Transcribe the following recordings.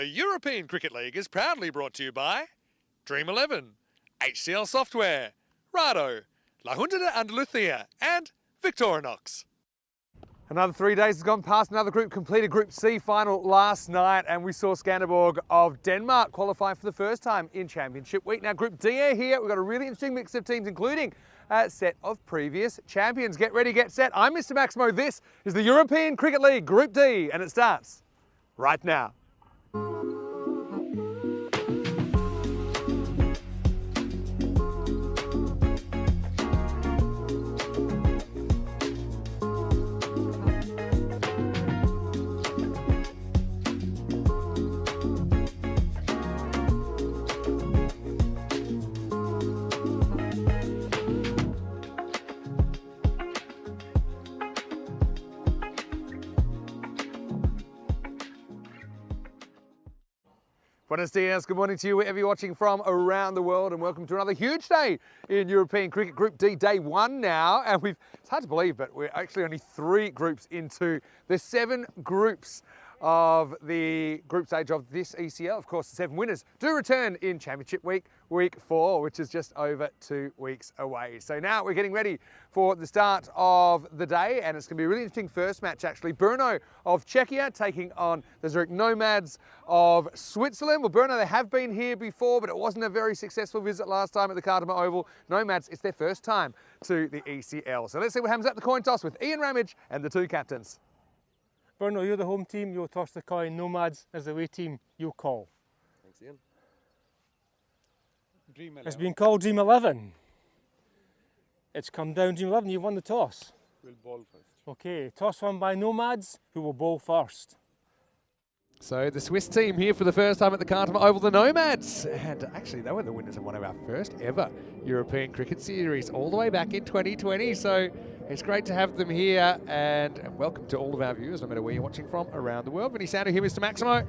The European Cricket League is proudly brought to you by Dream 11, HCL Software, Rado, La Junta de Andalucía, and Victorinox. Another 3 days has gone past. Another group completed Group C final last night, and we saw Skanderborg of Denmark qualify for the first time in Championship Week. Now, Group D here, we've got a really interesting mix of teams, including a set of previous champions. Get ready, get set. I'm Mr. Maximo. This is the European Cricket League Group D, and it starts right now. Buenos dias, good morning to you wherever you're watching from around the world, and welcome to another huge day in European Cricket. Group D, day one now, and it's hard to believe, but we're actually only 3 groups into the 7 groups of the group stage of this ECL. Of course, the 7 winners do return in Championship Week, Week 4, which is just over 2 weeks away. So now we're getting ready for the start of the day, and it's going to be a really interesting first match, actually. Brno of Czechia taking on the Zurich Nomads of Switzerland. Well, Brno, they have been here before, but it wasn't a very successful visit last time at the Cardamom Oval. Nomads, it's their first time to the ECL. So let's see what happens at the coin toss with Ian Ramage and the 2 captains. Brno, you're the home team, you'll toss the coin. Nomads as the away team, you'll call. Thanks, Ian. It's been called Dream 11. It's come down Dream 11, you've won the toss. We'll bowl first. Okay, toss won by Nomads, who will bowl first. So the Swiss team here for the first time at the Cardamom Oval, the Nomads. And actually, they were the winners of one of our first ever European Cricket Series all the way back in 2020. So it's great to have them here, and welcome to all of our viewers, no matter where you're watching from around the world. Vinny Sander here, Mr. Maximo.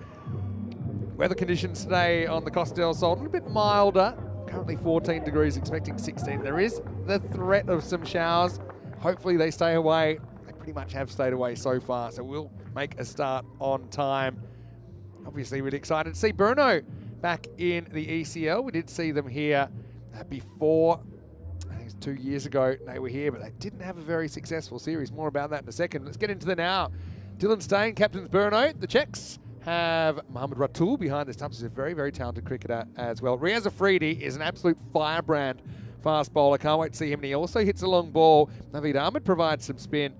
Weather conditions today on the Costa del Sol, a little bit milder. Currently 14 degrees, expecting 16. There is the threat of some showers. Hopefully they stay away. They pretty much have stayed away so far, so we'll make a start on time. Obviously really excited to see Brno back in the ECL. We did see them here before. I think it was 2 years ago they were here, but they didn't have a very successful series. More about that in a second. Let's get into the now. Dylan Steyn captains Brno. The Czechs have Mohamed Ratul behind this. He's a very, very talented cricketer as well. Riaz Afridi is an absolute firebrand fast bowler. Can't wait to see him. And he also hits a long ball. Naveed Ahmed provides some spin.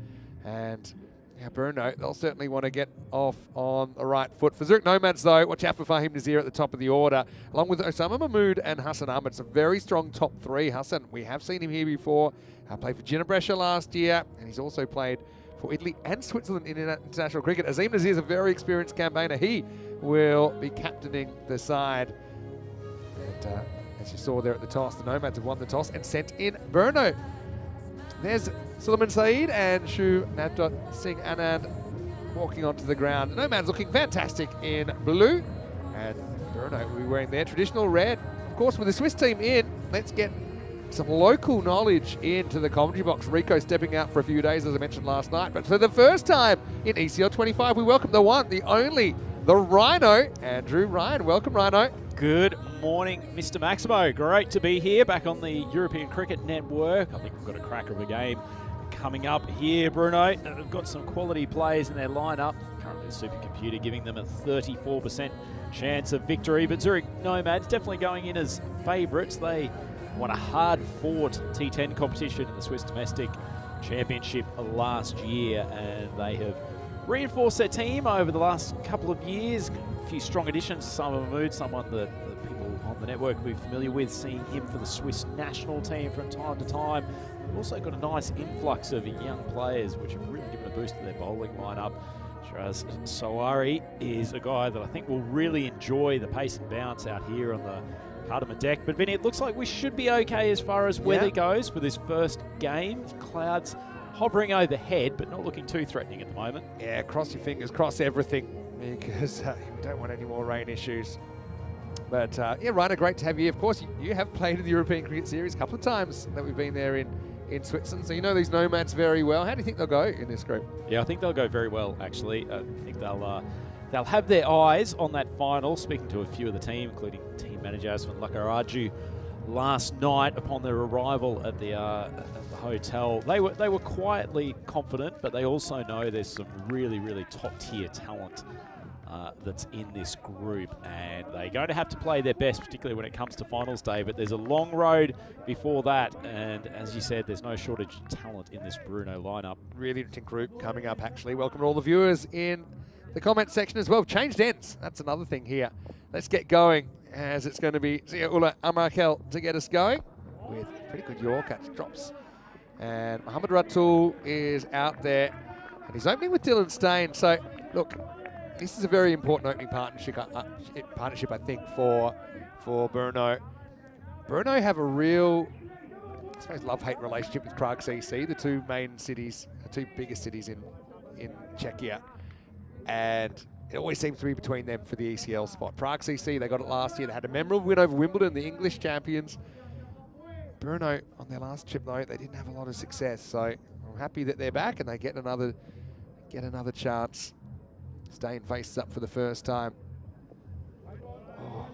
And yeah, Brno, they'll certainly want to get off on the right foot. For Zurich Nomads, though, watch out for Fahim Nazir at the top of the order, along with Osama Mahmood and Hassan Ahmed. It's a very strong top 3. Hassan, we have seen him here before. Played for Ginebrescia last year, and he's also played for Italy and Switzerland in international cricket. Azim Nazir is a very experienced campaigner. He will be captaining the side. And as you saw there at the toss, the Nomads have won the toss and sent in Brno. There's Suleiman Saeed and Shu Navjot Singh Anand walking onto the ground. Nomads looking fantastic in blue, and Brno will be wearing their traditional red. Of course, with the Swiss team in, let's get some local knowledge into the commentary box. Rico stepping out for a few days, as I mentioned last night. But for the first time in ECL 25, we welcome the one, the only, the Rhino, Andrew Ryan. Welcome, Rhino. Good morning, Mr. Maximo. Great to be here back on the European Cricket Network. I think we've got a cracker of a game coming up here, Brno. They've got some quality players in their lineup. Currently, the supercomputer giving them a 34% chance of victory. But Zurich Nomads definitely going in as favourites. They won a hard-fought T10 competition in the Swiss Domestic Championship last year, and they have reinforced their team over the last couple of years. A few strong additions. Osama Mahmood, someone that the people on the network will be familiar with, seeing him for the Swiss national team from time to time. We've also got a nice influx of young players, which have really given a boost to their bowling lineup. Shiraz Sawari is a guy that I think will really enjoy the pace and bounce out here on the Cardamom deck. But Vinny, it looks like we should be okay as far as weather goes for this first game. Clouds hovering overhead, but not looking too threatening at the moment. Yeah, cross your fingers, cross everything, because we don't want any more rain issues. But yeah, Rhino, great to have you. Of course, you have played in the European Cricket Series a couple of times that we've been there in Switzerland, so you know these Nomads very well. How do you think they'll go in this group? Yeah, I think they'll go very well, actually. I think they'll they'll have their eyes on that final. Speaking to a few of the team, including team manager Aswin Lakaraju, last night upon their arrival at the hotel, they were quietly confident, but they also know there's some really top tier talent that's in this group, and they're going to have to play their best, particularly when it comes to finals day. But there's a long road before that, and as you said, there's no shortage of talent in this Brno lineup. Really interesting group coming up, actually. Welcome to all the viewers in the comment section as well. Changed ends. That's another thing here. Let's get going, as it's going to be Ziaula Amarkel to get us going with a pretty good Yorker. Drops. And Mohamed Ratul is out there, and he's opening with Dylan Stain. So, look, this is a very important opening partnership, I think, for Brno. Brno have a real, I suppose, love-hate relationship with Prague CC, the two main cities, the two biggest cities in Czechia. And it always seems to be between them for the ECL spot. Prague CC, they got it last year. They had a memorable win over Wimbledon, the English champions. Brno, on their last trip, though, they didn't have a lot of success. So I'm happy that they're back and they get another chance. Stain faces up for the first time. Oh,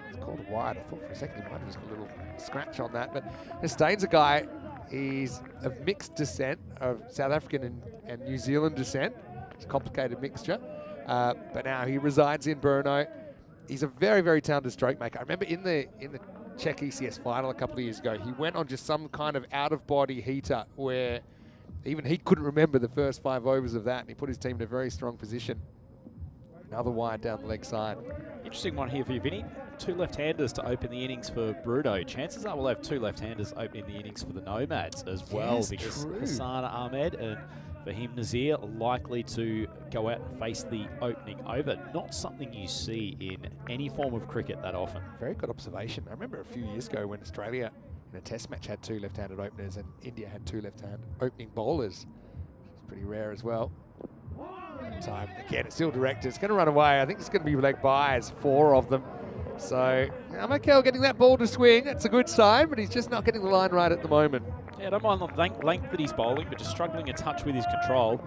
it's called wide. I thought for a second he might have just got a little scratch on that. But Stain's a guy, he's of mixed descent, of South African and New Zealand descent. It's a complicated mixture. But now he resides in Brno. He's a very talented stroke maker. I remember in the Czech ECS final a couple of years ago, he went on just some kind of out-of-body heater where even he couldn't remember the first 5 overs of that, and he put his team in a very strong position. Another wide down the leg side. Interesting one here for you, Vinny. 2 left-handers to open the innings for Brno. Chances are we'll have 2 left-handers opening the innings for the Nomads as well, yes, because true. Hassan Ahmed and Fahim Nazir likely to go out and face the opening over. Not something you see in any form of cricket that often. Very good observation. I remember a few years ago when Australia in a test match had 2 left-handed openers and India had 2 left-handed opening bowlers. It's pretty rare as well. That time, again, it's still directed. It's going to run away. I think it's going to be leg byes, 4 of them. So, Amarkel getting that ball to swing. That's a good sign, but he's just not getting the line right at the moment. Yeah, I don't mind the length that he's bowling, but just struggling a touch with his control.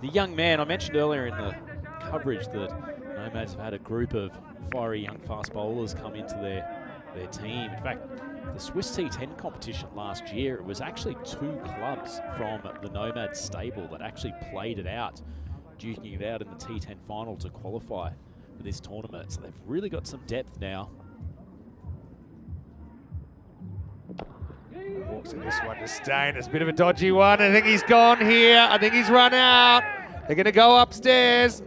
The young man, I mentioned earlier in the coverage that Nomads have had a group of fiery young fast bowlers come into their team. In fact, the Swiss T10 competition last year, it was actually 2 clubs from the Nomads stable that actually played it out, duking it out in the T10 final to qualify for this tournament. So they've really got some depth now. Walks in this one to Stain. It's a bit of a dodgy one. I think he's gone here. I think he's run out. They're going to go upstairs.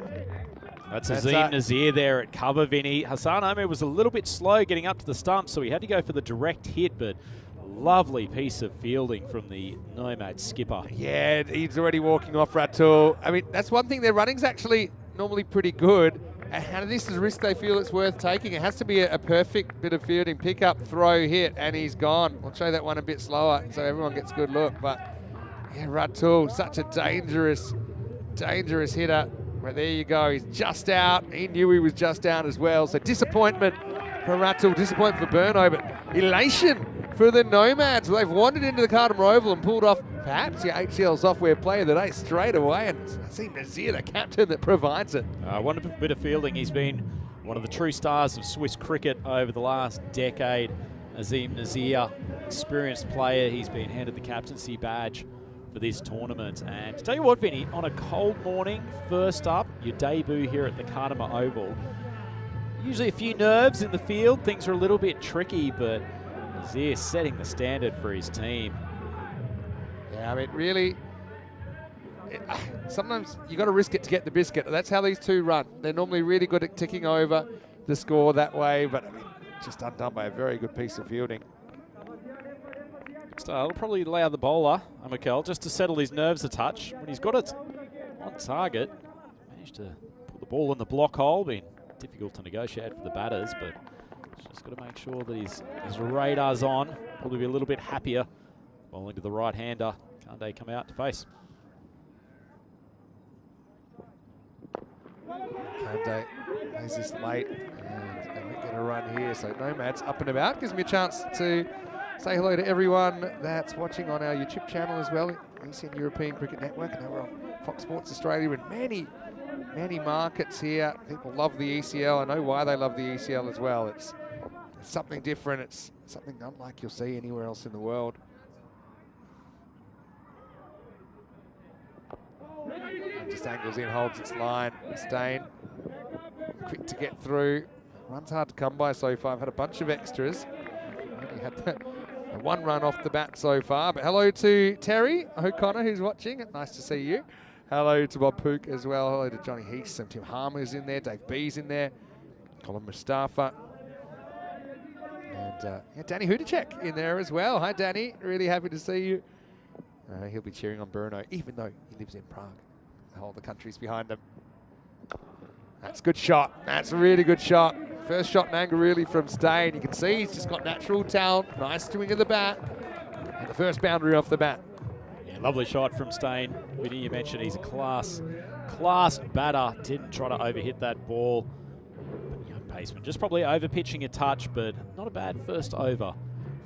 That's Azim Nazir there at cover, Vinny. Hassan Ahmed was a little bit slow getting up to the stump, so he had to go for the direct hit, but lovely piece of fielding from the Nomad skipper. Yeah, he's already walking off Ratul. I mean, that's one thing. Their running's actually normally pretty good. And this is a risk they feel it's worth taking. It has to be a perfect bit of fielding. Pick up, throw, hit, and he's gone. I'll show that one a bit slower so everyone gets a good look. But yeah, Ratul, such a dangerous hitter. But there you go. He's just out. He knew he was just out as well. So disappointment for Ratul, disappointment for Brno, but elation for the Nomads. Well, they've wandered into the Cardamom Oval and pulled off perhaps the HCL software player of the day straight away. And Azim Nazir, the captain, that provides it. One bit of fielding. He's been one of the true stars of Swiss cricket over the last decade. Azim Nazir, experienced player. He's been handed the captaincy badge for this tournament. And to tell you what, Vinny, on a cold morning, first up, your debut here at the Cardamom Oval. Usually a few nerves in the field. Things are a little bit tricky, but Nazir setting the standard for his team. Yeah, I mean, really, sometimes you got to risk it to get the biscuit. That's how these two run. They're normally really good at ticking over the score that way, but I mean, just undone by a very good piece of fielding. It'll probably allow the bowler, Amarkel, just to settle his nerves a touch. When he's got it on target, managed to put the ball in the block hole. Been difficult to negotiate for the batters, but just got to make sure that his radar's on. Probably be a little bit happier bowling to the right-hander. Can't they come out to face? Kande plays this late and they won't get a run here. So Nomads up and about. Gives me a chance to say hello to everyone that's watching on our YouTube channel as well, ECN European Cricket Network. And we're on Fox Sports Australia and many many markets here. People love the ECL. I know why they love the ECL as well. It's something different. It's something unlike you'll see anywhere else in the world. And just angles in, holds its line. Stain, quick to get through. Run's hard to come by so far. I've had a bunch of extras. Only had the one run off the bat so far. But hello to Terry O'Connor, who's watching. Nice to see you. Hello to Bob Pook as well. Hello to Johnny Heath. Some Tim Harmer's in there. Dave B's in there. Colin Mustafa. And yeah, Danny Hudacek in there as well. Hi, Danny. Really happy to see you. He'll be cheering on Brno, even though he lives in Prague. The whole of the country's behind him. That's a good shot. That's a really good shot. First shot and angle really from Stain. You can see he's just got natural talent. Nice swing of the bat. And the first boundary off the bat. Yeah, lovely shot from Stain. Vinny, you mentioned he's a class batter. Didn't try to overhit that ball. But young paceman just probably over pitching a touch, but not a bad first over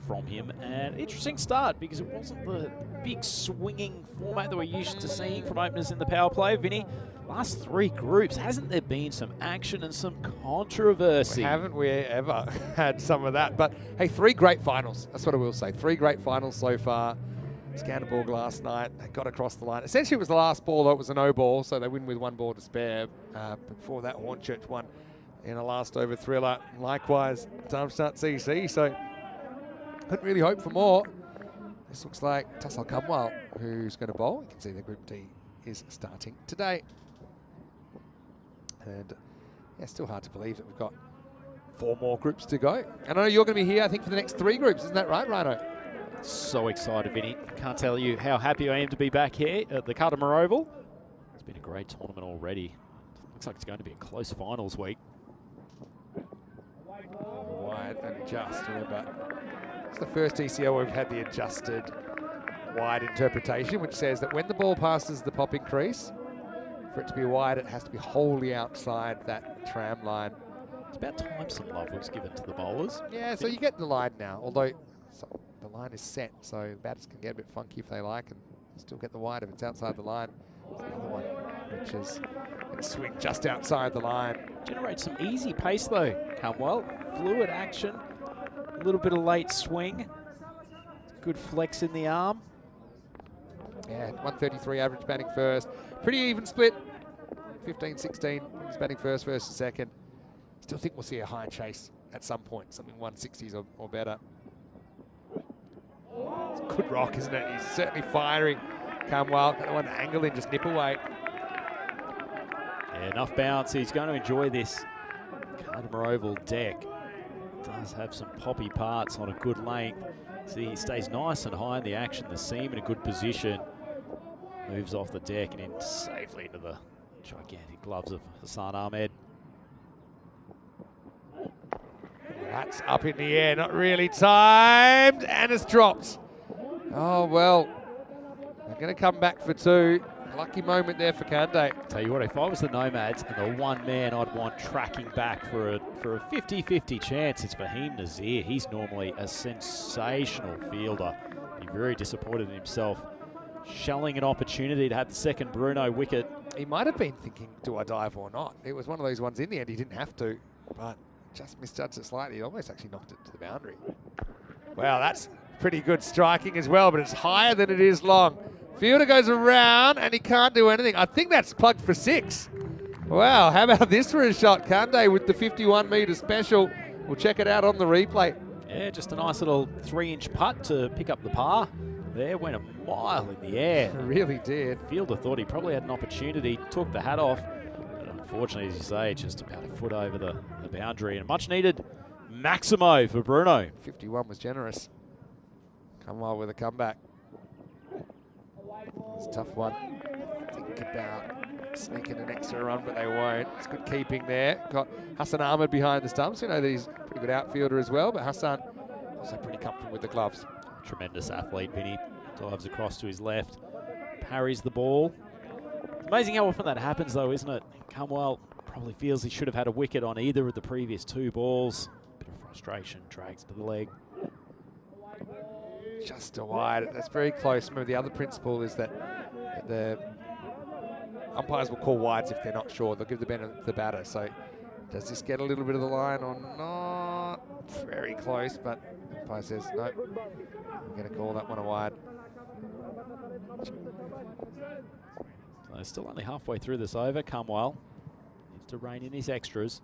from him. And interesting start because it wasn't the big swinging format that we're used to seeing from openers in the power play. Vinny, last three groups, hasn't there been some action and some controversy? Haven't we ever had some of that? But hey, 3 great finals. That's what I will say. 3 great finals so far. Scanned a ball last night. They got across the line. Essentially, it was the last ball, though it was a no ball, so they win with 1 ball to spare. Before that, Hornchurch won in a last over thriller. Likewise, Darmstadt CC. So couldn't really hope for more. This looks like Tassal Kumwal, who's going to bowl. You can see the Group D is starting today. And yeah, still hard to believe that we've got 4 more groups to go. And I know you're going to be here, I think, for the next 3 groups. Isn't that right, Rhino? So excited, Vinny. Can't tell you how happy I am to be back here at the Carter Oval. It's been a great tournament already. Looks like it's going to be a close finals week. Wide and adjust, remember. It's the first ECL we've had the adjusted wide interpretation, which says that when the ball passes the popping crease, for it to be wide, it has to be wholly outside that tram line. It's about time some love was given to the bowlers. Yeah, so you get the line now, although the line is set, so the batters can get a bit funky if they like and still get the wide if it's outside the line. There's another one, which is going to swing just outside the line. Generates some easy pace though, Cumwell. Fluid action, a little bit of late swing. Good flex in the arm. Yeah, 133 average batting first. Pretty even split. 15-16 he's batting first versus second. Still think we'll see a high chase at some point, something 160s or better. It's a good rock, isn't it? He's certainly firing. Kumwal, that one angle in, just nip away. Yeah, enough bounce. He's going to enjoy this Carter Oval deck. Does have some poppy parts on a good length. See, he stays nice and high in the action. The seam in a good position. Moves off the deck and in safely into the gigantic gloves of Hassan Ahmed. That's up in the air, not really timed, and it's dropped. Oh, well, they're going to come back for 2. Lucky moment there for Kande. Tell you what, if I was the Nomads and the one man I'd want tracking back for a 50-50 chance, it's Fahim Nazir. He's normally a sensational fielder. Be very disappointed in himself. Shelling an opportunity to have the second Brno wicket. He might have been thinking, do I dive or not? It was one of those ones in the end, he didn't have to, but just misjudged it slightly. He almost actually knocked it to the boundary. Wow, that's pretty good striking as well, but it's higher than it is long. Fielder goes around and he can't do anything. I think that's plugged for 6. Wow, how about this for a shot? Kande with the 51-metre special. We'll check it out on the replay. Yeah, just a nice little 3-inch putt to pick up the par. There went a mile in the air. It really did. Fielder thought he probably had an opportunity, took the hat off, but unfortunately, as you say, just about a foot over the boundary. And much needed Maximo for Brno. 51 was generous. Kumwal with a comeback. It's a tough one. Think about sneaking an extra run, but they won't. It's good keeping there. Got Hassan Ahmed behind the stumps. You know that he's a pretty good outfielder as well, but Hassan also pretty comfortable with the gloves. Tremendous athlete, Vinny. Dives across to his left, parries the ball. It's amazing how often that happens, though, isn't it? Kumwal probably feels he should have had a wicket on either of the previous 2 balls. Bit of frustration, drags to the leg. Just a wide. That's very close. Remember, the other principle is that the umpires will call wides if they're not sure. They'll give the benefit to the batter. So does this get a little bit of the line or not? Very close, but umpire says, no, I'm going to call that one a wide. So still only halfway through this over. Cumwell needs to rein in his extras.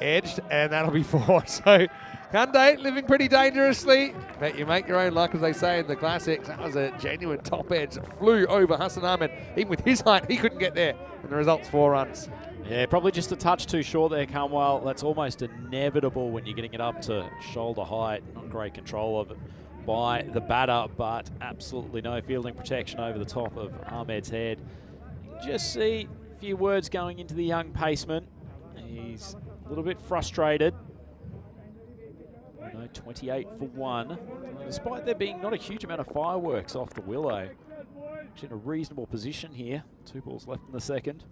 Edged, and that'll be 4. So Kunde living pretty dangerously, but you make your own luck, as they say in the classics. That was a genuine top edge. Flew over Hassan Ahmed. Even with his height, he couldn't get there. And the result's 4 runs. Yeah, probably just a touch too short there, Cumwell. That's almost inevitable when you're getting it up to shoulder height. Not great control of it by the batter, but absolutely no fielding protection over the top of Ahmed's head. You can just see a few words going into the young paceman. He's a little bit frustrated. 28 for 1. Despite there being not a huge amount of fireworks off the willow. Actually in a reasonable position here. 2 balls left in the second.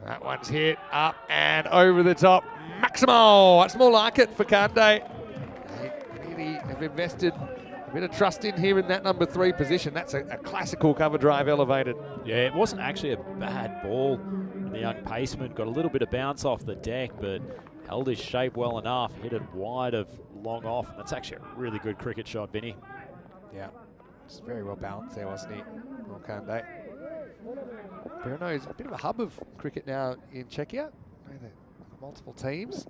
That one's hit up and over the top. Maximo! That's more like it for Kunde. They really have invested a bit of trust in him in that number 3 position. That's a classical cover drive elevated. Yeah, it wasn't actually a bad ball. The young paceman got a little bit of bounce off the deck, but held his shape well enough, hit it wide of long off. That's actually a really good cricket shot, Vinny. Yeah, just very well balanced there, wasn't he? Well, Kunde. Brno is a bit of a hub of cricket now in Czechia. Multiple teams.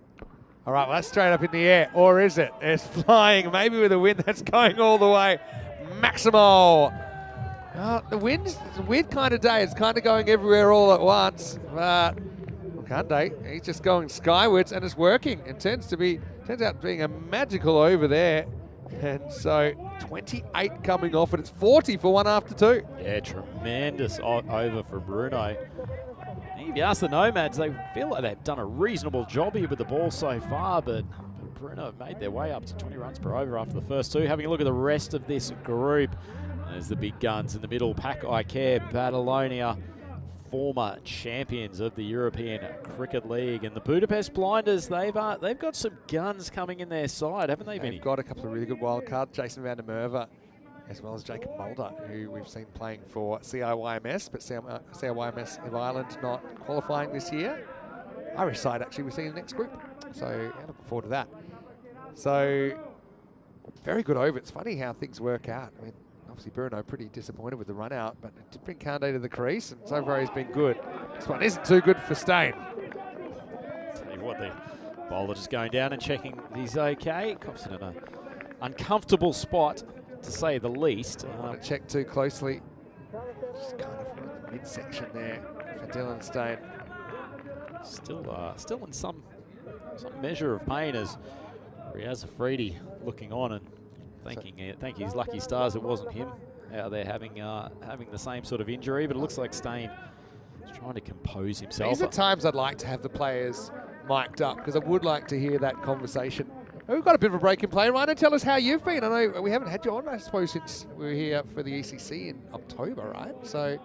All right, well, that's straight up in the air. Or is it? It's flying, maybe with a wind that's going all the way. Maximo! The wind's a weird kind of day. It's kind of going everywhere all at once. But Kunde, he's just going skywards and it's working. It turns out being a magical over there. And so 28 coming off, and it's 40 for 1 after 2. Yeah, tremendous over for Brno. If you ask the Nomads, they feel like they've done a reasonable job here with the ball so far, but Brno have made their way up to 20 runs per over after the first 2. Having a look at the rest of this group, there's the big guns in the middle. Pack Icare, Babylonia, former champions of the European Cricket League, and the Budapest Blinders. They've got some guns coming in their side, haven't they, Vinny? They've got a couple of really good wild cards. Jason van der Merwe, as well as Jacob Mulder, who we've seen playing for CIYMS, but CIYMS of Ireland not qualifying this year. Irish side, actually, we're seeing the next group. So, yeah, looking forward to that. So, very good over. It's funny how things work out. I mean, obviously Brno pretty disappointed with the run out, but it did bring Kunde to the crease, and so far he's been good. This one isn't too good for Stain. Tell you what, the bowler just going down and checking he's okay. Cops in an uncomfortable spot, to say the least. I want to check too closely. Just kind of in the midsection there for Dylan Stain. Still in some measure of pain as Riaz Afridi looking on and thanking his lucky stars it wasn't him out there having the same sort of injury, but it looks like Stain is trying to compose himself. These are times I'd like to have the players mic'd up, because I would like to hear that conversation. We've got a bit of a break in play. Rhino, tell us how you've been. I know we haven't had you on, I suppose, since we were here for the ECC in October, right? So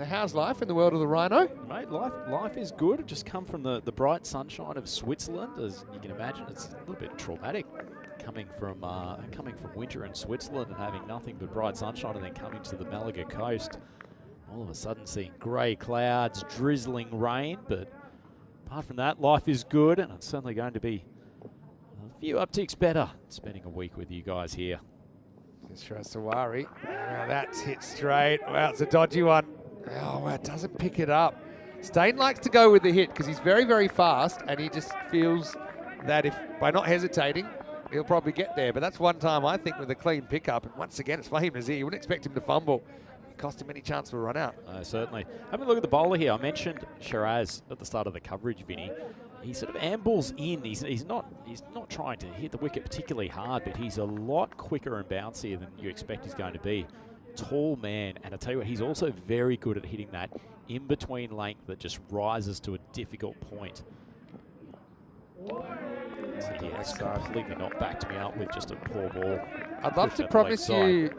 how's life in the world of the Rhino? Mate, life is good. I've just come from the bright sunshine of Switzerland. As you can imagine, it's a little bit traumatic coming from winter in Switzerland and having nothing but bright sunshine, and then coming to the Malaga coast. All of a sudden seeing grey clouds, drizzling rain, but apart from that, life is good, and it's certainly going to be a few upticks better spending a week with you guys here. Sawari. Now that's hit straight. Wow, it's a dodgy one. Oh, well, it doesn't pick it up. Stain likes to go with the hit because he's very, very fast, and he just feels that if by not hesitating, he'll probably get there. But that's one time, I think, with a clean pickup. And once again, it's Fahim Nazir. You wouldn't expect him to fumble. It cost him any chance for a run out. Certainly. Having a look at the bowler here. I mentioned Shiraz at the start of the coverage, Vinny. He sort of ambles in. He's not trying to hit the wicket particularly hard, but he's a lot quicker and bouncier than you expect he's going to be. Tall man, and I tell you what, he's also very good at hitting that in-between length that just rises to a difficult point. So yeah, it's completely not backed me up with just a poor ball. I'd love to promise you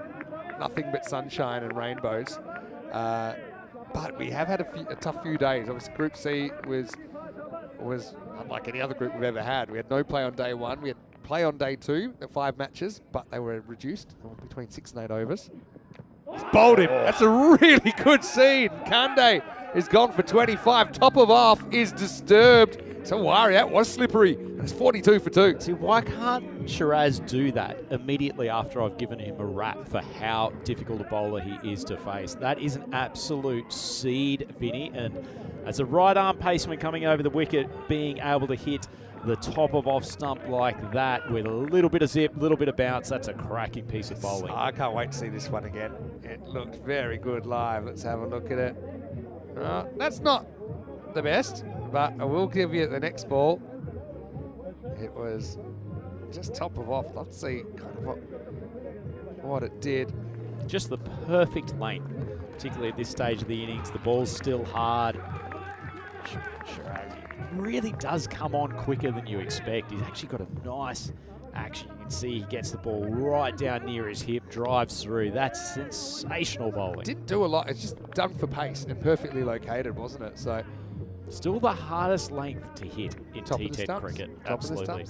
nothing but sunshine and rainbows, but we have had a tough few days. Obviously, Group C was unlike any other group we've ever had. We had no play on day 1. We had play on day 2, the 5 matches, but they were reduced between 6 and 8 overs. He's bowled him. That's a really good scene. Kande is gone for 25. Top of off is disturbed. Sawari, that was slippery. It's 42 for 2. See, why can't Shiraz do that immediately after I've given him a rap for how difficult a bowler he is to face? That is an absolute seed, Vinny. And as a right arm paceman coming over the wicket, being able to hit the top of off stump like that with a little bit of zip, little bit of bounce, that's a cracking piece of bowling. I can't wait to see this one again. It looked very good live. Let's have a look at it. That's not the best, but I will give you the next ball. It was just top of off. Love to see kind of what it did. Just the perfect length, particularly at this stage of the innings. The ball's still hard. Shiraz really does come on quicker than you expect. He's actually got a nice action. You can see he gets the ball right down near his hip, drives through. That's sensational bowling. Didn't do a lot. It's just done for pace and perfectly located, wasn't it? So still the hardest length to hit in T10 cricket. Absolutely.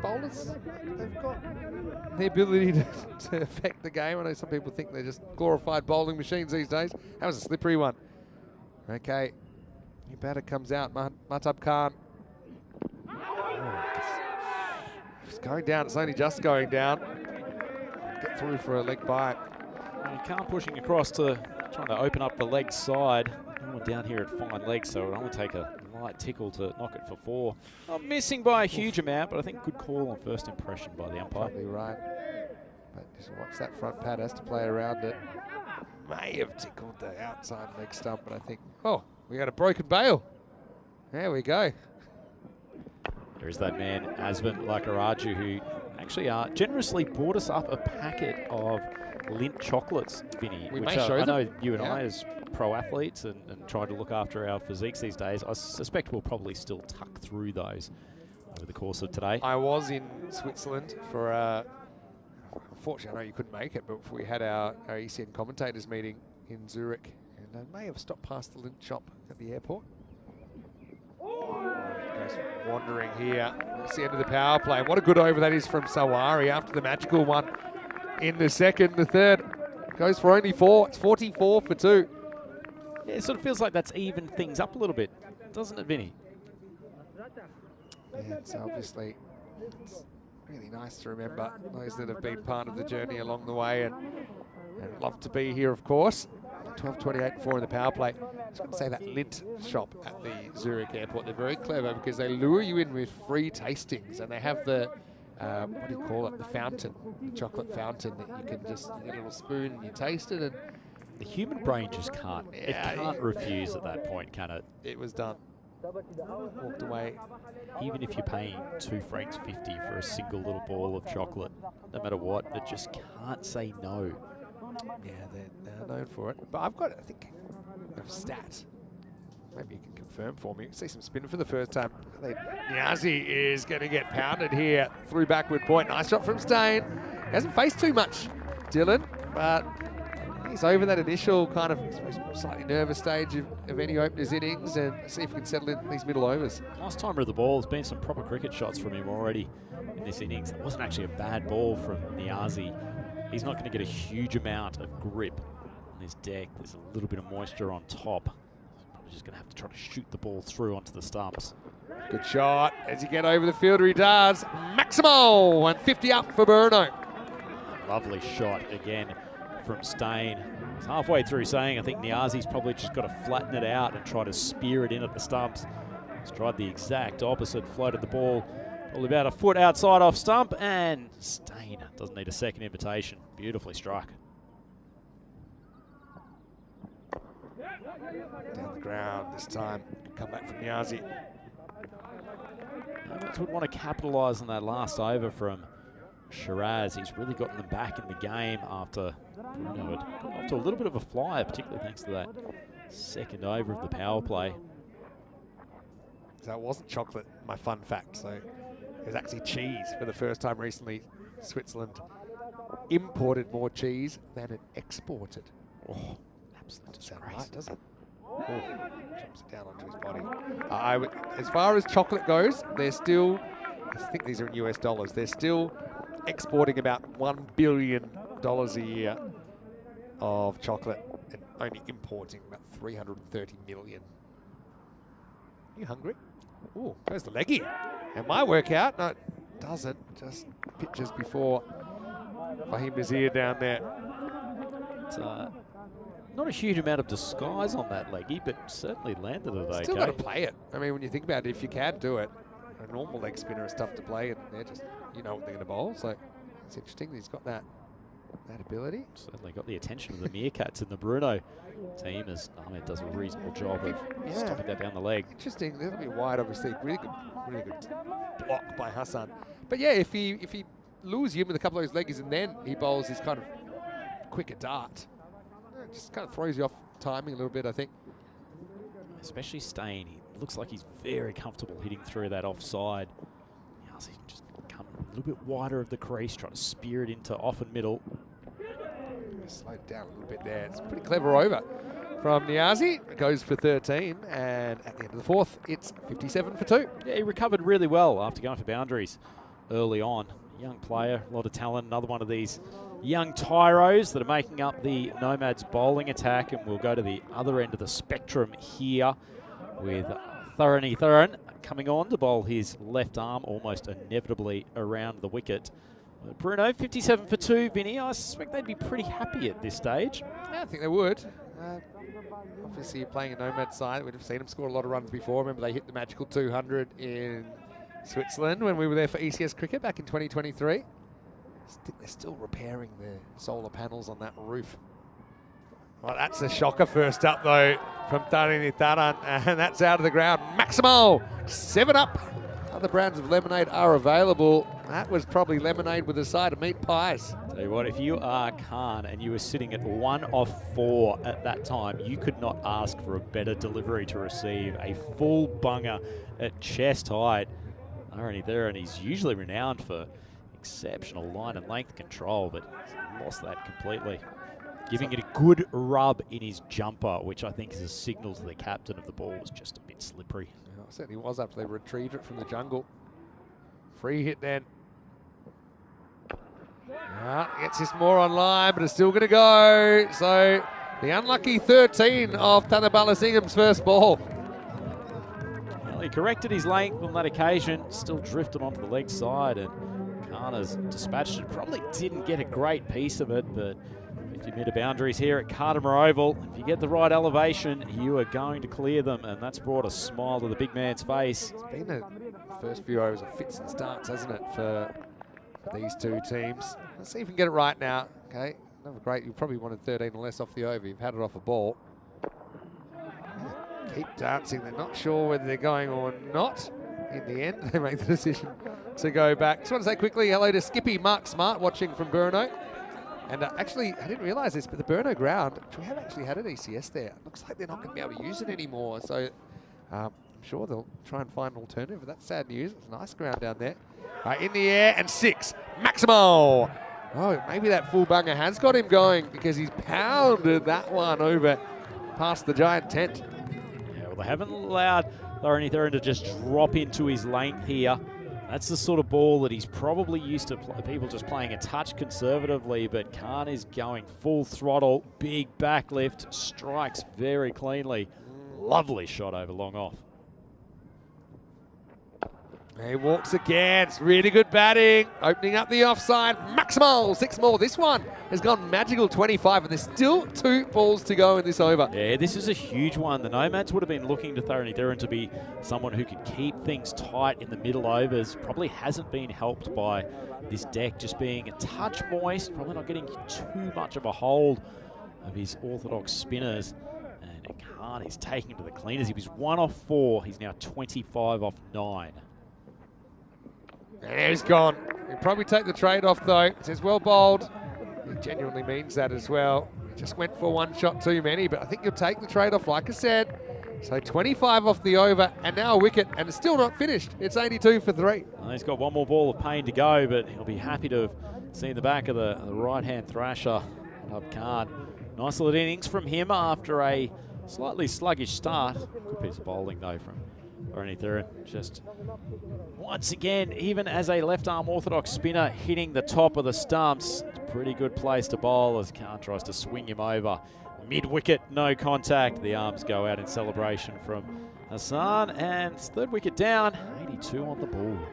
Bowlers, they've got the ability to affect the game. I know some people think they're just glorified bowling machines these days. That was a slippery one. Okay, new batter comes out, Mahtab Khan. It's going down, it's only just going down. Get through for a leg bite. Khan pushing across to trying to open up the leg side. We're down here at fine legs, so it'll only take a light tickle to knock it for 4. Not missing by a huge amount, but I think good call on first impression by the umpire. Probably right. But just watch that front pad, has to play around it. May have tickled the outside leg stump, but I think, oh, we got a broken bail. There we go. There's that man, Asvin Lakaraju, who actually generously bought us up a packet of Lindt chocolates, Vinny. We which may show I them. know you and I, as pro athletes and try to look after our physiques these days, I suspect we'll probably still tuck through those over the course of today. I was in Switzerland for, unfortunately, I know you couldn't make it, but we had our ECN commentators meeting in Zurich, and I may have stopped past the Lindt shop at the airport. Goes wandering here. It's the end of the power play. What a good over that is from Sawari after the magical one in the second. The third goes for only 4. It's 44 for 2. Yeah, it sort of feels like that's evened things up a little bit, doesn't it, Vinny? Yeah, so obviously it's really nice to remember those that have been part of the journey along the way, and love to be here, of course. 12:28 4 in the power play. I was going to say that Lindt shop at the Zurich airport, they're very clever because they lure you in with free tastings, and they have the, what do you call it, the fountain, the chocolate fountain that you can just, you get a little spoon and you taste it, and The human brain just can't. It can't refuse at that point, can it? it was done. Walked away. Even if you're paying £2.50 for a single little ball of chocolate, no matter what, it just can't say no. Yeah, they're known for it. But I've got, I think, a stat. Maybe you can confirm for me. See some spin for the first time. Niazi is going to get pounded here through backward point. Nice shot from Stain. Hasn't faced too much, Dylan, but he's over that initial kind of slightly nervous stage of any opener's innings, and see if we can settle in these middle overs. Nice timer of the ball. There's been some proper cricket shots from him already in this innings. It wasn't actually a bad ball from Niazi. He's not going to get a huge amount of grip on this deck. There's a little bit of moisture on top. Probably just going to have to try to shoot the ball through onto the stumps. Good shot. As you get over the fielder, he does. Maximal, 150 up for Brno. Lovely shot again from Stain. He's halfway through saying, I think Niazi's probably just got to flatten it out and try to spear it in at the stumps. He's tried the exact opposite, floated the ball probably about a foot outside off stump, and Stain doesn't need a second invitation. Beautifully struck. Down the ground this time. Come back from Niazi. Nomads would want to capitalise on that last over from Shiraz. He's really gotten them back in the game after Brno had gone off to a little bit of a flyer, particularly thanks to that second over of the power play. So it wasn't chocolate, my fun fact. So it was actually cheese for the first time recently. Switzerland imported more cheese than it exported. Oh, absolute Sound disgrace. right, does it? Oh, jumps it down onto his body. As far as chocolate goes, they're still, I think these are in US dollars, they're still exporting about $1 billion a year of chocolate and only importing about 330 million. You hungry? Ooh, goes the leggy. And my workout, no, it doesn't. Just pictures before Fahim Nazir down there. It's not a huge amount of disguise on that leggy, but certainly landed it okay. Still got to play it. I mean, when you think about it, if you can do it, a normal leg spinner is tough to play, and they're just, you know what they're going to bowl. So it's interesting that he's got that ability. Certainly got the attention of the Meerkats in the Brno team as Ahmed does a reasonable job of stopping that down the leg. Interesting. A little bit wide, obviously. Really good block by Hassan. But yeah, if he lures you with a couple of those leggies and then he bowls his kind of quicker dart, it just kind of throws you off timing a little bit, I think. Especially Stain. He looks like he's very comfortable hitting through that offside. He just come a little bit wider of the crease, trying to spear it into off and middle. Slowed down a little bit there. It's a pretty clever over from Niazi. It goes for 13, and at the end of the fourth, it's 57 for 2. Yeah, he recovered really well after going for boundaries early on. Young player, a lot of talent. Another one of these young tyros that are making up the Nomads bowling attack, and we'll go to the other end of the spectrum here with Thuran coming on to bowl his left arm almost inevitably around the wicket. Brno, 57 for 2, Vinny. I suspect they'd be pretty happy at this stage. Yeah, I think they would. Obviously, playing a Nomad side, we'd have seen them score a lot of runs before. Remember, they hit the magical 200 in Switzerland when we were there for ECS cricket back in 2023. I think they're still repairing the solar panels on that roof. Well, that's a shocker first up, though, from Taran Taran, and that's out of the ground. Maximal, 7 up. Other brands of lemonade are available. That was probably lemonade with a side of meat pies. Tell you what, if you are Khan and you were sitting at 1 of 4 at that time, you could not ask for a better delivery to receive a full bunger at chest height. Already there, and he's usually renowned for exceptional line and length control, but he's lost that completely. Giving it a good rub in his jumper, which I think is a signal to the captain of the ball was just a bit slippery. Yeah, it certainly was after they retrieved it from the jungle. Free hit then. Gets this more online, but it's still going to go. So the unlucky 13 of Tanabala Singham's first ball. Well, he corrected his length on that occasion, still drifted onto the leg side, and Khan has dispatched it. Probably didn't get a great piece of it, but 50-metre boundaries here at Cartermore Oval. If you get the right elevation, you are going to clear them, and that's brought a smile to the big man's face. It's been the first few overs of fits and starts, hasn't it, for these two teams. Let's see if we can get it right now. Okay, another great. You probably wanted 13 or less off the over. You've had it off a ball. Keep dancing. They're not sure whether they're going or not. In the end, they make the decision to go back. Just want to say quickly hello to Skippy Mark Smart watching from Brno. And actually, I didn't realise this, but the Brno ground, we have actually had an ECS there. It looks like they're not going to be able to use it anymore. So I'm sure they'll try and find an alternative. But that's sad news. It's a nice ground down there. In the air, and 6. Maximal. Oh, maybe that full bunger has got him going because he's pounded that one over past the giant tent. Yeah, well, they haven't allowed Thuran to just drop into his length here. That's the sort of ball that he's probably used to people just playing a touch conservatively, but Khan is going full throttle, big backlift, strikes very cleanly. Lovely shot over long off. He walks again. It's really good batting. Opening up the offside. Maximal, 6 more. This one has gone magical 25, and there's still 2 balls to go in this over. Yeah, this is a huge one. The Nomads would have been looking to Thuran to be someone who could keep things tight in the middle overs. Probably hasn't been helped by this deck just being a touch moist, probably not getting too much of a hold of his orthodox spinners. And Khan is taking to the cleaners. He was 1 off 4. He's now 25 off 9. And he's gone. He'll probably take the trade-off, though. It says, well bowled. He genuinely means that as well. He just went for 1 shot too many, but I think you'll take the trade-off, like I said. So 25 off the over, and now a wicket, and it's still not finished. It's 82 for 3. Well, he's got 1 more ball of pain to go, but he'll be happy to have seen the back of the right-hand thrasher of Khan. Nice little innings from him after a slightly sluggish start. Good piece of bowling, though, from or anything. Just once again, even as a left-arm orthodox spinner hitting the top of the stumps, it's a pretty good place to bowl as Khan tries to swing him over. Mid-wicket, no contact. The arms go out in celebration from Hassan, and it's third wicket down, 82 on the board.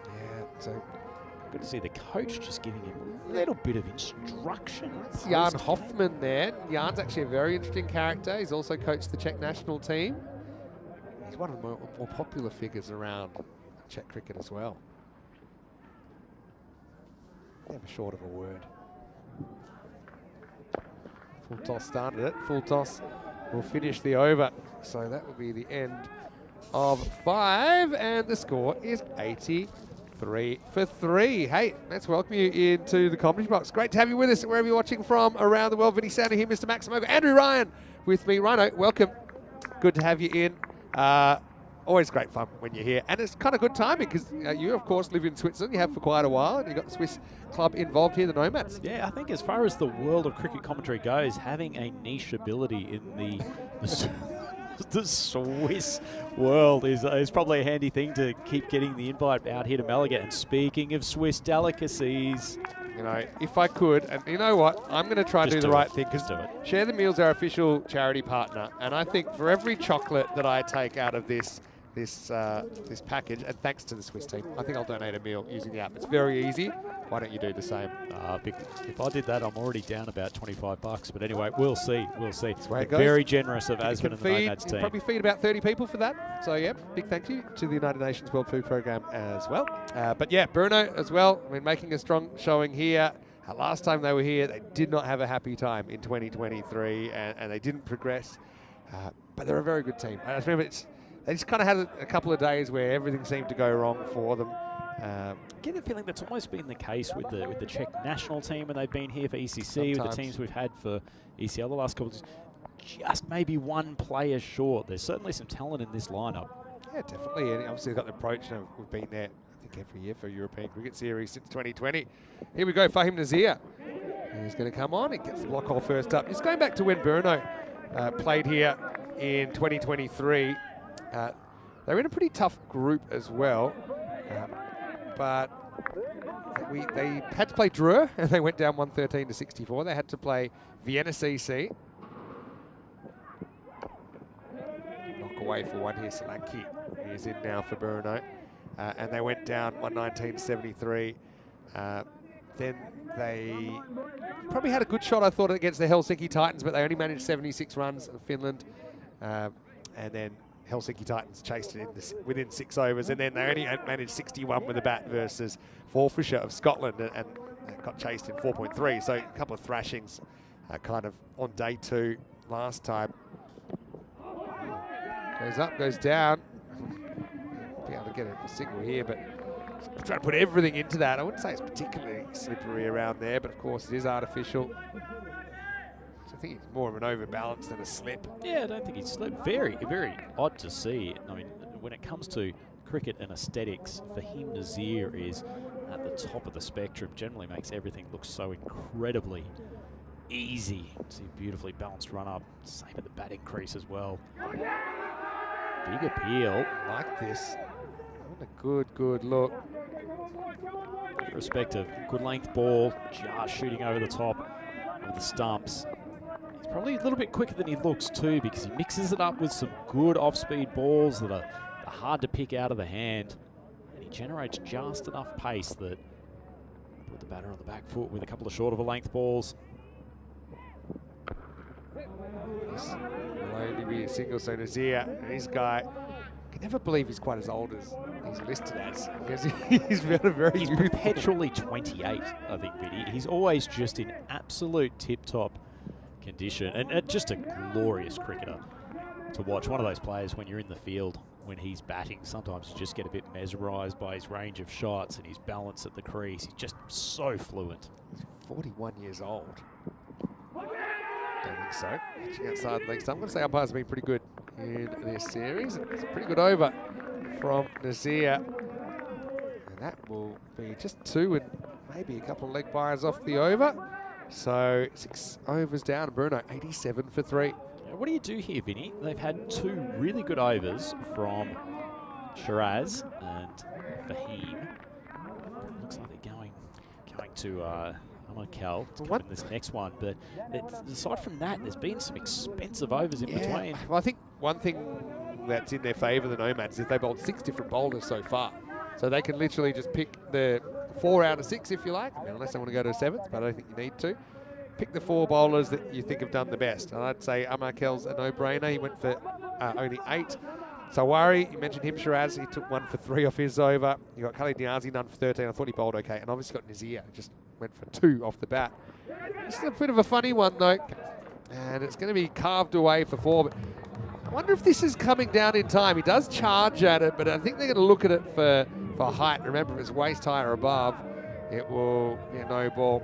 Yeah, so good to see the coach just giving him a little bit of instruction. that's Jan Hoffman there. Jan's actually a very interesting character. He's also coached the Czech national team. He's one of the more popular figures around Czech cricket as well. Never short of a word. Full toss started it. Full toss will finish the over. So that will be the end of 5, and the score is 83 for 3. Hey, let's welcome you into the commentary box. Great to have you with us wherever you're watching from around the world. Vinny Sander here, Mr. Maximo, Andrew Ryan with me. Rhino, welcome. Good to have you in. Always great fun when you're here, and it's kind of good timing because you, of course, live in Switzerland. You have for quite a while, and you've got the Swiss club involved here, the Nomads. Yeah, I think as far as the world of cricket commentary goes, having a niche ability in the Swiss world is probably a handy thing to keep getting the invite out here to Malaga. And speaking of Swiss delicacies, You know, if I could, and you know what, I'm going to try and do the right thing because Share the Meal's our official charity partner, and I think for every chocolate that I take out of this package, and thanks to the Swiss team, I think I'll donate a meal using the app. It's very easy. Why don't you do the same? If I did that, I'm already down about $25. But anyway, we'll see. We'll see. That's the way it goes. Very generous of Asvin and the Nomads team. Probably feed about 30 people for that. So yeah, big thank you to the United Nations World Food Programme as well. But yeah, Brno as well. I mean, making a strong showing here. Last time they were here, they did not have a happy time in 2023, and they didn't progress. But they're a very good team. I just remember they just kind of had a couple of days where everything seemed to go wrong for them. I get the feeling that's almost been the case with the Czech national team when they've been here for ECC, with the teams we've had for ECL the last couple of years. Just maybe one player short. There's certainly some talent in this lineup. Yeah, definitely. And obviously they've got the approach. You know, we've been there, I think, every year for European Cricket Series since 2020. Here we go, Fahim Nazir. He's going to come on. He gets the block hole first up. Just going back to when Brno played here in 2023. They were in a pretty tough group as well, but they had to play Dreux, and they went down 113 to 64. They had to play Vienna CC. Knock away for one here, Solanki. He is in now for Brno, and they went down 119 to 73. Then they probably had a good shot, I thought, against the Helsinki Titans, but they only managed 76 runs in Finland, and then Helsinki Titans chased it within 6 overs, and then they only managed 61 with a bat versus Forfarshire of Scotland, and got chased in 4.3. So a couple of thrashings kind of on day 2 last time. Goes up, goes down. Be able to get a signal here, but trying to put everything into that. I wouldn't say it's particularly slippery around there, but of course it is artificial. I think it's more of an overbalance than a slip. Yeah, I don't think he's slipped. Very, very odd to see. I mean, when it comes to cricket and aesthetics, Fahim Nazir is at the top of the spectrum. Generally makes everything look so incredibly easy. See, beautifully balanced run up. Same at the batting crease as well. Big appeal. Like this. What a good look. Irrespective, good length ball, just shooting over the top of the stumps. Probably a little bit quicker than he looks too, because he mixes it up with some good off-speed balls that are hard to pick out of the hand. And he generates just enough pace that put the batter on the back foot with a couple of short of a length balls. This will only be a single, so Nazir, this guy, I can never believe he's quite as old as he's listed as, because he's very youthful. Perpetually 28, I think, Vinny. He's always just in absolute tip-top condition, and just a glorious cricketer to watch. One of those players when you're in the field, when he's batting, sometimes you just get a bit mesmerised by his range of shots and his balance at the crease. He's just so fluent. He's 41 years old. Don't think so. Pitching outside the leg stump. I'm going to say umpires have been pretty good in this series. It's a pretty good over from Nazir. And that will be just 2 and maybe a couple of leg byes off the over. So 6 overs down, Brno 87 for 3. What do you do here, Vinny? They've had 2 really good overs from Shiraz and Fahim. Looks like they're going to Amakel to come in this next one. But aside from that, there's been some expensive overs in between. Well, I think one thing that's in their favour, the Nomads, is they bowled 6 different bowlers so far. So they can literally just pick the 4 out of 6 if you like, I mean, unless they want to go to a 7th, but I don't think you need to. Pick the 4 bowlers that you think have done the best. And I'd say Amakel's a no-brainer. He went for only 8. Sawari, you mentioned him, Shiraz, he took 1 for 3 off his over. You got Khalid Niazi, none for 13. I thought he bowled okay. And obviously got Nazir, just went for 2 off the bat. This is a bit of a funny one, though. And it's going to be carved away for 4. But I wonder if this is coming down in time. He does charge at it, but I think they're going to look at it for height. Remember, if it's waist high or above, it will be a no ball.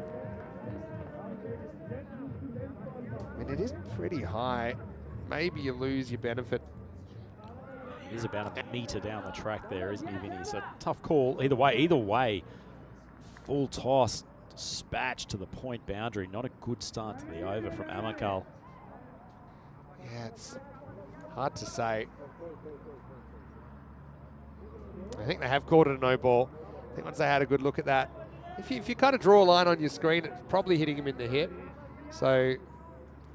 I mean, it is pretty high. Maybe you lose your benefit. He is about a metre down the track there, isn't he, Vinny? So tough call. Either way, full toss, dispatch to the point boundary. Not a good start to the over from Amakel. Yeah, it's hard to say. I think they have called it a no ball. I think once they had a good look at that, if you kind of draw a line on your screen, it's probably hitting him in the hip. So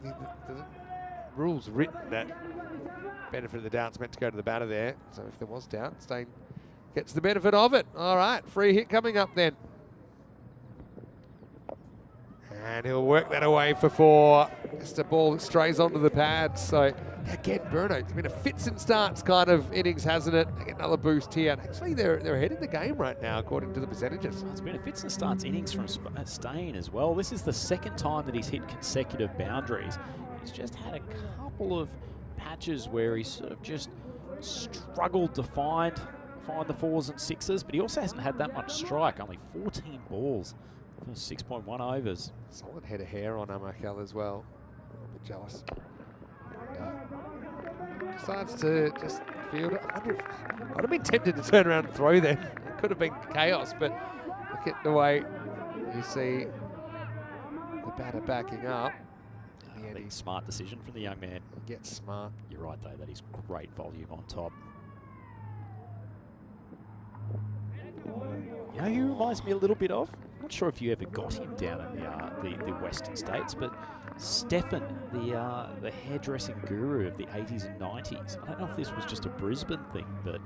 the rule's written that benefit of the doubt's meant to go to the batter there. So if there was doubt, Stain gets the benefit of it. All right, free hit coming up then. And he'll work that away for 4. Just a ball that strays onto the pads. So again, Brno, it's been a fits and starts kind of innings, hasn't it? They get another boost here. And actually, they're ahead in the game right now, according to the percentages. It's been a fits and starts innings from Stain as well. This is the 2nd time that he's hit consecutive boundaries. He's just had a couple of patches where he's sort of just struggled to find the 4s and 6s, but he also hasn't had that much strike. Only 14 balls for 6.1 overs. Solid head of hair on Amakel as well. A little bit jealous. Decides to just field it. I wonder if I'd have been tempted to turn around and throw then. It could have been chaos, but look at the way you see the batter backing up. I think smart decision from the young man. Gets smart. You're right, though. That is great volume on top. You know who reminds me a little bit of? I'm not sure if you ever got him down in the Western States, but Stefan, the hairdressing guru of the 80s and 90s. I don't know if this was just a Brisbane thing, but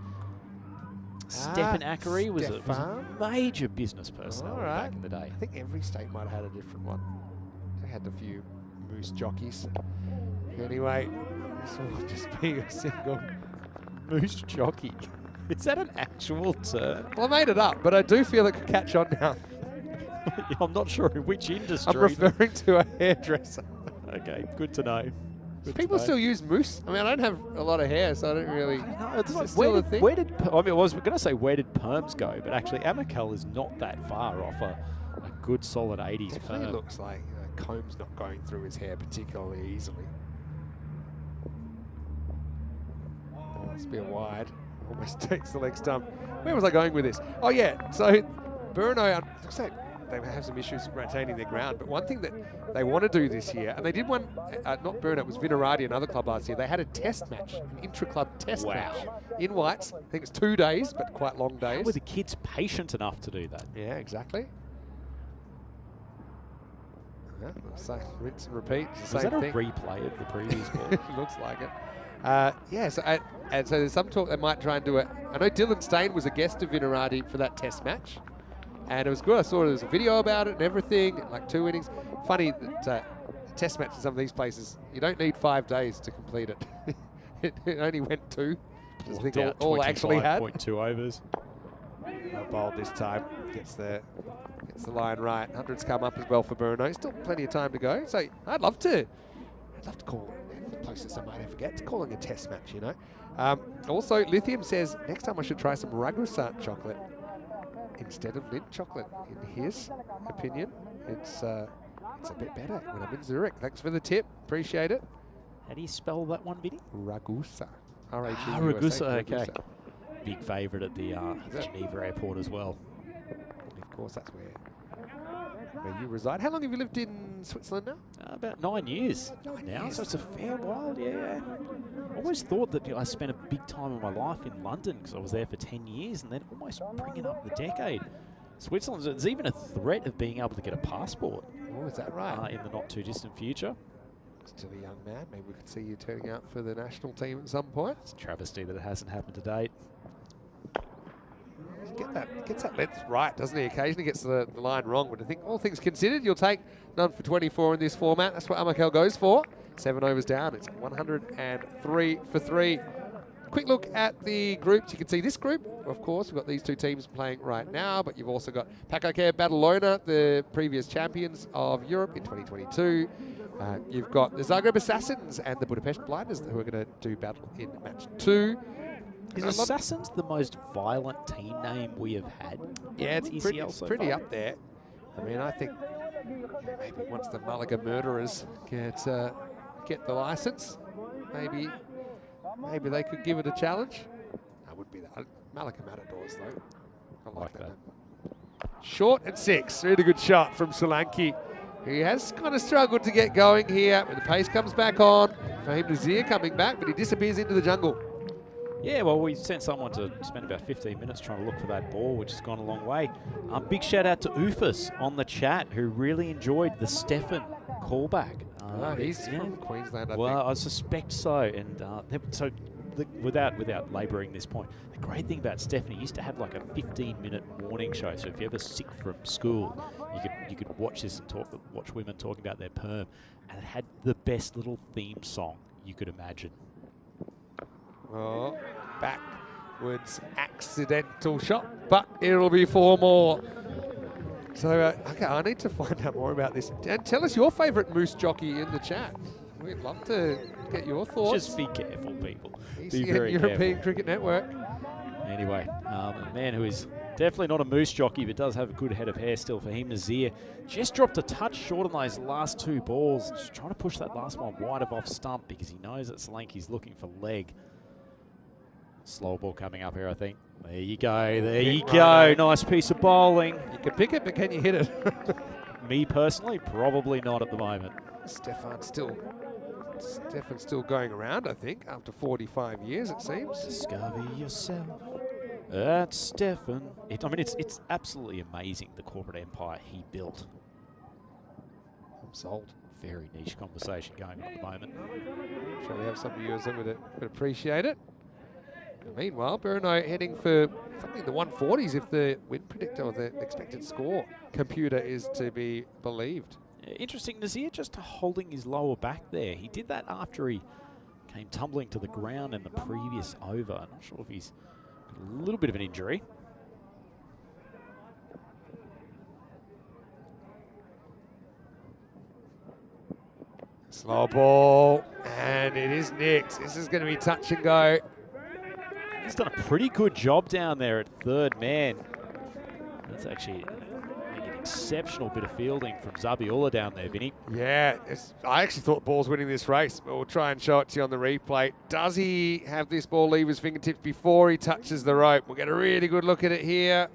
Stefan Ackery was a major business personality back in the day. I think every state might have had a different one. They had a few moose jockeys. Anyway, this will just be a single Moose jockey. Is that an actual term? Well, I made it up, but I do feel it could catch on now. I'm not sure in which industry. I'm referring to a hairdresser. Okay, good to know. Do people still use moose? I mean, I don't have a lot of hair, so I don't really. No, it's like, still a thing? I was going to say where did perms go, but actually Amakel is not that far off a good solid 80s Definitely perm. looks like comb's not going through his hair particularly easily. Must be a wide. Almost takes the leg stump. Where was I going with this? Oh yeah, so Brno, looks like they have some issues retaining their ground, but one thing that they want to do this year, and they did one, not Brno, it was Vinarati, another club last year, they had a test match, an intra-club test match in Whites. I think it's 2 days, but quite long days. How were the kids patient enough to do that? Yeah, exactly. Yeah, so rinse and repeat. It's the Was same that a thing. replay of the previous ball? Looks like it. Yeah, so, and so there's some talk they might try and do it. I know Dylan Stain was a guest of Vinarati for that test match, and it was good. I saw there was a video about it and everything, like 2 innings. Funny that a test match in some of these places, you don't need 5 days to complete it. it only went 2. I think all actually had. 25.2 overs. Well bowled this time, gets the line right. 100's come up as well for Brno. Still plenty of time to go. So I'd love to call it the closest I might ever get to calling a test match, you know. Also, Lithium says next time I should try some Ragusa chocolate instead of Lindt chocolate. In his opinion, it's a bit better when I'm in Zurich. Thanks for the tip. Appreciate it. How do you spell that one, Vinny? Ragusa. R-A-G-U-S-A. Ragusa, okay. Ragusa. Big favourite at the Geneva airport as well. Of course, that's where you reside. How long have you lived in Switzerland now? About 9 years now, so it's a fair while, yeah. I always thought that I spent a big time of my life in London because I was there for 10 years and then almost bringing up the decade. Switzerland, there's even a threat of being able to get a passport. Oh, is that right? In the not too distant future. Still a young man. Maybe we could see you turning out for the national team at some point. It's a travesty that it hasn't happened to date. Gets that length right, doesn't he? Occasionally gets the line wrong, but I think all things considered, you'll take none for 24 in this format. That's what Amakel goes for. 7 overs down. It's 103 for 3. Quick look at the groups. You can see this group, of course. We've got these two teams playing right now, but you've also got Pakokea Badalona, the previous champions of Europe in 2022. You've got the Zagreb Assassins and the Budapest Blinders who are going to do battle in match 2. Is Assassins the most violent team name we have had? Yeah, it's ECL pretty up there. I mean, I think maybe once the Malaga Murderers get the license, maybe they could give it a challenge. That would be that. Malaga Matadors, though. I like that. Short and 6. Really good shot from Solanke. He has kind of struggled to get going here. When the pace comes back on, Fahim Nazir coming back, but he disappears into the jungle. Yeah, well, we sent someone to spend about 15 minutes trying to look for that ball, which has gone a long way. Big shout out to Ufus on the chat, who really enjoyed the Stefan callback. He's from Queensland, I think. Well, I suspect so. And without labouring this point, the great thing about Stefan, he used to have like a 15-minute morning show. So if you're ever sick from school, you could watch this and watch women talking about their perm, and it had the best little theme song you could imagine. Oh, backwards accidental shot, but it'll be 4 more. So, okay, I need to find out more about this. Dan, tell us your favourite moose jockey in the chat. We'd love to get your thoughts. Just be careful, people. ECN Be very European careful. Cricket Network. Anyway, a man who is definitely not a moose jockey, but does have a good head of hair still, Fahim Nazir. Just dropped a touch short on those last 2 balls. Just trying to push that last one wide of off stump because he knows that Solanke's looking for leg. Slow ball coming up here, I think. There you go. There you go. Nice piece of bowling. You can pick it, but can you hit it? Me personally, probably not at the moment. Stefan's still going around, I think, after 45 years, it seems. Discover yourself. That's Stefan. It's absolutely amazing, the corporate empire he built. I'm sold. Very niche conversation going on at the moment. I'm sure we have some viewers that would appreciate it. Meanwhile, Brno heading for something in the 140s if the win predictor or the expected score computer is to be believed. Interesting, Nazir just holding his lower back there. He did that after he came tumbling to the ground in the previous over. I'm not sure if he's got a little bit of an injury. Slow ball, and it is nicked. This is going to be touch and go. He's done a pretty good job down there at third man. That's actually an exceptional bit of fielding from Zabiola down there, Vinny. Yeah, I actually thought the ball's winning this race, but we'll try and show it to you on the replay. Does he have this ball leave his fingertips before he touches the rope? We'll get a really good look at it here,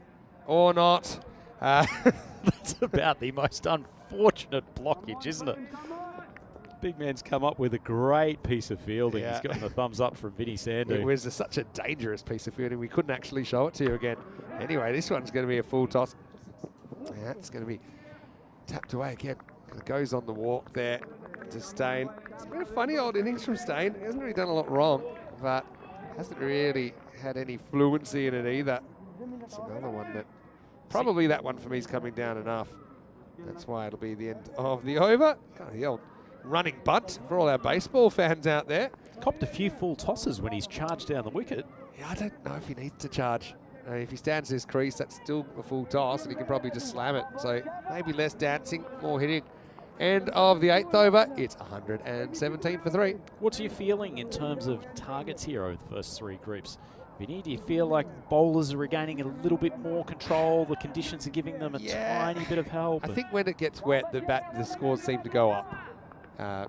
or not. That's about the most unfortunate blockage, isn't it? Big man's come up with a great piece of fielding. Yeah. He's gotten a thumbs up from Vinny Sandu. It was such a dangerous piece of fielding. We couldn't actually show it to you again. Anyway, this one's going to be a full toss. Yeah, it's going to be tapped away again. It goes on the walk there to Stain. It's been a funny old innings from Stain. He hasn't really done a lot wrong, but hasn't really had any fluency in it either. It's another one that probably that one for me is coming down enough. That's why it'll be the end of the over. God, the old running bunt for all our baseball fans out there. Copped a few full tosses when he's charged down the wicket. Yeah, I don't know if he needs to charge. If he stands his crease, that's still a full toss, and he can probably just slam it. So maybe less dancing, more hitting. End of the 8th over. It's 117 for 3. What's your feeling in terms of targets here over the first 3 groups? Vinny, do you feel like bowlers are regaining a little bit more control? The conditions are giving them a tiny bit of help? I think when it gets wet, the scores seem to go up.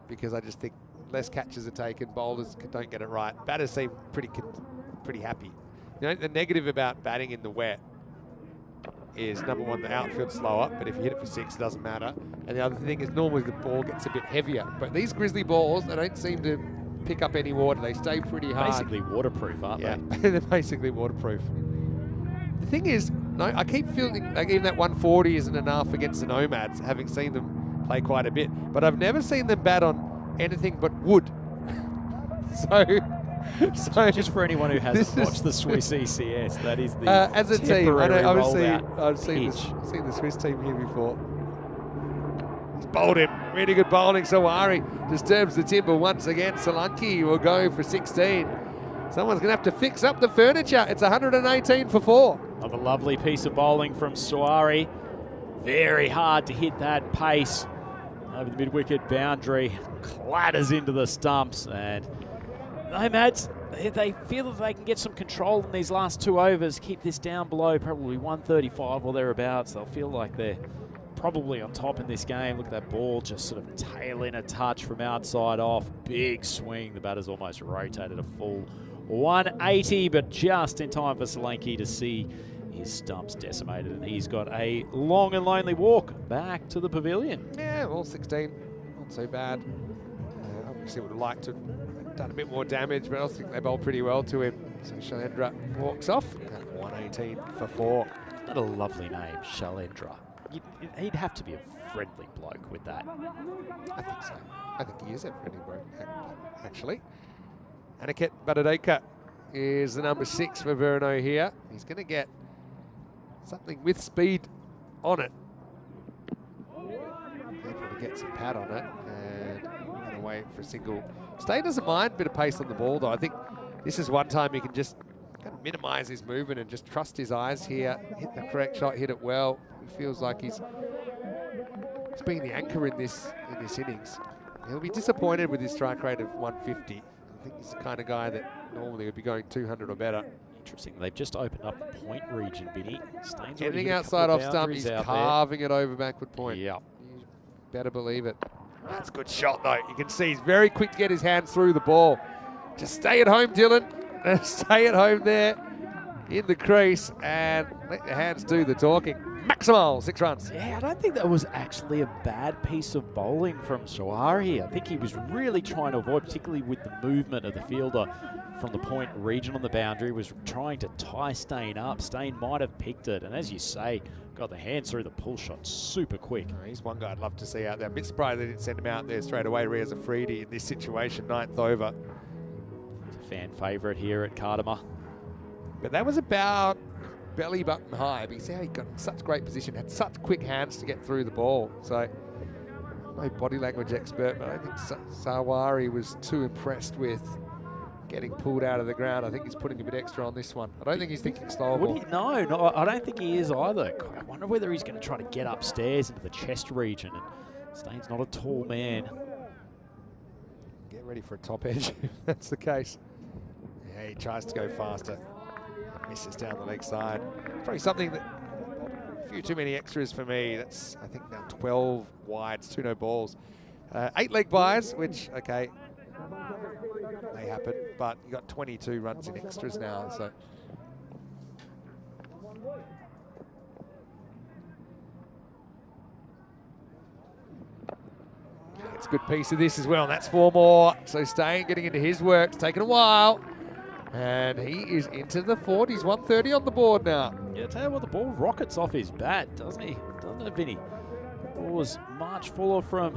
Because I just think less catches are taken, bowlers don't get it right. Batters seem pretty happy. You know, the negative about batting in the wet is, number one, the outfield's slower, but if you hit it for 6, it doesn't matter. And the other thing is normally the ball gets a bit heavier. But these Grizzly balls, they don't seem to pick up any water. They stay pretty hard. Basically waterproof, aren't they? They're basically waterproof. The thing is, no, I keep feeling like even that 140 isn't enough against the Nomads, having seen them play quite a bit. But I've never seen them bat on anything but wood. So just for anyone who hasn't watched the Swiss ECS, that is the as a team, obviously I've seen pitch. the Swiss team here before. He's bowled him. Really good bowling. Sawari disturbs the timber once again. Solanke will go for 16. Someone's going to have to fix up the furniture. It's 118 for 4. Another lovely piece of bowling from Sawari. Very hard to hit that pace over the mid-wicket boundary. Clatters into the stumps, and Nomads, they feel that they can get some control in these last 2 overs, keep this down below probably 135 or thereabouts. They'll feel like they're probably on top in this game. Look at that ball just sort of tail in a touch from outside off. Big swing. The batter's almost rotated a full 180, but just in time for Solanke to see his stumps decimated, and he's got a long and lonely walk back to the pavilion. Yeah, well, 16, not so bad. Obviously would have liked to have done a bit more damage, but I think they bowled pretty well to him. So Shalendra walks off at 118 for 4. What a lovely name, Shalendra. He'd have to be a friendly bloke with that. I think so. I think he is a friendly bloke, actually. Aniket Badadeka is the number 6 for Brno here. He's going to get something with speed on it. Able to get some pad on it and run away for a single. Stay doesn't mind a bit of pace on the ball, though. I think this is one time he can just kind of minimise his movement and just trust his eyes here. Hit the correct shot, hit it well. He feels like he's being the anchor in this innings. He'll be disappointed with his strike rate of 150. I think he's the kind of guy that normally would be going 200 or better. Interesting. They've just opened up the point region, Vinny. Anything outside off stump, he's carving it over backward point. Yep. You better believe it. That's a good shot, though. You can see he's very quick to get his hands through the ball. Just stay at home, Dylan. Stay at home there in the crease and let your hands do the talking. Maximal, 6 runs. Yeah, I don't think that was actually a bad piece of bowling from Sawari. I think he was really trying to avoid, particularly with the movement of the fielder from the point region on the boundary, was trying to tie Stain up. Stain might have picked it, and as you say, got the hands through the pull shot super quick. He's one guy I'd love to see out there. I'm a bit surprised they didn't send him out there straight away. Riaz Afridi in this situation, 9th over. He's a fan favourite here at Cardamar. But that was about belly button high. But you see how he got in such great position, had such quick hands to get through the ball. So, no body language expert, but I don't think Sawari was too impressed with getting pulled out of the ground. I think he's putting a bit extra on this one. I don't think he's thinking slow ball. No, I don't think he is either. I wonder whether he's going to try to get upstairs into the chest region. And Stain's not a tall man. Get ready for a top edge if that's the case. Yeah, he tries to go faster. Misses down the leg side. Probably something that a few too many extras for me. That's, I think, now 12 wides, 2 no balls. 8 leg buys, which, okay, may happen, but you got 22 runs in extras now, so. It's a good piece of this as well, and that's 4 more. So Stain getting into his work. It's taken a while. And he is into the 40s, 130 on the board now. Yeah, tell you what, the ball rockets off his bat, doesn't he? Doesn't it, Vinny? Ball was much fuller from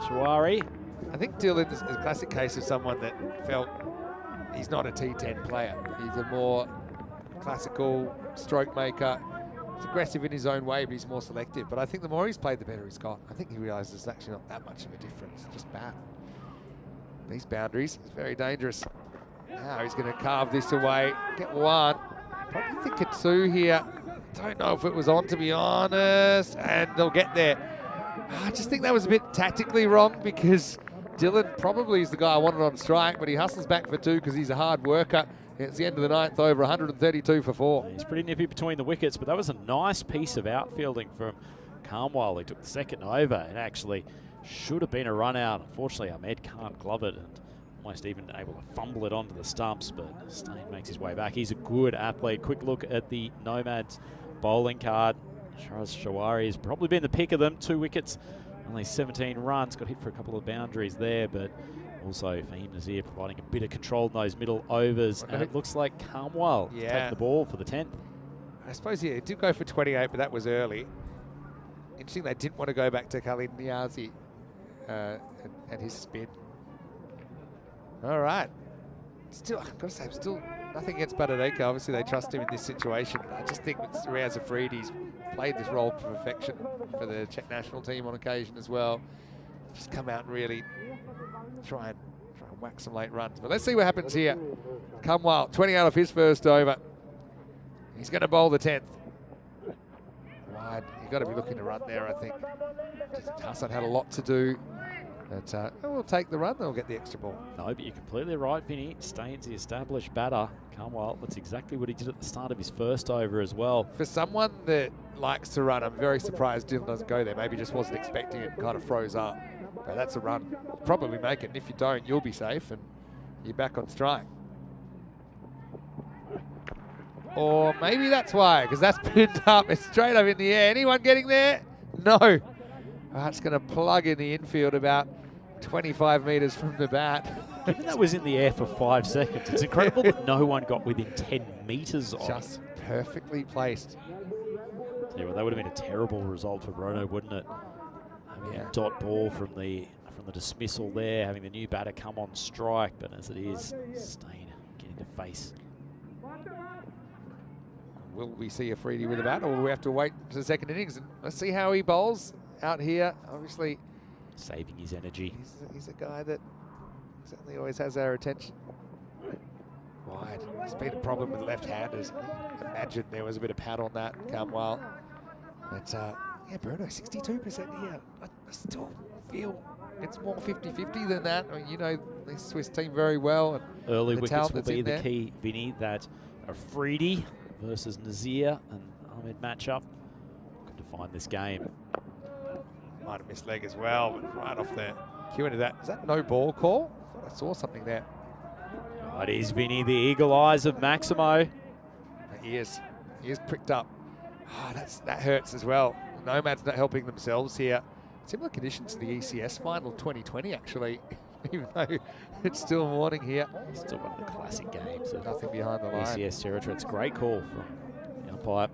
Sawari. I think Dylan is a classic case of someone that felt he's not a T10 player. He's a more classical stroke maker. He's aggressive in his own way, but he's more selective. But I think the more he's played, the better he's got. I think he realizes it's actually not that much of a difference. Just bat. These boundaries, it's very dangerous. Now he's going to carve this away, get 1. Probably think a 2 here. Don't know if it was on, to be honest, and they'll get there. I just think that was a bit tactically wrong because Dylan probably is the guy I wanted on strike, but he hustles back for 2 because he's a hard worker. It's the end of the 9th over, 132 for 4. He's pretty nippy between the wickets, but that was a nice piece of outfielding from Carmwell. He took the 2nd over and actually should have been a run out. Unfortunately, Ahmed can't glove it and almost even able to fumble it onto the stumps, but Stain makes his way back. He's a good athlete. Quick look at the Nomads bowling card. Shiraz Shawari has probably been the pick of them. 2 wickets, only 17 runs. Got hit for a couple of boundaries there, but also Fahim Nazir providing a bit of control in those middle overs. And it looks like Kamwal taking the ball for the 10th. I suppose, yeah, it did go for 28, but that was early. Interesting, they didn't want to go back to Khalid Niazi and his spin. All right. Still, I've got to say, still nothing against Badadeka. Obviously, they trust him in this situation. I just think with Riaz Afridi's played this role to perfection for the Czech national team on occasion as well. Just come out and really try and whack some late runs. But let's see what happens here. Kamwal, 20 out of his first over. He's going to bowl the 10th. Wide. You've got to be looking to run there, I think. Hassan had a lot to do. But we'll take the run, they'll get the extra ball. No, but you're completely right, Vinny. Staines, the established batter. Kamwal, that's exactly what he did at the start of his first over as well. For someone that likes to run, I'm very surprised Dylan doesn't go there. Maybe just wasn't expecting it and kind of froze up. But that's a run. You'll probably make it. And if you don't, you'll be safe and you're back on strike. Or maybe that's why, because that's pinned up. It's straight up in the air. Anyone getting there? No. It's going to plug in the infield about 25 metres from the bat. Given that was in the air for 5 seconds, it's incredible that no one got within 10 metres of it. Just perfectly placed. Yeah, well, that would have been a terrible result for Brno, wouldn't it? Having a dot ball from the dismissal there, having the new batter come on strike, but as it is, Stain getting to face. Will we see Afridi with a bat, or will we have to wait to the second innings? And let's see how he bowls out here. Obviously, saving his energy. He's a guy that certainly always has our attention. Wide. It's been a problem with left-handers. Imagine there was a bit of pad on that, Kamwal. But yeah, Brno 62% here. I still feel it's more 50-50 than that. I mean, you know this Swiss team very well. And early wickets will be the key, Vinny. That Afridi versus Nazir and Ahmed matchup could define this game. Might have missed leg as well, but right off the cue into that. Is that no ball call? I thought I saw something there. Oh, it is, Vinny, the eagle eyes of Maximo. He is pricked up. Oh, that hurts as well. Nomads not helping themselves here. Similar conditions to the ECS final 2020, actually, even though it's still morning here. Still one of the classic games. Nothing behind the line. ECS territory. It's a great call from the umpire.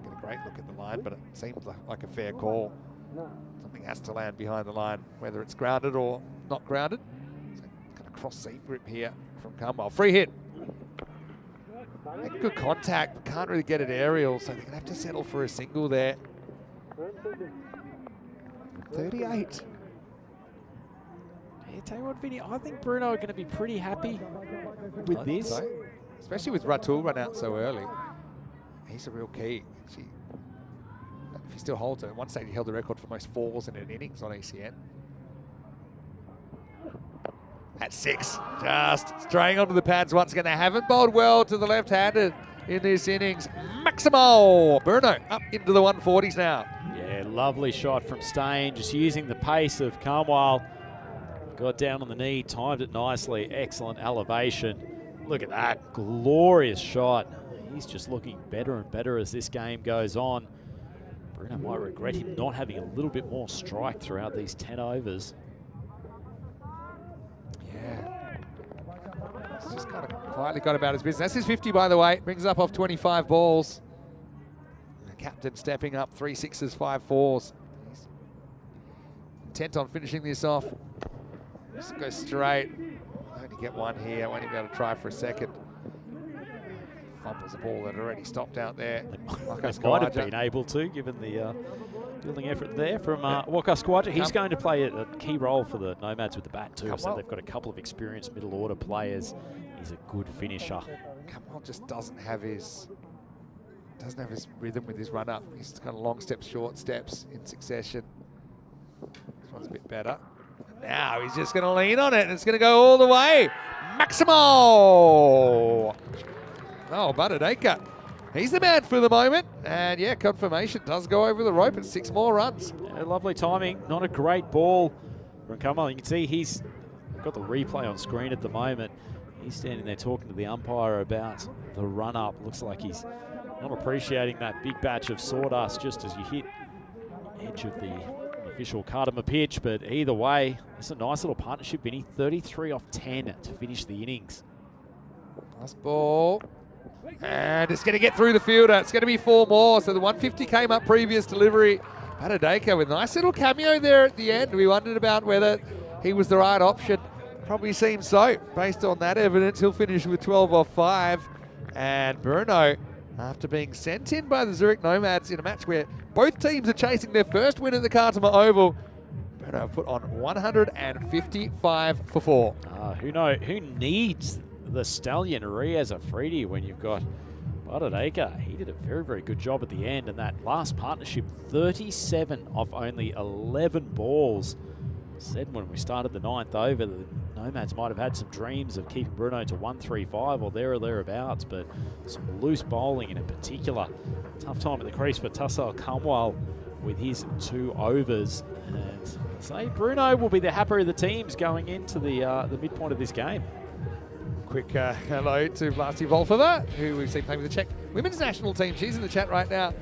Get a great look at the line, but it seems like a fair call. Something has to land behind the line, whether it's grounded or not grounded. So kind of cross seam grip here from Kamwal. Free hit. Make good contact, but can't really get it aerial, so they're going to have to settle for a single there. 38. Yeah, tell you what, Vinny, I think Brno are going to be pretty happy with this. So, especially with Ratul run out so early. He's a real key. If he still holds it, at one stage he held the record for most fours in an innings on ECN. At 6, just straying onto the pads once again. They haven't bowled well to the left-handed in this innings. Maximo Brno up into the 140s now. Yeah, lovely shot from Stain, just using the pace of Kamwal. Got down on the knee, timed it nicely. Excellent elevation. Look at that, glorious shot. He's just looking better and better as this game goes on. Brno might regret him not having a little bit more strike throughout these 10 overs. Yeah. He's just kind of quietly got about his business. That's his 50, by the way. Brings up off 25 balls. The captain stepping up, 3 sixes, 5 fours. He's intent on finishing this off. Just go straight. Only get one here. Won't even be able to try for a second. Fumbles the ball that already stopped out there. They might have been able to, given the building effort there from Waka Skwaja. He's going to play a key role for the Nomads with the bat too. So they've got a couple of experienced middle order players. He's a good finisher. Kamwal just doesn't have his rhythm with his run up. He's kind of long steps, short steps in succession. This one's a bit better. Now he's just going to lean on it, and it's going to go all the way. Maximo! Oh, Badadeka. He's the man for the moment. And yeah, confirmation does go over the rope at 6 more runs. Yeah, lovely timing. Not a great ball from Kamwal. You can see he's got the replay on screen at the moment. He's standing there talking to the umpire about the run-up. Looks like he's not appreciating that big batch of sawdust just as you hit the edge of the official Cardamom pitch. But either way, it's a nice little partnership, Vinny. 33 off 10 to finish the innings. Nice ball. And it's going to get through the fielder. It's going to be 4 more. So the 150 came up previous delivery. Patadeka with a nice little cameo there at the end. We wondered about whether he was the right option. Probably seems so. Based on that evidence, he'll finish with 12 off 5. And Brno, after being sent in by the Zurich Nomads in a match where both teams are chasing their first win at the Cardamom Oval, Brno put on 155 for 4. Who needs the Stallion Riaz Afridi when you've got Patadeka? He did a very, very good job at the end. And that last partnership, 37 off only 11 balls. Said when we started the 9th over, the Nomads might have had some dreams of keeping Brno to 135 or there or thereabouts, but some loose bowling in particular. Tough time at the crease for Tassal Kamwal with his 2 overs. And say Brno will be the happier of the teams going into the midpoint of this game. Quick hello to Vlasti Volfova, who we've seen playing with the Czech women's national team. She's in the chat right now,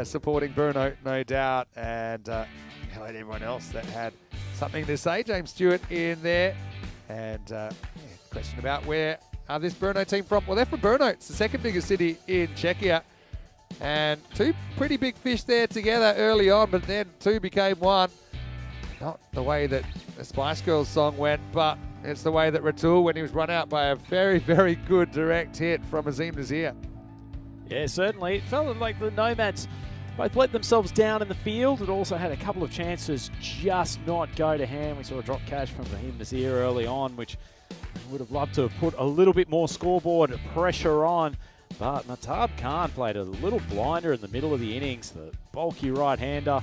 supporting Brno, no doubt. And hello to everyone else that had something to say. James Stewart in there. And question about where are this Brno team from? Well, they're from Brno. It's the second biggest city in Czechia. And 2 pretty big fish there together early on, but then 2 became 1. Not the way that the Spice Girls song went, but it's the way that Ratul, when he was run out by a very, very good direct hit from Azim Nazir. Yeah, certainly. It felt like the Nomads both let themselves down in the field. It also had a couple of chances just not go to hand. We saw a drop catch from Azim Nazir early on, which would have loved to have put a little bit more scoreboard pressure on. But Matab Khan played a little blinder in the middle of the innings. The bulky right-hander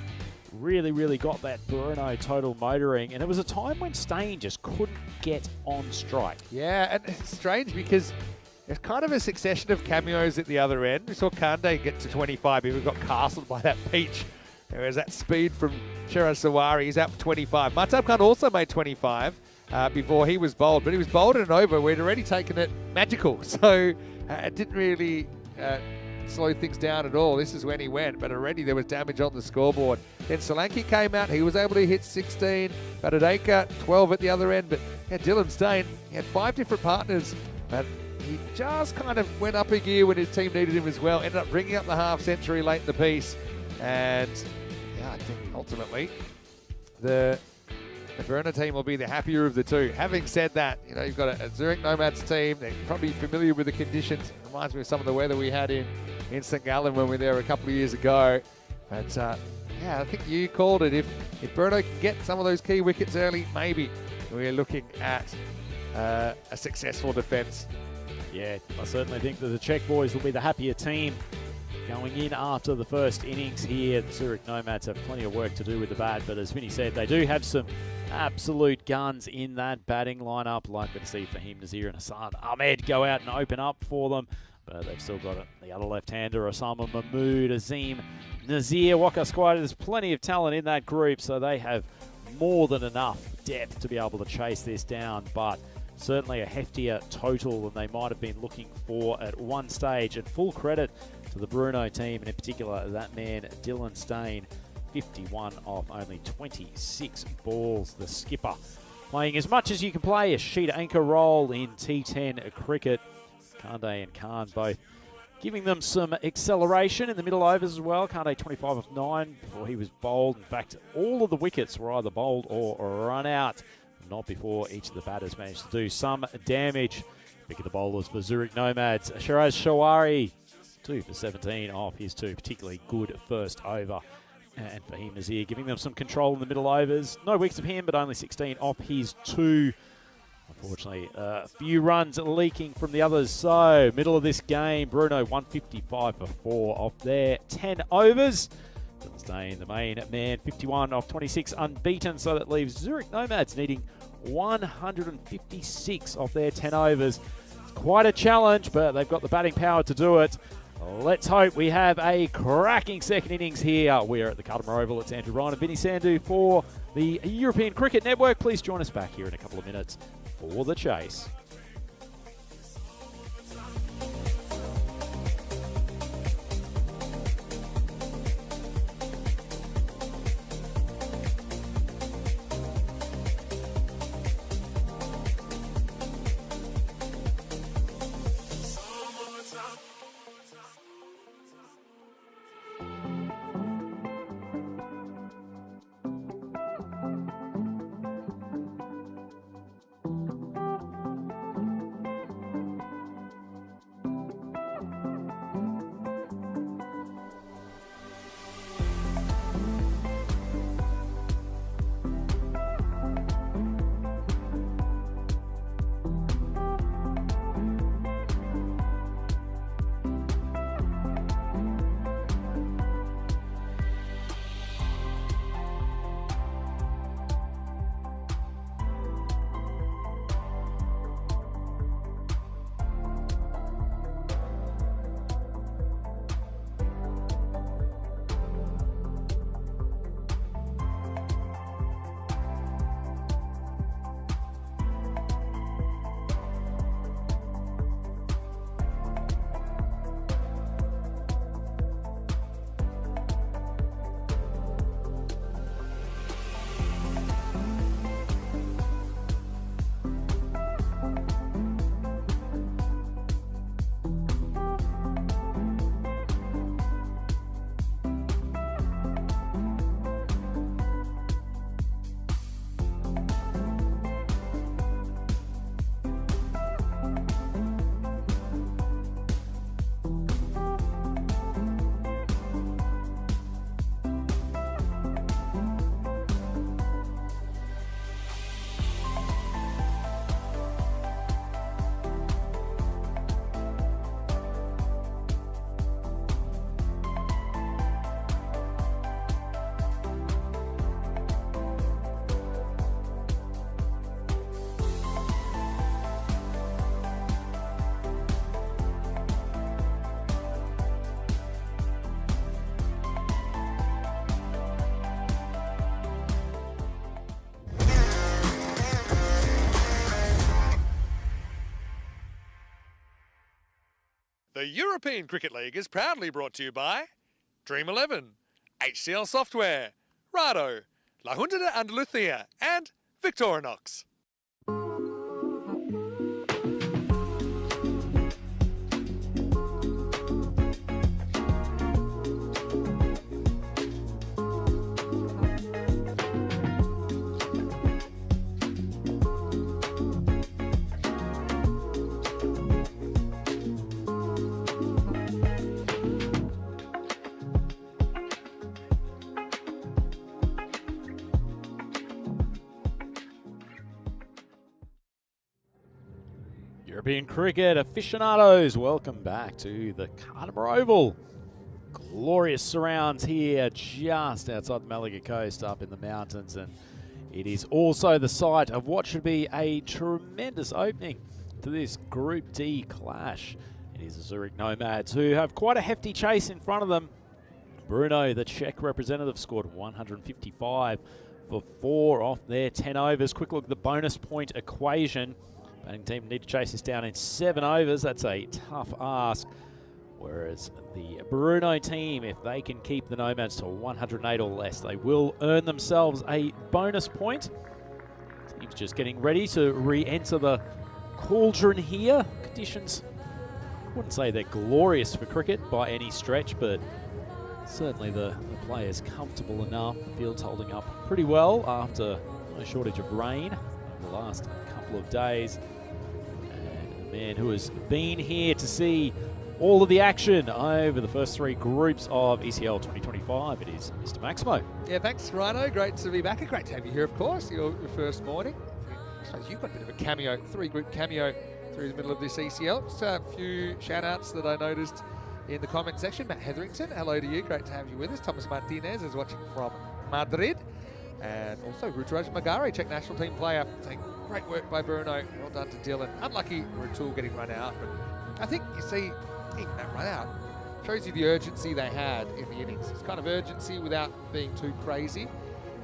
really got that Brno total motoring. And it was a time when Stain just couldn't get on strike. Yeah, and it's strange because it's kind of a succession of cameos at the other end. We saw Kande get to 25. He got castled by that peach. There was that speed from Sheraz Sawari. He's out for 25. Matab Khan also made 25 before he was bowled, but he was bowled in an over where he'd already taken it magical. So it didn't really slow things down at all. This is when he went, but already there was damage on the scoreboard. Then Solanke came out. He was able to hit 16. Patadeka, 12 at the other end. But yeah, Dylan Stain, he had 5 different partners, but he just kind of went up a gear when his team needed him as well. Ended up bringing up the half century late in the piece. And yeah, I think ultimately the Brno team will be the happier of the 2. Having said that, you know, you've got a Zurich Nomads team. They're probably familiar with the conditions. It reminds me of some of the weather we had in St. Gallen when we were there a couple of years ago. But yeah, I think you called it. If Brno can get some of those key wickets early, maybe we're looking at a successful defence. Yeah, I certainly think that the Czech boys will be the happier team going in after the first innings here. The Zurich Nomads have plenty of work to do with the bat, but as Vinny said, they do have some absolute guns in that batting lineup. Likely to see Fahim Nazir and Hassan Ahmed go out and open up for them, but they've still got the other left-hander, Osama Mahmood, Azim Nazir, Waka Squad. There's plenty of talent in that group, so they have more than enough depth to be able to chase this down, but certainly a heftier total than they might have been looking for at one stage. And full credit to the Brno team, and in particular that man Dylan Stain, 51 off only 26 balls. The skipper playing as much as you can play a sheet anchor role in T10 cricket. Kande and Khan both giving them some acceleration in the middle overs as well. Kande 25 off 9 before he was bowled. In fact, all of the wickets were either bowled or run out, not before each of the batters managed to do some damage. Pick of the bowlers for Zurich Nomads. Shiraz Shawari, 2 for 17 off his 2 particularly good first over. And Fahim Nazir giving them some control in the middle overs. No wickets of him, but only 16 off his 2. Unfortunately, a few runs leaking from the others. So, middle of this game, Brno 155 for 4 off their 10 overs. Dylan Stain, the main man, 51 off 26 unbeaten. So that leaves Zurich Nomads needing 156 off their 10 overs. It's quite a challenge, but they've got the batting power to do it. Let's hope we have a cracking second innings here. We're at the Cardamom Oval. It's Andrew Ryan and Vinny Sandhu for the European Cricket Network. Please join us back here in a couple of minutes for the chase. The European Cricket League is proudly brought to you by Dream 11, HCL Software, Rado, La Junta de Andalucía, and Victorinox. European cricket aficionados, welcome back to the Cartama Oval. Glorious surrounds here just outside the Malaga coast up in the mountains, and it is also the site of what should be a tremendous opening to this Group D clash. It is the Zurich Nomads, who have quite a hefty chase in front of them. Brno, the Czech representative, scored 155 for 4 off their 10 overs. Quick look at the bonus point equation. Batting team need to chase this down in 7 overs. That's a tough ask. Whereas the Brno team, if they can keep the Nomads to 108 or less, they will earn themselves a bonus point. Team's just getting ready to re-enter the cauldron here. Conditions, I wouldn't say they're glorious for cricket by any stretch, but certainly the players comfortable enough. The field's holding up pretty well after no shortage of rain over the last couple of days. And the man who has been here to see all of the action over the first 3 groups of ECL 2025, it is Mr. Maximo. Yeah, thanks, Rhino. Great to be back, and great to have you here, of course, your first morning. I suppose you've got a bit of a cameo, 3-group cameo through the middle of this ECL. Just a few shout-outs that I noticed in the comment section. Matt Hetherington, hello to you. Great to have you with us. Thomas Martinez is watching from Madrid. And also Ruturaj Magari, Czech national team player, saying great work by Brno. Well done to Dylan. Unlucky Ratul getting run out, but I think you see even that run out shows you the urgency they had in the innings. It's kind of urgency without being too crazy.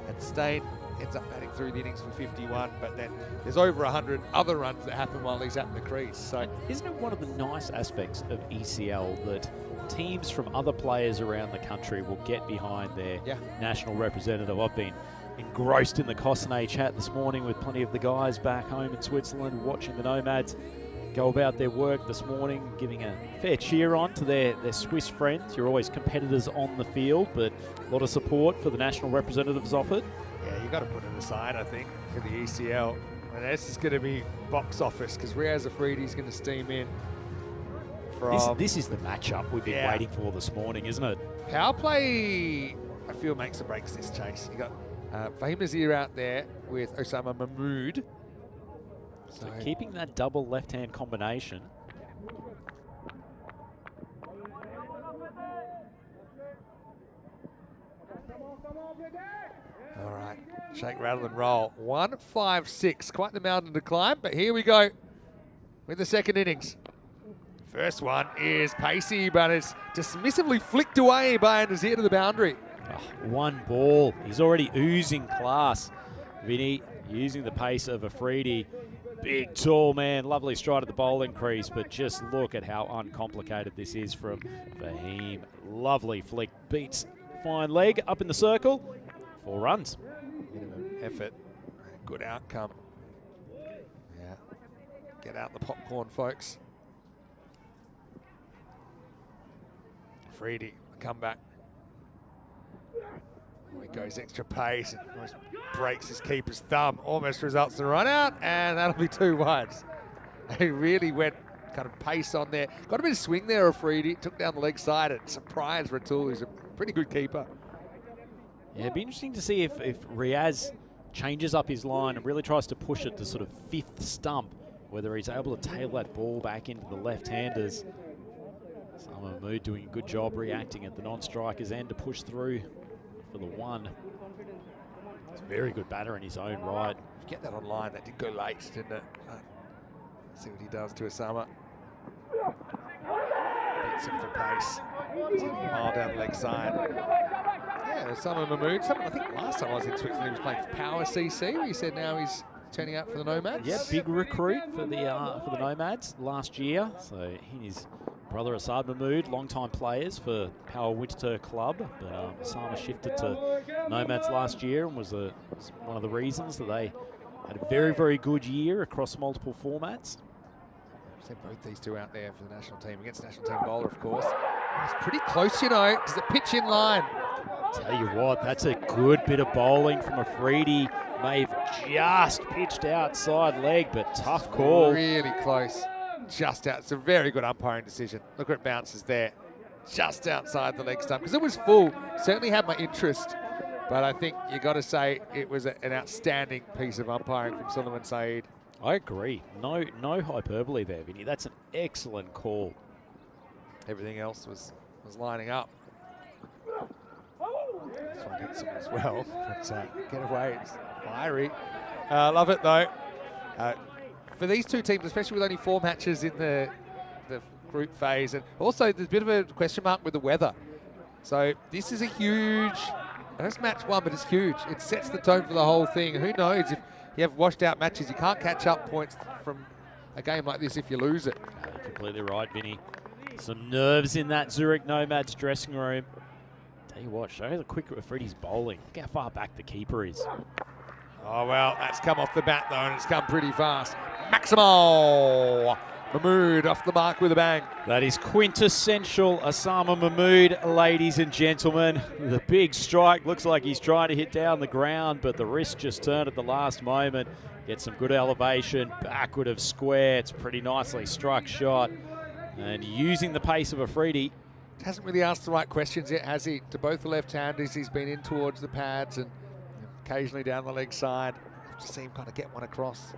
And Stain ends up batting through the innings for 51, but then there's over 100 other runs that happen while he's at the crease. So isn't it one of the nice aspects of ECL that teams from other players around the country will get behind their national representative? I've been engrossed in the Cossenay chat this morning with plenty of the guys back home in Switzerland watching the Nomads go about their work this morning, giving a fair cheer on to their Swiss friends. You're always competitors on the field, but a lot of support for the national representatives offered. Yeah, you got to put it aside, I think, for the ECL. And this is going to be box office because Riaz Afridi's going to steam in from... This is the matchup we've been waiting for this morning, isn't it? Power play, I feel, makes or breaks this chase. You got Fahim Nazir out there with Osama Mahmood. So keeping that double left-hand combination. All right, shake, rattle and roll. 156, quite the mountain to climb, but here we go with the second innings. First one is pacey, but it's dismissively flicked away by Nazir to the boundary. Oh, 1 ball. He's already oozing class. Vinny using the pace of Afridi. Big, tall man, lovely stride at the bowling crease, but just look at how uncomplicated this is from Fahim. Lovely flick, beats fine leg, up in the circle, 4 runs. Bit of an effort, good outcome. Yeah, get out the popcorn, folks. Freedy, come back. Oh, he goes extra pace and almost breaks his keeper's thumb. Almost results in a run out, and that'll be 2 wides. He really went kind of pace on there. Got a bit of swing there, Afridi. Took down the leg side and surprised Ratul, who's a pretty good keeper. Yeah, it'd be interesting to see if Riaz changes up his line and really tries to push it to sort of 5th stump, whether he's able to tail that ball back into the left-handers. Sama Mahmood doing a good job reacting at the non-striker's end to push through for the 1. He's a very good batter in his own right. Get that online, that did go late, didn't it? See what he does to Osama. Beats him for pace. He's getting a mile down the leg side. Yeah, Osama Mahmood. I think last time I was in Switzerland, he was playing for Power CC. He said now he's turning out for the Nomads. Yeah, big recruit for the Nomads last year. So in his brother Asad Mahmood, long-time players for Power Winter Club, but Osama shifted to Nomads last year and was one of the reasons that they had a very, very good year across multiple formats. I've seen both these two out there for the national team, against the national team bowler, of course. It's pretty close, you know. Does it pitch in line? Tell you what, that's a good bit of bowling from Afridi. May have just pitched outside leg, but tough call. Really close. Just out. It's a very good umpiring decision. Look where it bounces there. Just outside the leg stump. Because it was full. Certainly had my interest. But I think you got to say it was an outstanding piece of umpiring from Sullivan Saeed. I agree. No hyperbole there, Vinny. That's an excellent call. Everything else was lining up. This one hits him as well. But get away. It's fiery. Love it though. For these two teams, especially with only 4 matches in the group phase, and also there's a bit of a question mark with the weather. So this is a huge, that's match 1, but it's huge. It sets the tone for the whole thing. And who knows, if you have washed out matches, you can't catch up points from a game like this if you lose it. You're completely right, Vinny. Some nerves in that Zurich Nomads dressing room. Tell you what, show how quick Afridi's bowling. Look how far back the keeper is. Oh, well, that's come off the bat, though, and it's come pretty fast. Maximo Mahmood off the mark with a bang. That is quintessential Osama Mahmood, ladies and gentlemen. The big strike looks like he's trying to hit down the ground, but the wrist just turned at the last moment. Gets some good elevation, backward of square. It's a pretty nicely struck shot. And using the pace of Afridi. Hasn't really asked the right questions yet, has he? To both the left-handers, he's been in towards the pads and occasionally down the leg side. Have to see him kind of get one across.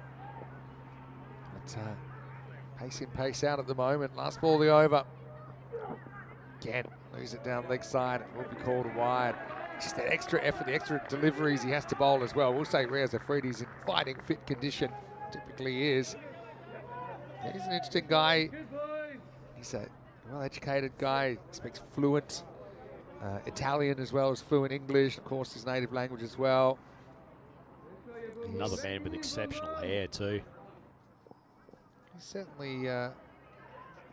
But pace in, pace out at the moment. Last ball the over. Again, lose it down the leg side. It will be called wide. Just that extra effort, the extra deliveries he has to bowl as well. We'll say Riaz Afridi's in fighting fit condition. Typically is. He's an interesting guy. He's a well-educated guy, speaks fluent Italian as well as fluent English, of course his native language as well. Another man with exceptional hair too. He's certainly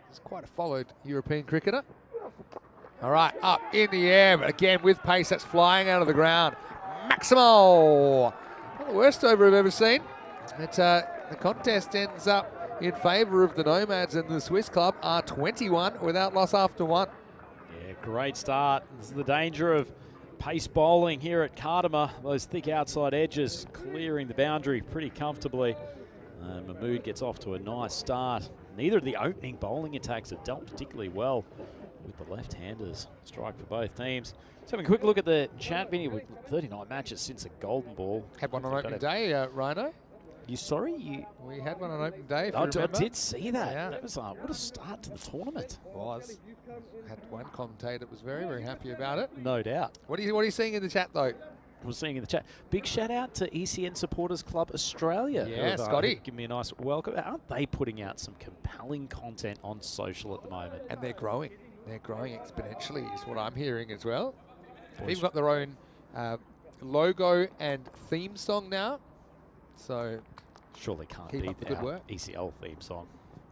he's quite a followed European cricketer. All right, up in the air, but again with pace, that's flying out of the ground. Maximo! Not the worst over I've ever seen. But the contest ends up in favour of the Nomads, and the Swiss club are 21 without loss after 1. Yeah, great start. This is the danger of pace bowling here at Kardama. Those thick outside edges clearing the boundary pretty comfortably. Mahmood gets off to a nice start. Neither of the opening bowling attacks have dealt particularly well with the left-handers. Strike for both teams. Let's have a quick look at the chat video with 39 matches since the Golden Ball. Had one on opening day, Rhino. You sorry? We had one on opening day, if I you remember. did see that. Yeah. That was what a start to the tournament. Was. Had one commentator that was very, very happy about it. No doubt. What are you seeing in the chat, though? We're seeing in the chat. Big shout out to ECN Supporters Club Australia. Yeah, Scotty. Give me a nice welcome. Aren't they putting out some compelling content on social at the moment? And they're growing. They're growing exponentially, is what I'm hearing as well. They've got their own logo and theme song now. So surely can't keep beat up the good work. ECL theme song.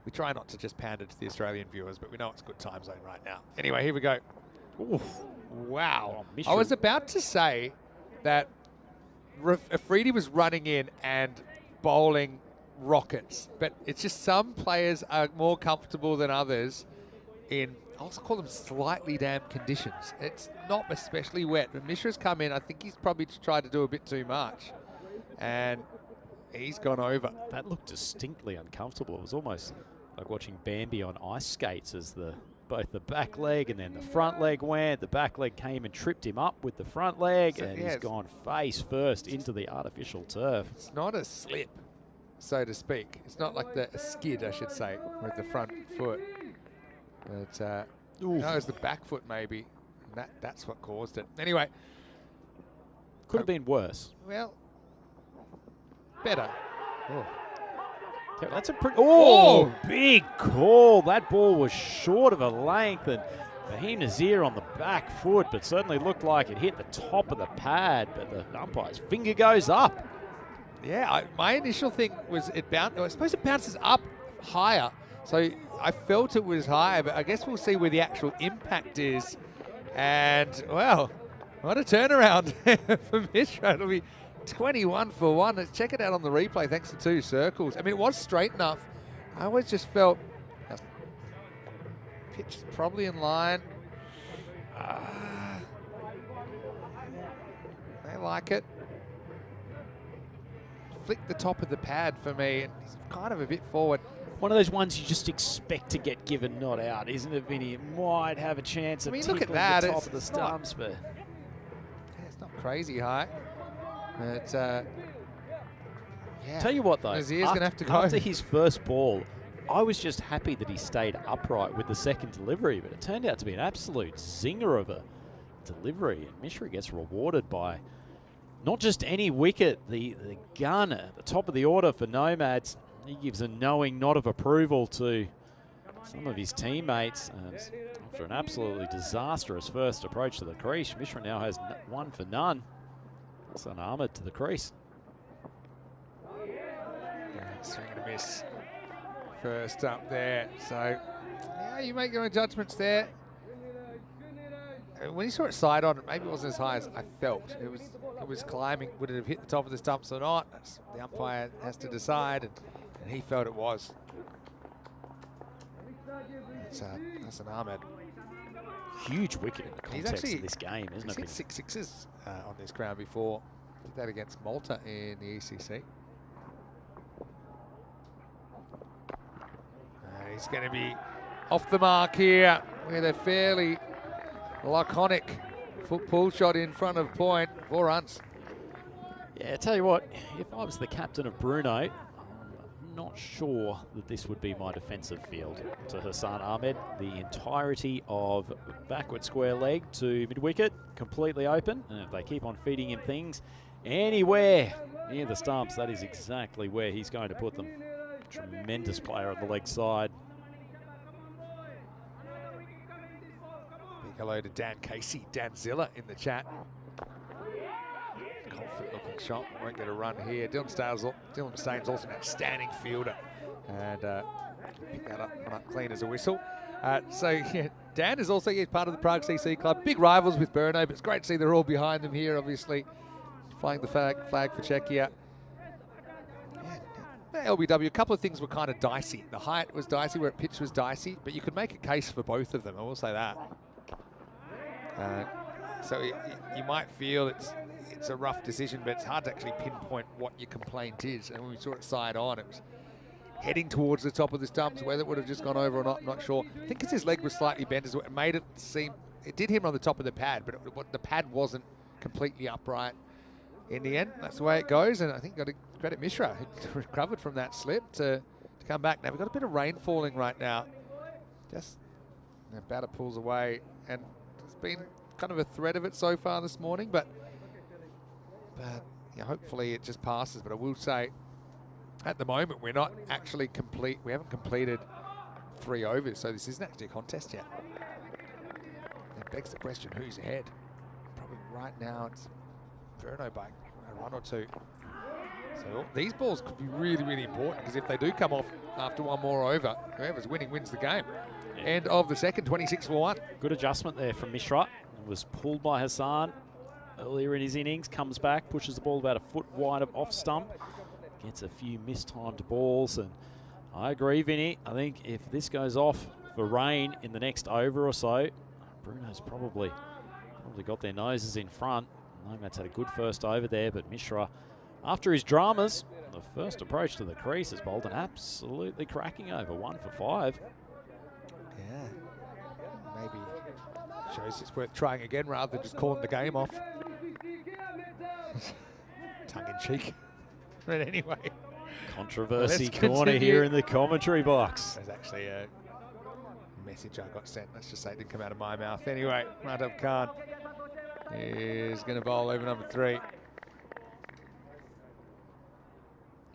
We try not to just pander to the Australian viewers, but we know it's a good time zone right now. Anyway, here we go. Oof. Wow. Oh, I was about to say that Afridi was running in and bowling rockets, but it's just some players are more comfortable than others in, I'll also call them slightly damp conditions. It's not especially wet. When Mishra's come in, I think he's probably tried to do a bit too much. And he's gone over. That looked distinctly uncomfortable. It was almost like watching Bambi on ice skates as both the back leg and then the front leg went. The back leg came and tripped him up with the front leg, so, and he's gone face first into the artificial turf. It's not a slip, so to speak. It's not like a skid, I should say, with the front foot. But no, it was the back foot maybe. And that's what caused it. Anyway. Could have been worse. Well, better. Oh. That's a pretty... Oh, big call. That ball was short of a length, and Fahim Nazir on the back foot, but certainly looked like it hit the top of the pad, but the umpire's finger goes up. Yeah, my initial thing was I suppose it bounces up higher, So I felt it was high, but I guess we'll see where the actual impact is. And, well, what a turnaround for Mishra. It'll be 21 for 1. Let's check it out on the replay thanks to 2 circles. I mean, it was straight enough. I always just felt pitch is probably in line. They like it. Flick the top of the pad for me, and he's kind of a bit forward. One of those ones you just expect to get given, not out, isn't it, Vinny? It might have a chance of look at tickling that. the top of the stumps, but It's not crazy high. But, yeah. Tell you what, though, Nazir's going to have to go. After his first ball, I was just happy that he stayed upright with the second delivery, but it turned out to be an absolute zinger of a delivery, and Mishra gets rewarded by not just any wicket, the gun at the top of the order for Nomads. He gives a knowing nod of approval to some of his teammates. And after an absolutely disastrous first approach to the crease, Mishra now has 1 for none. That's unarmoured to the crease. Swing and a miss. First up there. So, yeah, you make your own judgments there. When you saw it side on, maybe it wasn't as high as I felt. It was climbing. Would it have hit the top of the stumps or not? The umpire has to decide, and he felt it was. That's an Ahmed. Huge wicket in the context of this game, isn't it? He's hit 6 sixes on this ground before. Did that against Malta in the ECC. He's going to be off the mark here with a fairly laconic foot pull shot in front of point. 4 runs. Yeah, I tell you what, if I was the captain of Brno, I'm not sure that this would be my defensive field. To Hassan Ahmed, the entirety of backward square leg to mid-wicket, completely open. And if they keep on feeding him things anywhere near the stumps, that is exactly where he's going to put them. Tremendous player on the leg side. Big hello to Dan Casey, Dan Zilla in the chat. Confident looking shot, won't get a run here. Dylan Staines also an outstanding fielder. And pick that up clean as a whistle. So yeah, Dan is also part of the Prague CC club. Big rivals with Brno, but it's great to see they're all behind them here, obviously. Flying the flag for Czechia. LBW, a couple of things were kind of dicey. The height was dicey, where pitch was dicey, but you could make a case for both of them, I will say that. So you might feel it's a rough decision, but it's hard to actually pinpoint what your complaint is. And when we saw it side on, it was heading towards the top of the stumps. Whether it would have just gone over or not, I'm not sure. I think because his leg was slightly bent as well, it made it seem, it did hit him on the top of the pad, but the pad wasn't completely upright. In the end, that's the way it goes, and I think got to credit Mishra, who recovered from that slip to come back. Now we've got a bit of rain falling right now. Just the batter pulls away, and it's been kind of a threat of it so far this morning, but yeah, hopefully it just passes. But I will say, at the moment, we're not actually complete. We haven't completed 3 overs, so this isn't actually a contest yet. It begs the question, who's ahead? Probably right now it's Brno by a run or 2. So these balls could be really, really important, because if they do come off after 1 more over, whoever's winning wins the game. Yeah. End of the second, 26 for 1. Good adjustment there from Mishra. Was pulled by Hassan earlier in his innings, comes back, pushes the ball about a foot wide of off stump, gets a few mistimed balls, and I agree, Vinny. I think if this goes off for rain in the next over or so, Bruno's probably got their noses in front. Nomads had a good first over there, but Mishra, after his dramas, the first approach to the crease has bowled an absolutely cracking over. 1 for 5. Yeah, maybe shows it's worth trying again rather than just calling the game off. Tongue in cheek. But anyway. Controversy corner here in the commentary box. There's actually a message I got sent. Let's just say it didn't come out of my mouth. Anyway, Madhav Khan is going to bowl over number 3.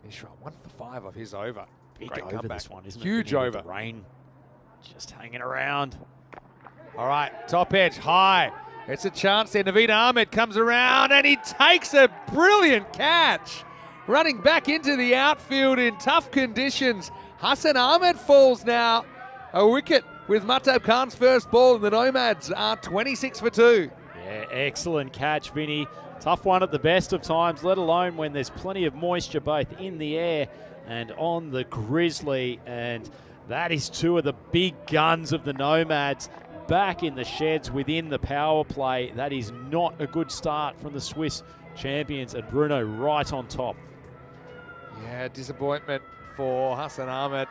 Mishra, 1 for 5 of his over. Big Great over comeback. this one, isn't it? Huge over. The rain just hanging around. All right, top edge, high. It's a chance there. Naveed Ahmed comes around and he takes a brilliant catch. Running back into the outfield in tough conditions. Hassan Ahmed falls now. A wicket with Mahtab Khan's first ball, and the Nomads are 26 for 2. Yeah, excellent catch, Vinny. Tough one at the best of times, let alone when there's plenty of moisture both in the air and on the Grizzly. And that is two of the big guns of the Nomads back in the sheds within the power play. That is not a good start from the Swiss champions, and Brno right on top. Yeah, disappointment for Hassan Ahmed.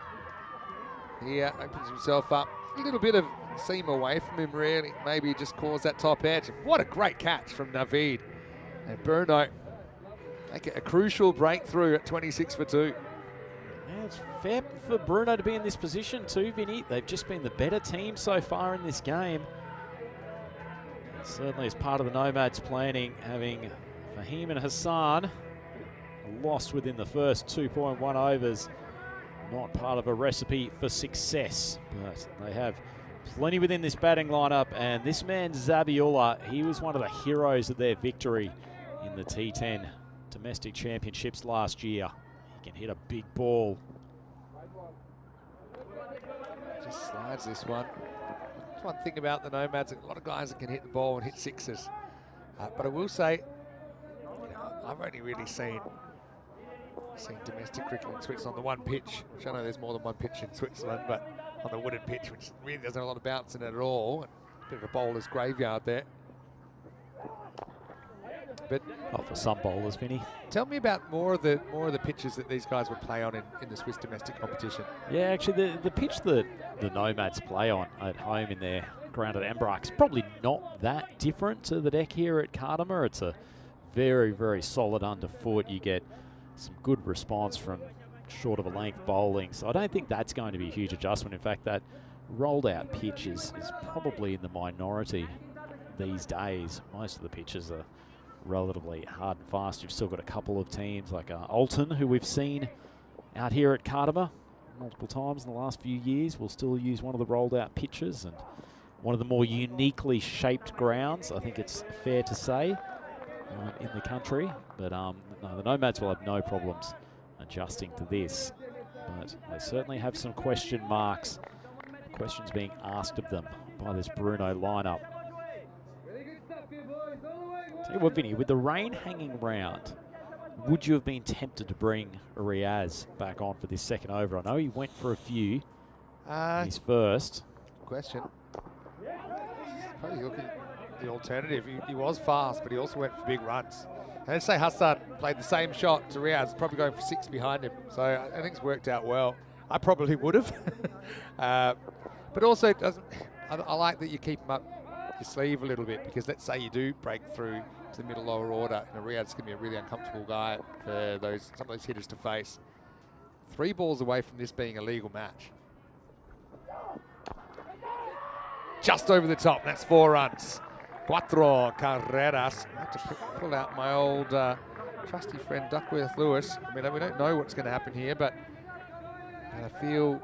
He opens himself up. A little bit of seam away from him, really. Maybe he just caused that top edge. What a great catch from Naveed. And Brno make it a crucial breakthrough at 26 for 2. Yeah, it's fair for Brno to be in this position too, Vinny. They've just been the better team so far in this game. And certainly as part of the Nomads planning, having Fahim and Hassan lost within the first 2.1 overs. Not part of a recipe for success, but they have plenty within this batting lineup. And this man, Zabiullah, he was one of the heroes of their victory in the T10 domestic championships last year. He can hit a big ball. Just slides this one. That's one thing about the Nomads. A lot of guys that can hit the ball and hit sixes. But I will say, I've only really seen domestic cricket in Switzerland on the one pitch, which I know there's more than one pitch in Switzerland, but on the wooded pitch, which really doesn't have a lot of bounce in it at all. A bit of a bowler's graveyard there. But for some bowlers, Vinny. Tell me about more of the pitches that these guys would play on in the Swiss domestic competition. Yeah, actually, the pitch that the Nomads play on at home in their ground at Embrach is probably not that different to the deck here at Kardimer. It's a very, very solid underfoot. You get some good response from short of a length bowling. So I don't think that's going to be a huge adjustment. In fact, that rolled out pitch is probably in the minority these days. Most of the pitches are relatively hard and fast. You've still got a couple of teams like Alton, who we've seen out here at Kardimer multiple times in the last few years, will still use one of the rolled out pitches, and one of the more uniquely shaped grounds, I think it's fair to say, in the country. But no, the Nomads will have no problems adjusting to this. But they certainly have some question marks, questions being asked of them by this Brno lineup. Tell you what, Vinny, with the rain hanging round, would you have been tempted to bring Riaz back on for this second over? I know he went for a few in his first. Question. Probably looking at the alternative. He was fast, but he also went for big runs. And let's say Hassan played the same shot to Riaz, probably going for 6 behind him. So I think it's worked out well. I probably would have. But also, I like that you keep him up your sleeve a little bit, because let's say you do break through to the middle lower order, and Riaz's going to be a really uncomfortable guy for some of those hitters to face. 3 balls away from this being a legal match. Just over the top, that's 4 runs. 4 carreras. I have to pull out my old trusty friend Duckworth Lewis. I mean, we don't know what's going to happen here, but I feel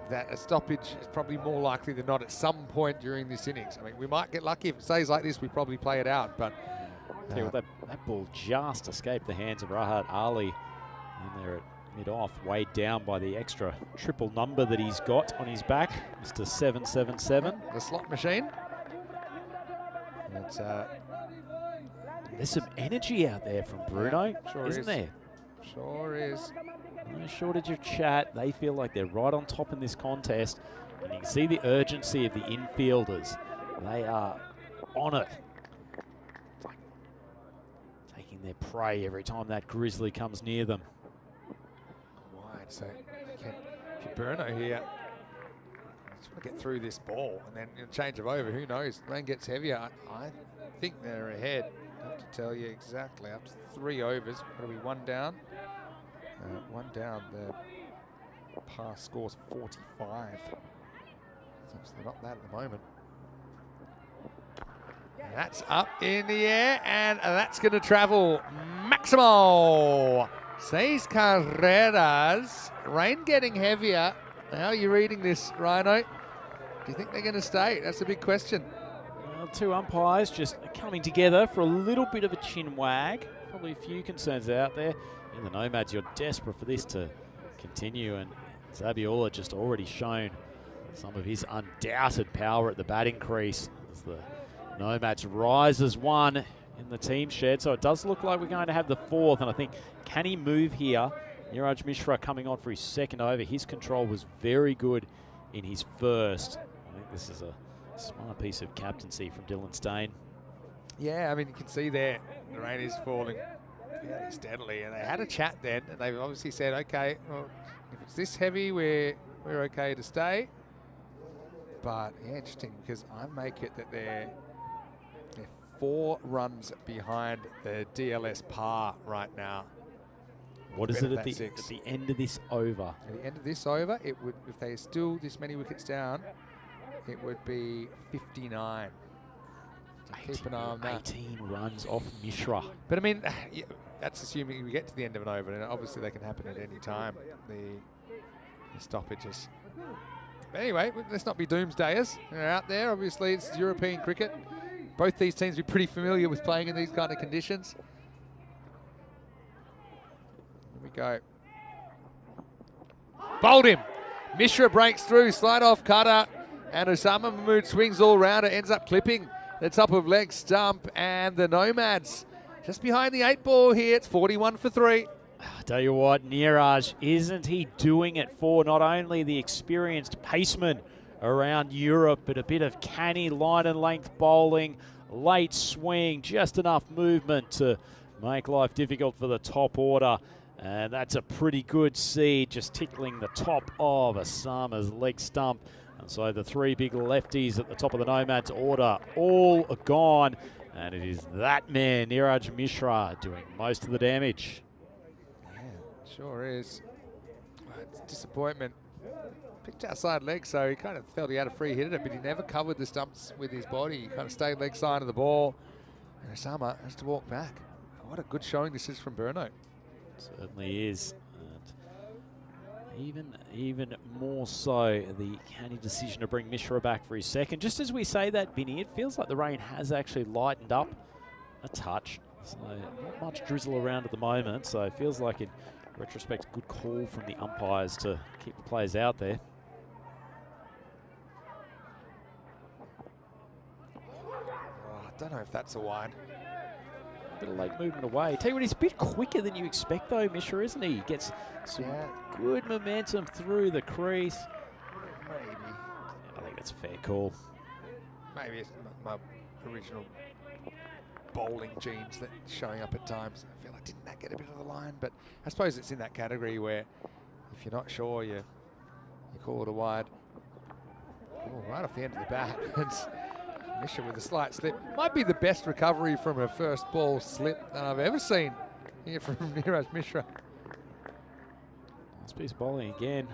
that a stoppage is probably more likely than not at some point during this innings. I mean, we might get lucky. If it stays like this, we probably play it out, but tell you what, that ball just escaped the hands of Rahat Ali in there at mid-off, weighed down by the extra triple number that he's got on his back, Mr. 777. The slot machine. There's some energy out there from Brno, isn't there? Sure is. No shortage of chat. They feel like they're right on top in this contest, and you can see the urgency of the infielders. They are on it. It's like taking their prey every time that Grizzly comes near them. Wide, so if you're Brno here, just want to get through this ball, and then in a change of over, who knows? Rain gets heavier. I think they're ahead. I have to tell you exactly. After 3 overs, what are we, 1 down? 1 down. The pass scores 45. It's obviously not that at the moment. And that's up in the air, and that's going to travel. Maximo 6 carreras. Rain getting heavier. How are you reading this, Rhino? Do you think they're going to stay? That's a big question. Well, 2 umpires just coming together for a little bit of a chin wag. Probably a few concerns out there. In the Nomads, you're desperate for this to continue. And Zabiola just already shown some of his undoubted power at the batting crease as the Nomads rise as one in the team shed. So it does look like we're going to have the fourth. And I think, can he move here? Niraj Mishra coming on for his second over. His control was very good in his first. I think this is a smart piece of captaincy from Dylan Stain. Yeah, I mean, you can see there the rain is falling fairly steadily, and they had a chat then, and they've obviously said, okay, well, if it's this heavy, we're okay to stay. But yeah, interesting, because I make it that they're 4 runs behind the DLS par right now. What is it at the end of this over? At the end of this over, it would, if they're still this many wickets down, it would be 59. So keep an eye on that. 18 runs off Mishra. But I mean, yeah, that's assuming we get to the end of an over, and obviously they can happen at any time, the stoppages. But anyway, let's not be doomsdayers. They're out there, obviously it's European cricket. Both these teams are pretty familiar with playing in these kind of conditions. Here we go. Bowled him. Mishra breaks through, slide off cutter, and Osama Mahmood swings all round. It ends up clipping the top of leg stump, and the Nomads just behind the 8 ball here. It's 41 for 3. I tell you what, Niraj, isn't he doing it for not only the experienced paceman around Europe, but a bit of canny line and length bowling, late swing, just enough movement to make life difficult for the top order. And that's a pretty good seed, just tickling the top of Osama's leg stump. And so the 3 big lefties at the top of the Nomads order all are gone. And it is that man, Niraj Mishra, doing most of the damage. Yeah, sure is. It's disappointment. Picked outside leg, so he kind of felt he had a free hit at it, but he never covered the stumps with his body. He kind of stayed leg side of the ball. And Osama has to walk back. What a good showing this is from Brno. Certainly is. And even more so, the canny decision to bring Mishra back for his second. Just as we say that, Vinny, it feels like the rain has actually lightened up a touch. So not much drizzle around at the moment. So it feels like, in retrospect, a good call from the umpires to keep the players out there. Oh, I don't know if that's a wide. Bit of late movement away. Tell you what, he's a bit quicker than you expect though, Mishra, isn't he? He gets some good momentum through the crease. Maybe. I think that's a fair call. Maybe it's my original bowling genes that showing up at times. I feel like didn't that get a bit of the line, but I suppose it's in that category where if you're not sure, you call it a wide. Oh, right off the end of the bat. Mishra with a slight slip. Might be the best recovery from a first ball slip that I've ever seen here from Niraj Mishra. Nice piece of bowling again.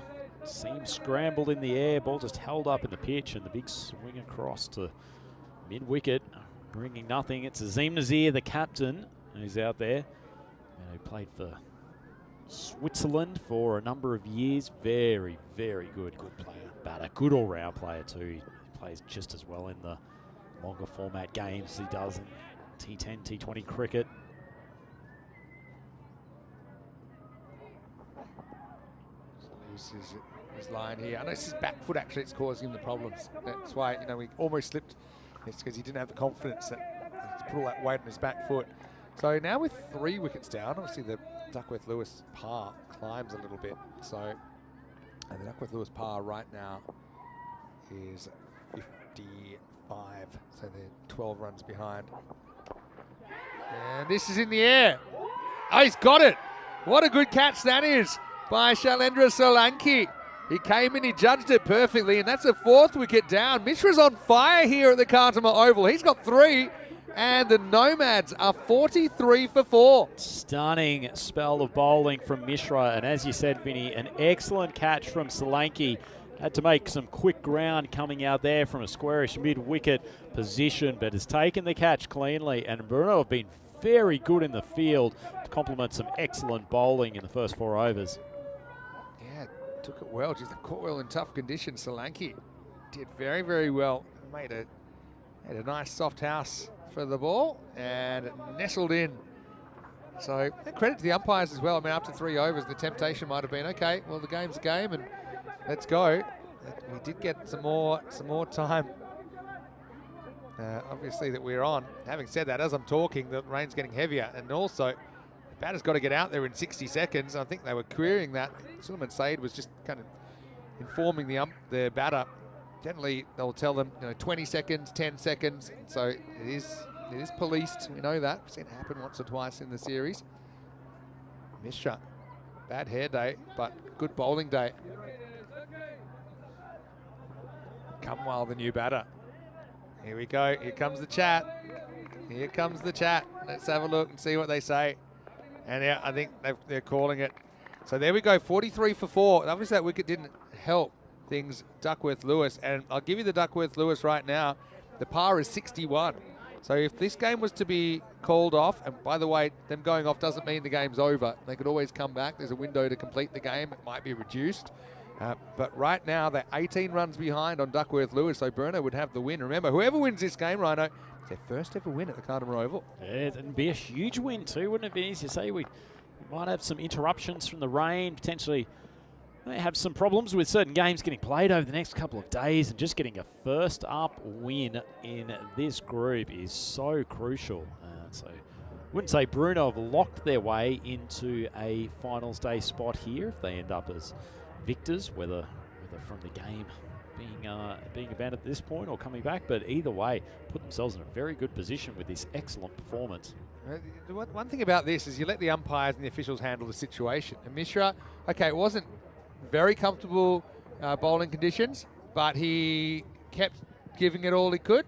Seam scrambled in the air, ball just held up in the pitch, and the big swing across to mid-wicket, bringing nothing. It's Azim Nazir, the captain, who's out there, and who played for Switzerland for a number of years. Very, very good player. Batter, good all-round player too. He plays just as well in the longer format games as he does in T10, T20 cricket. So his line here. I know it's his back foot actually, it's causing him the problems. That's why, you know, we almost slipped. It's because he didn't have the confidence to put all that weight on his back foot. So now with 3 wickets down, obviously the Duckworth-Lewis par climbs a little bit. So and the Duckworth-Lewis par right now is 55. So they're 12 runs behind. And this is in the air. Oh, he's got it. What a good catch that is by Shailendra Solanki. He came in, he judged it perfectly, and that's a 4th wicket down. Mishra's on fire here at the Khartoum Oval. He's got 3, and the Nomads are 43 for 4. Stunning spell of bowling from Mishra, and as you said, Vinny, an excellent catch from Solanki. Had to make some quick ground coming out there from a squarish mid-wicket position, but has taken the catch cleanly, and Brno have been very good in the field to complement some excellent bowling in the first 4 overs. Yeah, took it well. Just caught well in tough conditions. Solanki did very, very well. Made a nice soft house for the ball and nestled in So credit to the umpires as well. I mean, after 3 overs, the temptation might have been, okay, well, the game's a game and let's go. We did get some more time. Obviously that we're on. Having said that, as I'm talking, the rain's getting heavier, and also the batter's got to get out there in 60 seconds. I think they were querying that. Suleiman Said was just kind of informing the batter. Generally, they'll tell them, 20 seconds, 10 seconds. So it is policed. We know that. We've seen it happen once or twice in the series. Mishra, bad hair day, but good bowling day. Kamwal, the new batter. Here we go. Here comes the chat. Here comes the chat. Let's have a look and see what they say. And yeah, I think they're calling it. So there we go. 43 for 4. Obviously, that wicket didn't help things, Duckworth-Lewis. And I'll give you the Duckworth-Lewis right now. The par is 61. So if this game was to be called off, and by the way, them going off doesn't mean the game's over. They could always come back. There's a window to complete the game. It might be reduced. But right now, they're 18 runs behind on Duckworth-Lewis, so Brno would have the win. Remember, whoever wins this game, Rhino, it's their first ever win at the Carter Oval. Yeah, it'd be a huge win too, wouldn't it be? As you say, we might have some interruptions from the rain, potentially may have some problems with certain games getting played over the next couple of days, and just getting a first up win in this group is so crucial. So I wouldn't say Brno have locked their way into a finals day spot here if they end up as victors, whether from the game being abandoned at this point or coming back, but either way, put themselves in a very good position with this excellent performance. One thing about this is you let the umpires and the officials handle the situation. And Mishra, okay, it wasn't very comfortable bowling conditions, but he kept giving it all he could.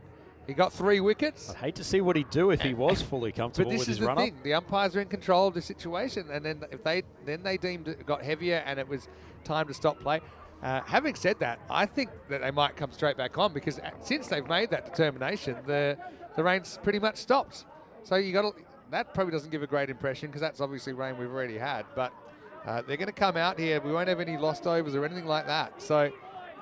He got 3 wickets. I'd hate to see what he'd do if he was fully comfortable with his run-up. But this is the thing. The umpires are in control of the situation, and then if they deemed it got heavier and it was time to stop play. Having said that, I think that they might come straight back on, because since they've made that determination, the rain's pretty much stopped. So that probably doesn't give a great impression, because that's obviously rain we've already had. But they're going to come out here. We won't have any lost overs or anything like that. So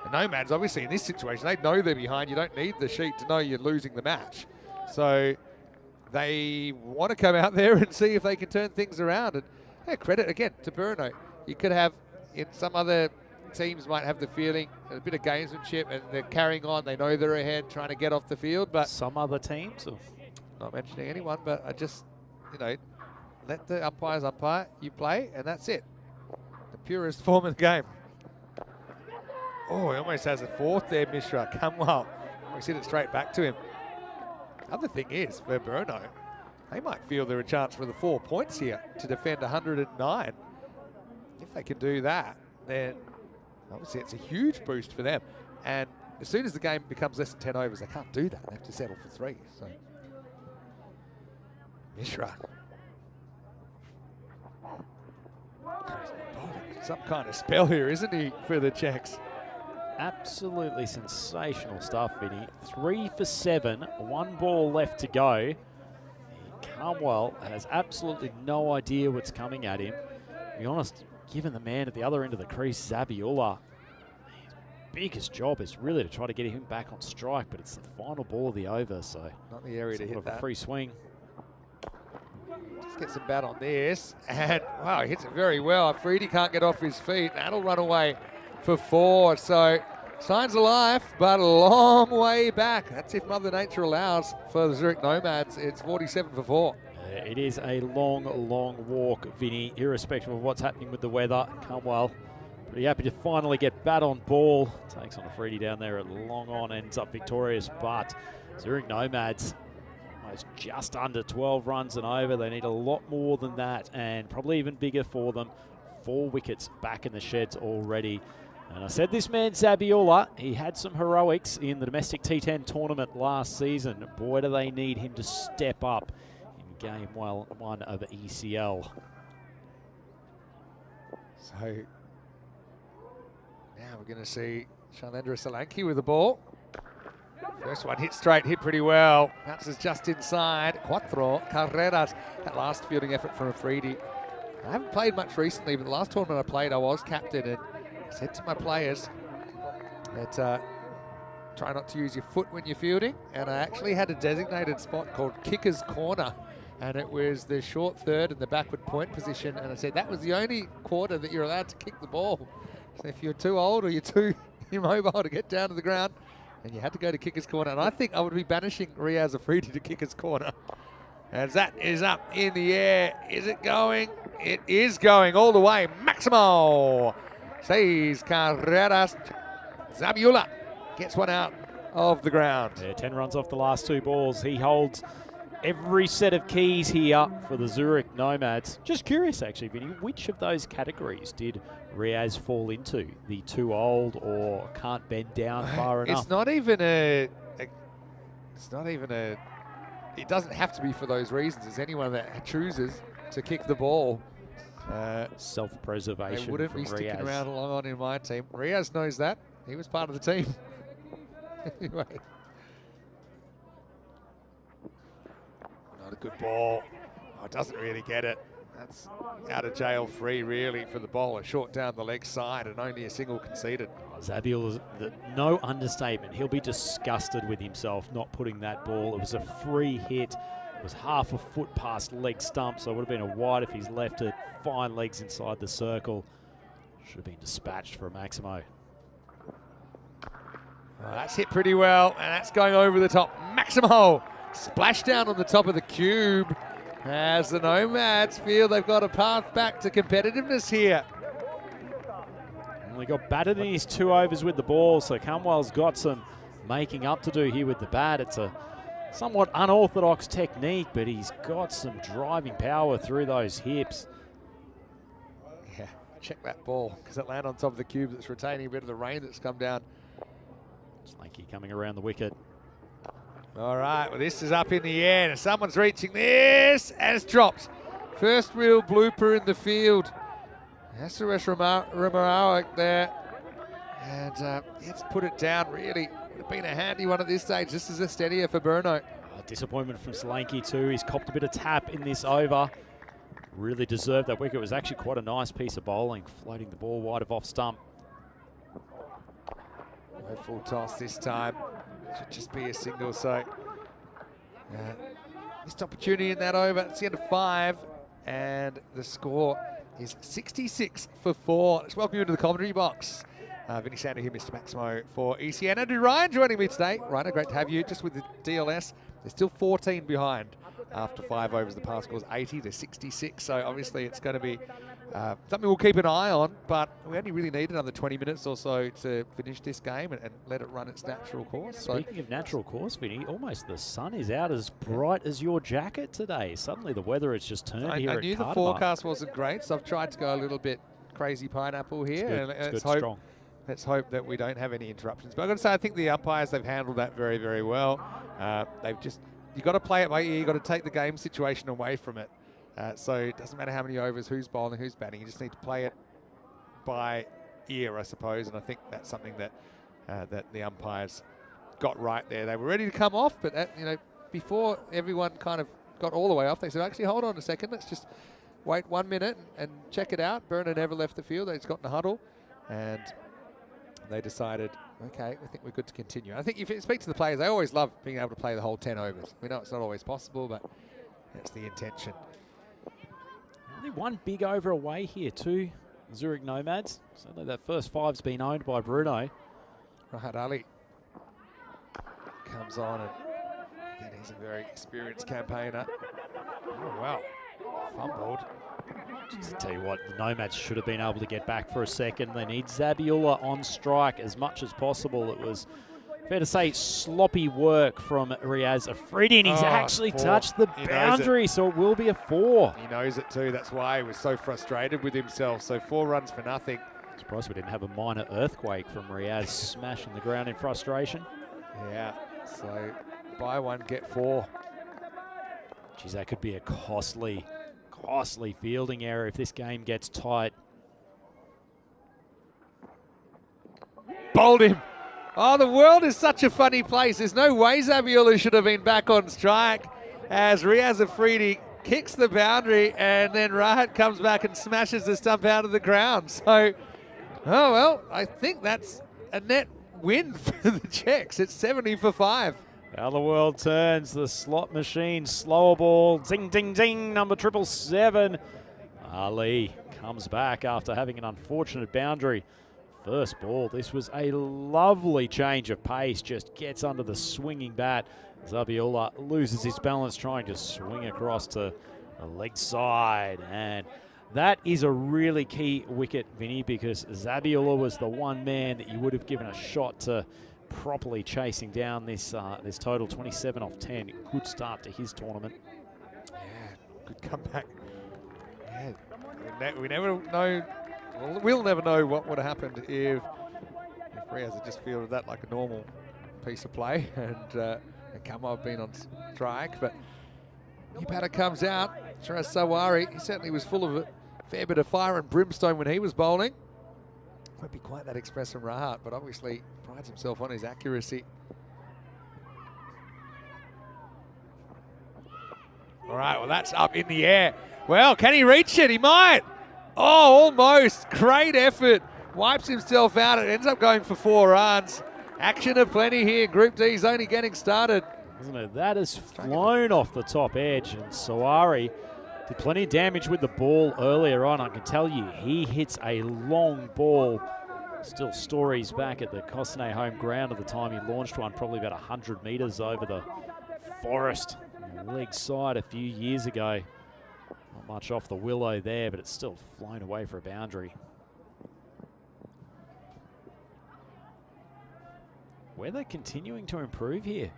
the Nomads, obviously, in this situation, they know they're behind. You don't need the sheet to know you're losing the match. So they want to come out there and see if they can turn things around. And yeah, credit, again, to Brno. You could have, in some other teams might have the feeling, a bit of gamesmanship, and they're carrying on. They know they're ahead, trying to get off the field. But some other teams? Or? Not mentioning anyone, but I just, let the umpires umpire, you play, and that's it. The purest form of the game. Oh, he almost has a 4th there, Mishra. Kamwal. We sent it straight back to him. Other thing is, for Brno, they might feel they're a chance for the 4 points here to defend 109. If they can do that, then obviously it's a huge boost for them. And as soon as the game becomes less than 10 overs, they can't do that. They have to settle for 3. So Mishra. Some kind of spell here, isn't he, for the Czechs? Absolutely sensational stuff, Vinny. 3 for 7, 1 ball left to go. Kamwal has absolutely no idea what's coming at him. To be honest, given the man at the other end of the crease, Zabiola, his biggest job is really to try to get him back on strike, but it's the final ball of the over, so not the area to hit that. A free swing. Just get some bat on this, and wow, he hits it very well. Afridi can't get off his feet. That'll run away for 4. So signs of life, but a long way back. That's if Mother Nature allows for the Zurich Nomads. It's 47 for 4. It is a long, long walk, Vinny, irrespective of what's happening with the weather. Kamwal pretty happy to finally get bat on ball. Takes on Afridi down there at long on, ends up victorious, but Zurich Nomads almost just under 12 runs and over. They need a lot more than that, and probably even bigger for them. 4 wickets back in the sheds already. And I said this man, Zabiola, he had some heroics in the domestic T10 tournament last season. Boy, do they need him to step up in game 1 of ECL. So now we're going to see Shailendra Solanki with the ball. First one hit straight, hit pretty well. Bounces just inside. Cuatro carreras. That last fielding effort from Afridi. I haven't played much recently, but the last tournament I played, I was captain, and I said to my players that try not to use your foot when you're fielding. And I actually had a designated spot called Kicker's Corner and it was the short third and the backward point position. And I said that was the only quarter that you're allowed to kick the ball. So if you're too old or you're too immobile to get down to the ground, and you had to go to kicker's corner. And I think I would be banishing Riaz Afridi to kicker's corner. As that is up in the air. Is it going? It is going all the way. Maximo says Carreras. Zabiola gets one out of the ground. Yeah, 10 runs off the last 2 balls. He holds every set of keys here for the Zurich Nomads. Just curious, actually, Vinny, which of those categories did Riaz fall into? The too old or can't bend down far enough? It's not even a. It's not even a. It doesn't have to be for those reasons. It's anyone that chooses to kick the ball. Self-preservation. They wouldn't from be sticking Riaz. around long on in my team. Riaz knows that. He was part of the team. Anyway. Not a good ball. Oh, doesn't really get it. That's out of jail free, really, for the bowler. Short down the leg side and only a single conceded. Oh, Zabiel, no understatement. He'll be disgusted with himself not putting that ball. It was a free hit. It was half a foot past leg stump, so it would have been a wide if he's left it. Fine legs inside the circle. Should have been dispatched for a Maximo. Oh, that's hit pretty well, and that's going over the top. Maximo splashdown on the top of the cube as the Nomads feel they've got a path back to competitiveness here. Only got batted in his 2 overs with the ball, so Cumwell's got some making up to do here with the bat. It's a somewhat unorthodox technique, but he's got some driving power through those hips. Yeah, check that ball, because it landed on top of the cube that's retaining a bit of the rain that's come down. Slanky coming around the wicket. All right, well, this is up in the air, and someone's reaching this, and it's dropped. First real blooper in the field. That's Suresh Ramarowak there. And let's put it down, really. Would have been a handy one at this stage. This is a steadier for Brno. Oh, disappointment from Solanke too. He's copped a bit of tap in this over. Really deserved that wicket. It was actually quite a nice piece of bowling, floating the ball wide of off stump. No full toss this time. Should just be a single, so missed opportunity in that over. It's the end of 5, and the score is 66 for 4. Let's welcome you into the commentary box. Vinny Sander here, Mr. Maximo for ECN. Andrew Ryan joining me today. Ryan, great to have you. Just with the DLS, they're still 14 behind after 5 overs. The pass scores 80 to 66, so obviously it's going to be something we'll keep an eye on, but we only really need another 20 minutes or so to finish this game and let it run its natural course. Speaking of natural course, Vinny, almost the sun is out as bright as your jacket today. Suddenly the weather has just turned here at I knew the Cardamom. forecast wasn't great, so I've tried to go a little bit crazy pineapple here. Let's hope that we don't have any interruptions. But I've got to say, I think the umpires, they've handled that very, very well. You've got to play it by ear. You've got to take the game situation away from it. So it doesn't matter how many overs, who's bowling, who's batting. You just need to play it by ear, I suppose. And I think that's something that that the umpires got right there. They were ready to come off, but before everyone kind of got all the way off, they said, actually, hold on a second. Let's just wait 1 minute and check it out. Brno never left the field. They just got in a huddle, and they decided, okay, I think we're good to continue. I think if you speak to the players, they always love being able to play the whole 10 overs. We know it's not always possible, but that's the intention. Only 1 big over away here too, Zurich Nomads. Certainly that first 5's been owned by Brno. Rahat Ali comes on, and again, he's a very experienced campaigner. Oh, wow. Fumbled. Just tell you what, the Nomads should have been able to get back for a second. They need Zabiola on strike as much as possible. It was, fair to say, sloppy work from Riaz Afridi, and he's actually touched the boundary, so it will be a 4. He knows it too. That's why he was so frustrated with himself. So 4 runs for nothing. Surprised we didn't have a minor earthquake from Riaz smashing the ground in frustration. Yeah, so buy 1, get 4. Geez, that could be a costly fielding error if this game gets tight. Bowled him. Oh, the world is such a funny place. There's no way Zabiola should have been back on strike as Riaz Afridi kicks the boundary, and then Rahat comes back and smashes the stump out of the ground. So, oh well, I think that's a net win for the Czechs. It's 70 for 5. How the world turns. The slot machine, slower ball. Zing, ding, ding. Number 777. Ali comes back after having an unfortunate boundary. First ball. This was a lovely change of pace. Just gets under the swinging bat. Zabiola loses his balance trying to swing across to the leg side. And that is a really key wicket, Vinny, because Zabiola was the one man that you would have given a shot to properly chasing down this this total. 27 off 10. Good start to his tournament. Yeah, good comeback. Yeah, we never know. Well, we'll never know what would have happened if Riaz had just fielded that like a normal piece of play and Kamo had been on strike. But new batter comes out. Shiraz Sawari, he certainly was full of a fair bit of fire and brimstone when he was bowling. Won't be quite that express from Rahat, but obviously prides himself on his accuracy. All right, well, that's up in the air. Well, can he reach it? He might. Oh, almost. Great effort. Wipes himself out. It ends up going for 4 runs. Action aplenty here. Group D's only getting started. Isn't it? That has flown off the top edge, and Sawari did plenty of damage with the ball earlier on. I can tell you, he hits a long ball. Still stories back at the Cosnay home ground at the time he launched one, probably about 100 metres over the forest leg side a few years ago. Not much off the willow there, but it's still flown away for a boundary. Weather continuing to improve here,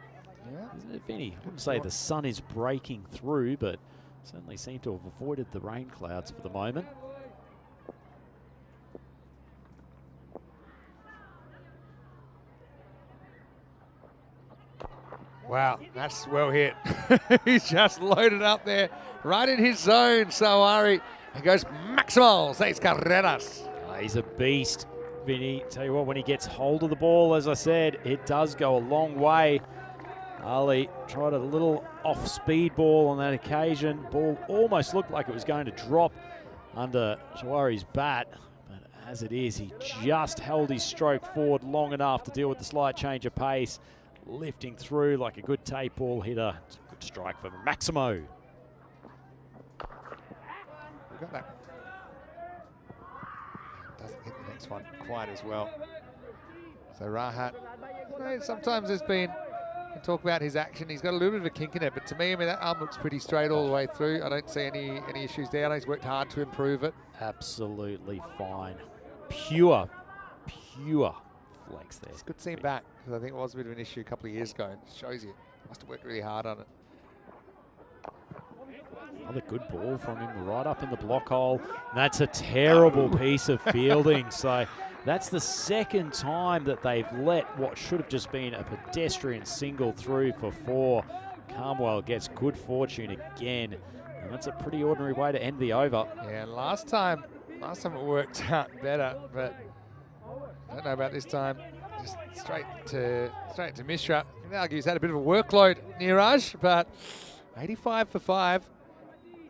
isn't it, Vinny? I wouldn't say the sun is breaking through, but certainly seem to have avoided the rain clouds for the moment. Wow, that's well hit. He's just loaded up there, right in his zone, Sawari. He goes maximal, 6 carreras. He's a beast, Vinny. Tell you what, when he gets hold of the ball, as I said, it does go a long way. Ali tried a little off-speed ball on that occasion. Ball almost looked like it was going to drop under Shawari's bat. But as it is, he just held his stroke forward long enough to deal with the slight change of pace. Lifting through like a good tape ball hitter. It's a good strike for Maximo. We got that. Doesn't hit the next one quite as well. So Rahat, you know, sometimes there's been talk about his action. He's got a little bit of a kink in it, but to me, I mean, that arm looks pretty straight all the way through. I don't see any issues there. I know he's worked hard to improve it. Absolutely fine. Pure flex there. It's good to see him back, because I think it was a bit of an issue a couple of years ago. It shows you must have worked really hard on it. Another good ball from him right up in the block hole. That's a terrible piece of fielding. So that's the second time that they've let what should have just been a pedestrian single through for 4. Carmwell gets good fortune again. And that's a pretty ordinary way to end the over. Yeah, and last time it worked out better, but I don't know about this time. Just straight to Mishra. You can argue he's had a bit of a workload, Niraj, but 85 for 5.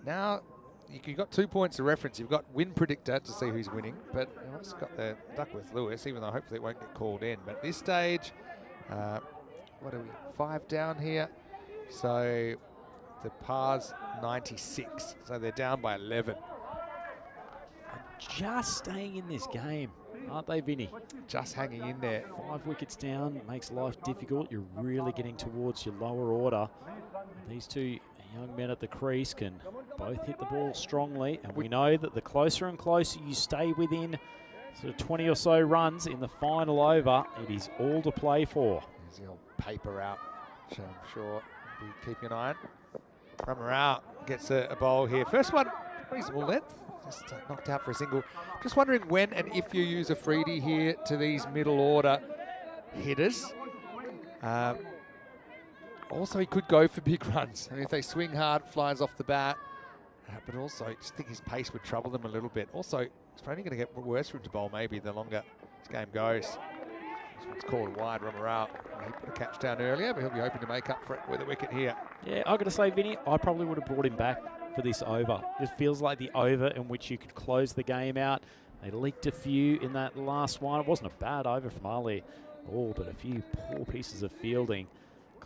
Now you've got 2 points of reference. You've got win predictor to see who's winning, but you've also got the Duckworth Lewis, even though hopefully it won't get called in. But at this stage, what are we, 5 down here? So the par's 96, so they're down by 11. Just staying in this game, aren't they, Vinny? Just hanging in there. 5 wickets down makes life difficult. You're really getting towards your lower order. These 2 young men at the crease can both hit the ball strongly, and we know that the closer and closer you stay within sort of 20 or so runs in the final over, it is all to play for. There's the old paper out, which I'm sure we'll be keeping an eye on. Rummer out, gets a bowl here. First one, reasonable length, just knocked out for a single. Just wondering when and if you use a freebie here to these middle order hitters. Also, he could go for big runs. I mean, if they swing hard, flies off the bat. But also, I just think his pace would trouble them a little bit. Also, it's probably going to get worse for him to bowl maybe the longer this game goes. This one's called wide, Rummer out. He put a catch down earlier, but he'll be hoping to make up for it with a wicket here. Yeah, I've got to say, Vinny, I probably would have brought him back for this over. This feels like the over in which you could close the game out. They leaked a few in that last one. It wasn't a bad over from Ali at all, but a few poor pieces of fielding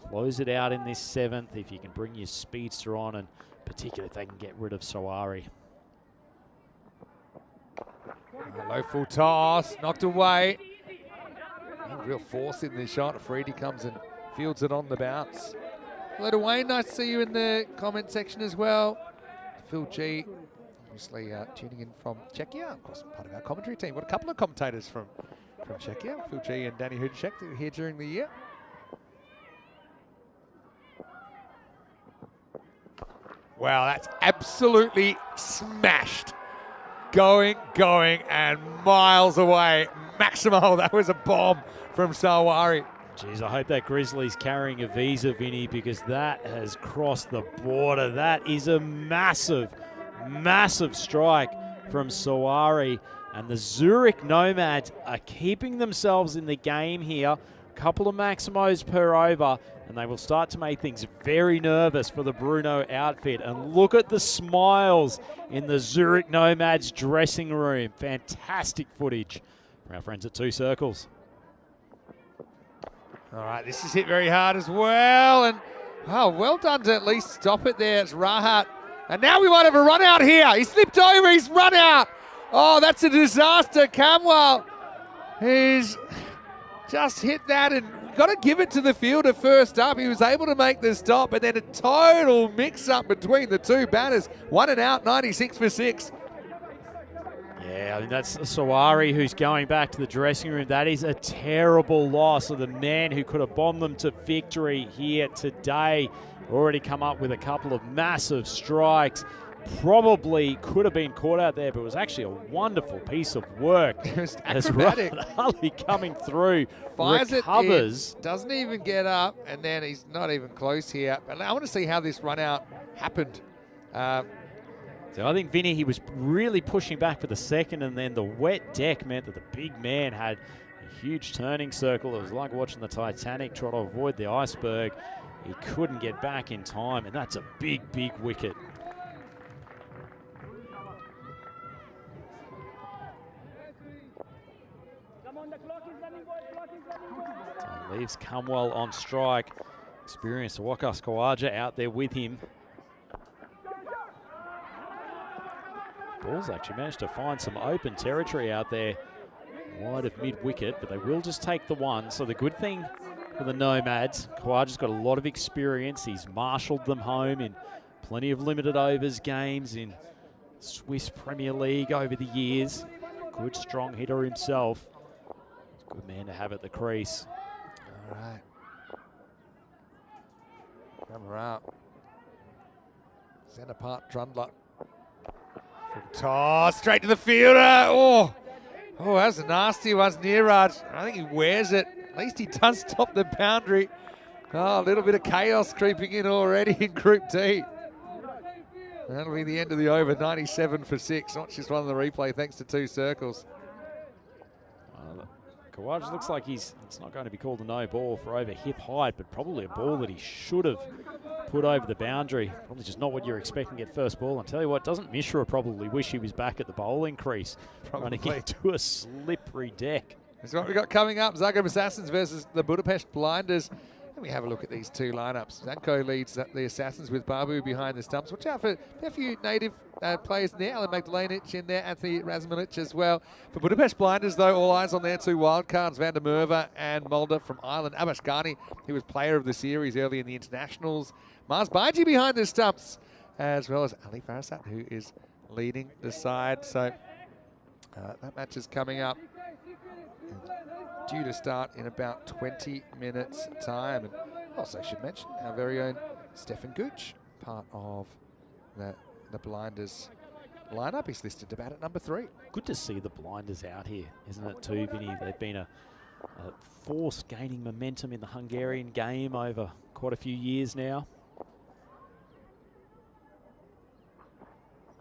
close it out in this 7th if you can bring your speedster on, and particularly if they can get rid of Sawari. Low full toss, knocked away. No real force in this shot. Freedy comes and fields it on the bounce. Hello to Wayne, nice to see you in the comment section as well. Phil G, obviously tuning in from Czechia, of course part of our commentary team. Got a couple of commentators from Czechia, Phil G and Danny Hudacek, that were here during the year. Wow, that's absolutely smashed. Going, and miles away. Maximo, that was a bomb from Sawari. Jeez, I hope that Grizzly's carrying a visa, Vinny, because that has crossed the border. That is a massive, massive strike from Sawari. And the Zurich Nomads are keeping themselves in the game here. Couple of Maximos per over, and they will start to make things very nervous for the Brno outfit. And look at the smiles in the Zurich Nomads dressing room. Fantastic footage from our friends at Two Circles. All right, this is hit very hard as well. And, oh, well done to at least stop it there. It's Rahat. And now we might have a run out here. He slipped over, he's run out. Oh, that's a disaster. Camwell, he's just hit that, and got to give it to the fielder first up. He was able to make the stop, but then a total mix-up between the two batters. 1 and out, 96 for 6. Yeah, I mean, that's Sawari who's going back to the dressing room. That is a terrible loss of the man who could have bombed them to victory here today. Already come up with a couple of massive strikes. Probably could have been caught out there, but it was actually a wonderful piece of work. It was as acrobatic. Harley coming through, Fires recovers. it in, doesn't even get up, and then he's not even close here. But I want to see how this run out happened. So I think Vinny, he was really pushing back for the second, and then the wet deck meant that the big man had a huge turning circle. It was like watching the Titanic try to avoid the iceberg. He couldn't get back in time, and that's a big, big wicket. So he leaves Cumwell on strike. Experienced Wakas Kawaja out there with him. Ball's actually managed to find some open territory out there wide of mid-wicket, but they will just take the one. So the good thing for the Nomads, Kawaja's got a lot of experience. He's marshalled them home in plenty of limited overs games in Swiss Premier League over the years. Good strong hitter himself. Good man to have at the crease. All right. Come out. Centre part Trundler. From toss straight to the fielder. Oh, that's a nasty one, Neeraj. I think he wears it. At least he does stop the boundary. Oh, a little bit of chaos creeping in already in Group D. That'll be the end of the over, 97 for 6. Not just one of the replay, thanks to Two Circles. Kawaj looks like it's not going to be called a no ball for over hip height, but probably a ball that he should have put over the boundary. Probably just not what you're expecting at first ball. I'll tell you what, doesn't Mishra probably wish he was back at the bowling crease, running into a slippery deck. That's what we've got coming up. Zagreb Assassins versus the Budapest Blinders. Let me have a look at these two lineups. Zanko leads the Assassins with Babu behind the stumps. Watch out for a few native players in there. Alan Magdalenic in there, Anthony Razmanic as well. For Budapest Blinders, though, all eyes on their two wildcards, Van der Merwe and Mulder from Ireland. Abash Ghani, he was player of the series early in the internationals. Mars Baiji behind the stumps, as well as Ali Farasat, who is leading the side. So that match is coming up. Due to start in about 20 minutes time. And also should mention our very own Stefan Gooch, part of the Blinders lineup. He's listed about at number 3. Good to see the Blinders out here, isn't it too, Vinny? They've been a force gaining momentum in the Hungarian game over quite a few years now.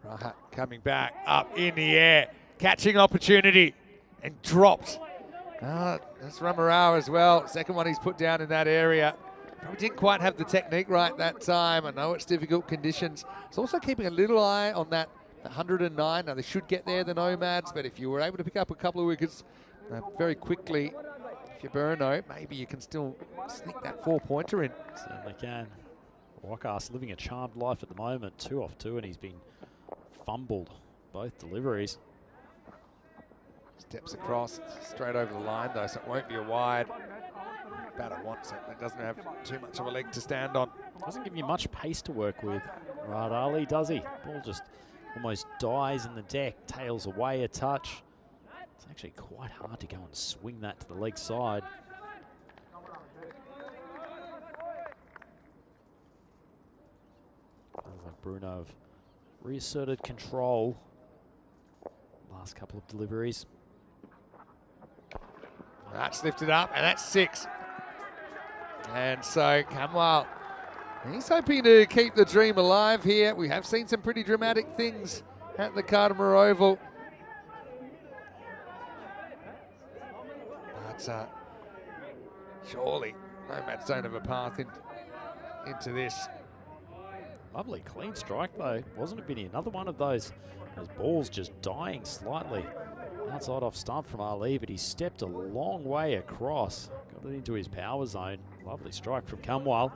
Rahat coming back up in the air, catching opportunity and dropped. That's Ramarao as well. Second one he's put down in that area. Probably didn't quite have the technique right that time. I know it's difficult conditions. It's also keeping a little eye on that 109. Now they should get there, the Nomads, but if you were able to pick up a couple of wickets very quickly if you're Brno, maybe you can still sneak that 4-pointer in. Certainly can. Wakas living a charmed life at the moment, 2 off 2, and he's been fumbled both deliveries. Steps across, straight over the line though, so it won't be a wide. Batter wants it, but doesn't have too much of a leg to stand on. Doesn't give you much pace to work with, Rad Ali, does he? Ball just almost dies in the deck, tails away a touch. It's actually quite hard to go and swing that to the leg side. Sounds like Brno have reasserted control. Last couple of deliveries. That's lifted up, and that's 6. And so Kamwal, he's hoping to keep the dream alive here. We have seen some pretty dramatic things at the Cartama Oval. But surely Nomads don't have a path into this. Lovely clean strike though, wasn't it, Vinny? Another one of those balls just dying slightly. Outside off stump from Ali, but he stepped a long way across. Got it into his power zone. Lovely strike from Kamwal.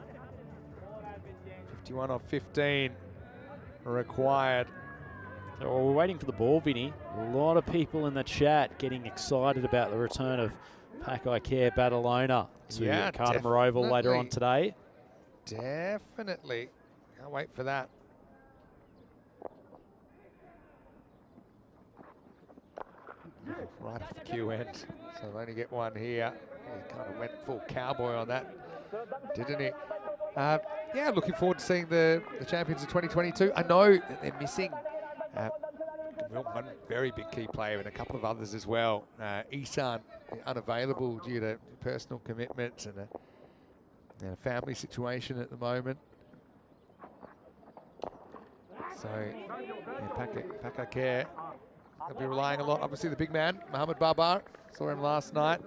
51 off 15 required. So while we're waiting for the ball, Vinny, a lot of people in the chat getting excited about the return of Pakai Care Badalona to Cartama Oval later on today. Definitely. Can't wait for that. Right off the Q end. So they only get one here. He kind of went full cowboy on that, didn't he? Yeah, looking forward to seeing the champions of 2022. I know that they're missing one very big key player and a couple of others as well. ECN unavailable due to personal commitments and a family situation at the moment. So, Pakai Care, they'll be relying a lot. Obviously, the big man, Mohamed Babar, saw him last night.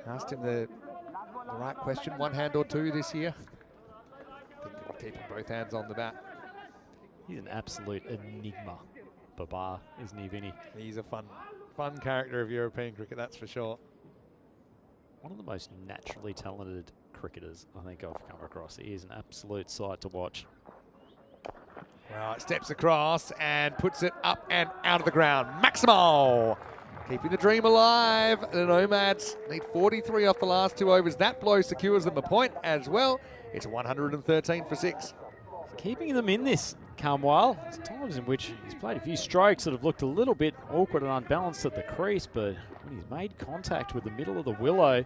Asked him the right question, 1 hand or 2 this year. I think he'll be keeping both hands on the bat. He's an absolute enigma, Babar, isn't he, Vinny? He's a fun character of European cricket, that's for sure. One of the most naturally talented cricketers I think I've come across. He is an absolute sight to watch. Well, it steps across and puts it up and out of the ground. Maximo keeping the dream alive. The Nomads need 43 off the last 2 overs. That blow secures them a point as well. It's 113 for 6. Keeping them in this, Kamwal. There's times in which he's played a few strokes that have looked a little bit awkward and unbalanced at the crease, but when he's made contact with the middle of the willow,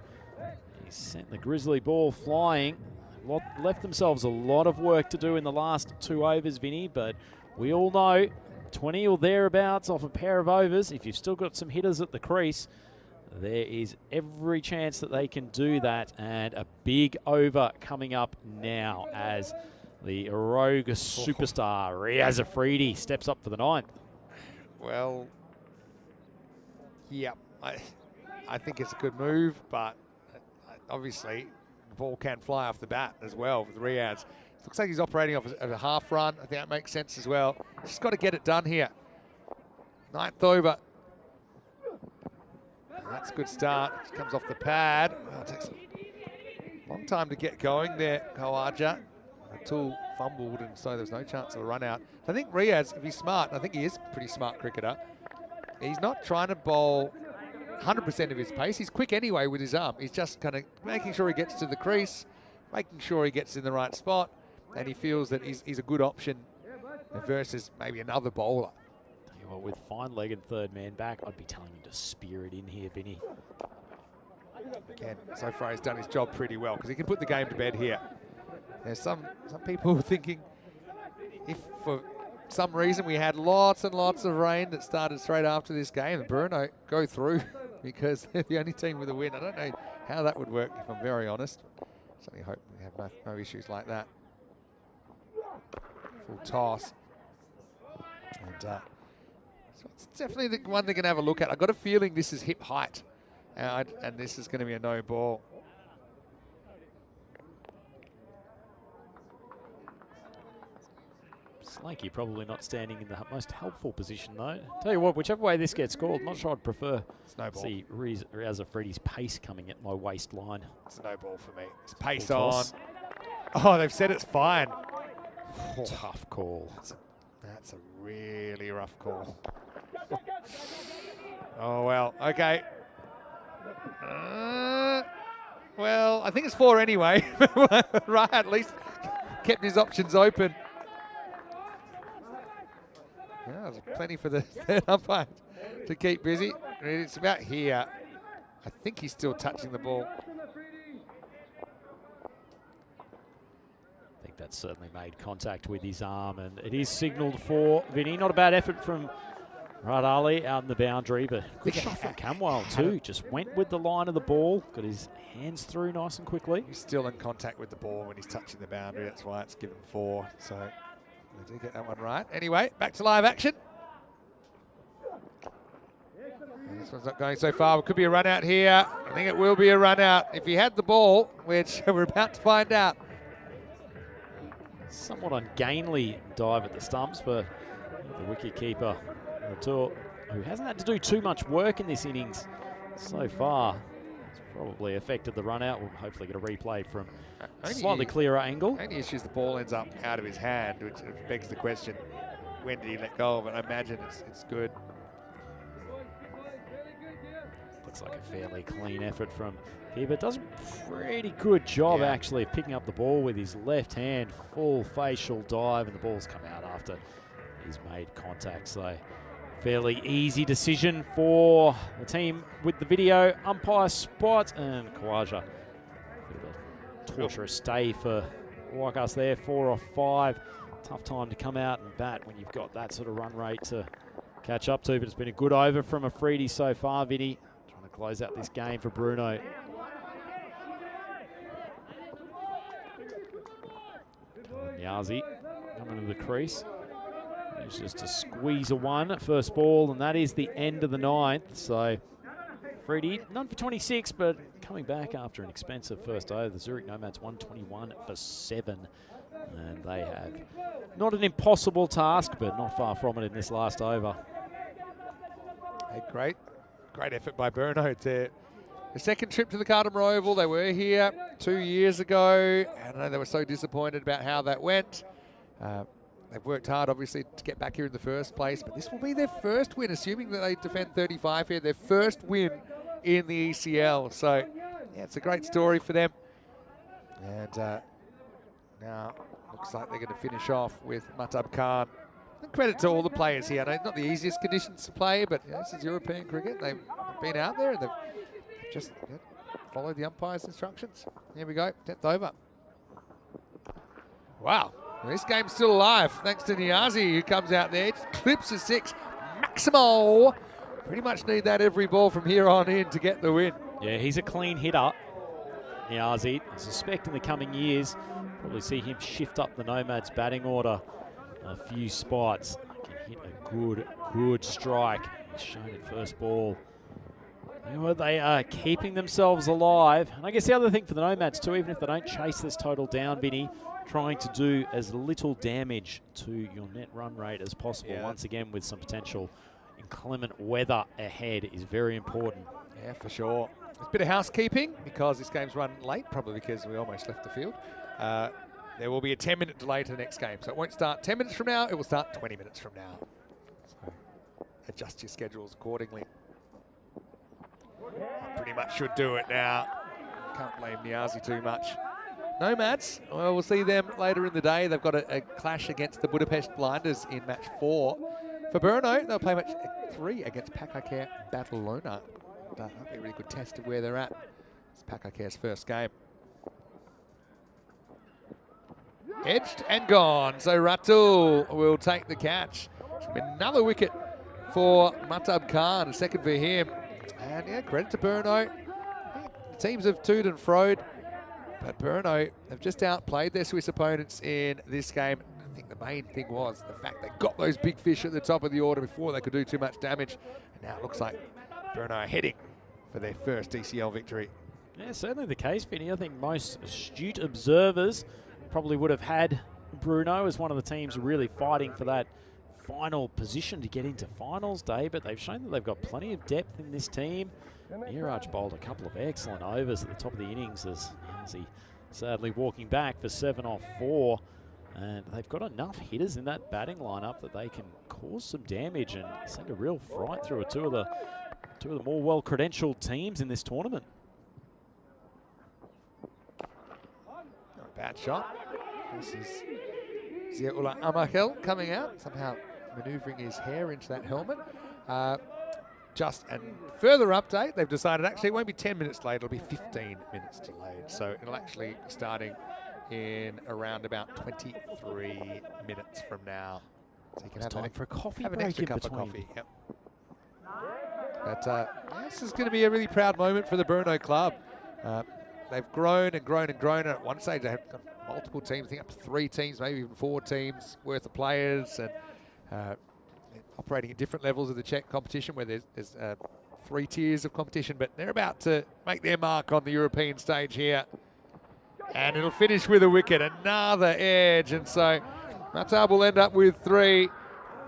he's sent the grizzly ball flying. Left themselves a lot of work to do in the last 2 overs, Vinny, but we all know 20 or thereabouts off a pair of overs, if you've still got some hitters at the crease, there is every chance that they can do that. And a big over coming up now as the rogue superstar Riaz Afridi steps up for the 9th. Well, yeah, I think it's a good move, but obviously the ball can fly off the bat as well with Riaz. Looks like he's operating off at a half run. I think that makes sense as well. Just got to get it done here. 9th over. And that's a good start. Comes off the pad. Oh, it takes a long time to get going there, Kawaja. Atul fumbled, and so there's no chance of a run out. I think Riaz, if he's smart, and I think he is a pretty smart cricketer, he's not trying to bowl 100% of his pace. He's quick anyway with his arm. He's just kind of making sure he gets to the crease, making sure he gets in the right spot, and he feels that he's a good option versus maybe another bowler. Tell you what, with fine leg and 3rd man back, I'd be telling him to spear it in here, Vinny. Again, so far he's done his job pretty well because he can put the game to bed here. There's some people thinking if for some reason we had lots and lots of rain that started straight after this game and Brno go through because they're the only team with a win. I don't know how that would work, if I'm very honest. Certainly hope we have no issues like that. Full toss. And so it's definitely the one they're going to have a look at. I've got a feeling this is hip height and this is going to be a no ball. Slanky probably not standing in the most helpful position though. Tell you what, whichever way this gets called, I'm not sure I'd prefer Snowball. see Riazza Freddy's pace coming at my waistline. It's no ball for me. It's pace Full on. toss. Oh, they've said it's fine. Tough call. That's a really rough call. Oh, well, okay. Well, I think it's 4 anyway. Right, at least kept his options open. Yeah, there's plenty for the third umpire to keep busy. It's about here. I think he's still touching the ball. I think that's certainly made contact with his arm, and it is signalled for Vinny. Not a bad effort from Rad Ali out in the boundary, but good shot from Camwell too. Just went with the line of the ball, got his hands through nice and quickly. He's still in contact with the ball when he's touching the boundary. That's why it's given 4. So they do get that one right. Anyway, back to live action. And this one's not going so far. It could be a run out here. I think it will be a run out if he had the ball, which we're about to find out. Somewhat ungainly dive at the stumps, but the wicketkeeper, Ratur, who hasn't had to do too much work in this innings so far, it's probably affected the run out. We'll hopefully get a replay from a slightly clearer angle. Only issue is the ball ends up out of his hand, which begs the question, when did he let go of it? I imagine it's good. Looks like a fairly clean effort from here, but does a pretty good job actually of picking up the ball with his left hand, full facial dive, and the ball's come out after he's made contact. So fairly easy decision for the team with the video umpire spot, and Kawaja with a torturous stay for Waikas there, 4 off 5. Tough time to come out and bat when you've got that sort of run rate to catch up to, but it's been a good over from Afridi so far, Vinny. Trying to close out this game for Brno. Yazi coming to the crease. It's just a squeeze of one at first ball, and that is the end of the 9th. So Freddie, none for 26, but coming back after an expensive first over. The Zurich Nomads 121 for 7. And they have not an impossible task, but not far from it in this last over. A great effort by Brno. The second trip to the Cartamore Oval. They were here 2 years ago, and I know they were so disappointed about how that went. They've worked hard, obviously, to get back here in the first place, but this will be their first win, assuming that they defend 35 here, their first win in the ECL. So, yeah, it's a great story for them. And now looks like they're going to finish off with Mahtab Khan. And credit to all the players here. I know it's not the easiest conditions to play, but this is European cricket. They've been out there and they've just followed the umpire's instructions. Here we go, 10th over. Wow. Well, this game's still alive, thanks to Niazi, who comes out there, just clips a 6. Maximo! Pretty much need that every ball from here on in to get the win. Yeah, he's a clean hitter, Niazi. I suspect in the coming years, probably see him shift up the Nomads batting order a few spots. He can hit a good strike. He's shown it first ball. You know, they are keeping themselves alive. And I guess the other thing for the Nomads too, even if they don't chase this total down, Vinny, trying to do as little damage to your net run rate as possible. Yeah. Once again, with some potential inclement weather ahead is very important. Yeah, for sure. A bit of housekeeping because this game's run late, probably because we almost left the field. There will be a 10-minute delay to the next game. So it won't start 10 minutes from now, it will start 20 minutes from now. So adjust your schedules accordingly. Pretty much should do it now. Can't blame Niazi too much. Nomads, well, we'll see them later in the day. They've got a clash against the Budapest Blinders in match 4. For Brno, they'll play match 3 against Pakakare Barcelona. That'll be a really good test of where they're at. It's Pakacare's first game. Edged and gone. So Ratul will take the catch. Another wicket for Mahtab Khan, a second for him. And yeah, credit to Brno. The teams have toed and froed, but Brno have just outplayed their Swiss opponents in this game. I think the main thing was the fact they got those big fish at the top of the order before they could do too much damage. And now it looks like Brno are heading for their first ECL victory. Yeah, certainly the case, Vinny. I think most astute observers probably would have had Brno as one of the teams really fighting for that final position to get into finals day, but they've shown that they've got plenty of depth in this team. Miraj bowled a couple of excellent overs at the top of the innings as he sadly walking back for 7 off 4. And they've got enough hitters in that batting lineup that they can cause some damage and send a real fright through two of the more well-credentialed teams in this tournament. Not a bad shot. This is Ziaullah Amakel coming out, somehow manoeuvring his hair into that helmet. Just a further update, they've decided actually it won't be 10 minutes late, it'll be 15 minutes delayed. So it'll actually be starting in around about 23 minutes from now. So you can have Time for a coffee have an break extra in cup between. of coffee. Yep. But this is going to be a really proud moment for the Brno club. They've grown and grown and grown. At one stage, they had multiple teams, I think up to 3 teams, maybe even 4 teams worth of players, and operating at different levels of the Czech competition where there's 3 tiers of competition, but they're about to make their mark on the European stage here. And it'll finish with a wicket, another edge, and so Natab will end up with 3.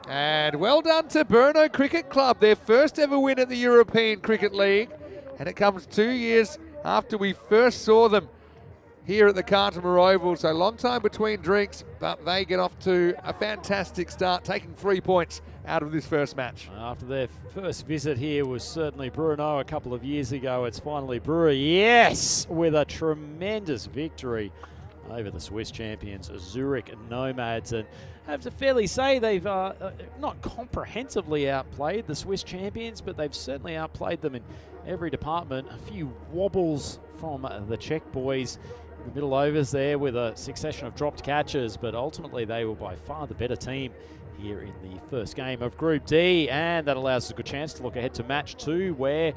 And well done to Brno Cricket Club, their first ever win at the European Cricket League. And it comes 2 years after we first saw them here at the Cartama Oval. So long time between drinks, but they get off to a fantastic start, taking 3 points out of this first match. After their first visit here was certainly Brno a couple of years ago. It's finally Brewer, yes, with a tremendous victory over the Swiss champions, Zurich Nomads. And I have to fairly say they've not comprehensively outplayed the Swiss champions, but they've certainly outplayed them in every department. A few wobbles from the Czech boys in the middle overs there with a succession of dropped catches, but ultimately they were by far the better team here in the first game of Group D, and that allows us a good chance to look ahead to match 2, where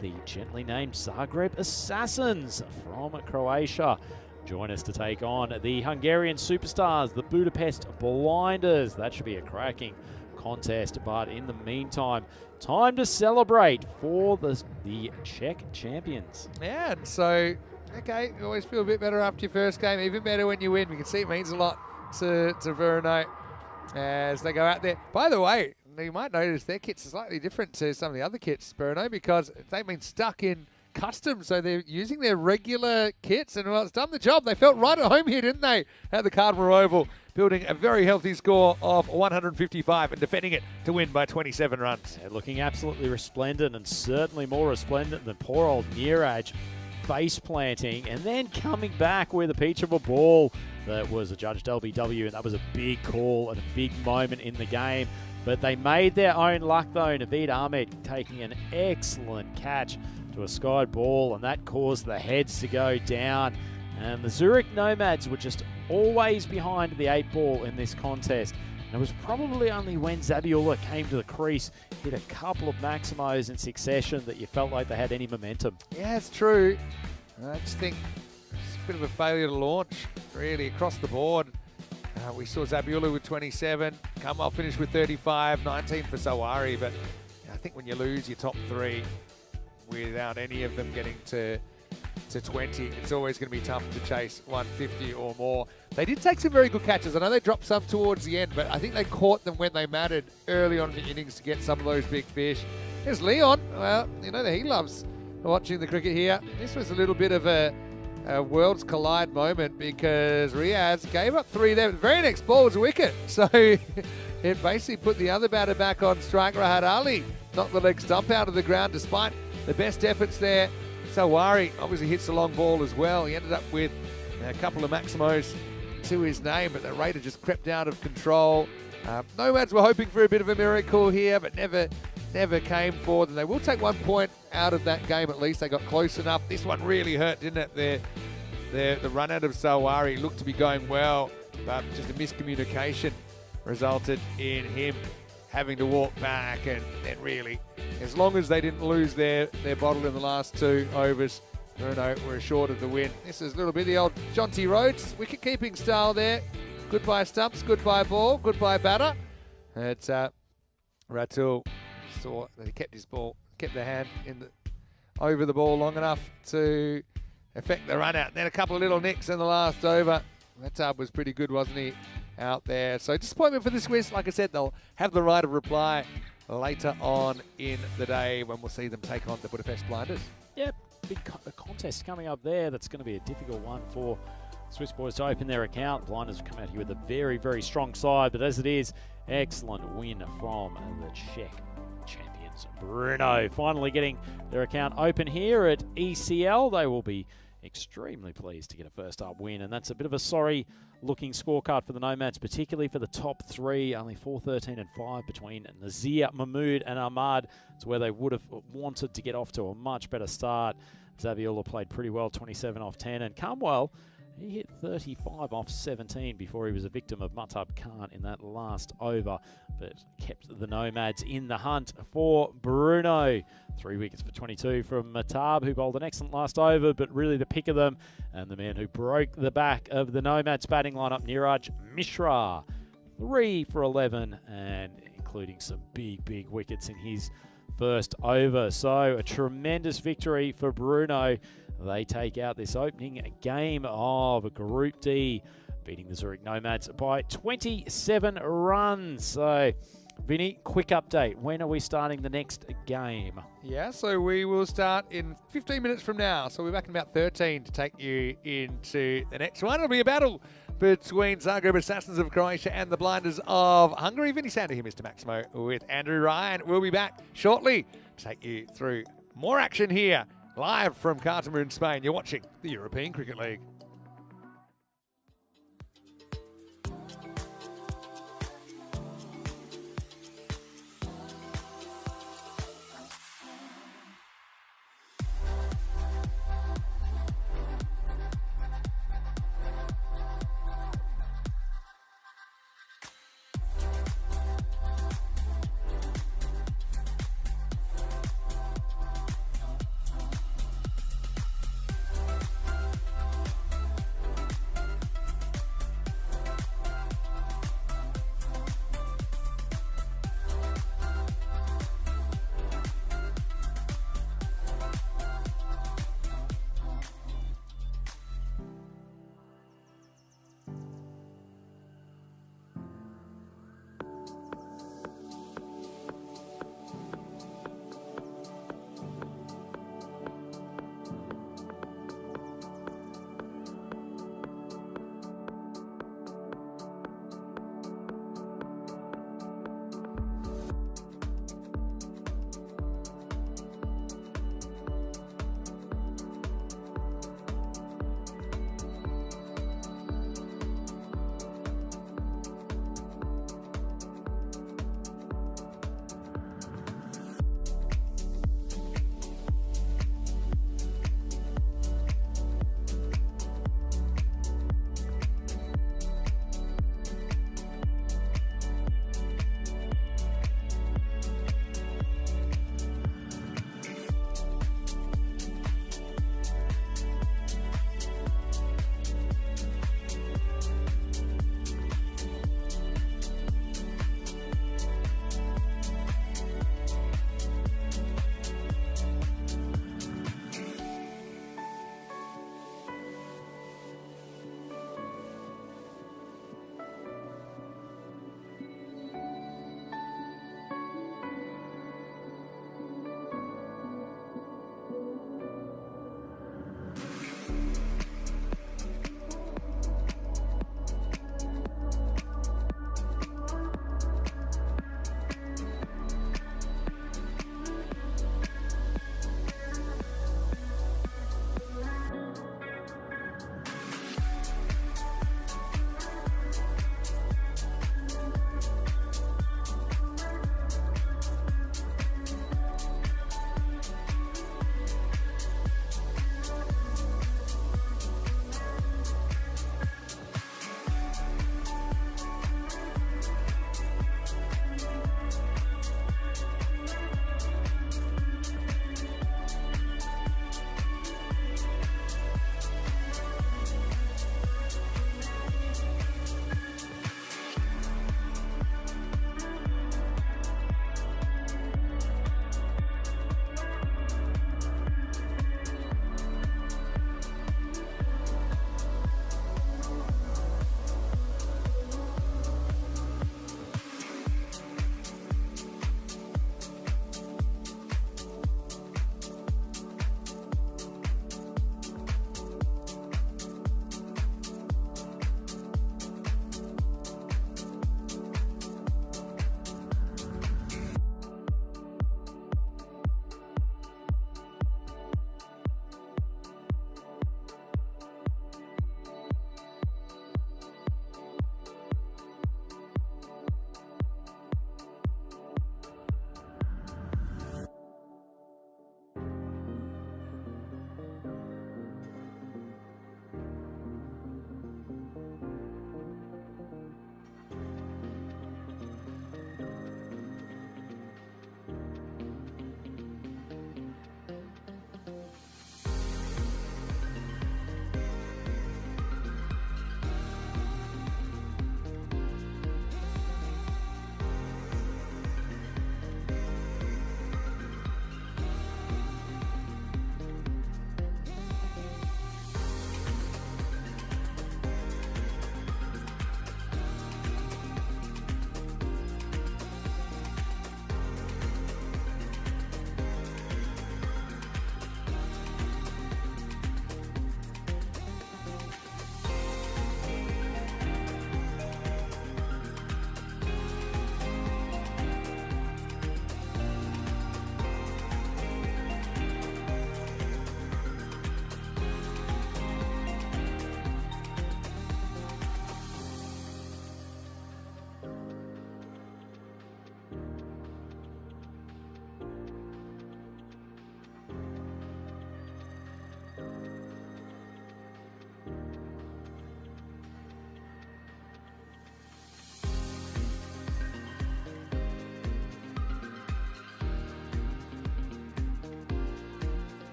the gently named Zagreb Assassins from Croatia join us to take on the Hungarian superstars, the Budapest Blinders. That should be a cracking contest, but in the meantime, time to celebrate for the Czech champions. Yeah, and so, okay, you always feel a bit better after your first game, even better when you win. We can see it means a lot to Brno as they go out there. By the way, you might notice their kits are slightly different to some of the other kits, Brno, because they've been stuck in custom, so they're using their regular kits, and well, it's done the job. They felt right at home here, didn't they, at the Cartama Oval, building a very healthy score of 155 and defending it to win by 27 runs. Yeah, looking absolutely resplendent, and certainly more resplendent than poor old Miraj, face planting and then coming back with a peach of a ball that was adjudged LBW, and that was a big call and a big moment in the game. But they made their own luck though. Naveed Ahmed taking an excellent catch to a skied ball, and that caused the heads to go down. And the Zurich Nomads were just always behind the 8 ball in this contest. And it was probably only when Zabiullah came to the crease, hit a couple of maximos in succession, that you felt like they had any momentum. Yeah, it's true. I just think it's a bit of a failure to launch, really, across the board. We saw Zabiullah with 27, Kamal finished with 35, 19 for Sawari, but I think when you lose your top 3 without any of them getting to 20, it's always going to be tough to chase 150 or more. They did take some very good catches. I know they dropped some towards the end, but I think they caught them when they mattered early on in the innings to get some of those big fish. Here's Leon. Well, you know that he loves watching the cricket here. This was a little bit of a worlds collide moment, because Riaz gave up 3 there. The very next ball was a wicket. So it basically put the other batter back on strike. Rahat Ali knocked the leg stump out of the ground despite the best efforts there. Sawari obviously hits the long ball as well. He ended up with a couple of maximos to his name, but the rate just crept out of control. Nomads were hoping for a bit of a miracle here, but never came forward. And they will take 1 point out of that game at least. They got close enough. This one really hurt, didn't it? The run out of Sawari looked to be going well, but just a miscommunication resulted in him having to walk back. And then really, as long as they didn't lose their bottle in the last 2 overs, Brno were assured of the win. This is a little bit the old Jonty Rhodes wicket-keeping style there. Goodbye stumps, goodbye ball, goodbye batter. It's Ratul saw that he kept his ball, kept the hand over the ball long enough to affect the run out. Then a couple of little nicks in the last over. That tub was pretty good, wasn't he, out there? So disappointment for the Swiss. Like I said, they'll have the right of reply later on in the day when we'll see them take on the Budapest Blinders. Yep, big contest coming up there. That's going to be a difficult one for Swiss boys to open their account. Blinders have come out here with a very, very strong side, but as it is, excellent win from the Czech champions, Brno. Finally getting their account open here at ECL. They will be extremely pleased to get a first up win, and that's a bit of a sorry looking scorecard for the Nomads, particularly for the top three. Only 4, 13 and 5 between Nazir, Mahmood and Ahmad. It's where they would have wanted to get off to a much better start. Zabiola played pretty well, 27 off 10, and Cromwell, he hit 35 off 17 before he was a victim of Matab Khan in that last over, but kept the Nomads in the hunt for Brno. 3 wickets for 22 from Matab, who bowled an excellent last over, but really the pick of them, and the man who broke the back of the Nomads batting lineup, Niraj Mishra. 3 for 11, and including some big, big wickets in his first over. So a tremendous victory for Brno. They take out this opening game of Group D, beating the Zurich Nomads by 27 runs. So, Vinny, quick update. When are we starting the next game? Yeah, so we will start in 15 minutes from now. So we're back in about 13 to take you into the next one. It'll be a battle between Zagreb Assassins of Croatia and the Blinders of Hungary. Vinny Sander here, Mr. Maximo, with Andrew Ryan. We'll be back shortly to take you through more action here, live from Cartagena in Spain. You're watching the European Cricket League.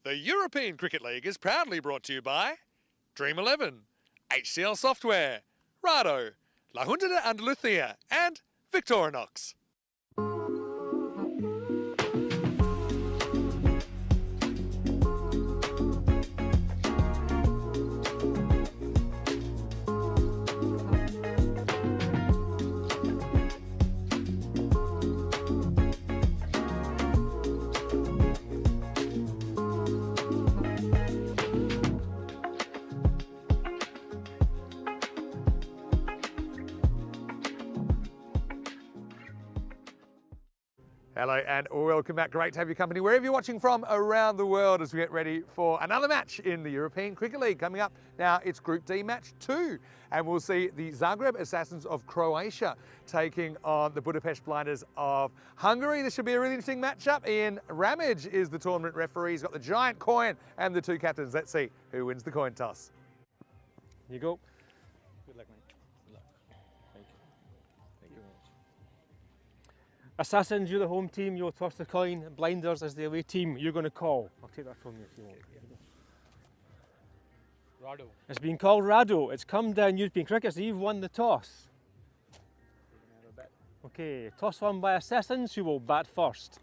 The European Cricket League is proudly brought to you by Dream 11, HCL Software, Rado, La Junta de Andalucía, and Victorinox. Hello and welcome back. Great to have your company wherever you're watching from around the world as we get ready for another match in the European Cricket League coming up. Now it's Group D match 2 and we'll see the Zagreb Assassins of Croatia taking on the Budapest Blinders of Hungary. This should be a really interesting matchup. Ian Ramage is the tournament referee. He's got the giant coin and the two captains. Let's see who wins the coin toss. You go. Good luck, mate. Good luck. Thank you. Thank you very much. Assassins, you're the home team. You'll toss the coin. Blinders as the away team. You're going to call. I'll take that from you if you want. Rado. It's been called Rado. It's come down European Cricket, so you've won the toss. Okay, toss won by Assassins, who will bat first.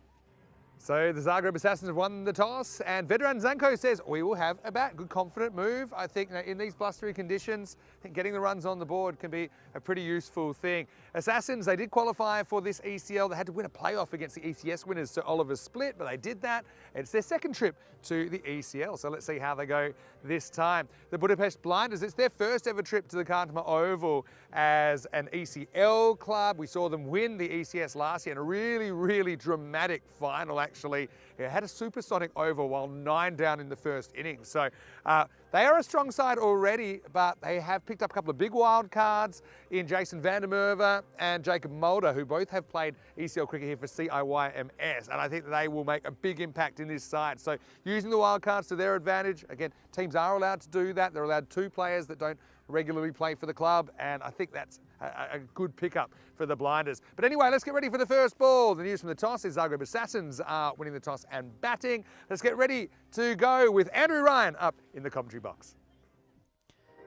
So the Zagreb Assassins have won the toss and Vedran Zanko says we will have a bat. Good confident move. I think in these blustery conditions, I think getting the runs on the board can be a pretty useful thing. Assassins, they did qualify for this ECL. They had to win a playoff against the ECS winners, so Oliver's Split, but they did that. It's their second trip to the ECL, so let's see how they go this time. The Budapest Blinders, it's their first ever trip to the Kantama Oval as an ECL club. We saw them win the ECS last year in a really, really dramatic final actually. It had a supersonic over while 9 down in the first innings. So they are a strong side already, but they have picked up a couple of big wild cards in Jason van der Merwe and Jacob Mulder, who both have played ECL cricket here for CIYMS. And I think they will make a big impact in this side. So using the wild cards to their advantage, again, teams are allowed to do that. They're allowed 2 players that don't regularly play for the club, and I think that's a good pickup for the Blinders. But anyway, let's get ready for the first ball. The news from the toss is Zagreb Assassins are winning the toss and batting. Let's get ready to go with Andrew Ryan up in the commentary box.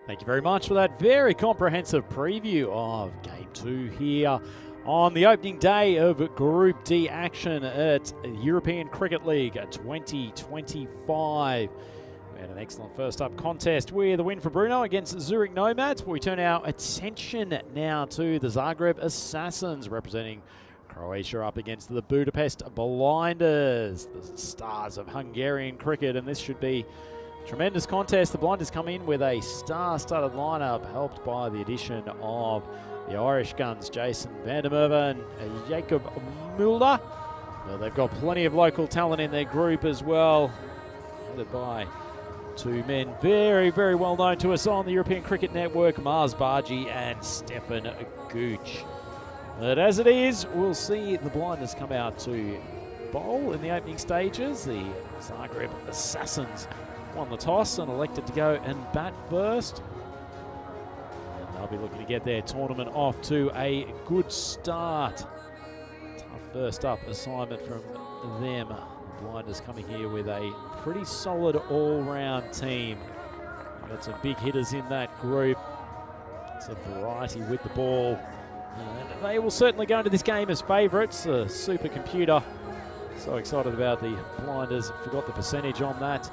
Thank you very much for that very comprehensive preview of Game 2 here on the opening day of Group D action at European Cricket League 2025. We had an excellent first up contest with a win for Brno against Zurich Nomads, but we turn our attention now to the Zagreb Assassins representing Croatia up against the Budapest Blinders, the stars of Hungarian cricket, and this should be a tremendous contest. The Blinders come in with a star-studded lineup helped by the addition of the Irish guns Jason van der Merwe and Jacob Mulder. Well, they've got plenty of local talent in their group as well, headed by 2 men very, very well known to us on the European Cricket Network, Mars Bargi and Stefan Gooch. But as it is, we'll see the Blinders come out to bowl in the opening stages. The Zagreb Assassins won the toss and elected to go and bat first. And they'll be looking to get their tournament off to a good start. Tough first up assignment from them. Blinders coming here with a pretty solid all-round team. Got some big hitters in that group. It's a variety with the ball. And they will certainly go into this game as favourites. The supercomputer, so excited about the Blinders. Forgot the percentage on that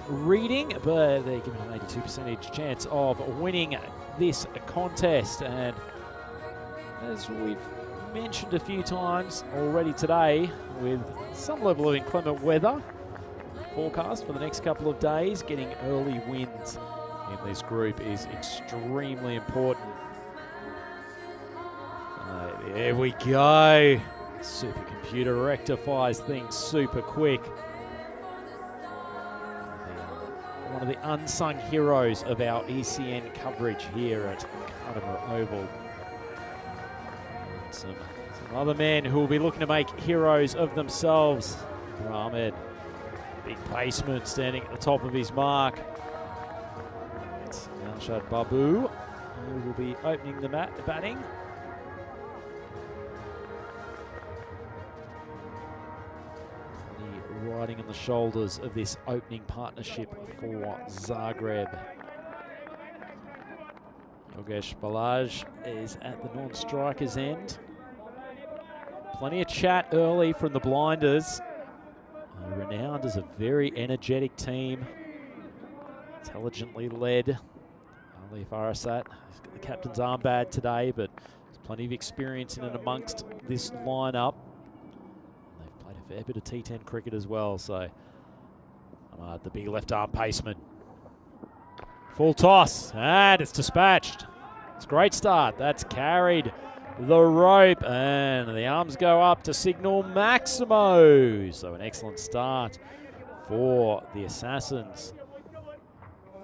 reading, but they're given an 82% chance of winning this contest. And as we've mentioned a few times already today, with some level of inclement weather forecast for the next couple of days, getting early wins in this group is extremely important. There we go. Supercomputer rectifies things super quick. One of the unsung heroes of our ECN coverage here at Kantama Oval. Some other men who will be looking to make heroes of themselves. Ahmed, big placement, standing at the top of his mark. It's Nalshad Babu, who will be opening the batting. The standing on the shoulders of this opening partnership for Zagreb. Yogesh Balaj is at the non-striker's end. Plenty of chat early from the blinders. Renowned as a very energetic team. Intelligently led. Ali Farasat, he's got the captain's armband today, but there's plenty of experience in and amongst this lineup. And they've played a fair bit of T10 cricket as well, so the big left arm paceman. Full toss, and it's dispatched. It's a great start. That's carried the rope, and the arms go up to signal Maximo. So an excellent start for the Assassins.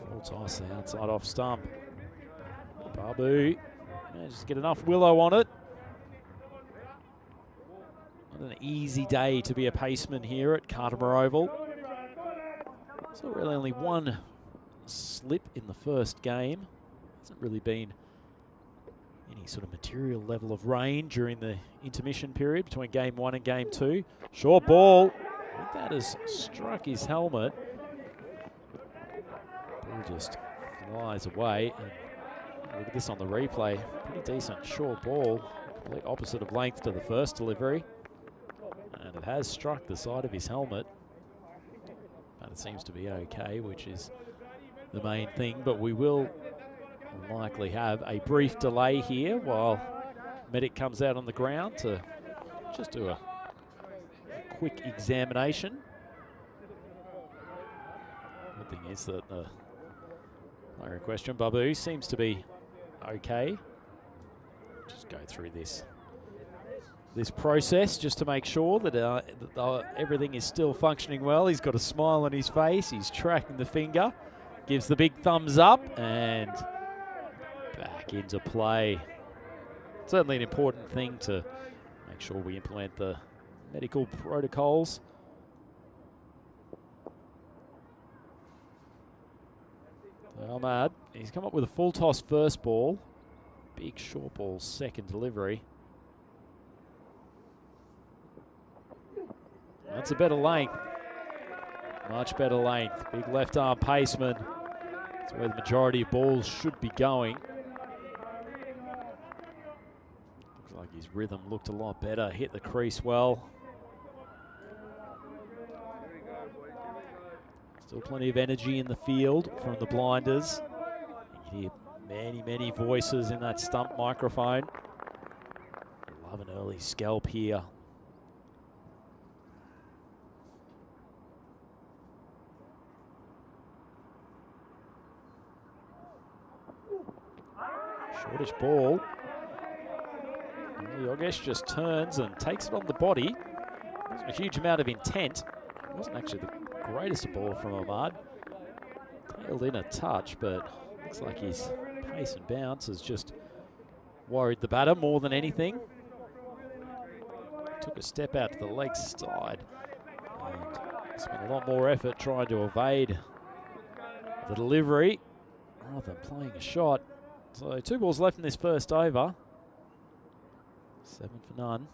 Full toss outside off stump. Babu, just get enough willow on it. Not an easy day to be a paceman here at Cartama Oval. So really only one slip in the first game. Hasn't really been any sort of material level of rain during the intermission period between game 1 and game 2. Short ball. I think that has struck his helmet. Ball just flies away. And look at this on the replay. Pretty decent short ball. Complete opposite of length to the first delivery. And it has struck the side of his helmet. But it seems to be okay, which is the main thing. But we will likely have a brief delay here while medic comes out on the ground to just do a quick examination. Good thing is that the player in question, Babu, seems to be okay. Just go through this process just to make sure that everything is still functioning well. He's got a smile on his face. He's tracking the finger, gives the big thumbs up, and back into play. Certainly an important thing to make sure we implement the medical protocols. Ahmad, he's come up with a full toss first ball. Big short ball second delivery. That's a better length. Much better length. Big left arm paceman. That's where the majority of balls should be going. Looks like his rhythm looked a lot better. Hit the crease well. Still plenty of energy in the field from the blinders. You can hear many, many voices in that stump microphone. Love an early scalp here. Shortish ball. Yogesh just turns and takes it on the body. Wasn't a huge amount of intent. It wasn't actually the greatest ball from Ahmad. Tailed in a touch, but looks like his pace and bounce has just worried the batter more than anything. Took a step out to the leg side and spent a lot more effort trying to evade the delivery rather than playing a shot. So 2 balls left in this first over. 7 for none.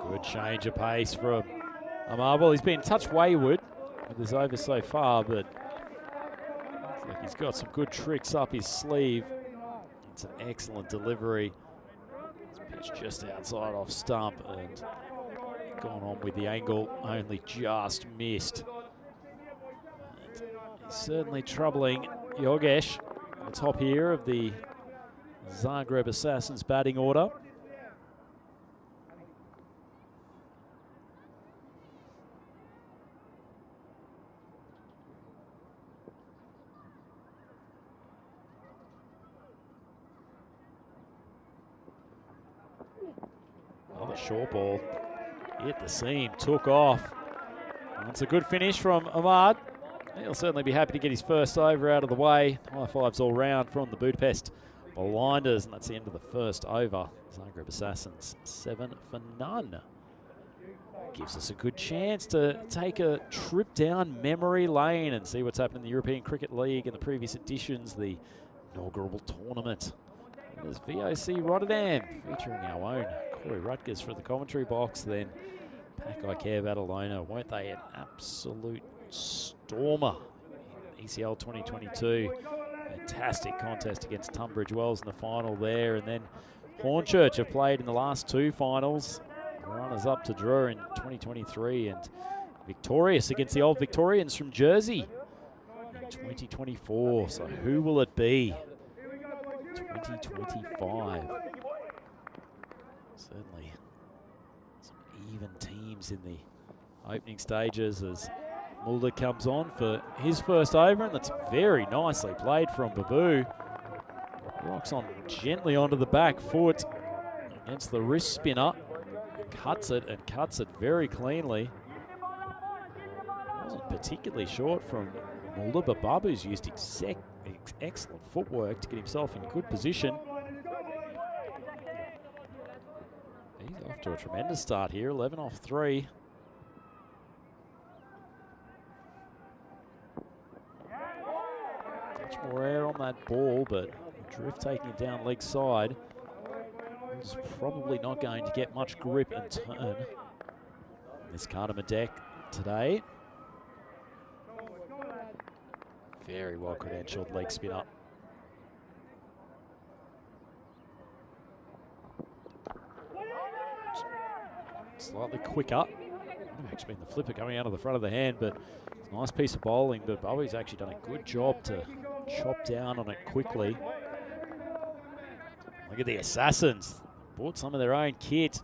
Good change of pace from Ahmad. Well, he's been a touch wayward with his over so far, but looks like he's got some good tricks up his sleeve. It's an excellent delivery. It's pitched just outside off stump and gone on with the angle, only just missed. And he's certainly troubling Yogesh on the top here of the Zagreb Assassins batting order. Another short ball. Hit the seam, took off. And it's a good finish from Ahmad. He'll certainly be happy to get his first over out of the way. High fives all round from the Budapest blinders, and that's the end of the first over. Zagreb Assassins 7 for none. Gives us a good chance to take a trip down memory lane and see what's happened in the European Cricket League in the previous editions, the inaugural tournament There's VOC Rotterdam featuring our own Corey Rutgers for the commentary box. Then Pack Care Badalona, weren't they an absolute stormer in ECL 2022? Fantastic contest against Tunbridge Wells in the final there. And then Hornchurch have played in the last 2 finals. Runners up to draw in 2023 and victorious against the Old Victorians from Jersey in 2024. So who will it be? 2025. Certainly some even teams in the opening stages as Mulder comes on for his first over, and that's very nicely played from Babu. Rocks on gently onto the back foot against the wrist spinner. Cuts it and cuts it very cleanly. Wasn't particularly short from Mulder, but Babu's used excellent footwork to get himself in good position. He's off to a tremendous start here, 11 off 3. Touch more air on that ball, but Drift taking it down leg side. He's probably not going to get much grip and turn on this Cardamom deck today. Very well credentialed leg spin up. Slightly quicker. Might have actually been the flipper coming out of the front of the hand, but it's a nice piece of bowling. But Bowie's actually done a good job to chop down on it quickly. Look at the Assassins. Bought some of their own kit.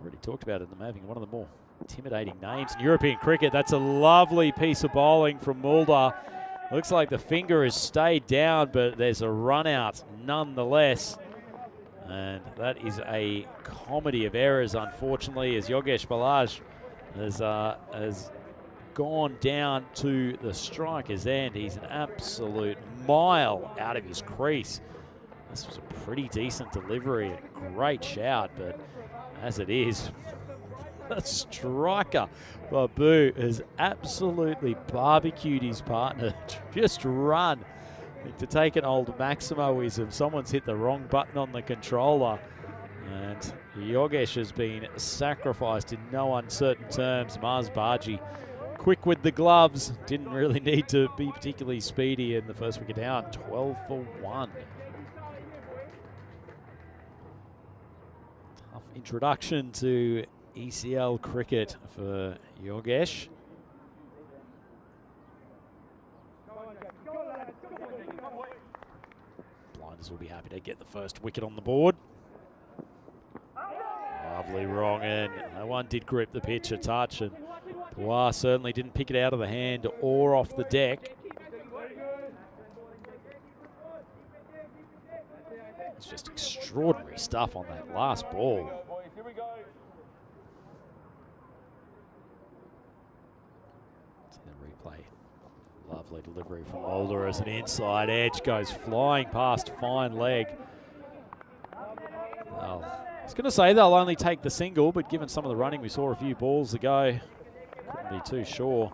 Already talked about it, them having one of the more intimidating names in European cricket. That's a lovely piece of bowling from Mulder. Looks like the finger has stayed down, but there's a run out nonetheless. And that is a comedy of errors, unfortunately, as Yogesh Balaj has gone down to the striker's end. He's an absolute mile out of his crease. This was a pretty decent delivery, a great shout, but as it is, the striker, Babu, has absolutely barbecued his partner. Just run. To take an old Maximoism, someone's hit the wrong button on the controller, and Yogesh has been sacrificed in no uncertain terms. Mars Baji, quick with the gloves, didn't really need to be particularly speedy in the first wicket down, 12 for 1. Tough introduction to ECL cricket for Yogesh. Blinders will be happy to get the first wicket on the board. Lovely wrong end. No one did grip the pitch a touch, and Pawar certainly didn't pick it out of the hand or off the deck. It's just extraordinary stuff on that last ball. See the replay. Lovely delivery from Mulder as an inside edge goes flying past fine leg. Well, I was going to say they'll only take the single, but given some of the running we saw a few balls ago, couldn't be too sure.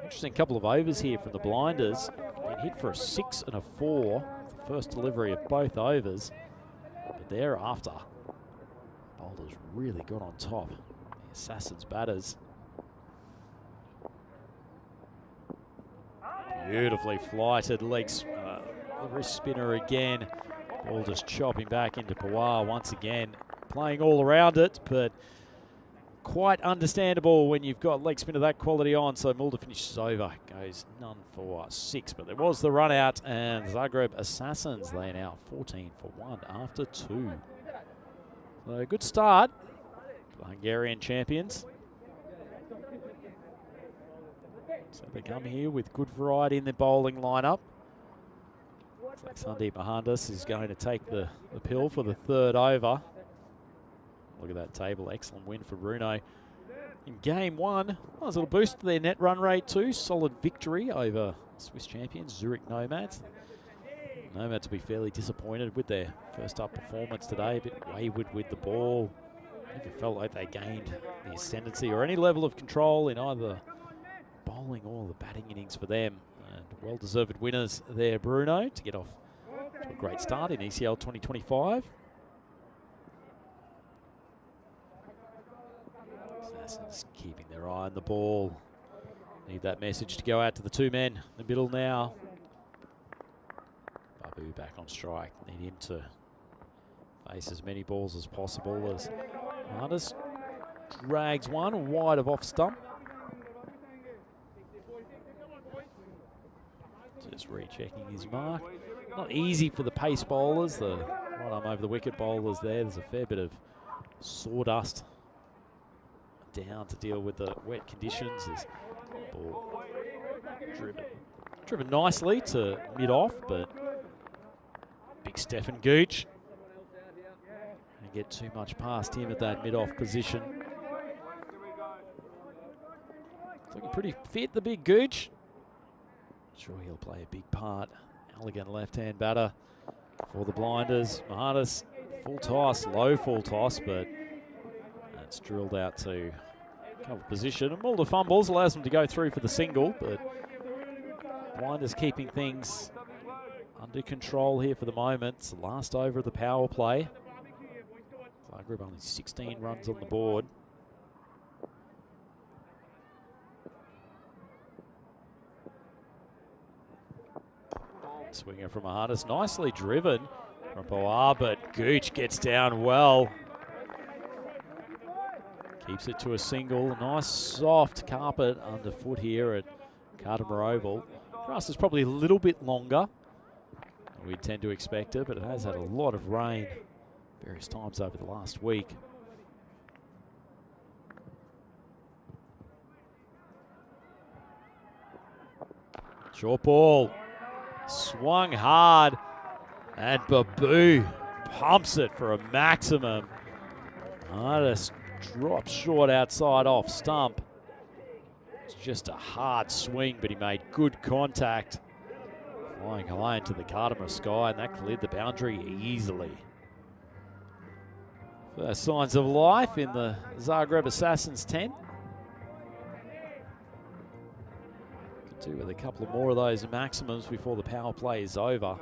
Interesting couple of overs here from the Blinders. Been hit for a 6 and a 4. The first delivery of both overs. But thereafter, bowlers really got on top. The Assassins batters. Beautifully flighted legs, the wrist spinner again. Ball just chopping back into Pawar once again. Playing all around it, but quite understandable when you've got leg spinner that quality on. So Mulder finishes over, goes none for 6. But there was the run out, and Zagreb Assassins, they are now 14 for 1 after 2. So a good start for the Hungarian champions. So they come here with good variety in their bowling lineup. Looks like Sandeep Mahandas is going to take the pill for the third over. Look at that table, excellent win for Brno. In game 1, well, there's a little boost to their net run rate too. Solid victory over Swiss champions, Zurich Nomads. Nomads will be fairly disappointed with their first up performance today, a bit wayward with the ball. Never felt like they gained the ascendancy or any level of control in either bowling or the batting innings for them. And well-deserved winners there, Brno, to get off to a great start in ECL 2025. Assassins keeping their eye on the ball. Need that message to go out to the two men in the middle now. Babu back on strike. Need him to face as many balls as possible as Martis drags one wide of off stump. Just rechecking his mark. Not easy for the pace bowlers, the right arm over the wicket bowlers there. There's a fair bit of sawdust down to deal with the wet conditions. This ball driven nicely to mid-off, but big Stefan Gooch. Don't get too much past him at that mid-off position. Looking pretty fit, the big Gooch. Sure he'll play a big part. Elegant left-hand batter for the blinders. Martis, full toss, low full toss, but that's drilled out to cover position. And Mulder fumbles, allows them to go through for the single, but blinders keeping things under control here for the moment. It's the last over of the power play. Zagreb only 16 runs on the board. Swinger from Martis, nicely driven from Boar, but Gooch gets down well. Keeps it to a single. Nice soft carpet underfoot here at Cardimer Oval. Grass is probably a little bit longer than we'd tend to expect it, but it has had a lot of rain various times over the last week. Short ball. Swung hard, and Babu pumps it for a maximum. Martis drops short outside off stump. It's just a hard swing, but he made good contact. Flying high into the Cardimer sky, and that cleared the boundary easily. First signs of life in the Zagreb Assassins tent. Do with a couple of more of those maximums before the power play is over.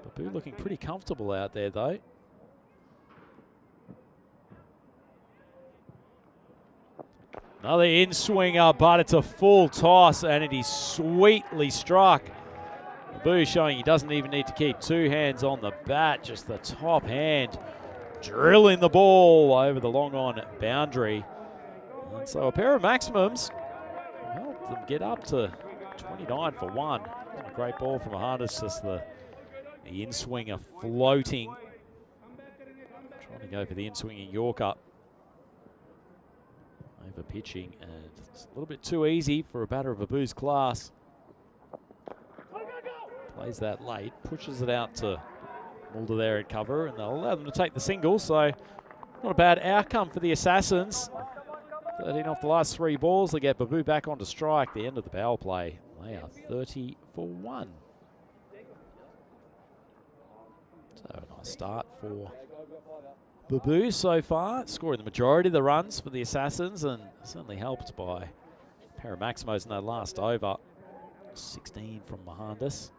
Babu looking pretty comfortable out there though. Another in-swinger, but it's a full toss and it is sweetly struck. Babu showing he doesn't even need to keep two hands on the bat, just the top hand drilling the ball over the long on boundary. And so a pair of maximums helped them get up to 29 for one. A great ball from Martis, just the in-swinger floating. Trying to go for the in-swinging Yorker. Over pitching, and it's a little bit too easy for a batter of Babu's class. Plays that late, pushes it out to Mulder there at cover, and they'll allow them to take the single, so not a bad outcome for the Assassins. 13 off the last three balls. They get Babu back onto strike. The end of the power play. They are 30 for one. So a nice start for Babu so far, scoring the majority of the runs for the Assassins, and certainly helped by a pair of Maximos in that last over. 16 from Martis.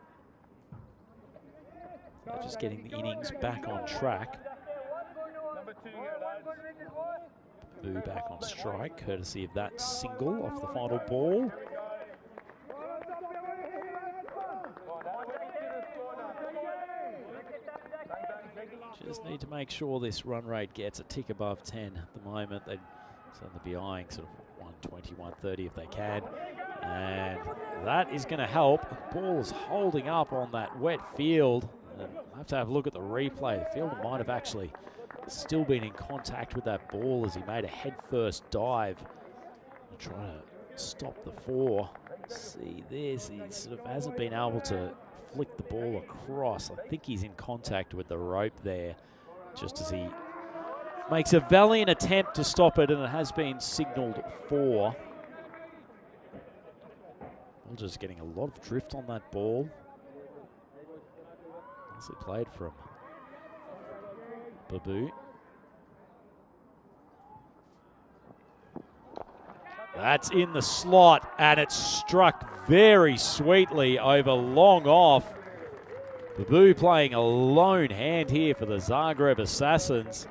They're just getting the innings back on track. Babu back on strike, courtesy of that single off the final ball. Just need to make sure this run rate gets a tick above 10 at the moment. They'd certainly be eyeing sort of 120, 130 if they can. And that is going to help. Ball's holding up on that wet field. And I'll have to have a look at the replay. The fielder might have actually still been in contact with that ball as he made a head-first dive. Trying to stop the four. See this, he sort of hasn't been able to flick the ball across. I think he's in contact with the rope there, just as he makes a valiant attempt to stop it, and it has been signalled for. We're just getting a lot of drift on that ball. Nicely played from Babu. That's in the slot, and it's struck very sweetly over long off. Babu playing a lone hand here for the Zagreb Assassins.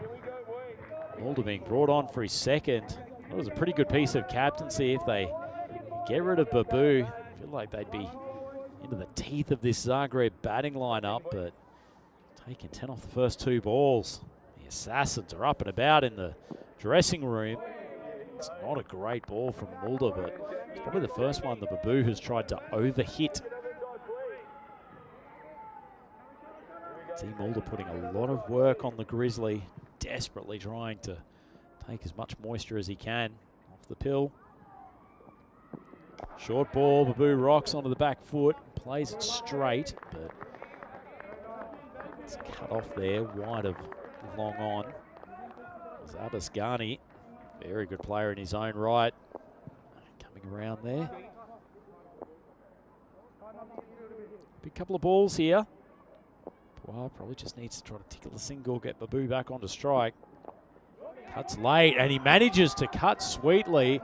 Mulder being brought on for his second. That was a pretty good piece of captaincy. If they get rid of Babu, I feel like they'd be into the teeth of this Zagreb batting lineup, but taking 10 off the first 2 balls. The Assassins are up and about in the dressing room. It's not a great ball from Mulder, but it's probably the first one that Babu has tried to overhit. See Mulder putting a lot of work on the Grizzly, desperately trying to take as much moisture as he can off the pill. Short ball, Babu rocks onto the back foot, plays it straight, but it's cut off there, wide of long on. Abbas Ghani, very good player in his own right, coming around there. Big couple of balls here. Well, probably just needs to try to tickle the single, get Babu back onto strike. Cuts late, and he manages to cut sweetly.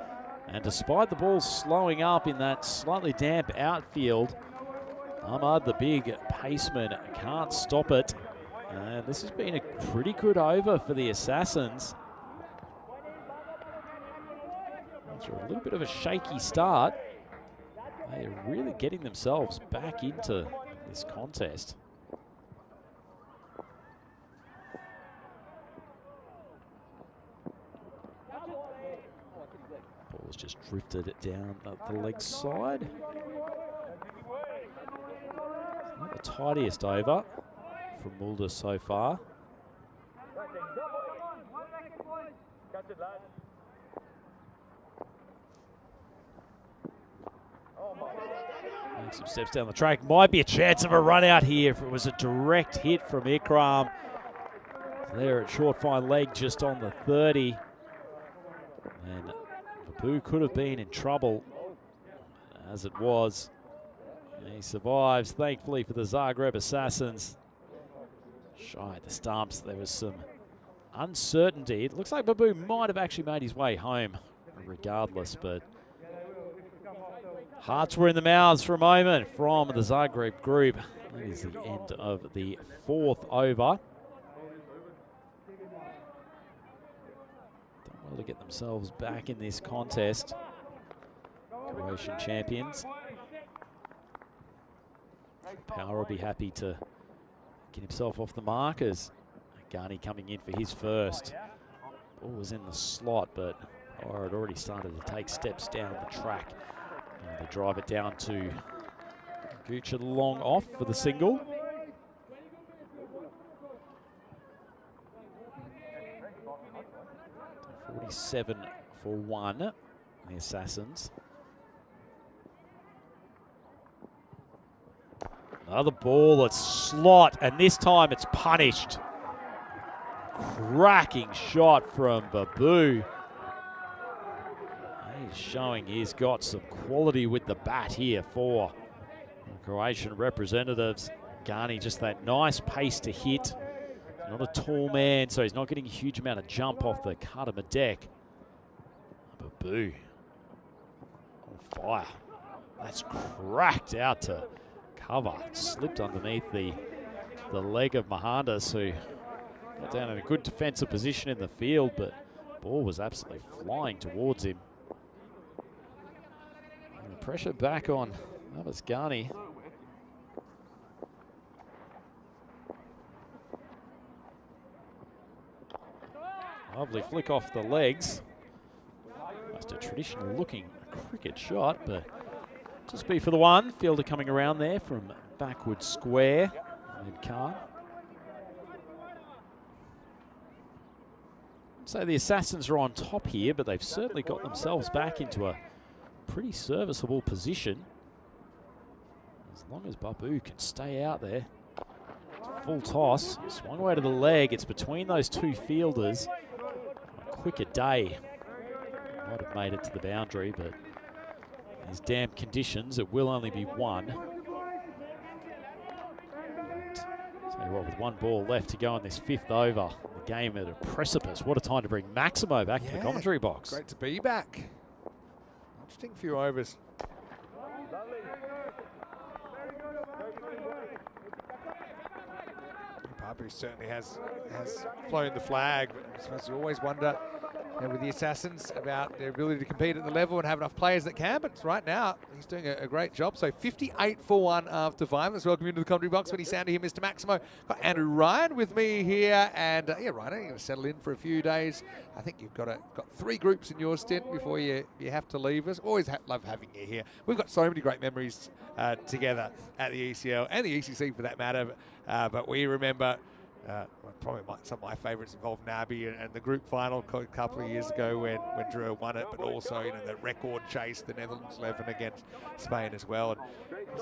And despite the ball slowing up in that slightly damp outfield, Ahmad, the big paceman, can't stop it. And this has been a pretty good over for the Assassins. After a little bit of a shaky start, they are really getting themselves back into this contest. Ball's just drifted it down the leg side. Not the tidiest over from Mulder so far. Makes some steps down the track. Might be a chance of a run out here if it was a direct hit from Ikram. There at short fine leg just on the 30. And Babu could have been in trouble as it was. And he survives, thankfully, for the Zagreb Assassins. Shy at the stumps, there was some uncertainty. It looks like Babu might have actually made his way home regardless, but hearts were in the mouths for a moment from the Zagreb group. That is the end of the 4th over. Done well to get themselves back in this contest. Croatian champions. Power will be happy to get himself off the markers. Ghani coming in for his first. Ball was in the slot, but Power had already started to take steps down the track. They drive it down to Gooch long off for the single. .47 for 1, the Assassins. Another ball at slot, and this time it's punished. Cracking shot from Babu. He's showing he's got some quality with the bat here for the Croatian representatives. Ghani, just that nice pace to hit. Not a tall man, so he's not getting a huge amount of jump off the Karma deck. Babu on fire. That's cracked out to cover. It slipped underneath the leg of Mohandas, who got down in a good defensive position in the field, but the ball was absolutely flying towards him. And the pressure back on Abbas Ghani. Lovely flick off the legs. Just a traditional looking cricket shot, but just be for the one. Fielder coming around there from backward square. Mid-car. So the Assassins are on top here, but they've certainly got themselves back into a pretty serviceable position. As long as Babu can stay out there. Full toss, swung away to the leg. It's between those two fielders. A quicker day. Might have made it to the boundary, but these damp conditions, it will only be one. Tell you what, with one ball left to go in this 5th over, the game at a precipice. What a time to bring Maximo back to the commentary box. Great to be back. interesting few overs. Babu certainly has flown the flag, but I suppose you always wonder with the Assassins about their ability to compete at the level and have enough players that can, but right now he's doing a great job. So 58 for 1 after 5. Let's welcome you into the commentary box. When he's sounding here, Mr. Maximo. Got Andrew Ryan with me here, and yeah, Ryan, you're going to settle in for a few days. I think you've got 3 groups in your stint before you have to leave us. Always love having you here. We've got so many great memories together at the ECL and the ECC for that matter, but we remember probably some of my favourites involved Nabi and the group final a couple of years ago when Drew won it, but also the record chase, the Netherlands 11 against Spain as well. And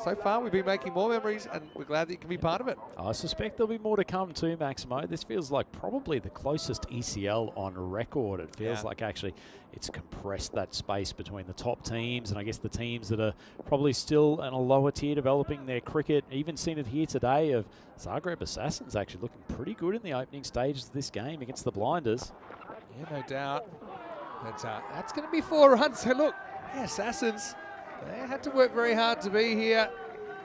so far we've been making more memories, and we're glad that you can be part of it. I suspect there'll be more to come too, Maximo. This feels like probably the closest ECL on record. It feels like actually it's compressed that space between the top teams and I guess the teams that are probably still in a lower tier developing their cricket. Even seen it here today of Zagreb Assassins actually looking pretty good in the opening stages of this game against the Blinders. Yeah, no doubt. That's going to be 4 runs. So look, yeah, Assassins, they had to work very hard to be here.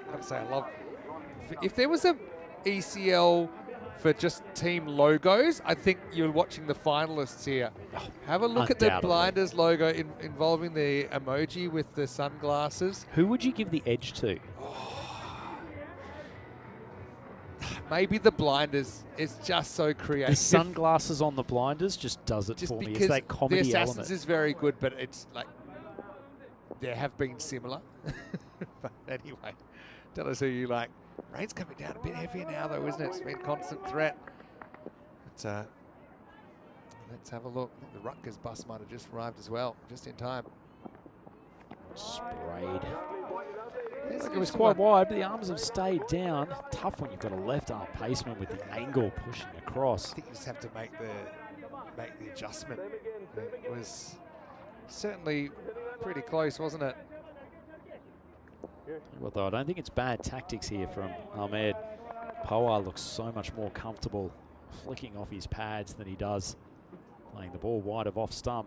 I have to say, I love, if there was a ECL for just team logos, I think you're watching the finalists here. Have a look at the Blinders logo involving the emoji with the sunglasses. Who would you give the edge to? Maybe the Blinders. It's just so creative. The sunglasses on the Blinders just does it for me. It's that comedy the Assassins element. Is very good, but it's like there have been similar. But anyway, tell us who you like. Rain's coming down a bit heavier now, though, isn't it? It's been a constant threat. But, let's have a look. I think the Rutgers bus might have just arrived as well, just in time. Sprayed. It was quite wide, but the arms have stayed down. Tough when you've got a left arm paceman with the angle pushing across. I think you just have to make the adjustment. It was certainly pretty close, wasn't it? Well, though, I don't think it's bad tactics here from Ahmed. Pawar looks so much more comfortable flicking off his pads than he does playing the ball wide of off stump.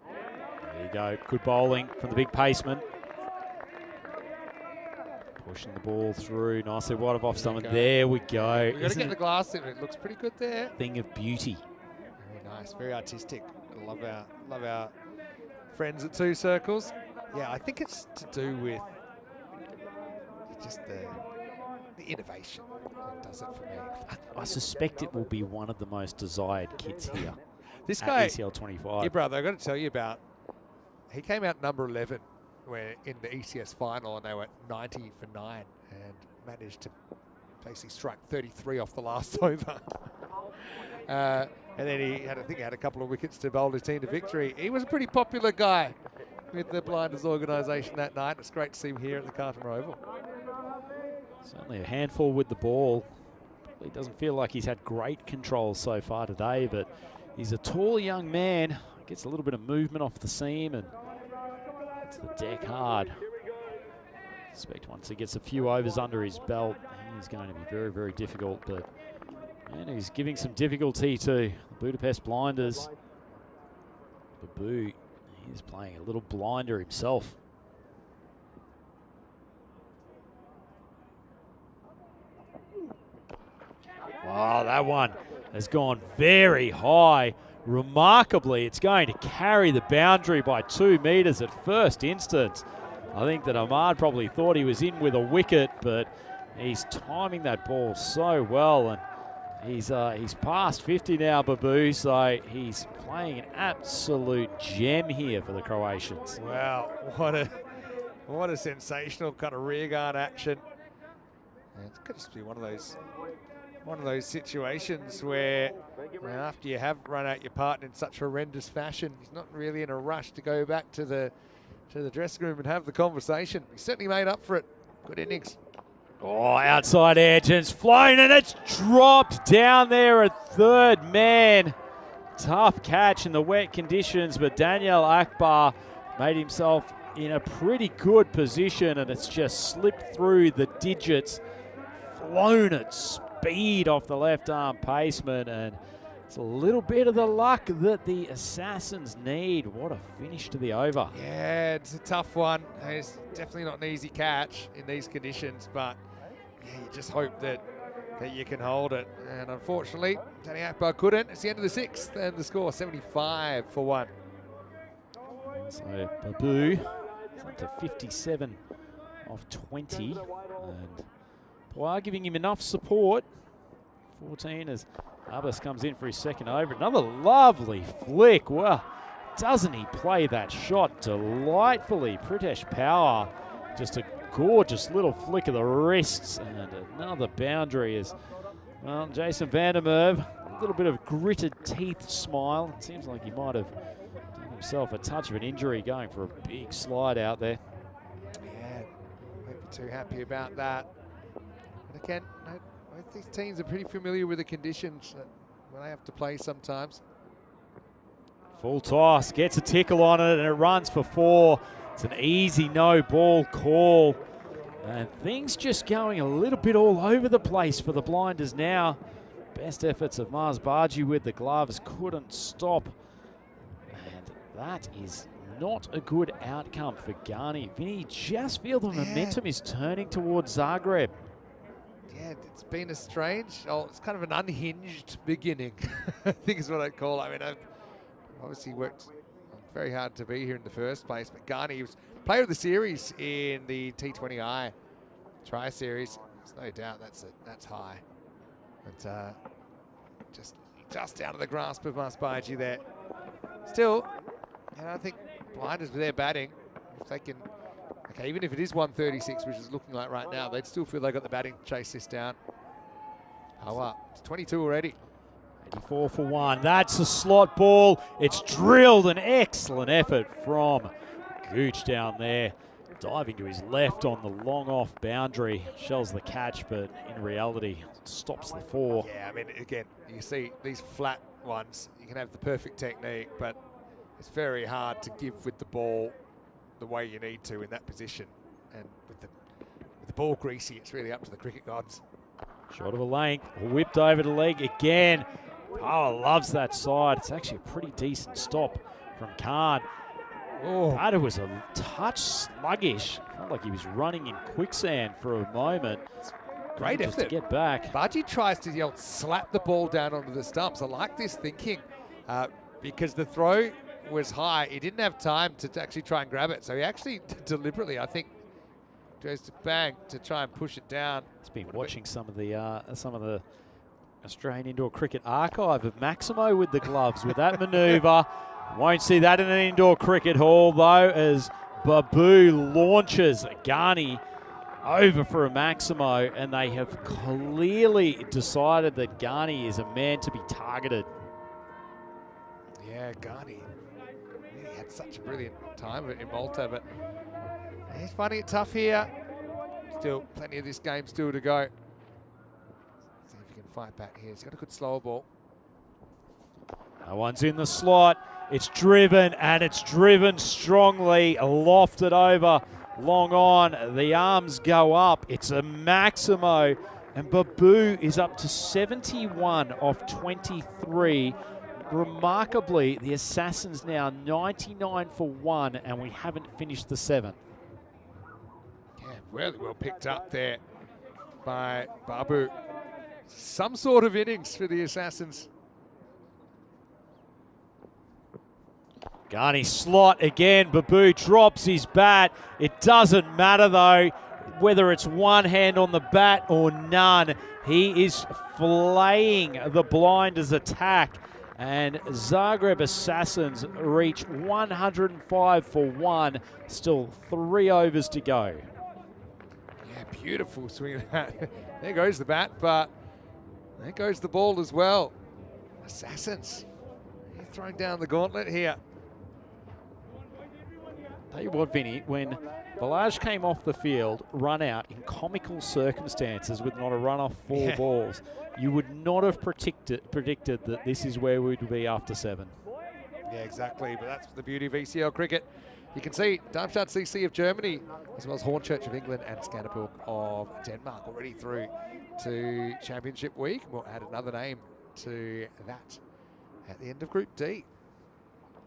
There you go. Good bowling from the big paceman. Pushing the ball through nicely wide of off stump. And there we go. We've got to get the glass in. It looks pretty good there. Thing of beauty. Very nice. Very artistic. Love our friends at Two Circles. Yeah, I think it's to do with just the innovation that does it for me. I suspect it will be one of the most desired kits here. This guy, ECL 25. Yeah, brother, I've got to tell you about. He came out number 11 where in the ECS final, and they were 90 for 9 and managed to basically strike 33 off the last over. And then I think he had a couple of wickets to bowl his team to victory. He was a pretty popular guy with the Blinders organisation that night. It's great to see him here at the Cartmore Oval. Certainly a handful with the ball. He doesn't feel like he's had great control so far today, but he's a tall young man. Gets a little bit of movement off the seam and hits the deck hard. I suspect once he gets a few overs under his belt, he's going to be very, very difficult, but and he's giving some difficulty to the Budapest Blinders. Babu, he's playing a little blinder himself. Wow, that one has gone very high. Remarkably, it's going to carry the boundary by 2 meters at first instance. I think that Ahmad probably thought he was in with a wicket, but he's timing that ball so well, and he's past 50 now, Babu, so he's playing an absolute gem here for the Croatians. Wow, what a sensational kind of rearguard action. And it's got to be one of those situations where after you have run out your partner in such horrendous fashion, he's not really in a rush to go back to the dressing room and have the conversation. He certainly made up for it. Good innings. Oh, outside edge, and it's flown, and it's dropped down there at third man. Tough catch in the wet conditions, but Daniel Akbar made himself in a pretty good position, and it's just slipped through the digits, flown at speed off the left arm paceman, and It's a little bit of the luck that the Assassins need. What a finish to the over. Yeah, it's a tough one. It's definitely not an easy catch in these conditions, but yeah, you just hope that you can hold it. And unfortunately, Danny Akbar couldn't. It's the end of the sixth, and the score 75 for 1. So Babu is up to 57 of 20. And Poir giving him enough support. 14 as Abbas comes in for his second over. Another lovely flick. Well, doesn't he play that shot delightfully? Pritesh Power, just a gorgeous little flick of the wrists, and another boundary as well. Jason Vandermerve, a little bit of gritted teeth smile. It seems like he might have done himself a touch of an injury going for a big slide out there. Yeah, won't be too happy about that. But again, both these teams are pretty familiar with the conditions that when they have to play sometimes. Full toss, gets a tickle on it, and it runs for 4. It's an easy no ball call. And things just going a little bit all over the place for the Blinders now. Best efforts of Mars Bargy with the gloves, couldn't stop. And that is not a good outcome for Ghani. Vinny, just feel the momentum is turning towards Zagreb. Yeah, it's been a strange, it's kind of an unhinged beginning, I think is what I'd call it. I mean, I've obviously worked very hard to be here in the first place, but Ghani was player of the series in the T20I try series. There's no doubt that's high. But just out of the grasp of Masbaji there. Still, I think Blinders with their batting, if they can, okay, even if it is 136, which is looking like right now, they'd still feel they got the batting to chase this down. Oh, up. It's 22 already. 84 for 1. That's a slot ball. It's drilled. An excellent effort from Gooch down there. Diving to his left on the long off boundary. Shells the catch, but in reality, stops the 4. Yeah, I mean, again, you see these flat ones, you can have the perfect technique, but it's very hard to give with the ball the way you need to in that position. And with the ball greasy, it's really up to the cricket gods. Short of a length, whipped over the leg again. Power loves that side. It's actually a pretty decent stop from Khan. Oh, that was a touch sluggish. Felt like he was running in quicksand for a moment. Great just effort to get back. Baji tries to slap the ball down onto the stumps. I like this thinking because the throw was high. He didn't have time to actually try and grab it. So he actually deliberately, I think, goes to bang to try and push it down. He's been watching some of the Australian indoor cricket archive of Maximo with the gloves with that manoeuvre. Won't see that in an indoor cricket hall though, as Babu launches Ghani over for a Maximo, and they have clearly decided that Ghani is a man to be targeted. Yeah, Ghani really had such a brilliant time in Malta, but he's finding it tough here. Still plenty of this game still to go. See if he can fight back here. He's got a good slower ball. That one's in the slot. It's driven, and it's driven strongly, lofted over, long on. The arms go up. It's a Maximo, and Babu is up to 71 off 23. Remarkably, the Assassins now 99 for 1, and we haven't finished the 7th. Yeah, really well picked up there by Babu. Some sort of innings for the Assassins. Ghani slot again. Babu drops his bat. It doesn't matter though whether it's one hand on the bat or none. He is flaying the Blinders attack. And Zagreb Assassins reach 105 for 1. Still 3 overs to go. Yeah, beautiful swing of that. There goes the bat, but there goes the ball as well. Assassins, they're throwing down the gauntlet here. Tell you what, Vinny, when Balaj came off the field, run out in comical circumstances with not a run off 4 balls, you would not have predicted that this is where we'd be after 7. Yeah, exactly, but that's the beauty of ECL cricket. You can see Darmstadt CC of Germany, as well as Hornchurch of England and Skanderborg of Denmark already through to Championship Week. We'll add another name to that at the end of Group D.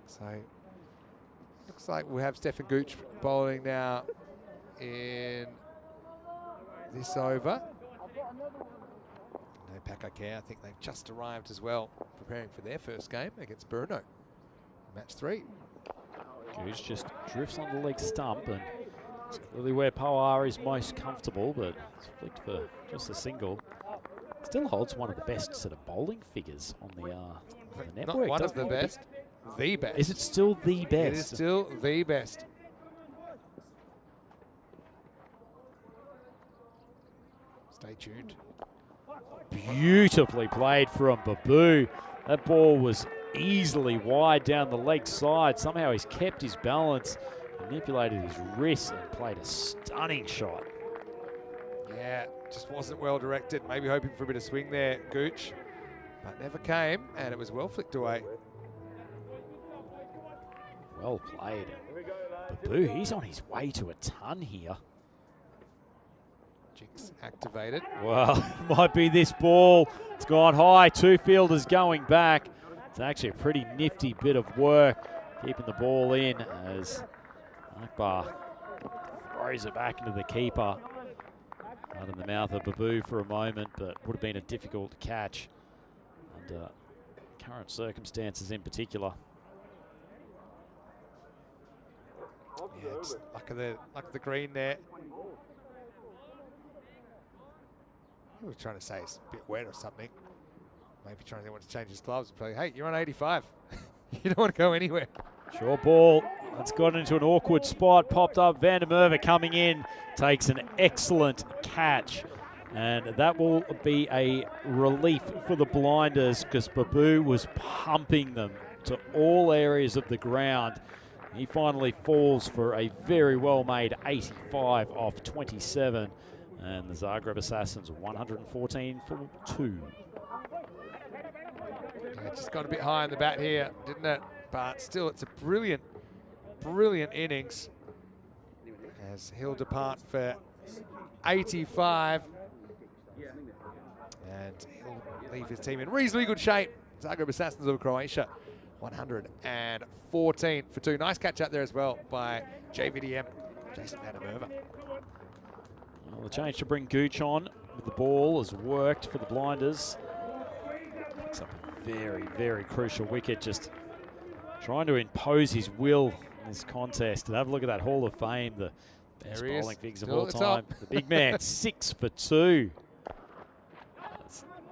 So looks like we'll have Stefan Gooch bowling now in this over. No Paco Care, I think they've just arrived as well, preparing for their first game against Brno. Match 3. Gooch just drifts on the leg stump, and it's clearly where Poar is most comfortable, but it's flicked for just a single. Still holds one of the best sort of bowling figures on the network. Not one of the best, the best. Is it still the best? It is still the best. Stay tuned. Beautifully played from Babu. That ball was easily wide down the leg side. Somehow he's kept his balance, manipulated his wrist, and played a stunning shot. Yeah, just wasn't well directed. Maybe hoping for a bit of swing there, Gooch, but never came, and it was well flicked away. Well played. Babu, he's on his way to a ton here. Jinx activated. Well, might be this ball. It's gone high. 2 fielders going back. It's actually a pretty nifty bit of work, keeping the ball in as Akbar throws it back into the keeper. Out in the mouth of Babu for a moment, but would have been a difficult catch under current circumstances in particular. Yeah, just luck of the green there. I was trying to say it's a bit wet or something. Maybe trying to want to change his gloves and play, hey, you're on 85. You don't want to go anywhere. Short ball. That's got into an awkward spot. Popped up. Van der Merwe coming in. Takes an excellent catch. And that will be a relief for the blinders because Babu was pumping them to all areas of the ground. He finally falls for a very well-made 85 off 27. And the Zagreb Assassins 114 for 2. Yeah, just got a bit high on the bat here, didn't it? But still, it's a brilliant, brilliant innings as he'll depart for 85. And he'll leave his team in reasonably good shape. Zagreb Assassins of Croatia, 114 for 2. Nice catch up there as well by JVDM, Jason Van der Merwe. Well, the change to bring Gooch on with the ball has worked for the blinders. Picks up a very, very crucial wicket, just trying to impose his will in this contest. And have a look at that Hall of Fame, the best bowling figures of all time. The big man, 6 for 2.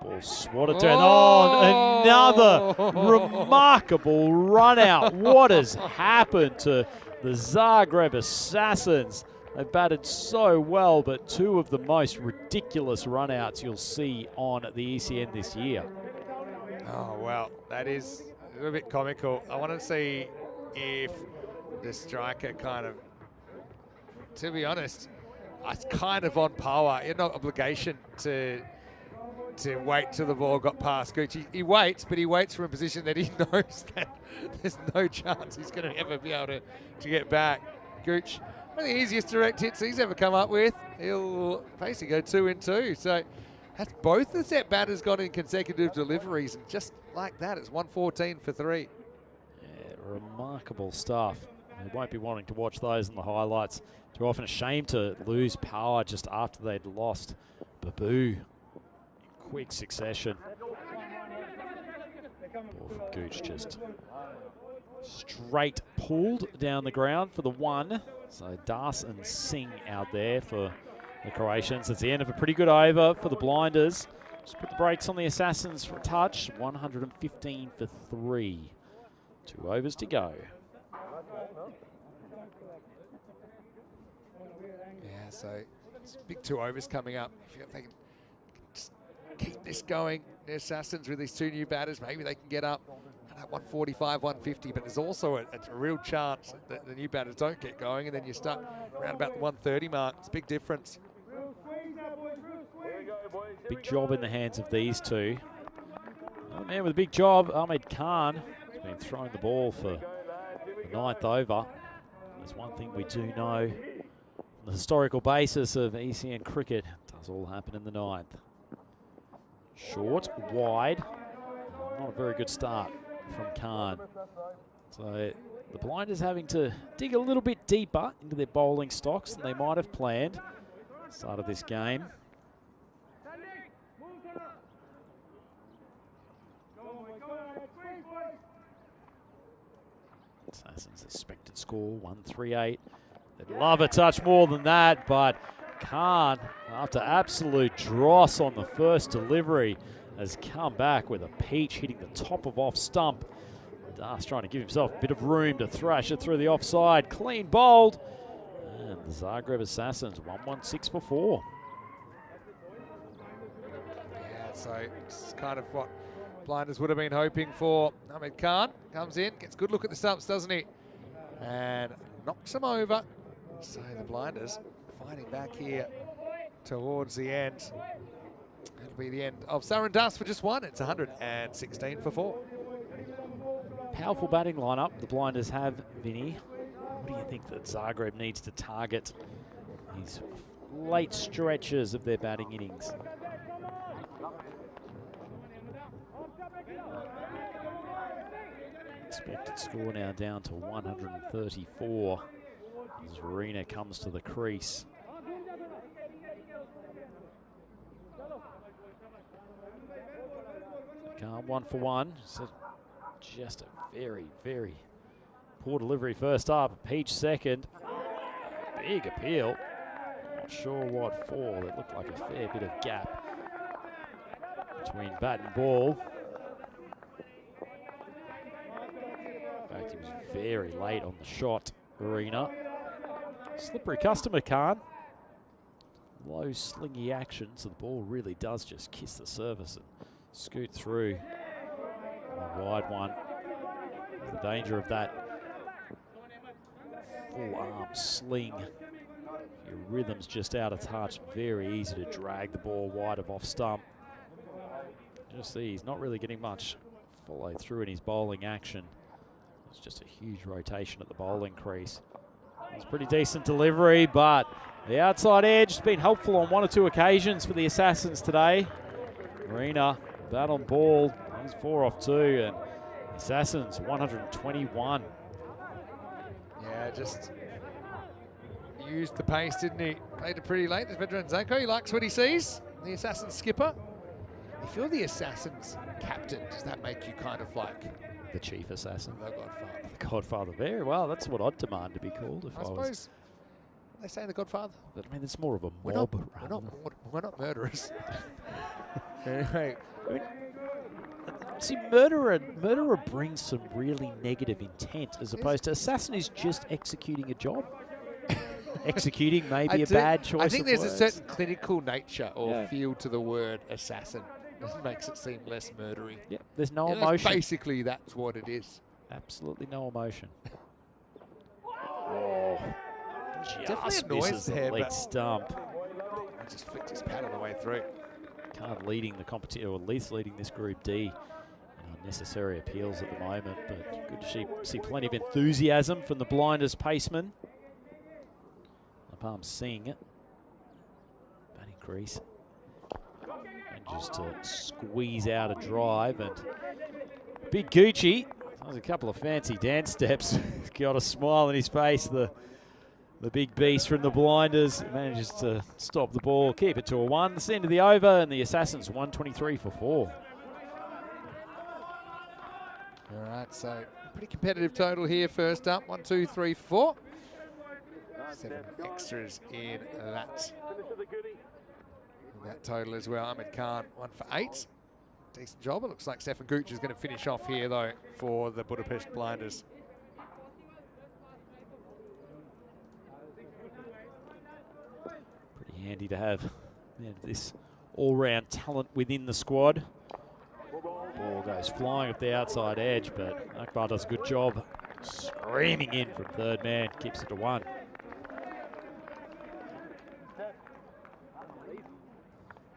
Ball swatted down. Oh, another remarkable run out. What has happened to the Zagreb Assassins? They've batted so well, but 2 of the most ridiculous run-outs you'll see on the ECN this year. Oh, well, that is a little bit comical. I want to see if the striker kind of, to be honest, it's kind of on power. You have no obligation to wait till the ball got past Gooch. He waits, but he waits from a position that he knows that there's no chance he's going to ever be able to get back. Gooch, one of the easiest direct hits he's ever come up with. He'll basically go 2 in 2. So that's both the set batters got in consecutive deliveries. And just like that, it's 114 for 3. Yeah, remarkable stuff. They won't be wanting to watch those in the highlights. Too often a shame to lose power just after they'd lost Babu in quick succession. Ball from Gooch just straight pulled down the ground for the 1. So Das and Singh out there for the Croatians. It's the end of a pretty good over for the blinders. Just put the brakes on the Assassins for a touch. 115 for 3. 2 overs to go. Yeah, so it's big 2 overs coming up. If they can just keep this going, the Assassins with these 2 new batters, maybe they can get up at 145, 150, but there's also a real chance that the new batters don't get going and then you start around about the 130 mark. It's a big difference. Big job in the hands of these 2. Another man with a big job, Ahmed Khan, has been throwing the ball for the 9th over. There's one thing we do know, on the historical basis of ECN cricket, it does all happen in the 9th. Short, wide, not a very good start from Khan. So the Blinders having to dig a little bit deeper into their bowling stocks than they might have planned at the start of this game. Assassin's expected score 138. They'd love a touch more than that, but Khan, after absolute dross on the first delivery, has come back with a peach hitting the top of off stump. Das trying to give himself a bit of room to thrash it through the offside. Clean bowled. And the Zagreb Assassins 116 for 4. Yeah, so it's kind of what Blinders would have been hoping for. Ahmed Khan comes in, gets a good look at the stumps, doesn't he? And knocks them over. So the Blinders fighting back here towards the end. It'll be the end of Saran Das for just one. It's 116 for 4. Powerful batting lineup the Blinders have, Vinny. What do you think that Zagreb needs to target these late stretches of their batting innings? Expected score now down to 134 as Arena comes to the crease. Khan 1 for 1. So just a very, very poor delivery first up. Peach second. Big appeal. Not sure what for. It looked like a fair bit of gap between bat and ball. In fact, he was very late on the shot, Arena. Slippery customer, Khan. Low slingy action, so the ball really does just kiss the surface and scoot through. A wide one. The danger of that full arm sling. Your rhythm's just out of touch. Very easy to drag the ball wide of off stump. Just see, he's not really getting much follow through in his bowling action. It's just a huge rotation at the bowling crease. It's pretty decent delivery, but the outside edge has been helpful on one or two occasions for the Assassins today. Arena, bat on ball, he's 4 off 2, and Assassins 121. Yeah, just used the pace, didn't he? Played it pretty late. This veteran Zanko, he likes what he sees. The Assassin's skipper. If you're the Assassin's captain, does that make you kind of like The chief assassin. the Godfather? The Godfather. Very well. That's what I'd demand to be called if I I was. suppose they say the Godfather. But I mean, it's more of a We're mob. we're not murderers. Anyway, See, murderer brings some really negative intent, as opposed to assassin is just executing a job. Executing may be a bad choice. I think of there's words. a certain clinical nature or Yeah. feel to the word assassin. It makes it seem less murdery. Yeah, there's no You know, emotion. basically, that's what it is. Absolutely no emotion. Oh, Definitely just a noise misses the there, leg but- stump. I just flicked his pad on the way through. Khan leading the competition, or at least leading this Group D. And unnecessary appeals at the moment, but good to see plenty of enthusiasm from the Blinders paceman. Napalm Singh, batting crease. Manages to squeeze out a drive, and Big Gucci, that was a couple of fancy dance steps. He's got a smile on his face. The big beast from the Blinders manages to stop the ball, keep it to a 1. That's the end of the over, and the Assassins 123 for 4. All right, so pretty competitive total here. First up, 1, 2, 3, 4. 7 extras in that total as well. Ahmed Khan 1 for 8. Decent job. It looks like Stefan Gooch is going to finish off here though for the Budapest Blinders. Pretty handy to have this all-round talent within the squad. Ball goes flying up the outside edge, but Akbar does a good job screaming in from third man, keeps it to 1.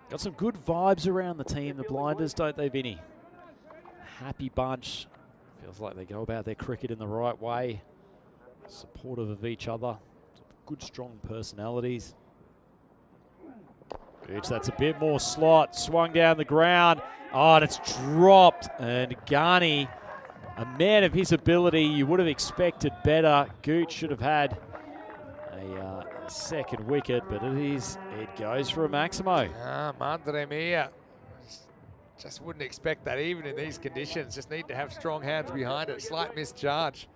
Got some good vibes around the team, the Blinders, don't they, Vinny? Happy bunch. Feels like they go about their cricket in the right way. Supportive of each other. Good, strong personalities. Gooch, that's a bit more slot. Swung down the ground. Oh, and it's dropped. And Ghani a man of his ability, you would have expected better. Gooch should have had a second wicket, but it goes for a Maximo. Madre mia. Just wouldn't expect that even in these conditions. Just need to have strong hands behind it. Slight mischarge.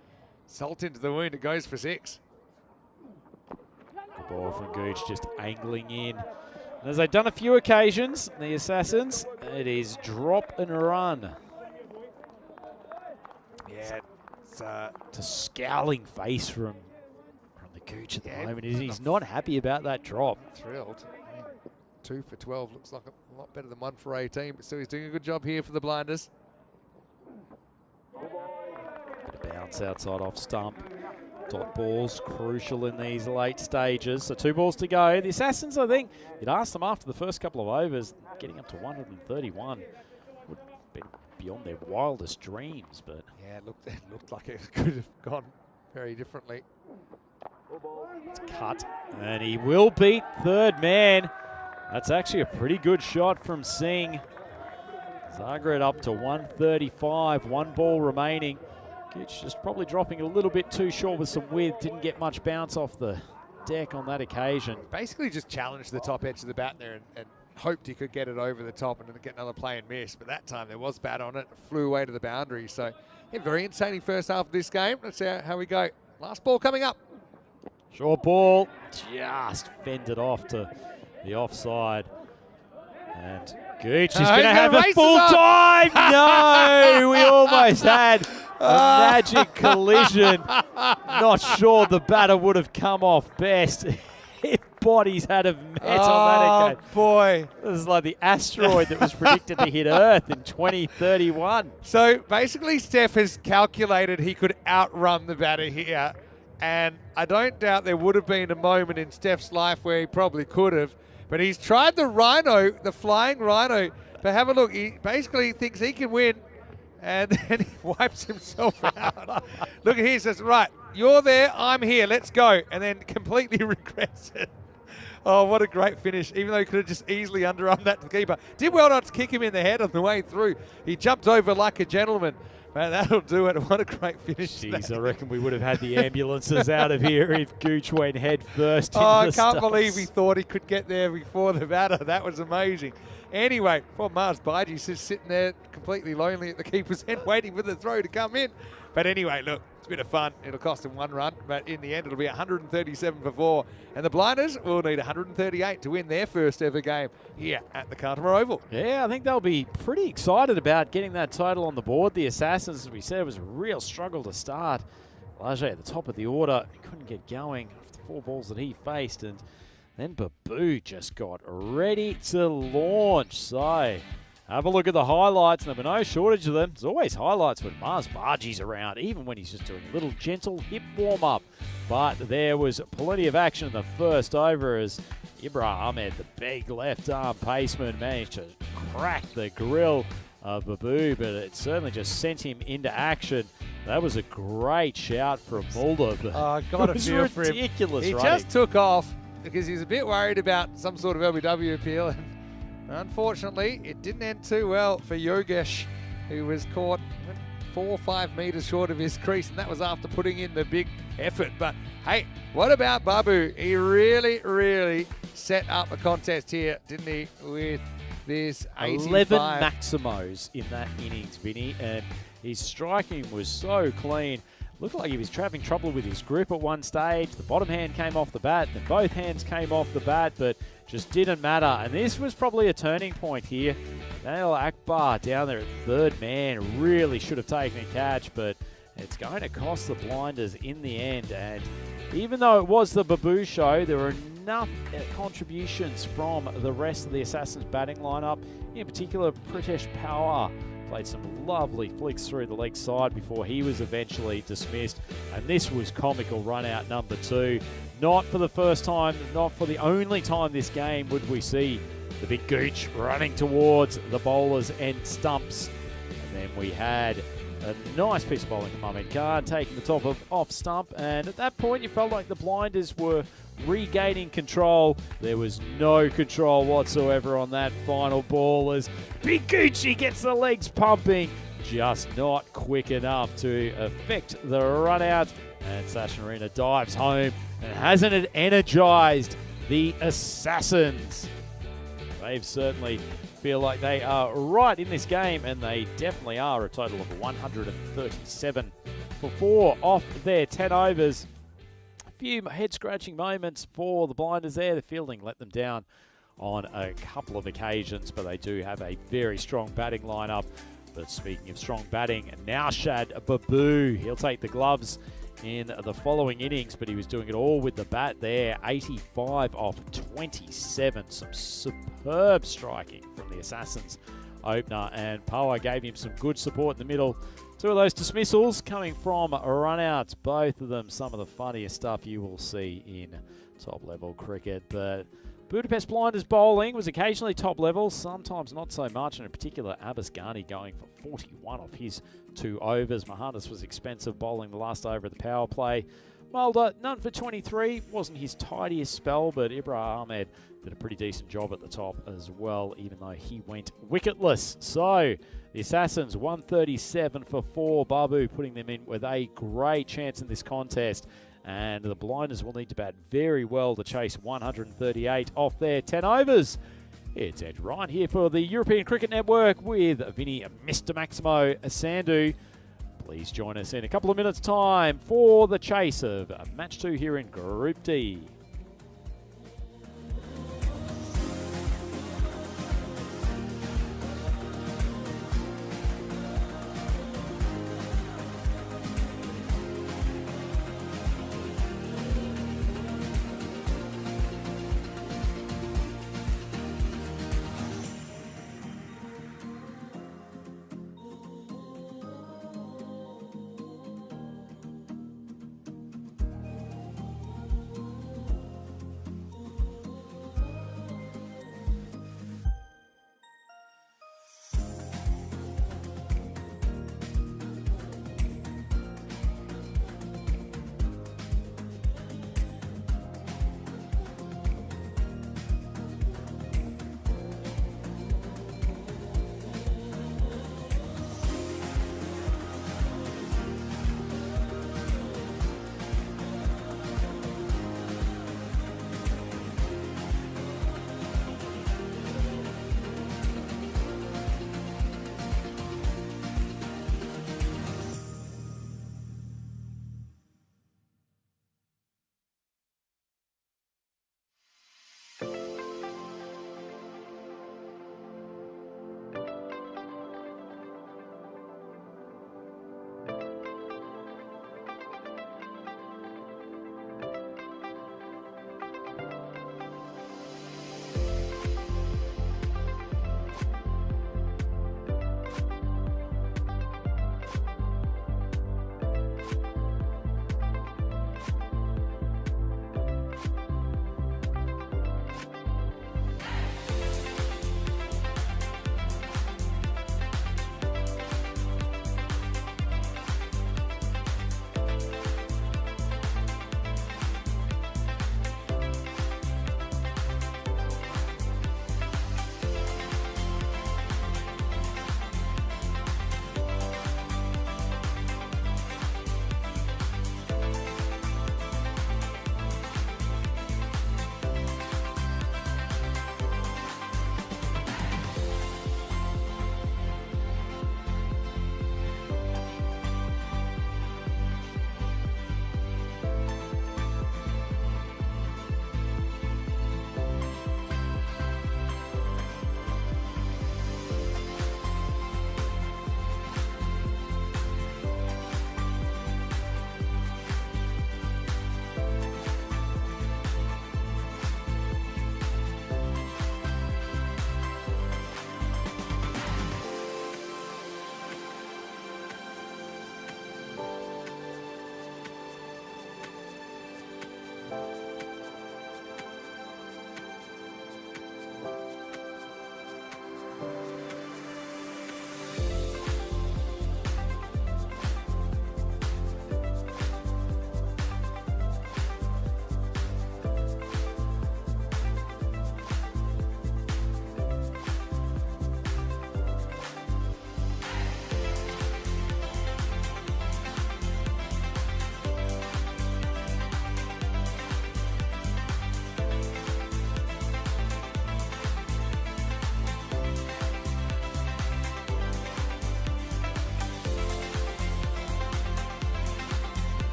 Salt into the wound, it goes for 6. Good ball from Gooch, just angling in. And as they've done a few occasions, the Assassins, it is drop and run. Yeah, it's a scowling face from the Gooch at the moment. He's not happy about that drop. Thrilled. 2 for 12 looks like a lot better than 1 for 18, but still he's doing a good job here for the Blinders. Bit of bounce outside off stump. Dot balls crucial in these late stages. So 2 balls to go. The Assassins, I think, you'd asked them after the first couple of overs, getting up to 131 would be beyond their wildest dreams. But yeah, it looked like it could have gone very differently. It's cut, and he will beat third man. That's actually a pretty good shot from Singh. Zagreb up to 135, 1 ball remaining. Gooch just probably dropping a little bit too short with some width. Didn't get much bounce off the deck on that occasion. Basically just challenged the top edge of the bat there and hoped he could get it over the top and then get another play and miss. But that time there was bat on it. Flew away to the boundary. So yeah, very entertaining first half of this game. Let's see how we go. Last ball coming up. Short ball, just fended off to the offside. And Gooch is going to have a full time. No, we almost had a magic collision. Not sure the batter would have come off best if bodies had have met on that occasion. Oh, boy. This is like the asteroid that was predicted to hit Earth in 2031. So basically Steph has calculated he could outrun the batter here. And I don't doubt there would have been a moment in Steph's life where he probably could have. But he's tried the rhino, the flying rhino. But have a look. He basically thinks he can win. And then he wipes himself out. Look at here. He says, right, you're there, I'm here, let's go. And then completely regrets it. Oh, what a great finish. Even though he could have just easily underarmed that to the keeper. Did well not to kick him in the head on the way through. He jumped over like a gentleman. Man, that'll do it. What a great finish. Jeez, I reckon we would have had the ambulances out of here if Gooch went head first. I can't believe he thought he could get there before the batter. That was amazing. Anyway, poor Mars Baiji's just sitting there completely lonely at the keeper's end waiting for the throw to come in. But anyway, look, it's a bit of fun. It'll cost him 1 run, but in the end it'll be 137 for 4. And the Blinders will need 138 to win their first ever game here at the Cartama Oval. Yeah, I think they'll be pretty excited about getting that total on the board. The Assassins, as we said, was a real struggle to start. Lage at the top of the order, he couldn't get going after the 4 balls that he faced, and then Babu just got ready to launch. So have a look at the highlights. There'll be no shortage of them. There's always highlights when Mars Bargi's around, even when he's just doing a little gentle hip warm-up. But there was plenty of action in the first over as Ibra Ahmed, the big left-arm paceman, managed to crack the grill of Babu, but it certainly just sent him into action. That was a great shout from Mulder. Got to feel for him. Ridiculous He running. just took off because he was a bit worried about some sort of LBW appeal. And unfortunately, it didn't end too well for Yogesh, who was caught 4 or 5 meters short of his crease, and that was after putting in the big effort. But hey, what about Babu? He really, really set up a contest here, didn't he, with this 85. 11 Maximos in that innings, Vinny, and his striking was so clean. Looked like he was having trouble with his grip at one stage. The bottom hand came off the bat, then both hands came off the bat, but just didn't matter. And this was probably a turning point here. Daniel Akbar down there at third man really should have taken a catch, but it's going to cost the Blinders in the end. And even though it was the Babu show, there were enough contributions from the rest of the Assassins batting lineup. In particular, Pritesh Power played some lovely flicks through the leg side before he was eventually dismissed. And this was comical run out number 2. Not for the first time, not for the only time this game would we see the big Gooch running towards the bowlers and stumps. And then we had a nice piece of bowling from Ahmed Khan taking the top of off stump. And at that point, you felt like the Blinders were regaining control. There was no control whatsoever on that final ball as Big Gucci gets the legs pumping. just not quick enough to affect the run out. And Sasha Arena dives home, and hasn't it energized the Assassins? They've certainly feel like they are right in this game, and they definitely are. A total of 137 for 4 off their 10 overs. A few head-scratching moments for the Blinders there. The fielding let them down on a couple of occasions, but they do have a very strong batting lineup. But speaking of strong batting, Naushad Babu, he'll take the gloves in the following innings, but he was doing it all with the bat there. 85 off 27. Some superb striking from the Assassins opener, and Poa gave him some good support in the middle. 2 of those dismissals coming from runouts. Both of them some of the funniest stuff you will see in top-level cricket. But Budapest Blinders bowling was occasionally top level, sometimes not so much, and in particular Abbas Ghani going for 41 off his 2 overs. Mahanis was expensive, bowling the last over of the power play. Mulder, none for 23, wasn't his tidiest spell, but Ibra Ahmed did a pretty decent job at the top as well, even though he went wicketless. So the Assassins 137 for 4, Babu putting them in with a great chance in this contest. And the Blinders will need to bat very well to chase 138 off their 10 overs. It's Ed Ryan here for the European Cricket Network with Vinny Mr. Maximo Sandu. Please join us in a couple of minutes' time for the chase of Match 2 here in Group D.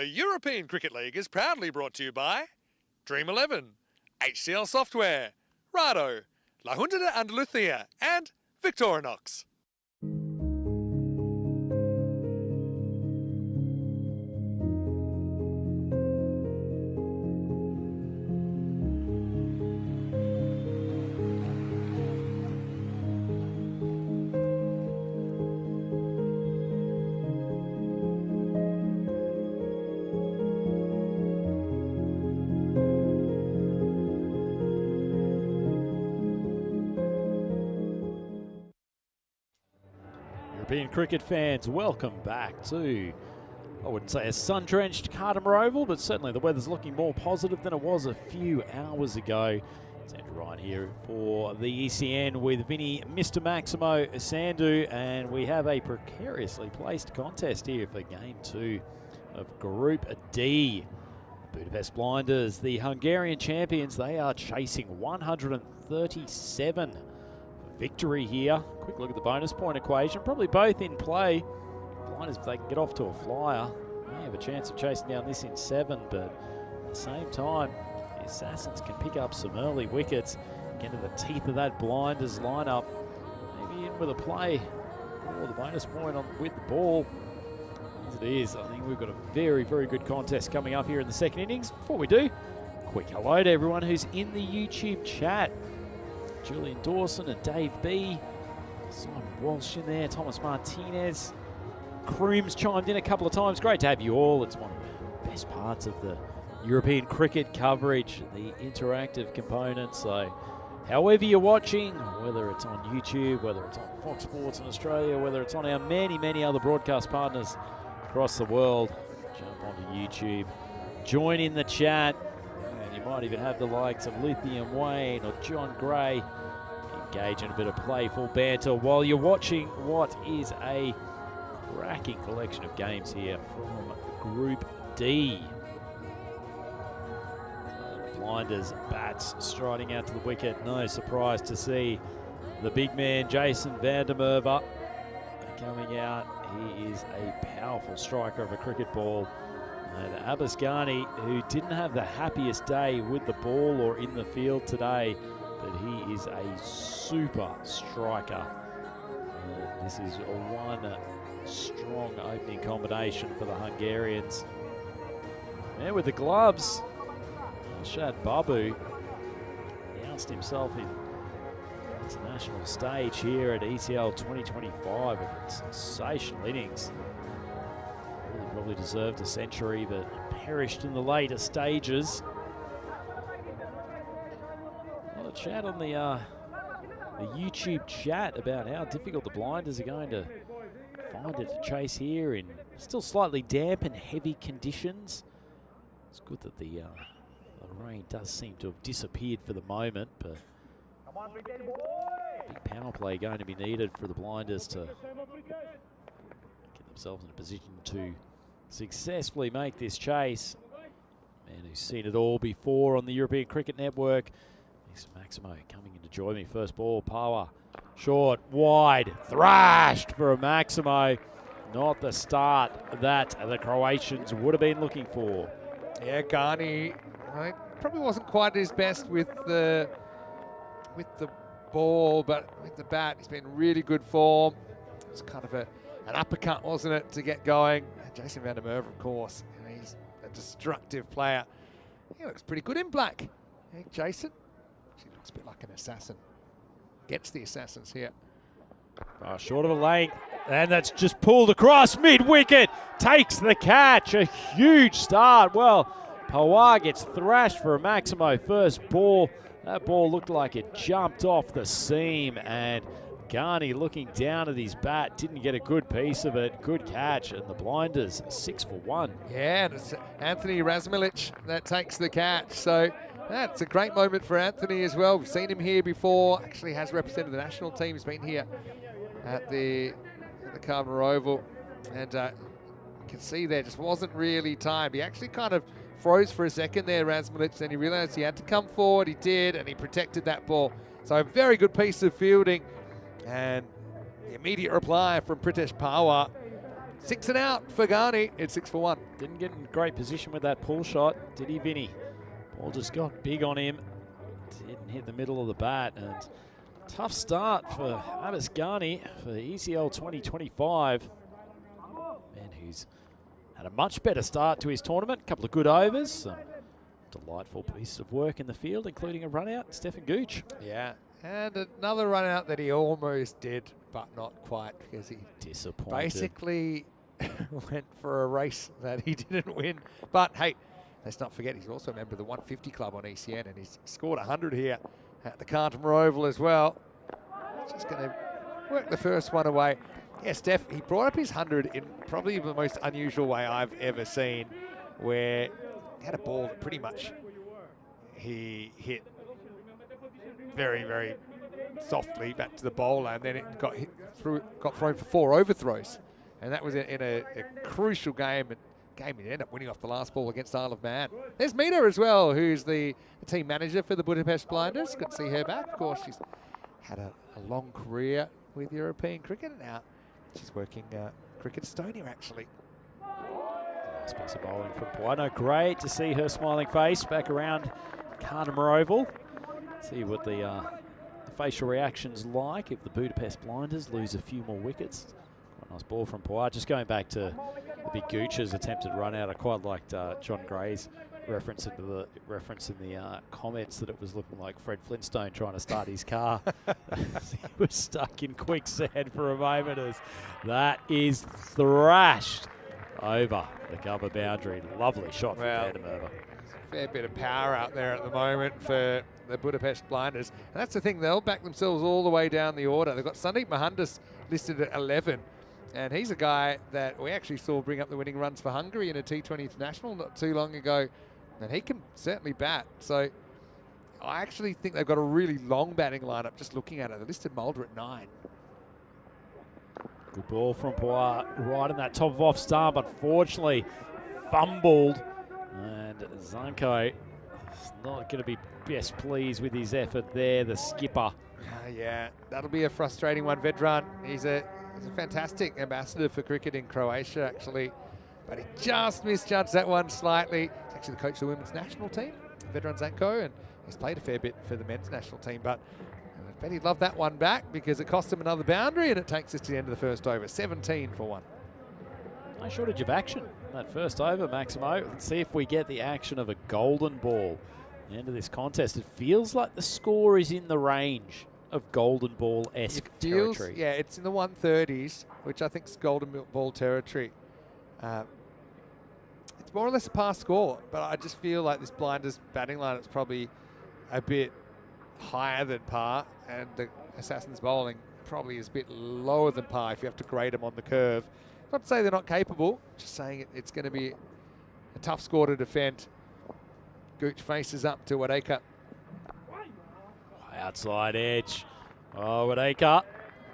The European Cricket League is proudly brought to you by Dream 11, HCL Software, Rado, La Junta de Andalucía, and Victorinox. European cricket fans, welcome back to, I wouldn't say a sun-drenched Cartama Oval, but certainly the weather's looking more positive than it was a few hours ago. It's Andrew Ryan here for the ECN with Vinny, Mr. Maximo Sandu, and we have a precariously placed contest here for Game 2 of Group D. Budapest Blinders, the Hungarian champions, they are chasing 137 victory here. Quick look at the bonus point equation, probably both in play. Blinders, if they can get off to a flyer, may have a chance of chasing down this in 7, but at the same time, the Assassins can pick up some early wickets, get into the teeth of that Blinders lineup, maybe in with a play for the bonus point on with the ball. As it is, I think we've got a very, very good contest coming up here in the second innings. Before we do, quick hello to everyone who's in the YouTube chat. Julian Dawson and Dave B, Simon Walsh in there, Thomas Martinez, Crooms chimed in a couple of times. Great to have you all. It's one of the best parts of the European cricket coverage, the interactive component. So however you're watching, whether it's on YouTube, whether it's on Fox Sports in Australia, whether it's on our many, many other broadcast partners across the world, jump onto YouTube, join in the chat. You might even have the likes of Lithium Wayne or John Gray engage in a bit of playful banter while you're watching what is a cracking collection of games here from Group D. Blinders bats striding out to the wicket. No surprise to see the big man Jason van der Merwe coming out. He is a powerful striker of a cricket ball. And Abbas Ghani, who didn't have the happiest day with the ball or in the field today, but he is a super striker. This is one strong opening combination for the Hungarians. And with the gloves, Shad Babu announced himself in the international stage here at ECL 2025 with a sensational innings. Probably deserved a century, but perished in the later stages. A lot of chat on the YouTube chat about how difficult the Blinders are going to find it to chase here in still slightly damp and heavy conditions. It's good that the rain does seem to have disappeared for the moment, but big power play going to be needed for the Blinders to get themselves in a position to successfully make this chase. Man who's seen it all before on the European Cricket Network. Mr. Maximo coming in to join me. First ball, Power. Short, wide, thrashed for a Maximo. Not the start that the Croatians would have been looking for. Yeah, Ghani probably wasn't quite at his best with the ball, but with the bat, he's been in really good form. It's kind of an uppercut, wasn't it, to get going. Jason van der Merwe, of course, he's a destructive player. He looks pretty good in black. Hey, Jason, he looks a bit like an assassin. Gets the Assassins here. Oh, short of a length, and that's just pulled across mid-wicket. Takes the catch, a huge start. Well, Pawar gets thrashed for a Maximo first ball. That ball looked like it jumped off the seam, and Ghani looking down at his bat, didn't get a good piece of it. Good catch, and the Blinders 6 for 1. Yeah, and it's Anthony Razmilic that takes the catch. So that's a great moment for Anthony as well. We've seen him here before. Actually has represented the national team. He's been here at the Cartama Oval. And you can see there just wasn't really timed. He actually kind of froze for a second there, Razmilic. Then he realized he had to come forward. He did, and he protected that ball. So a very good piece of fielding. And the immediate reply from Pritesh Pawar 6 and out for Ghani. It's 6 for 1. Didn't get in great position with that pull shot, did he, Vinny? Ball just got big on him. Didn't hit the middle of the bat. And tough start for Nomads Ghani for ECL 2025. Man who's had a much better start to his tournament. A couple of good overs. Some delightful pieces of work in the field, including a run out, Stefan Gooch. Yeah, and another run out that he almost did, but not quite, because he Disappointed. basically went for a race that he didn't win. But hey, let's not forget he's also a member of the 150 club on ECN, and he's scored 100 here at the Cartama Oval as well. Just going to work the first one away. Yeah, Steph, he brought up his 100 in probably the most unusual way I've ever seen, where he had a ball that pretty much he hit very, very softly back to the bowler, and then it got thrown for 4 overthrows. And that was in a crucial game, and he ended up winning off the last ball against Isle of Man. There's Mina as well, who's the team manager for the Budapest Blinders. Good to see her back. Of course, she's had a long career with European cricket, and now she's working Cricket Estonia, actually. Nice piece of bowling from Brno. Great to see her smiling face back around Cartama Oval. See what the facial reaction's like if the Budapest Blinders lose a few more wickets. Quite a nice ball from Pawar. Just going back to the big Gooch's attempted run out. I quite liked John Gray's reference in the comments that it was looking like Fred Flintstone trying to start his car. He was stuck in quicksand for a moment as that is thrashed over the cover boundary. Lovely shot from Van der Merwe. Fair bit of power out there at the moment for the Budapest Blinders. And that's the thing, they'll back themselves all the way down the order. They've got Sandeep Mohandas listed at 11. And he's a guy that we actually saw bring up the winning runs for Hungary in a T20 International not too long ago. And he can certainly bat. So I actually think they've got a really long batting lineup just looking at it. They listed Mulder at 9. Good ball from Pawar, right in that top of off stump. Unfortunately, fumbled. And Zanko is not going to be best pleased with his effort there, the skipper. Yeah, that'll be a frustrating one. Vedran, he's a fantastic ambassador for cricket in Croatia, actually. But he just misjudged that one slightly. He's actually the coach of the women's national team, Vedran Zanko, and he's played a fair bit for the men's national team. But I bet he'd love that one back because it cost him another boundary, and it takes us to the end of the first over, 17 for 1. No shortage of action that first over, Maximo. Let's see if we get the action of a golden ball at the end of this contest. It feels like the score is in the range of golden ball-esque territory. Yeah, it's in the 130s, which I think is golden ball territory. It's more or less a pass score, but I just feel like this Blinders batting line is probably a bit higher than par, and the Assassins bowling probably is a bit lower than par if you have to grade them on the curve. Not to say they're not capable, just saying it's going to be a tough score to defend. Gooch faces up to Wadeka. Outside edge. Oh, Wadeka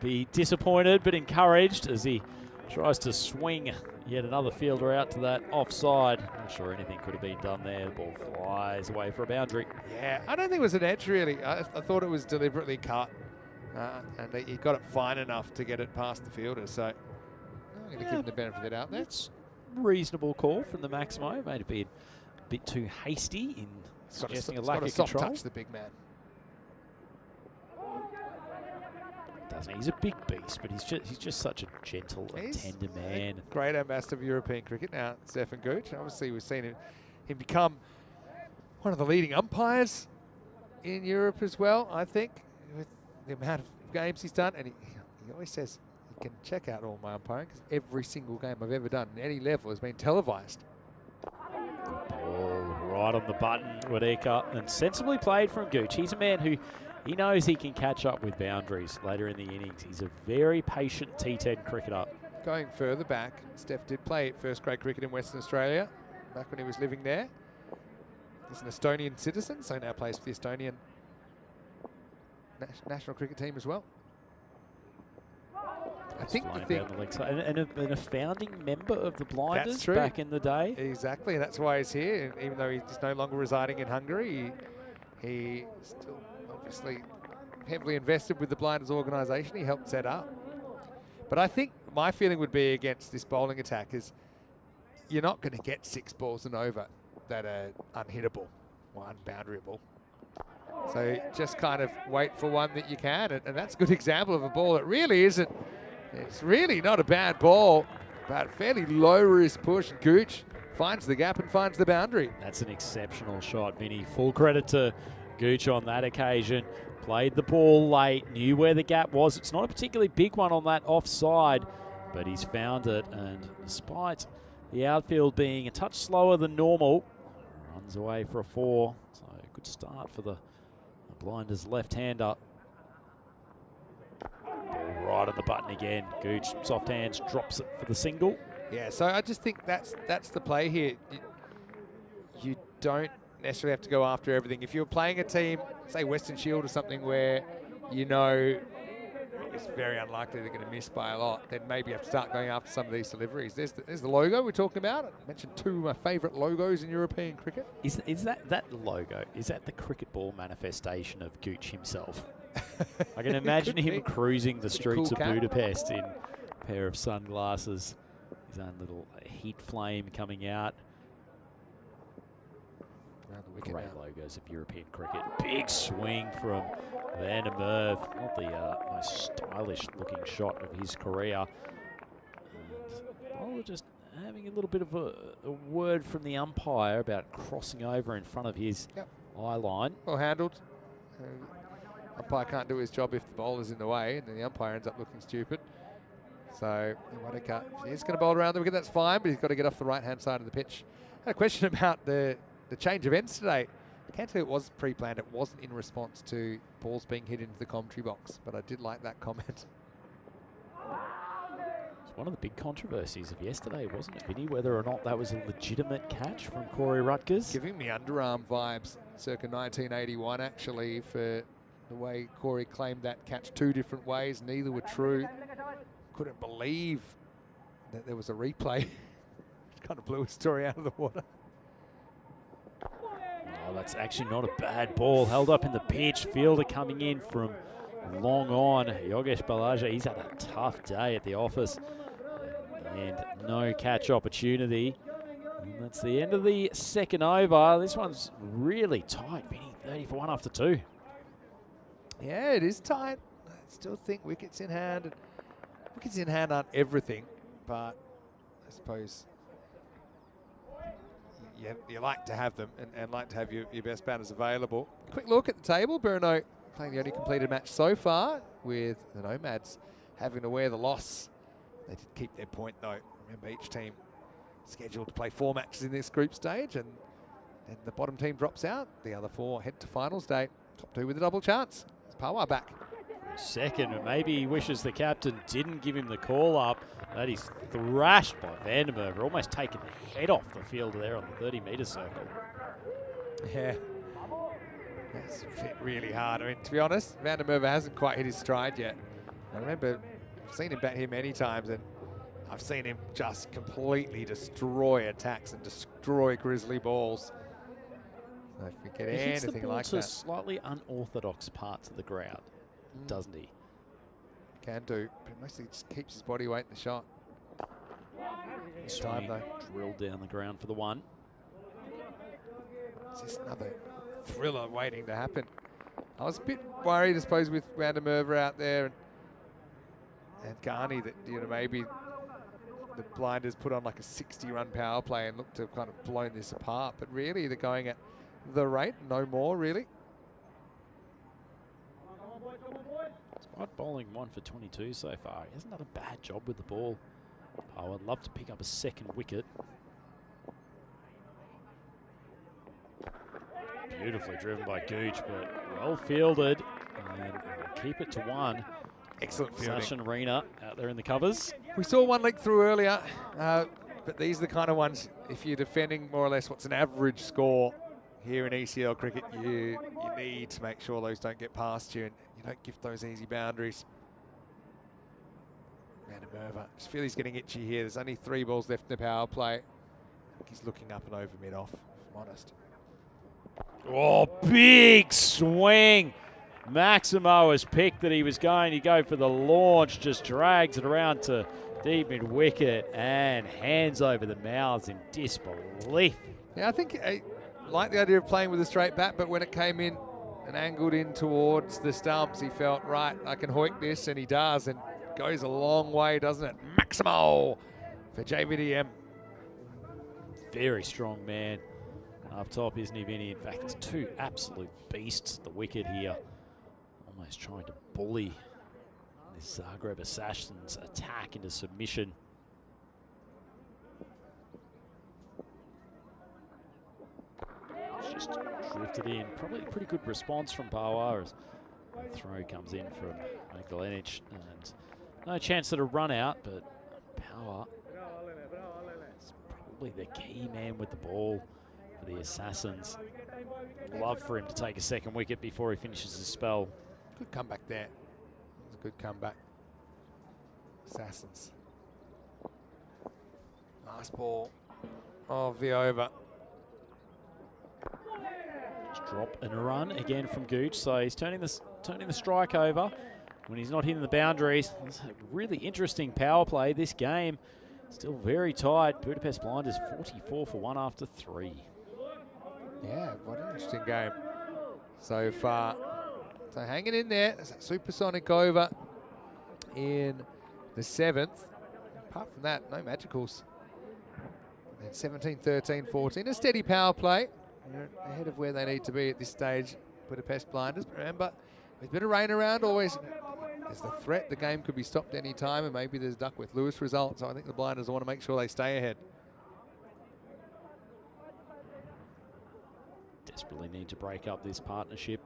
be disappointed but encouraged as he tries to swing yet another fielder out to that offside. Not sure anything could have been done there. The ball flies away for a boundary. Yeah, I don't think it was an edge really. I thought it was deliberately cut, and he got it fine enough to get it past the fielder. So I'm going to give him the benefit of the doubt there. It's a reasonable call from the Maximo. Made it be a bit too hasty in suggesting a lack of soft control. touch the big man. Doesn't he? He's a big beast, but he's just such a gentle and tender man. Great ambassador of European cricket now, Stefan Gooch. Obviously, we've seen him become one of the leading umpires in Europe as well, I think, with the amount of games he's done. And he always says he can check out all my umpiring because every single game I've ever done at any level has been televised. Ball right on the button, Wadeka, and sensibly played from Gooch. He's a man who he knows he can catch up with boundaries later in the innings. He's a very patient T10 cricketer. Going further back, Steph did play first grade cricket in Western Australia back when he was living there. He's an Estonian citizen, so now plays for the Estonian national cricket team as well. I think the thing, and a founding member of the Blinders back in the day. Exactly, and that's why he's here. And even though he's no longer residing in Hungary, he still obviously heavily invested with the Blinders organisation he helped set up. But I think my feeling would be against this bowling attack is you're not going to get 6 balls and over that are unhittable or unboundaryable. So just kind of wait for one that you can, and that's a good example of a ball that really isn't. It's really not a bad ball, but fairly low risk push. Gooch finds the gap and finds the boundary. That's an exceptional shot, Vinny. Full credit to Gooch on that occasion. Played the ball late, knew where the gap was. It's not a particularly big one on that offside, but he's found it, and despite the outfield being a touch slower than normal, runs away for a 4. So a good start for the Blinders left-hander. Ball right on the button again. Gooch, soft hands, drops it for the single. Yeah, so I just think that's the play here. You don't necessarily have to go after everything. If you're playing a team, say Western Shield or something, where you know it's very unlikely they're going to miss by a lot, then maybe you have to start going after some of these deliveries. There's the logo we're talking about. I mentioned 2 of my favourite logos in European cricket. Is that logo, is that the cricket ball manifestation of Gooch himself? I can imagine him cruising the streets of Budapest in a pair of sunglasses, his own little heat flame coming out. Great logos of European cricket. Big swing from Van der Merwe. Not the most stylish looking shot of his career. And just having a little bit of a word from the umpire about crossing over in front of his eye line. Well handled. Umpire can't do his job if the bowler's in the way, and then the umpire ends up looking stupid. So he's going to bowl around the wicket, that's fine, but he's got to get off the right-hand side of the pitch. I had a question about the change of ends today. I can't tell you it was pre-planned. It wasn't in response to balls being hit into the commentary box, but I did like that comment. It's one of the big controversies of yesterday, wasn't it, Vinny? Whether or not that was a legitimate catch from Corey Rutgers. Giving me underarm vibes, circa 1981 actually, for the way Corey claimed that catch 2 different ways. Neither were true. Couldn't believe that there was a replay. It kind of blew his story out of the water. Oh, that's actually not a bad ball. Held up in the pitch. Fielder coming in from long on. Yogesh Balaja, he's had a tough day at the office. And no catch opportunity. And that's the end of the second over. This one's really tight, Vinny. 30 for 1 after 2. Yeah, it is tight. I still think wickets in hand. And wickets in hand aren't everything, but I suppose you like to have them and like to have your best batters available. Quick look at the table. Brno playing the only completed match so far, with the Nomads having to wear the loss. They did keep their point though. Remember, each team scheduled to play 4 matches in this group stage, and then the bottom team drops out. The other 4 head to finals day. Top 2 with a double chance. It's Pawar back. Second, and maybe he wishes the captain didn't give him the call up. That is thrashed by Van der Merwe, almost taking the head off the fielder there on the 30-metre circle. Yeah, that's hit really hard. I mean, to be honest, Van der Merwe hasn't quite hit his stride yet. I remember, I've seen him bat here many times, and I've seen him just completely destroy attacks and destroy grizzly balls. So if we get anything like that, slightly unorthodox parts of the ground, doesn't he? Can do, but mostly just keeps his body weight in the shot. This time though, drilled down the ground for the 1. It's just another thriller waiting to happen. I was a bit worried, I suppose, with Van der Merwe out there and Ghani, that maybe the Blinders put on like a 60-run power play and look to have kind of blown this apart. But really, they're going at the rate, no more really. Despite bowling 1 for 22 so far, he hasn't done a bad job with the ball. I would love to pick up a second wicket. Beautifully driven by Gooch, but well fielded, and keep it to 1. Excellent fielding. Sachin Reena out there in the covers. We saw one leak through earlier, but these are the kind of ones, if you're defending more or less what's an average score here in ECL cricket, you need to make sure those don't get past you and you don't gift those easy boundaries. Van der Merwe, just feel he's getting itchy here. There's only 3 balls left in the power play. I think he's looking up and over mid-off, if I'm honest. Oh, big swing. Maximo has picked that he was going to go for the launch, just drags it around to Deep mid-wicket and hands over the mouths in disbelief. Yeah, I think I like the idea of playing with a straight bat, but when it came in and angled in towards the stumps, he felt, right, I can hoik this, and he does, and goes a long way, doesn't it? Maximo for JVDM. Very strong man up top, isn't he, Vinny? In fact, there's two absolute beasts at the wicket here. Almost trying to bully this Zagreb Assassins attack into submission. Just drifted in. Probably a pretty good response from Power as the throw comes in from Magdalenic. And no chance at a run out, but Power is probably the key man with the ball for the Assassins. Love for him to take a second wicket before he finishes his spell. Good comeback there. It was a good comeback. Assassins. Nice ball of the over. Just drop and a run again from Gooch. So he's turning the strike over when he's not hitting the boundaries. It's a really interesting power play this game. Still very tight. Budapest Blinders 44 for 1 after 3. Yeah, what an interesting game so far. So hanging in there. There's a supersonic over in the 7th. Apart from that, no magicals. And 17, 13, 14. A steady power play. They're ahead of where they need to be at this stage, Budapest Blinders. But remember, with a bit of rain around, always there's the threat the game could be stopped any time, and maybe there's Duckworth-Lewis results. So I think the Blinders want to make sure they stay ahead. Desperately need to break up this partnership.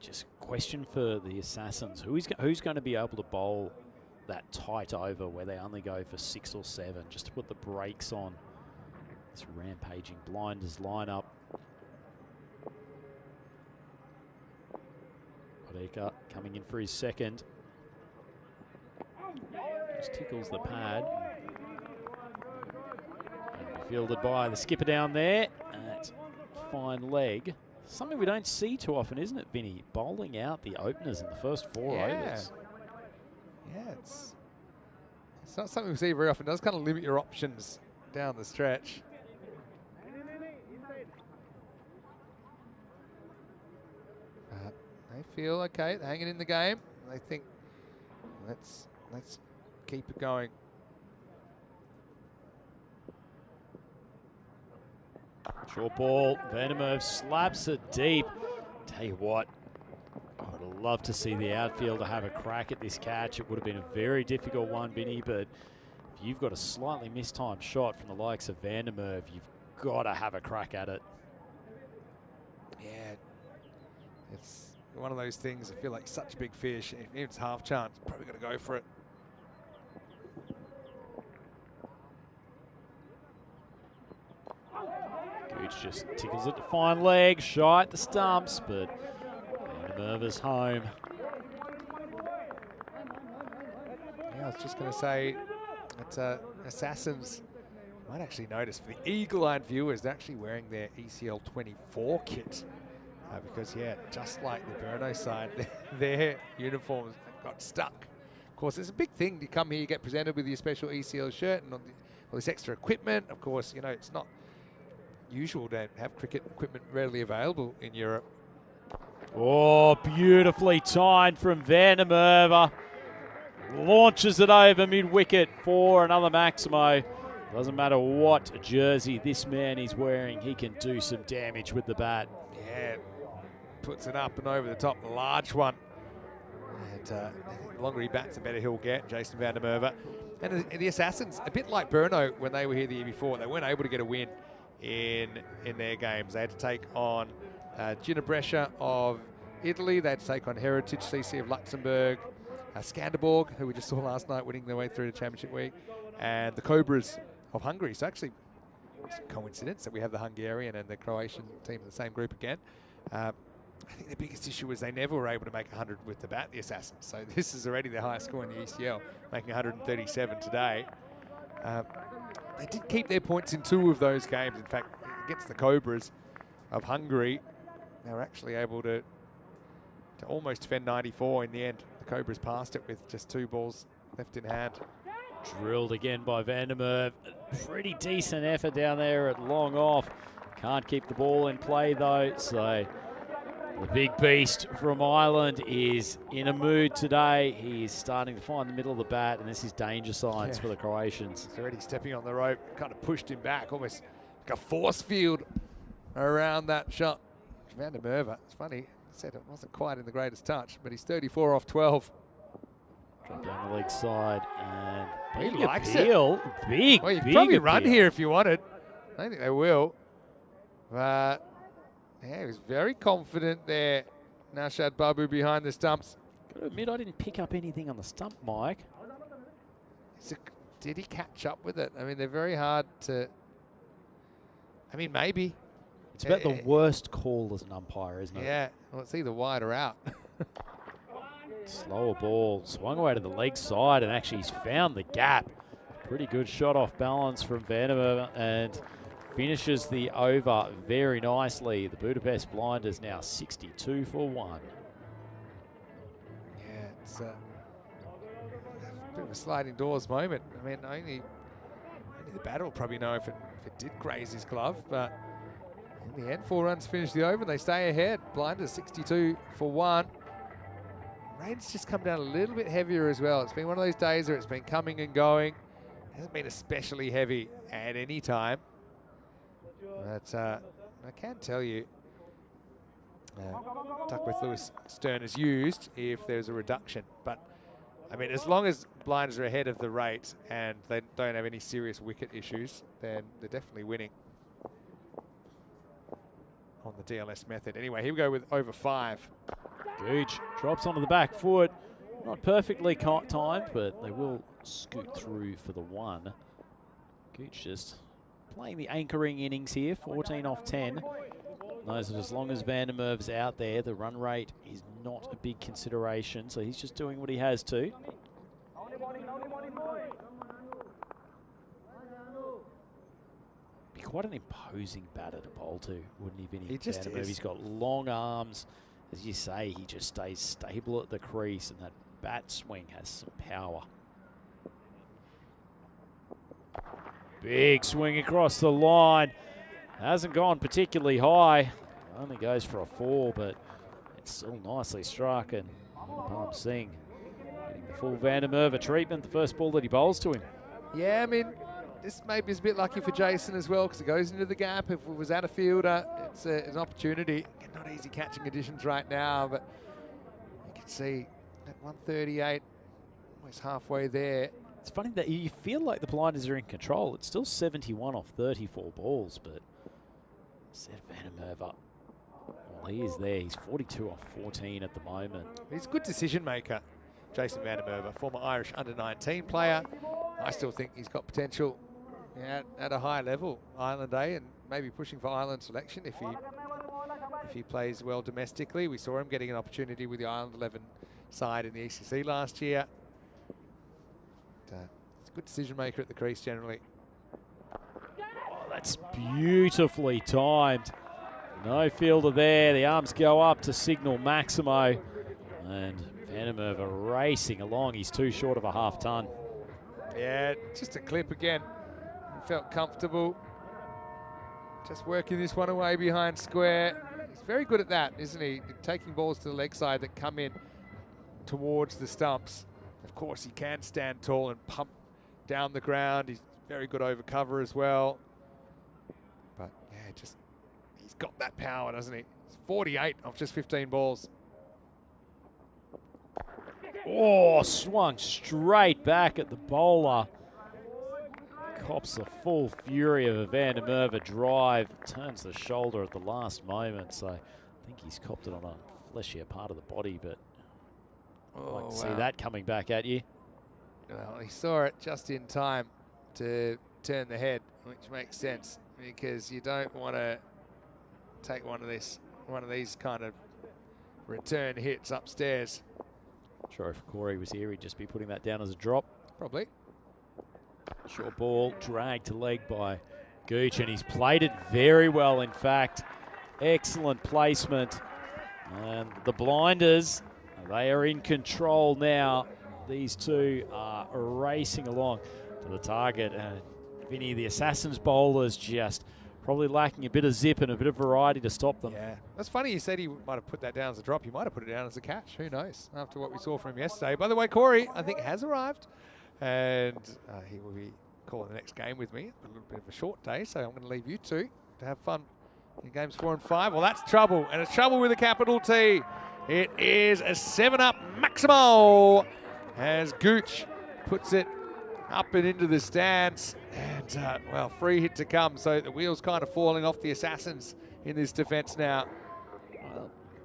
Just question for the Assassins. Who's going to be able to bowl that tight over where they only go for 6 or 7, just to put the brakes on this rampaging Blinders lineup. Odeka coming in for his second. Just tickles the pad. And be fielded by the skipper down there. At fine leg. Something we don't see too often, isn't it, Vinny? Bowling out the openers in the first 4 overs. Yeah, it's not something we see very often. It does kind of limit your options down the stretch. But they feel okay. They're hanging in the game. They think, let's keep it going. Short ball, Vandermeer slaps it deep. Tell you what, I'd love to see the outfielder have a crack at this catch. It would have been a very difficult one, Vinny, but if you've got a slightly mistimed shot from the likes of Vandermeer, you've got to have a crack at it. Yeah, it's one of those things. I feel like such a big fish. If it's half chance, probably got to go for it. Gooch just tickles it to fine leg, shy at the stumps, but Vandermeer's home. Yeah, I was just going to say that Assassins might actually notice for the eagle-eyed viewers, they're actually wearing their ECL 24 kit because, yeah, just like the Brno side, their uniforms got stuck. Of course, it's a big thing to come here, you get presented with your special ECL shirt and all this extra equipment. Of course, you know, it's not usual to have cricket equipment readily available in Europe. Oh, beautifully timed from Vandermeer. Launches it over mid-wicket for another Maximo. Doesn't matter what jersey this man is wearing, he can do some damage with the bat. Yeah, puts it up and over the top, large one. And the longer he bats, the better he'll get, Jason Vandermeer. And the Assassins, a bit like Brno when they were here the year before, they weren't able to get a win in their games. They had to take on Ginebrescia of Italy. They had to take on Heritage CC of Luxembourg, Skanderborg, who we just saw last night winning their way through to Championship Week, and the Cobras of Hungary. So actually, it's a coincidence that we have the Hungarian and the Croatian team in the same group again. I think the biggest issue was they never were able to make 100 with the bat, the Assassins. So this is already their highest score in the ECL, making 137 today. They did keep their points in 2 of those games. In fact, against the Cobras of Hungary, they were actually able to almost defend 94 in the end. The Cobras passed it with just 2 balls left in hand. Drilled again by Van der Merwe. Pretty decent effort down there at long off. Can't keep the ball in play though, so the big beast from Ireland is in a mood today. He is starting to find the middle of the bat, and this is danger signs for the Croatians. He's already stepping on the rope, kind of pushed him back, almost like a force field around that shot. Van der Merwe, it's funny, I said it wasn't quite in the greatest touch, but he's 34 off 12. Drop down the leg side, and He big likes appeal. Big, Well, you could big probably appeal. run here if you wanted. I don't think they will. But yeah, he was very confident there. Nashad Babu behind the stumps. Got to admit, I didn't pick up anything on the stump, Mike. Did he catch up with it? I mean, they're very hard to. I mean, maybe. It's about the worst call as an umpire, isn't it? Yeah, well, it's either wide or out. Slower ball, swung away to the leg side, and actually he's found the gap. Pretty good shot off balance from Van der Merwe, and finishes the over very nicely. The Budapest Blinders now 62 for 1. Yeah, it's a bit of a sliding doors moment. I mean, only the batter will probably know if it did graze his glove, but in the end, 4 runs finish the over. They stay ahead. Blinders 62 for 1. Rain's just come down a little bit heavier as well. It's been one of those days where it's been coming and going. It hasn't been especially heavy at any time. But I can tell you, Duckworth Lewis Stern is used if there's a reduction. But, I mean, as long as Blinders are ahead of the rate and they don't have any serious wicket issues, then they're definitely winning on the DLS method. Anyway, here we go with over 5. Gooch drops onto the back foot. Not perfectly timed, but they will scoot through for the 1. Gooch just playing the anchoring innings here, 14 off 10. Knows that as long as Van der Merwe's out there, the run rate is not a big consideration, so he's just doing what he has to. Be quite an imposing batter to bowl to, wouldn't he, Vinny? He just Van der Merwe, is. he's got long arms. As you say, he just stays stable at the crease, and that bat swing has some power. Big swing across the line. Hasn't gone particularly high. Only goes for a 4, but it's still nicely struck. And Palm Singh getting the full Van der Merwe treatment, the first ball that he bowls to him. Yeah, I mean, this maybe is a bit lucky for Jason as well because it goes into the gap. If it was at a fielder, it's an opportunity. Not easy catching conditions right now, but you can see at 138, almost halfway there. It's funny that you feel like the Blinders are in control. It's still 71 off 34 balls, but instead of Van der Merwe, well, he is there. He's 42 off 14 at the moment. He's a good decision maker, Jason Van der Merwe, former Irish under-19 player. I still think he's got potential at a high level, Ireland A, and maybe pushing for Ireland selection if he plays well domestically. We saw him getting an opportunity with the Ireland 11 side in the ECC last year. He's a good decision maker at the crease generally. Oh, that's beautifully timed. No fielder there. The arms go up to signal Maximo. And Van der Merwe racing along. He's too short of a half ton. Yeah, just a clip again. He felt comfortable. Just working this one away behind square. He's very good at that, isn't he? Taking balls to the leg side that come in towards the stumps. Of course, he can stand tall and pump down the ground. He's very good over cover as well. But yeah, he's got that power, doesn't he? He's 48 off just 15 balls. Oh, swung straight back at the bowler. Cops the full fury of a Van der Merwe drive. Turns the shoulder at the last moment. So I think he's copped it on a fleshier part of the body, but I'd like to see that coming back at you. Well, he saw it just in time to turn the head, which makes sense because you don't want to take one of these kind of return hits upstairs. Sure, if Corey was here, he'd just be putting that down as a drop. Probably. Short ball dragged to leg by Gooch, and he's played it very well, in fact. Excellent placement. And the Blinders, they are in control now. These two are racing along to the target. And Vinny, the Assassin's bowlers, just probably lacking a bit of zip and a bit of variety to stop them. Yeah, that's funny you said he might have put that down as a drop. He might have put it down as a catch. Who knows, after what we saw from him yesterday. By the way, Corey, I think, has arrived. And he will be calling the next game with me. A little bit of a short day, so I'm going to leave you two to have fun in games 4 and 5. Well, that's trouble, and it's trouble with a capital T. It is a 7-up Maximo as Gooch puts it up and into the stands. And, well, free hit to come, so the wheels kind of falling off the Assassins in this defence now.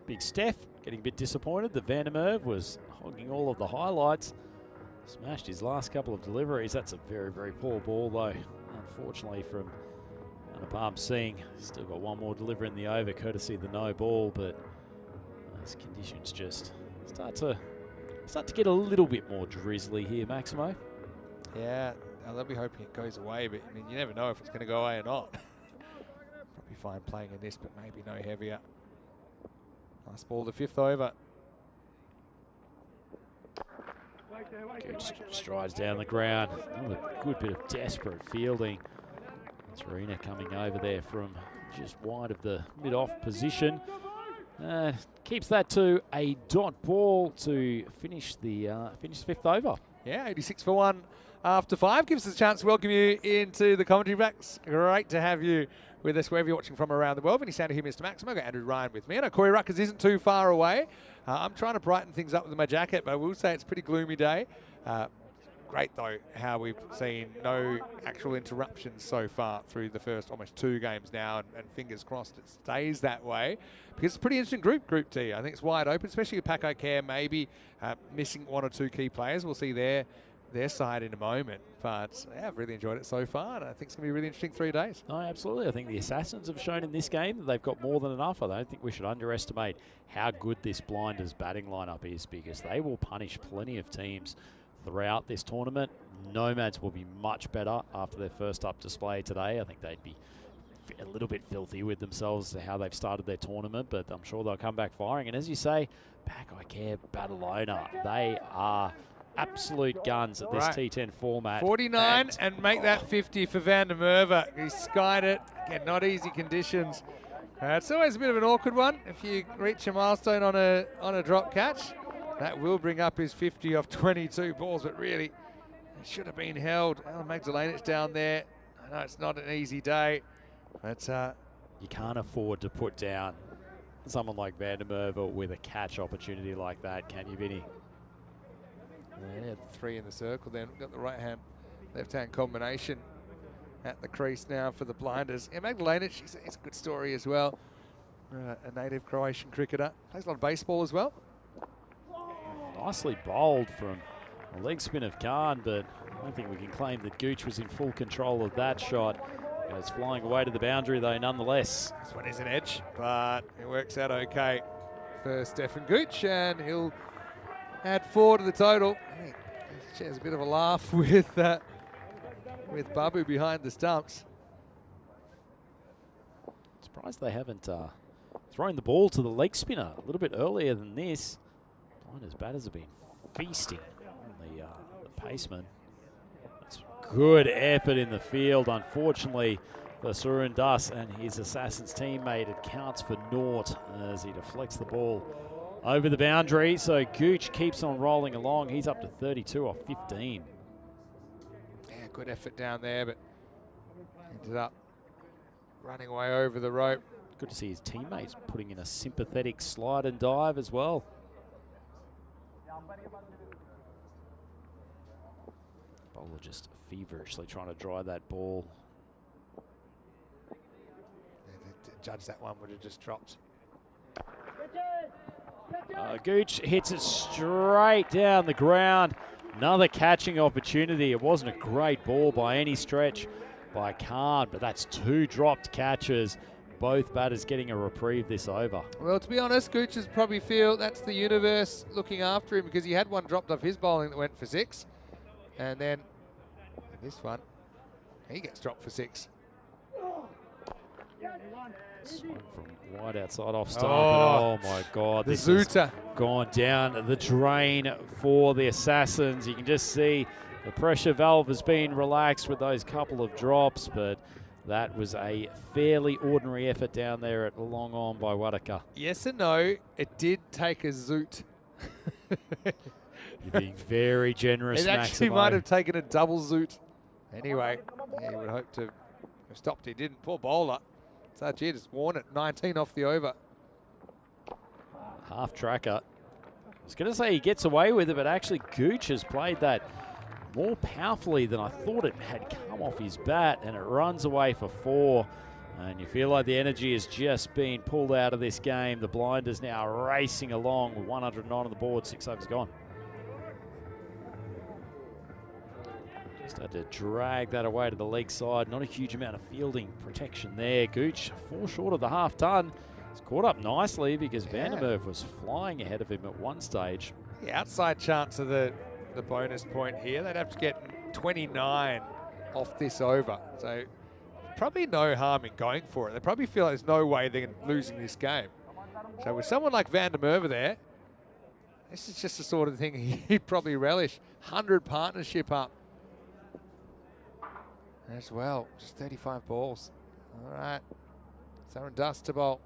Big Steph getting a bit disappointed. The Van der Merwe was hogging all of the highlights. Smashed his last couple of deliveries. That's a very, very poor ball, though. Unfortunately, from Anupam Singh. Still got one more delivery in the over, courtesy of the no ball, but those conditions just start to get a little bit more drizzly here, Maximo. Yeah, they'll be hoping it goes away, but I mean, you never know if it's going to go away or not. Probably fine playing in this, but maybe no heavier. Nice ball, the 5th over. Gooch strides down the ground. Another good bit of desperate fielding. Serena coming over there from just wide of the mid-off position. Keeps that to a dot ball to finish the 5th over. Yeah, 86 for 1 after 5. Gives us a chance to welcome you into the commentary box. Great to have you with us wherever you're watching from around the world. Vinny Sander here, Mr. Maximo. I've got Andrew Ryan with me. I know Corey Ruckers isn't too far away. I'm trying to brighten things up with my jacket, but I will say it's a pretty gloomy day. Great, though, how we've seen no actual interruptions so far through the first almost 2 games now, and fingers crossed it stays that way, because it's a pretty interesting Group T. I think it's wide open, especially with Paco Care maybe missing 1 or 2 key players. We'll see their side in a moment, but yeah, I've really enjoyed it so far, and I think it's going to be a really interesting 3 days. No, absolutely. I think the Assassins have shown in this game that they've got more than enough. I don't think we should underestimate how good this Blinders batting lineup is, because they will punish plenty of teams throughout this tournament. Nomads will be much better after their first up display today. I think they'd be a little bit filthy with themselves how they've started their tournament, but I'm sure they'll come back firing. And as you say, Paco Care, Badalona, they are absolute guns at this T10 format. 49 and make that 50 for Van der Merwe. He skied it. Again, not easy conditions. It's always a bit of an awkward one if you reach a milestone on a drop catch. That will bring up his 50 off 22 balls, but really, it should have been held. Alan Magdalena's down there. I know it's not an easy day, but you can't afford to put down someone like Van der Merwe with a catch opportunity like that, can you, Vinny? Yeah, 3 in the circle then. We've got the right-hand, left-hand combination at the crease now for the Blinders. Yeah, Magdalena, it's a good story as well. A native Croatian cricketer. Plays a lot of baseball as well. Nicely bowled from a leg spin of Khan, but I don't think we can claim that Gooch was in full control of that shot. It's flying away to the boundary, though, nonetheless. This one is an edge, but it works out okay for Stefan Gooch, and he'll add 4 to the total. He shares a bit of a laugh with Babu behind the stumps. Surprised they haven't thrown the ball to the leg spinner a little bit earlier than this. Blinders batters have been feasting on the paceman. That's good effort in the field. Unfortunately for Surun Das and his Assassins teammate, it counts for naught as he deflects the ball over the boundary. So Gooch keeps on rolling along. He's up to 32 off 15. Yeah, good effort down there, but ended up running away over the rope. Good to see his teammates putting in a sympathetic slide and dive as well. Bowler just feverishly trying to dry that ball. Yeah, the judge, that one would have just dropped. Gooch hits it straight down the ground. Another catching opportunity. It wasn't a great ball by any stretch by Khan, but that's 2 dropped catches. Both batters getting a reprieve this over. Well, to be honest, Gooch's probably feel that's the universe looking after him, because he had one dropped off his bowling that went for 6. And then this one, he gets dropped for 6. Swung from wide outside off stump. Oh my God. This has gone down the drain for the Assassins. You can just see The pressure valve has been relaxed with those couple of drops, but that was a fairly ordinary effort down there at long on by Wadaka. Yes and no, it did take a zoot. You're being very generous, It actually Maximo. might have taken a double zoot. Anyway, yeah, you would hope to have stopped. He didn't. Poor bowler. Sajid has worn it. 19 off the over. Half tracker. I was going to say he gets away with it, but actually Gooch has played that more powerfully than I thought it had come off his bat, and it runs away for 4. And you feel like the energy has just been pulled out of this game. The blinders now racing along with 109 on the board, 6 overs gone. Just had to drag that away to the leg side. Not a huge amount of fielding protection there. Gooch 4 short of the half ton. He's caught up nicely because Vandermeer was flying ahead of him at one stage. The outside chance of the bonus point here, they'd have to get 29 off this over. So probably no harm in going for it. They probably feel like there's no way they're losing this game. So with someone like Vandermeer there, this is just the sort of thing he'd probably relish. 100 partnership up as well. Just 35 balls. All right. Saren Dust to bowl.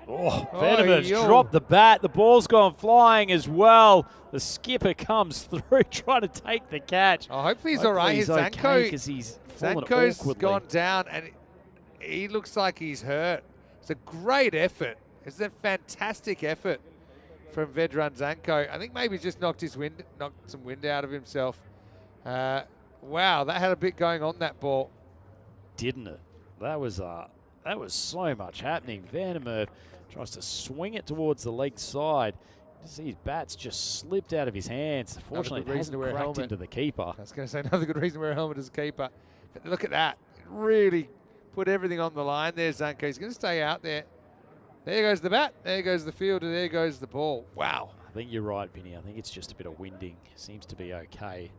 Oh, Vandermeer's dropped the bat. The ball's gone flying as well. The skipper comes through trying to take the catch. Oh, hopefully he's all right. He's okay because he's fallen Zanko's awkwardly. gone down and he looks like he's hurt. It's a great effort. It's a fantastic effort from Vedran Zanko. I think maybe he's just knocked some wind out of himself. Wow, that had a bit going on that ball. Didn't it? That was so much happening. Vandermeer tries to swing it towards the leg side. You see his bat's just slipped out of his hands. Fortunately, it hasn't cracked into the keeper. I was going to say another good reason to wear a helmet as a keeper. But look at that. It really put everything on the line there, Zanko. He's going to stay out there. There goes the bat. There goes the fielder. There goes the ball. Wow. I think you're right, Vinny. I think it's just a bit of winding. Seems to be okay.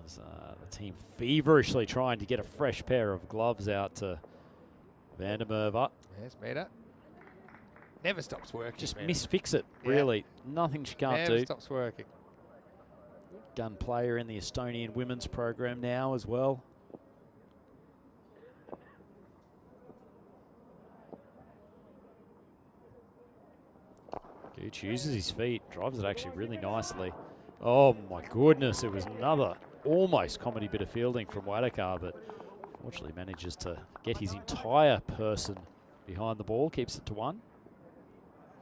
As, the team feverishly trying to get a fresh pair of gloves out to Vandermeer. There's Meta. Never stops working. Just Meta. misfix it, really. Nothing she can't Never do. stops working. Gun player in the Estonian women's program now as well. Gooch uses his feet, drives it actually really nicely. Oh my goodness, it was another almost comedy bit of fielding from Wadaka, but fortunately manages to get his entire person behind the ball, keeps it to 1.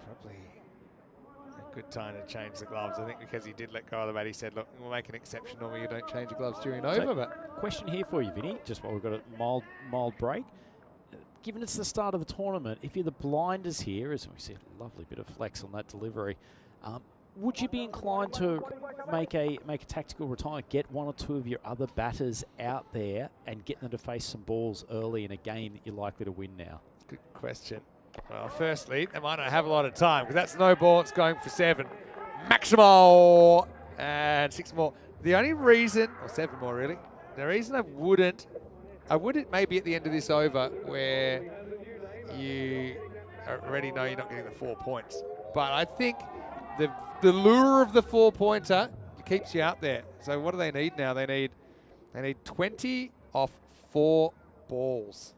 Probably a good time to change the gloves. I think because he did let go of the bat, he said, look, we'll make an exception. Normally you don't change your gloves during over. But question here for you, Vinny, just while we've got a mild break. Given it's the start of the tournament, if you're the blinders here, as we see a lovely bit of flex on that delivery, would you be inclined to make a tactical retirement, get 1 or 2 of your other batters out there and get them to face some balls early in a game that you're likely to win now? good question. Well, firstly, they might not have a lot of time because that's no ball. It's going for 7. Maximal and 6 more. The only reason, or 7 more really, the reason I wouldn't maybe at the end of this over where you already know you're not getting the 4 points. But I think the lure of the 4-pointer keeps you out there. So what do they need now? They need 20 off 4 balls.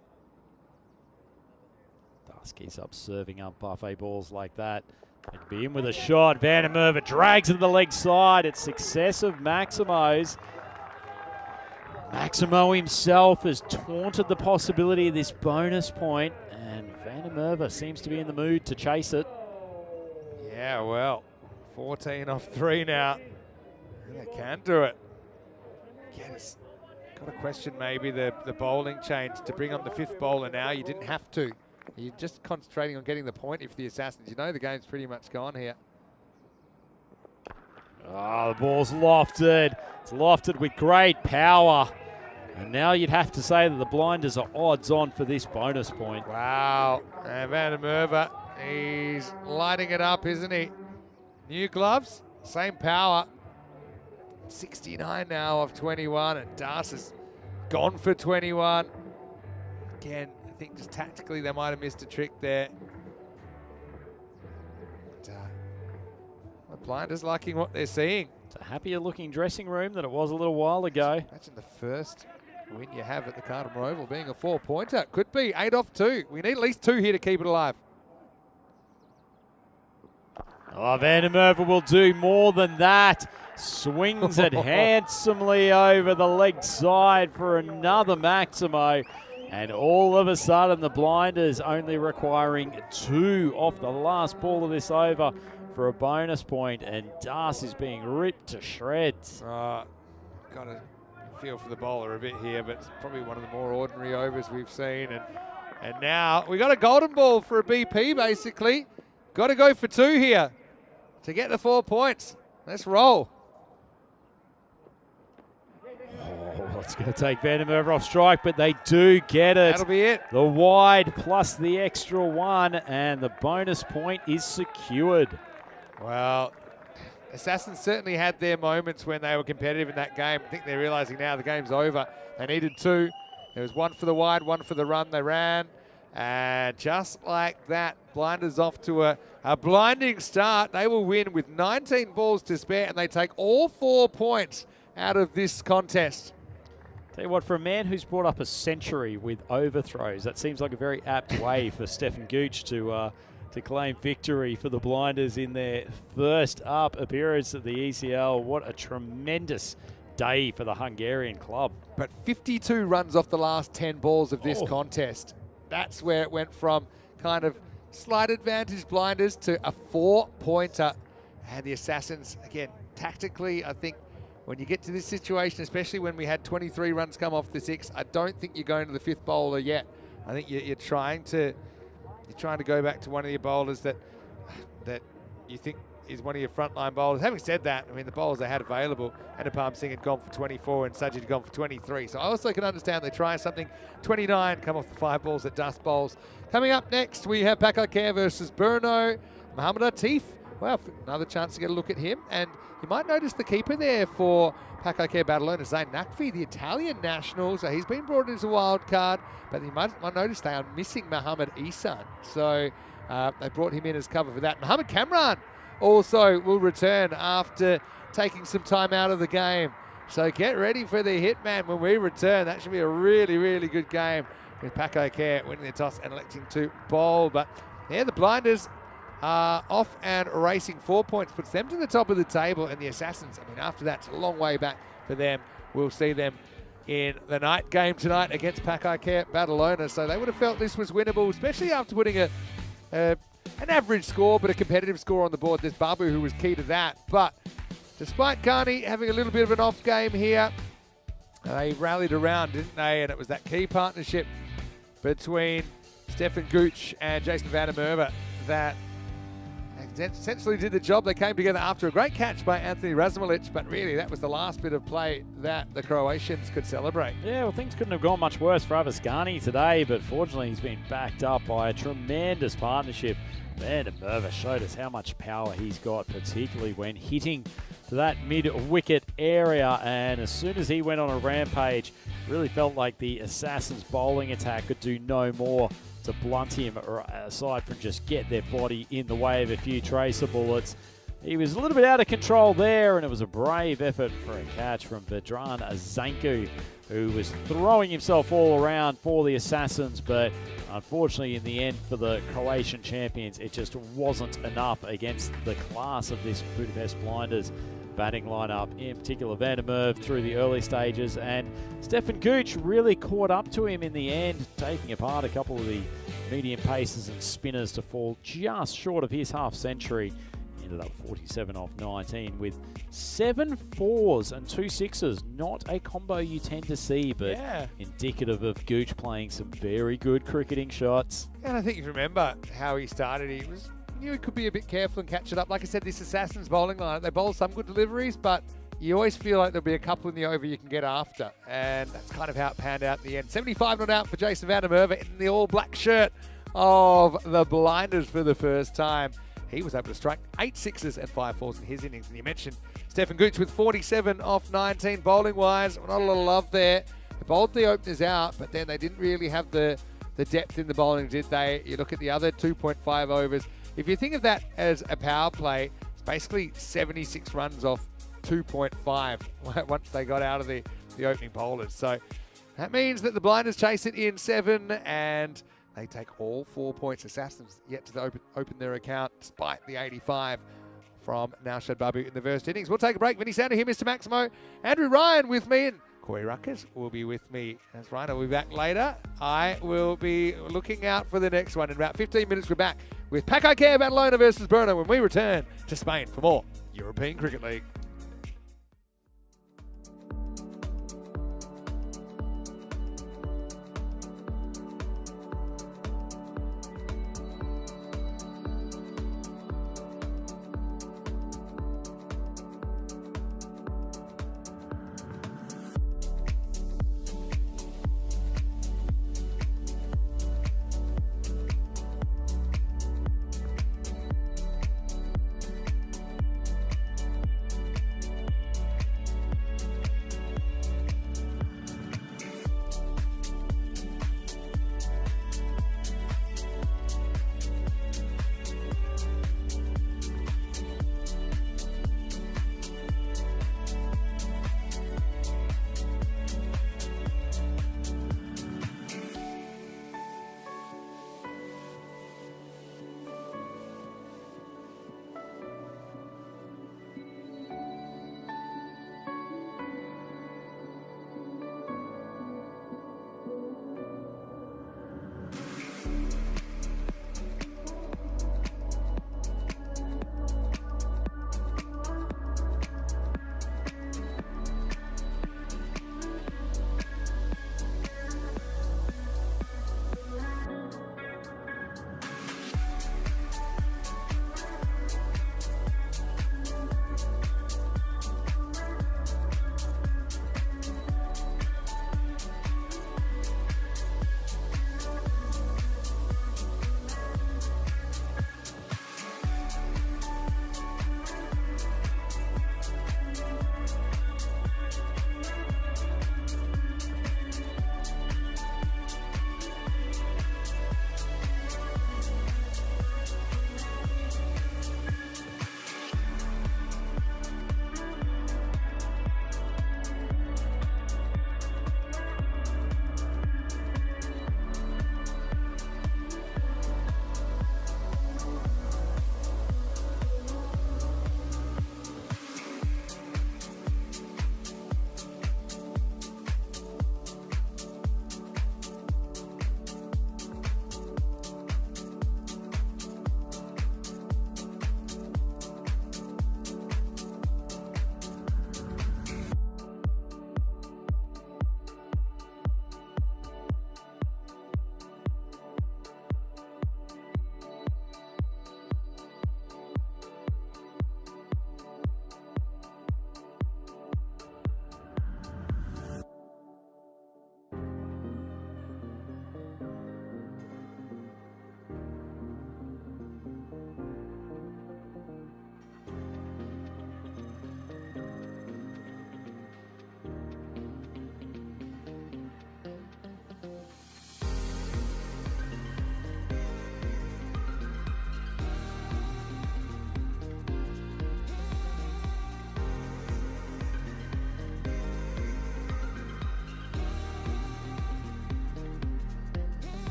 Dusky's up serving up buffet balls like that. They can be in with a shot. Vandermeer drags it to the leg side. It's success of Maximo's. Maximo himself has taunted the possibility of this bonus point, and Vandermeer seems to be in the mood to chase it. Yeah, well, 14 off 3 now. They can do it. Again, it's got to question maybe the bowling change to bring on the 5th bowler now. You didn't have to. You're just concentrating on getting the point if the Assassins. You know the game's pretty much gone here. Oh, the ball's lofted. It's lofted with great power. And now you'd have to say that the blinders are odds on for this bonus point. Wow. And Vandermeer, he's lighting it up, isn't he? New gloves, same power. 69 now of 21, and Das has gone for 21. Again, I think just tactically they might have missed a trick there. But, the blinders liking what they're seeing. It's a happier looking dressing room than it was a little while ago. Imagine the first win you have at the Cartama Oval being a 4-pointer. Could be 8 off 2. We need at least 2 here to keep it alive. Oh, Van der Merwe will do more than that. Swings it handsomely over the leg side for another Maximo. And all of a sudden, the blinders only requiring 2 off the last ball of this over for a bonus point. And Das is being ripped to shreds. Got to feel for the bowler a bit here, but it's probably one of the more ordinary overs we've seen. And now we got a golden ball for a BP, basically. Got to go for 2 here to get the 4 points. Let's roll. Oh, it's going to take Van der Merwe off strike, but they do get it. That'll be it. The wide plus the extra 1, and the bonus point is secured. Well, Assassins certainly had their moments when they were competitive in that game. I think they're realizing now the game's over. They needed 2. There was 1 for the wide, 1 for the run. They ran. And just like that, Blinders off to a blinding start. They will win with 19 balls to spare, and they take all 4 points out of this contest. Tell you what, for a man who's brought up a century with overthrows, that seems like a very apt way for Stefan Gooch to claim victory for the Blinders in their first up appearance at the ECL. What a tremendous day for the Hungarian club. But 52 runs off the last 10 balls of this contest. That's where it went from kind of slight advantage Blinders to a 4-pointer. And the Assassins, again, tactically, I think when you get to this situation, especially when we had 23 runs come off the 6, I don't think you're going to the 5th bowler yet. I think you're trying to go back to one of your bowlers that you think is one of your frontline bowlers. Having said that, I mean, the bowlers they had available, Anupam Singh had gone for 24 and Sajid had gone for 23. So I also can understand they try something. 29 come off the 5 balls at Dust Bowls. Coming up next, we have Pakakare versus Brno. Mohamed Atif. Well, another chance to get a look at him. And you might notice the keeper there for Pakakare Badalona, Zain Nakfi, the Italian national. So he's been brought in as a wild card, but you might notice they are missing Mohamed Isan. So they brought him in as cover for that. Mohamed Kamran also will return after taking some time out of the game. So get ready for the hitman when we return. That should be a really, really good game with Pakakare winning the toss and electing to bowl. But yeah, the Blinders are off and racing. 4 points puts them to the top of the table, and the Assassins, I mean, after that, it's a long way back for them. We'll see them in the night game tonight against Pakakare Badalona. So they would have felt this was winnable, especially after putting an average score, but a competitive score on the board. There's Babu who was key to that. But despite Carney having a little bit of an off game here, they rallied around, didn't they? And it was that key partnership between Stefan Gooch and Jason Van der Merwe that essentially did the job. They came together after a great catch by Anthony Razmalic, but really that was the last bit of play that the Croatians could celebrate. Yeah, well, things couldn't have gone much worse for Avascani today, but fortunately he's been backed up by a tremendous partnership. Van der Merwe showed us how much power he's got, particularly when hitting to that mid-wicket area, and as soon as he went on a rampage, really felt like the Assassins' bowling attack could do no more to blunt him, aside from just get their body in the way of a few tracer bullets. He was a little bit out of control there, and it was a brave effort for a catch from Vedran Zanku, who was throwing himself all around for the Assassins, but unfortunately in the end for the Croatian champions, it just wasn't enough against the class of this Budapest Blinders batting lineup, in particular Van der Merwe through the early stages, and Stefan Gooch really caught up to him in the end, taking apart a couple of the medium paces and spinners to fall just short of his half century. He ended up 47 off 19 with 7 4s and 2 6s. Not a combo you tend to see, but indicative of Gooch playing some very good cricketing shots. And I think if you remember how he started, he knew he could be a bit careful and catch it up. Like I said, this Assassins bowling line, they bowl some good deliveries, but you always feel like there'll be a couple in the over you can get after. And that's kind of how it panned out in the end. 75 not out for Jason Van der Merwe in the all-black shirt of the Blinders for the first time. He was able to strike 8 6s and 5 4s in his innings. And you mentioned Stefan Gooch with 47 off 19 bowling-wise. Not a lot of love there. They bowled the openers out, but then they didn't really have the depth in the bowling, did they? You look at the other 2.5 overs. If you think of that as a power play, it's basically 76 runs off 2.5 once they got out of the opening bowlers. So that means that the Blinders chase it in 7 and they take all 4 points. Assassins yet to open their account despite the 85 from Naushad Babu in the first innings. We'll take a break. Vinny Sander here, Mr. Maximo. Andrew Ryan with me, and Corey Ruckers will be with me. As Ryan will be back later, I will be looking out for the next one. In about 15 minutes, we're back with Paco Care Badalona versus Brno when we return to Spain for more European Cricket League.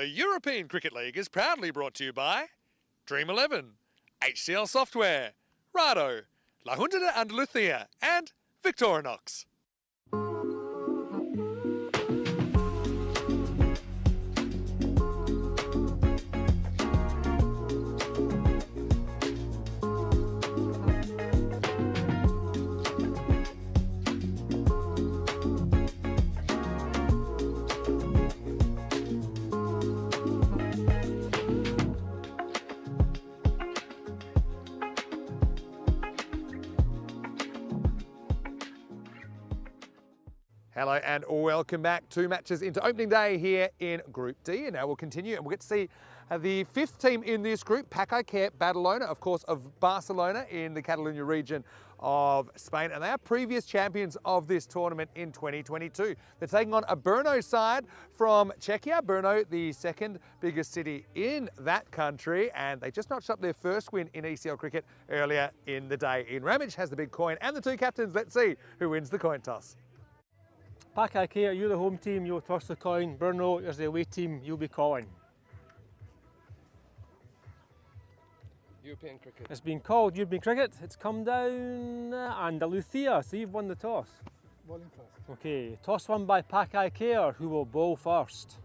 The European Cricket League is proudly brought to you by Dream 11, HCL Software, Rado, La Junta de Andalucía, and Victorinox. Hello and welcome back. 2 matches into opening day here in Group D, and now we'll continue and we'll get to see the 5th team in this group, Pack-I-Care Badalona, of course, of Barcelona in the Catalonia region of Spain, and they are previous champions of this tournament in 2022. They're taking on a Brno side from Czechia. Brno, the 2nd biggest city in that country, and they just notched up their first win in ECL cricket earlier in the day. Ian Ramage has the big coin and the 2 captains. Let's see who wins the coin toss. Pack-I-Care, you're the home team, you'll toss the coin. Brno is the away team, you'll be calling. European cricket. It's been called European cricket. It's come down Andalucía, so you've won the toss. Bowling first. Okay, toss won by Pack-I-Care, who will bowl first.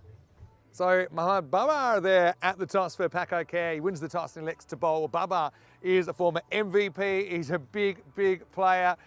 So Mohamed Babar there at the toss for Pack-I-Care. He wins the toss and elects to bowl. Babar is a former MVP. He's a big, big player.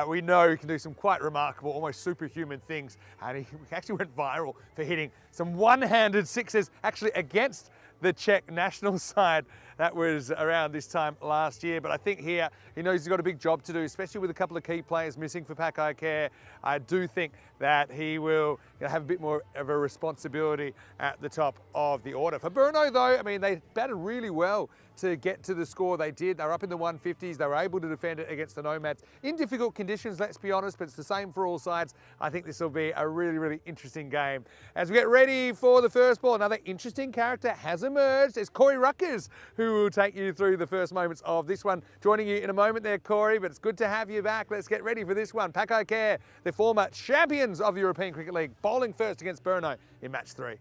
We know he can do some quite remarkable, almost superhuman things. And he actually went viral for hitting some one-handed sixes, actually against the Czech national side. That was around this time last year. But I think here he knows he's got a big job to do, especially with a couple of key players missing for Pack-I-Care. I do think that he will have a bit more of a responsibility at the top of the order. For Brno, though, I mean, they batted really well to get to the score they did. They were up in the 150s. They were able to defend it against the Nomads in difficult conditions, let's be honest, but it's the same for all sides. I think this will be a really, really interesting game. As we get ready for the first ball, another interesting character has emerged. It's Corey Ruckers, who will take you through the first moments of this one. Joining you in a moment there, Corey, but it's good to have you back. Let's get ready for this one. Pack-I-Care, the former champions of the European Cricket League, bowling first against Brno in match 3.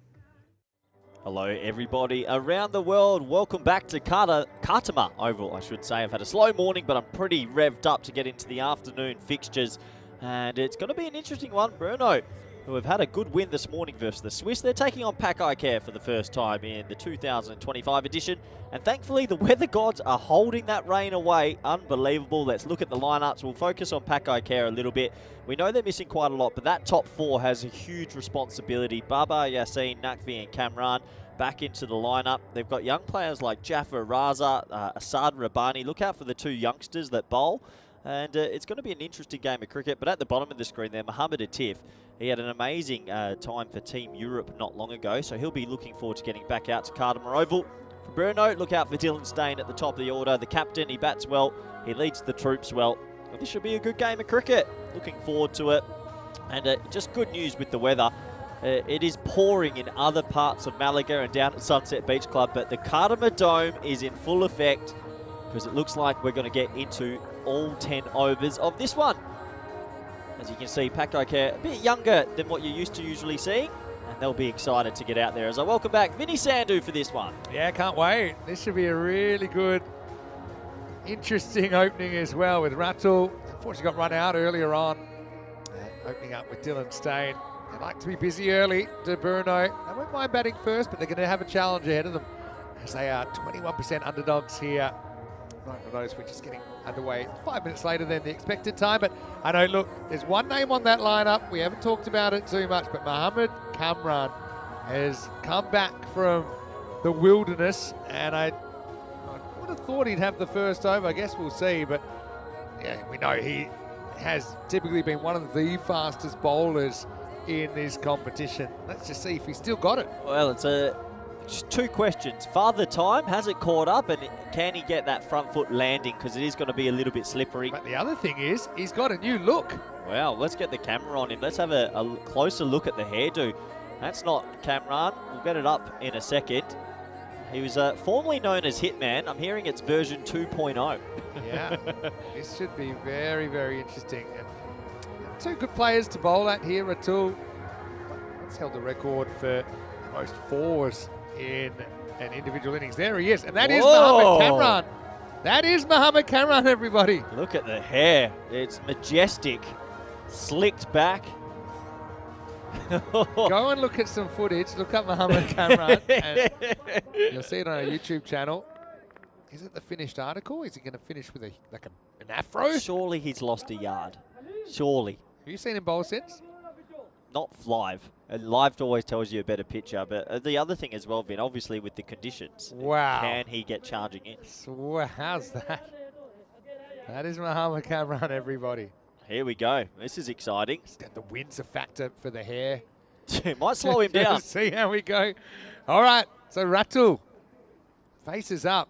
Hello everybody around the world, welcome back to Khartoum Oval, I should say. I've had a slow morning, but I'm pretty revved up to get into the afternoon fixtures, and it's going to be an interesting one. Brno, who have had a good win this morning versus the Swiss, they're taking on Pack-I-Care for the first time in the 2025 edition, and thankfully the weather gods are holding that rain away. Unbelievable. Let's look at the lineups. We'll focus on Pack-I-Care a little bit. We know they're missing quite a lot, but that top 4 has a huge responsibility. Baba, Yassin, Nakvi and Kamran back into the lineup. They've got young players like Jaffer Raza, Asad Rabbani. Look out for the 2 youngsters that bowl. And it's going to be an interesting game of cricket. But at the bottom of the screen there, Mohamed Atif, he had an amazing time for Team Europe not long ago, so he'll be looking forward to getting back out to Khartoum Oval. For Brno, look out for Dylan Stain at the top of the order. The captain, he bats well, he leads the troops well. Well, this should be a good game of cricket. Looking forward to it. And just good news with the weather. It is pouring in other parts of Malaga and down at Sunset Beach Club, but the Khartoum Dome is in full effect because it looks like we're going to get into all 10 overs of this one. As you can see, Pack-I-Care a bit younger than what you're used to usually seeing, and they'll be excited to get out there. As I welcome back Vinny Sandhu for this one. Yeah, can't wait. This should be a really good, interesting opening as well with Rattle. Unfortunately got run out earlier on. Opening up with Dylan Stain. They like to be busy early to Brno. They won't mind batting first, but they're going to have a challenge ahead of them as they are 21% underdogs here. Those which is getting underway 5 minutes later than the expected time. But I know, look, there's one name on that lineup. We haven't talked about it too much, but Mohamed Kamran has come back from the wilderness, and I would have thought he'd have the first over. I guess we'll see, but yeah, we know he has typically been one of the fastest bowlers in this competition. Let's just see if he's still got it. Well, it's just 2 questions. Father time, has it caught up, and can he get that front foot landing, because it is going to be a little bit slippery. But the other thing is, he's got a new look. Well, let's get the camera on him. Let's have a closer look at the hairdo. That's not Kamran. We'll get it up in a second. He was formerly known as Hitman. I'm hearing it's version 2.0. Yeah, this should be very, very interesting. And 2 good players to bowl at here. Ratul, what's held the record for most 4s in an individual innings. There he is, and that is Whoa. Mohamed Kamran. That is Mohamed Kamran, everybody. Look at the hair. It's majestic. Slicked back. Go and look at some footage. Look up Mohamed Kamran, and you'll see it on our YouTube channel. Is it the finished article? Is he going to finish with an afro? Surely he's lost a yard. Surely. Have you seen him bowl since? Not live. And live always tells you a better picture. But the other thing as well, Vin, obviously with the conditions. Wow. Can he get charging in? So, how's that? That is Mohamed Kamran, everybody. Here we go. This is exciting. The wind's a factor for the hair. It might slow him down. See how we go. All right, so Ratul faces up.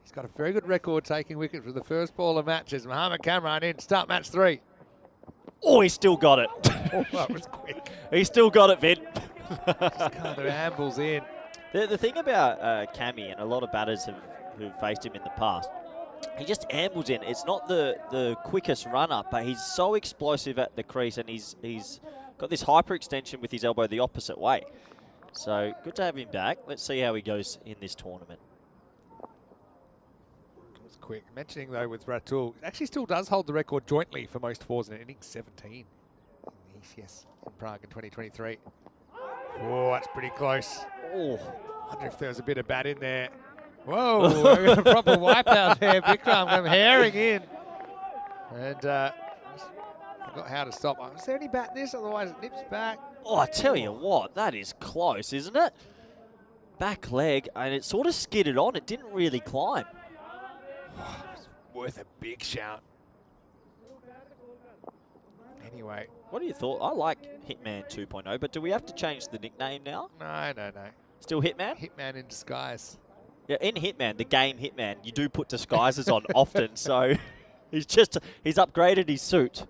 He's got a very good record taking wickets with the first ball of matches. Mohamed Kamran in, start match 3. Oh, he still got it. Oh, that was quick. He still got it, Vin. Just kind of ambles in. The thing about Cammy, and a lot of batters who've faced him in the past, he just ambles in. It's not the quickest run-up, but he's so explosive at the crease, and he's got this hyper-extension with his elbow the opposite way. So, good to have him back. Let's see how he goes in this tournament. Quick. Mentioning, though, with Ratul, actually still does hold the record jointly for most fours in an innings, 17 in the ECS in Prague in 2023. Oh, that's pretty close. Oh, Wonder if there was a bit of bat in there. Whoa, a proper wipeout there. Bikram from herring in. And forgot how to stop. Was there any bat in this? Otherwise it nips back. oh, I tell you what, that is close, isn't it? Back leg, and it sort of skidded on. It didn't really climb. It's worth a big shout. Anyway. What do you thought? I like Hitman 2.0, but do we have to change the nickname now? No. Still Hitman? Hitman in disguise. Yeah, in Hitman, the game Hitman, you do put disguises on often, so he's upgraded his suit.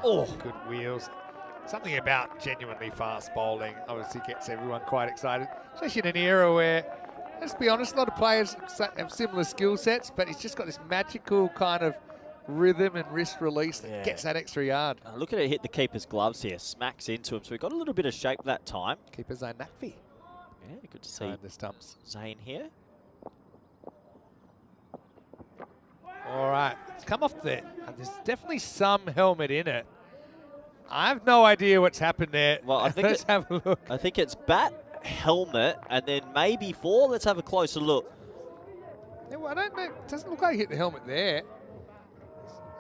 Oh, good wheels. Something about genuinely fast bowling obviously gets everyone quite excited, especially in an era where, let's be honest, a lot of players have similar skill sets, but he's just got this magical kind of rhythm and wrist release that gets that extra yard. Look at it hit the keeper's gloves here, smacks into him, so he got a little bit of shape that time. Keeper Zayn Naqvi. Yeah, good to see the stumps. Zayn here. All right, it's come off there. There's definitely some helmet in it. I have no idea what's happened there. Well, I think let's have a look. I think it's bat, helmet, and then maybe 4. Let's have a closer look. Yeah, well, I don't know. It doesn't look like he hit the helmet there.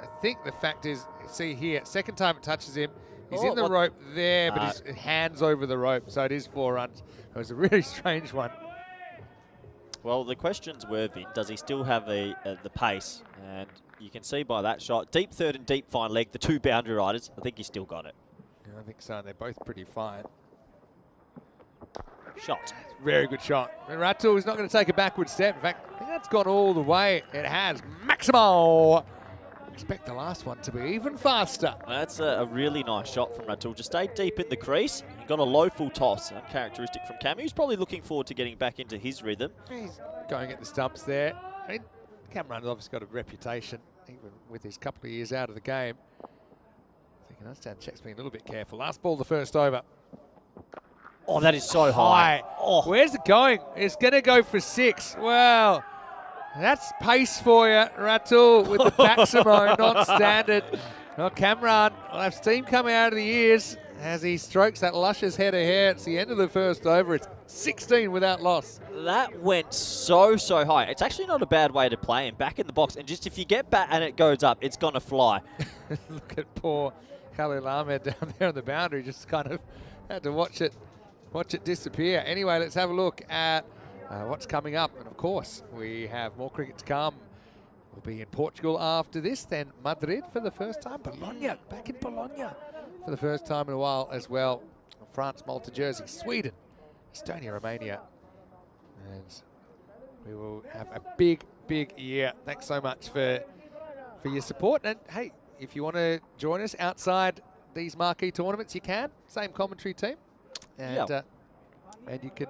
I think the fact is, see here, second time it touches him, he's in the rope there, but his hand's over the rope, so it is 4 runs. It was a really strange one. Well, the questions were, Vin, does he still have the pace? And you can see by that shot, deep third and deep fine leg, the 2 boundary riders, I think he's still got it. Yeah, I think so. They're both pretty fine. Shot. Very good shot. And Ratul is not going to take a backward step. In fact, I think that's gone all the way. It has. Maximo! Expect the last one to be even faster. That's a really nice shot from Ratul. Just stayed deep in the crease. He got a low full toss, uncharacteristic from Cam. He's probably looking forward to getting back into his rhythm. He's going at the stumps there. I mean, Cameron's obviously got a reputation, even with his couple of years out of the game. So you can understand Czech's being a little bit careful. Last ball, the first over. Oh, that is so high. Oh. Where's it going? It's going to go for 6. Well, that's pace for you, Ratul, with the Maximo non-standard. Well, Cameron will have steam coming out of the ears as he strokes that luscious head of hair. It's the end of the first over. It's 16 without loss. That went so high. It's actually not a bad way to play him. Back in the box, and just if you get bat and it goes up, it's going to fly. Look at poor Khalil Ahmed down there on the boundary. Just kind of had to watch it disappear. Anyway, let's have a look at what's coming up. And of course, we have more cricket to come. We'll be in Portugal after this, then Madrid for the first time. Bologna, back in Bologna for the first time in a while as well. France, Malta, Jersey, Sweden, Estonia, Romania. And we will have a big year. Thanks so much for your support. And hey, if you want to join us outside these marquee tournaments, you can. Same commentary team. And, and you can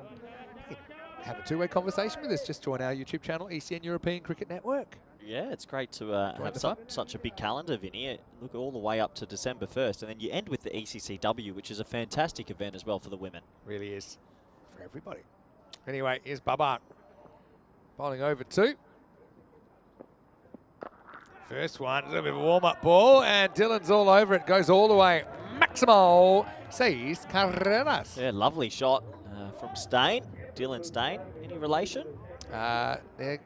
have a two-way conversation with us. Just join our YouTube channel, ECN European Cricket Network. Yeah, it's great to have such a big calendar, Vinny. Look all the way up to December 1st, and then you end with the ECCW, which is a fantastic event as well for the women. Really is for everybody. Anyway, here's Bubba bowling over 2. First one, a little bit of a warm-up ball, and Dylan's all over it. Goes all the way. Maximo sees Carreras. Yeah, lovely shot from Stain. Dylan Stain. Any relation? They're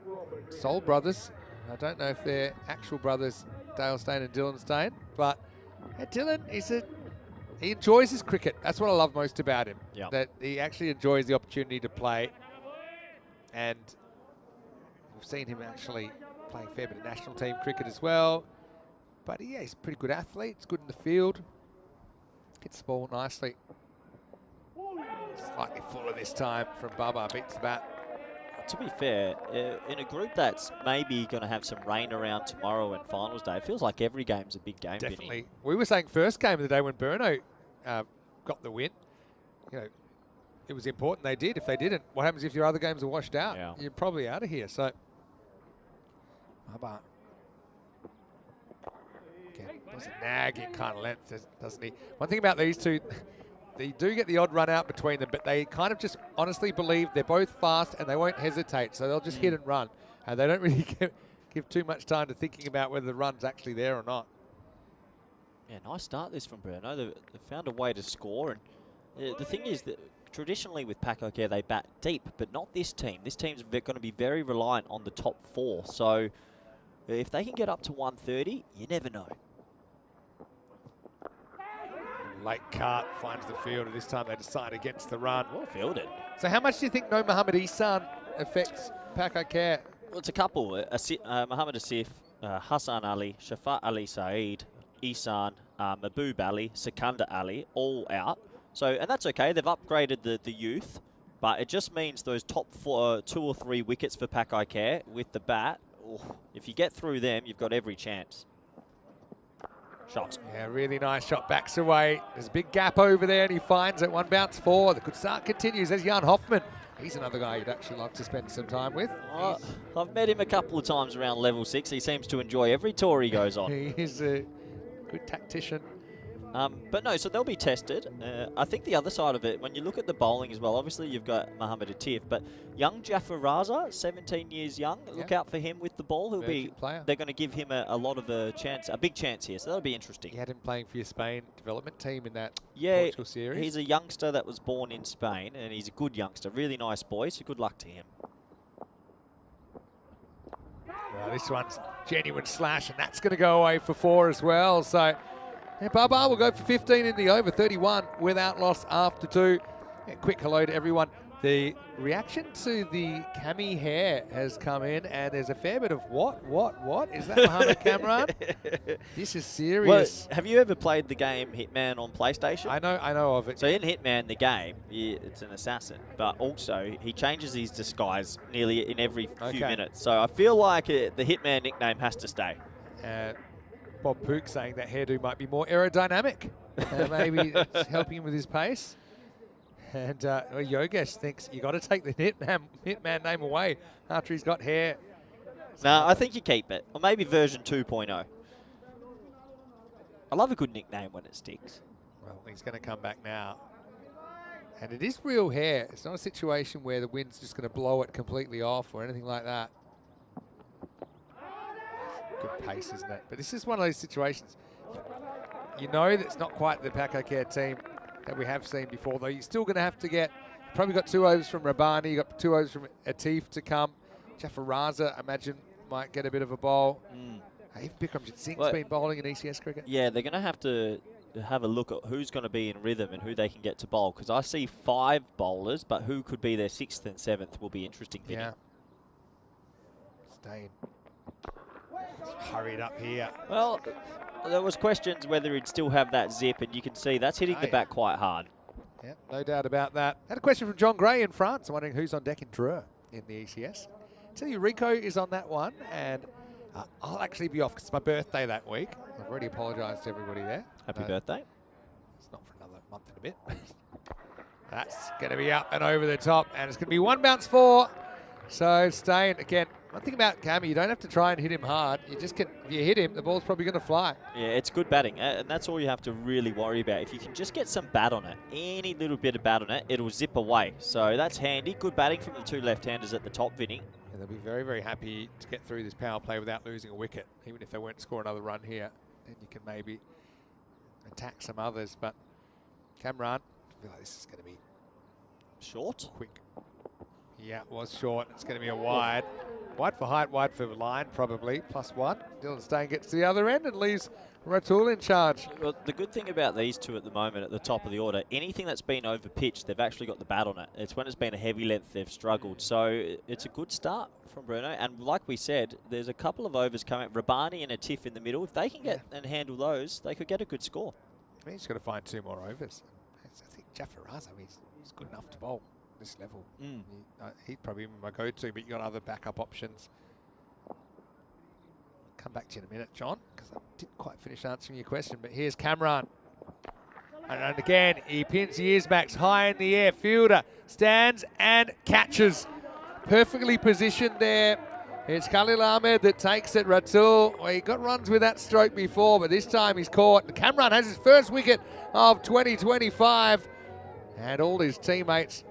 soul brothers. I don't know if they're actual brothers, Dale Stain and Dylan Stain, but Dylan he enjoys his cricket. That's what I love most about him. Yep. That he actually enjoys the opportunity to play, and we've seen him actually playing a fair bit of national team cricket as well. But yeah, he's a pretty good athlete. He's good in the field. Hits the ball nicely. Slightly fuller this time from Bubba. Beats the bat. To be fair, in a group that's maybe going to have some rain around tomorrow and finals day, it feels like every game's a big game. Definitely. Vinny. We were saying first game of the day when Brno got the win, you know, it was important they did. If they didn't, what happens if your other games are washed out? Yeah. You're probably out of here. So, Bubba does a nagging kind of length, doesn't he? One thing about these two, they do get the odd run out between them, but they kind of just honestly believe they're both fast and they won't hesitate. So they'll just hit and run. And they don't really give too much time to thinking about whether the run's actually there or not. Yeah, nice start this from Brno. They've found a way to score. And the thing is that traditionally with Paco Care, they bat deep, but not this team. This team's going to be very reliant on the top 4. So if they can get up to 130, you never know. Late cart finds the fielder. This time they decide against the run. Well fielded. So how much do you think no Mohamed Ihsan affects Paco Care? Well, it's a couple. Mohamed Asif, Hassan Ali, Shafat Ali Saeed, Ihsan, Mahbub Ali, Sikandar Ali, all out. So, and that's okay. They've upgraded the youth, but it just means those top 2 or 3 wickets for Paco Care with the bat. If you get through them, you've got every chance. Shot. Yeah, really nice shot. Backs away. There's a big gap over there, and he finds it. 1 bounce 4. The good start continues. There's Jan Hoffman. He's another guy you'd actually like to spend some time with. I've met him a couple of times around level 6. He seems to enjoy every tour he goes on. He is a good tactician. But no, so they'll be tested. I think the other side of it, when you look at the bowling as well, obviously you've got Mohamed Atif, but young Jafar Raza, 17 years young, look out for him with the ball. They're going to give him a big chance here, so that'll be interesting. You had him playing for your Spain development team in that Portugal series. He's a youngster that was born in Spain, and he's a good youngster, really nice boy, so good luck to him. Well, this one's genuine slash, and that's going to go away for 4 as well. So Bubba will go for 15 in the over, 31 without loss after 2. A quick hello to everyone. The reaction to the cami hair has come in, and there's a fair bit of what? Is that Mohammed Kamran? This is serious. Well, have you ever played the game Hitman on PlayStation? I know of it. So in Hitman, the game, it's an assassin, but also he changes his disguise nearly in every few minutes. So I feel like the Hitman nickname has to stay. Bob Pook saying that hairdo might be more aerodynamic. Maybe it's helping him with his pace. And Yogesh thinks you got to take the Hitman name away after he's got hair. No, I think you keep it. Or maybe version 2.0. I love a good nickname when it sticks. Well, he's going to come back now. And it is real hair. It's not a situation where the wind's just going to blow it completely off or anything like that. Good pace, isn't it? But this is one of those situations. You know that it's not quite the Paco Care team that we have seen before, though. You're still going to have to get, probably got 2 overs from Rabani, you got 2 overs from Atif to come. Jafar Raza, I imagine, might get a bit of a bowl. Even Bikram Singh's been bowling in ECS cricket. Yeah, they're going to have a look at who's going to be in rhythm and who they can get to bowl, because I see 5 bowlers, but who could be their 6th and 7th will be interesting. Yeah. Stain. Hurried up here. Well, there was questions whether he'd still have that zip, and you can see that's hitting the bat quite hard. Yeah, no doubt about that. Had a question from John Gray in France. I'm wondering who's on deck in Dreux in the ECS. Tell you, Rico is on that one, and I'll actually be off because it's my birthday that week. I've already apologised to everybody there. Happy birthday. It's not for another month and a bit. That's going to be up and over the top, and it's going to be 1 bounce 4. So staying again. One thing about Cammy, you don't have to try and hit him hard. You just can. If you hit him, the ball's probably going to fly. Yeah, it's good batting, and that's all you have to really worry about. If you can just get some bat on it, any little bit of bat on it, it'll zip away. So that's handy. Good batting from the two left-handers at the top, Vinny. Yeah, they'll be very, very happy to get through this power play without losing a wicket. Even if they won't score another run here, then you can maybe attack some others. But Cameron, I feel like this is going to be Short. quick. Yeah, it was short. It's going to be a wide. Wide for height, wide for line, probably. +1. Dylan Stain gets to the other end and leaves Ratul in charge. Well, the good thing about these two at the moment at the top of the order, anything that's been over pitched, they've actually got the bat on it. It's when it's been a heavy length they've struggled. So it's a good start from Brno. And like we said, there's a couple of overs coming. Rabani and a Tiff in the middle. If they can get and handle those, they could get a good score. I mean, he's got to find 2 more overs. I think Jaffarazzo, he's good enough to bowl this level. He'd probably be my go-to, but you got other backup options. I'll come back to you in a minute, John, because I didn't quite finish answering your question, but here's Cameron. And again, he pins the ears backs high in the air. Fielder stands and catches. Perfectly positioned there. It's Khalil Ahmed that takes it. Ratul, well, he got runs with that stroke before, but this time he's caught. Cameron has his first wicket of 2025, and all his teammates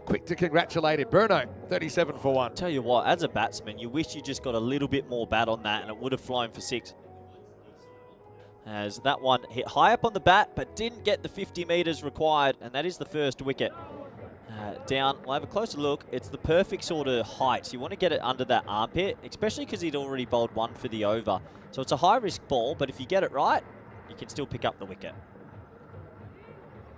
quick to congratulate him. Brno, 37 for 1. Tell you what, as a batsman, you wish you just got a little bit more bat on that and it would have flown for 6. As that one hit high up on the bat, but didn't get the 50 metres required, and that is the first wicket. Down, we'll have a closer look. It's the perfect sort of height. You want to get it under that armpit, especially because he'd already bowled 1 for the over. So it's a high-risk ball, but if you get it right, you can still pick up the wicket.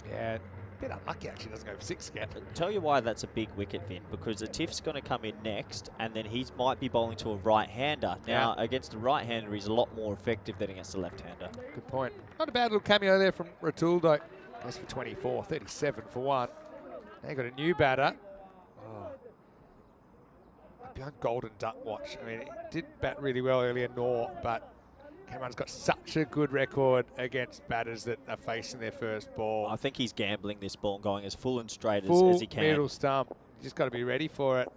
Yeah, a bit unlucky actually, doesn't go for 6 again. Tell you why that's a big wicket, Vin, because the Tiff's going to come in next, and then he might be bowling to a right-hander. Now, against a right-hander, he's a lot more effective than against a left-hander. Good point. Not a bad little cameo there from Ratul, though. Goes for 24, 37 for 1. Now got a new batter. Behind Golden Duck watch. I mean, he did bat really well earlier, but Cameron's got such a good record against batters that are facing their first ball. I think he's gambling this ball and going as full and straight as he can. Middle stump. You just got to be ready for it.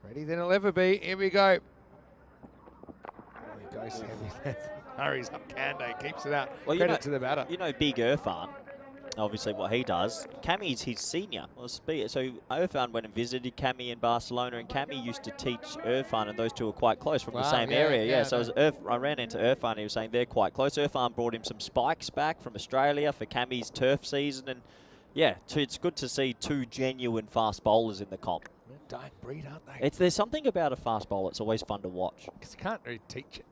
Ready than it'll ever be. Here we go. He goes heavy. Hurries up Kando, keeps it out. Well, Credit to the batter. You know Big Irfan, obviously what he does. Cammy's his senior. So Irfan went and visited Cammy in Barcelona, and Cammy used to teach Irfan, and those two were quite close from the same area. Yeah, so I ran into Irfan, he was saying they're quite close. Irfan brought him some spikes back from Australia for Cammy's turf season, and yeah, it's good to see 2 genuine fast bowlers in the comp. Dying breed, aren't they? There's something about a fast bowler that's always fun to watch. Because you can't really teach it.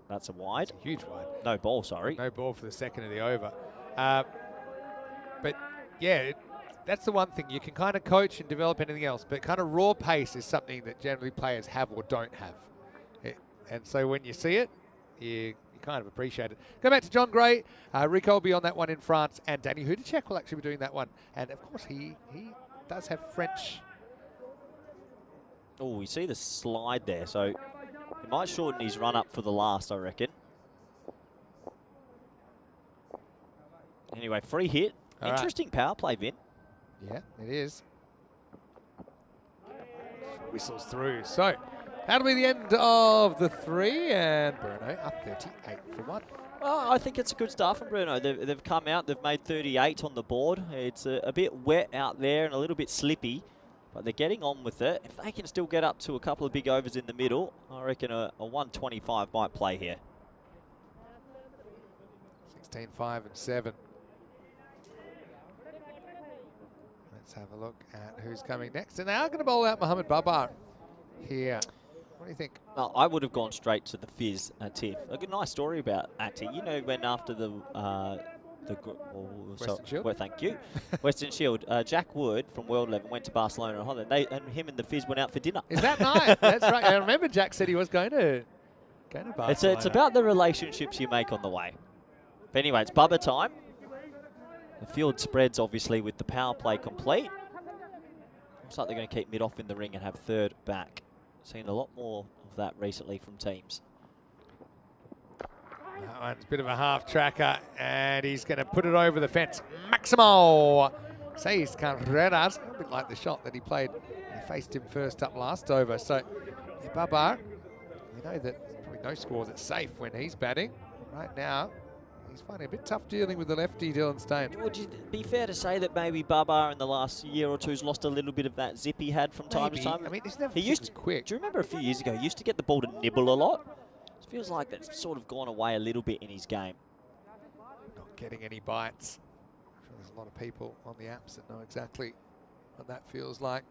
That's a wide. It's a huge wide. No ball, sorry. No ball for the second of the over. But yeah, that's the one thing. You can kind of coach and develop anything else, but kind of raw pace is something that generally players have or don't have. And so when you see it, you kind of appreciate it. Go back to John Gray. Rico will be on that one in France, and Danny Hudacek will actually be doing that one. And of course, he does have French. Oh, you see the slide there, so he might shorten his run up for the last, I reckon. Anyway, free hit. All Interesting power play, Vin. Yeah, it is. Whistles through. So that'll be the end of the 3, and Brno up 38 for 1. Well, I think it's a good start from Brno. They've come out, they've made 38 on the board. It's a bit wet out there and a little bit slippy, but they're getting on with it. If they can still get up to a couple of big overs in the middle, I reckon a 125 might play here. 16, 5 and 7. Let's have a look at who's coming next. And they are going to bowl out Mohamed Babar here. What do you think? Well, I would have gone straight to the Fizz Tiff. A good, nice story about Ati. You know, when after the Western Shield? Well, thank you. Western Shield. Jack Wood from World 11 went to Barcelona and Holland. Him and the Fizz went out for dinner. Is that nice? That's right. I remember Jack said he was going to Barcelona. It's about the relationships you make on the way. But anyway, it's Bubba time. The field spreads, obviously, with the power play complete. Looks like they're going to keep mid off in the ring and have third back. Seen a lot more of that recently from teams. That one's a bit of a half tracker, and he's going to put it over the fence. Maximo Seis Carreras, a bit like the shot that he played faced him first up last over. So, yeah, Babar, we know that probably no score that's safe when he's batting. Right now, he's finding it a bit tough dealing with the lefty, Dylan Stain. Would it be fair to say that maybe Babar in the last year or two's lost a little bit of that zip he had from time to time? I mean, he's never He used to quick. Do you remember a few years ago, he used to get the ball to nibble a lot? It feels like that's sort of gone away a little bit in his game. Not getting any bites. I'm sure there's a lot of people on the apps that know exactly what that feels like.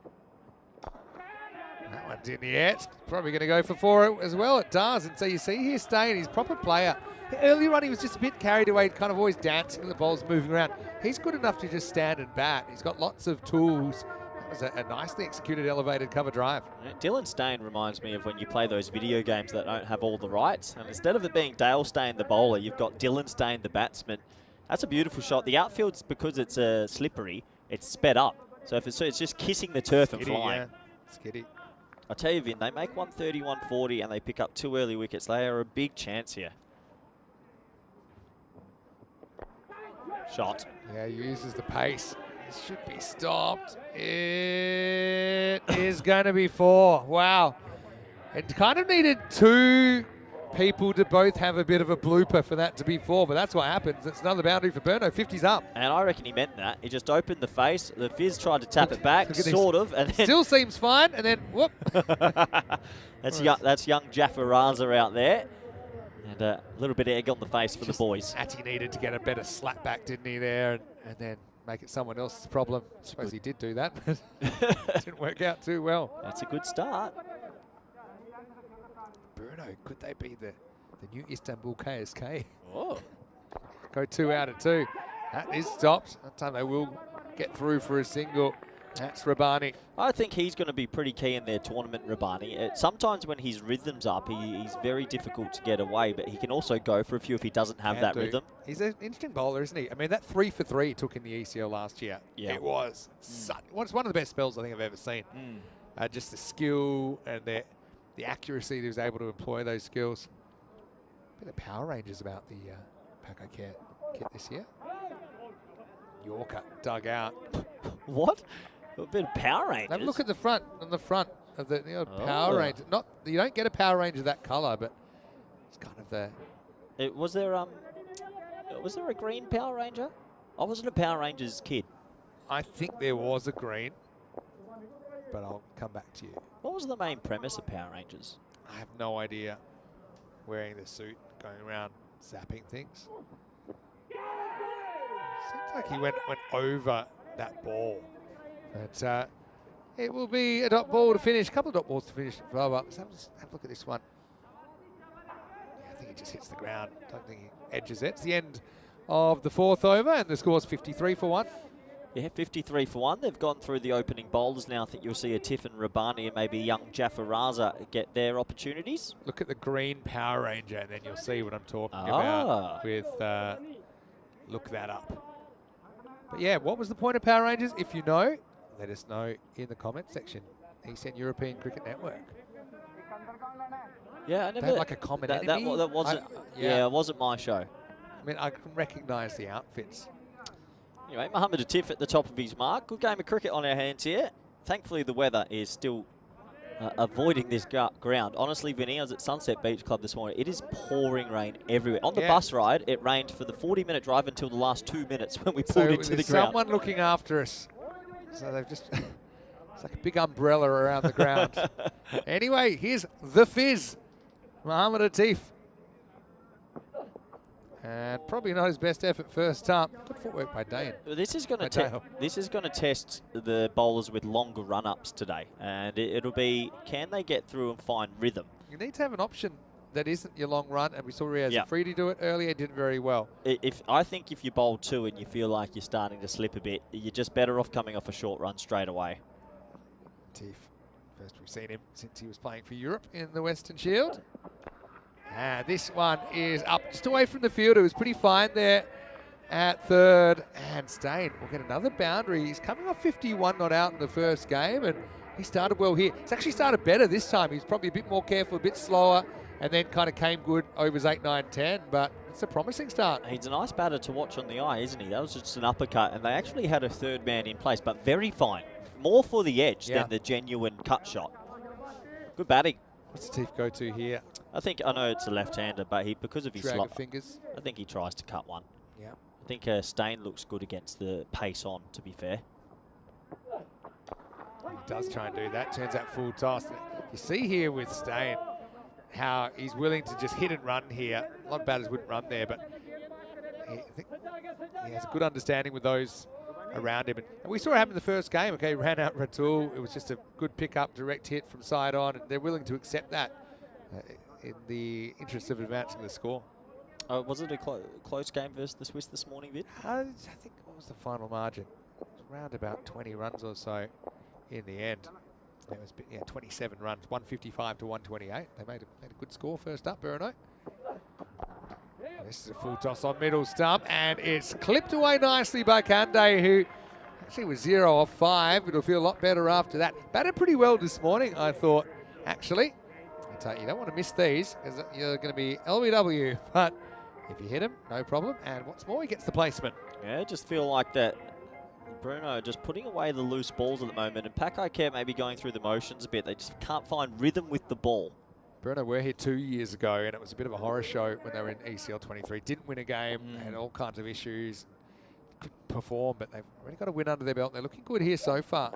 That one's in the air. It's probably going to go for 4 as well. It does. And so you see here Stain, he's a proper player. Earlier on, he was just a bit carried away, kind of always dancing, the ball's moving around. He's good enough to just stand and bat. He's got lots of tools. That was a nicely executed elevated cover drive. Dylan Stain reminds me of when you play those video games that don't have all the rights. And instead of it being Dale Stain, the bowler, you've got Dylan Stain, the batsman. That's a beautiful shot. The outfield's, because it's slippery, it's sped up. So if it's just kissing the turf and flying. Yeah. Skiddy. I tell you, Vin, they make 130, 140, and they pick up 2 early wickets. They are a big chance here. Shot. Yeah, he uses the pace. It should be stopped. It is going to be 4. Wow. It kind of needed 2 people to both have a bit of a blooper for that to be 4, but that's what happens. It's another boundary for Brno. 50's up. And I reckon he meant that. He just opened the face. The Fizz tried to tap it back, sort of. And then still seems fine, and then whoop. that's young Jaffa Raza out there. And a little bit of egg on the face for the boys. Atty needed to get a better slap back, didn't he, there, and then make it someone else's problem. I suppose he did do that, but it didn't work out too well. That's a good start. Brno, could they be the new Istanbul KSK? Oh. Go 2 out of 2. That is stopped. That time they will get through for a single. That's Rabani. I think he's going to be pretty key in their tournament, Rabani. Sometimes when his rhythm's up, he's very difficult to get away, but he can also go for a few if he doesn't have that rhythm. He's an interesting bowler, isn't he? I mean, that 3 for 3 he took in the ECL last year. Yeah. It was it's one of the best spells I think I've ever seen. Just the skill and the accuracy that he was able to employ those skills. A bit of Power Rangers about the Paco kit this year. Yorker dug out. What? A bit of Power Rangers. Have a look at the front, on the front of the Power Ranger. Not you don't get a Power Ranger that colour, but it's kind of the. Was there a green Power Ranger? I wasn't a Power Rangers kid. I think there was a green, but I'll come back to you. What was the main premise of Power Rangers? I have no idea. Wearing the suit, going around zapping things. Seems like he went over that ball. But it will be a dot ball to finish. A couple of dot balls to finish. Let's have a look at this one. Yeah, I think he just hits the ground. Don't think he edges it. It's the end of the 4th over, and the score's 53 for 1. Yeah, 53 for 1. They've gone through the opening bowlers now. I think you'll see a Tiff and Rabani and maybe young Jaffa Raza get their opportunities. Look at the green Power Ranger, and then you'll see what I'm talking about with look that up. But yeah, what was the point of Power Rangers? If you know, let us know in the comment section. ECN European Cricket Network. Yeah, I never. They have like a common enemy. That wasn't. Yeah, it wasn't my show. I mean, I can recognise the outfits. Anyway, Mohammed Atif at the top of his mark. Good game of cricket on our hands here. Thankfully, the weather is still avoiding this ground. Honestly, Vinny, I was at Sunset Beach Club this morning. It is pouring rain everywhere. On the bus ride, it rained for the 40-minute drive until the last 2 minutes when we pulled into the ground. Someone looking after us. So they've just, it's like a big umbrella around the ground. Anyway, here's the Fizz, Mohammed Atif. And probably not his best effort first up. Good footwork by Dane. This is going to test the bowlers with longer run-ups today, and it'll be, can they get through and find rhythm? You need to have an option that isn't your long run, and we saw Riaz Afridi do it earlier. He did it very well. I think if you bowl 2 and you feel like you're starting to slip a bit, you're just better off coming off a short run straight away. Atif, first we've seen him since he was playing for Europe in the Western Shield. And this one is up just away from the field. It was pretty fine there at 3rd. And Stain will get another boundary. He's coming off 51 not out in the first game, and he started well here. He's actually started better this time. He's probably a bit more careful, a bit slower, and then kind of came good overs 8, 9, 10. But it's a promising start. He's a nice batter to watch on the eye, isn't he? That was just an uppercut, and they actually had a 3rd man in place, but very fine. more for the edge Yeah. than the genuine cut shot. Good batting. What's the Teeth go to here? I know it's a left-hander, but because of his Drag slot, of fingers. I think he tries to cut one. Yeah. I think Stain looks good against the pace on, to be fair. He does try and do that. Turns out full toss. You see here with Stain how he's willing to just hit and run here. A lot of batters wouldn't run there, but I think he has a good understanding with those around him. And we saw it happen in the first game. Okay, ran out Ratul. It was just a good pick-up, direct hit from side on, and they're willing to accept that in the interest of advancing the score. Was it a close game versus the Swiss this morning, Vid? I think, what was the final margin? It was around about 20 runs or so in the end. It was 27 runs, 155 to 128. They made a good score first up, Brno. This is a full toss on middle stump, and it's clipped away nicely by Kande, who actually was 0 off 5. It'll feel a lot better after that. Batted pretty well this morning, I thought, actually. You don't want to miss these, because you're going to be LBW, but if you hit him, no problem. And what's more, he gets the placement. Yeah, I just feel like that Brno just putting away the loose balls at the moment, and Pakai Care maybe going through the motions a bit. They just can't find rhythm with the ball. Brno were here 2 years ago, and it was a bit of a horror show when they were in ECL 23. Didn't win a game, had all kinds of issues, couldn't perform, but they've already got a win under their belt. They're looking good here so far.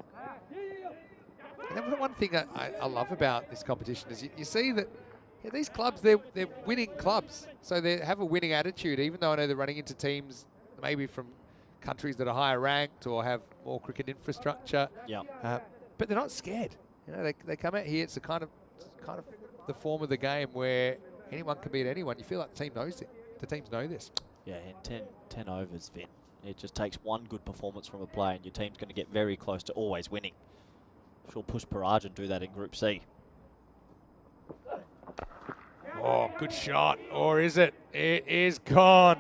And the one thing I love about this competition is you see that these clubs, they're winning clubs. So they have a winning attitude, even though I know they're running into teams maybe from countries that are higher ranked or have more cricket infrastructure. Yeah. But they're not scared. You know, they come out here. It's a kind of the form of the game where anyone can beat anyone. You feel like the team knows it. The teams know this. Yeah, in 10 overs, Vin. It just takes one good performance from a player, and your team's going to get very close to always winning. Sure, Push Paraj and do that in Group C. Oh, good shot. Or is it? It is gone.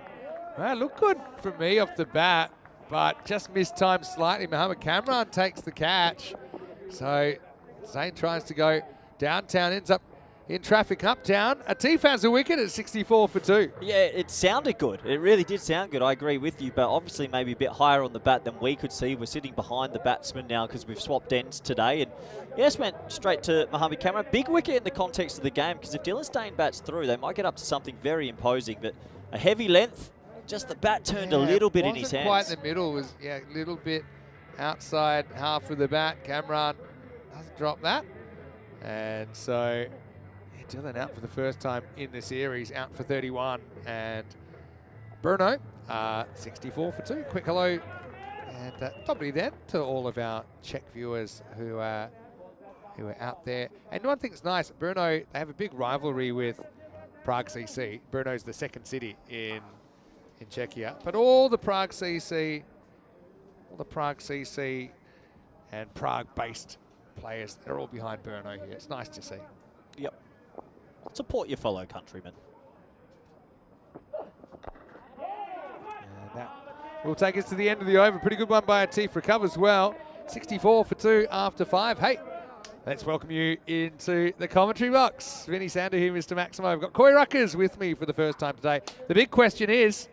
Well, looked good from me off the bat, but just mistimed slightly. Mohammed Kamran takes the catch. So Zayn tries to go downtown, ends up in traffic uptown. Atif has a wicket at 64 for 2. Yeah, it sounded good. It really did sound good. I agree with you, but obviously maybe a bit higher on the bat than we could see. We're sitting behind the batsman now because we've swapped ends today. And yes, went straight to Mohammed Kamran. Big wicket in the context of the game, because if Dylan Stain bats through, they might get up to something very imposing. But a heavy length, just the bat turned a little bit in his hands. Quite in the middle, was a little bit outside half of the bat. Kamran doesn't drop that. And so Dylan out for the first time in the series, out for 31. And Brno, 64 for 2. Quick hello. And probably then to all of our Czech viewers who are out there. And one thing that's nice, Brno, they have a big rivalry with Prague CC. Brno's the second city in Czechia. But all the Prague CC and Prague-based players, they're all behind Brno here. It's nice to see. Yep. Support your fellow countrymen. And that will take us to the end of the over. Pretty good one by Atif. Recovers well. 64 for 2 after 5. Hey, let's welcome you into the commentary box. Vinny Sander here, Mr. Maximo. I've got Coy Ruckers with me for the first time today. The big question is,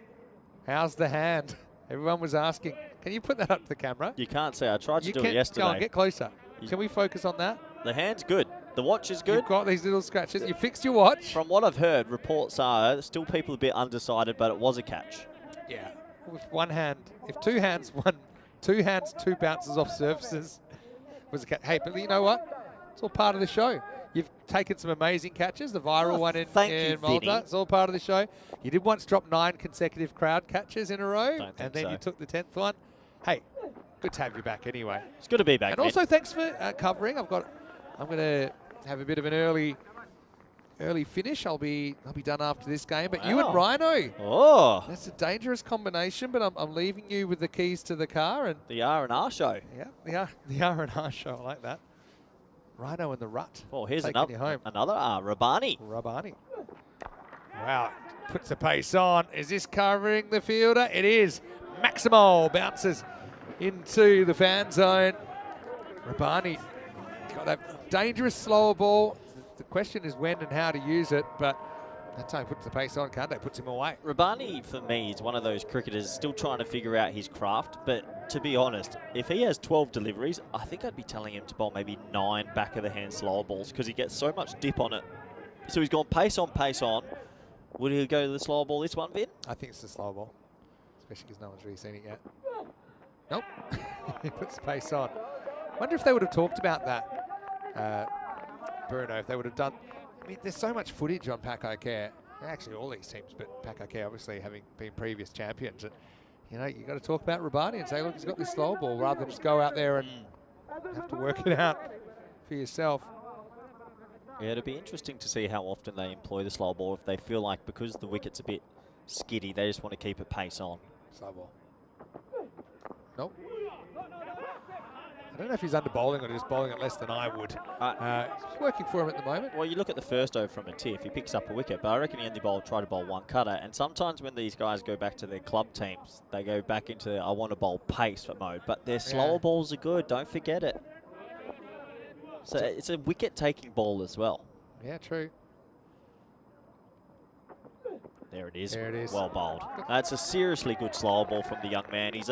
how's the hand? Everyone was asking. Can you put that up to the camera? You can't say. I tried to do it yesterday. Go on, get closer. Can we focus on that? The hand's good. The watch is good. You've got these little scratches. You fixed your watch. From what I've heard, reports are still people a bit undecided, but it was a catch. Yeah. With one hand, if two hands, two bounces off surfaces was a catch. Hey, but you know what? It's all part of the show. You've taken some amazing catches. The viral one in Malta. Vinny. It's all part of the show. You did once drop 9 consecutive crowd catches in a row, and then you took the 10th one. Hey, good to have you back anyway. It's good to be back. And also, thanks for covering. I'm going to have a bit of an early finish. I'll be done after this game. But you and Rhino. Oh, That's a dangerous combination. But I'm leaving you with the keys to the car and the R&R show. Yeah, the R&R show. I like that. Rhino and the Rut. Well, here's taking you home. another Rabani. Rabani. Wow, puts the pace on. Is this covering the fielder? It is. Maximo bounces into the fan zone. Rabani got that dangerous slower ball. The question is when and how to use it, but that time puts the pace on. Kande puts him away. Rabani, for me, is one of those cricketers still trying to figure out his craft, but to be honest, if he has 12 deliveries, I think I'd be telling him to bowl maybe 9 back of the hand slower balls because he gets so much dip on it. So he's gone pace on, pace on. Would he go to the slower ball this one, Vin? I think it's the slow ball, especially because no one's really seen it yet. Nope. He puts pace on. Wonder if they would have talked about that, Brno, if they would have done. I mean, there's so much footage on Paco Care. Actually, all these teams, but Paco Care obviously having been previous champions. And, you know, you got to talk about Rabani and say, look, he's got this slow ball, rather than just go out there and have to work it out for yourself. Yeah, it'll be interesting to see how often they employ the slow ball if they feel like because the wicket's a bit skiddy, they just want to keep it pace on. Slow ball. Nope. I don't know if he's under bowling or just bowling it less than I would. It's working for him at the moment. Well, you look at the first over from a Tiff, he picks up a wicket, but I reckon he only try to bowl one cutter. And sometimes when these guys go back to their club teams, they go back into I want to bowl pace mode, but their slower balls are good, don't forget it. So it's a wicket-taking ball as well. Yeah, true. There it is. There it is. Well bowled. That's a seriously good slower ball from the young man. He's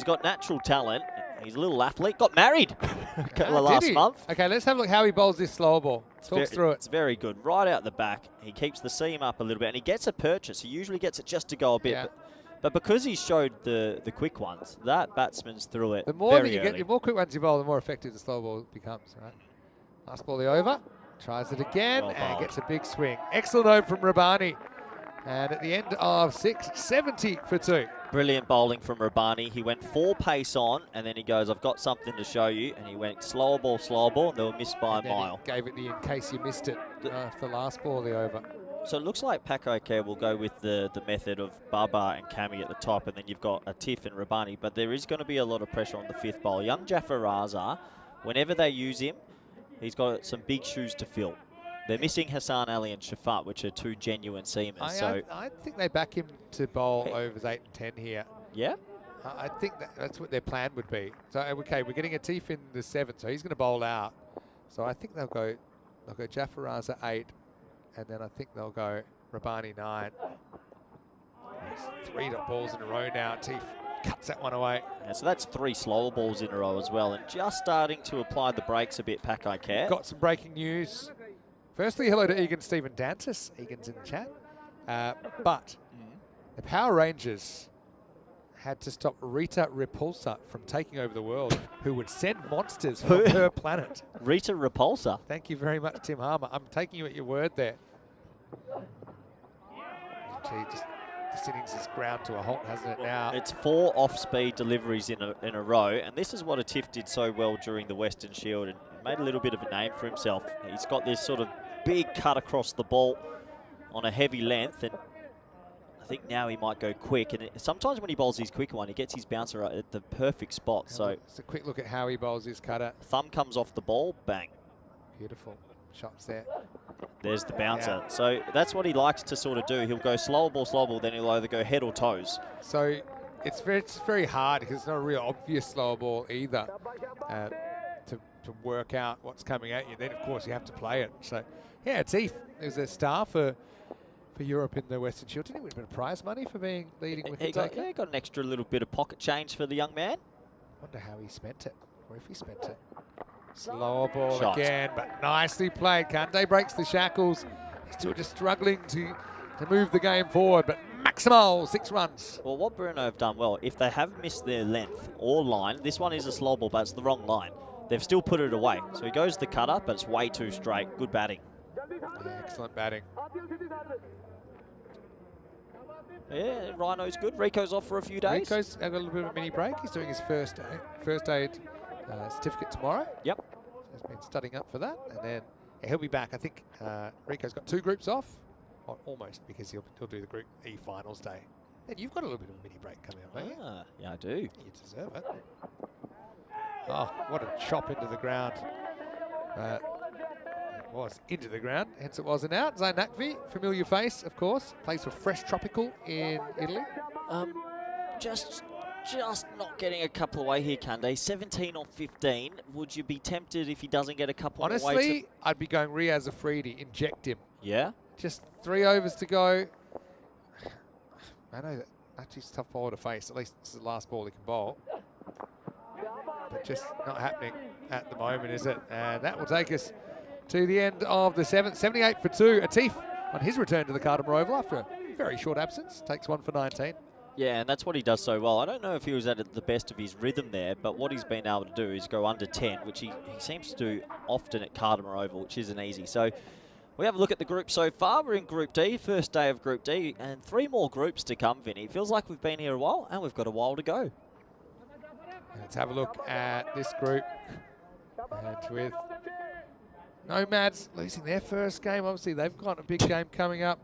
got natural talent. He's a little athlete. Got married last month. Okay, let's have a look how he bowls this slower ball. Talk through it. It's very good. Right out the back. He keeps the seam up a little bit, and he gets a purchase. He usually gets it just to go a bit. Yeah. But because he showed the quick ones, that batsman's through it. The more very that you early. get, the more quick ones you bowl, the more effective the slow ball becomes, right? Last ball, the over. Tries it again Well and bowled. gets a big swing. Excellent over from Rabani. And at the end of 6, 70 for 2. Brilliant bowling from Rabani. He went 4 pace on, and then he goes, I've got something to show you. And he went slower ball, and they were missed by a mile. Gave it the in case you missed it after the last ball, the over. So it looks like Paco Care will go with the method of Baba and Kami at the top, and then you've got a Tiff and Rabani, but there is going to be a lot of pressure on the 5th bowl. Young Jafar Raza, whenever they use him, he's got some big shoes to fill. They're missing Hassan Ali and Shafat, which are 2 genuine seamers. I think they back him to bowl overs 8 and 10 here. Yeah? I think that's what their plan would be. So, okay, we're getting a Tiff in the 7th, so he's going to bowl out. So I think they'll go Jafar Raza 8, and then I think they'll go Rabani 9. It's 3 balls in a row now. Tiff cuts that one away. Yeah, so that's 3 slower balls in a row as well, and just starting to apply the brakes a bit, Paco Care. Got some breaking news. Firstly, hello to Egan Stephen Dantis. Egan's in the chat. But the Power Rangers had to stop Rita Repulsa from taking over the world, who would send monsters from her planet. Rita Repulsa. Thank you very much, Tim Harmer. I'm taking you at your word there. Gee, this innings has ground to a halt, hasn't it now? It's 4 off-speed deliveries in a row, and this is what a Tiff did so well during the Western Shield and made a little bit of a name for himself. He's got this sort of big cut across the ball on a heavy length, and I think now he might go quick. And sometimes when he bowls his quick one, he gets his bouncer at the perfect spot. So it's a quick look at how he bowls his cutter. Thumb comes off the ball, bang. Beautiful shots there. There's the bouncer. Yeah. So that's what he likes to sort of do. He'll go slow ball, then he'll either go head or toes. So it's very hard because it's not a real obvious slower ball either to work out what's coming at you. Then, of course, you have to play it. So, yeah, Tiff is a star for Europe in the Western Shield. Didn't he win a bit of prize money for being leading wicket taker? He got an extra little bit of pocket change for the young man. Wonder how he spent it, or if he spent it. Slower ball Shot. again, but nicely played. Kante breaks the shackles. He's still just struggling to move the game forward, but maximal 6 runs. Well, what Brno have done well, if they have missed their length or line, this one is a slow ball, but it's the wrong line. They've still put it away. So he goes the cutter, but it's way too straight. Good batting. Yeah, excellent batting. Yeah, Rhino's good. Rico's off for a few days. Rico's got a little bit of a mini break. He's doing his first aid certificate tomorrow. Yep. So he's been studying up for that, and then he'll be back. I think Rico's got 2 groups off, or almost, because he'll do the Group E finals day. And you've got a little bit of a mini break coming up, don't you? Yeah, I do. You deserve it. Oh, what a chop into the ground. It was into the ground, hence it was an out. Zain Nakvi, familiar face, of course. Plays for Fresh Tropical in Italy. Just not getting a couple away here, Kande. 17 or 15. Would you be tempted if he doesn't get a couple away? Honestly, I'd be going Riaz Afridi, inject him. Yeah? Just 3 overs to go. I know that Nachi's a tough bowler to face. At least this is the last ball he can bowl. just not happening at the moment, is it? And that will take us to the end of the 7th. 78 for 2. Atif on his return to the Cartama Oval after a very short absence. Takes 1 for 19. Yeah, and that's what he does so well. I don't know if he was at the best of his rhythm there, but what he's been able to do is go under 10, which he seems to do often at Cartama Oval, which isn't easy. So we have a look at the group so far. We're in Group D, first day of Group D, and 3 more groups to come, Vinny. It feels like we've been here a while, and we've got a while to go. Let's have a look at this group. And with Nomads losing their first game, obviously they've got a big game coming up.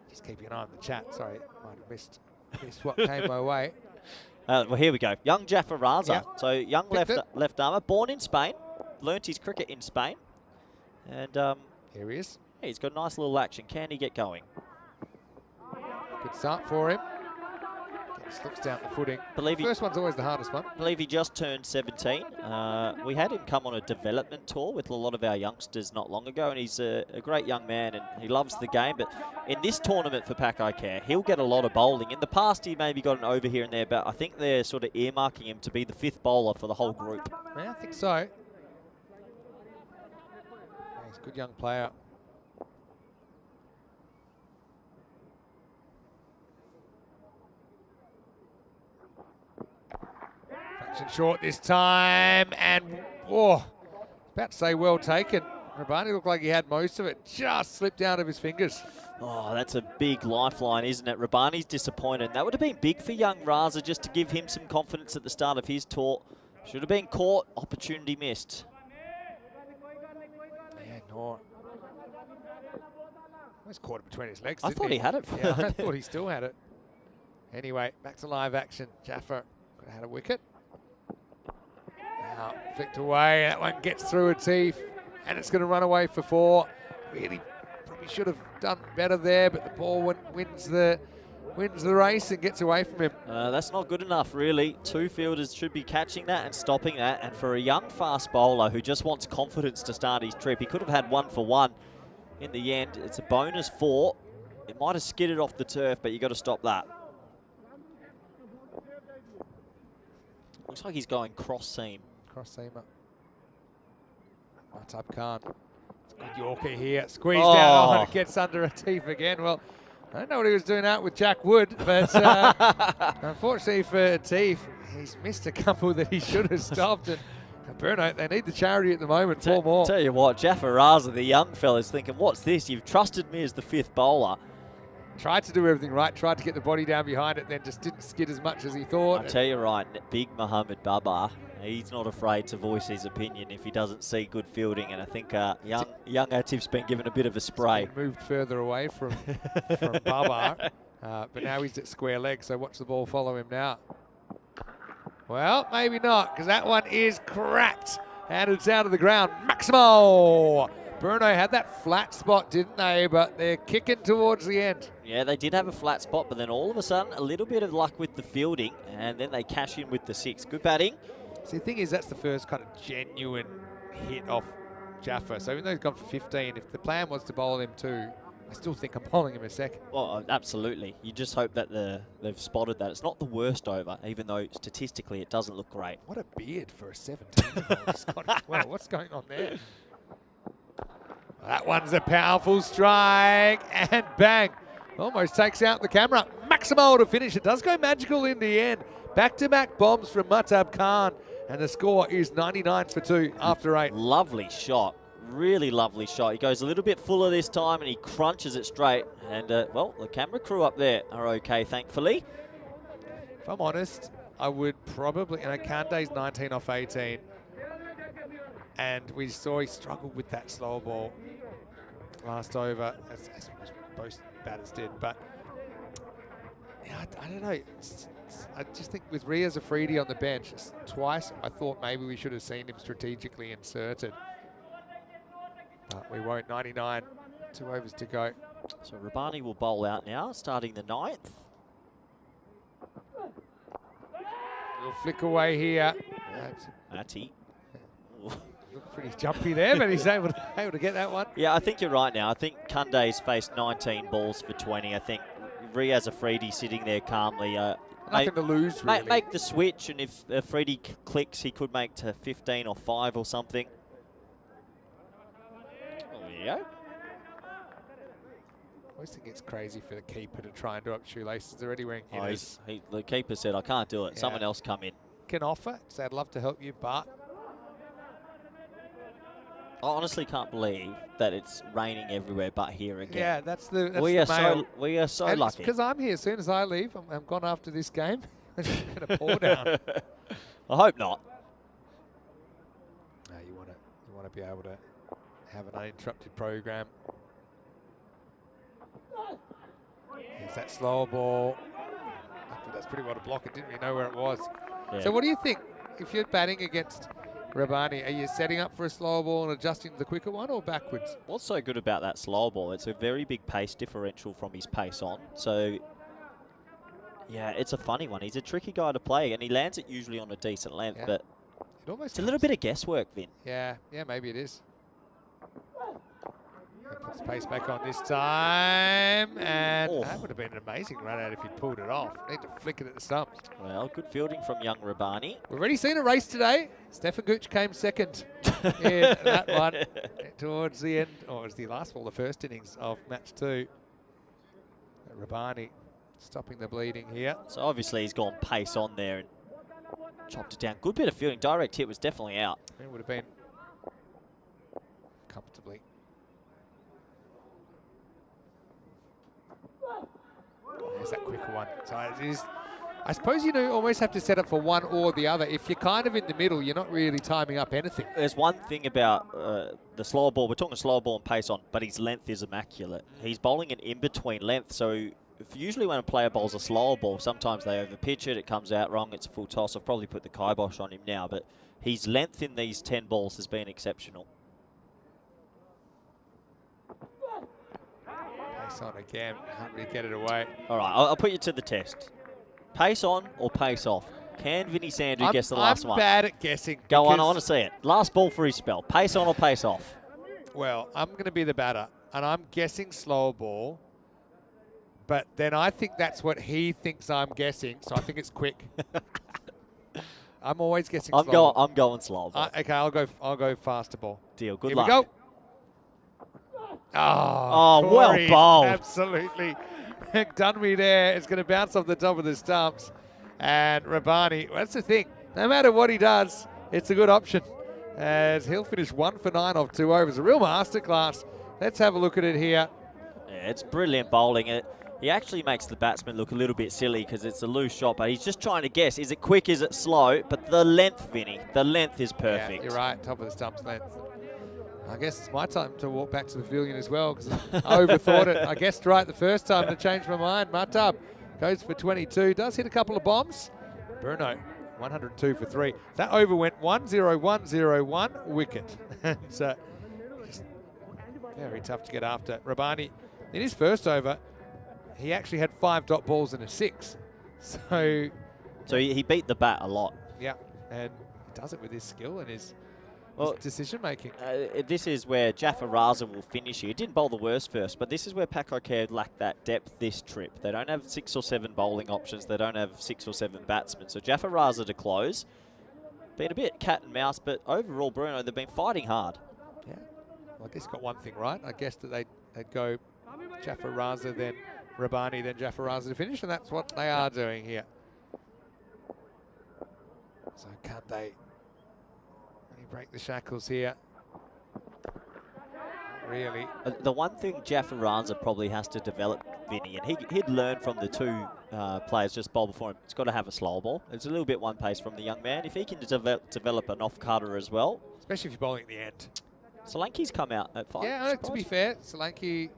Just keeping an eye on the chat. Sorry, might have missed what came my way. Well, here we go. Young Jaffa Raza. Yep. So young left armour, born in Spain, learnt his cricket in Spain, and Here he is. he's got a nice little action. Can he get going? Good start for him. Slips down the footing. First one's always the hardest one. I believe he just turned 17. We had him come on a development tour with a lot of our youngsters not long ago, and he's a great young man, and he loves the game. But in this tournament for Pack I Care, he'll get a lot of bowling. In the past, he maybe got an over here and there, but I think they're sort of earmarking him to be the 5th bowler for the whole group. Yeah, I think so. Yeah, he's a good young player. Short this time, and about to say well taken. Rabani looked like he had most of it, just slipped out of his fingers. Oh, that's a big lifeline, isn't it? Rabani's disappointed. That would have been big for young Raza just to give him some confidence at the start of his tour. Should have been caught, opportunity missed. Yeah, no. Almost caught it between his legs. I thought he had it. Yeah, I thought he still had it. Anyway, back to live action. Jaffa could have had a wicket. Now flicked away. That one gets through a teeth, and it's going to run away for 4. Really, probably should have done better there, but the ball wins the race and gets away from him. That's not good enough, really. 2 fielders should be catching that and stopping that. And for a young fast bowler who just wants confidence to start his trip, he could have had 1 for 1. In the end, it's a bonus 4. It might have skidded off the turf, but you got to stop that. Looks like he's going cross seam. Cross seamer. Matab Khan. It's a good Yorker here. Squeezed out. Oh, it gets under a teeth again. Well, I don't know what he was doing out with Jack Wood, but unfortunately for Teef, he's missed a couple that he should have stopped. And Brno, they need the charity at the moment. 4 more. Tell you what, Jaffa Raza, the young fella's thinking, what's this? You've trusted me as the 5th bowler. Tried to do everything right, tried to get the body down behind it, then just didn't skid as much as he thought. I'll tell you right, big Mohammed Baba, he's not afraid to voice his opinion if he doesn't see good fielding, and I think young Atif's been given a bit of a spray. Moved further away from Baba, but now he's at square leg, so watch the ball follow him now. Well, maybe not, because that one is cracked, and it's out of the ground. Maximo! Brno had that flat spot, didn't they? But they're kicking towards the end. Yeah, they did have a flat spot, but then all of a sudden, a little bit of luck with the fielding, and then they cash in with the 6. Good batting. See, the thing is, that's the first kind of genuine hit off Jaffa. So even though he's gone for 15, if the plan was to bowl him 2, I still think I'm bowling him a second. Well, absolutely. You just hope that they've spotted that. It's not the worst over, even though statistically it doesn't look great. What a beard for a 17-year-old. Well, what's going on there? That one's a powerful strike, and bang. Almost takes out the camera. Maximo to finish. It does go magical in the end. Back-to-back bombs from Matab Khan, and the score is 99 for 2 after 8. Lovely shot. Really lovely shot. He goes a little bit fuller this time, and he crunches it straight. And, well, the camera crew up there are okay, thankfully. If I'm honest, I would probably, Kande's 19 off 18. And we saw he struggled with that slower ball last over, as most batters did. But yeah, I don't know. I just think with Riaz Afridi on the bench, twice I thought maybe we should have seen him strategically inserted. But we won't. 99, 2 overs to go. So Rabani will bowl out now, starting the 9th. Little flick away here. Ati. Looked pretty jumpy there, but he's able to get that one. Yeah, I think you're right now. I think Kunde's faced 19 balls for 20. I think Riaz Afridi sitting there calmly. Nothing to lose, really. Make the switch, and if Afridi clicks, he could make to 15 or 5 or something. There you go. I always think it's crazy for the keeper to try and do up shoelaces. They're already wearing Oh, inners. the keeper said, I can't do it. Yeah. Someone else come in. Can offer, say I'd love to help you, but I honestly can't believe that it's raining everywhere but here again. yeah, that's the we are mail. we are so And lucky. because I'm here. As soon as I leave, I'm gone after this game. It's going to pour down. I hope not. No, you want to be able to have an uninterrupted program. Here's that slower ball. That's pretty well to block it. Didn't really know where it was. Yeah. So what do you think if you're batting against Rabbani? Are you setting up for a slower ball and adjusting to the quicker one, or backwards? What's so good about that slow ball? It's a very big pace differential from his pace on. So, yeah, it's a funny one. He's a tricky guy to play, and he lands it usually on a decent length, Yeah. but It almost it's a little bit of guesswork, Vin. Yeah, maybe it is. Puts pace back on this time, and that would have been an amazing run out if he'd pulled it off. Need to flick it at the stumps. Well, good fielding from young Rabbani. We've already seen a race today. Stefan Gooch came second in that one towards the end, or it was the last ball, the first innings of match 2. Rabbani stopping the bleeding here. So obviously he's gone pace on there and chopped it down. Good bit of fielding. Direct hit was definitely out. It would have been comfortably. There's that quicker one. So it is, I suppose you do almost have to set up for one or the other. If you're kind of in the middle, you're not really timing up anything. There's one thing about the slower ball. We're talking slower ball and pace on, but his length is immaculate. He's bowling it in between length. So usually when a player bowls a slower ball, sometimes they overpitch it. It comes out wrong. It's a full toss. I've probably put the kibosh on him now, but his length in these 10 balls has been exceptional. Pace on again. Can't really get it away. All right, I'll put you to the test. Pace on or pace off? Can Vinny Sandhu guess the last one? I'm bad at guessing. Go on, I want to see it. Last ball for his spell. Pace on or pace off? Well, I'm going to be the batter, and I'm guessing slower ball. But then I think that's what he thinks I'm guessing, so I think it's quick. I'm always guessing slow ball. I'm going slow ball. Okay, I'll go faster ball. Deal. Good Here luck. we go. Oh, Corey, well bowled. Absolutely done me there. It's going to bounce off the top of the stumps. And Rabbani, well, that's the thing. No matter what he does, it's a good option. As he'll finish 1 for 9 off 2 overs. A real masterclass. Let's have a look at it here. Yeah, it's brilliant bowling. He actually makes the batsman look a little bit silly because it's a loose shot, but he's just trying to guess. Is it quick? Is it slow? But the length, Vinny, the length is perfect. Yeah, you're right. Top of the stumps length. I guess it's my time to walk back to the pavilion as well because I overthought it. I guessed right the first time to change my mind. Matab goes for 22. Does hit a couple of bombs. Brno, 102 for 3. That over went 1-0-1-0-1 wicket. So just very tough to get after. Rabbani, in his first over, he actually had 5 dot balls and a 6. So he beat the bat a lot. yeah, and he does it with his skill and his decision making. This is where Jaffa Raza will finish here. He didn't bowl the worst first, but this is where Pakokare lacked that depth this trip. They don't have 6 or 7 bowling options. They don't have 6 or 7 batsmen. So Jaffa Raza to close. Been a bit cat and mouse, but overall, Brno, they've been fighting hard. Yeah, well, I guess got one thing right. I guessed that they'd go Jaffa Raza, then Rabbani, then Jaffa Raza to finish, and that's what they are doing here. So can't they break the shackles here? Really? The one thing Jaffa Raza probably has to develop, Vinny, and he'd learned from the 2 players just bowled before him, it's got to have a slow ball. It's a little bit one pace from the young man. If he can develop an off-cutter as well. Especially if you're bowling at the end. Solanke's come out at 5. Yeah, to be fair, Solanke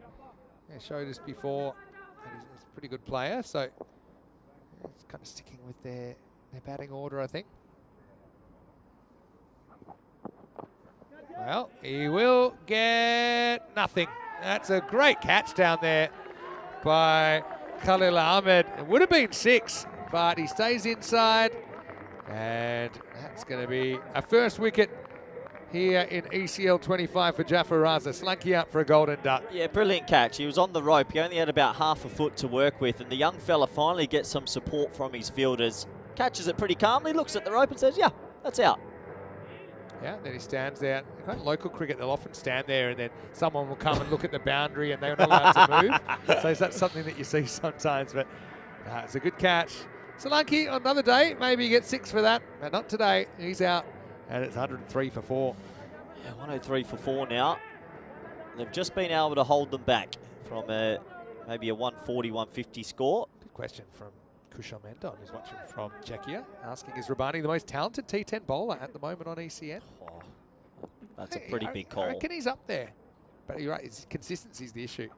showed us before that he's a pretty good player, so it's kind of sticking with their batting order, I think. Well, he will get nothing. That's a great catch down there by Khalil Ahmed. It would have been 6, but he stays inside. And that's going to be a first wicket here in ECL 25 for Jaffa Raza. Slunky out for a golden duck. Yeah, brilliant catch. He was on the rope. He only had about half a foot to work with, and the young fella finally gets some support from his fielders. Catches it pretty calmly, looks at the rope and says, yeah, that's out. Yeah, then he stands there. In local cricket, they'll often stand there and then someone will come and look at the boundary and they're not allowed to move. So that's something that you see sometimes, but it's a good catch. Solanke on another day, maybe you get 6 for that, but not today. He's out, and it's 103 for 4. Yeah, 103 for 4 now. They've just been able to hold them back from maybe a 140, 150 score. Good question from Kushal Mendon, who's watching from Czechia, asking, is Rabani the most talented T10 bowler at the moment on ECN? Oh, that's a pretty big call. I reckon he's up there, but you're right, his consistency's the issue.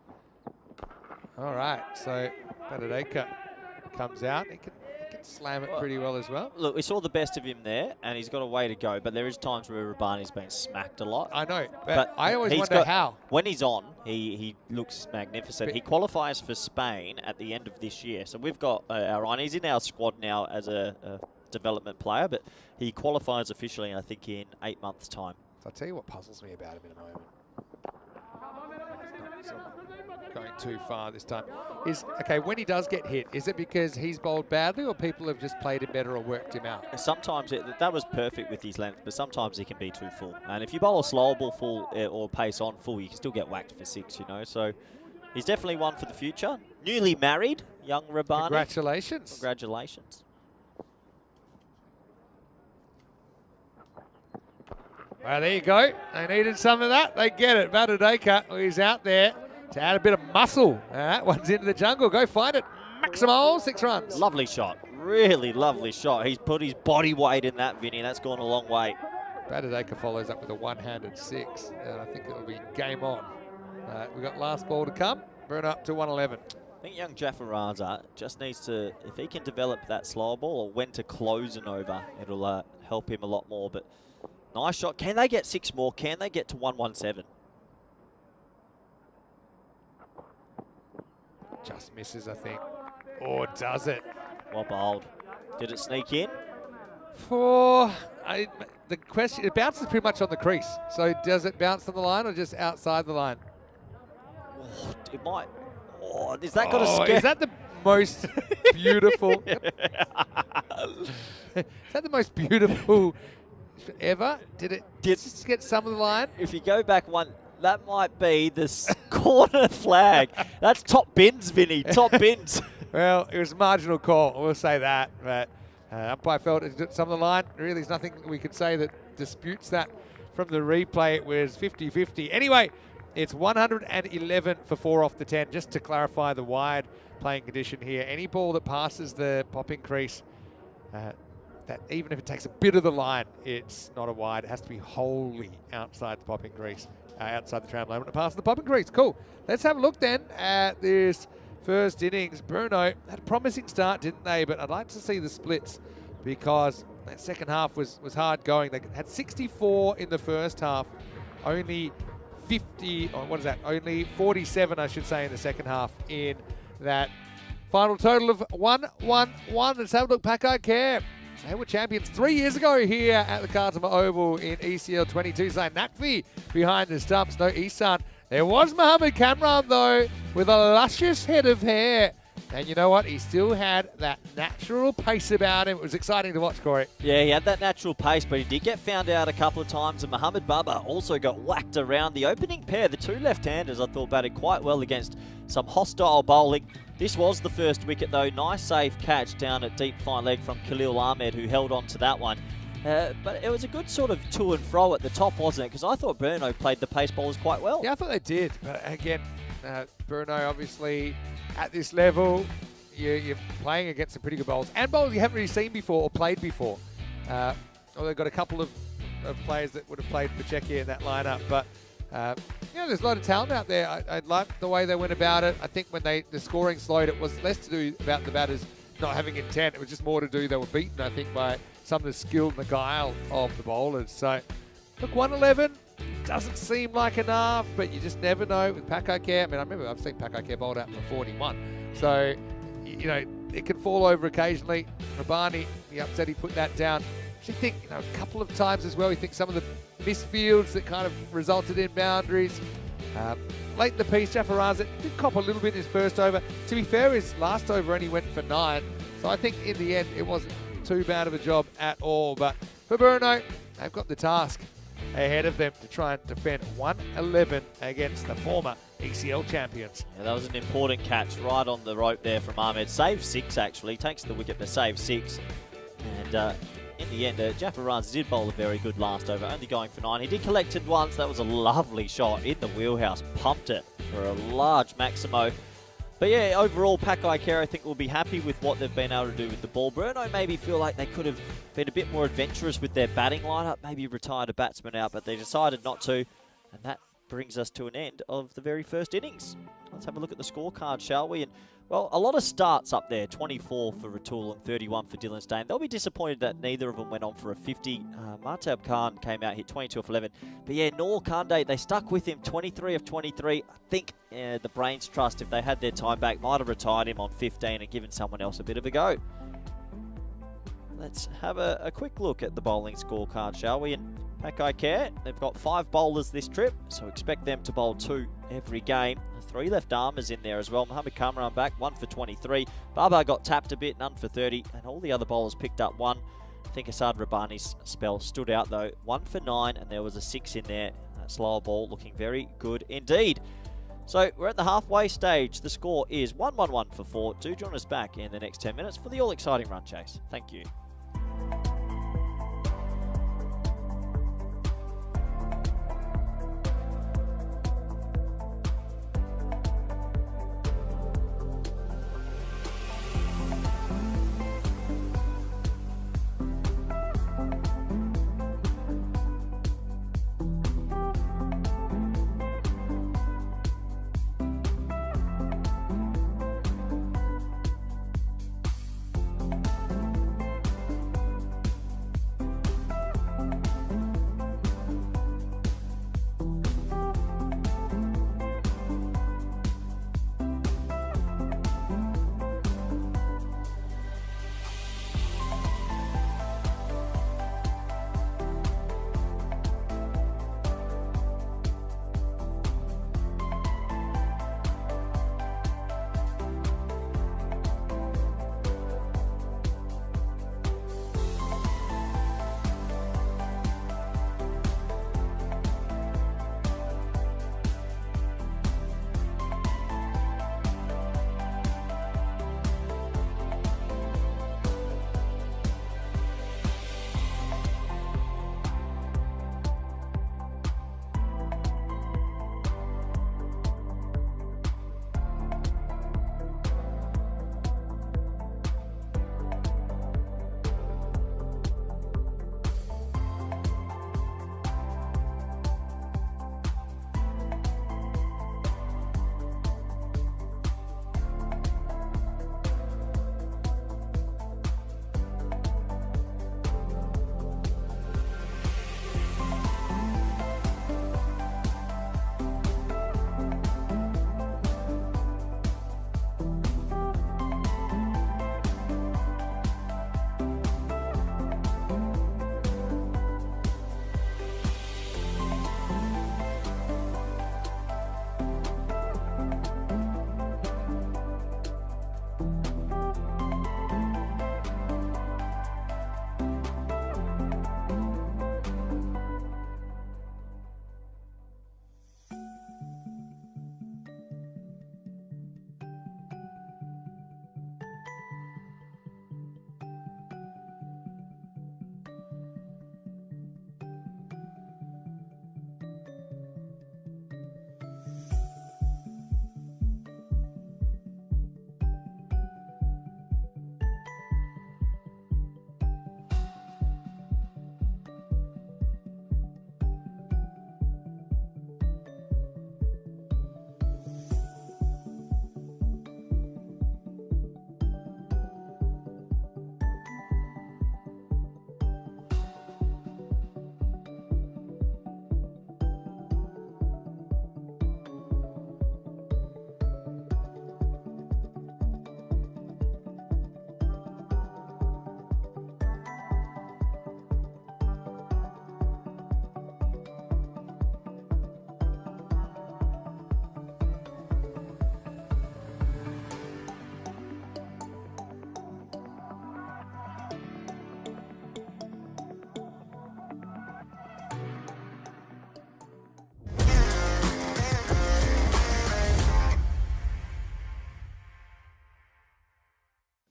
All right, so Badadeka comes out. He can slam it pretty well as well. Look, we saw the best of him there, and he's got a way to go, but there is times where Rabani's been smacked a lot. I know, but I always he's wonder how. When he's on, he looks magnificent. He qualifies for Spain at the end of this year, so we've got our eye. He's in our squad now as a development player, but he qualifies officially, I think, in 8 months' time. So I'll tell you what puzzles me about him in a moment. He's not going too far this time. Okay, when he does get hit, is it because he's bowled badly or people have just played him better or worked him out? Sometimes that was perfect with his length, but sometimes he can be too full. And if you bowl a slower ball full or pace on full, you can still get whacked for 6, you know. So he's definitely one for the future. Newly married, young Rabani. Congratulations. Congratulations. Well, there you go. They needed some of that. They get it. Badadeka, he's out there to add a bit of muscle. That one's into the jungle. Go find it. Maximal, 6 runs. Lovely shot. Really lovely shot. He's put his body weight in that, Vinny. That's gone a long way. Badadeka follows up with a one-handed 6. And I think it'll be game on. We've got last ball to come. Brno up to 111. I think young Jaffa Raza just needs to, if he can develop that slower ball or when to close an over, it'll help him a lot more. But nice shot. Can they get 6 more? Can they get to 117? Just misses, I think. Or does it? Well bowled. Did it sneak in? The question, it bounces pretty much on the crease. So does it bounce on the line or just outside the line? Oh, it might. Oh, is that got a scare? Is that the most beautiful? Is that the most beautiful ever? Did it just get some of the line? If you go back one, that might be the corner flag. That's top bins, Vinny. Top bins. Well, it was a marginal call. We'll say that. But umpire felt it did some of the line. Really, there's nothing we could say that disputes that from the replay. It was 50-50. Anyway, it's 111 for 4 off the 10. Just to clarify the wide playing condition here, any ball that passes the popping crease, that even if it takes a bit of the line, it's not a wide. It has to be wholly outside the popping crease, outside the tram line when it passes the popping crease. Cool. Let's have a look then at this first innings. Brno had a promising start, didn't they? But I'd like to see the splits because that second half was hard going. They had 64 in the first half, only 50, or what is that? Only 47, I should say, in the second half in that final total of 1-1-1. Let's have a look. Pakai Care. They were champions 3 years ago here at the Kartama Oval in ECL 22. Zain Nakvi behind the stumps. No Isan. There was Mohammed Kamran, though, with a luscious head of hair. And you know what? He still had that natural pace about him. It was exciting to watch, Corey. Yeah, he had that natural pace, but he did get found out a couple of times. And Mohammed Baba also got whacked around. The opening pair, the 2 left-handers, I thought batted quite well against some hostile bowling. This was the first wicket, though. Nice, safe catch down at deep fine leg from Khalil Ahmed, who held on to that one. But it was a good sort of to and fro at the top, wasn't it? Because I thought Brno played the pace bowlers quite well. Yeah, I thought they did. But again, Brno obviously at this level, you're playing against some pretty good bowlers. And bowlers you haven't really seen before or played before. Or they've got a couple of players that would have played for Czechia in that lineup. But, there's a lot of talent out there. I like the way they went about it. I think when the scoring slowed, it was less to do about the batters not having intent. It was just more to do they were beaten, I think, by some of the skill and the guile of the bowlers. So, look, 111 doesn't seem like enough, but you just never know with Pakai Care. I mean, I remember I've seen Pakai Care bowled out for 41. So, it can fall over occasionally. Rabani, he upset he put that down. actually think a couple of times as well, you think some of the misfields that kind of resulted in boundaries. Late in the piece, Jaffarazza did cop a little bit in his first over. To be fair, his last over only went for 9. So I think in the end, it wasn't too bad of a job at all. But for Brno, they've got the task ahead of them to try and defend 111 against the former ECL champions. Yeah, that was an important catch right on the rope there from Ahmed. Save 6 actually, takes the wicket to save 6. And in the end, Jaffarazza did bowl a very good last over, only going for 9. He did collect it once. That was a lovely shot in the wheelhouse. Pumped it for a large Maximo. But yeah, overall, Pakai Care, I think, will be happy with what they've been able to do with the ball. Brno maybe feel like they could have been a bit more adventurous with their batting lineup, maybe retired a batsman out, but they decided not to. And that brings us to an end of the very first innings. Let's have a look at the scorecard, shall we? And well, a lot of starts up there, 24 for Ratul and 31 for Dylan Stain. They'll be disappointed that neither of them went on for a 50. Martab Khan came out, hit 22 off 11. But yeah, Noor Kande, they stuck with him, 23 of 23. I think the Brains Trust, if they had their time back, might have retired him on 15 and given someone else a bit of a go. Let's have a quick look at the bowling scorecard, shall we? And Pakai Care, they've got 5 bowlers this trip, so expect them to bowl 2 every game. 3 left armers in there as well. Mohamed Kamran back, 1 for 23. Baba got tapped a bit, none for 30. And all the other bowlers picked up 1. I think Asad Rabbani's spell stood out though. 1 for 9, and there was a 6 in there. That slower ball looking very good indeed. So we're at the halfway stage. The score is 1-1-1 for 4. Do join us back in the next 10 minutes for the all-exciting run chase. Thank you.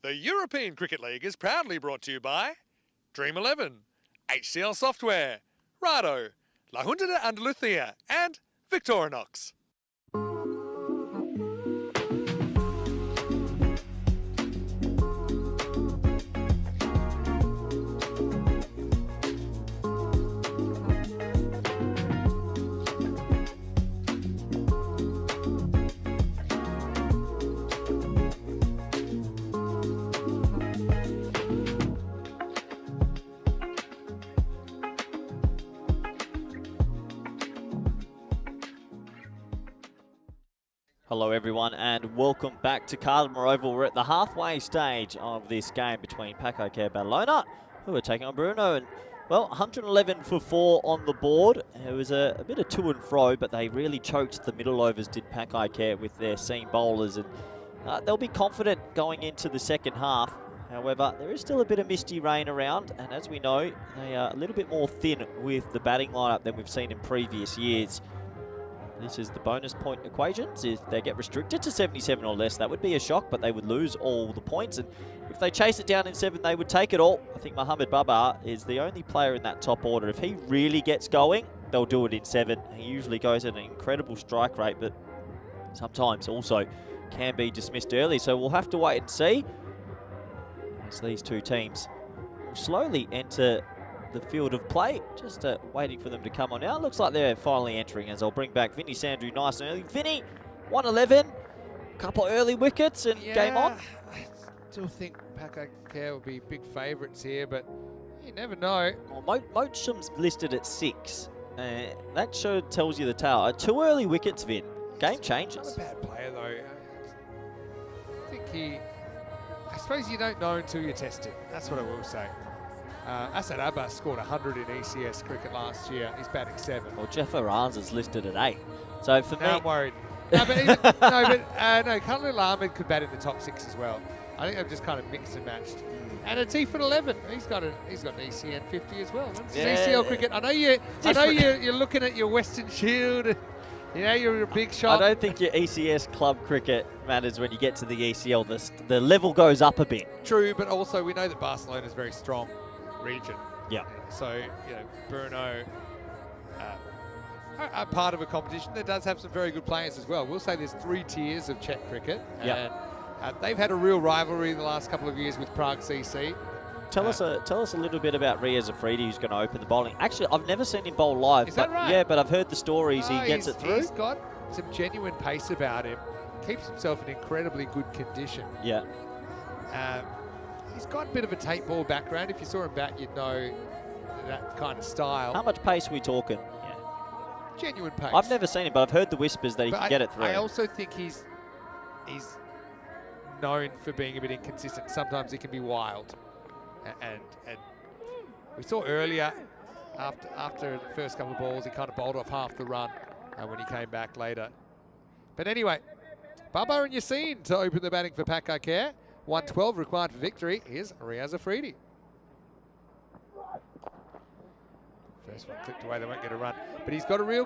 The European Cricket League is proudly brought to you by Dream 11, HCL Software, Rado, La Junta de Andalucía, and Victorinox. Hello everyone and welcome back to Cartama Oval. We're at the halfway stage of this game between Paco Care Badalona, who are taking on Brno, and well, 111 for 4 on the board. It was a bit of to and fro, but they really choked the middle overs, did Paco Care, with their seam bowlers, and they'll be confident going into the second half. However, there is still a bit of misty rain around, and as we know, they are a little bit more thin with the batting lineup than we've seen in previous years. This is the bonus point equations. If they get restricted to 77 or less, that would be a shock, but they would lose all the points. And if they chase it down in 7, they would take it all. I think Mohamed Baba is the only player in that top order. If he really gets going, they'll do it in 7. He usually goes at an incredible strike rate, but sometimes also can be dismissed early. So we'll have to wait and see as these two teams will slowly enter the field of play, just waiting for them to come on now. Looks like they're finally entering, as I'll bring back Vinny Sandru nice and early. Vinny, 111, couple early wickets and game on. I still think Paco Care will be big favourites here, but you never know. Well, Mocham's listed at 6. That sure tells you the tale. 2 early wickets, Vin. Game changes. Not a bad player though. I think I suppose you don't know until you test it. That's what I will say. Asad Abbas scored 100 in ECS cricket last year. He's batting 7. Well, Jeff Aranz is listed at 8. So for me, I'm worried. No, Khalil Ahmed could bat in the top 6 as well. I think they've just kind of mixed and matched. And a T10 11. He's got an ECN 50 as well. It's ECL cricket. I know you're looking at your Western Shield. You know you're a big shot. I don't think your ECS club cricket matters when you get to the ECL. The level goes up a bit. True, but also we know that Barcelona is very strong region. Yeah. So, you know, Brno are part of a competition that does have some very good players as well. We'll say there's 3 tiers of Czech cricket. Yeah. And they've had a real rivalry the last couple of years with Prague CC. Tell us a little bit about Riaz Afridi, who's going to open the bowling. Actually, I've never seen him bowl live. Is that right? Yeah, but I've heard the stories. He gets it through. He's got some genuine pace about him. Keeps himself in incredibly good condition. Yeah. He's got a bit of a tape ball background. If you saw him bat, you'd know that kind of style. How much pace are we talking? Genuine pace. I've never seen him, but I've heard the whispers that he can get it through. I also think he's known for being a bit inconsistent. Sometimes he can be wild. And we saw earlier, after the first couple of balls, he kind of bowled off half the run when he came back later. But anyway, Baba and Yassine to open the batting for Paco Care. 112 required for victory. Here's Riaz Afridi. First one clipped away, they won't get a run. But he's got a real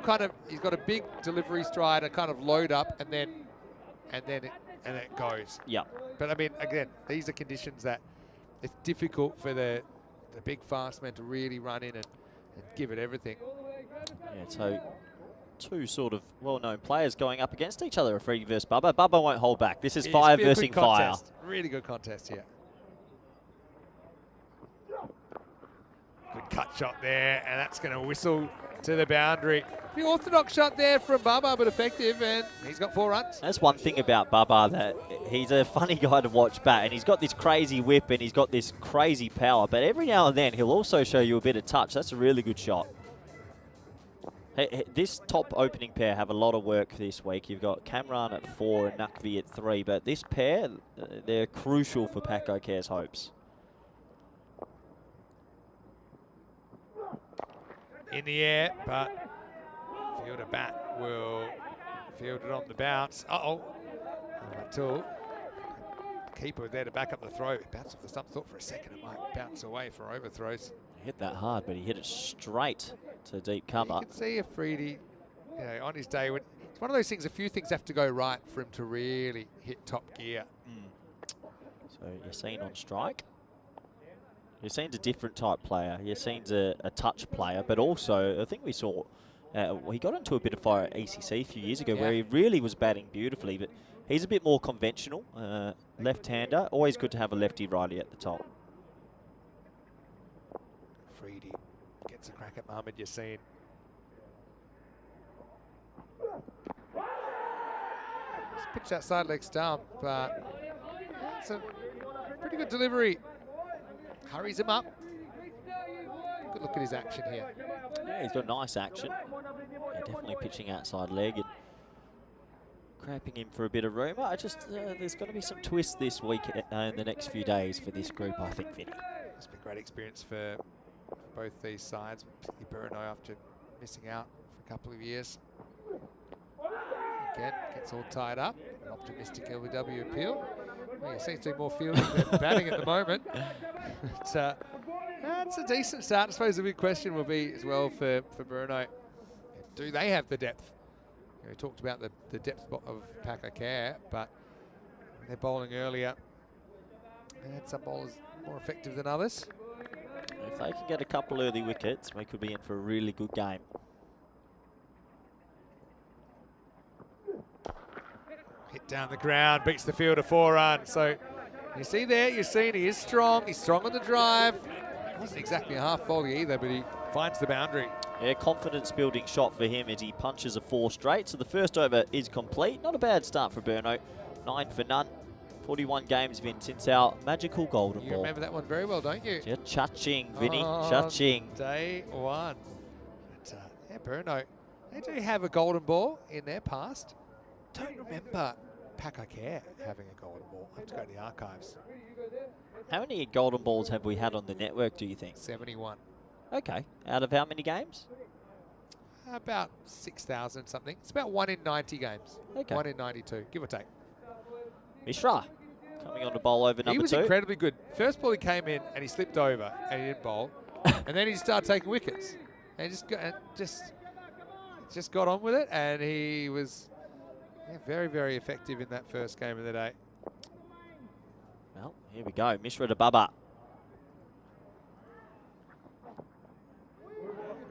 he's got a big delivery stride, a kind of load up, and then it goes. Yeah. But I mean, again, these are conditions that it's difficult for the big fast men to really run in and give it everything. Yeah, so 2 sort of well-known players going up against each other, Afridi versus Baba. Baba won't hold back. This is fire versus fire. Really good contest here. Good cut shot there, and that's going to whistle to the boundary. The orthodox shot there from Baba, but effective, and he's got 4 runs. That's one thing about Baba, that he's a funny guy to watch bat, and he's got this crazy whip and he's got this crazy power, but every now and then he'll also show you a bit of touch. That's a really good shot. Hey, this top opening pair have a lot of work this week. You've got Kamran at 4 and Nakvi at 3, but this pair, they're crucial for Paco Care's hopes. In the air, but fielder bat will field it on the bounce. Until keeper there to back up the throw. It bounced off the stump. Thought for a second it might bounce away for overthrows. He hit that hard, but he hit it straight to deep cover. You can see Afridi, you know, on his day. It's one of those things, a few things have to go right for him to really hit top gear. So So Yassine on strike. Yassine's a different type player. Yassine's a touch player, but also I think we saw he got into a bit of fire at ECC a few years ago where he really was batting beautifully, but he's a bit more conventional, left-hander. Always good to have a lefty-righty at the top. Freedy gets a crack at Mohamed Yassine. Pitch that side leg stump, but it's a pretty good delivery. Hurries him up. Good look at his action here. Yeah, he's got nice action. Yeah, definitely pitching outside leg and cramping him for a bit of room. I just there's got to be some twists this week in the next few days for this group, I think, Vinny. It's been a great experience for both these sides, particularly Brno after missing out for a couple of years. Again, gets all tied up. An optimistic LBW appeal. Well, he seems to do more fielding than batting at the moment. But, that's a decent start. I suppose the big question will be as well for Brno. Do they have the depth? You know, we talked about the depth of Pakakare, but they're bowling earlier. They had some bowlers more effective than others. If they can get a couple early wickets, we could be in for a really good game. Hit down the ground, beats the fielder 4 runs. So you see there, you're seeing he is strong. He's strong on the drive. Wasn't exactly a half volley either, but he finds the boundary. Yeah, confidence building shot for him as he punches a 4 straight. So the first over is complete. Not a bad start for Brno. 9 for none. 41 games, Vin, since our magical golden ball. You remember that one very well, don't you? Yeah, cha-ching, Vinny, cha-ching. Day 1. But, yeah, Brno, they do have a golden ball in their past. Don't remember Pakakare having a golden ball. I have to go to the archives. How many golden balls have we had on the network, do you think? 71. Okay. Out of how many games? About 6,000 something. It's about 1 in 90 games. Okay. 1 in 92, give or take. Mishra coming on to bowl over number 2. He was incredibly good. First ball he came in and he slipped over and he didn't bowl. And then he started taking wickets. And he just got on with it, and he was very, very effective in that first game of the day. Well, here we go. Mishra to Baba.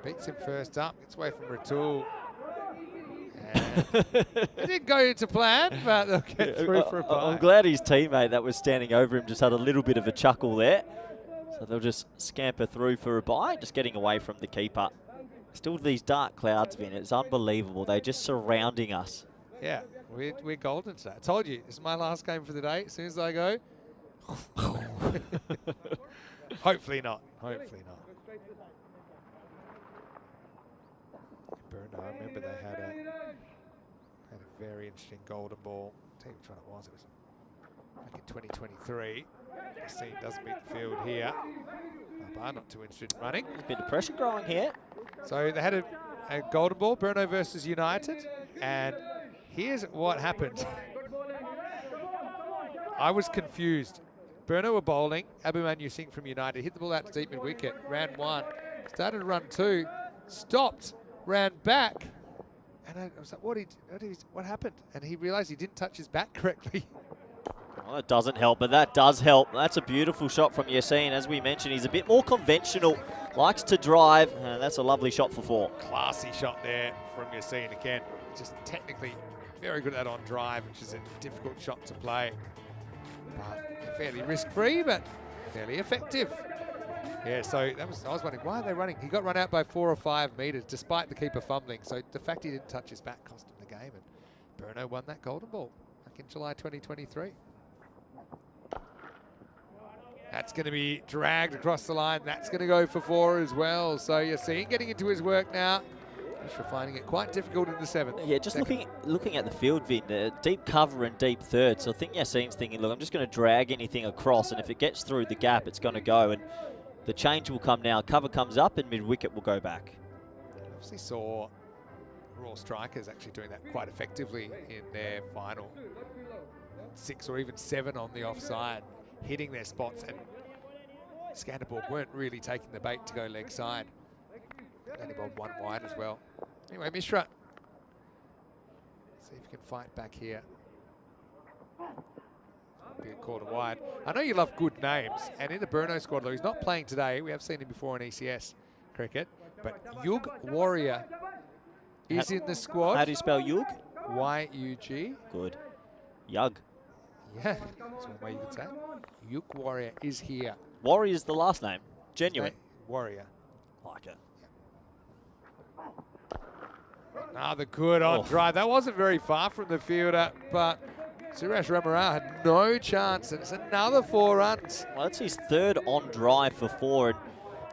Beats him first up, gets away from Ratul. It didn't go into plan, but they'll get through for a bye. I'm glad his teammate that was standing over him just had a little bit of a chuckle there. So they'll just scamper through for a bye, just getting away from the keeper. Still these dark clouds, Vin. It's unbelievable. They're just surrounding us. Yeah, we're golden today. I told you, this is my last game for the day. As soon as I go, hopefully not. Hopefully not. Brno, I remember they had a very interesting golden ball. I'll tell you which one it was. It was back in 2023. Yassine doesn't beat the field here. Baba not too interested in running. There's a bit of pressure growing here. So they had a golden ball, Brno versus United, and here's what happened. I was confused. Brno were bowling. Abhimanyu Yassine from United hit the ball out to deep mid-wicket, ran 1, started to run 2, stopped, ran back, and I was like, what happened? And he realised he didn't touch his bat correctly. Well, it doesn't help, but that does help. That's a beautiful shot from Yassine. As we mentioned, he's a bit more conventional, likes to drive, and that's a lovely shot for 4. Classy shot there from Yassine again. Just technically very good at that on drive, which is a difficult shot to play. But fairly risk-free, but fairly effective. Yeah, so I was wondering, why are they running? He got run out by 4 or 5 metres, despite the keeper fumbling. So the fact he didn't touch his bat cost him the game, and Brno won that golden ball back in July 2023. That's going to be dragged across the line. That's going to go for 4 as well. So you're seeing getting into his work now. Mishra finding it quite difficult in the 7th. Yeah, just looking at the field, Vin, deep cover and deep third. So I think Yassine's thinking, look, I'm just going to drag anything across, and if it gets through the gap, it's going to go. And the change will come now. Cover comes up, and mid-wicket will go back. Obviously saw Raw Strikers actually doing that quite effectively in their final 6 or even 7 on the offside, hitting their spots, and Skanderborg weren't really taking the bait to go leg side. Only bowled 1 wide as well. Anyway, Mishra, see if he can fight back here. be called a wide. I know you love good names, and in the Brno squad, though he's not playing today. We have seen him before in ECS cricket, but Yug Warrior is in the squad. How do you spell Yug? Y-U-G. Good. Yug. Yeah, that's one way you could say it. Yug Warrior is here. Warrior's the last name. Genuine. Warrior. Like it. Another good on drive. That wasn't very far from the fielder, but Suresh Ramarao had no chance, and it's another 4 runs. Well, that's his third on drive for 4.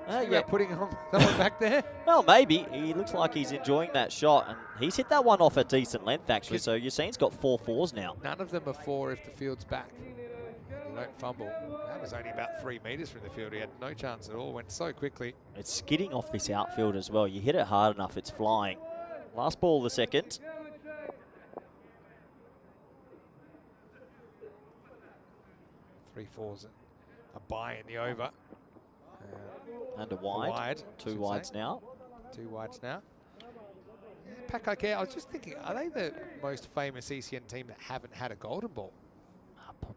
And, Yeah, putting someone back there. well, maybe. He looks like he's enjoying that shot, and he's hit that one off a decent length, actually. So Yassine's got 4 fours now. None of them are 4 if the field's back. You don't fumble. That was only about 3 metres from the field. He had no chance at all. Went so quickly. It's skidding off this outfield as well. You hit it hard enough, it's flying. Last ball of the second. 3 4s. A buy in the over. And a wide. 2 wides now. 2 wides now. Pack Care, I was just thinking, are they the most famous ECN team that haven't had a golden ball?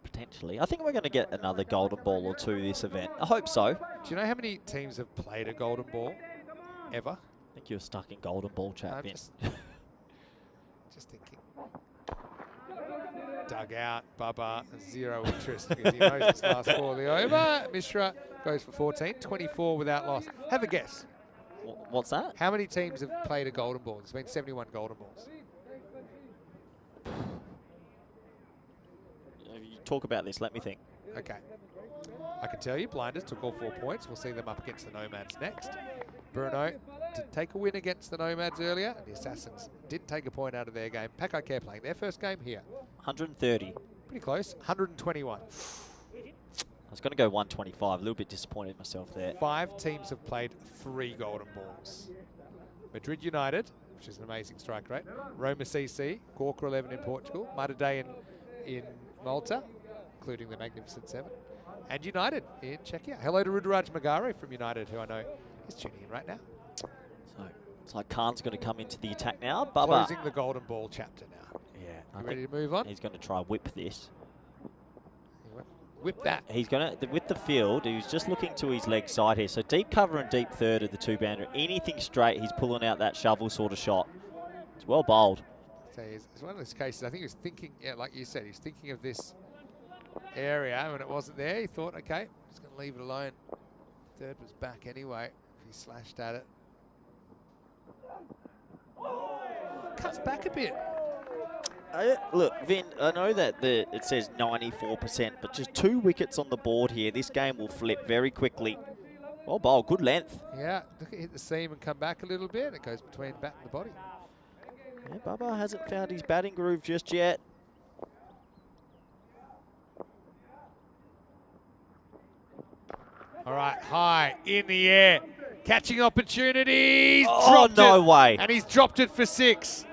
Potentially. I think we're going to get another golden ball or 2 this event. I hope so. Do you know how many teams have played a golden ball ever? I think you're stuck in golden ball chat, Vin. Just thinking. Dug out, Bubba, 0 interest because he knows it's last ball of the over. Mishra goes for 14, 24 without loss. Have a guess. What's that? How many teams have played a golden ball? There's been 71 golden balls. You talk about this, let me think. Okay. I can tell you, Blinders took all 4 points. We'll see them up against the Nomads next. Brno did take a win against the Nomads earlier. The Assassins did take a point out of their game. Pack Care playing their first game here. 130. Pretty close. 121. I was going to go 125. A little bit disappointed myself there. 5 teams have played 3 golden balls. Madrid United, which is an amazing strike rate. Roma CC, Gorka 11 in Portugal. Madrid in Malta, including the Magnificent 7. And United in Czechia. Hello to Rudraj Magare from United, who I know is tuning in right now. So it's like Khan's going to come into the attack now. Bubba. Closing the golden ball chapter now. Yeah. You ready to move on? He's going to try whip this. Whip that. He's going to, with the field, he's just looking to his leg side here. So deep cover and deep third of the 2-bander. Anything straight, he's pulling out that shovel sort of shot. It's well bowled. So it's one of those cases, I think he was thinking, yeah, like you said, he's thinking of this area. When it wasn't there, he thought, okay, just going to leave it alone. Third was back anyway. He slashed at it. Cuts back a bit. Look, Vin, I know that it says 94%, but just 2 wickets on the board here. This game will flip very quickly. Well bowled, good length. Yeah, look at hit the seam and come back a little bit. It goes between bat and the body. Yeah, Bubba hasn't found his batting groove just yet. All right, high in the air. Catching opportunities. Oh, no way. And he's dropped it for 6.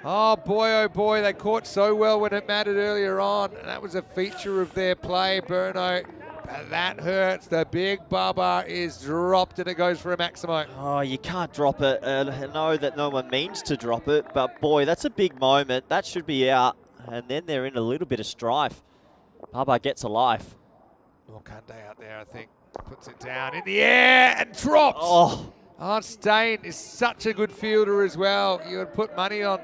Oh boy, they caught so well when it mattered earlier on. And that was a feature of their play, Brno. But that hurts. The big Bubba is dropped and it goes for a Maximo. Oh, you can't drop it. I know that no one means to drop it, but boy, that's a big moment. That should be out. And then they're in a little bit of strife. Bubba gets a life. Kande out there, I think. Puts it down in the air and drops. Oh, Stain is such a good fielder as well. You would put money on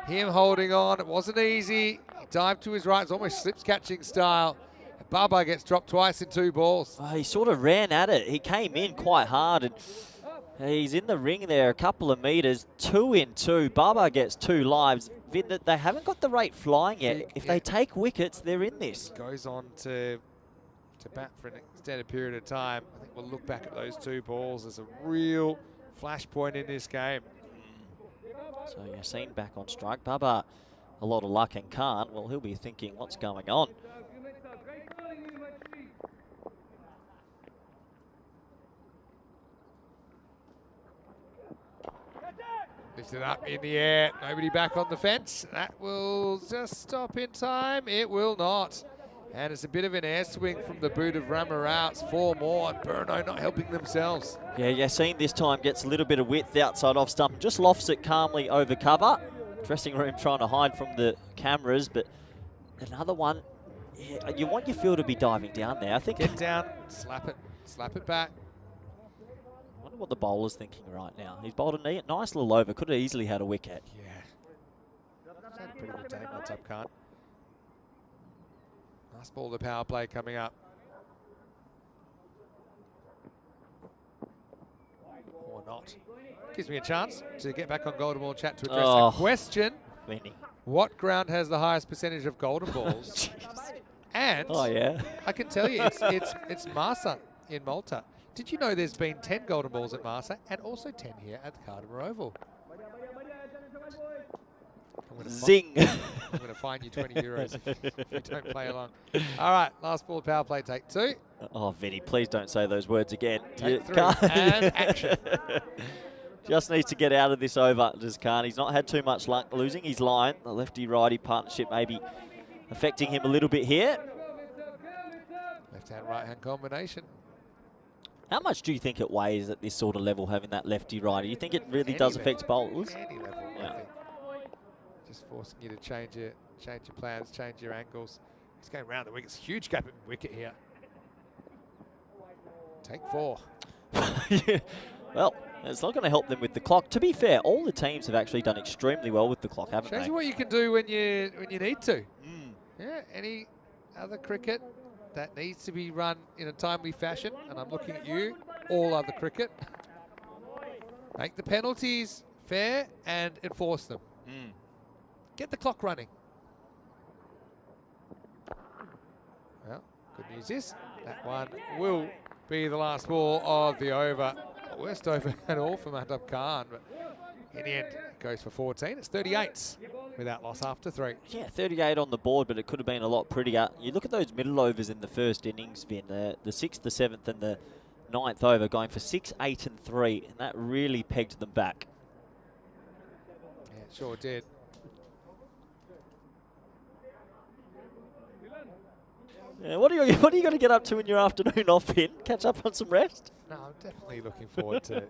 him holding on. It wasn't easy. He dived to his right. It's almost slips catching style. Bubba gets dropped twice in 2 balls. he sort of ran at it. He came in quite hard and he's in the ring there a couple of meters. 2 in 2. Bubba gets 2 lives. Vin, they haven't got the rate flying yet. If they take wickets, they're in this. Goes on to bat for an extended period of time. I think we'll look back at those 2 balls as a real flashpoint in this game. So Yassine back on strike. Bubba, a lot of luck and can't. Well, he'll be thinking, what's going on? Lifted up in the air. Nobody back on the fence. That will just stop in time. It will not. And it's a bit of an air swing from the boot of Ramarao. It's 4 more, and Brno not helping themselves. Yeah, Yassine this time gets a little bit of width outside off stump. Just lofts it calmly over cover. Dressing room trying to hide from the cameras, but another one. Yeah, you want your field to be diving down there. I think. Get down, slap it back. I wonder what the bowler's thinking right now. He's bowled a nice little over. Could have easily had a wicket. Yeah. He's had a pretty good day, on top, Khan. Nice ball, the power play coming up. Or not. Gives me a chance to get back on golden ball chat to address a question. Winnie. What ground has the highest percentage of golden balls? And I can tell you, it's Marsa in Malta. Did you know there's been 10 golden balls at Marsa and also 10 here at the Cardiff Oval? Zing! I'm going to fine you 20 euros if you don't play along. All right, last ball power play, take 2. Oh, Vinny, please don't say those words again. Take 3 and action. Just needs to get out of this over, just can't. He's not had too much luck losing his line. The lefty-righty partnership maybe affecting him a little bit here. Left-hand, right-hand combination. How much do you think it weighs at this sort of level, having that lefty-righty? You think it really does affect bowlers? Any level, I think. Just forcing you to change your plans, change your angles. He's going round the wicket. It's a huge gap in wicket here. Take 4. Yeah. Well, it's not going to help them with the clock. To be fair, all the teams have actually done extremely well with the clock, haven't they? Shows you what you can do when you need to. Yeah, any other cricket that needs to be run in a timely fashion, and I'm looking at you, all other cricket, make the penalties fair and enforce them. Get the clock running. Well, good news is that one will be the last ball of the over. The worst over at all for Mahtab Khan, but in the end, it goes for 14. It's 38 without loss after 3. Yeah, 38 on the board, but it could have been a lot prettier. You look at those middle overs in the first innings, Vin, the 6th, the 7th, and the 9th over going for 6, 8, and 3, and that really pegged them back. Yeah, it sure did. Yeah, what are you going to get up to in your afternoon off, Vin? Catch up on some rest? No, I'm definitely looking forward to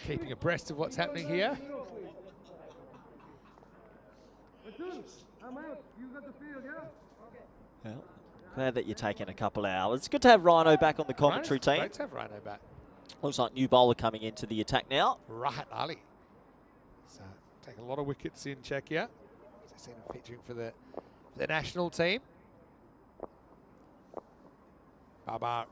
keeping abreast of what's happening here. Well, glad that you're taking a couple of hours. It's good to have Rhino back on the commentary team. Great to have Rhino back. Looks like new bowler coming into the attack now. Rahat Ali. So taking a lot of wickets in Czechia. I've seen him featuring for the national team. Babar.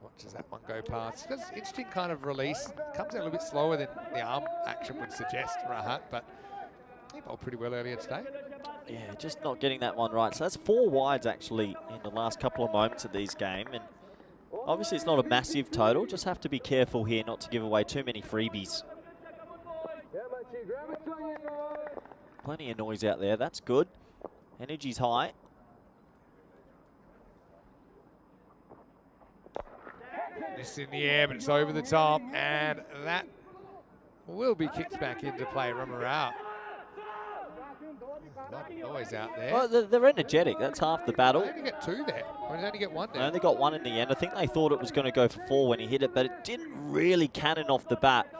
Watches that one go past. It's an interesting kind of release. Comes out a little bit slower than the arm action would suggest, Rahat, but he bowled pretty well earlier today. Yeah, just not getting that one right. So that's 4 wides actually in the last couple of moments of these game. And obviously it's not a massive total. Just have to be careful here not to give away too many freebies. Plenty of noise out there. That's good. Energy's high. This in the air, but it's over the top, and that will be kicked back into play. Rummer out. A lot of noise out there. Well, they're energetic. That's half the battle. They only get 2 there. Or they only get 1 there. They only got 1 in the end. I think they thought it was going to go for 4 when he hit it, but it didn't really cannon off the bat.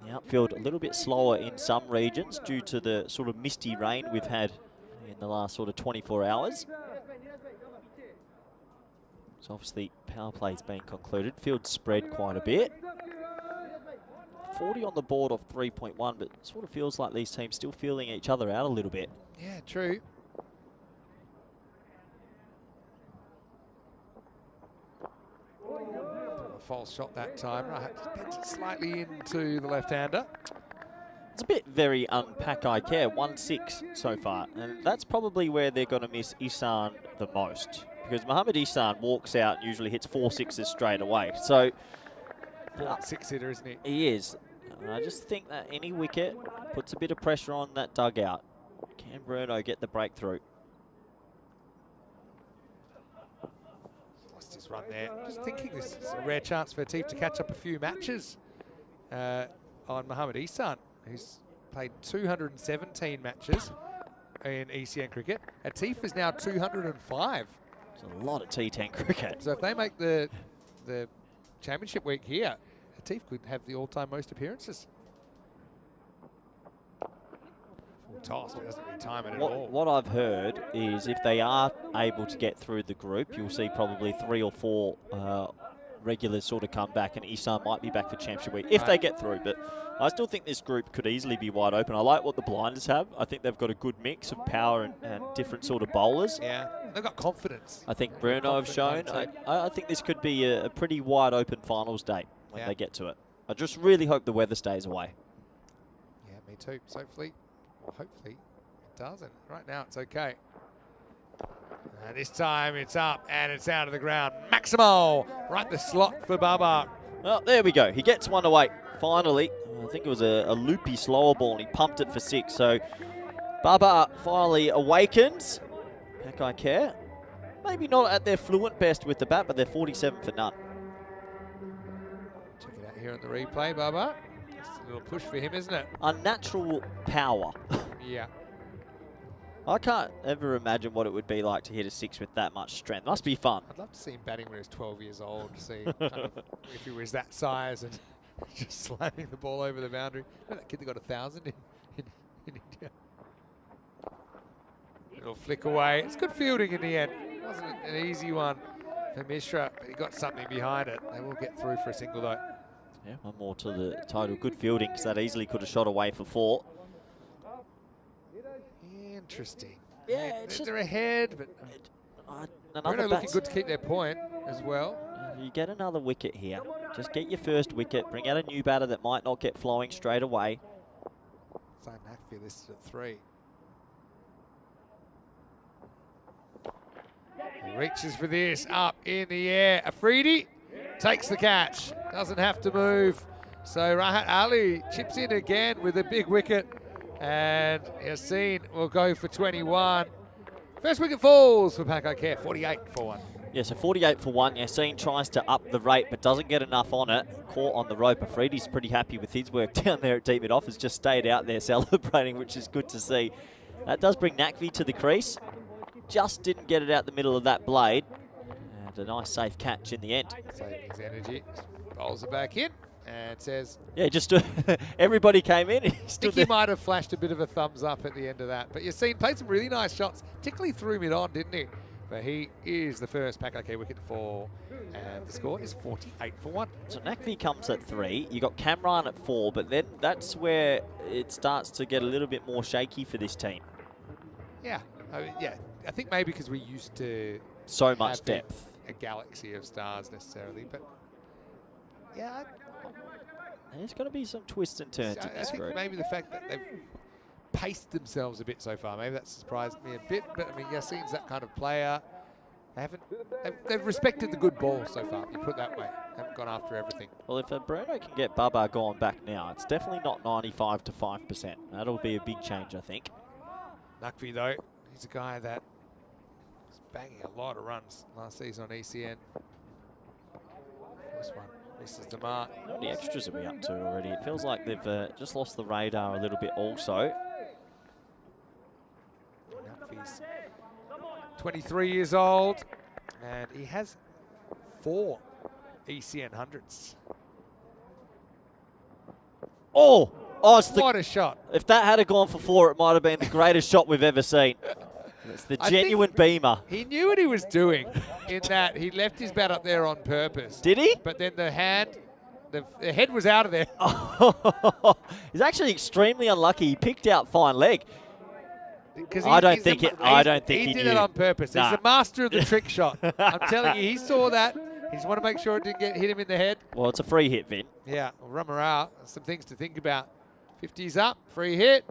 The outfield a little bit slower in some regions due to the sort of misty rain we've had in the last sort of 24 hours. So obviously power play's been concluded. Field spread quite a bit. 40 on the board off 3.1, but it sort of feels like these teams still feeling each other out a little bit. Yeah, true. A false shot that time. Right, bent it slightly into the left-hander. It's a bit very unpack I care. 1-6 so far, and that's probably where they're going to miss Ihsan the most. Because Mohamed Ihsan walks out and usually hits 4 6s straight away. So, 6-hitter, isn't he? He is. And I just think that any wicket puts a bit of pressure on that dugout. Can Brno get the breakthrough? Lost his run there. Just thinking this is a rare chance for Atif to catch up a few matches on Mohamed Ihsan, who's played 217 matches in ECN cricket. Atif is now 205. It's a lot of T10 cricket. So if they make the championship week here, Atif could have the all-time most appearances. toss, but it doesn't really time it at all. What I've heard is if they are able to get through the group, you'll see probably 3 or 4 regulars sort of come back, and Isan might be back for Championship Week if they get through. But I still think this group could easily be wide open. I like what the blinders have. I think they've got a good mix of power and different sort of bowlers. Yeah, they've got confidence. I think Brno have shown. I think this could be a pretty wide open finals day when they get to it. I just really hope the weather stays away. Yeah, me too. So hopefully it doesn't. Right now it's okay. And this time it's up and it's out of the ground. Maximo, right in the slot for Baba. Well, there we go. He gets one away, finally. I think it was a loopy slower ball, and he pumped it for 6. So Baba finally awakens. Pakai Care, maybe not at their fluent best with the bat, but they're 47 for none. Check it out here on the replay, Baba. Just a little push for him, isn't it? Unnatural power. Yeah. I can't ever imagine what it would be like to hit a 6 with that much strength. Must be fun. I'd love to see him batting when he was 12 years old, to see kind of if he was that size and just slamming the ball over the boundary. Remember that kid that got 1,000 in India? It'll flick away. It's good fielding in the end. It wasn't an easy one for Mishra, but he got something behind it. They will get through for a single, though. Yeah, one more to the total. Good fielding, because that easily could have shot away for 4. Interesting. Yeah, it's they're ahead, but another looking good to keep their point as well. You get another wicket here. Just get your first wicket. Bring out a new batter that might not get flowing straight away. So Nakfi listed at 3. He reaches for this, up in the air. Afridi takes the catch, doesn't have to move. So Rahat Ali chips in again with a big wicket. And Yassine will go for 21. First wicket falls for Pakai Care, 48 for 1. Yeah, so 48 for 1. Yassine tries to up the rate, but doesn't get enough on it. Caught on the rope. Afridi's pretty happy with his work down there at deep mid-off. Has just stayed out there celebrating, which is good to see. That does bring Nakvi to the crease. Just didn't get it out the middle of that blade. And a nice safe catch in the end. Saving his energy. Bowls it back in. And says... Yeah, just everybody came in. I think he might have flashed a bit of a thumbs up at the end of that. But Yassine played some really nice shots, particularly threw mid-on, didn't he? But he is the first Pakai wicket to fall. And the score is 48 for 1. So Nakvi comes at 3. You got Kamran at 4, but then that's where it starts to get a little bit more shaky for this team. Yeah. I think maybe because we're used to... So much depth. A galaxy of stars necessarily. But, yeah... There's going to be some twists and turns in this group. Maybe the fact that they've paced themselves a bit so far, maybe that surprised me a bit. But I mean, Yassine's that kind of player. They've respected the good ball so far. You put it that way. Haven't gone after everything. Well, if Brno can get Baba going back now, it's definitely not 95 to 5%. That'll be a big change, I think. Nakvi though, he's a guy that was banging a lot of runs last season on ECN. This one. Misses the mark. How many extras are we up to already? It feels like they've just lost the radar a little bit also. He's 23 years old, and he has 4 ECN hundreds. Oh, it's what a shot. If that had gone for 4, it might have been the greatest shot we've ever seen. It's the genuine beamer. He knew what he was doing in that he left his bat up there on purpose. Did he? But then the head was out of there. He's actually extremely unlucky. He picked out fine leg. I don't think he did knew. it on purpose. Nah. He's a master of the trick shot. I'm telling you, he saw that. He just want to make sure it didn't hit him in the head. Well, it's a free hit, Vin. Yeah, Rummer out. Some things to think about. 50's up, free hit.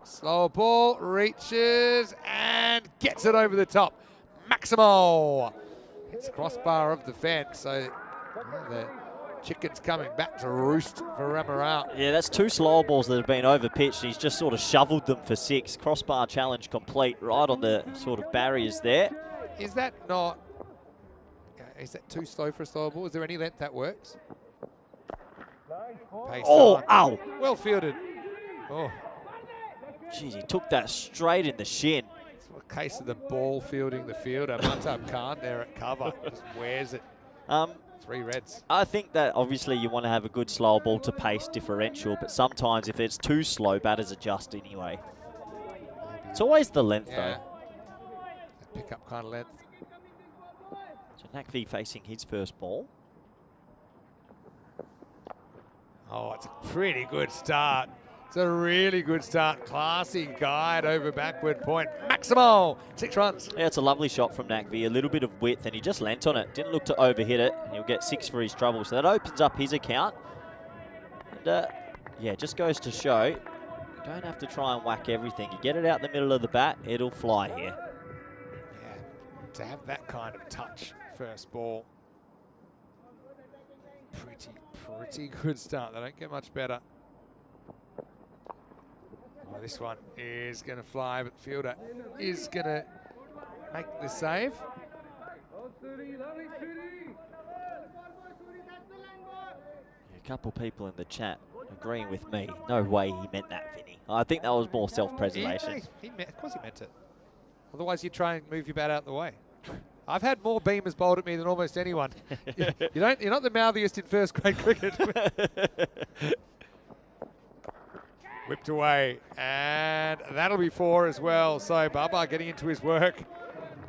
Slower ball, reaches, and gets it over the top. Maximo hits the crossbar of the fence. So the chicken's coming back to roost for Ramaral. Yeah, that's 2 slower balls that have been over pitched. He's just sort of shoveled them for 6. Crossbar challenge complete right on the sort of barriers there. Is that not... Is that too slow for a slower ball? Is there any length that works? Pace on. Ow. Well fielded. Oh. Jeez, he took that straight in the shin. It's a case of the ball fielding the fielder. Matab Khan there at cover. Just wears it. 3 reds. I think that obviously you want to have a good slower ball to pace differential, but sometimes if it's too slow, batters adjust anyway. It's always the length, Yeah. though. That pick-up kind of length. So Nakvi facing his first ball. Oh, it's a pretty good start. It's a really good start. Classy guide over backward point. Maximal, 6 runs. Yeah, it's a lovely shot from Nakvi. A little bit of width, and he just leant on it. Didn't look to overhit it, and he'll get 6 for his trouble. So that opens up his account. And, yeah, just goes to show, you don't have to try and whack everything. You get it out the middle of the bat, it'll fly here. Yeah, to have that kind of touch first ball. Pretty good start. They don't get much better. Oh, this one is going to fly, but the fielder is going to make the save. A couple people in the chat agreeing with me. No way he meant that, Vinny. I think that was more self-preservation. Of course he meant it. Otherwise you'd try and move your bat out the way. I've had more beamers bowled at me than almost anyone. You're not the mouthiest in first grade cricket. Whipped away, and that'll be 4 as well. So Baba getting into his work.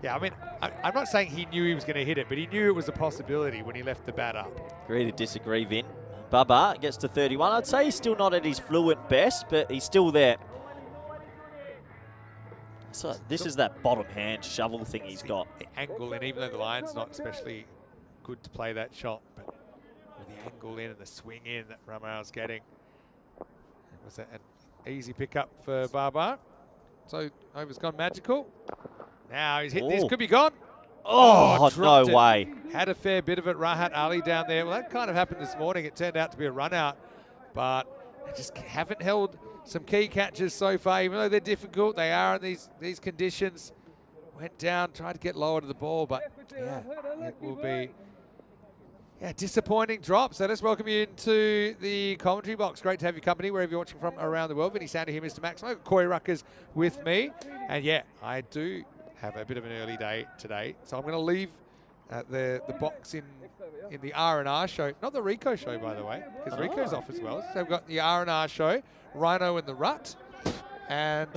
Yeah, I mean, I'm not saying he knew he was going to hit it, but he knew it was a possibility when he left the bat up. Agree to disagree, Vin. Baba gets to 31. I'd say he's still not at his fluent best, but he's still there. So this is that bottom hand shovel thing he's got. The angle in, even though the line's not especially good to play that shot, but with the angle in and the swing in that Ramal's getting. It was an easy pickup for Baba. So over's gone magical. Now he's hit this, could be gone. Oh, no dropped it. way. Had a fair bit of it, Rahat Ali down there. Well, that kind of happened this morning. It turned out to be a run out, but they just haven't held some key catches so far, even though they're difficult. They are in these conditions. Went down, tried to get lower to the ball, but yeah, it will be disappointing drop. So let's welcome you into the commentary box. Great to have your company wherever you're watching from around the world. Vinny Sander here, Mr. Maximo. Corey Ruckers with me. And yeah, I do have a bit of an early day today. So I'm going to leave the box in the R&R show. Not the Rico show, by the way, because Rico's off as well. So we've got the R&R show, Rhino in the Rut. And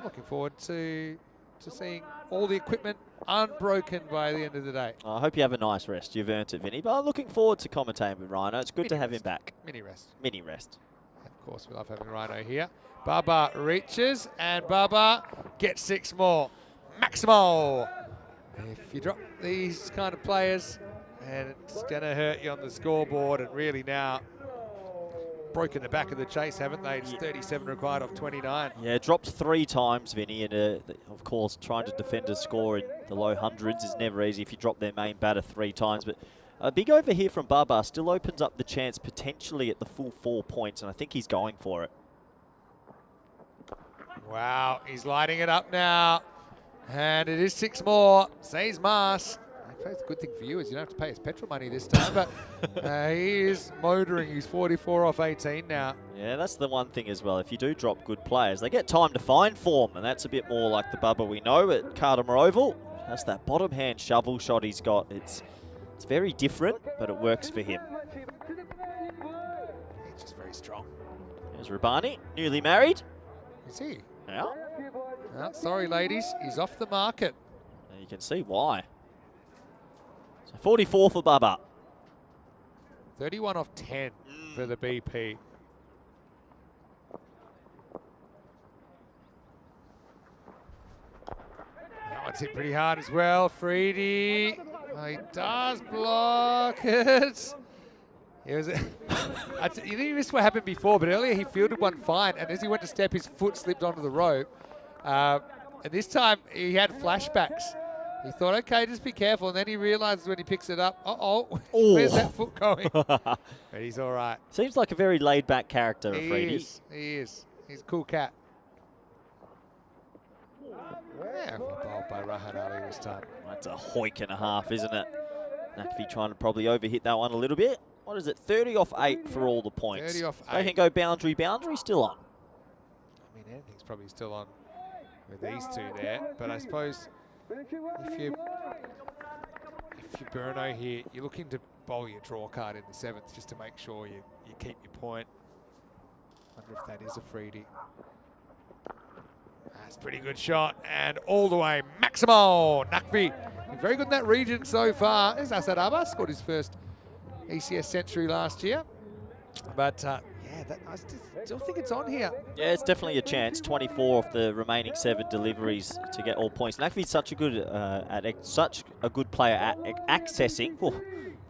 looking forward to seeing all the equipment unbroken by the end of the day. I hope you have a nice rest. You've earned it, Vinny. But I'm looking forward to commentating with Rhino. It's good to have him back. Mini rest. Mini rest. Of course, we love having Rhino here. Baba reaches, and Baba gets 6 more. Maximal. If you drop these kind of players, and it's going to hurt you on the scoreboard, and really now broken the back of the chase, haven't they? It's 37 required off 29. Yeah, dropped 3 times, Vinny, and of course trying to defend a score in the low hundreds is never easy if you drop their main batter 3 times. But a big over here from Baba still opens up the chance potentially at the full 4 points, and I think he's going for it. Wow, he's lighting it up now. And it is 6 more. Says Mars. I suppose the good thing for you is you don't have to pay his petrol money this time, but he is motoring. He's 44 off 18 now. Yeah, that's the one thing as well. If you do drop good players, they get time to find form, and that's a bit more like the Bubba we know at Cardimer Oval. That's that bottom hand shovel shot he's got. It's very different, but it works for him. He's just very strong. There's Rabani, newly married. Is he? Yeah. Oh, sorry, ladies. He's off the market. And you can see why. So 44 for Bubba. 31 off 10 for the BP. That one's hit pretty hard as well. Freedy. Oh, he does block it. It was you missed what happened before, but earlier he fielded one fine, and as he went to step, his foot slipped onto the rope. And this time he had flashbacks. He thought, okay, just be careful. And then he realizes when he picks it up, where's that foot going? But he's all right. Seems like a very laid-back character, Freedy. He is. He's a cool cat. Yeah, bowled by Rahat Ali this time. That's a hoik and a half, isn't it? Nakvi trying to probably overhit that one a little bit. What is it? 30 off 8 for all the points. 30 off 8. They can go boundary, still on. I mean, anything's probably still on with these two there. But I suppose if you Brno here, you're looking to bowl your draw card in the 7th just to make sure you keep your point. Wonder if that is a Freedy. That's a pretty good shot, and all the way, Maximo Nakvi. Very good in that region so far. There's Asad Abba, scored his first ECS century last year. But yeah, I still think it's on here. Yeah, it's definitely a chance. 24 of the remaining 7 deliveries to get all points. Nakvi's such a good player at accessing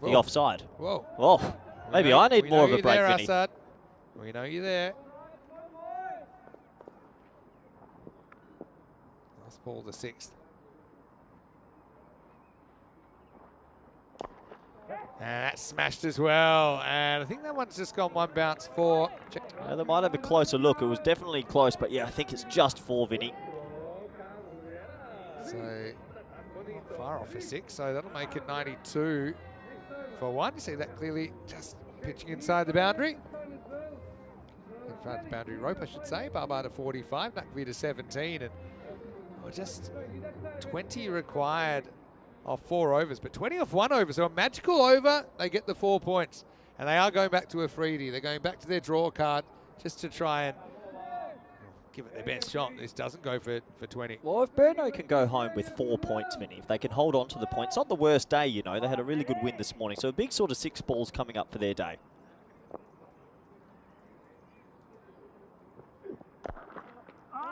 the offside. Whoa. Oh, maybe I need more of a break, Vinny. Asad. We know you're there. Last ball, the 6th. And that's smashed as well. And I think that one's just gone one bounce for. They might have a closer look. It was definitely close, but yeah, I think it's just 4, Vinny. So not far off for 6, so that'll make it 92 for 1. You see that clearly, just pitching inside the boundary. In front of the boundary rope, I should say. Baba to 45, Nakvi to 17, and just 20 required off 4 overs, but 20 off 1 over. So a magical over, they get the 4 points. And they are going back to a freebie. They're going back to their draw card just to try and give it their best shot. This doesn't go for 20. Well, if Brno can go home with 4 points, Vinny, if they can hold on to the points, not the worst day, you know. They had a really good win this morning. So a big sort of 6 balls coming up for their day.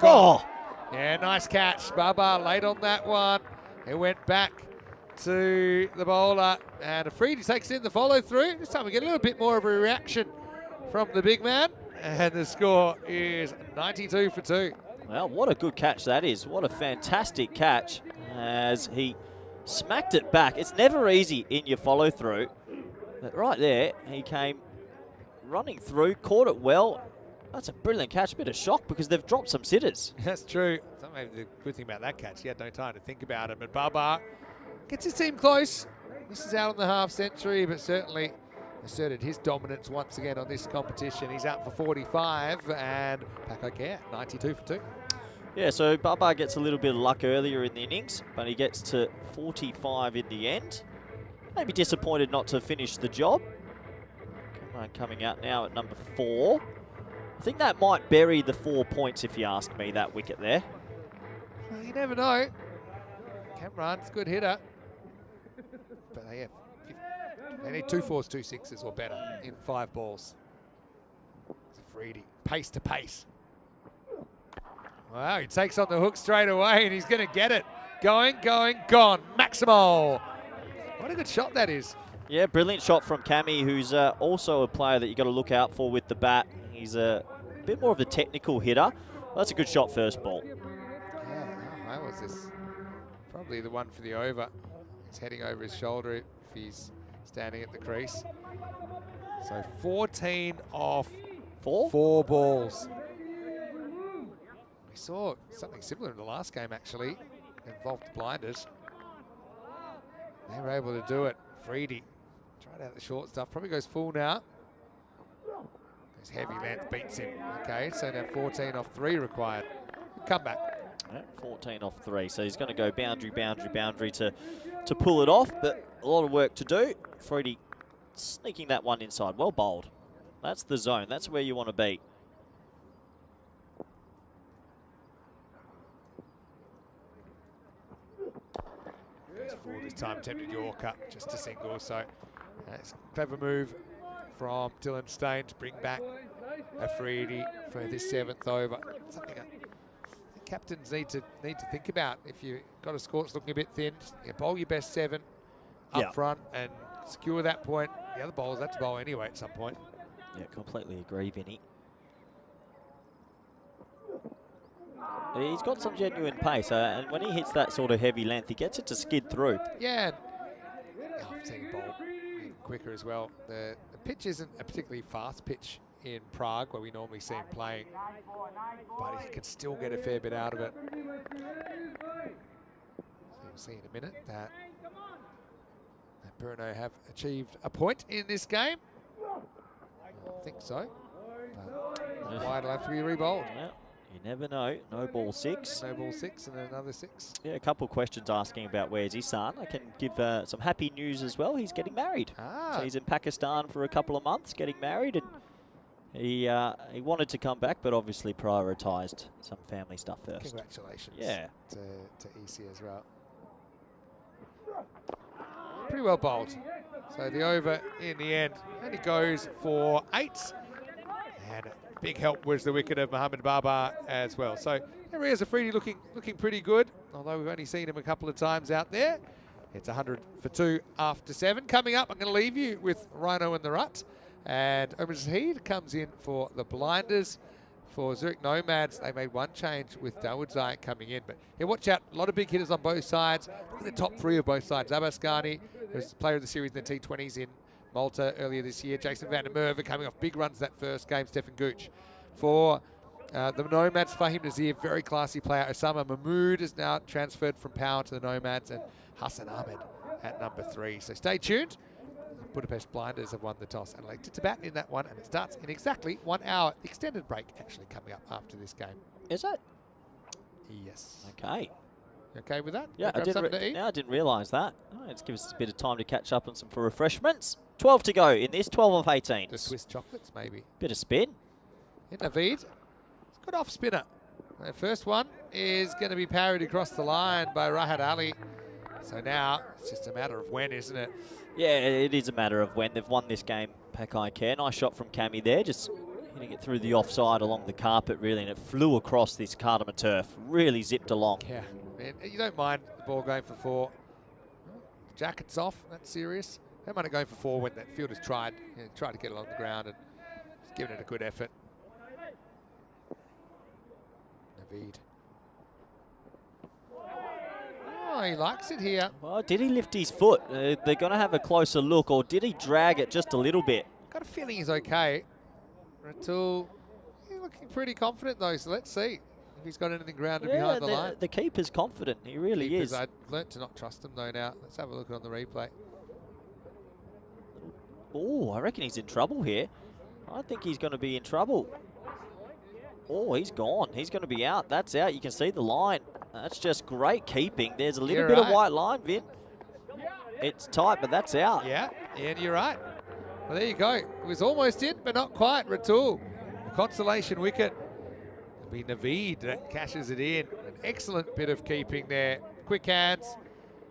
Oh! Yeah, nice catch. Baba late on that one. It went back to the bowler, and Afridi takes in the follow through. This time we get a little bit more of a reaction from the big man, and the score is 92 for 2. Well, what a good catch that is. What a fantastic catch as he smacked it back. It's never easy in your follow through, but right there he came running through, caught it well. That's a brilliant catch. Bit of shock because they've dropped some sitters. That's true. That's maybe the good thing about that catch. He had no time to think about it. But Baba gets his team close. Misses out on the half century, but certainly asserted his dominance once again on this competition. He's out for 45 and back okay, 92 for 2. Yeah, so Baba gets a little bit of luck earlier in the innings, but he gets to 45 in the end. Maybe disappointed not to finish the job. Coming out now at number 4. I think that might bury the 4 points, if you ask me, that wicket there. Well, you never know. Cameron's a good hitter. But they need 2 4s, 2 6s or better in 5 balls. It's Afridi, pace to pace. Wow, he takes on the hook straight away, and he's going to get it. Going, gone. Maximo. What a good shot that is. Yeah, brilliant shot from Cammy, who's also a player that you've got to look out for with the bat. He's a bit more of a technical hitter. Well, that's a good shot first ball. Yeah, how high was this? Probably the one for the over. He's heading over his shoulder if he's standing at the crease. So 14 off 4 balls. We saw something similar in the last game, actually. It involved the blinders. They were able to do it. Afridi tried out the short stuff. Probably goes full now. His heavy length beats him. Okay, so now 14 off 3 required. Come back. Yeah, 14 off 3. So he's going to go boundary to pull it off, but a lot of work to do. Afridi sneaking that one inside. Well bowled. That's the zone. That's where you want to be. Forward this time, attempted Yorker, just a single. So that's a clever move from Dylan Stain to bring back Afridi for this 7th over. Something I think captains need to think about. If you've got a score that's looking a bit thin, bowl your best 7 up front and secure that point. The other bowlers have to bowl anyway at some point. Yeah, completely agree, Vinny. He's got some genuine pace, and when he hits that sort of heavy length, he gets it to skid through. Yeah, I've seen him bowl even quicker as well. The pitch isn't a particularly fast pitch in Prague, where we normally see him playing, but he can still get a fair bit out of it. So we'll see in a minute that Brno have achieved a point in this game. I think so, but wide will have to be re-bowled. Yeah. You never know. No ball 6. No ball 6 and another 6. Yeah, a couple of questions asking about where's his son. I can give some happy news as well. He's getting married. So he's in Pakistan for a couple of months getting married, and He wanted to come back, but obviously prioritised some family stuff first. Congratulations Yeah. to EC as well. Pretty well bowled. So the over in the end only goes for 8. And big help was the wicket of Mohamed Babar as well. So Riaz Afridi looking pretty good, although we've only seen him a couple of times out there. It's 100 for 2 after 7. Coming up, I'm going to leave you with Rhino and the Rut. And Omar Zahid comes in for the blinders. For Zurich Nomads, they made one change with Dawood Zayat coming in. But yeah, watch out, a lot of big hitters on both sides. Look at the top 3 of both sides. Abbas Ghani, who was player of the series in the T20s in Malta earlier this year. Jason van der Merwe coming off big runs that first game. Stefan Gooch. For the Nomads, Fahim Nazir, very classy player. Osama Mahmood is now transferred from Power to the Nomads. And Hassan Ahmed at number 3. So stay tuned. Budapest Blinders have won the toss and elected to bat in that one, and it starts in exactly 1 hour. Extended break actually coming up after this game. Is it? Yes. Okay. You okay with that? Yeah, I I didn't realise that. Oh, let's give us a bit of time to catch up on some for refreshments. 12 to go in this, 12 of 18. The Swiss chocolates, maybe. Bit of spin. Yeah, Naveed, it's a good off spinner. The first one is going to be parried across the line by Rahat Ali. So now it's just a matter of when, isn't it? Yeah, it is a matter of when. They've won this game, Pakai Care. Nice shot from Cammy there, just hitting it through the offside along the carpet, really, and it flew across this Cardamom turf. Really zipped along. Yeah, man, you don't mind the ball going for 4. Jacket's off, that's serious. Don't mind it going for 4 when that fielder's tried to get along the ground and just giving it a good effort. Naveed. Oh, he likes it here. Well, did he lift his foot? They're going to have a closer look, or did he drag it just a little bit? Got a feeling he's okay. Ratul, he's looking pretty confident though, so let's see if he's got anything grounded behind the line. The keeper's confident. He really is. I've learnt to not trust him though now. Let's have a look on the replay. Oh, I reckon he's in trouble here. I think he's going to be in trouble. Oh, he's gone. He's going to be out. That's out. You can see the line. That's just great keeping. There's a little bit of white line, Vin. It's tight, but that's out. Yeah, and you're right. Well, there you go. It was almost in, but not quite. Ratul, the consolation wicket. It'll be Naveed that cashes it in. An excellent bit of keeping there. Quick hands.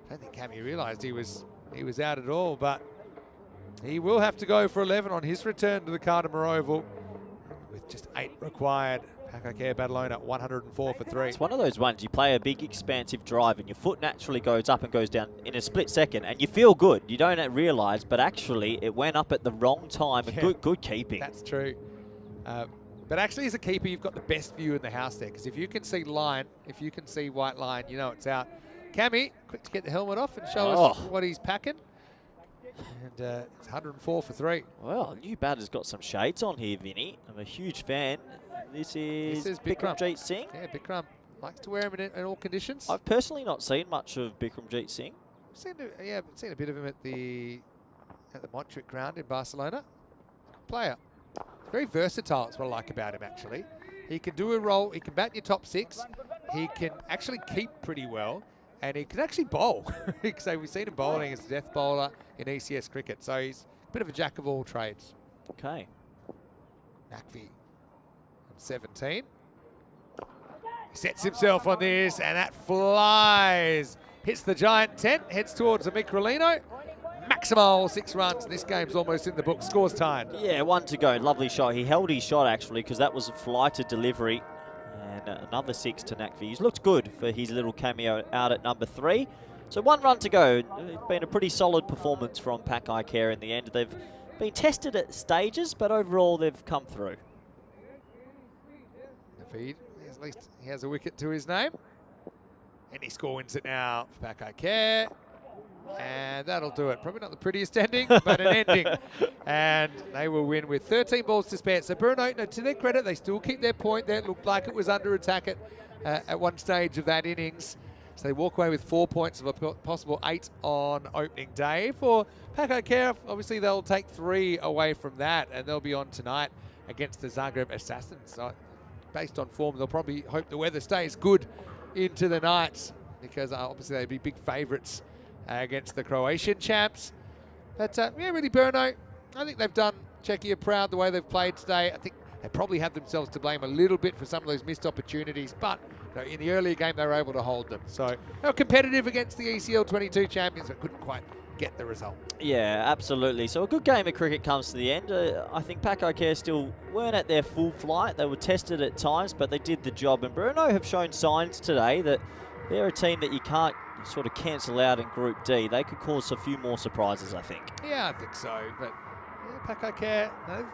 I don't think Cammy realised he was out at all, but he will have to go for 11 on his return to the Cardamom Oval with just 8 required. Pakakare Badalona 104 for 3. It's one of those ones, you play a big expansive drive and your foot naturally goes up and goes down in a split second and you feel good. You don't realise, but actually it went up at the wrong time. Yeah, and good keeping. That's true. But actually as a keeper, you've got the best view in the house there, because if you can see line, if you can see white line, you know it's out. Cammy, quick to get the helmet off and show us what he's packing. And it's 104 for 3. Well, new batter's got some shades on here, Vinny. I'm a huge fan. This is Bikramjeet Singh. Yeah, Bikram likes to wear him in all conditions. I've personally not seen much of Bikramjeet Singh. Seen a bit of him at the Montjuic ground in Barcelona. Good player. Very versatile. That's what I like about him, actually. He can do a role. He can bat in your top 6. He can actually keep pretty well. And he can actually bowl. So we've seen him bowling as a death bowler in ECS cricket. So he's a bit of a jack of all trades. Okay. Nakvi on 17. He sets himself on this, and that flies. Hits the giant 10, heads towards the Microlino. Maximal 6 runs. This game's almost in the book. Scores tied. Yeah, 1 to go. Lovely shot. He held his shot, actually, because that was a flighted delivery. And another 6 to Nakvi. He's looked good for his little cameo out at number 3. So 1 run to go. It's been a pretty solid performance from Pakai Care in the end. They've been tested at stages, but overall they've come through. Naveed, at least he has a wicket to his name. And he score wins it now for Pakai Care. And that'll do it. Probably not the prettiest ending, but an ending. And they will win with 13 balls to spare. So Brno, to their credit, they still keep their point there. It looked like it was under attack at one stage of that innings. So they walk away with 4 points of a possible 8 on opening day. For Pakai Care, obviously they'll take 3 away from that, and they'll be on tonight against the Zagreb Assassins. So based on form, they'll probably hope the weather stays good into the night, because obviously they'd be big favourites against the Croatian champs. But yeah, really, Brno, I think they've done Czechia are proud the way they've played today. I think they probably have themselves to blame a little bit for some of those missed opportunities, but in the earlier game they were able to hold them. So they were competitive against the ECL 22 champions, but couldn't quite get the result. Yeah, absolutely. So a good game of cricket comes to the end. I think PAC still weren't at their full flight. They were tested at times, but they did the job. And Brno have shown signs today that they're a team that you can't sort of cancel out in Group D. They could cause a few more surprises, I think. Yeah, I think so. But PAC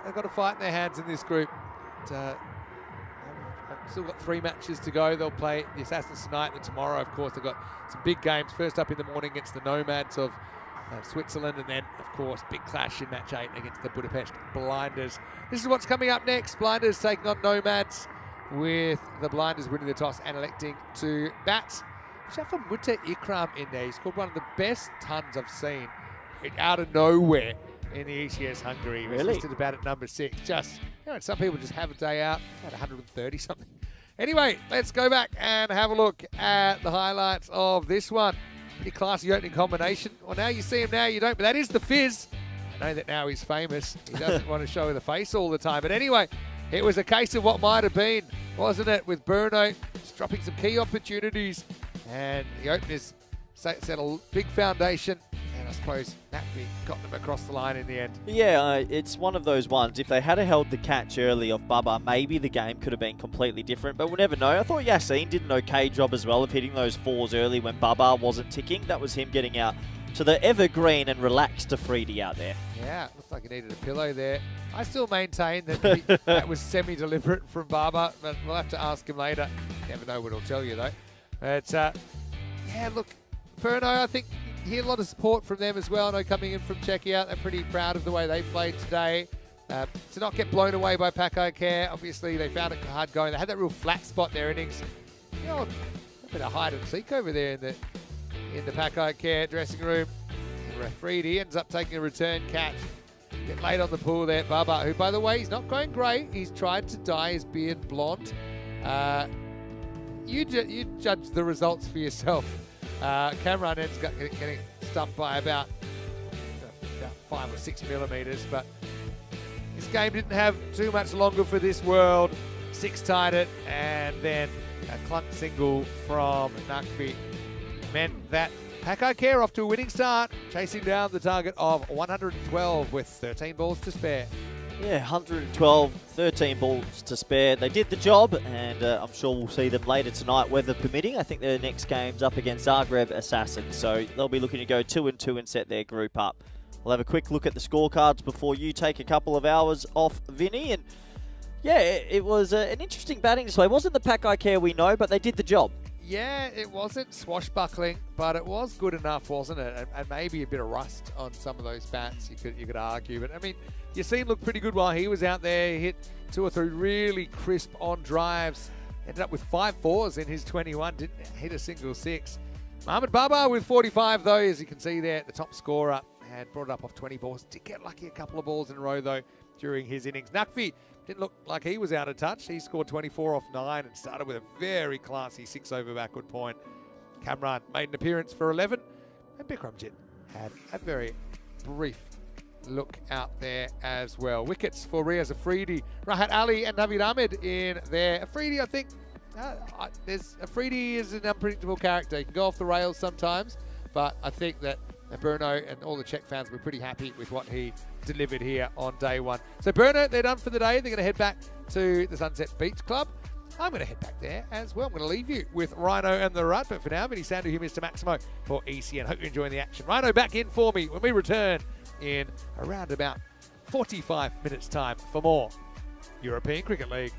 they've got a fight in their hands in this group. But, they've still got 3 matches to go. They'll play the Assassins tonight, and tomorrow, of course, they've got some big games. First up in the morning against the Nomads of Switzerland, and then, of course, big clash in match 8 against the Budapest Blinders. This is what's coming up next. Blinders taking on Nomads, with the Blinders winning the toss and electing to bat. Shafamute Ikram in there. He scored one of the best tons I've seen out of nowhere in the ECS Hungary. He was listed about at number 6. Just, some people just have a day out at 130 something. Anyway, let's go back and have a look at the highlights of this one. Pretty classy opening combination. Well, now you see him, now you don't, but that is the Fizz. I know that now he's famous. He doesn't want to show the face all the time. But anyway, it was a case of what might have been, wasn't it, with Brno just dropping some key opportunities. And the openers set a big foundation. And I suppose Natfi got them across the line in the end. Yeah, it's one of those ones. If they had held the catch early of Baba, maybe the game could have been completely different, but we'll never know. I thought Yassine did an okay job as well of hitting those 4s early when Baba wasn't ticking. That was him getting out to the evergreen and relaxed Afridi out there. Yeah, looks like he needed a pillow there. I still maintain that that was semi-deliberate from Baba, but we'll have to ask him later. Never know what he'll tell you, though. But, yeah, look, Brno, I think you hear a lot of support from them as well. I know coming in from Czechia, they're pretty proud of the way they played today. To not get blown away by PAC, obviously they found it hard going. They had that real flat spot in their innings. A bit of hide and seek over there in the PAC dressing room. And Afridi ends up taking a return catch. Get late on the pool there, Baba, who, by the way, he's not going great. He's tried to dye his beard blonde. You judge the results for yourself. Cameron ends up getting stumped by about 5 or 6 millimeters, but this game didn't have too much longer for this world. 6 tied it, and then a clunk single from Nakfi meant that PAC off to a winning start, chasing down the target of 112 with 13 balls to spare. Yeah, 112, 13 balls to spare. They did the job, and I'm sure we'll see them later tonight, weather permitting. I think their next game's up against Zagreb Assassins, so they'll be looking to go 2-2 and set their group up. We'll have a quick look at the scorecards before you take a couple of hours off, Vinny. And yeah, it was an interesting batting display. It wasn't the PAC we know, but they did the job. Yeah, it wasn't swashbuckling, but it was good enough, wasn't it? And maybe a bit of rust on some of those bats, you could argue. But I mean, Yassine looked pretty good while he was out there. He hit 2 or 3 really crisp on drives. Ended up with 5 4s in his 21. Didn't hit a single 6. Mohamed Baba with 45 though, as you can see there, the top scorer, had brought it up off 20 balls. Did get lucky a couple of balls in a row though during his innings. Nakfi didn't look like he was out of touch. He scored 24 off 9 and started with a very classy 6 over backward point. Kamran made an appearance for 11, and Bikramjit had a very brief look out there as well. Wickets for Riaz Afridi, Rahat Ali and Navid Ahmed in there. Afridi, I think, Afridi is an unpredictable character. He can go off the rails sometimes, but I think that Brno and all the Czech fans were pretty happy with what he delivered here on day 1. So Brno, they're done for the day. They're going to head back to the Sunset Beach Club. I'm going to head back there as well. I'm going to leave you with Rhino and the Rut, but for now, Vinny Sandu here, Mr. Maximo for ECN. Hope you're enjoying the action. Rhino back in for me when we return in around about 45 minutes time for more European Cricket League.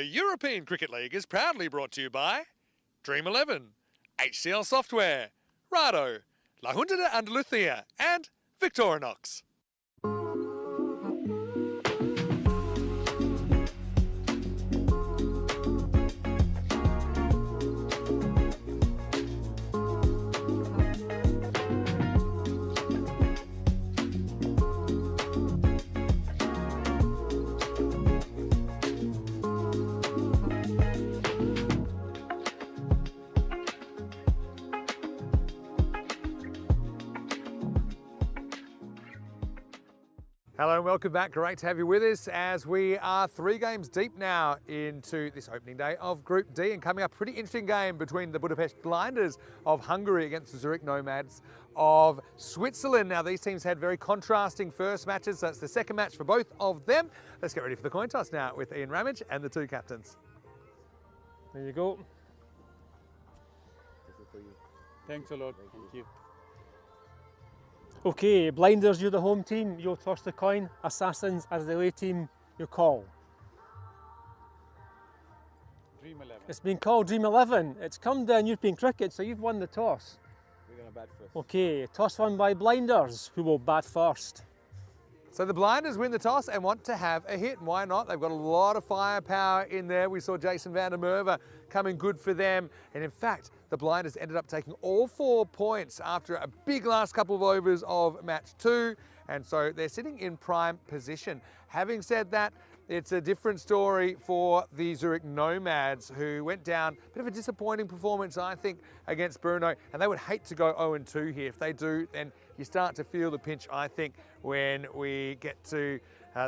The European Cricket League is proudly brought to you by Dream 11, HCL Software, Rado, La Junta de Andalucía, and Victorinox. Hello and welcome back. Great to have you with us as we are 3 games deep now into this opening day of Group D, and coming up, pretty interesting game between the Budapest Blinders of Hungary against the Zurich Nomads of Switzerland. Now, these teams had very contrasting first matches, so it's the second match for both of them. Let's get ready for the coin toss now with Ian Ramage and the 2 captains. There you go. Thanks a lot. Thank you. Okay, Blinders, you're the home team. You'll toss the coin. Assassins, as the away team, you call. Dream 11. It's been called Dream 11. It's come down European cricket, so you've won the toss. We're going to bat first. Okay, toss won by Blinders, who will bat first. So the Blinders win the toss and want to have a hit. Why not? They've got a lot of firepower in there. We saw Jason van der Merwe coming good for them. And in fact, the Blinders ended up taking all 4 points after a big last couple of overs of match 2. And so they're sitting in prime position. Having said that, it's a different story for the Zurich Nomads, who went down. A bit of a disappointing performance, I think, against Brno. And they would hate to go 0-2 here. If they do, then you start to feel the pinch, I think, when we get to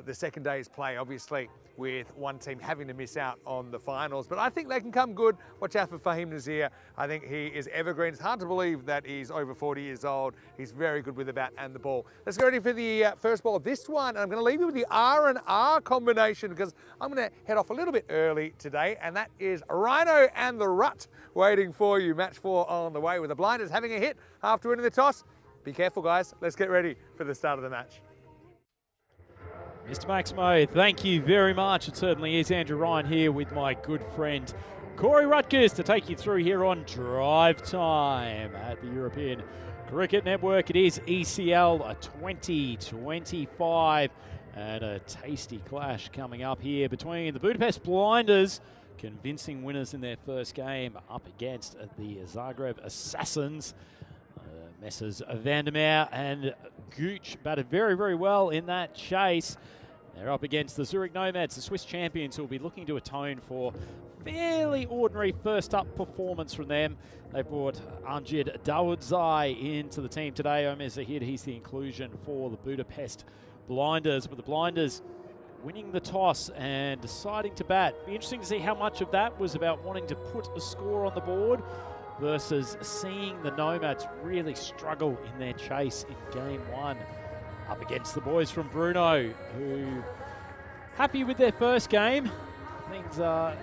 the second day's play, obviously, with one team having to miss out on the finals. But I think they can come good. Watch out for Fahim Nazir. I think he is evergreen. It's hard to believe that he's over 40 years old. He's very good with the bat and the ball. Let's get ready for the first ball of this one. And I'm going to leave you with the R&R combination, because I'm going to head off a little bit early today. And that is Rhino and the Rut waiting for you. Match 4 on the way, with the Blinders having a hit after winning the toss. Be careful, guys. Let's get ready for the start of the match. Mr. Maximo, thank you very much. It certainly is Andrew Ryan here with my good friend Corey Rutgers to take you through here on Drive Time at the European Cricket Network. It is ECL 2025, and a tasty clash coming up here between the Budapest Blinders, convincing winners in their first game, up against the Zagreb Assassins. Messrs. Vandermeer and Gooch batted very, very well in that chase. They're up against the Zurich Nomads, the Swiss champions, who will be looking to atone for fairly ordinary first-up performance from them. They brought Amjid Dawodzai into the team today. Omer Zahid, he's the inclusion for the Budapest Blinders. But the Blinders winning the toss and deciding to bat. Be interesting to see how much of that was about wanting to put a score on the board versus seeing the Nomads really struggle in their chase in game 1 up against the boys from Brno, who happy with their first game. Things were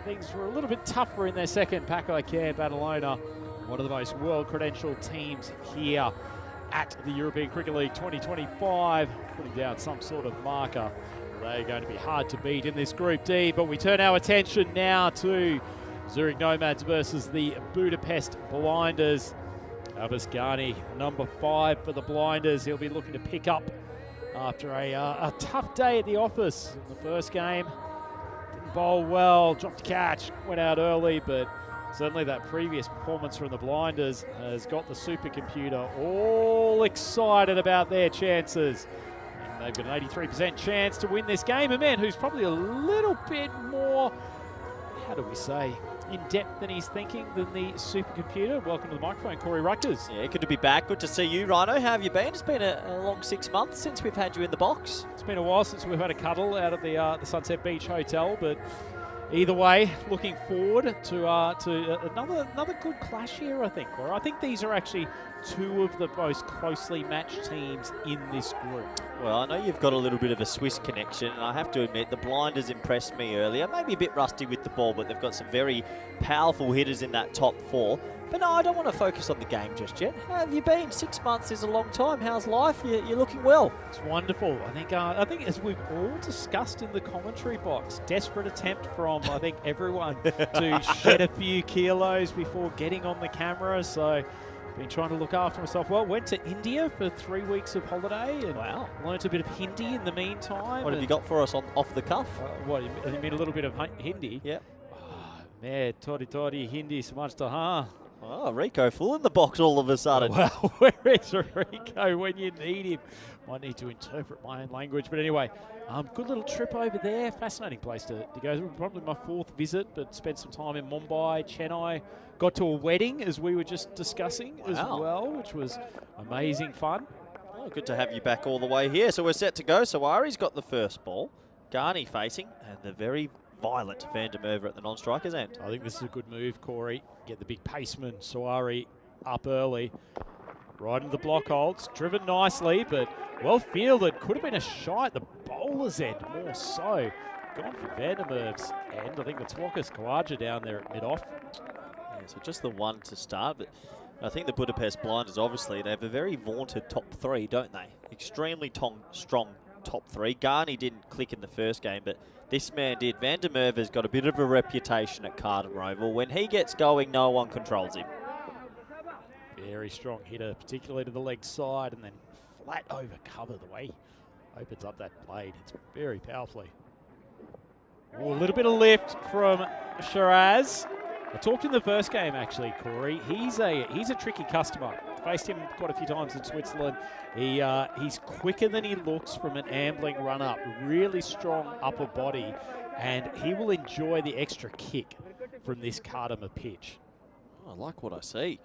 a little bit tougher in their second. Paco Care Badalona, one of the most world-credentialed teams here at the European Cricket League 2025, putting down some sort of marker. They're going to be hard to beat in this Group D, but we turn our attention now to Zurich Nomads versus the Budapest Blinders. Abbas Ghani, number 5 for the Blinders. He'll be looking to pick up after a tough day at the office in the first game. Didn't bowl well, dropped a catch, went out early, but certainly that previous performance from the Blinders has got the supercomputer all excited about their chances. And they've got an 83% chance to win this game. A man who's probably a little bit more, how do we say, in depth than he's thinking than the supercomputer. Welcome to the microphone, Corey Rutgers. Yeah, good to be back. Good to see you, Rhino. How have you been? It's been a long 6 months since we've had you in the box. It's been a while since we've had a cuddle out of the Sunset Beach Hotel, but either way, looking forward to another good clash here, I think. Or I think these are actually two of the most closely matched teams in this group. Well, I know you've got a little bit of a Swiss connection, and I have to admit the blinders impressed me earlier. Maybe a bit rusty with the ball, but they've got some very powerful hitters in that top four. But no, I don't want to focus on the game just yet. How have you been? 6 months is a long time. How's life? You're looking well. It's wonderful. I think as we've all discussed in the commentary box, desperate attempt from I think everyone to shed a few kilos before getting on the camera. So been trying to look after myself. Well, went to India for 3 weeks of holiday and learnt a bit of Hindi in the meantime. What have you got for us off the cuff? What, you mean a little bit of Hindi? Yep. Main tori Hindi samajhta haan. Oh, Rico full in the box all of a sudden. Well, where is Rico when you need him? Might need to interpret my own language. But anyway, good little trip over there. Fascinating place to go. Probably my 4th visit, but spent some time in Mumbai, Chennai. Got to a wedding, as we were just discussing as well, which was amazing fun. Oh, good to have you back all the way here. So we're set to go. Sawari's got the first ball. Garni facing, and the very violent Van der Merwe at the non-striker's end. I think this is a good move, Corey. Get the big paceman, Sawari, up early. Right into the block holds. Driven nicely, but well fielded. Could have been a shy at the bowler's end, more so. Gone for Van der Merwe's end. I think it's Wakas Kawaja down there at mid-off. Yeah, so just the one to start, but I think the Budapest Blinders, obviously, they have a very vaunted top 3, don't they? Extremely strong top 3. Garni didn't click in the first game, but this man did. Van der Merwe's got a bit of a reputation at Carter Oval. When he gets going, no one controls him. Very strong hitter, particularly to the leg side, and then flat over cover the way he opens up that blade. It's very powerfully. Oh, a little bit of lift from Shiraz. I talked in the first game, actually, Corey. He's a tricky customer. Faced him quite a few times in Switzerland. He's quicker than he looks from an ambling run-up. Really strong upper body, and he will enjoy the extra kick from this Kartama pitch. Oh, I like what I see.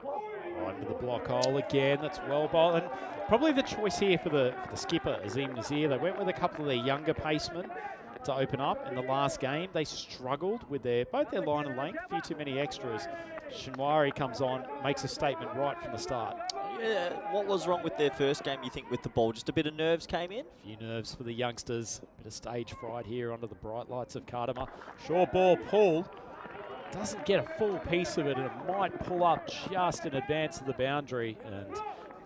Right into the block hole again. That's well bowled. And probably the choice here for the skipper, Azim Nazir. They went with a couple of their younger pacemen to open up in the last game. They struggled with both their line and length, a few too many extras. Shinwari comes on, makes a statement right from the start. Yeah, what was wrong with their first game, you think, with the ball? Just a bit of nerves came in? A few nerves for the youngsters. Bit of stage fright here under the bright lights of Kartama. Short ball pulled. Doesn't get a full piece of it, and it might pull up just in advance of the boundary, and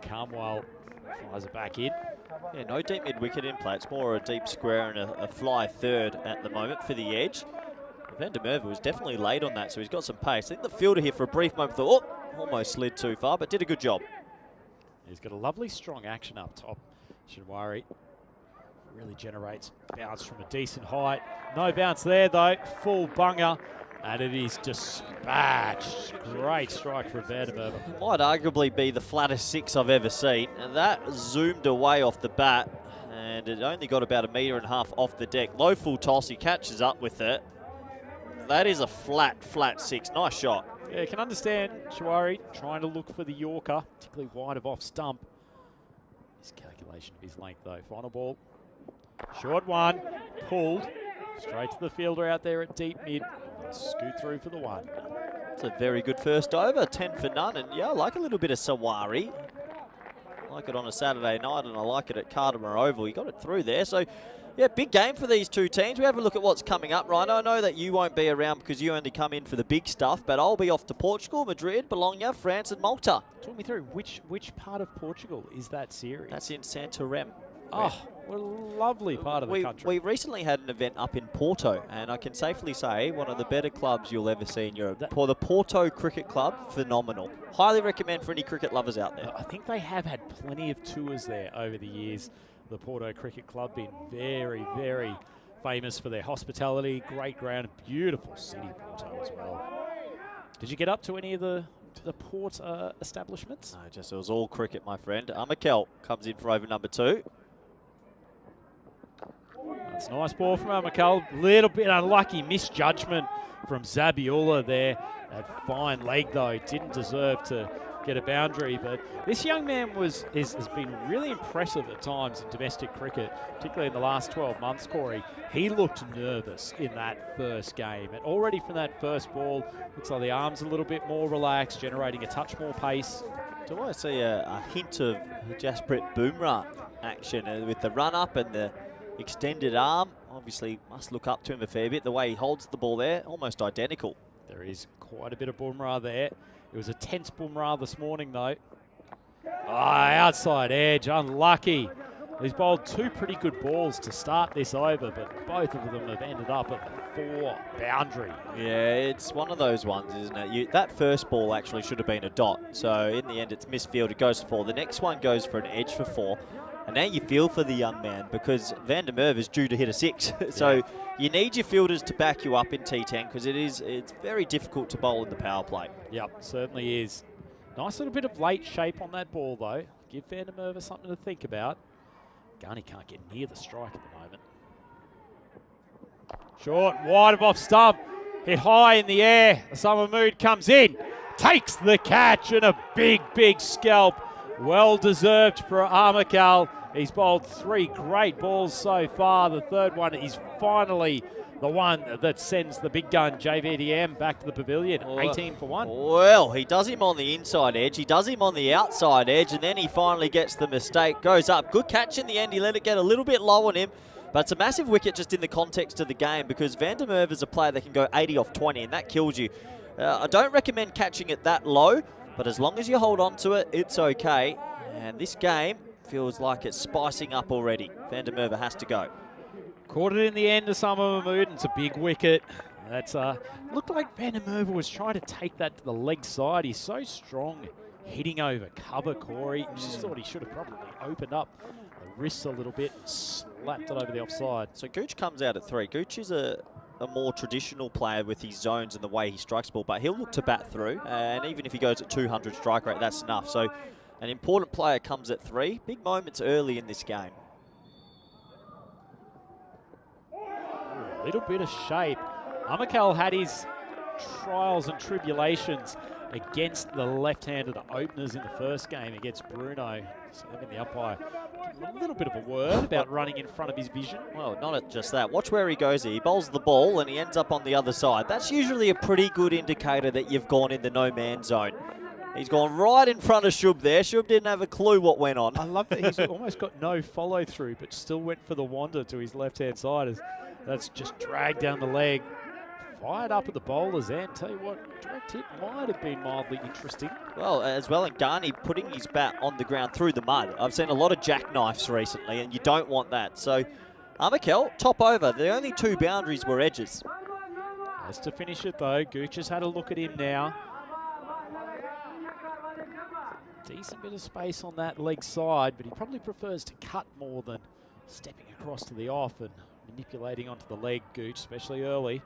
Carmwell flies it back in. Yeah, no deep mid-wicket in play. It's more a deep square and a fly third at the moment for the edge. Van der Merwe was definitely late on that, so he's got some pace. I think the fielder here for a brief moment thought, oh, almost slid too far, but did a good job. He's got a lovely strong action up top. Shinwari really generates bounce from a decent height. No bounce there though, full bunger. And it is dispatched. Great strike from Van der Merwe. Might arguably be the flattest 6 I've ever seen. And that zoomed away off the bat, and it only got about 1.5 meters off the deck. Low full toss, he catches up with it. That is a flat 6. Nice shot. Yeah, you can understand Shinwari trying to look for the Yorker, particularly wide of off stump. His calculation of his length though. Final ball. Short one, pulled. Straight to the fielder out there at deep mid. Scoot through for the one. It's a very good first over, 10 for none. And yeah, I like a little bit of Sawari. I like it on a Saturday night, and I like it at Kartama Oval. He got it through there. So, yeah, big game for these two teams. We have a look at what's coming up, Rhino. I know that you won't be around because you only come in for the big stuff, but I'll be off to Portugal, Madrid, Bologna, France, and Malta. Talk me through, which part of Portugal is that series? That's in Santarém. Oh, what a lovely part of the country. We recently had an event up in Porto, and I can safely say one of the better clubs you'll ever see in Europe. For the Porto Cricket Club, phenomenal. Highly recommend for any cricket lovers out there. I think they have had plenty of tours there over the years. The Porto Cricket Club been very, very famous for their hospitality, great ground, beautiful city, Porto as well. Did you get up to any of the port establishments? No, just it was all cricket, my friend. Mikel comes in for over number 2. That's a nice ball from Mikel. Little bit unlucky misjudgment from Zabiola there. That fine leg, though, didn't deserve to get a boundary. But this young man has been really impressive at times in domestic cricket, particularly in the last 12 months, Corey. He looked nervous in that first game. And already from that first ball, looks like the arm's a little bit more relaxed, generating a touch more pace. Do I see a hint of Jasprit Bumrah action with the run-up and the extended arm? Obviously, must look up to him a fair bit. The way he holds the ball there, almost identical. There is quite a bit of Bumrah there. It was a tense Bumrah this morning, though. Outside edge, unlucky. He's bowled 2 pretty good balls to start this over, but both of them have ended up at the 4 boundary. Yeah, it's one of those ones, isn't it? That first ball actually should have been a dot. So in the end, it's misfield. It goes for 4. The next one goes for an edge for 4. And now you feel for the young man because Van der Merwe is due to hit a 6. So you need your fielders to back you up in T10 because it's very difficult to bowl in the power play. Yep, certainly is. Nice little bit of late shape on that ball, though. Give Van der Merwe something to think about. Ghani can't get near the strike at the moment. Short, wide of off stump. Hit high in the air. Summer Mood comes in. Takes the catch and a big, big scalp. Well deserved for Amakal. He's bowled 3 great balls so far. The third one is finally the one that sends the big gun JVDM back to the pavilion. 18 for 1. Well, he does him on the inside edge. He does him on the outside edge, and then he finally gets the mistake. Goes up. Good catch in the end. He let it get a little bit low on him. But it's a massive wicket just in the context of the game because Van der Merwe is a player that can go 80 off 20, and that kills you. I don't recommend catching it that low, but as long as you hold on to it, it's okay. And this game feels like it's spicing up already. Van der Merwe has to go. Caught it in the end of Summer Mahmood, and it's a big wicket. That's looked like Van der Merwe was trying to take that to the leg side. He's so strong hitting over cover, Corey. Just thought he should have probably opened up the wrists a little bit and slapped it over the offside. So Gooch comes out at 3. Gooch is a more traditional player with his zones and the way he strikes ball, but he'll look to bat through, and even if he goes at 200 strike rate, that's enough. So an important player comes at 3. Big moments early in this game. A little bit of shape. Amakal had his trials and tribulations against the left-handed openers in the first game against Brno. So having the umpire a little bit of a word about running in front of his vision. Well, not just that. Watch where he goes here. He bowls the ball and he ends up on the other side. That's usually a pretty good indicator that you've gone in the no-man zone. He's gone right in front of Shub there. Shub didn't have a clue what went on. I love that he's almost got no follow-through, but still went for the wander to his left-hand side. As that's just dragged down the leg. Fired up at the bowler's end. Tell you what, direct hit might have been mildly interesting. Well, as well, and Ghani putting his bat on the ground through the mud. I've seen a lot of jackknifes recently, and you don't want that. So, Amakal, top over. The only 2 boundaries were edges. Has to finish it, though. Gooch has had a look at him now. Decent bit of space on that leg side, but he probably prefers to cut more than stepping across to the off and manipulating onto the leg, Gooch, especially early.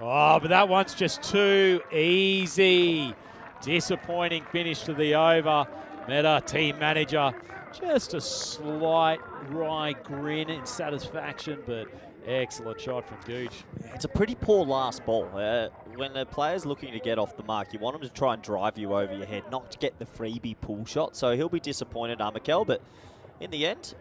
Oh, but that one's just too easy. Disappointing finish to the over. Meta, team manager, just a slight wry grin in satisfaction, but excellent shot from Gooch. It's a pretty poor last ball. When a player's looking to get off the mark, you want him to try and drive you over your head, not to get the freebie pull shot. So he'll be disappointed, Amakal, but in the end,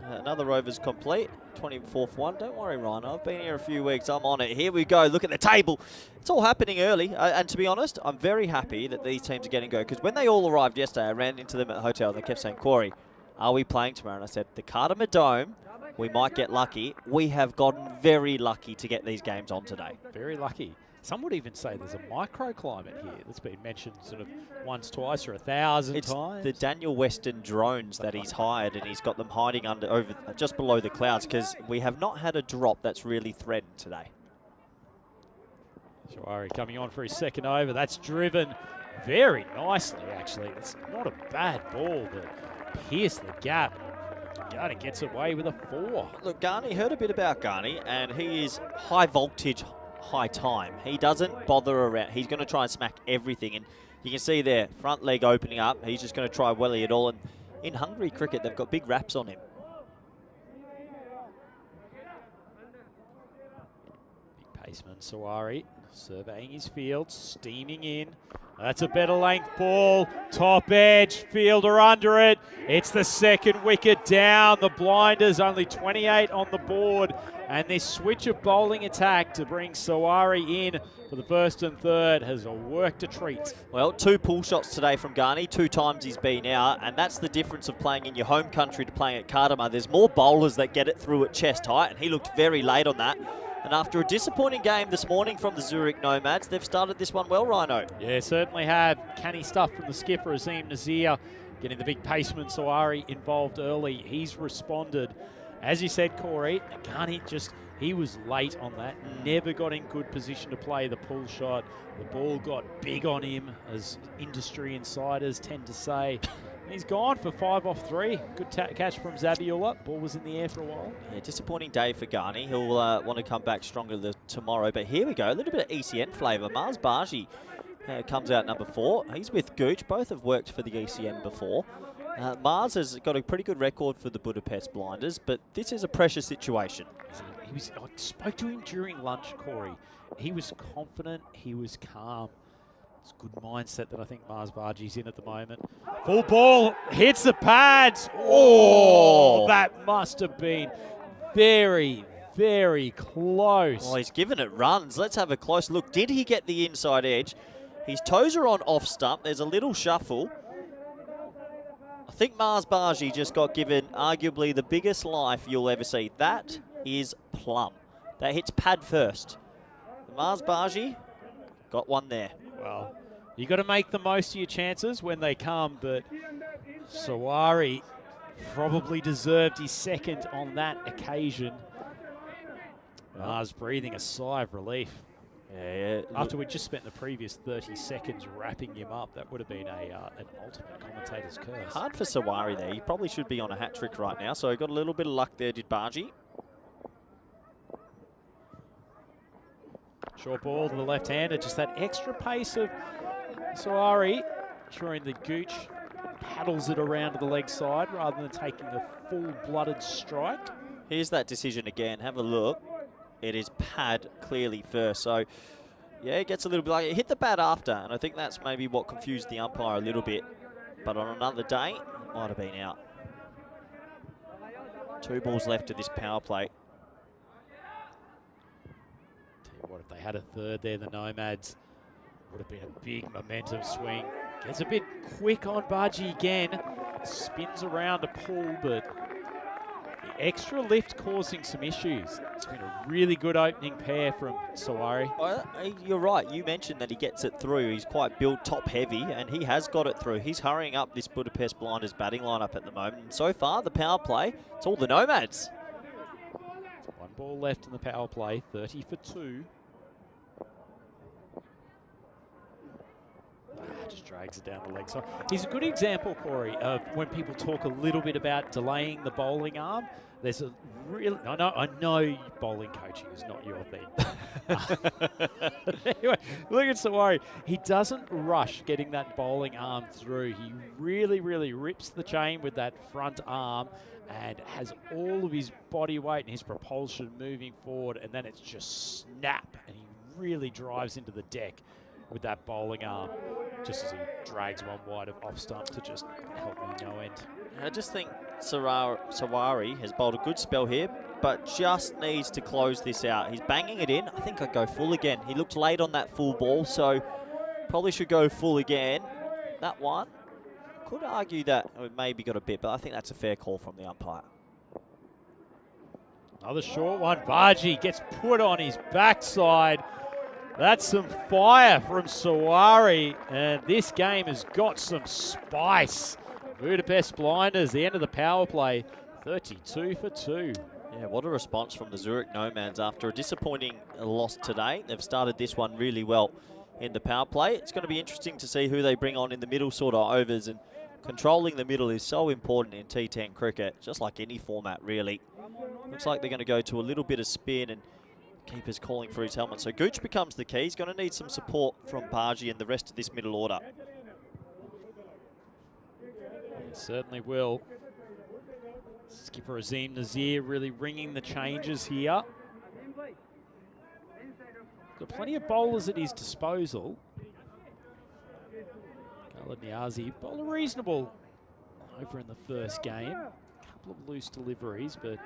another over's complete. 24th one. Don't worry, Ryan. I've been here a few weeks. I'm on it. Here we go. Look at the table. It's all happening early. And to be honest, I'm very happy that these teams are getting go. Because when they all arrived yesterday, I ran into them at the hotel. And they kept saying, Corey, are we playing tomorrow? And I said, the Kardama Dome, we might get lucky. We have gotten very lucky to get these games on today. Very lucky. Some would even say there's a microclimate here that's been mentioned sort of once, twice, or 1,000 times. The Daniel Weston drones that he's hired, and he's got them hiding over just below the clouds because we have not had a drop that's really threatened today. Shawari coming on for his second over. That's driven very nicely, actually. It's not a bad ball, but pierced the gap. Ghani gets away with a 4. Look, Ghani, heard a bit about Ghani, and he is high voltage, high time. He doesn't bother around. He's going to try and smack everything, and you can see there, front leg opening up. He's just going to try welly it all, and in Hungary cricket, they've got big raps on him. Big paceman Sawari surveying his field, steaming in. That's a better length ball. Top edge, fielder under it. It's the second wicket down. The blinders only 28 on the board. And this switch of bowling attack to bring Sawari in for the first and third has worked a treat. Well, 2 pull shots today from Ghani, 2 times he's been out, and that's the difference of playing in your home country to playing at Kardama. There's more bowlers that get it through at chest height, and he looked very late on that. And after a disappointing game this morning from the Zurich Nomads, they've started this one well, Rhino. Yeah, certainly have. Canny stuff from the skipper, Azim Nazir, getting the big paceman Sawari involved early. He's responded. As you said, Corey, Ghani he was late on that. Never got in good position to play the pull shot. The ball got big on him, as industry insiders tend to say. And he's gone for 5 off 3. Good catch from Zabiula. Ball was in the air for a while. Yeah, disappointing day for Ghani. He'll want to come back stronger tomorrow. But here we go, a little bit of ECN flavour. Mars Baji comes out number 4. He's with Gooch. Both have worked for the ECN before. Mars has got a pretty good record for the Budapest Blinders, but this is a pressure situation. I spoke to him during lunch, Corey. He was confident. He was calm. It's a good mindset that I think Mars Baji's in at the moment. Full ball, hits the pads. Oh, that must have been very, very close. Oh, he's given it runs. Let's have a close look. Did he get the inside edge? His toes are on off stump. There's a little shuffle. I think Mars Baji just got given arguably the biggest life you'll ever see. That is plumb. That hits pad first. Mars Baji got one there. Well, you got to make the most of your chances when they come, but Sawari probably deserved his second on that occasion. Mars breathing a sigh of relief. Yeah. After we just spent the previous 30 seconds wrapping him up, that would have been an ultimate commentator's curse. Hard for Sawari there. He probably should be on a hat trick right now, so he got a little bit of luck there, did Baji. Short ball to the left-hander, just that extra pace of Sawari, ensuring the Gooch paddles it around to the leg side rather than taking a full-blooded strike. Here's that decision again. Have a look. It is pad clearly first. So, yeah, it gets a little bit like it hit the bat after, and I think that's maybe what confused the umpire a little bit. But on another day, it might have been out. 2 balls left of this power play. Tell you what, if they had a third there, the Nomads would have been a big momentum swing. Gets a bit quick on Baji again. Spins around a pull, but the extra lift causing some issues. It's been a really good opening pair from Sawari. Well, you're right. You mentioned that he gets it through. He's quite built top heavy, and he has got it through. He's hurrying up this Budapest Blinders batting lineup at the moment. And so far, the power play, it's all the Nomads. 1 ball left in the power play, 30 for 2. Just drags it down the leg side. He's a good example, Corey, of when people talk a little bit about delaying the bowling arm. There's a really, I know bowling coaching is not your thing. Anyway, look at Sawari. He doesn't rush getting that bowling arm through. He really, really rips the chain with that front arm and has all of his body weight and his propulsion moving forward, and then it's just snap, and he really drives into the deck with that bowling arm, just as he drags one wide of off stump to just help me no end. I just think Sawari has bowled a good spell here, but just needs to close this out. He's banging it in. I think I'd go full again. He looked late on that full ball, so probably should go full again. That one, could argue that it maybe got a bit, but I think that's a fair call from the umpire. Another short one. Baji gets put on his backside. That's some fire from Sawari, and this game has got some spice. Budapest Blinders, the end of the power play, 32 for 2. Yeah, what a response from the Zurich Nomads after a disappointing loss today. They've started this one really well in the power play. It's going to be interesting to see who they bring on in the middle sort of overs, and controlling the middle is so important in T10 cricket, just like any format really. Looks like they're going to go to a little bit of spin, and keeper's calling for his helmet. So Gooch becomes the key. He's going to need some support from Baji and the rest of this middle order. He certainly will. Skipper Azim Nazir really ringing the changes here. Got plenty of bowlers at his disposal. Khaled Niazi bowled a reasonable over in the first game. A couple of loose deliveries, but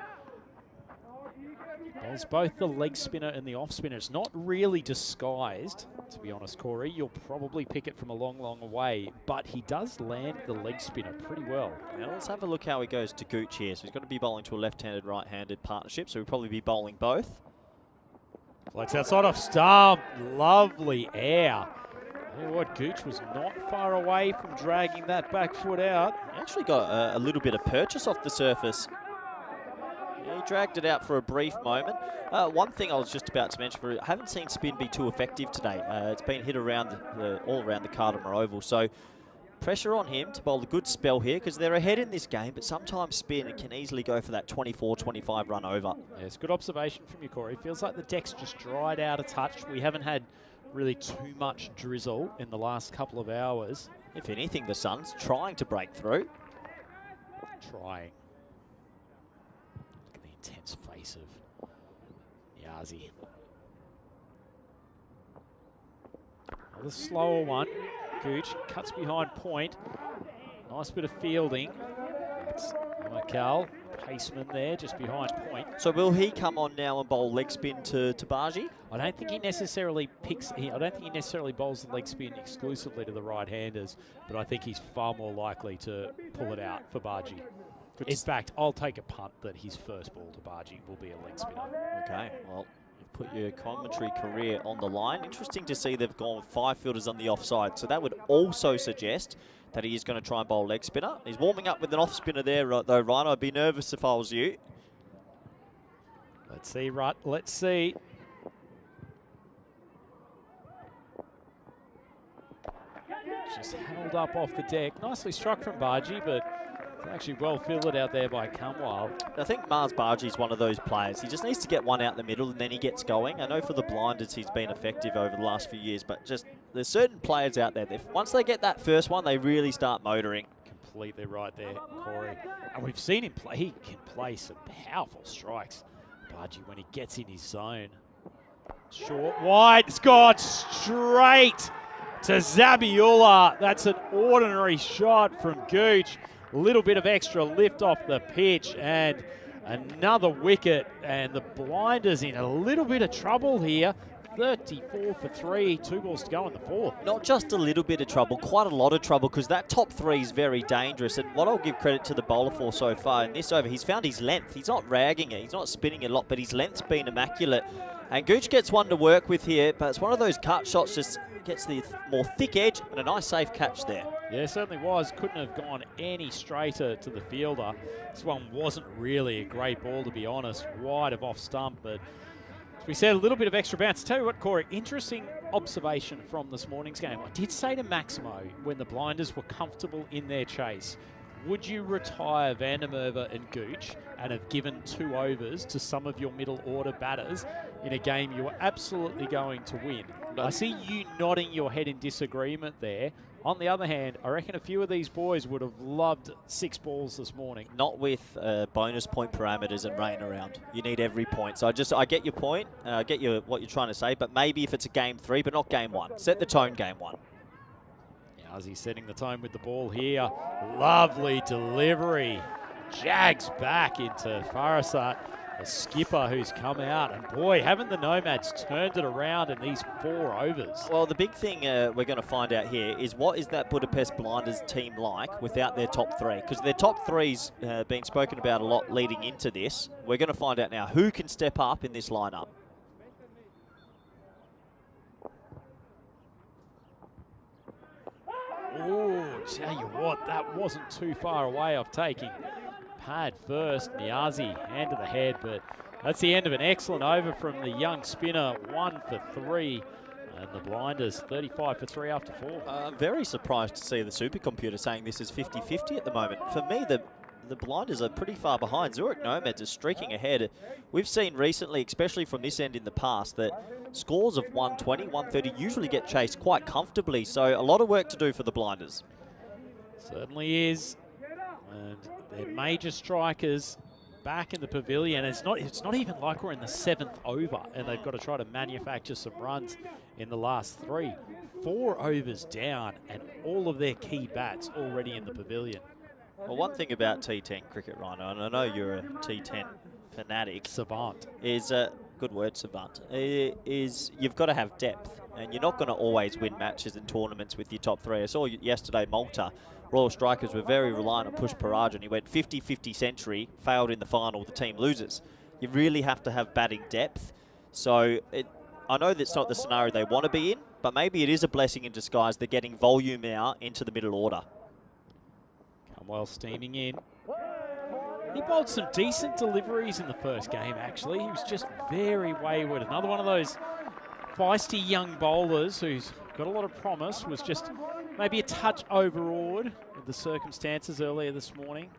bowls both the leg spinner and the off spinner. It's not really disguised, to be honest, Corey. You'll probably pick it from a long, long way, but he does land the leg spinner pretty well. Now let's have a look how he goes to Gooch here. So he's going to be bowling to a left-handed, right-handed partnership, so he'll probably be bowling both. Floats outside off stump. Lovely air. You know what, Gooch was not far away from dragging that back foot out. He actually got a little bit of purchase off the surface. Yeah, he dragged it out for a brief moment. One thing I was just about to mention, I haven't seen spin be too effective today. It's been hit around all around the Cartama Oval. So pressure on him to bowl a good spell here because they're ahead in this game, but sometimes spin can easily go for that 24, 25 run over. Yeah, it's good observation from you, Corey. Feels like the deck's just dried out a touch. We haven't had really too much drizzle in the last couple of hours. If anything, the sun's trying to break through. Trying. Look at the intense face of Niazi. Another slower one. Gooch cuts behind point. Nice bit of fielding. That's Amakal, paceman there, just behind point. So will he come on now and bowl leg spin to Baji? I don't think he necessarily bowls the leg spin exclusively to the right-handers, but I think he's far more likely to pull it out for Baji. In fact, I'll take a punt that his first ball to Baji will be a leg spinner. Okay, well, you've put your commentary career on the line. Interesting to see they've gone with 5 fielders on the offside, so that would also suggest that he is going to try and bowl leg spinner. He's warming up with an off spinner there, though, Ryan. I'd be nervous if I was you. Let's see, Rutt. Let's see. Just held up off the deck. Nicely struck from Baji, but it's actually well fielded out there by Kamwal. I think Mars Baji is one of those players. He just needs to get one out in the middle and then he gets going. I know for the blinders he's been effective over the last few years, but just there's certain players out there that once they get that first one, they really start motoring. Completely right there, Corey. And we've seen him play. He can play some powerful strikes. Baji, when he gets in his zone. Short, wide, it's gone straight to Zabiula. That's an ordinary shot from Gooch. A little bit of extra lift off the pitch and another wicket, and the blinders in a little bit of trouble here. 34 for 3, 2 balls to go in the fourth. Not just a little bit of trouble, quite a lot of trouble, because that top 3 is very dangerous. And what I'll give credit to the bowler for so far in this over, he's found his length. He's not ragging it, he's not spinning it a lot, but his length's been immaculate. And Gooch gets one to work with here, but it's one of those cut shots, just gets the more thick edge and a nice safe catch there. Yeah, certainly was. Couldn't have gone any straighter to the fielder. This one wasn't really a great ball, to be honest. Wide of off stump, but as we said, a little bit of extra bounce. Tell you what, Corey, interesting observation from this morning's game. I did say to Maximo, when the blinders were comfortable in their chase, would you retire Van der Merwe and Gooch and have given 2 overs to some of your middle order batters in a game you were absolutely going to win? I see you nodding your head in disagreement there. On the other hand, I reckon a few of these boys would have loved 6 balls this morning. Not with bonus point parameters and rain around. You need every point. So I get your point, I get what you're trying to say, but maybe if it's a game 3, but not game 1. Set the tone game 1. As he's setting the tone with the ball here. Lovely delivery. Jags back into Farasat, the skipper who's come out. And boy, haven't the Nomads turned it around in these 4 overs. Well, the big thing we're going to find out here is what is that Budapest Blinders team like without their top 3? Because their top 3's been spoken about a lot leading into this. We're going to find out now who can step up in this lineup. Oh, tell you what, that wasn't too far away off taking pad first. Niazi, hand to the head, but that's the end of an excellent over from the young spinner. 1 for 3, and the blinders 35 for 3 after 4. I'm very surprised to see the supercomputer saying this is 50-50 at the moment. For me, the blinders are pretty far behind. Zurich Nomads are streaking ahead. We've seen recently, especially from this end in the past, that scores of 120, 130 usually get chased quite comfortably. So a lot of work to do for the blinders. Certainly is. And their major strikers back in the pavilion. It's not even like we're in the 7th over and they've got to try to manufacture some runs in the last 3. 4 overs down and all of their key bats already in the pavilion. Well, one thing about T10 cricket, Rhino, and I know you're a T10 fanatic, Savant. is good word, savant, is you've got to have depth, and you're not going to always win matches and tournaments with your top 3. I saw yesterday Malta, Royal Strikers were very reliant on Push Parajan. He went 50-50 century, failed in the final, the team loses. You really have to have batting depth. So I know that's not the scenario they want to be in, but maybe it is a blessing in disguise. They're getting volume now into the middle order. Well, steaming in. He bowled some decent deliveries in the first game, actually. He was just very wayward. Another one of those feisty young bowlers who's got a lot of promise, was just maybe a touch overawed with the circumstances earlier this morning.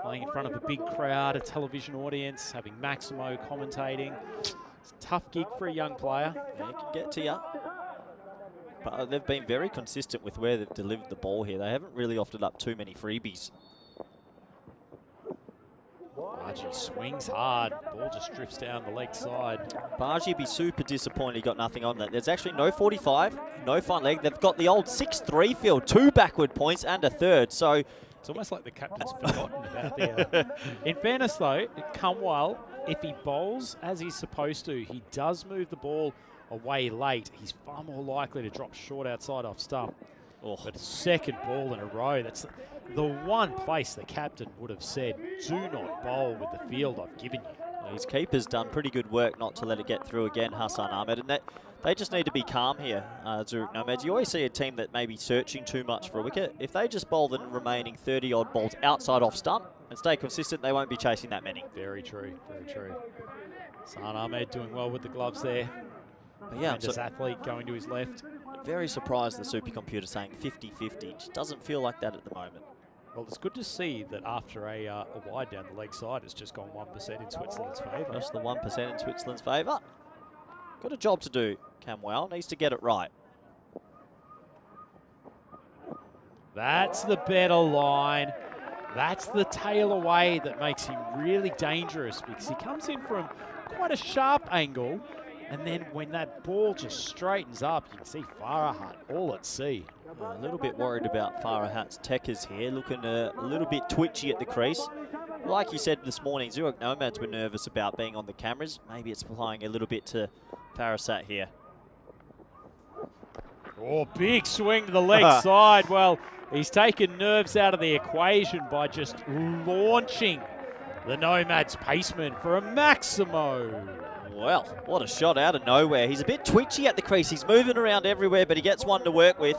Playing in front of a big crowd, a television audience, having Maximo commentating. It's a tough gig for a young player. Yeah, it can get to you. But they've been very consistent with where they've delivered the ball here. They haven't really offered up too many freebies. Bargy swings hard. Ball just drifts down the leg side. Bargy would be super disappointed he got nothing on that. There's actually no 45, no front leg. They've got the old 6-3 field, 2 backward points and a third. So it's almost like the captain's forgotten about the... In fairness, though, Cumwell, if he bowls as he's supposed to, he does move the ball away late. He's far more likely to drop short outside off stump. Oh. But second ball in a row, that's the one place the captain would have said, do not bowl with the field I've given you. Well, his keeper's done pretty good work not to let it get through again, Hassan Ahmed, and they just need to be calm here, Zurich Nomads. You always see a team that may be searching too much for a wicket. If they just bowl the remaining 30-odd balls outside off stump and stay consistent, they won't be chasing that many. Very true, very true. Hassan Ahmed doing well with the gloves there. But yeah, this athlete going to his left. Very surprised the supercomputer saying 50-50. It doesn't feel like that at the moment. Well, it's good to see that after a wide down the leg side, it's just gone 1% in Switzerland's favour. Just the 1% in Switzerland's favour. Got a job to do, Camwell. Needs to get it right. That's the better line. That's the tail away that makes him really dangerous, because he comes in from quite a sharp angle. And then when that ball just straightens up, you can see Farahat all at sea. A little bit worried about Farahat's techers here, looking a little bit twitchy at the crease. Like you said this morning, Zurich Nomads were nervous about being on the cameras. Maybe it's applying a little bit to Farasat here. Oh, big swing to the leg side. Well, he's taken nerves out of the equation by just launching the Nomads paceman for a Maximo. Well, what a shot out of nowhere. He's a bit twitchy at the crease. He's moving around everywhere, but he gets one to work with.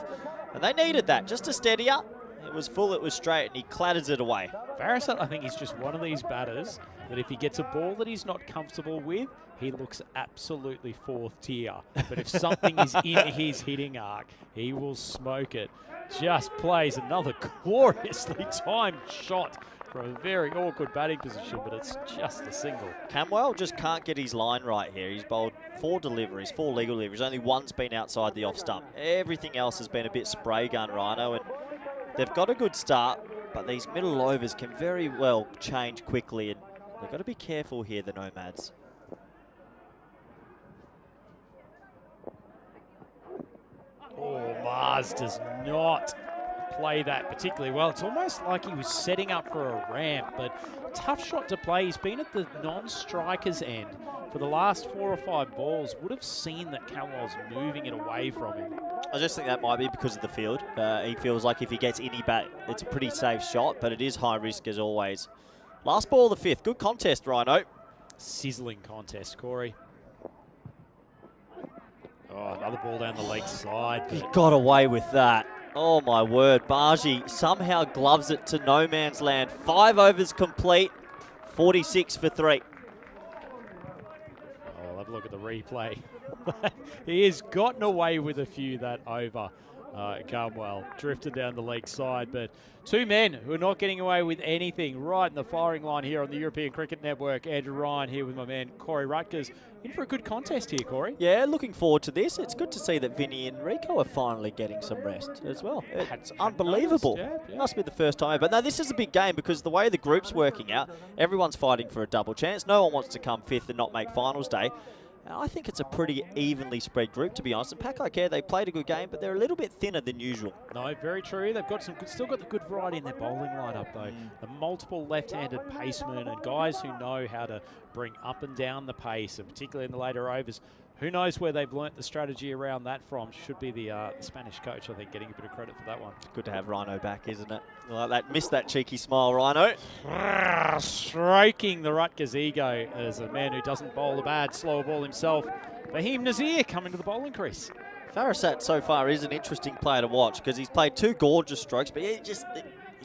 And they needed that, just to steady up. It was full, it was straight, and he clatters it away. Farasat, I think he's just one of these batters that if he gets a ball that he's not comfortable with, he looks absolutely fourth tier. But if something is in his hitting arc, he will smoke it. Just plays another gloriously timed shot from a very awkward batting position, but it's just a single. Camwell just can't get his line right here. He's bowled 4 deliveries, 4 legal deliveries. Only one's been outside the off stump. Everything else has been a bit spray gun, Rhino, and they've got a good start, but these middle overs can very well change quickly, and they've got to be careful here, the Nomads. Oh, Mars does not play that particularly well. It's almost like he was setting up for a ramp, but tough shot to play. He's been at the non-striker's end for the last 4 or 5 balls. Would have seen that Camwell's moving it away from him. I just think that might be because of the field. He feels like if he gets any bat, it's a pretty safe shot, but it is high risk as always. Last ball of the 5th. Good contest, Rhino. Sizzling contest, Corey. Oh, another ball down the leg side. He got away with that. Oh my word, Bargy somehow gloves it to no man's land. 5 overs complete, 46 for 3. Oh, have a look at the replay. He has gotten away with a few that over. Carmwell drifted down the leg side, but 2 men who are not getting away with anything right in the firing line here on the European Cricket Network. Andrew Ryan here with my man Corey Rutgers. In for a good contest here, Corey. Yeah, looking forward to this. It's good to see that Vinny and Rico are finally getting some rest as well. It's unbelievable. Yeah. Must be the first time. But no, this is a big game because the way the group's working out, everyone's fighting for a double chance. No one wants to come 5th and not make finals day. I think it's a pretty evenly spread group, to be honest. And Pack I Care, they played a good game, but they're a little bit thinner than usual. No, very true. They've got some good, still got the good variety in their bowling lineup, though. The multiple left-handed pacemen and guys who know how to bring up and down the pace, and particularly in the later overs. Who knows where they've learnt the strategy around that from? Should be the Spanish coach, I think, getting a bit of credit for that one. Good to have Rhino back, isn't it? Like that, missed that cheeky smile, Rhino. Stroking the Rutgers ego as a man who doesn't bowl a bad slower ball himself. Fahim Nazir coming to the bowling crease. Farasat so far is an interesting player to watch because he's played 2 gorgeous strokes, but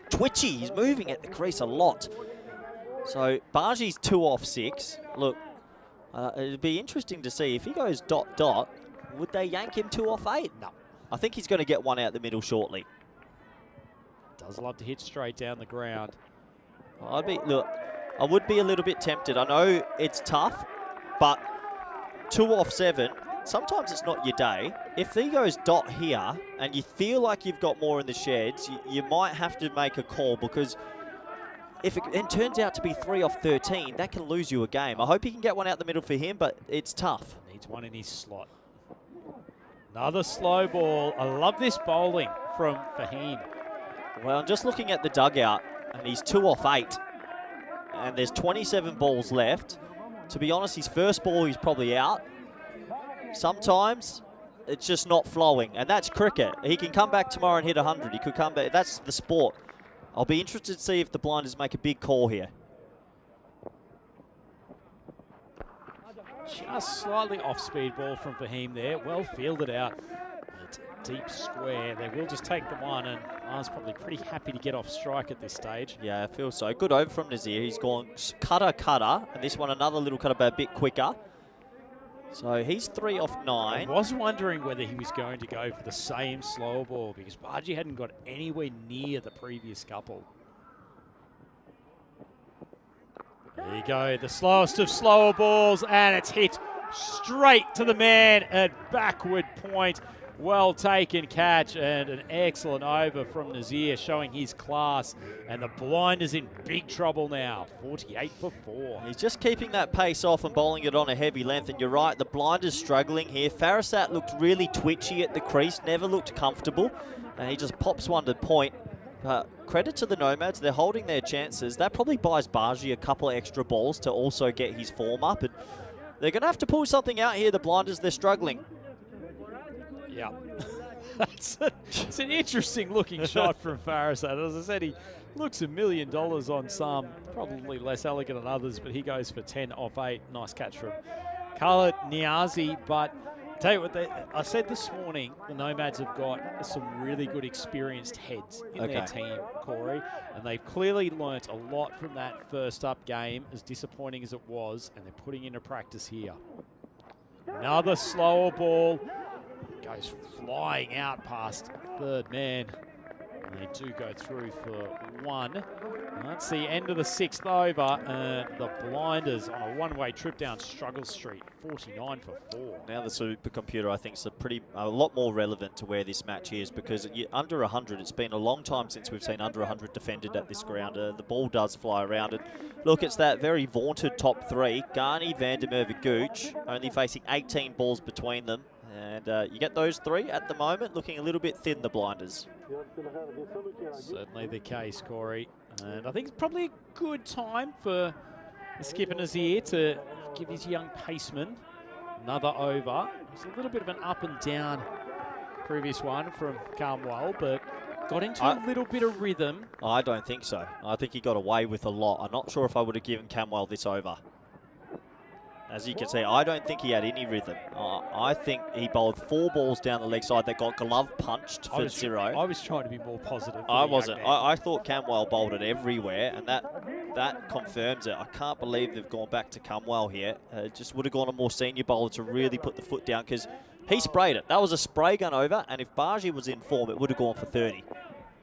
twitchy. He's moving at the crease a lot. So Baji's 2 off 6. Look, it'd be interesting to see if he goes ... would they yank him 2 off 8? No. I think he's going to get one out the middle shortly. Does love to hit straight down the ground. I would be a little bit tempted. I know it's tough, but 2 off 7, sometimes it's not your day. If he goes ... here and you feel like you've got more in the sheds, you might have to make a call, because if it turns out to be 3 off 13, that can lose you a game. I hope he can get one out the middle for him, but it's tough. Needs one in his slot. Another slow ball. I love this bowling from Fahim. Well, I'm just looking at the dugout, and he's 2 off 8. And there's 27 balls left. To be honest, his first ball, he's probably out. Sometimes it's just not flowing, and that's cricket. He can come back tomorrow and hit 100. He could come back. That's the sport. I'll be interested to see if the blinders make a big call here. Just slightly off-speed ball from Fahim there. Well fielded out. It's a deep square. They will just take the one, and Ar's probably pretty happy to get off strike at this stage. Yeah, I feel so. Good over from Nazir. He's gone cutter, and this one another little cutter, but a bit quicker. So he's 3 off 9. I was wondering whether he was going to go for the same slower ball, because Baji hadn't got anywhere near the previous couple. There you go, the slowest of slower balls, and it's hit straight to the man at backward point. Well taken catch, and an excellent over from Nazir, showing his class, and the blinders in big trouble now. 48 for 4. He's just keeping that pace off and bowling it on a heavy length, and you're right, the blinders struggling here. Farasat looked really twitchy at the crease, never looked comfortable, and he just pops one to point. Credit to the Nomads, they're holding their chances. That probably buys Baji a couple of extra balls to also get his form up, and they're going to have to pull something out here. The blinders, they're struggling. Yeah, it's an interesting looking shot from Farasat. As I said, he looks $1 million on some, probably less elegant than others, but he goes for 10 off 8. Nice catch from Khalid Niazi. But tell you what, I said this morning, the Nomads have got some really good experienced heads in their team, Corey, and they've clearly learnt a lot from that first up game, as disappointing as it was, and they're putting into practice here. Another slower ball. Goes flying out past third man. And they do go through for 1. That's the end of the 6th over. The blinders on a one-way trip down Struggle Street, 49 for 4. Now the supercomputer, I think, is a lot more relevant to where this match is, because under 100, it's been a long time since we've seen under 100 defended at this ground. The ball does fly around. And look, it's that very vaunted top 3. Garni, Vandermeer, Gooch, only facing 18 balls between them. And you get those 3 at the moment, looking a little bit thin, the blinders. Certainly the case, Corey. And I think it's probably a good time for the skipper Nazir to give his young paceman another over. It's a little bit of an up and down previous one from Carmwell, but got into a little bit of rhythm. I don't think so. I think he got away with a lot. I'm not sure if I would have given Camwell this over. As you can see, I don't think he had any rhythm. I think he bowled 4 balls down the leg side that got glove punched for 0. I was trying to be more positive. I wasn't. I thought Camwell bowled it everywhere, and that confirms it. I can't believe they've gone back to Camwell here. Just would have gone a more senior bowler to really put the foot down, because he sprayed it. That was a spray gun over, and if Baji was in form, it would have gone for 30.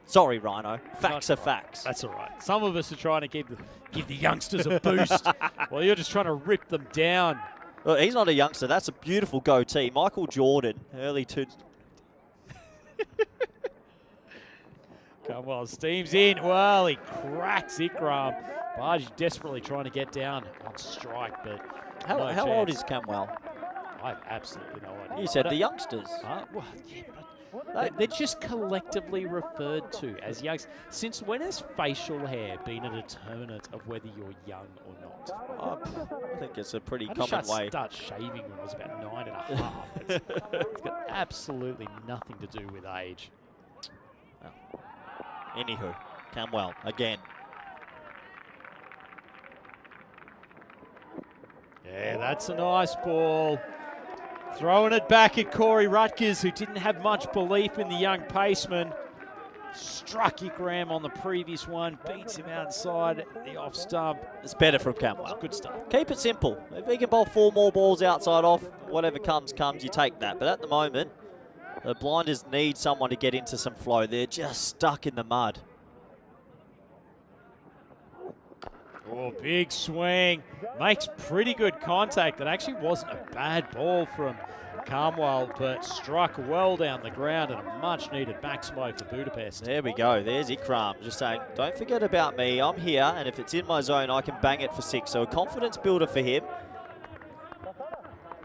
Sorry, Rhino. Facts are facts. That's all right. Some of us are trying to give the youngsters a boost, while you're just trying to rip them down. Well, he's not a youngster. That's a beautiful goatee. Michael Jordan, early to. Come on, steams in. Well, he cracks Ikram. Baji desperately trying to get down on strike, but How old is Camwell? I have absolutely no idea. You said the youngsters. Well, yeah, but they're just collectively referred to as youngs. Since when has facial hair been a determinant of whether you're young or not? I think it's a pretty I common just way. started shaving when I was about 9.5. It's got absolutely nothing to do with age. Anywho, Camwell again. Yeah, that's a nice ball. Throwing it back at Corey Rutgers, who didn't have much belief in the young paceman. Struck Ikram on the previous one, beats him outside the off stump. It's better from Camwell. Good stuff. Keep it simple. If he can bowl 4 more balls outside off, whatever comes, you take that. But at the moment, the blinders need someone to get into some flow. They're just stuck in the mud. Oh, big swing. Makes pretty good contact. That actually wasn't a bad ball from Carmwell, but struck well down the ground and a much-needed backsmoke for Budapest. There we go. There's Ikram just saying, don't forget about me. I'm here, and if it's in my zone, I can bang it for 6. So a confidence builder for him.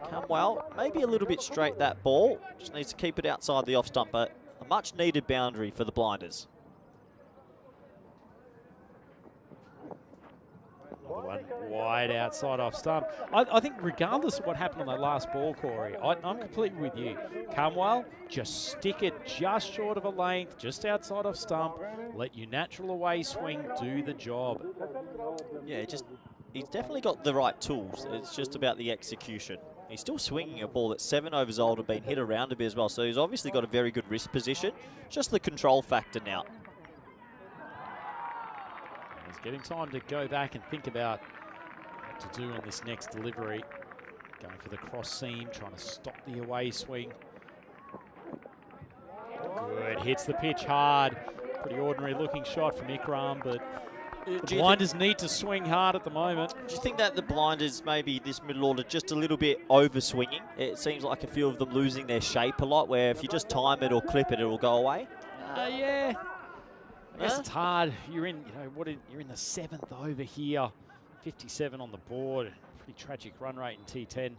Camwell, maybe a little bit straight that ball. Just needs to keep it outside the off stump, but a much-needed boundary for the blinders. One wide outside off stump. I think regardless of what happened on that last ball, Corey, I'm completely with you. Carmwell, just stick it just short of a length, just outside off stump. Let your natural away swing do the job. Yeah, he's definitely got the right tools. It's just about the execution. He's still swinging a ball that's 7 overs old and been hit around a bit as well, so he's obviously got a very good wrist position. Just the control factor now. He's getting time to go back and think about what to do on this next delivery. Going for the cross seam, trying to stop the away swing. Good, hits the pitch hard. Pretty ordinary looking shot from Ikram, but the blinders need to swing hard at the moment. Do you think that the blinders, maybe this middle order, just a little bit over swinging? It seems like a few of them losing their shape a lot, where if you just time it or clip it, it'll go away. Yeah. I guess it's hard. You're in, you're in the 7th over here. 57 on the board. Pretty tragic run rate in T10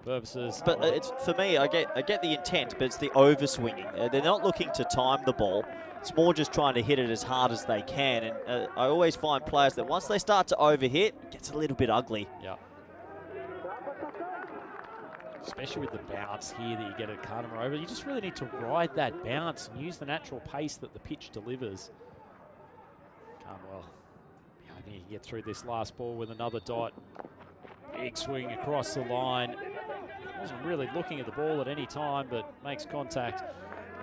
purposes. But it's for me, I get the intent, but it's the over swinging. They're not looking to time the ball. It's more just trying to hit it as hard as they can. And I always find players that once they start to overhit, it gets a little bit ugly. Yeah. Especially with the bounce here that you get at Cartama over. You just really need to ride that bounce and use the natural pace that the pitch delivers. Carmwell, hoping he can get through this last ball with another dot. Big swing across the line. Wasn't really looking at the ball at any time, but makes contact.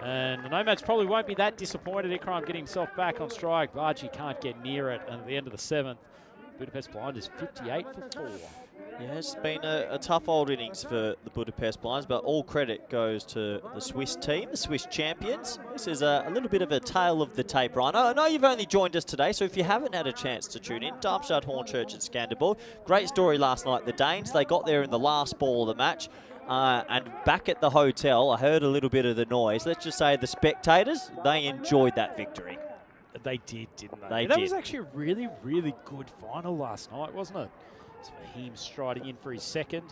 And the Nomads probably won't be that disappointed. Ikram getting himself back on strike. Baji can't get near it. And at the end of the 7th, Budapest Blinders 58 for 4. Yeah, it's been a tough old innings for the Budapest Blinds, but all credit goes to the Swiss team, the Swiss champions. This is a little bit of a tale of the tape, Ryan. I know you've only joined us today, so if you haven't had a chance to tune in, Darmstadt, Hornchurch and Skanderborg. Great story last night. The Danes, they got there in the last ball of the match. And back at the hotel, I heard a little bit of the noise. Let's just say the spectators, they enjoyed that victory. They did, didn't they? They did. That was actually a really, really good final last night, wasn't it? It's Fahim striding in for his 2nd.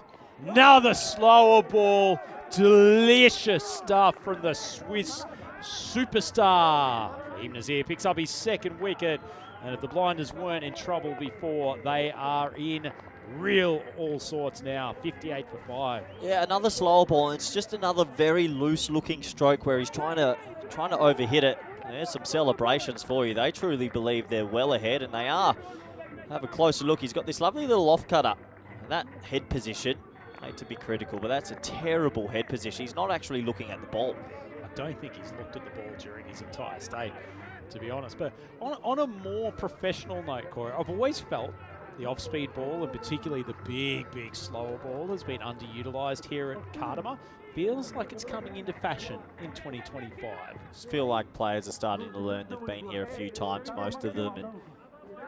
Another slower ball. Delicious stuff from the Swiss superstar. Fahim Nazir picks up his 2nd wicket. And if the Blinders weren't in trouble before, they are in real all sorts now. 58 for 5. Yeah, another slower ball. It's just another very loose-looking stroke where he's trying to overhit it. There's some celebrations for you. They truly believe they're well ahead, and they are. Have a closer look. He's got this lovely little off-cutter. That head position, I hate to be critical, but that's a terrible head position. He's not actually looking at the ball. I don't think he's looked at the ball during his entire stay, to be honest. But on a more professional note, Corey, I've always felt the off-speed ball, and particularly the big slower ball, has been underutilised here at Cartama. Feels like it's coming into fashion in 2025. I just feel like players are starting to learn. They've been here a few times, most of them,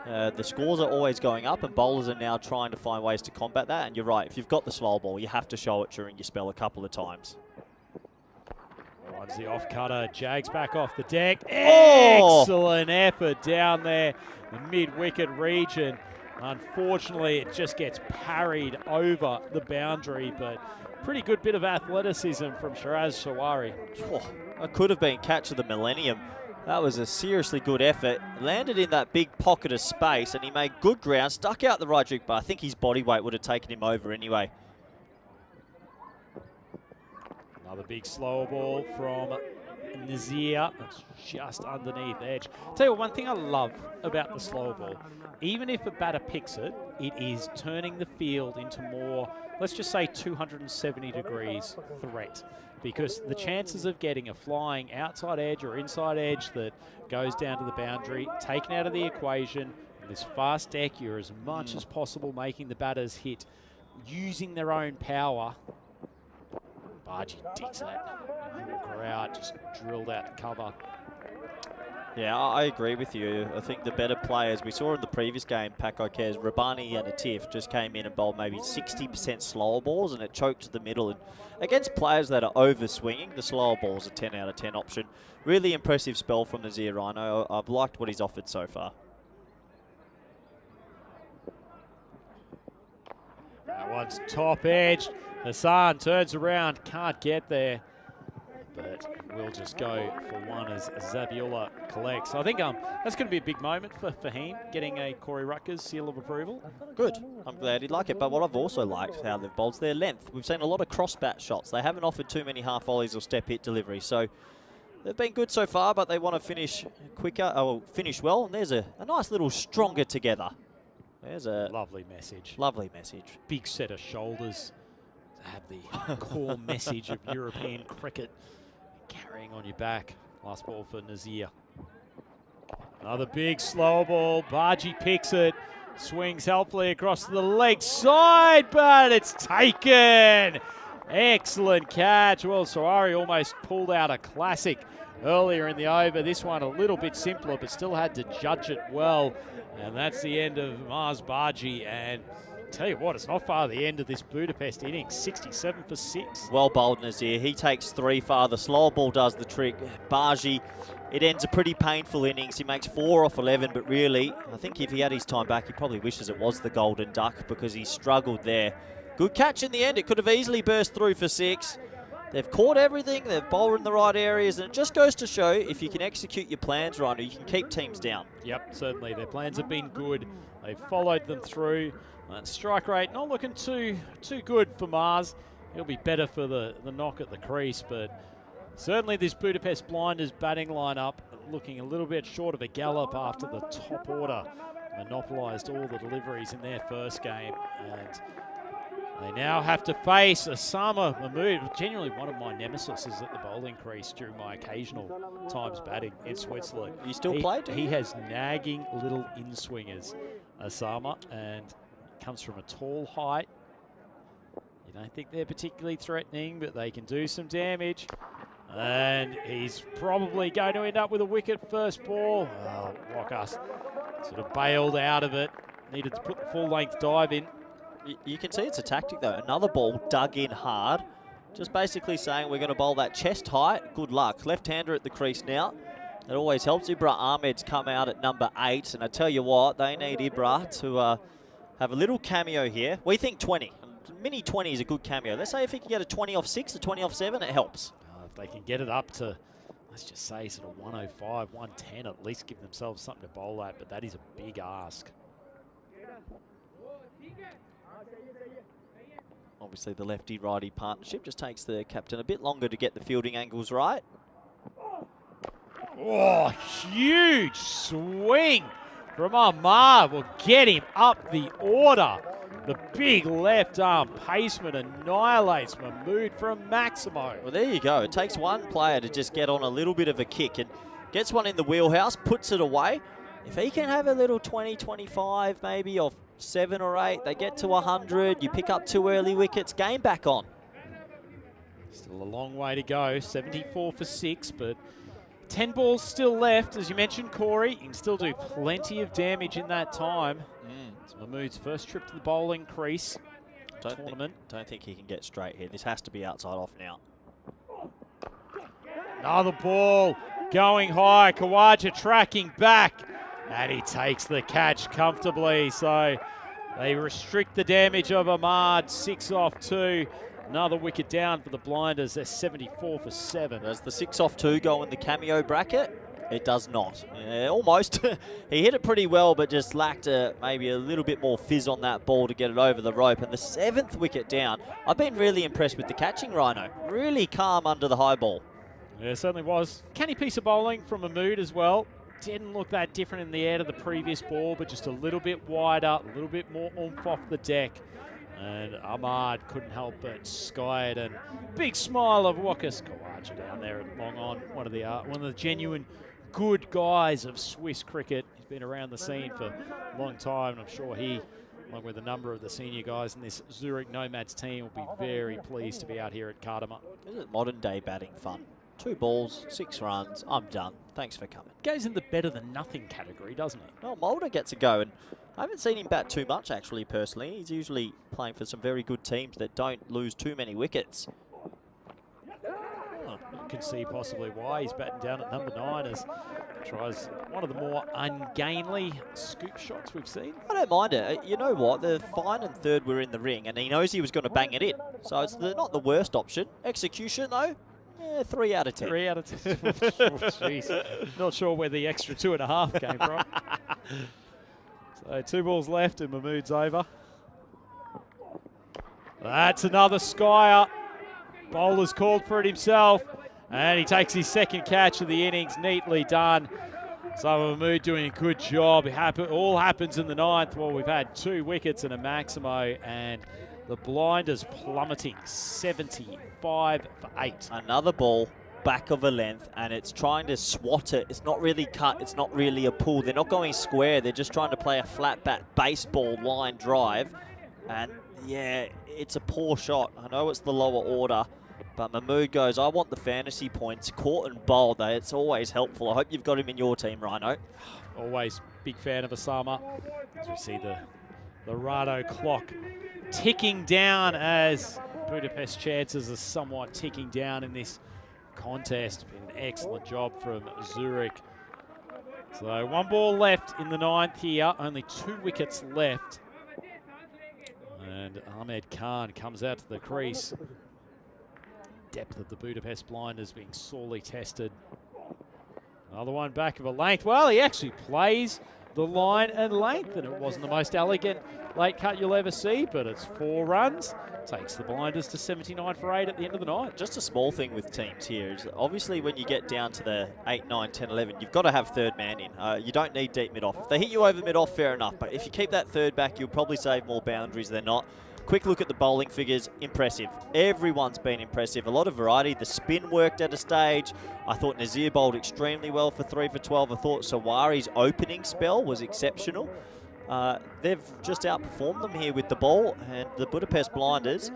and the scores are always going up, and bowlers are now trying to find ways to combat that. And you're right, if you've got the slow ball, you have to show it during your spell a couple of times. Runs the off-cutter, Jags back off the deck. Oh! Excellent effort down there, the mid-wicket region. Unfortunately, it just gets parried over the boundary, but pretty good bit of athleticism from Shiraz Shawari. Oh, that could have been catch of the millennium. That was a seriously good effort. Landed in that big pocket of space, and he made good ground, stuck out the right trick, but I think his body weight would have taken him over anyway. Another big slower ball from Nazir. That's just underneath edge. Tell you what, one thing I love about the slower ball, even if a batter picks it, it is turning the field into more, let's just say 270 degrees threat. Because the chances of getting a flying outside edge or inside edge that goes down to the boundary, taken out of the equation, this fast deck, you're as much as possible making the batters hit using their own power. Bargy digs that Yorker out, just drilled out to cover. Yeah, I agree with you. I think the better players, we saw in the previous game, Paco Kes, Rabani and Atif just came in and bowled maybe 60% slower balls, and it choked to the middle. And against players that are over-swinging, the slower ball's a 10 out of 10 option. Really impressive spell from Nazir Rhino. I've liked what he's offered so far. That one's top edged. Hassan turns around, can't get there. But we'll just go for one as Zabiola collects. I think that's going to be a big moment for Fahim, getting a Corey Rutgers seal of approval. Good. I'm glad he'd like it. But what I've also liked, how they've bowled, their length. We've seen a lot of cross-bat shots. They haven't offered too many half volleys or step-hit deliveries. So they've been good so far, but they want to finish quicker, or finish well. And there's a nice little stronger together. There's a lovely message. Lovely message. Big set of shoulders to have the core message of European cricket carrying on your back. Last ball for Nazir. Another big slow ball. Bargy picks it. Swings helpfully across the leg side, but it's taken. Excellent catch. Well, Sawari almost pulled out a classic earlier in the over. This one a little bit simpler, but still had to judge it well. And that's the end of Mars Bargy. And tell you what, it's not far the end of this Budapest innings. 67 for 6. Well bowled Nazir. He takes 3 far. The slower ball does the trick. Bargy, it ends a pretty painful innings. He makes 4 off 11, but really, I think if he had his time back, he probably wishes it was the Golden Duck because he struggled there. Good catch in the end. It could have easily burst through for 6. They've caught everything. They've bowled in the right areas, and it just goes to show if you can execute your plans right, you can keep teams down. Yep, certainly. Their plans have been good. They've followed them through. Strike rate not looking too good for Mars. It'll be better for the knock at the crease, but certainly this Budapest Blinders batting lineup looking a little bit short of a gallop after the top order monopolised all the deliveries in their first game. And they now have to face Osama Mahmood, genuinely one of my nemesis at the bowling crease during my occasional times batting in Switzerland. You still played? He has nagging little in-swingers, Osama, and comes from a tall height. You don't think they're particularly threatening, but they can do some damage. And he's probably going to end up with a wicket first ball. Oh, Rockus sort of bailed out of it. Needed to put the full-length dive in. You can see it's a tactic though. Another ball dug in hard. Just basically saying we're going to bowl that chest height. Good luck. Left-hander at the crease now. That always helps. Ibra Ahmed's come out at number 8. And I tell you what, they need Ibra to have a little cameo here. We think 20. Mini 20 is a good cameo. Let's say if he can get a 20 off 6, a 20 off 7, it helps. If they can get it up to, let's just say, sort of 105, 110, at least give themselves something to bowl at. But that is a big ask. Obviously, the lefty-righty partnership just takes the captain a bit longer to get the fielding angles right. Oh, huge swing from Ahmad will get him up the order. The big left arm paceman annihilates Mahmood from Maximo. Well, there you go. It takes one player to just get on a little bit of a kick and gets one in the wheelhouse, puts it away. If he can have a little 20, 25 maybe off 7 or 8, they get to 100, you pick up 2 early wickets, game back on. Still a long way to go, 74 for 6, but 10 balls still left. As you mentioned, Corey, you can still do plenty of damage in that time. It's Mahmood's first trip to the bowling crease tournament. Don't think he can get straight here. This has to be outside off now. Another ball going high, Kawaja tracking back. And he takes the catch comfortably. So they restrict the damage of Ahmad, 6 off 2. Another wicket down for the Blinders. They're 74 for 7. Does the 6 off 2 go in the cameo bracket? It does not. Yeah, almost. He hit it pretty well, but just lacked maybe a little bit more fizz on that ball to get it over the rope. And the 7th wicket down. I've been really impressed with the catching, Rhino. Really calm under the high ball. Yeah, it certainly was. Canny piece of bowling from Mahmood as well. Didn't look that different in the air to the previous ball, but just a little bit wider, a little bit more oomph off the deck. And Ahmad couldn't help but sky it. And big smile of Wakas Kawaja down there at long on. One of the genuine good guys of Swiss cricket. He's been around the scene for a long time, and I'm sure he, along with a number of the senior guys in this Zurich Nomads team, will be very pleased to be out here at Kardama. This is modern day batting fun. 2 balls, 6 runs, I'm done. Thanks for coming. Goes in the better than nothing category, doesn't it? Well, Mulder gets a go, and I haven't seen him bat too much, actually, personally. He's usually playing for some very good teams that don't lose too many wickets. Oh, you can see possibly why he's batting down at number 9 as tries one of the more ungainly scoop shots we've seen. I don't mind it. You know what? The fine and third were in the ring, and he knows he was going to bang it in. So it's not the worst option. Execution, though, 3 out of 10. 3 out of 10. Oh, jeez. Not sure where the extra 2.5 came from. So 2 balls left and Mahmood's over. That's another skyer. Bowler's called for it himself. And he takes his 2nd catch of the innings. Neatly done. So Mahmood doing a good job. All happens in the 9th. Well, we've had 2 wickets and a Maximo. And the Blinders plummeting 75 for 8. Another ball, back of a length, and it's trying to swat it. It's not really cut. It's not really a pull. They're not going square. They're just trying to play a flat bat baseball line drive. And, yeah, it's a poor shot. I know it's the lower order, but Mahmood goes, I want the fantasy points. Caught and bowled, though. It's always helpful. I hope you've got him in your team, Rhino. Always big fan of Osama. As we see the Rado clock ticking down as Budapest chances are somewhat ticking down in this contest. Been an excellent job from Zurich. So 1 ball left in the 9th here. Only 2 wickets left. And Ahmed Khan comes out to the crease. Depth of the Budapest Blinders being sorely tested. Another one back of a length. Well, he actually plays the line and length, and it wasn't the most elegant late cut you'll ever see, but it's 4 runs. Takes the Blinders to 79 for 8 at the end of the night. Just a small thing with teams here is obviously when you get down to the 8, 9, 10, 11, you've got to have 3rd man in. You don't need deep mid-off. If they hit you over mid-off, fair enough, but if you keep that 3rd back, you'll probably save more boundaries than not. Quick look at the bowling figures, impressive. Everyone's been impressive. A lot of variety. The spin worked at a stage. I thought Nazir bowled extremely well for 3 for 12. I thought Sawari's opening spell was exceptional. They've just outperformed them here with the ball, and the Budapest Blinders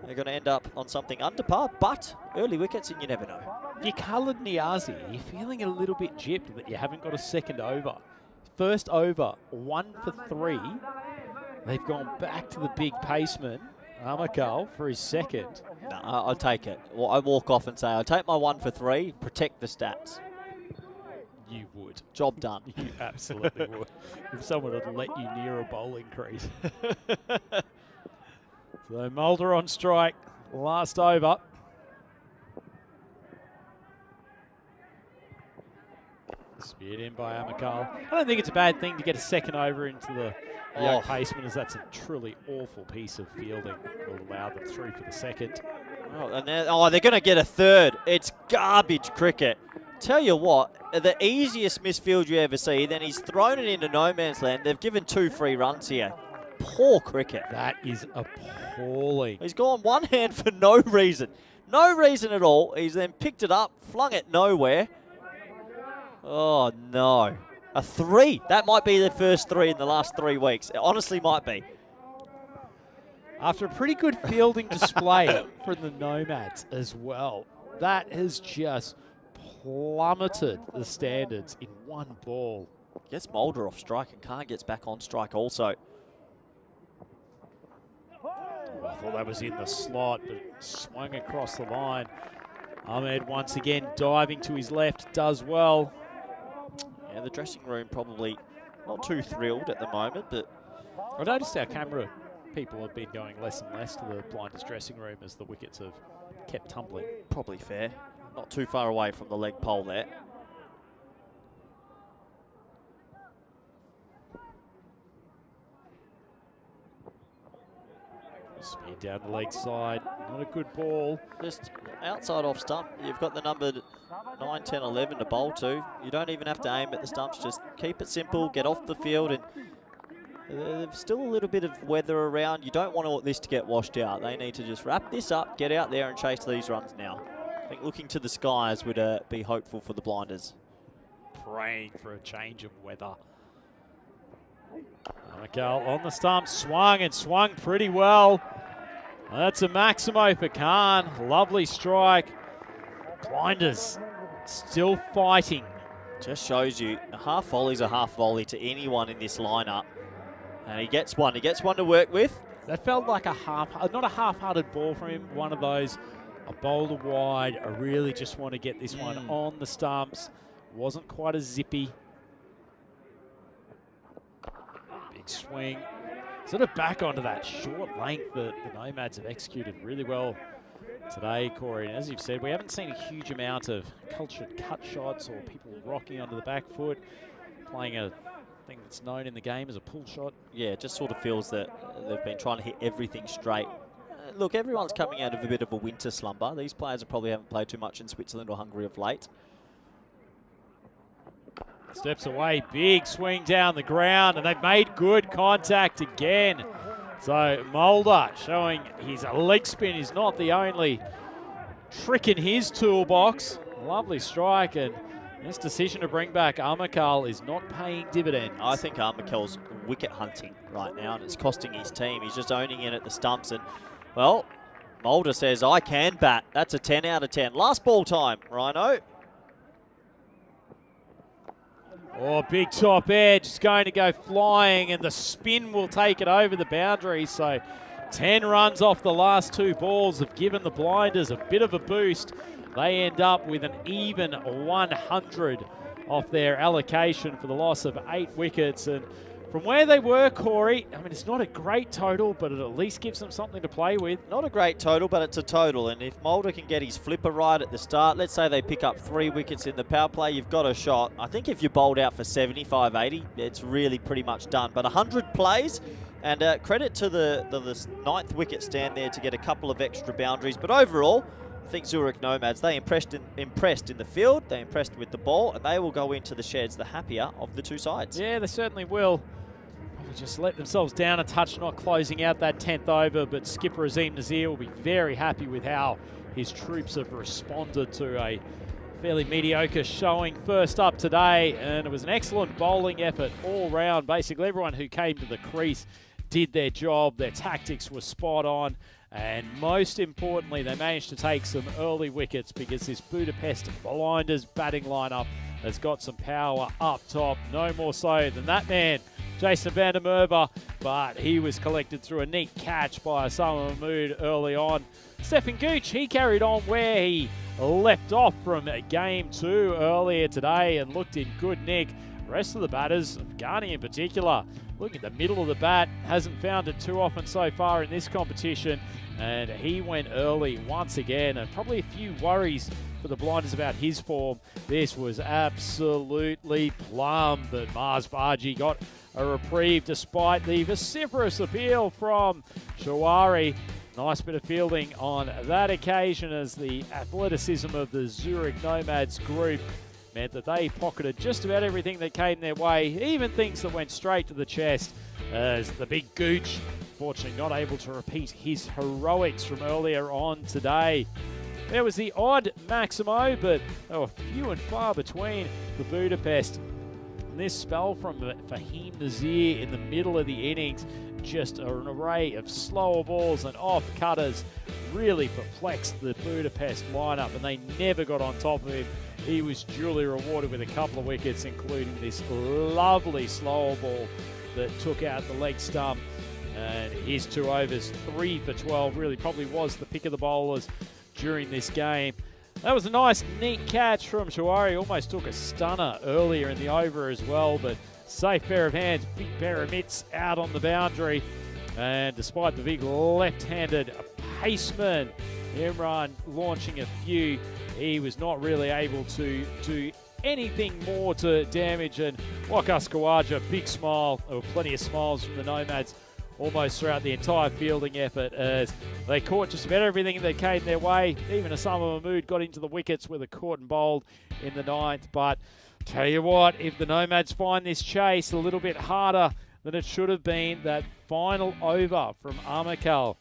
are going to end up on something under par, but early wickets and you never know. If you're Khalid Niazi, you're feeling a little bit gypped that you haven't got a 2nd over. First over, 1 for 3. They've gone back to the big paceman, Amakal, for his 2nd. No, I'll take it. Well, I walk off and say, I'll take my 1 for 3, protect the stats. You would. Job done. You absolutely would. If someone had let you near a bowling crease. So Mulder on strike, last over. Speared in by Amakal. I don't think it's a bad thing to get a 2nd over into the young paceman, as that's a truly awful piece of fielding. Will allow them through for the 2nd. Oh, and they're going to get a 3rd. It's garbage cricket. Tell you what, the easiest misfield you ever see, then he's thrown it into no man's land. They've given 2 free runs here. Poor cricket. That is appalling. He's gone one hand for no reason. No reason at all. He's then picked it up, flung it nowhere. Oh, no. A 3. That might be the first 3 in the last 3 weeks. It honestly might be. After a pretty good fielding display from the Nomads as well, that has just plummeted the standards in 1 ball. Gets Mulder off strike and Khan gets back on strike also. I thought that was in the slot, but it swung across the line. Ahmed once again diving to his left, does well. Yeah, the dressing room probably not too thrilled at the moment, but I noticed our camera people have been going less and less to the blinders dressing room as the wickets have kept tumbling. Probably fair. Not too far away from the leg pole there. Spear down the leg side, not a good ball. Just outside off stump. You've got the number 9, 10, 11 to bowl to. You don't even have to aim at the stumps. Just keep it simple, get off the field, and there's still a little bit of weather around. You don't want all this to get washed out. They need to just wrap this up, get out there and chase these runs now. I think looking to the skies would be hopeful for the blinders. Praying for a change of weather. Michael on the stump, swung and swung pretty well. That's a Maximo for Khan. Lovely strike. Blinders still fighting. Just shows you a half volley's a half volley to anyone in this lineup. And he gets one to work with. That felt like a not a half-hearted ball from him. One of those, a bowler wide. I really just want to get this one on the stumps. Wasn't quite as zippy. Big swing. Sort of back onto that short length that the Nomads have executed really well today, Corey. And as you've said, we haven't seen a huge amount of cultured cut shots or people rocking onto the back foot, playing a thing that's known in the game as a pull shot. Yeah, it just sort of feels that they've been trying to hit everything straight. Look, everyone's coming out of a bit of a winter slumber. These players probably haven't played too much in Switzerland or Hungary of late. Steps away, big swing down the ground, and they've made good contact again. So Mulder showing his leg spin is not the only trick in his toolbox. Lovely strike, and this decision to bring back Armakal is not paying dividends. I think Armakal's wicket hunting right now, and it's costing his team. He's just owning in at the stumps, and, well, Mulder says, I can bat. That's a 10 out of 10. Last ball time, Rhino. Oh, big top edge. It's going to go flying, and the spin will take it over the boundary. So 10 runs off the last 2 balls have given the Blinders a bit of a boost. They end up with an even 100 off their allocation for the loss of 8 wickets. And from where they were, Corey, I mean, it's not a great total, but it at least gives them something to play with. Not a great total, but it's a total. And if Mulder can get his flipper right at the start, let's say they pick up 3 wickets in the power play, you've got a shot. I think if you bowled out for 75, 80, it's really pretty much done. But 100 plays, and credit to the 9th wicket stand there to get a couple of extra boundaries. But overall, I think Zurich Nomads, they impressed in the field, they impressed with the ball, and they will go into the sheds the happier of the 2 sides. Yeah, they certainly will. Probably just let themselves down a touch, not closing out that 10th over, but skipper Azim Nazir will be very happy with how his troops have responded to a fairly mediocre showing first up today, and it was an excellent bowling effort all round. Basically, everyone who came to the crease did their job, their tactics were spot on, and most importantly, they managed to take some early wickets because this Budapest Blinders batting lineup has got some power up top. No more so than that man, Jason van der Merwe, but he was collected through a neat catch by Osama Mahmood early on. Stefan Gooch, he carried on where he left off from game 2 earlier today and looked in good nick. The rest of the batters, Ghani in particular, look at the middle of the bat, hasn't found it too often so far in this competition, and he went early once again, and probably a few worries for the Blinders about his form. This was absolutely plum, but Mars Baji got a reprieve despite the vociferous appeal from Shawari. Nice bit of fielding on that occasion as the athleticism of the Zurich Nomads group meant that they pocketed just about everything that came their way, even things that went straight to the chest, as the big Gooch, fortunately not able to repeat his heroics from earlier on today. There was the odd Maximo, but they were few and far between for Budapest. And this spell from Fahim Nazir in the middle of the innings, just an array of slower balls and off-cutters, really perplexed the Budapest lineup, and they never got on top of him. He was duly rewarded with a couple of wickets, including this lovely slower ball that took out the leg stump. And his 2 overs, 3 for 12, really probably was the pick of the bowlers during this game. That was a nice, neat catch from Shawari. Almost took a stunner earlier in the over as well, but safe pair of hands, big pair of mitts out on the boundary. And despite the big left-handed paceman, Imran launching a few, he was not really able to do anything more to damage. And Wakas Kawaja, big smile. There were plenty of smiles from the Nomads almost throughout the entire fielding effort as they caught just about everything that came their way. Even Osama Mahmood got into the wickets with a caught and bowled in the 9th. But tell you what, if the Nomads find this chase a little bit harder than it should have been, that final over from Amakal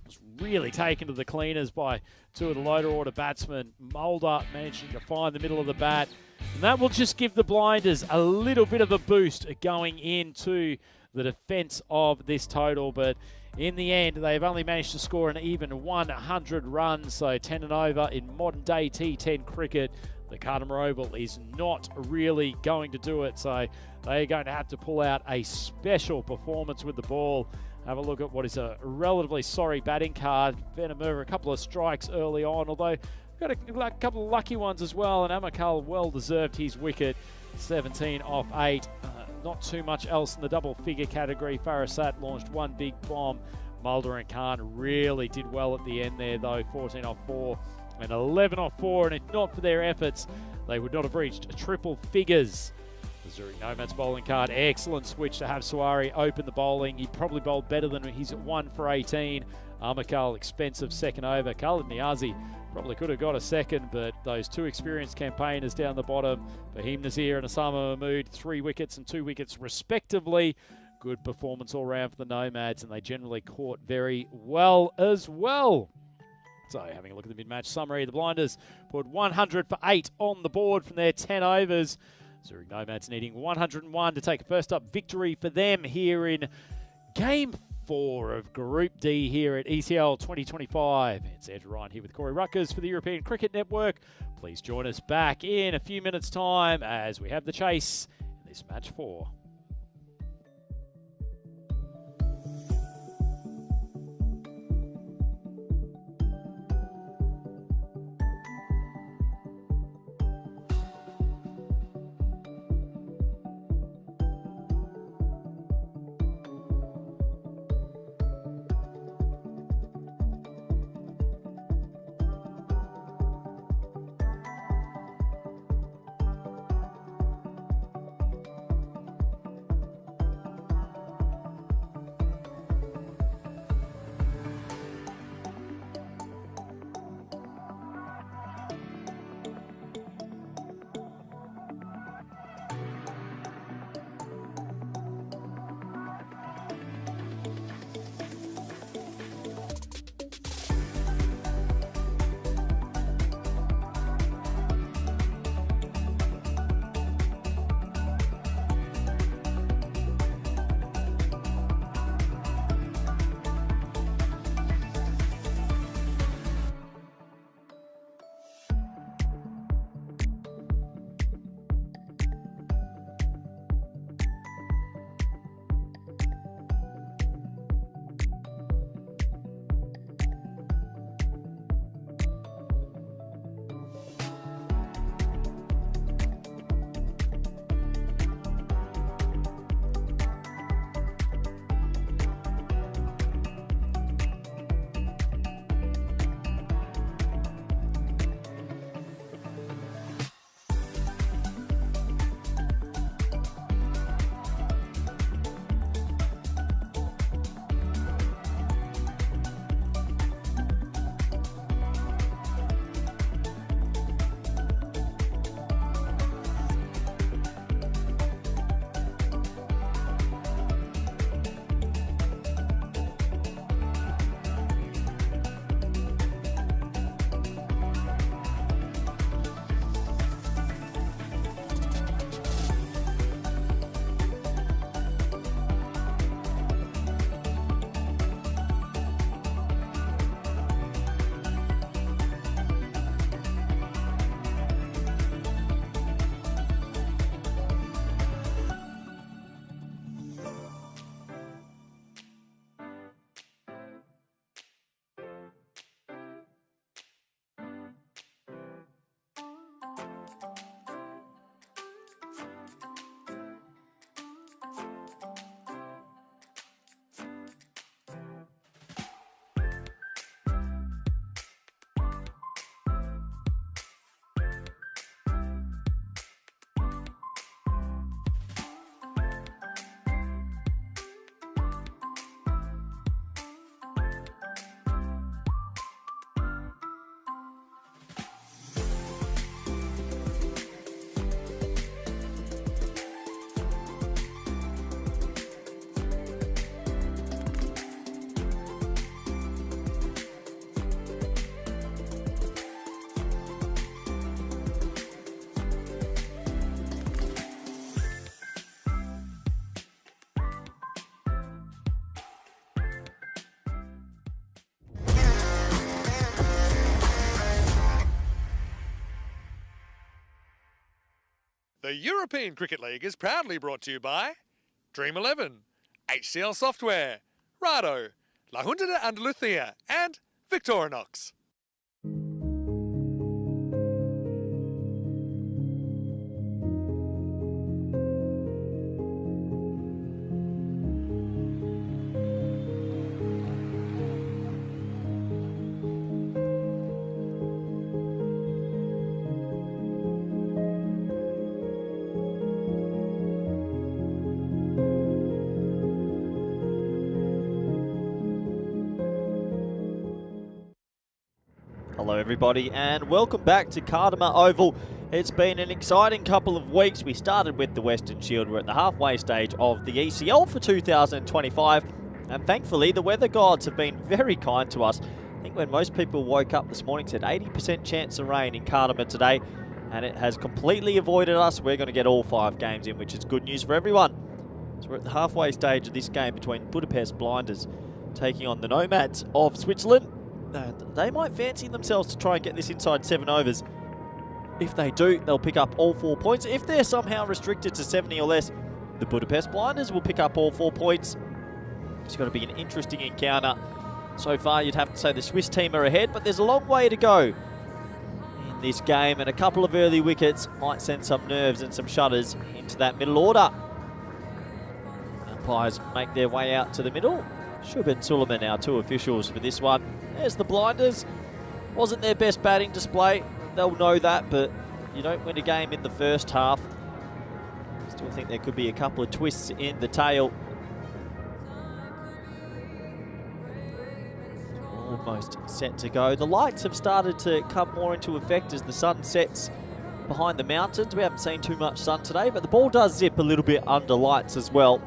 was really taken to the cleaners by two of the lower order batsmen. Mulder managing to find the middle of the bat. And that will just give the Blinders a little bit of a boost going into the defence of this total. But in the end, they've only managed to score an even 100 runs. So 10 and over in modern day T10 cricket. The Cartama Oval is not really going to do it. So they're going to have to pull out a special performance with the ball. Have a look at what is a relatively sorry batting card. Venomur, a couple of strikes early on, although got a couple of lucky ones as well. And Amakal well deserved his wicket. 17 off 8. Not too much else in the double figure category. Farasat launched one big bomb. Mulder and Khan really did well at the end there though. 14 off 4 and 11 off 4. And if not for their efforts, they would not have reached triple figures. The Zurich Nomads bowling card. Excellent switch to have Suari open the bowling. He probably bowled better than he's at 1 for 18. Amakal, expensive second over. Khalid Niazi probably could have got a second, but those two experienced campaigners down the bottom, Fahim Nazir and Osama Mahmood, 3 wickets and 2 wickets respectively. Good performance all round for the Nomads, and they generally caught very well as well. So having a look at the mid-match summary, the Blinders put 100 for 8 on the board from their 10 overs. Zurich Nomads needing 101 to take a first-up victory for them here in Game 4 of Group D here at ECL 2025. It's Andrew Ryan here with Corey Ruckers for the European Cricket Network. Please join us back in a few minutes' time as we have the chase in this match 4. The European Cricket League is proudly brought to you by Dream 11, HCL Software, Rado, La Junta de Andalucía, and Victorinox. Hello everybody and welcome back to Kartama Oval. It's been an exciting couple of weeks. We started with the Western Shield. We're at the halfway stage of the ECL for 2025 and thankfully the weather gods have been very kind to us. I think when most people woke up this morning it said 80% chance of rain in Kartama today and it has completely avoided us. We're going to get all 5 games in, which is good news for everyone. So we're at the halfway stage of this game between Budapest Blinders taking on the Nomads of Switzerland. They might fancy themselves to try and get this inside 7 overs. If they do, they'll pick up all 4 points. If they're somehow restricted to 70 or less, the Budapest Blinders will pick up all 4 points. It's going to be an interesting encounter. So far, you'd have to say the Swiss team are ahead, but there's a long way to go in this game, and a couple of early wickets might send some nerves and some shudders into that middle order. Umpires make their way out to the middle. Shub and Suleiman, our 2 officials for this one. There's the Blinders. Wasn't their best batting display. They'll know that, but you don't win a game in the first half. Still think there could be a couple of twists in the tail. Almost set to go. The lights have started to come more into effect as the sun sets behind the mountains. We haven't seen too much sun today, but the ball does zip a little bit under lights as well.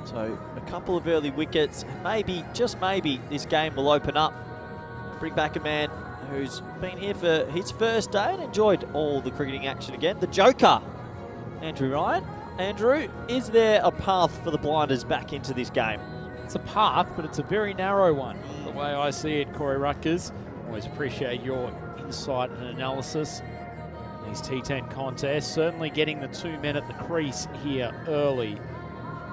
So a couple of early wickets, maybe, just maybe, this game will open up. Bring back a man who's been here for his first day and enjoyed all the cricketing action again. The Joker, Andrew Ryan. Andrew, is there a path for the Blinders back into this game? It's a path, but it's a very narrow one. The way I see it, Corey Rutgers, always appreciate your insight and analysis. These T10 contests, certainly getting the 2 men at the crease here early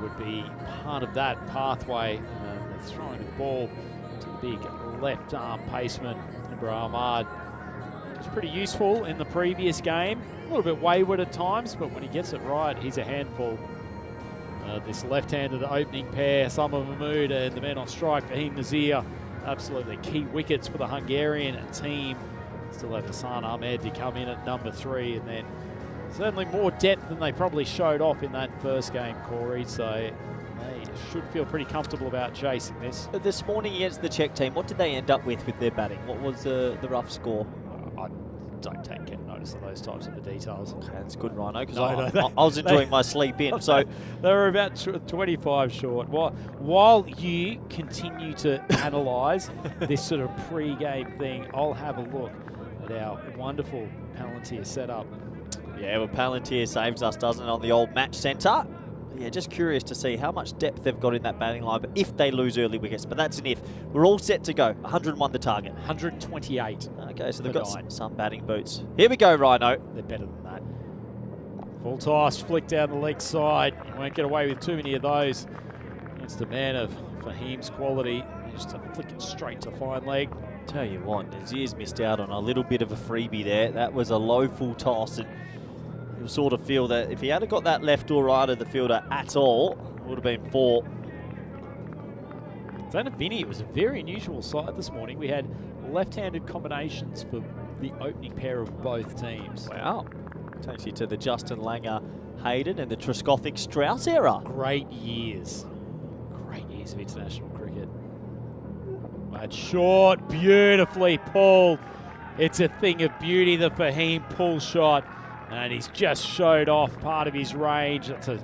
would be part of that pathway. They're throwing the ball to the big left arm paceman, Ibrahim Ahmad. It was pretty useful in the previous game. A little bit wayward at times, but when he gets it right, he's a handful. This left-handed opening pair, Summer Mahmood and the man on strike, Fahim Nazir, absolutely key wickets for the Hungarian team. Still have Hassan Ahmed to come in at number 3, and then certainly more depth than they probably showed off in that first game, Corey, so they should feel pretty comfortable about chasing this. This morning against the Czech team, what did they end up with their batting? What was the rough score? I don't take notice of those types of the details. Okay, that's good, Rhino, because No, I was enjoying my sleep in. So they were about 25 short. While you continue to analyse this sort of pre-game thing, I'll have a look at our wonderful Palantir setup. yeah, well, Palantir saves us, doesn't it, on the old match centre? Yeah, just curious to see how much depth they've got in that batting line, but if they lose early wickets. But that's an if. We're all set to go. 101 the target. 128. Okay, so they've got some batting boots. Here we go, Rhino. They're better than that. Full toss, flick down the leg side. You won't get away with too many of those. It's a man of Fahim's quality. Just to flick it straight to fine leg. Tell you what, Nazir's missed out on a little bit of a freebie there. That was a low full toss, and you'll sort of feel that if he had got that left or right of the fielder at all, it would have been 4. Zana Vinny, it was a very unusual side this morning. We had left-handed combinations for the opening pair of both teams. Wow. Takes you to the Justin Langer Hayden and the Trescothic Strauss era. Great years. Great years of international cricket. But short, beautifully pulled. It's a thing of beauty, the Fahim pull shot. And he's just showed off part of his range. It's a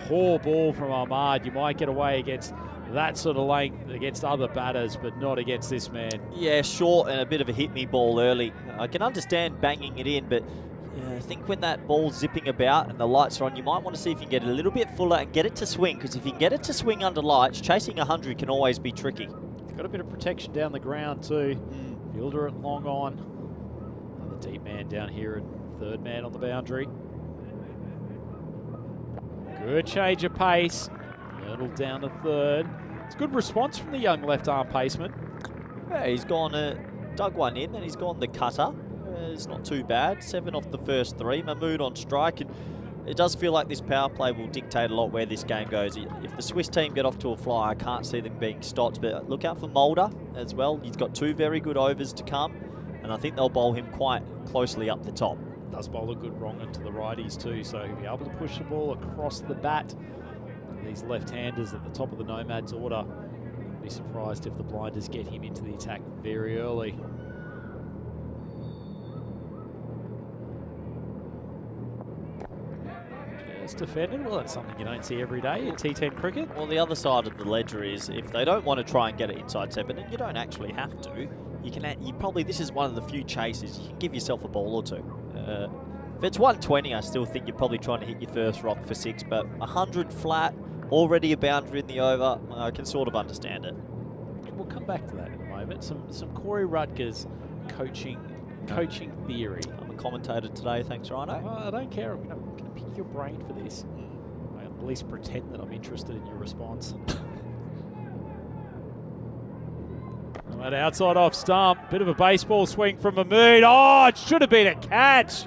poor ball from Ahmad. You might get away against that sort of length against other batters, but not against this man. Yeah, short and a bit of a hit-me ball early. I can understand banging it in, but I think when that ball's zipping about and the lights are on, you might want to see if you can get it a little bit fuller and get it to swing, because if you can get it to swing under lights, chasing 100 can always be tricky. Got a bit of protection down the ground too. Fielder at long on. The deep man down here at third man on the boundary. Good change of pace. Myrtle down to third. It's a good response from the young left arm paceman. Yeah, he's gone, dug one in, and he's gone the cutter. It's not too bad. 7 off the first 3. Mahmood on strike, and it does feel like this power play will dictate a lot where this game goes. If the Swiss team get off to a fly, I can't see them being stopped. But look out for Mulder as well. He's got 2 very good overs to come, and I think they'll bowl him quite closely up the top. Does bowl a good wrong into the righties too, so he'll be able to push the ball across the bat. These left-handers at the top of the Nomads order. I'd be surprised if the blinders get him into the attack very early. Just defended. Well, that's something you don't see every day in T10 cricket. Well, the other side of the ledger is if they don't want to try and get it inside 7, and you don't actually have to, you probably, this is one of the few chases, you can give yourself a ball or 2. If it's 120, I still think you're probably trying to hit your first rock for 6, but 100 flat, already a boundary in the over, I can sort of understand it. We'll come back to that in a moment. Some Corey Rutgers coaching theory. I'm a commentator today, thanks, Rhino. Well, I don't care. I'm going to pick your brain for this. I'll at least pretend that I'm interested in your response. That outside off stump. Bit of a baseball swing from Mahmood. Oh, it should have been a catch.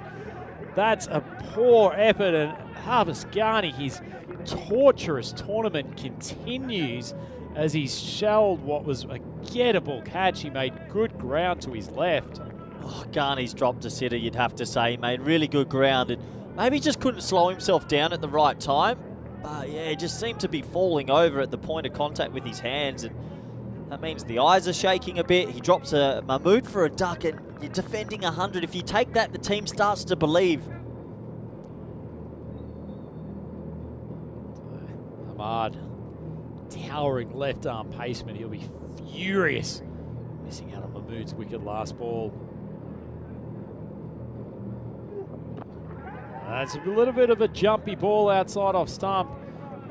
That's a poor effort. And Harvest-Ghani, his torturous tournament continues as he's shelled what was a gettable catch. He made good ground to his left. Oh, Ghani's dropped a sitter, you'd have to say. He made really good ground, and maybe he just couldn't slow himself down at the right time. But yeah, he just seemed to be falling over at the point of contact with his hands, and that means the eyes are shaking a bit. He drops a Mahmood for a duck, and you're defending 100. If you take that, the team starts to believe. Ahmad, towering left arm paceman. He'll be furious missing out on Mahmood's wicket last ball. That's a little bit of a jumpy ball outside off stump.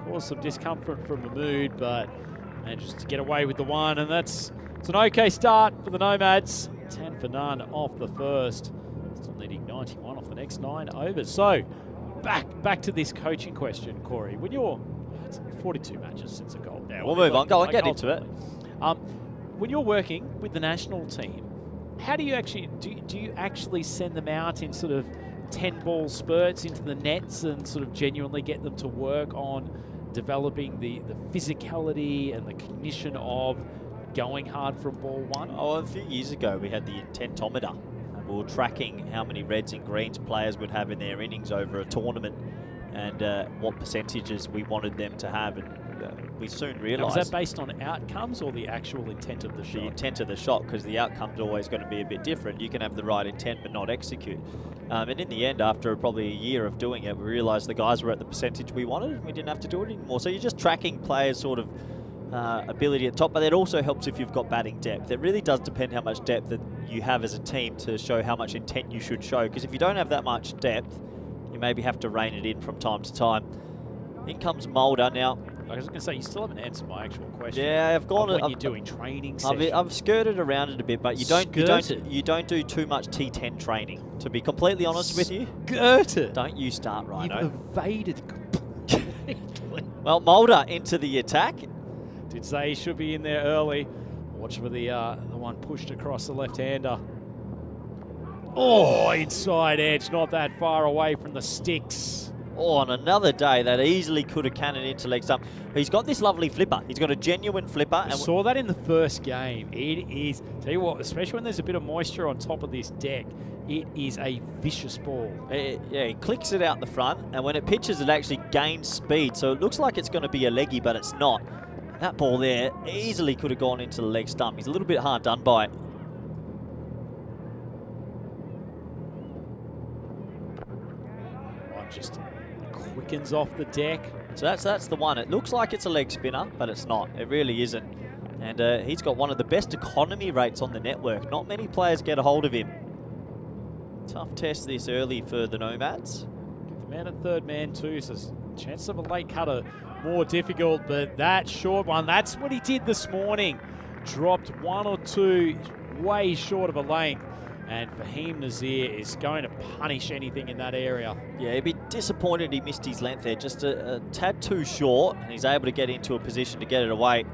Caused some discomfort from Mahmood, but manages to get away with the one, and it's an okay start for the Nomads. 10 for none off the first. Still needing 91 off the next 9 overs. So back to this coaching question, Corey. When you're 42 matches since a goal. Yeah, we'll move on. Go on, get into it. When you're working with the national team, how do you actually do you actually send them out in sort of 10-ball spurts into the nets and sort of genuinely get them to work on developing the physicality and the cognition of going hard from ball 1? Oh, a few years ago we had the intentometer, and we were tracking how many reds and greens players would have in their innings over a tournament, and what percentages we wanted them to have, and we soon realised... Was that based on outcomes or the actual intent of the shot? The intent of the shot, because the outcome's always going to be a bit different. You can have the right intent but not execute. And in the end, after probably a year of doing it, we realised the guys were at the percentage we wanted and we didn't have to do it anymore. So you're just tracking players' sort of ability at the top, but it also helps if you've got batting depth. It really does depend how much depth that you have as a team to show how much intent you should show, because if you don't have that much depth, you maybe have to rein it in from time to time. In comes Mulder now. I was going to say, you still haven't answered my actual question. Yeah, I've gone. When you're doing training sessions. I've skirted around it a bit, but you don't do too much T10 training. To be completely honest with you, Skirted. Don't you start, Rhino. You've evaded completely. Well, Mulder into the attack. Did say he should be in there early. Watch for the one pushed across the left-hander. Oh, inside edge, not that far away from the sticks. Oh, on another day, that easily could have cannoned into leg stump. He's got this lovely flipper. He's got a genuine flipper. I saw that in the first game. It is, tell you what, especially when there's a bit of moisture on top of this deck, it is a vicious ball. Yeah, he clicks it out the front, and when it pitches, it actually gains speed. So it looks like it's going to be a leggy, but it's not. That ball there easily could have gone into the leg stump. He's a little bit hard done by it. One just quickens off the deck. So that's the one. It looks like it's a leg spinner, but it's not. It really isn't. And he's got one of the best economy rates on the network. Not many players get a hold of him. Tough test this early for the Nomads. Get the man at third man too, so chance of a late cutter more difficult, but that short one, that's what he did this morning. Dropped 1 or 2 way short of a length. And Fahim Nazir is going to punish anything in that area. Yeah, he'd be disappointed he missed his length there, just a tad too short, and he's able to get into a position to get it away.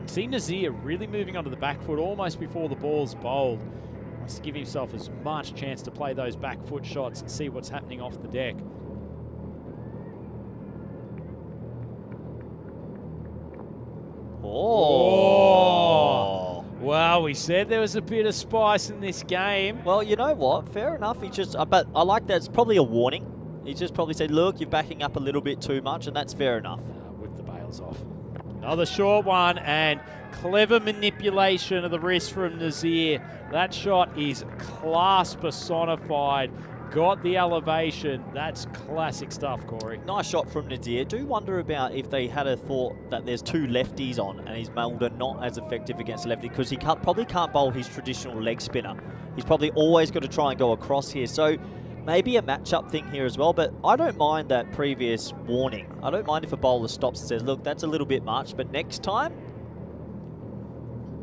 See Nazir really moving onto the back foot almost before the ball's bowled. Wants to give himself as much chance to play those back foot shots and see what's happening off the deck. Oh. Well, we said there was a bit of spice in this game. Well, you know what? Fair enough. He just, but I like that. It's probably a warning. He just probably said, look, you're backing up a little bit too much, and that's fair enough. Whip the bails off. Another short one, and clever manipulation of the wrist from Nazir. That shot is class personified. Got the elevation. That's classic stuff, Corey. Nice shot from Nadir. Do wonder about if they had a thought that there's two lefties on and his Mulder not as effective against lefty, because he probably can't bowl his traditional leg spinner. He's probably always got to try and go across here. So maybe a matchup thing here as well, but I don't mind that previous warning. I don't mind if a bowler stops and says, look, that's a little bit much, but next time.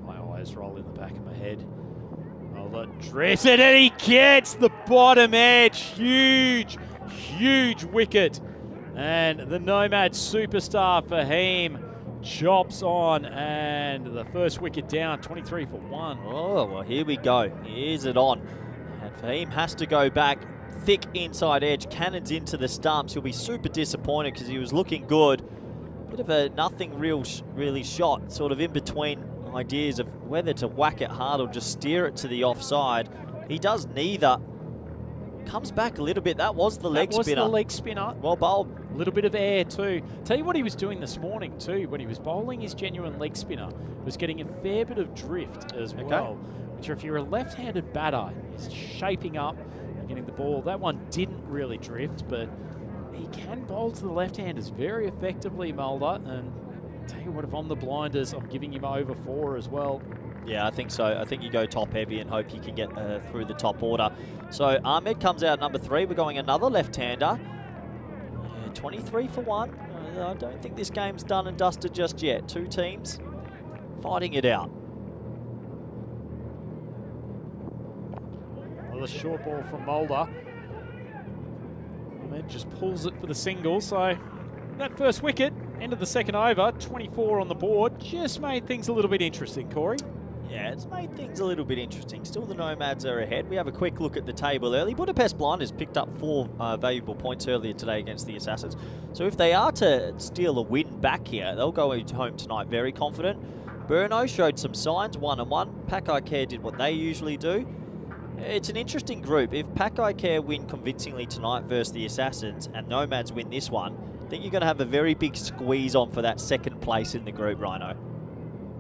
My eyes roll in the back of my head. Mulder drifts it, and he gets the bottom edge. Huge, huge wicket. And the Nomad superstar Fahim chops on, and the first wicket down, 23 for 1. Oh, well, here we go. Here's it on. And Fahim has to go back. Thick inside edge, cannons into the stumps. He'll be super disappointed because he was looking good. Bit of a nothing really shot, sort of in between ideas of whether to whack it hard or just steer it to the offside. He does neither. Comes back a little bit. That was the leg spinner. That was the leg spinner. Well bowled. A little bit of air too. Tell you what he was doing this morning too, when he was bowling his genuine leg spinner, was getting a fair bit of drift as well. Which if you're a left-handed batter, is shaping up and getting the ball. That one didn't really drift, but he can bowl to the left-handers very effectively, Mulder. And tell you what, if I'm the blinders, I'm giving him over 4 as well. Yeah, I think so. I think you go top heavy and hope you can get through the top order. So Ahmed comes out number 3. We're going another left-hander. 23 for 1. I don't think this game's done and dusted just yet. Two teams fighting it out. Another short ball from Mulder. Ahmed just pulls it for the single. So that first wicket, end of the second over, 24 on the board, just made things a little bit interesting, Corey. Yeah, it's made things a little bit interesting. Still the Nomads are ahead. We have a quick look at the table early. Budapest Blinders picked up 4 valuable points earlier today against the Assassins. So if they are to steal a win back here, they'll go home tonight very confident. Brno showed some signs, 1-1. Pack Care did what they usually do. It's an interesting group. If Pack Care win convincingly tonight versus the Assassins and Nomads win this one, I think you're going to have a very big squeeze on for that second place in the group, Rhino.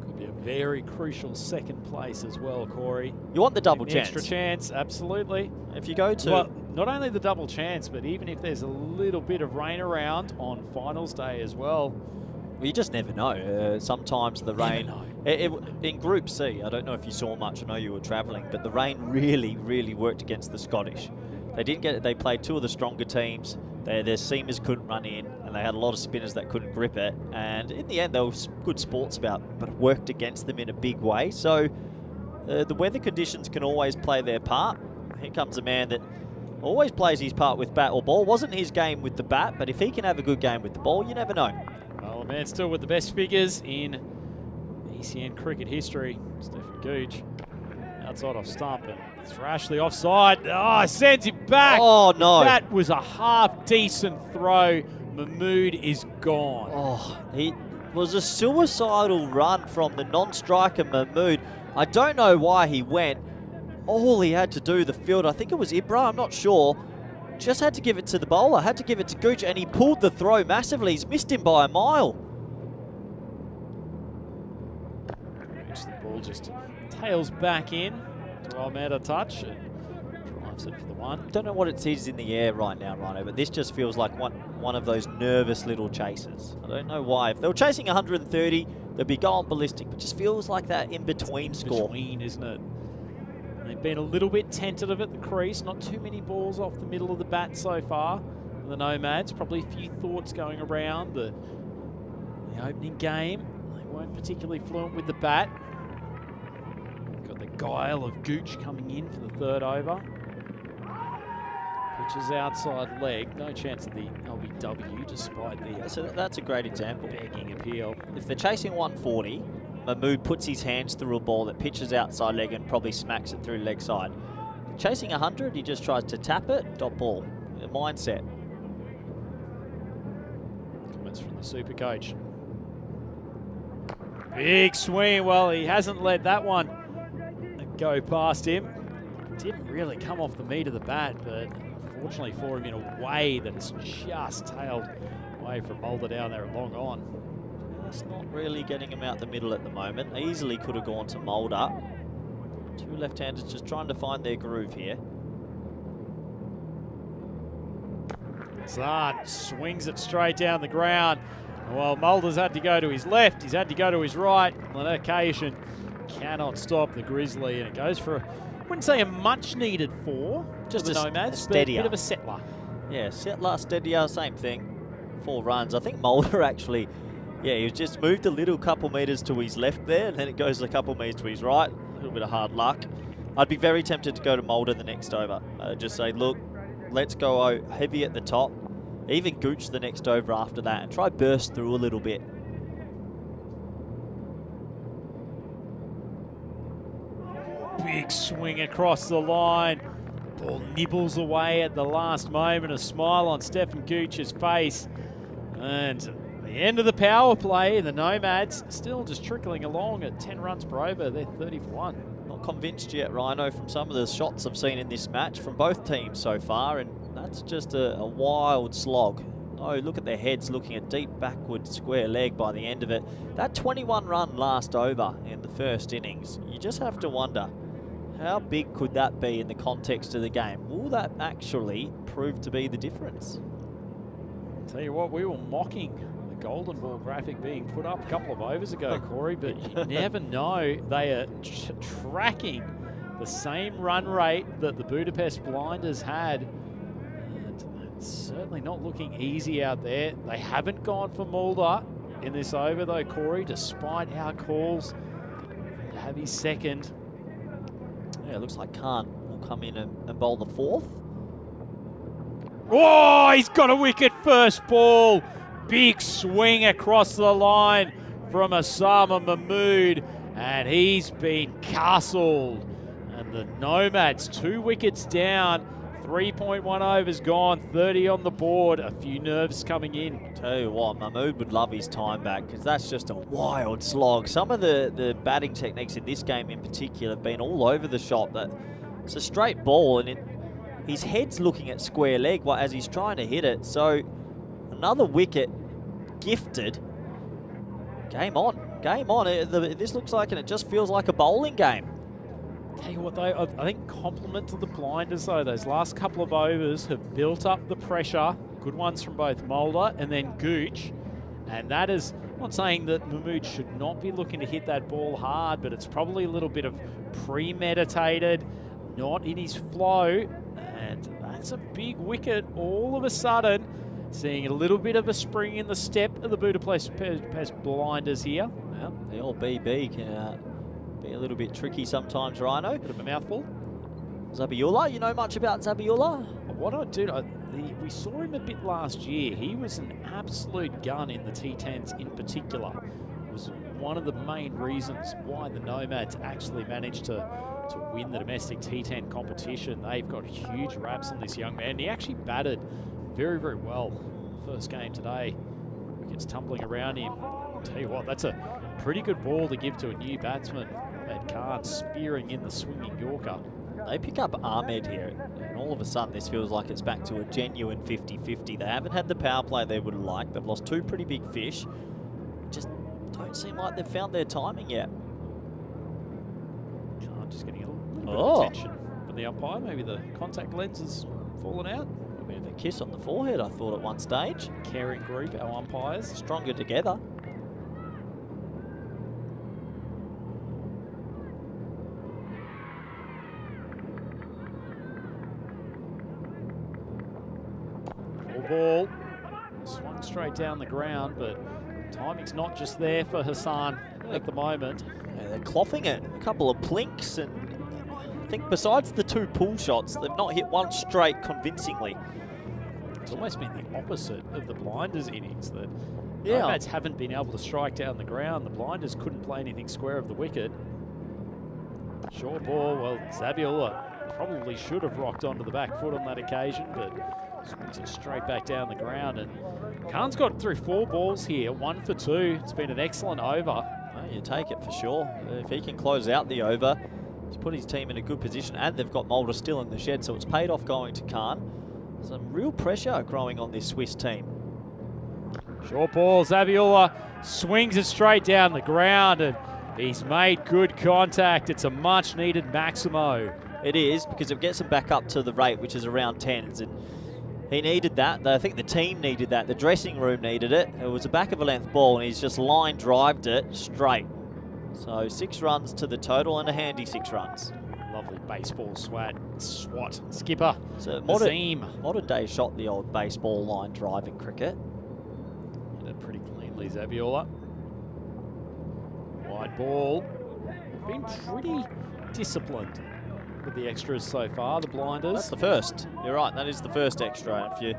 Could be a very crucial second place as well, Corey. You want the double chance. Extra chance, absolutely. If you go to... Well, not only the double chance, but even if there's a little bit of rain around on finals day as well. You just never know. Sometimes the rain... in Group C, I don't know if you saw much. I know you were travelling, but the rain really, really worked against the Scottish. They didn't get it. They played 2 of the stronger teams. Their seamers couldn't run in, and they had a lot of spinners that couldn't grip it. And in the end, they were good sports about, but it worked against them in a big way. So the weather conditions can always play their part. Here comes a man that always plays his part with bat or ball. Wasn't his game with the bat, but if he can have a good game with the ball, you never know. Well, the man still with the best figures in ECN cricket history, Stephen Gooch. Outside off stump and Thrashley offside. Oh, sends him back. Oh, no. That was a half-decent throw. Mahmood is gone. Oh, he was a suicidal run from the non-striker Mahmood. I don't know why he went. All he had to do, the field, I think it was Ibra, I'm not sure, just had to give it to the bowler, had to give it to Gooch, and he pulled the throw massively. He's missed him by a mile. The ball just tails back in to Ahmed a touch and drives it for the 1. Don't know what it is in the air right now, Rhino, but this just feels like one of those nervous little chases. I don't know why. If they were chasing 130, they'd be going ballistic, but just feels like that in-between score. Between, isn't it? They've been a little bit tentative at the crease. Not too many balls off the middle of the bat so far. The Nomads, probably a few thoughts going around the opening game. They weren't particularly fluent with the bat. Got the guile of Gooch coming in for the third over. Pitches outside leg. No chance of the LBW despite the So that's a great example. begging appeal. If they're chasing 140, Mahmood puts his hands through a ball that pitches outside leg and probably smacks it through leg side. Chasing 100, he just tries to tap it, dot ball. The mindset. Comments from the super coach. Big swing. Well, he hasn't let that one go past him. Didn't really come off the meat of the bat, but fortunately for him in a way that it's just tailed away from Mulder down there and long on. It's not really getting him out the middle at the moment. Easily could have gone to Mulder. Two left-handers just trying to find their groove here. Zahn swings it straight down the ground. Well, Mulder's had to go to his left. He's had to go to his right. On that occasion, cannot stop the Grizzly. And it goes for, I wouldn't say a much-needed 4. Just a the Nomads, but a steadier. bit of a settler. Yeah, settler, steadier, same thing. 4 runs. I think Mulder actually, yeah, he was just moved a little couple metres to his left there, and then it goes a couple metres to his right. A little bit of hard luck. I'd be very tempted to go to Mulder the next over. Just say, look, let's go heavy at the top. Even Gooch the next over after that and try burst through a little bit. Big swing across the line. Ball nibbles away at the last moment. A smile on Stephen Gooch's face. And the end of the power play, the Nomads still just trickling along at 10 runs per over. They're 30 for 1. Not convinced yet, Rhino, from some of the shots I've seen in this match from both teams so far, and that's just a wild slog. Oh, look at their heads looking at deep backward square leg by the end of it. That 21-run last over in the first innings, you just have to wonder, how big could that be in the context of the game? Will that actually prove to be the difference? Tell you what, we were mocking the golden ball graphic being put up a couple of overs ago, Corey, but you never know. They are tracking the same run rate that the Budapest Blinders had. And it's certainly not looking easy out there. They haven't gone for Mulder in this over, though, Corey, despite our calls to have his second. Yeah, it looks like Khan will come in and bowl the 4th. Oh, he's got a wicket first ball. Big swing across the line from Osama Mahmood, and he's been castled. And the Nomads, 2 wickets down, 3.1 overs gone, 30 on the board, a few nerves coming in. Tell you what, Mahmood would love his time back because that's just a wild slog. Some of the batting techniques in this game in particular have been all over the shop. That it's a straight ball and his head's looking at square leg as he's trying to hit it. So another wicket gifted. Game on. Game on. This looks like, and it just feels like a bowling game. Tell you what, though, I think compliment to the Blinders, though. Those last couple of overs have built up the pressure. Good ones from both Mulder and then Gooch. And that is, I'm not saying that Mahmood should not be looking to hit that ball hard, but it's probably a little bit of premeditated, not in his flow. And that's a big wicket all of a sudden. Seeing a little bit of a spring in the step of the Budapest Blinders here. Well, the old BB can be a little bit tricky sometimes, Rhino. Bit of a mouthful. Zabiola, you know much about Zabiola? What I do, we saw him a bit last year. He was an absolute gun in the T10s in particular. It was one of the main reasons why the Nomads actually managed to win the domestic T10 competition. They've got huge raps on this young man. He actually batted very, very well first game today. Wickets tumbling around him. I'll tell you what, that's a pretty good ball to give to a new batsman. Ahmed Khan spearing in the swinging Yorker. They pick up Ahmed here, and all of a sudden this feels like it's back to a genuine 50-50. They haven't had the power play they would have liked. They've lost 2 pretty big fish. Just don't seem like they've found their timing yet. Khan just getting a little bit of attention from the umpire. Maybe the contact lens has fallen out. A bit of a kiss on the forehead, I thought, at one stage. Caring group, our umpires. Stronger together. Full ball. Swung straight down the ground, but Timing's not just there for Hassan at the moment. Yeah, they're clothing it. A couple of plinks, and I think besides the 2 pull shots, they've not hit one straight convincingly. It's almost been the opposite of the Blinders innings, that Yeah. Nomads haven't been able to strike down the ground. The Blinders couldn't play anything square of the wicket. Short ball, well, Zabiola probably should have rocked onto the back foot on that occasion, but swings it straight back down the ground. And Khan's got through 4 balls here, 1 for 2. It's been an excellent over. Oh, you take it for sure. If he can close out the over, he's put his team in a good position, and they've got Mulder still in the shed, so it's paid off going to Khan. Some real pressure growing on this Swiss team. Short ball, Zabiola swings it straight down the ground, and he's made good contact. It's a much needed Maximo. It is, because it gets him back up to the rate, which is around 10s, and he needed that. I think the team needed that. The dressing room needed it. It was a back of a length ball, and he's just line drived it straight. So 6 runs to the total, and a handy 6 runs. Lovely baseball swat. Skipper, So Azim. modern day shot, the old baseball line driving cricket. Hit it pretty cleanly, Zabiola. Wide ball. Been pretty disciplined with the extras so far, the Blinders. That's the first. You're right, that is the first extra. If you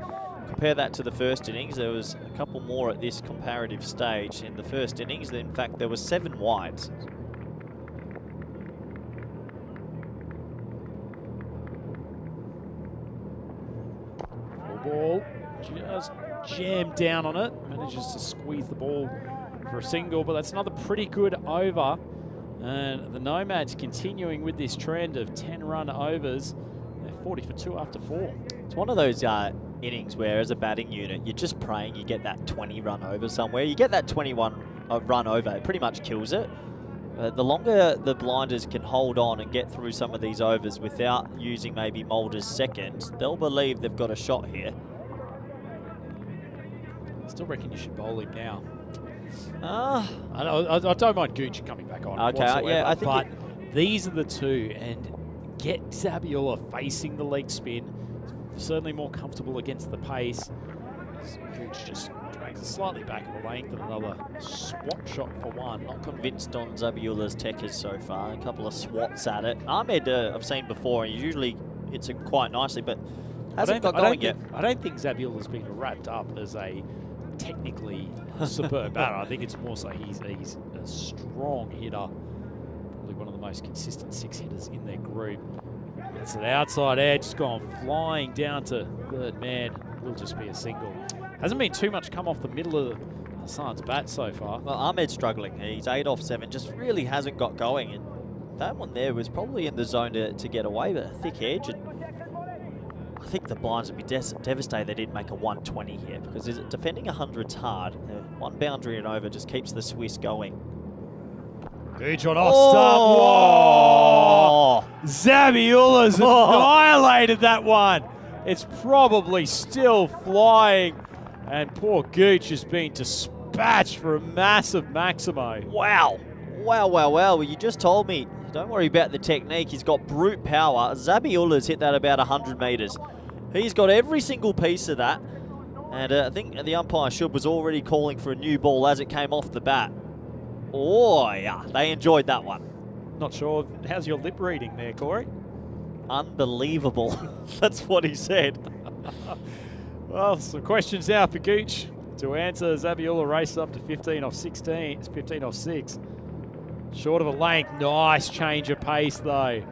compare that to the first innings, there was a couple more at this comparative stage. In the first innings, in fact, there were 7 wides. Full ball, just jammed down on it. Manages to squeeze the ball for a single, but that's another pretty good over. And the Nomads continuing with this trend of 10-run overs. They're 40 for 2 after 4. It's one of those innings where, as a batting unit, you're just praying you get that 20-run over somewhere. You get that 21-run over, it pretty much kills it. The longer the Blinders can hold on and get through some of these overs without using maybe Mulder's second, they'll believe they've got a shot here. Still reckon you should bowl him now. I I don't mind Gooch coming back on. Okay, whatsoever, yeah, I think but these are the 2, and get Zabiola facing the leg spin. Certainly more comfortable against the pace. Gooch just drags it slightly back of the length, and another swat shot for 1. Not convinced on Zabiola's techers so far. A couple of swats at it. Ahmed, I've seen before, and he usually hits it quite nicely, but hasn't got going yet. I don't think Zabiola's been wrapped up as a technically superb batter. I think it's more so he's a strong hitter. Probably one of the most consistent 6 hitters in their group. It's an outside edge, it's gone flying down to third man. Will just be a single. Hasn't been too much come off the middle of Hassan's bat so far. Well, Ahmed's struggling. He's 8 off 7, just really hasn't got going. And that one there was probably in the zone to get away, but a thick edge. And I think the Blinds would be devastated they didn't make a 120 here, because defending 100's hard. One boundary and over just keeps the Swiss going. Gooch on off stump. Whoa! Zabiola's annihilated that one. It's probably still flying, and poor Gooch has been dispatched for a massive Maximo. Wow. Wow. Well, you just told me, don't worry about the technique. He's got brute power. Zabiola's hit that about 100 metres. He's got every single piece of that. And I think the umpire was already calling for a new ball as it came off the bat. Oh, yeah. They enjoyed that one. Not sure. How's your lip reading there, Corey? Unbelievable. That's what he said. Well, some questions now for Gooch to answer. Zabiola raced up to 15 off 16. It's 15 off 6. Short of a length. Nice change of pace, though.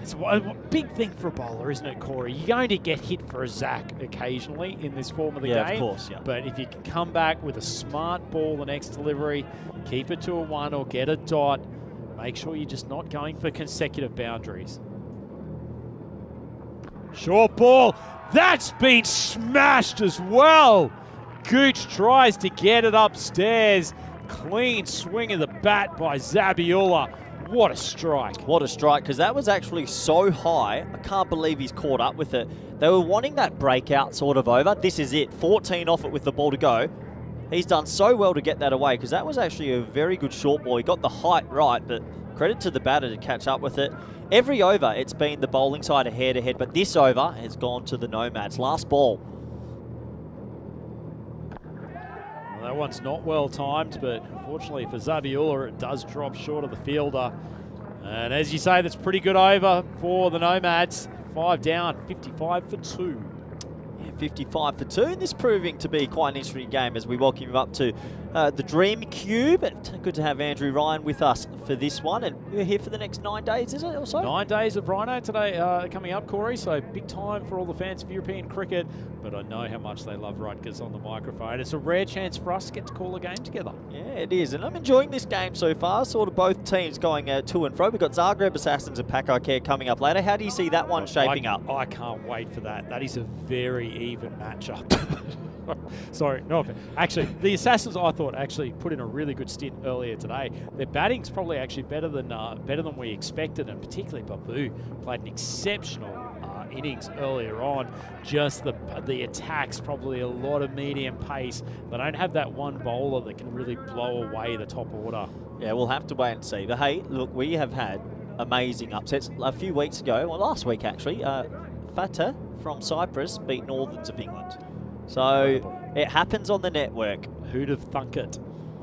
It's a big thing for a bowler, isn't it, Corey? You're going to get hit for a zack occasionally in this form of the game. Yeah, of course, yeah. But if you can come back with a smart ball the next delivery, keep it to a 1 or get a dot, make sure you're just not going for consecutive boundaries. Short ball. That's been smashed as well. Gooch tries to get it upstairs. Clean swing of the bat by Zabiola. What a strike. What a strike, because that was actually so high. I can't believe he's caught up with it. They were wanting that breakout sort of over. This is it. 14 off it with the ball to go. He's done so well to get that away, because that was actually a very good short ball. He got the height right, but credit to the batter to catch up with it. Every over, it's been the bowling side head-to-head, but this over has gone to the Nomads. Last ball. Well, that That one's not well timed, but unfortunately for Zabiola, it does drop short of the fielder. And as you say, that's pretty good over for the Nomads. 5 down, 55 for 2. 55 for 2, and this proving to be quite an interesting game as we welcome you up to the Dream Cube. And good to have Andrew Ryan with us for this one, and you're here for the next 9 days, is it, or so? 9 days of Brno today coming up, Corey, so big time for all the fans of European cricket, but I know how much they love Rutgers on the microphone. It's a rare chance for us to get to call a game together. Yeah, it is, and I'm enjoying this game so far, sort of both teams going to and fro. We've got Zagreb Assassins and Paco Care coming up later. How do you see that one shaping up? I can't wait for that. That is a very even matchup. Sorry, no offense. Actually, the Assassins, I thought, actually put in a really good stint earlier today. Their batting's probably actually better than we expected, and particularly Babu played an exceptional innings earlier on. Just the attacks, probably a lot of medium pace. They don't have that one bowler that can really blow away the top order. Yeah, we'll have to wait and see. But hey, look, we have had amazing upsets. A few weeks ago, well, last week actually, Fatah from Cyprus beat Northerns of England. So it happens on the network. Who'd have thunk it?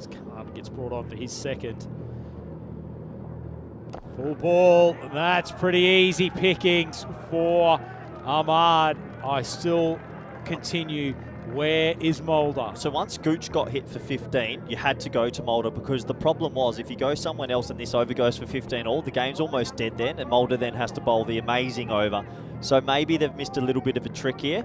Khan gets brought on for his second. Full ball. That's pretty easy pickings for Ahmad. I still continue. Where is Mulder? So once Gooch got hit for 15, you had to go to Mulder, because the problem was if you go someone else and this over goes for 15 all, the game's almost dead then, and Mulder then has to bowl the amazing over. So maybe they've missed a little bit of a trick here.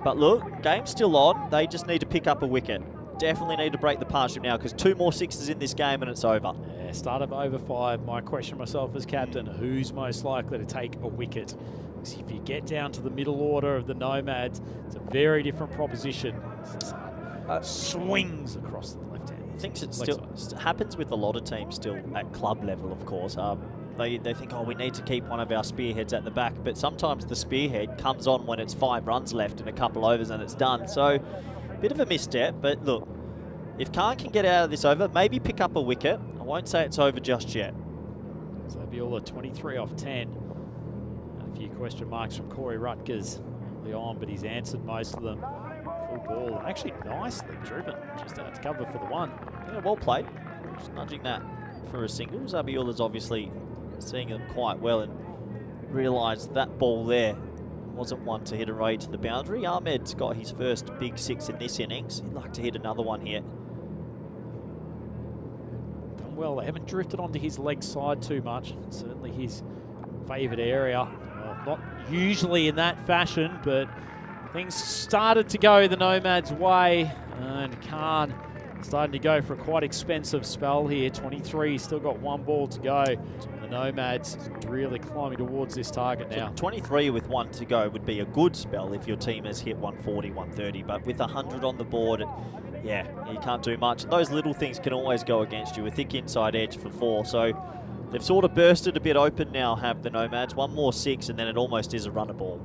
But look, game's still on. They just need to pick up a wicket. Definitely need to break the partnership now, because 2 more sixes in this game and it's over. Yeah, start of over 5. My question myself as captain, who's most likely to take a wicket? Because if you get down to the middle order of the Nomads, it's a very different proposition. Swings across the left hand. I think it still happens with a lot of teams still at club level, of course. They think, oh, we need to keep one of our spearheads at the back, but sometimes the spearhead comes on when it's 5 runs left in a couple overs and it's done. So, bit of a misstep, but look, if Khan can get out of this over, maybe pick up a wicket. I won't say it's over just yet. Zabiola 23 off 10. A few question marks from Corey Rutgers early on, but he's answered most of them. Full ball, actually nicely driven, just out to cover for the 1. Yeah, well played. Just nudging that for a single. Zabiola's obviously seeing them quite well and realised that ball there wasn't one to hit away to the boundary. Ahmed's got his first big 6 in this innings. He'd like to hit another one here. Done well. They haven't drifted onto his leg side too much. It's certainly his favoured area. Not usually in that fashion, but things started to go the Nomads' way, and Khan starting to go for a quite expensive spell here. 23, still got 1 ball to go. The Nomads really climbing towards this target now. 23 with 1 to go would be a good spell if your team has hit 140, 130, but with 100 on the board, yeah, you can't do much. Those little things can always go against you. A thick inside edge for 4, so they've sort of bursted a bit open now, have the Nomads. 1 more 6, and then it almost is a runner ball.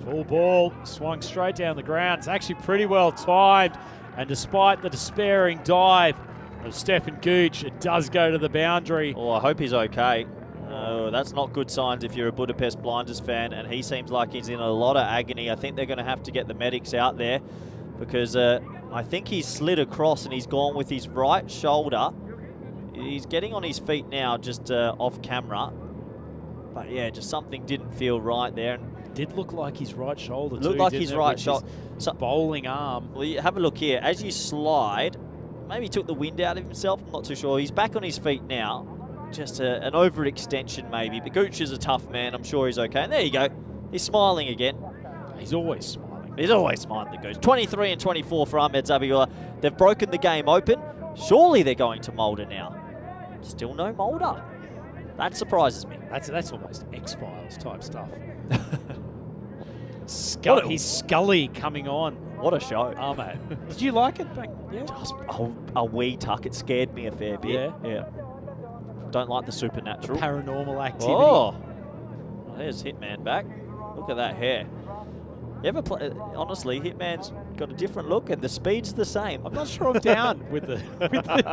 Full ball, swung straight down the ground. It's actually pretty well timed, and despite the despairing dive of Stefan Gooch, it does go to the boundary. Oh, I hope he's okay. Oh, that's not good signs if you're a Budapest Blinders fan, and he seems like he's in a lot of agony. I think they're going to have to get the medics out there, because I think he's slid across and he's gone with his right shoulder. He's getting on his feet now, just off camera. But yeah, just something didn't feel right there. And did look like his right shoulder too. Looked like his right shoulder. So bowling arm. Well, you have a look here. As you slide, maybe he took the wind out of himself. I'm not too sure. He's back on his feet now. Just an overextension maybe. But Gooch is a tough man. I'm sure he's okay. And there you go. He's smiling again. He's always smiling. He's always smiling, the Gooch. 23 and 24 for Ahmed Zabiola. They've broken the game open. Surely they're going to Mulder now. Still no Mulder. That surprises me. That's almost X-Files type stuff. He's Scully coming on. What a show. Oh, mate. Did you like it back? Yeah. Just a wee tuck. It scared me a fair bit. Yeah. Don't like the supernatural. Paranormal activity. Oh. There's Hitman back. Look at that hair. You ever play? Honestly, Hitman's got a different look and the speed's the same. I'm not sure I'm down with the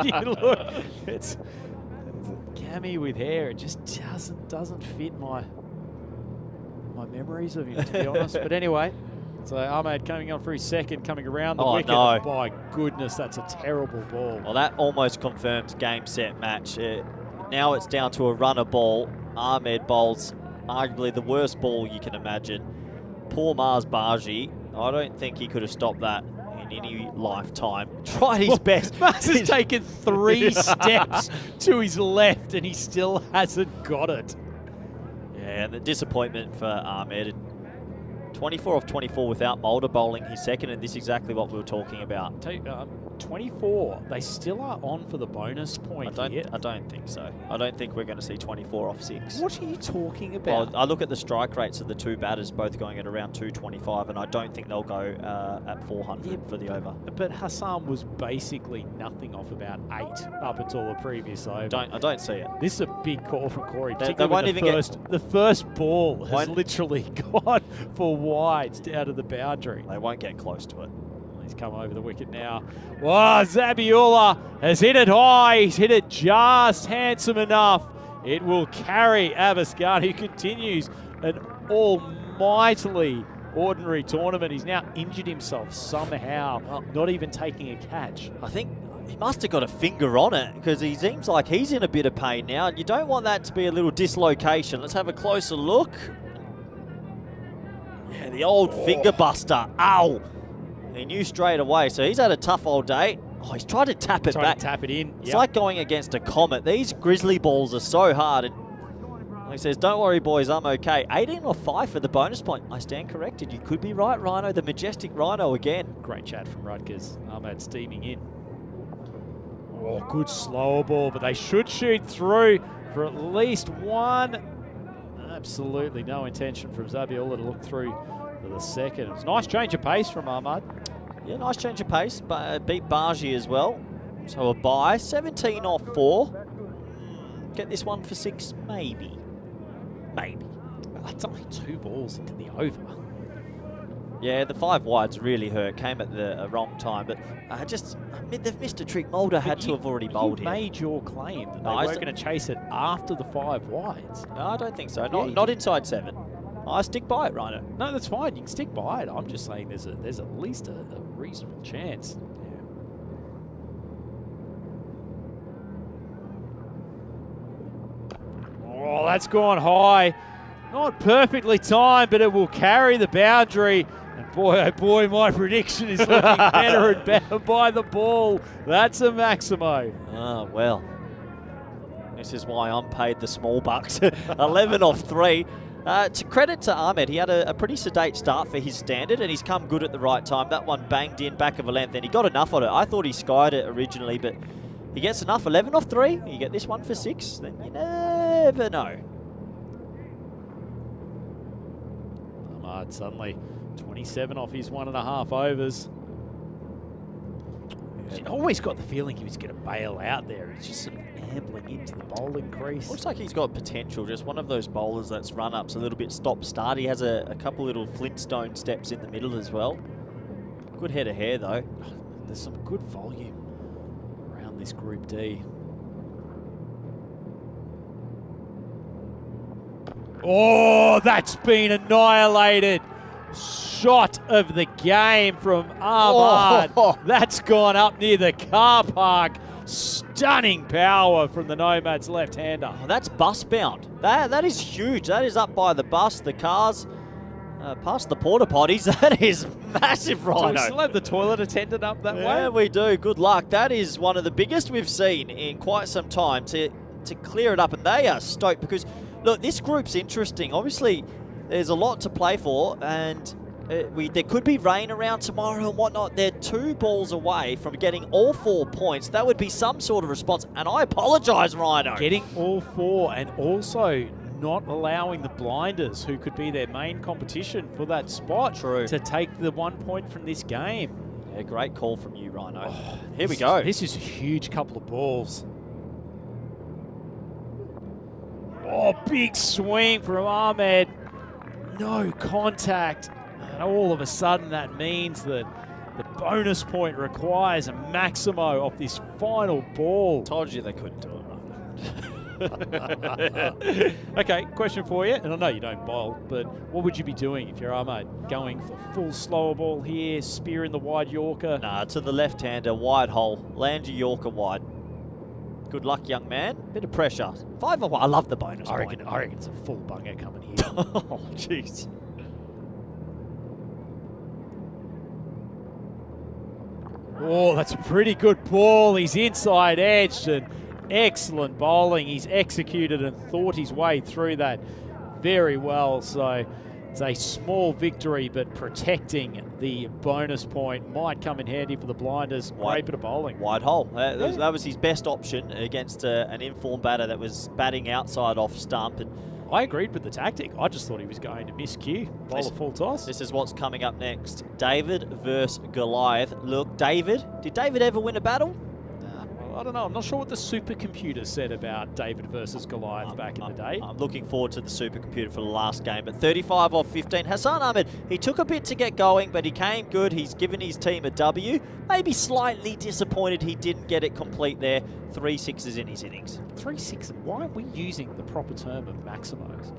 new look. It's a cami with hair. It just doesn't fit my memories of him, to be honest. But anyway, So Ahmed coming on for his second, coming around the Oh, wicket. no. My goodness, that's a terrible ball. Well, that almost confirms game, set, match. Now it's down to a runner ball. Ahmed bowls arguably the worst ball you can imagine. Poor Mars Baji. I don't think he could have stopped that in any lifetime. Tried his best. Mars has taken 3 steps to his left and he still hasn't got it. Yeah, and the disappointment for Ahmed. 24 off 24 without Mulder bowling his second, and this is exactly what we were talking about. 24. They still are on for the bonus point here. I don't think so. I don't think we're going to see 24 off 6. What are you talking about? Well, I look at the strike rates of the two batters, both going at around 225, and I don't think they'll go at 400 for the over. But Hassan was basically nothing off about 8 up until the previous over. I don't see it. This is a big call from Corey. They won't even the first ball has Won't- literally gone for wides down to the boundary. They won't get close to it. He's come over the wicket now. Wow, Zabiola has hit it high. He's hit it just handsome enough. It will carry Avascan, who continues an almightily ordinary tournament. He's now injured himself somehow, not even taking a catch. I think he must have got a finger on it because he seems like he's in a bit of pain now. And you don't want that to be a little dislocation. Let's have a closer look. Yeah, the old finger buster. Ow! He knew straight away. So he's had a tough old day. Oh, he's tried to tap it back. To tap it in. It's like going against a comet. These grizzly balls are so hard. And he says, don't worry, boys, I'm okay. 18 or 5 for the bonus point. I stand corrected. You could be right, Rhino. The majestic Rhino again. Great chat from Rutgers. Ahmed steaming in. Oh, good slower ball, but they should shoot through for at least one. Absolutely no intention from Zabiola to look through for the second. It's a nice change of pace from Ahmad. Yeah, nice change of pace, but beat Baji as well. So a bye, 17 off 4. Get this one for 6, maybe. Maybe. That's only 2 balls into the over. Yeah, the 5 wides really hurt. Came at the wrong time, but they've missed a trick. Mulder had to have already bowled You here. made your claim that they No, weren't going to chase it after the 5 wides. No, I don't think so. Yeah, Not inside 7. I stick by it, Rhino. No, that's fine. You can stick by it. I'm just saying there's at least a reasonable chance. Oh, that's gone high. Not perfectly timed, but it will carry the boundary. And boy, oh boy, my prediction is looking better and better by the ball. That's a Maximo. Ah, well. This is why I'm paid the small bucks. 11 off 3. To credit to Ahmed, he had a pretty sedate start for his standard, and he's come good at the right time. That one banged in back of a length, and he got enough on it. I thought he skied it originally, but he gets enough. 11 off 3. You get this one for 6, then you never know. Ahmad suddenly 27 off his 1.5 overs. I always got the feeling he was going to bail out there. He's just sort of ambling into the bowling crease. Looks like he's got potential, just one of those bowlers that's run ups a little bit stop-start. He has a couple little Flintstone steps in the middle as well. Good head of hair, though. There's some good volume around this Group D. Oh, that's been annihilated. Shot of the game from Ahmad. Oh. That's gone up near the car park. Stunning power from the Nomads left-hander. Oh, that's bus bound. That is huge. That is up by the bus, the cars, past the porta potties. That is massive, Do we Rhino. still have the toilet attendant up that Yeah, way? we do. Good luck. That is one of the biggest we've seen in quite some time to clear it up, and they are stoked because, look, this group's interesting. Obviously, there's a lot to play for, and there could be rain around tomorrow and whatnot. They're 2 balls away from getting all 4 points. That would be some sort of response, and I apologise, Rhino. Getting all 4 and also not allowing the blinders, who could be their main competition for that spot, True. to take the 1 point from this game. Yeah, great call from you, Rhino. Oh, Here we go. This is a huge couple of balls. Oh, big swing from Ahmed. No contact. And all of a sudden that means that the bonus point requires a Maximo off this final ball. Told you they couldn't do it, Rhino. Okay, question for you, and I know you don't bowl, but what would you be doing if you're our mate? Going for full slower ball here, spear in the wide Yorker? Nah, to the left-hander, wide hole. Land your Yorker wide. Good luck, young man. Bit of pressure. 5-1. I love the bonus I point. reckon it's a full bunger coming here. Oh, jeez. Oh, that's a pretty good ball. He's inside edged and excellent bowling. He's executed and thought his way through that very well. So it's a small victory, but protecting the bonus point might come in handy for the Blinders. Great bit of bowling. Wide hole. That was his best option against an informed batter that was batting outside off stump. And I agreed with the tactic. I just thought he was going to miss cue, bowl a full toss. this is what's coming up next. David versus Goliath. Look, David. Did David ever win a battle? Well, I don't know. I'm not sure what the supercomputer said about David versus Goliath back in the day. I'm looking forward to the supercomputer for the last game. But 35 off 15. Hassan Ahmed, he took a bit to get going, but he came good. He's given his team a W. Maybe slightly disappointed he didn't get it complete there. 3 sixes in his innings. 3-6. Why aren't we using the proper term of maximos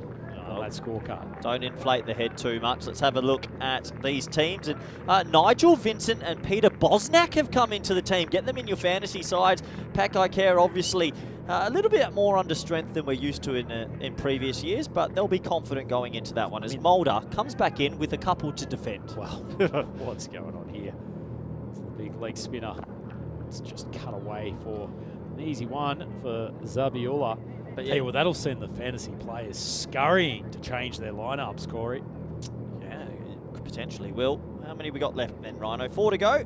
on that scorecard? Don't inflate the head too much. Let's have a look at these teams. And Nigel, Vincent and Peter Bosnack have come into the team. Get them in your fantasy sides. Pakai Care, obviously, a little bit more under strength than we're used to in previous years, but they'll be confident going into that one as Mulder comes back in with a couple to defend. Well, what's going on here? It's the big leg spinner. It's just cut away for an easy one for Zabiola. But yeah, well, that'll send the fantasy players scurrying to change their lineups, Corey. Yeah, it potentially will. How many we got left then, Rhino? 4 to go.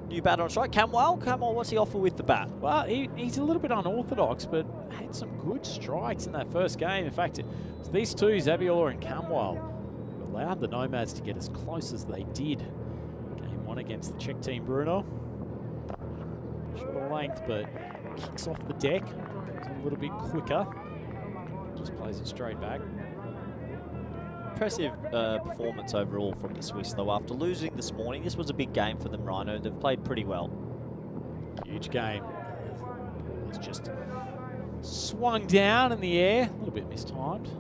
New batter on strike. Camwell, what's he offer with the bat? Well, he's a little bit unorthodox, but had some good strikes in that first game. In fact, it's these two, Zabiola and Camwell, who allowed the Nomads to get as close as they did. Game 1 against the Czech team, Brno. Short length, but kicks off the deck. Comes a little bit quicker. Just plays it straight back. Impressive performance overall from the Swiss, though. After losing this morning, this was a big game for them, Rhino. They've played pretty well. Huge game. It's just swung down in the air. A little bit mistimed.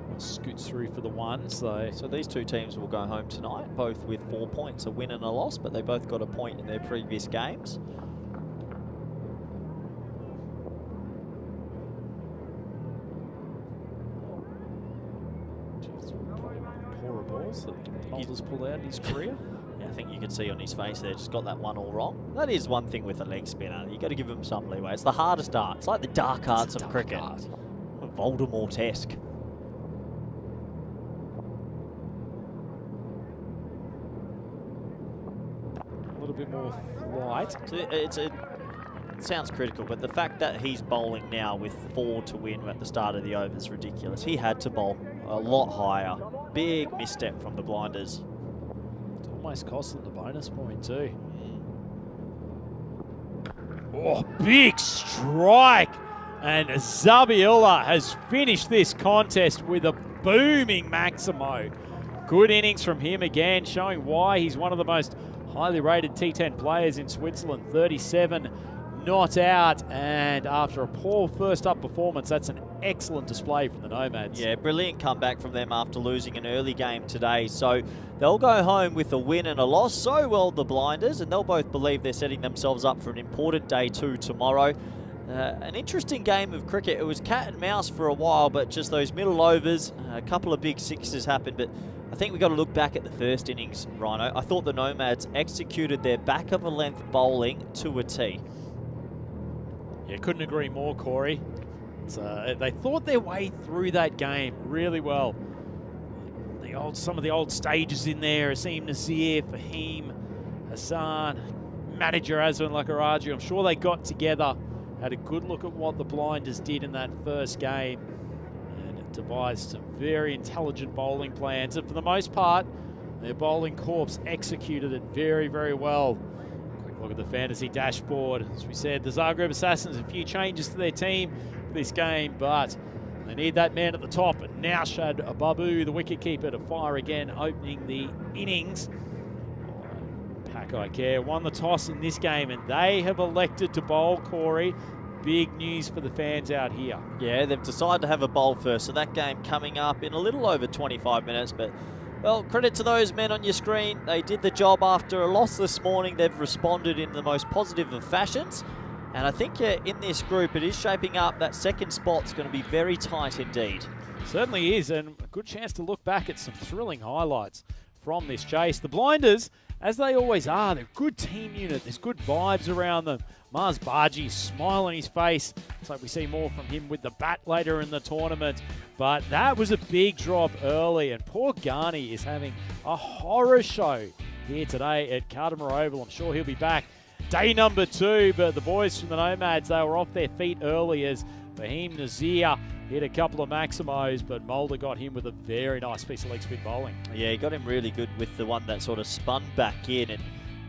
But scoots through for the one. So these two teams will go home tonight, both with 4 points, a win and a loss, but they both got a point in their previous games. poorer balls that Mulder's pulled out in his career. Yeah, I think you can see on his face there, just got that one all wrong. That is one thing with a leg spinner. You got to give him some leeway. It's the hardest art. It's like the dark arts of cricket. Voldemort-esque. A little bit more flight. So it sounds critical, but the fact that he's bowling now with 4 to win at the start of the over is ridiculous. He had to bowl a lot higher. Big misstep from the Blinders. It's almost cost them the bonus point too. Oh, big strike! And Zabiola has finished this contest with a booming Maximo. Good innings from him again, showing why he's one of the most highly rated T10 players in Switzerland. 37 not out, and after a poor first up performance, that's an excellent display from the Nomads. Yeah, brilliant comeback from them after losing an early game today. So they'll go home with a win and a loss. So will the Blinders, and they'll both believe they're setting themselves up for an important day 2 tomorrow. An interesting game of cricket. It was cat and mouse for a while, but just those middle overs, a couple of big sixes happened. But I think we've got to look back at the first innings, Rhino. I thought the Nomads executed their back of a length bowling to a T. Yeah, couldn't agree more, Corey. They thought their way through that game really well. Some of the old stages in there, Asim Nazir, Fahim, Hassan, manager Azwan Lakaraju. I'm sure they got together, had a good look at what the Blinders did in that first game, and devised some very intelligent bowling plans. And for the most part, their bowling corps executed it very, very well. Look at the fantasy dashboard. As we said, the Zagreb Assassins, a few changes to their team for this game, but they need that man at the top. And now Shad Babu, the wicketkeeper, to fire again, opening the innings. Pakai Care won the toss in this game, and they have elected to bowl, Corey. big news for the fans out here. Yeah, they've decided to have a bowl first, so that game coming up in a little over 25 minutes. But, well, credit to those men on your screen. They did the job after a loss this morning. They've responded in the most positive of fashions. And I think in this group, it is shaping up. That second spot's going to be very tight indeed. Certainly is, and a good chance to look back at some thrilling highlights from this chase. The Blinders, as they always are, they're a good team unit. There's good vibes around them. Mars Bargy, smile on his face. It's like we see more from him with the bat later in the tournament. But that was a big drop early, and poor Ghani is having a horror show here today at Cartama Oval. I'm sure he'll be back day number 2, but the boys from the Nomads, they were off their feet early as Fahim Nazir hit a couple of Maximos, but Mulder got him with a very nice piece of leg spin bowling. Yeah, he got him really good with the one that sort of spun back in.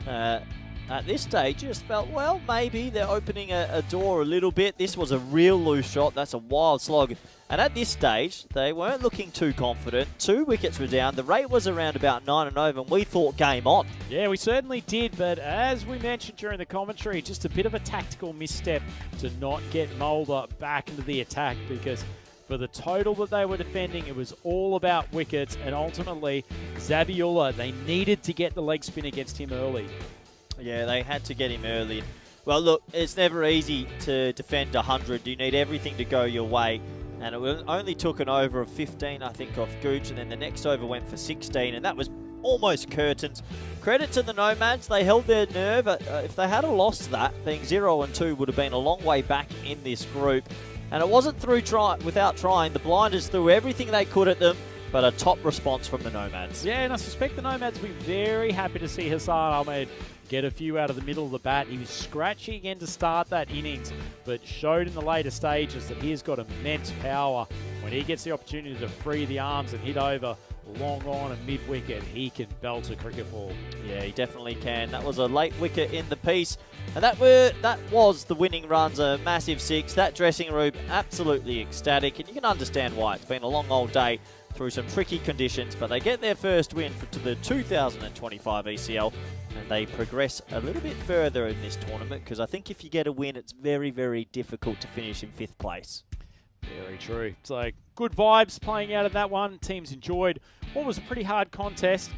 And at this stage, you just felt, well, maybe they're opening a door a little bit. This was a real loose shot. That's a wild slog. And at this stage, they weren't looking too confident. 2 wickets were down. The rate was around about 9 and over, and we thought game on. Yeah, we certainly did, but as we mentioned during the commentary, just a bit of a tactical misstep to not get Mulder back into the attack, because for the total that they were defending, it was all about wickets, and ultimately, Zabiola, they needed to get the leg spin against him early. Yeah, they had to get him early. Well, look, it's never easy to defend 100. You need everything to go your way. And it only took an over of 15, I think, off Gooch, and then the next over went for 16, and that was almost curtains. Credit to the Nomads, they held their nerve. If they had lost that, being 0 and 2 would have been a long way back in this group. And it wasn't without trying. The Blinders threw everything they could at them, but a top response from the Nomads. Yeah, and I suspect the Nomads will be very happy to see Hassan Ahmed get a few out of the middle of the bat. He was scratchy again to start that innings, but showed in the later stages that he's got immense power. When he gets the opportunity to free the arms and hit over long on and mid-wicket, he can belt a cricket ball. Yeah, he definitely can. That was a late wicket in the piece, and that was the winning runs, a massive 6. That dressing room absolutely ecstatic, and you can understand why. It's been a long old day through some tricky conditions, but they get their first win to the 2025 ECL, and they progress a little bit further in this tournament, because I think if you get a win, it's very, very difficult to finish in 5th place. Very true. So good vibes playing out of that one. Teams enjoyed what was a pretty hard contest,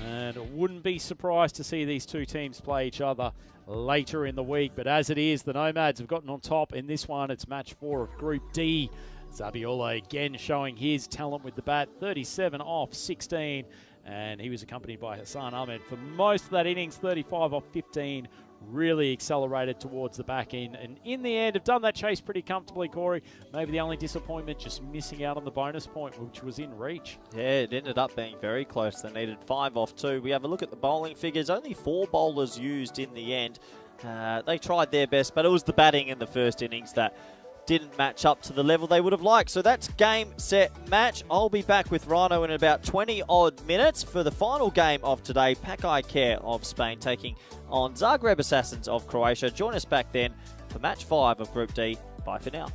and wouldn't be surprised to see these two teams play each other later in the week. But as it is, the Nomads have gotten on top in this one. It's match 4 of Group D. Zabiola again showing his talent with the bat, 37 off 16, and he was accompanied by Hassan Ahmed for most of that innings, 35 off 15, really accelerated towards the back end, and in the end have done that chase pretty comfortably, Corey. Maybe the only disappointment, just missing out on the bonus point, which was in reach. Yeah, it ended up being very close. They needed 5 off 2. We have a look at the bowling figures. Only 4 bowlers used in the end. They tried their best, but it was the batting in the first innings that didn't match up to the level they would have liked. So that's game, set, match. I'll be back with Rhino in about 20 odd minutes for the final game of today. Pakai Care of Spain taking on Zagreb Assassins of Croatia. Join us back then for match 5 of Group D. Bye for now.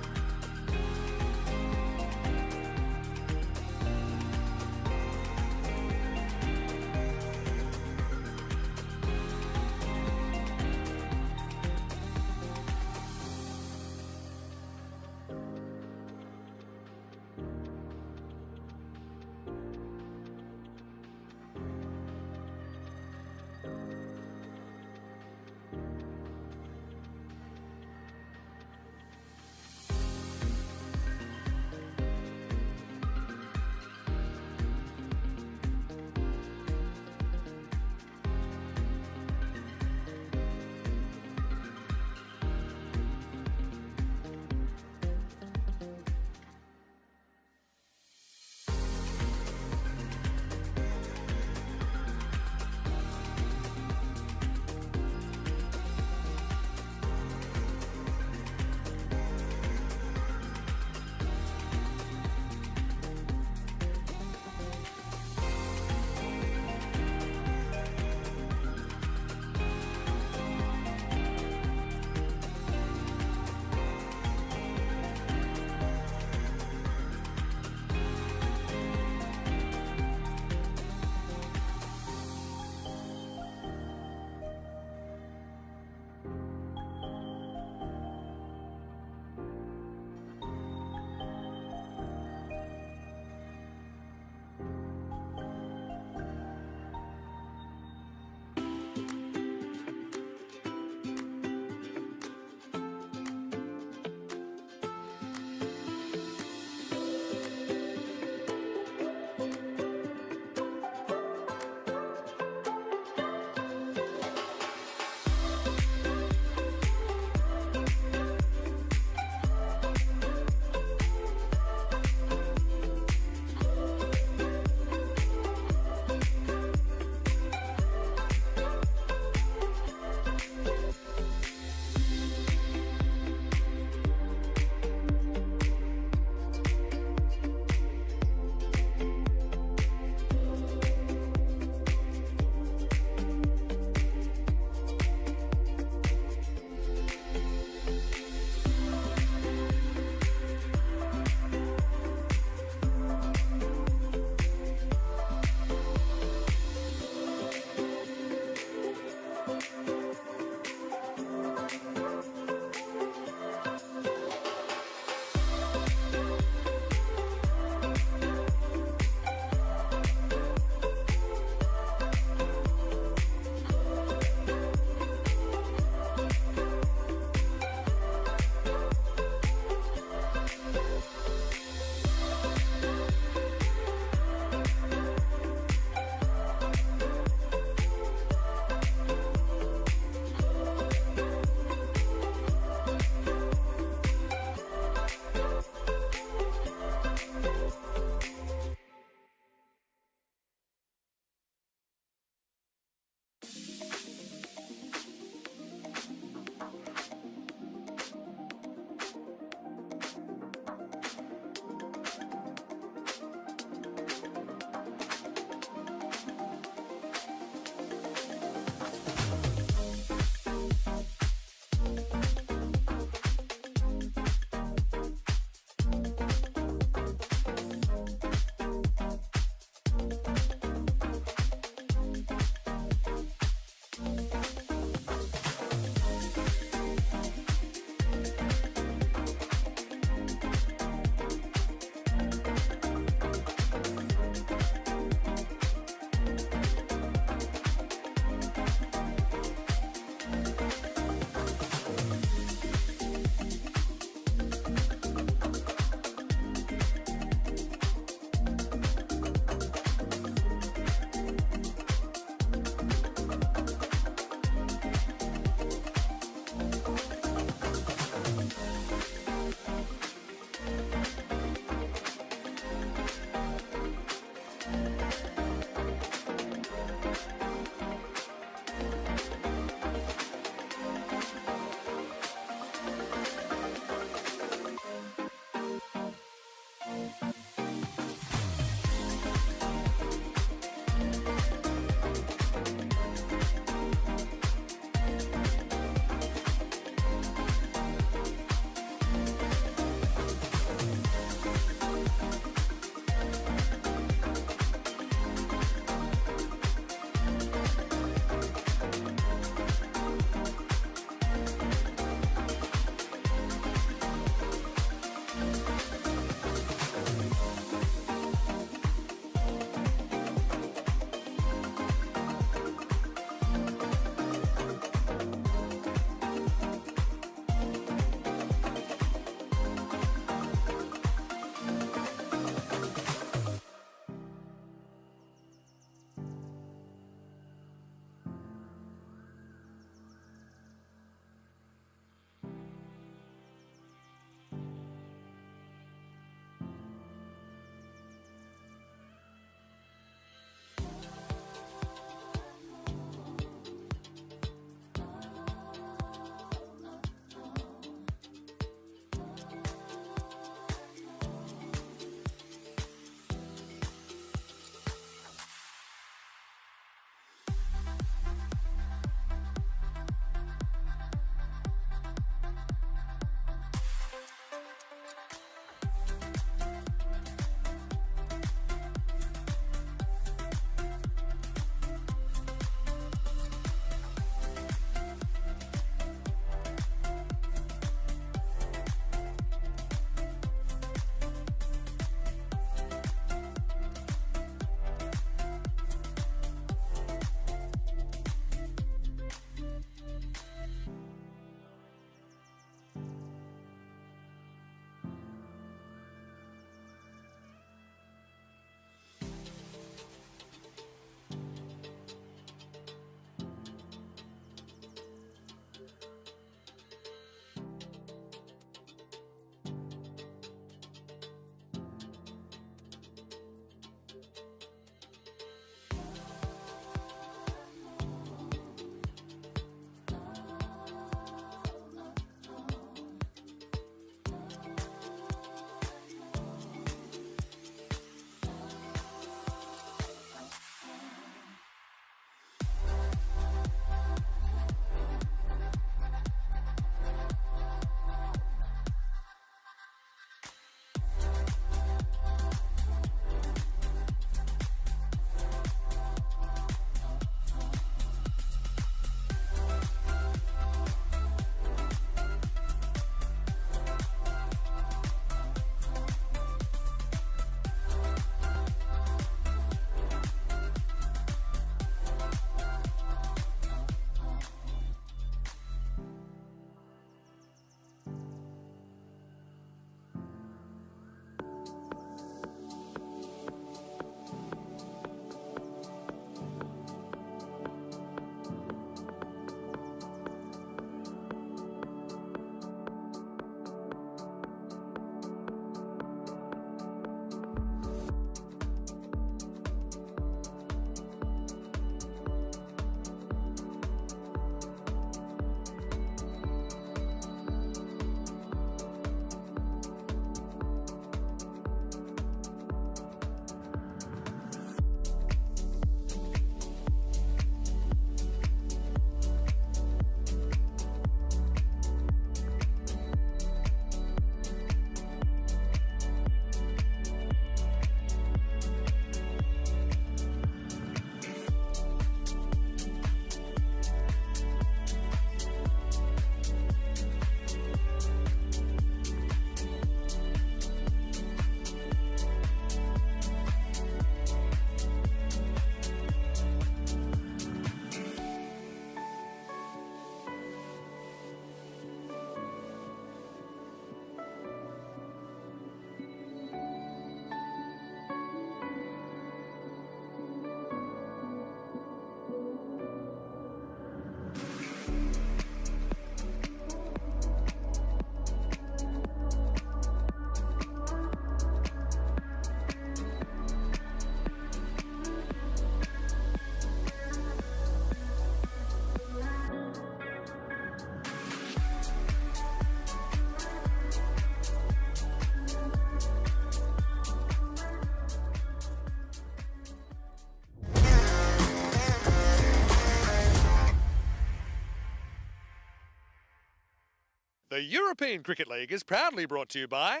The European Cricket League is proudly brought to you by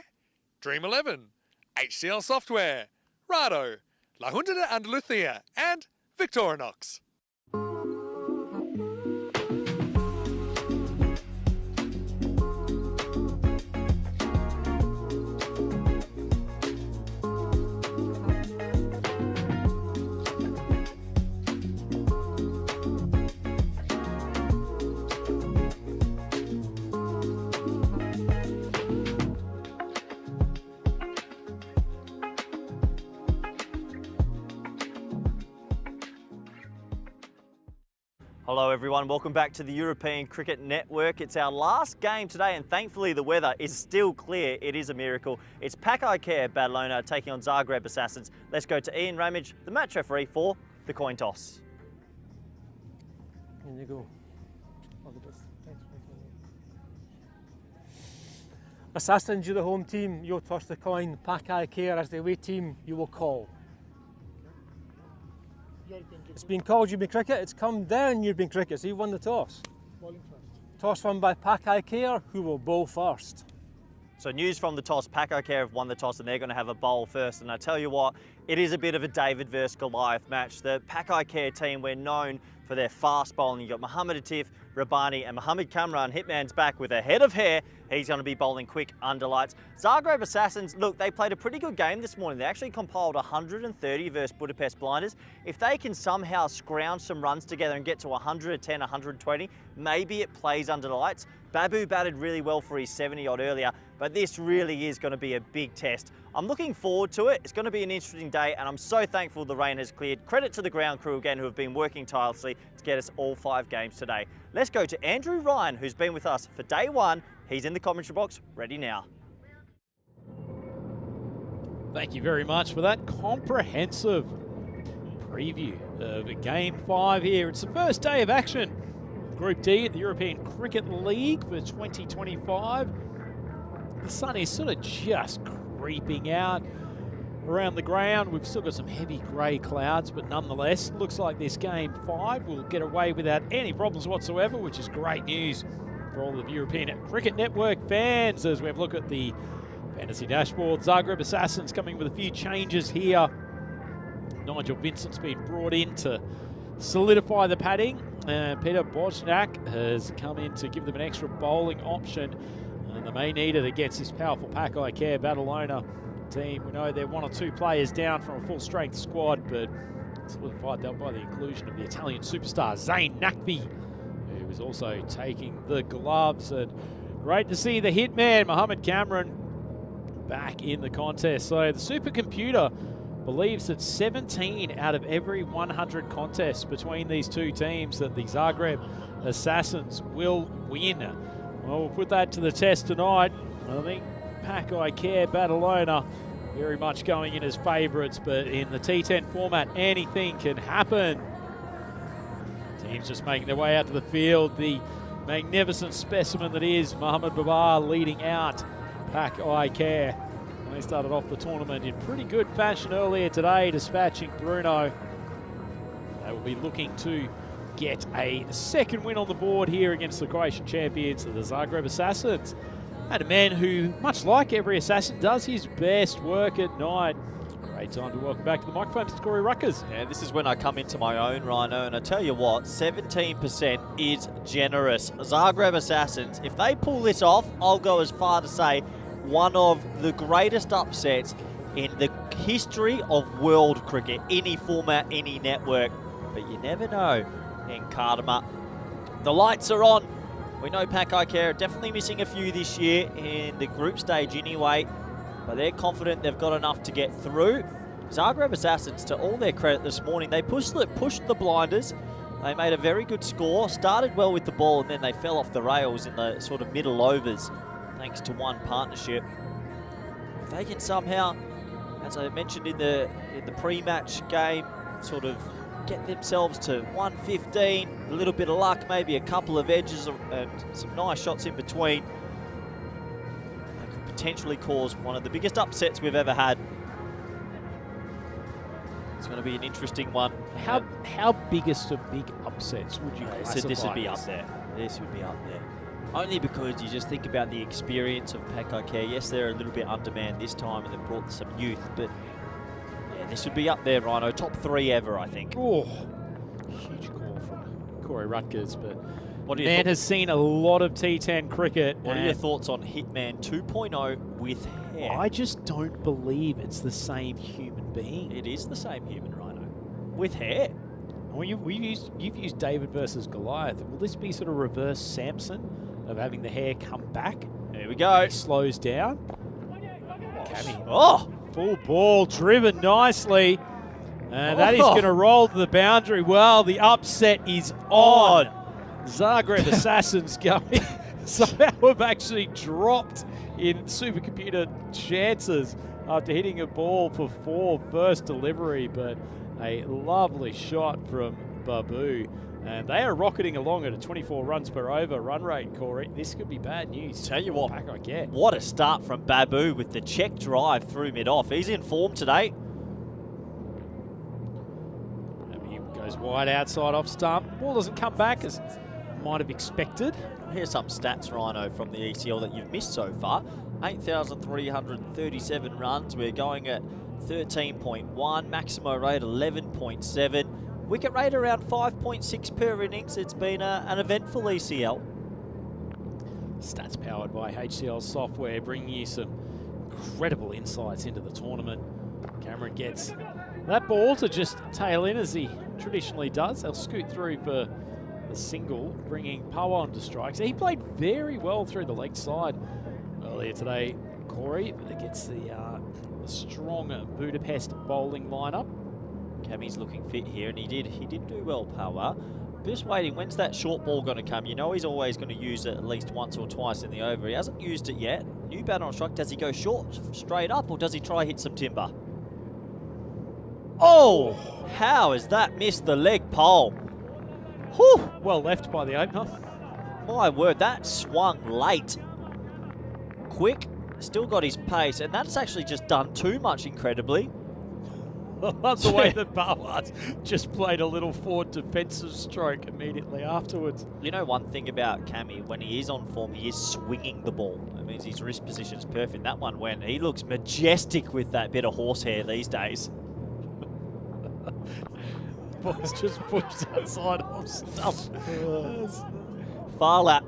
Dream 11, HCL Software, Rado, La Junta de Andalucía, and Victorinox. Hello everyone, welcome back to the European Cricket Network. It's our last game today and thankfully the weather is still clear. It is a miracle. It's Pakai Care Badalona taking on Zagreb Assassins. Let's go to Ian Ramage, the match referee for the coin toss. In you go. All the best. Thanks. Assassins, you're the home team. You'll toss the coin. Pakai Care as the away team, you will call. It's been called European Cricket, it's come down European Cricket, so you won the toss. Bowling first. Toss won by Pakai Care, who will bowl first. So news from the toss, Pakai Care have won the toss and they're going to have a bowl first. And I tell you what, it is a bit of a David versus Goliath match. The Pakai Care team, we're known for their fast bowling. You've got Mohammad Atif, Rabbani and Mohammad Kamran. Hitman's back with a head of hair. He's going to be bowling quick under lights. Zagreb Assassins, look, they played a pretty good game this morning. They actually compiled 130 versus Budapest Blinders. If they can somehow scrounge some runs together and get to 110, 120, maybe it plays under the lights. Babu batted really well for his 70-odd earlier, but this really is going to be a big test. I'm looking forward to it. It's going to be an interesting day, and I'm so thankful the rain has cleared. Credit to the ground crew again, who have been working tirelessly to get us all 5 games today. Let's go to Andrew Ryan, who's been with us for day 1. He's in the commentary box, ready now. Thank you very much for that comprehensive preview of Game 5 here. It's the first day of action. Group D at the European Cricket League for 2025. The sun is sort of just creeping out around the ground. We've still got some heavy grey clouds, but nonetheless, looks like this Game 5 will get away without any problems whatsoever, which is great news for all of the European Cricket Network fans as we have a look at the fantasy dashboard. Zagreb Assassins coming with a few changes here. Nigel Vincent's been brought in to solidify the padding. Peter Bosniak has come in to give them an extra bowling option. And they may need it against this powerful Pakai Care Badalona team. We know they're 1 or 2 players down from a full-strength squad, but solidified that by the inclusion of the Italian superstar Zayn Nakvi, who is also taking the gloves. And great to see the hitman, Mohammad Kamran, back in the contest. So the supercomputer believes that 17 out of every 100 contests between these two teams that the Zagreb Assassins will win. Well, we'll put that to the test tonight. I think Pakai Care Badalona very much going in as favourites, but in the T10 format, anything can happen. Teams just making their way out to the field. The magnificent specimen that is Mohammad Babar leading out Pakai Care. They started off the tournament in pretty good fashion earlier today, dispatching Brno. They will be looking to get a second win on the board here against the Croatian champions, the Zagreb Assassins. And a man who, much like every assassin, does his best work at night. Great time to welcome back to the microphone, Mr. Corey Ruckers. Yeah, this is when I come into my own, Rhino, and I tell you what, 17% is generous. Zagreb Assassins, if they pull this off, I'll go as far to say one of the greatest upsets in the history of world cricket, any format, any network. But you never know in Kardama. The lights are on. We know Pakai Care are definitely missing a few this year in the group stage anyway, but they're confident they've got enough to get through. Zagreb Assassins, to all their credit this morning, they pushed the blinders. They made a very good score, started well with the ball, and then they fell off the rails in the sort of middle overs, thanks to one partnership. If they can somehow, as I mentioned in the pre-match game, sort of get themselves to 115, a little bit of luck, maybe a couple of edges and some nice shots in between, they could potentially cause one of the biggest upsets we've ever had. It's going to be an interesting one. How biggest of big upsets would you classify? So this would be up there. This would be up there. Only because you just think about the experience of Pekka Care. Yes, they're a little bit undermanned this time and they've brought some youth, but yeah, this would be up there, Rhino. Top 3 ever, I think. Oh, huge call from Corey Rutgers, but What are your man has seen a lot of T10 cricket. What are your thoughts on Hitman 2.0 with hair? I just don't believe it's the same human being. It is the same human, Rhino. With hair. Well, you've used David versus Goliath. Will this be sort of reverse Samson of having the hair come back? There we go. It slows down. Cammy. Oh! Full ball, driven nicely. And that is going to roll to the boundary. Well, the upset is on. Zagreb Assassins going. Somehow have actually dropped in supercomputer chances after hitting a ball for 4 first delivery, but a lovely shot from Babu. And they are rocketing along at a 24 runs per over run rate, Corey. This could be bad news. Tell you what, Pack I get. What a start from Babu with the check drive through mid-off. He's in form today. He goes wide outside off stump. Ball doesn't come back as might have expected. Here's some stats, Rhino, from the ECL that you've missed so far. 8,337 runs. We're going at 13.1. Maximo rate 11.7. Wicket rate around 5.6 per innings. It's been an eventful ECL. Stats powered by HCL software, bringing you some incredible insights into the tournament. Cameron gets that ball to just tail in as he traditionally does. They'll scoot through for the single, bringing Power onto strikes. He played very well through the leg side earlier today, Corey. That gets the strong Budapest bowling lineup. Cammy's looking fit here, and he did do well, Power. Just waiting, when's that short ball going to come? You know he's always going to use it at least once or twice in the over. He hasn't used it yet. New batter on strike. Does he go short, straight up, or does he try hit some timber? Oh, how has that missed the leg pole? Whew. Well left by the opener. My word, that swung late. Quick, still got his pace, and that's actually just done too much, incredibly. That's the way that Barward just played a little forward defensive stroke immediately afterwards. You know one thing about Cammy, when he is on form, he is swinging the ball. That means his wrist position is perfect. That one went. He looks majestic with that bit of horsehair these days. Ball's just pushed outside of stuff. Far lap.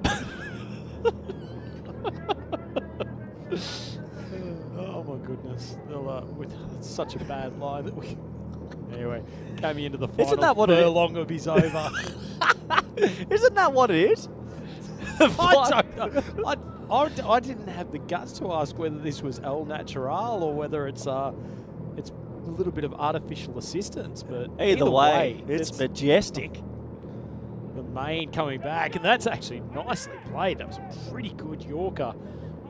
Oh my goodness. With such a bad line that we... Anyway, Cammy into the final Isn't that what furlong of his over. Isn't that what it is? I don't know. I didn't have the guts to ask whether this was El Natural or whether it's a little bit of artificial assistance, but Either way, it's majestic. The main coming back, and that's actually nicely played. That was a pretty good Yorker.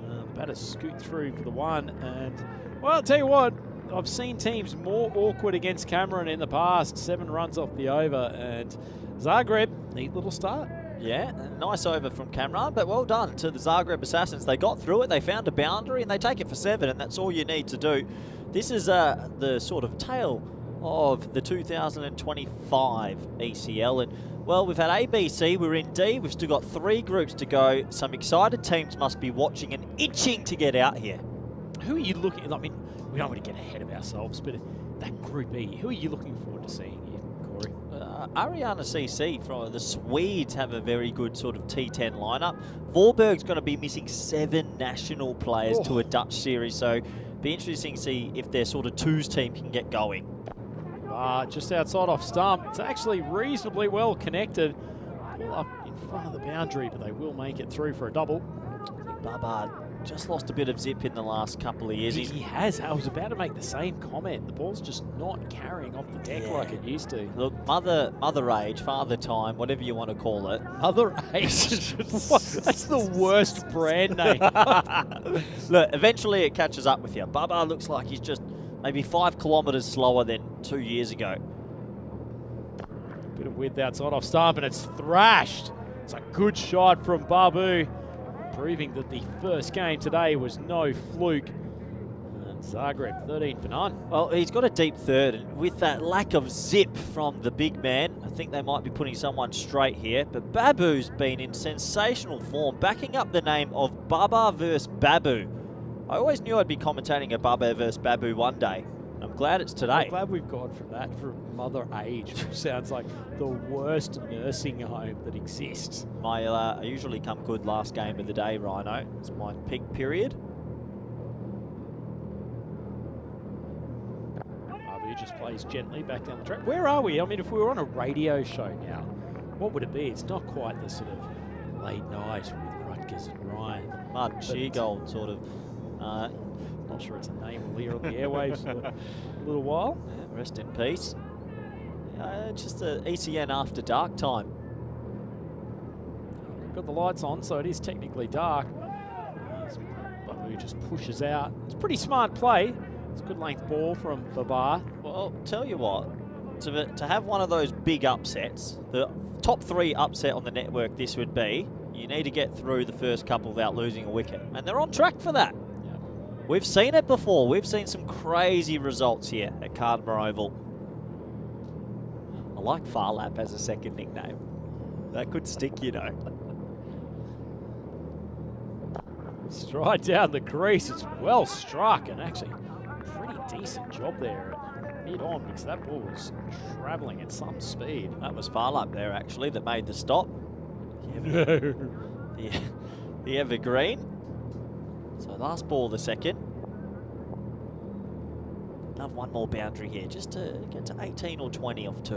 The batter scoot through for the one, and well, I'll tell you what, I've seen teams more awkward against Cameron in the past. 7 runs off the over, and Zagreb, neat little start. Yeah, nice over from Cameron, but well done to the Zagreb Assassins. They got through it, they found a boundary, and they take it for 7, and that's all you need to do. This is the sort of tale of the 2025 ECL, and well, we've had A, B, C, we're in D, we've still got 3 groups to go. Some excited teams must be watching and itching to get out here. Who are you looking at? I mean, we don't want to get ahead of ourselves, but that Group E, who are you looking forward to seeing here, Corey? Ariana CC from the Swedes have a very good sort of T10 lineup. Vorberg's going to be missing 7 national players to a Dutch series, so be interesting to see if their sort of twos team can get going. Just outside off stump. It's actually reasonably well connected. Pull up in front of the boundary, but they will make it through for a double. Barbard just lost a bit of zip in the last couple of years. He has. I was about to make the same comment. The ball's just not carrying off the deck like it used to. Look, mother age, father time, whatever you want to call it. Mother age. That's the worst brand name. Look, eventually it catches up with you. Barbard looks like he's just maybe 5 kilometres slower than 2 years ago. Bit of width outside off stump, and it's thrashed. It's a good shot from Babu, proving that the first game today was no fluke. And Zagreb 13 for none. Well, he's got a deep third, and with that lack of zip from the big man, think they might be putting someone straight here, but Babu's been in sensational form, backing up the name of Baba vs. Babu. I always knew I'd be commentating a Baba vs. Babu one day. I'm glad it's today. I'm glad we've gone from that from Mother Age, which sounds like the worst nursing home that exists. I usually come good last game of the day, Rhino. It's my peak period. Babu just plays gently back down the track. Where are we? I mean, if we were on a radio show now, what would it be? It's not quite the sort of late night with Rutgers and Ryan. Martin Sheargold sort of. Not sure it's a name we'll hear on the airwaves for a little while. Yeah, rest in peace. Just a ECN after dark time. We've got the lights on, so it is technically dark. Babu just pushes out. It's a pretty smart play. It's a good length ball from Baba. Well, tell you what, to have one of those big upsets, the top 3 upset on the network this would be, you need to get through the first couple without losing a wicket. And they're on track for that. Yeah. We've seen it before. We've seen some crazy results here at Cartama Oval. I like Farlap as a second nickname. That could stick, you know. Stride down the crease. It's well struck, and actually pretty decent job there at mid-on, because that ball was travelling at some speed. That was Farlap there, actually, that made the stop. No. The evergreen. So last ball of the second. Love one more boundary here, just to get to 18 or 20 off 2.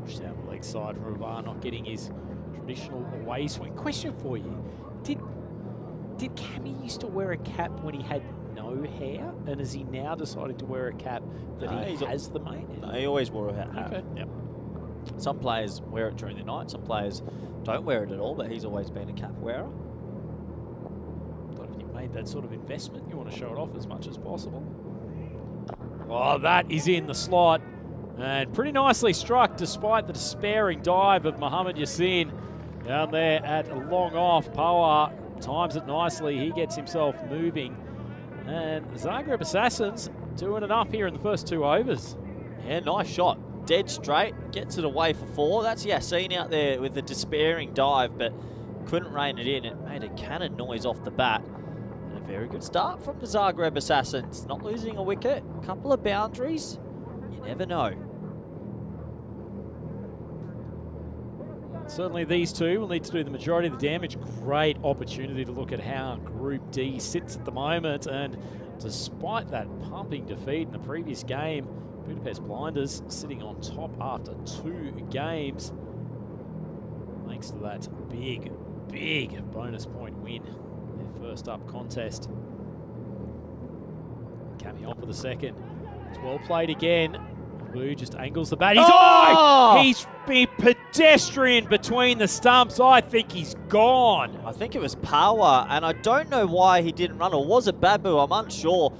Push down the leg side from Baba, not getting his traditional away swing. Question for you. Did Cammy used to wear a cap when he had no hair? And is he now deciding to wear a cap that he has the mane? No, he always wore a hat. Okay. Yep. Some players wear it during the night, some players don't wear it at all, but he's always been a cap wearer. But if you made that sort of investment, you want to show it off as much as possible. Oh, that is in the slot. And pretty nicely struck despite the despairing dive of Mohammad Yassin down there at a long off. Power times it nicely. He gets himself moving. And Zagreb Assassins doing enough here in the first 2 overs. Yeah, nice shot. Dead straight, gets it away for 4. That's Yassin out there with the despairing dive, but couldn't rein it in. It made a cannon noise off the bat. And a very good start from the Zagreb Assassins. Not losing a wicket, a couple of boundaries. You never know. Certainly these two will need to do the majority of the damage. Great opportunity to look at how Group D sits at the moment. And despite that pumping defeat in the previous game, Budapest Blinders sitting on top after 2 games. Thanks to that big bonus point win. Their first up contest. Cammy on for the second. It's well played again. Blue just angles the bat. He's been pedestrian between the stumps. I think he's gone. I think it was Power, and I don't know why he didn't run, or was it Babu? I'm unsure.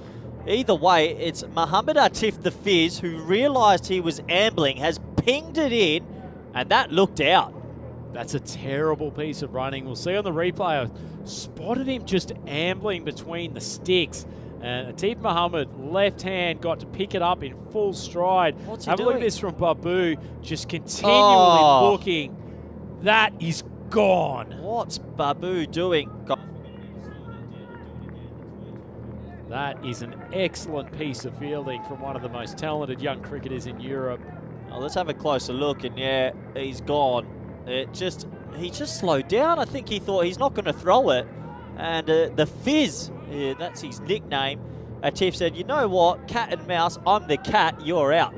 Either way, it's Muhammad Atif the Fizz, who realised he was ambling, has pinged it in, and that looked out. That's a terrible piece of running. We'll see on the replay. I spotted him just ambling between the sticks. And Atif Muhammad, left hand, got to pick it up in full stride. What's he Have doing? a look at this from Babu, just continually looking. That is gone. What's Babu doing? That is an excellent piece of fielding from one of the most talented young cricketers in Europe. Oh, let's have a closer look, and yeah, he's gone. He just slowed down. I think he thought he's not going to throw it. And the Fizz, that's his nickname, Atif said, you know what, cat and mouse, I'm the cat, you're out.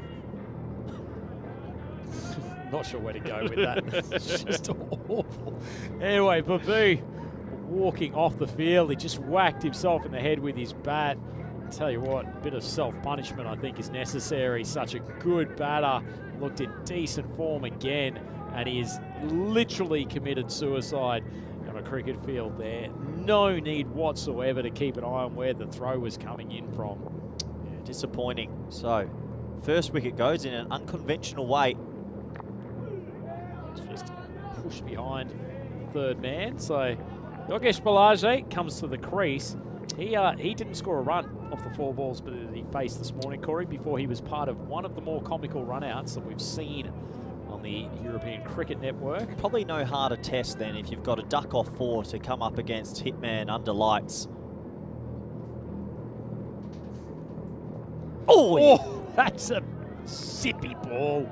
Not sure where to go with that. It's just awful. Anyway, Babu walking off the field. He just whacked himself in the head with his bat. I tell you what, a bit of self-punishment I think is necessary. Such a good batter. Looked in decent form again, and he has literally committed suicide on a cricket field there. No need whatsoever to keep an eye on where the throw was coming in from. Yeah, disappointing. So, first wicket goes in an unconventional way. It's just push behind the third man. So Yogesh Balaji comes to the crease. He didn't score a run of the 4 balls that he faced this morning, Corey, before he was part of one of the more comical run-outs that we've seen on the European Cricket Network. Probably no harder test than if you've got a duck off 4 to come up against Hitman under lights. Oh, that's a sippy ball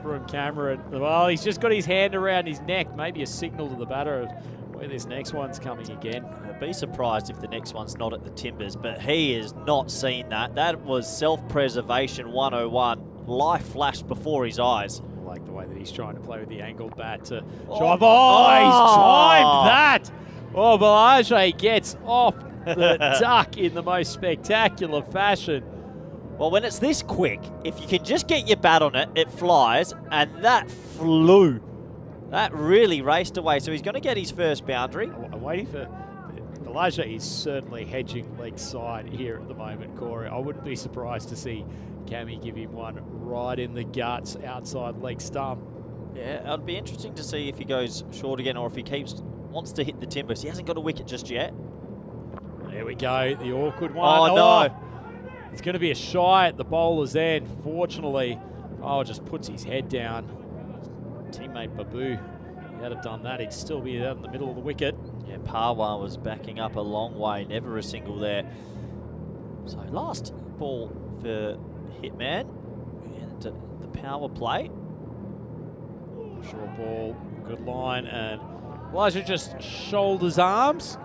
from Cameron. Well, he's just got his hand around his neck, maybe a signal to the batter of where this next one's coming again. I'd be surprised if the next one's not at the timbers, but he has not seen that. That was self-preservation 101. Life flashed before his eyes. I like the way that he's trying to play with the angled bat to drive. Oh, he's timed that. Oh, Balajee gets off the duck in the most spectacular fashion. Well, when it's this quick, if you can just get your bat on it, it flies, and that flew. That really raced away, so he's going to get his first boundary. I'm waiting for... Balajee is certainly hedging leg side here at the moment, Corey. I wouldn't be surprised to see Cammy give him one right in the guts, outside leg stump. Yeah, it'll be interesting to see if he goes short again or if he wants to hit the timbers. He hasn't got a wicket just yet. There we go, the awkward one. Oh, no. It's going to be a shy at the bowler's end. Fortunately, just puts his head down. Teammate Babu, he had have done that, he'd still be out in the middle of the wicket. Yeah, Parwa was backing up a long way, never a single there. So last ball for Hitman, and the power play. Short ball, good line, and Elijah just shoulders arms.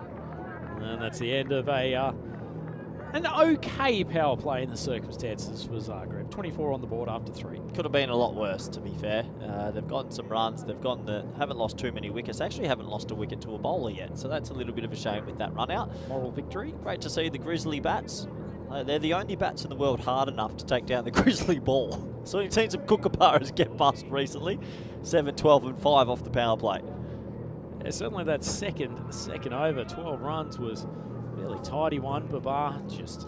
And that's the end of an okay power play in the circumstances for Zagreb. 24 on the board after 3. Could have been a lot worse, to be fair. They've gotten some runs. They've haven't lost too many wickets. Actually haven't lost a wicket to a bowler yet. So that's a little bit of a shame with that run out. Moral victory. Great to see the Grizzly bats. They're the only bats in the world hard enough to take down the Grizzly ball. So you've seen some kookaburras get bust recently. 7, 12 and 5 off the power play. Yeah, certainly that second over, 12 runs was a fairly tidy one. Babar just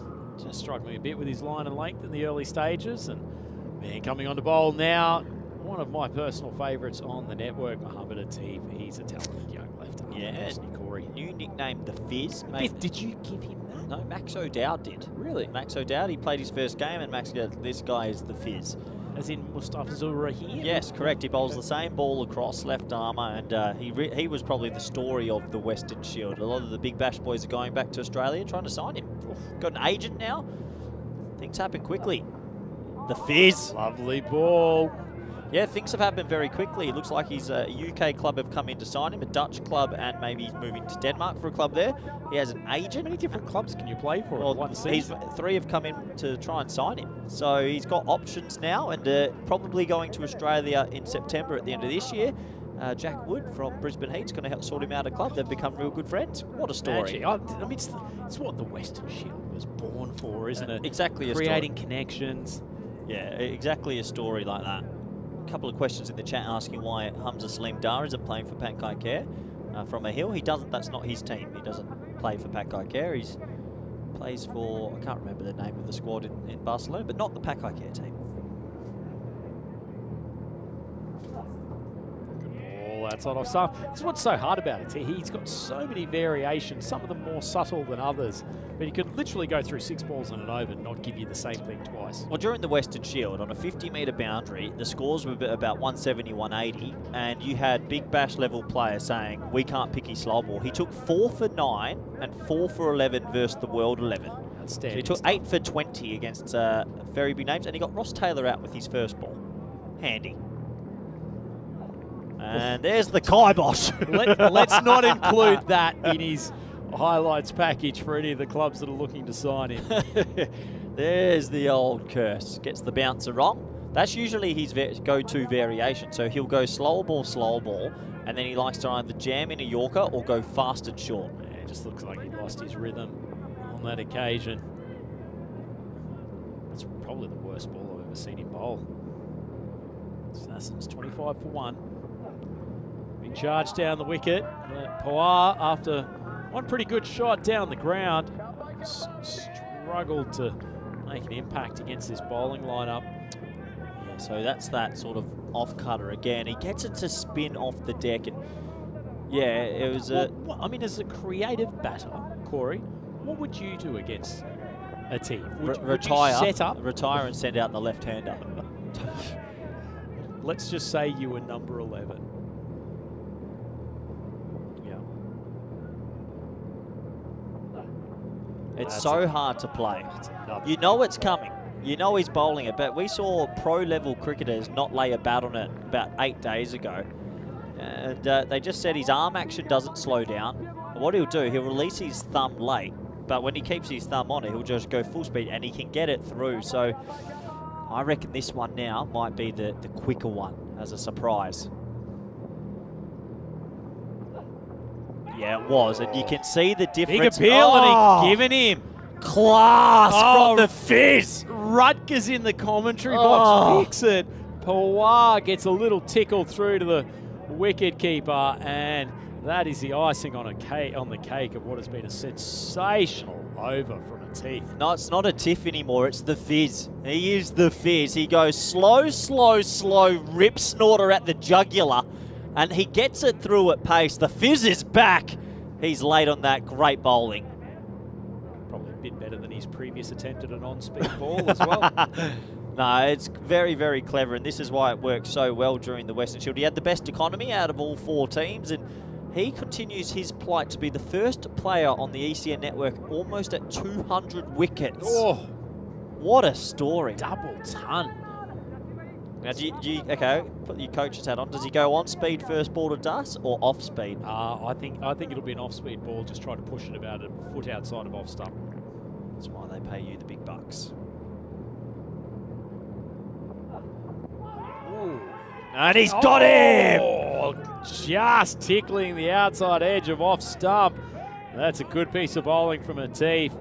struggling a bit with his line and length in the early stages. And man, coming on to bowl now, one of my personal favourites on the network, Mohammed Atif. He's a talented young left arm. Yeah, Corey. New nickname, the Fizz. Fizz, did you give him that? No, Max O'Dowd did. Really? Max O'Dowd, he played his first game, and Max goes, this guy is the Fizz. As in Mustafa Rahim? Yes, correct. He bowls the same ball across, left armour, and he was probably the story of the Western Shield. A lot of the Big Bash boys are going back to Australia trying to sign him. Got an agent now. Things happen quickly. The Fizz. Lovely ball. Yeah, things have happened very quickly. It looks like his UK club have come in to sign him, a Dutch club, and maybe he's moving to Denmark for a club there. He has an agent. How many different clubs can you play for in one season? 3 have come in to try and sign him. So he's got options now, and probably going to Australia in September at the end of this year. Jack Wood from Brisbane Heat's going to help sort him out a club. They've become real good friends. What a story. I mean, it's what the Western Shield was born for, isn't it? Exactly a Creating story. Connections. Yeah, exactly a story like that. A couple of questions in the chat asking why Hamza Salim Dar isn't playing for Pankaj Care from a hill. He doesn't, that's not his team. He doesn't play for Pankaj Care. He plays for, I can't remember the name of the squad in Barcelona, but not the Pankaj Care team. That's not off some. This is what's so hard about it. He's got so many variations, some of them more subtle than others, but he could literally go through 6 balls in an over and not give you the same thing twice. Well, during the Western Shield, on a 50-metre boundary, the scores were about 170, 180, and you had Big Bash level players saying, we can't pick his slow ball. He took 4 for 9 and 4 for 11 versus the World 11. Outstanding. So he took 8 for 20 against very big names, and he got Ross Taylor out with his first ball. Handy. And there's the kibosh. Let's not include that in his highlights package for any of the clubs that are looking to sign him. There's the old curse. Gets the bouncer wrong. That's usually his go-to variation. So he'll go slower ball, and then he likes to either jam in a Yorker or go fast and short. Yeah, it just looks like he lost his rhythm on that occasion. That's probably the worst ball I've ever seen him bowl. Assassin's 25 for 1. Big charge down the wicket. Pawar, after one pretty good shot down the ground, struggled to make an impact against this bowling lineup. Yeah, so that's that sort of off-cutter again. He gets it to spin off the deck. And yeah, it was I mean, as a creative batter, Corey, what would you do against Atif? Would you Retire, set up? retire and send out the left-hander. Let's just say you were number 11. Yeah. It's so hard to play. You know it's coming. You know he's bowling it, but we saw pro-level cricketers not lay a bat on it about 8 days ago. And they just said his arm action doesn't slow down. And what he'll do, he'll release his thumb late, but when he keeps his thumb on it, he'll just go full speed and he can get it through. So I reckon this one now might be the quicker one as a surprise. Yeah, it was, and you can see the difference. Big appeal, and he given him class from the Fizz. Rutgers in the commentary box picks it. Pawar gets a little tickle through to the wicket keeper, and that is the icing on the cake of what has been a sensational over from Atif. No, it's not Atif anymore. It's the Fizz. He is the Fizz. He goes slow, slow, slow, rip snorter at the jugular, and he gets it through at pace. The Fizz is back. He's late on that. Great bowling. Probably a bit better than his previous attempt at an on-speed ball as well. No, it's very, very clever, and this is why it worked so well during the Western Shield. He had the best economy out of all 4 teams, and he continues his plight to be the first player on the ECN network almost at 200 wickets. Oh, what a story. double ton. Now, okay, put your coach's hat on. Does he go on speed first ball to dust or off speed? I think it'll be an off-speed ball. Just try to push it about a foot outside of off stump. That's why they pay you the big bucks. Ooh. And he's got him! Just tickling the outside edge of off stump. That's a good piece of bowling from Atif.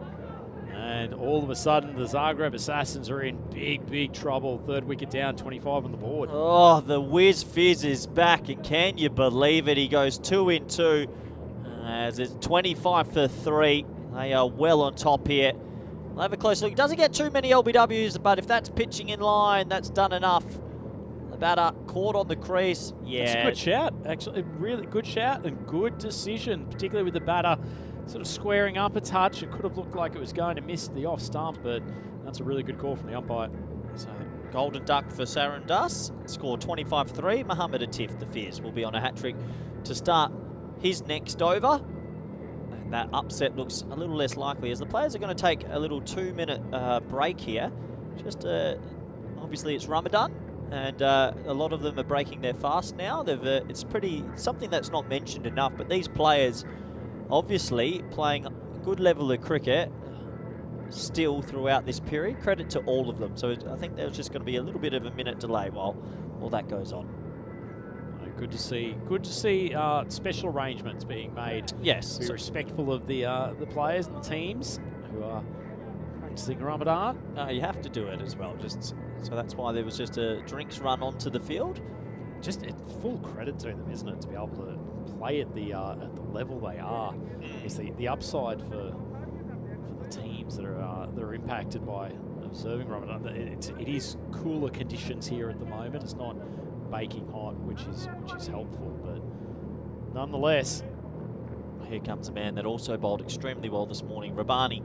And all of a sudden, the Zagreb Assassins are in big, big trouble. 3rd wicket down, 25 on the board. Oh, the Whiz Fizz is back, and can you believe it? He goes 2 in 2. As it's 25 for 3. They are well on top here. We'll have a close look. He doesn't get too many LBWs, but if that's pitching in line, that's done enough. The batter caught on the crease. Yeah. It's a good shout, actually. Really good shout and good decision, particularly with the batter sort of squaring up a touch. It could have looked like it was going to miss the off stump, but that's a really good call from the umpire. So, golden duck for Saran Das. Score 25-3. Mohammed Atif, the Fizz, will be on a hat-trick to start his next over. And that upset looks a little less likely as the players are going to take a little 2-minute break here. Just obviously it's Ramadan, and a lot of them are breaking their fast now. It's something that's not mentioned enough, but these players obviously playing a good level of cricket still throughout this period. Credit to all of them. So I think there's just going to be a little bit of a minute delay while all that goes on. Good to see special arrangements being made. Yes. Be respectful of the players and the teams who are practicing Ramadan. No, you have to do it as well. So that's why there was just a drinks run onto the field. Just full credit to them, isn't it, to be able to play at the level they are. Is the upside for the teams that are impacted by observing Ramadan. It is cooler conditions here at the moment. It's not baking hot, which is helpful, but nonetheless. Here comes a man that also bowled extremely well this morning, Rabani.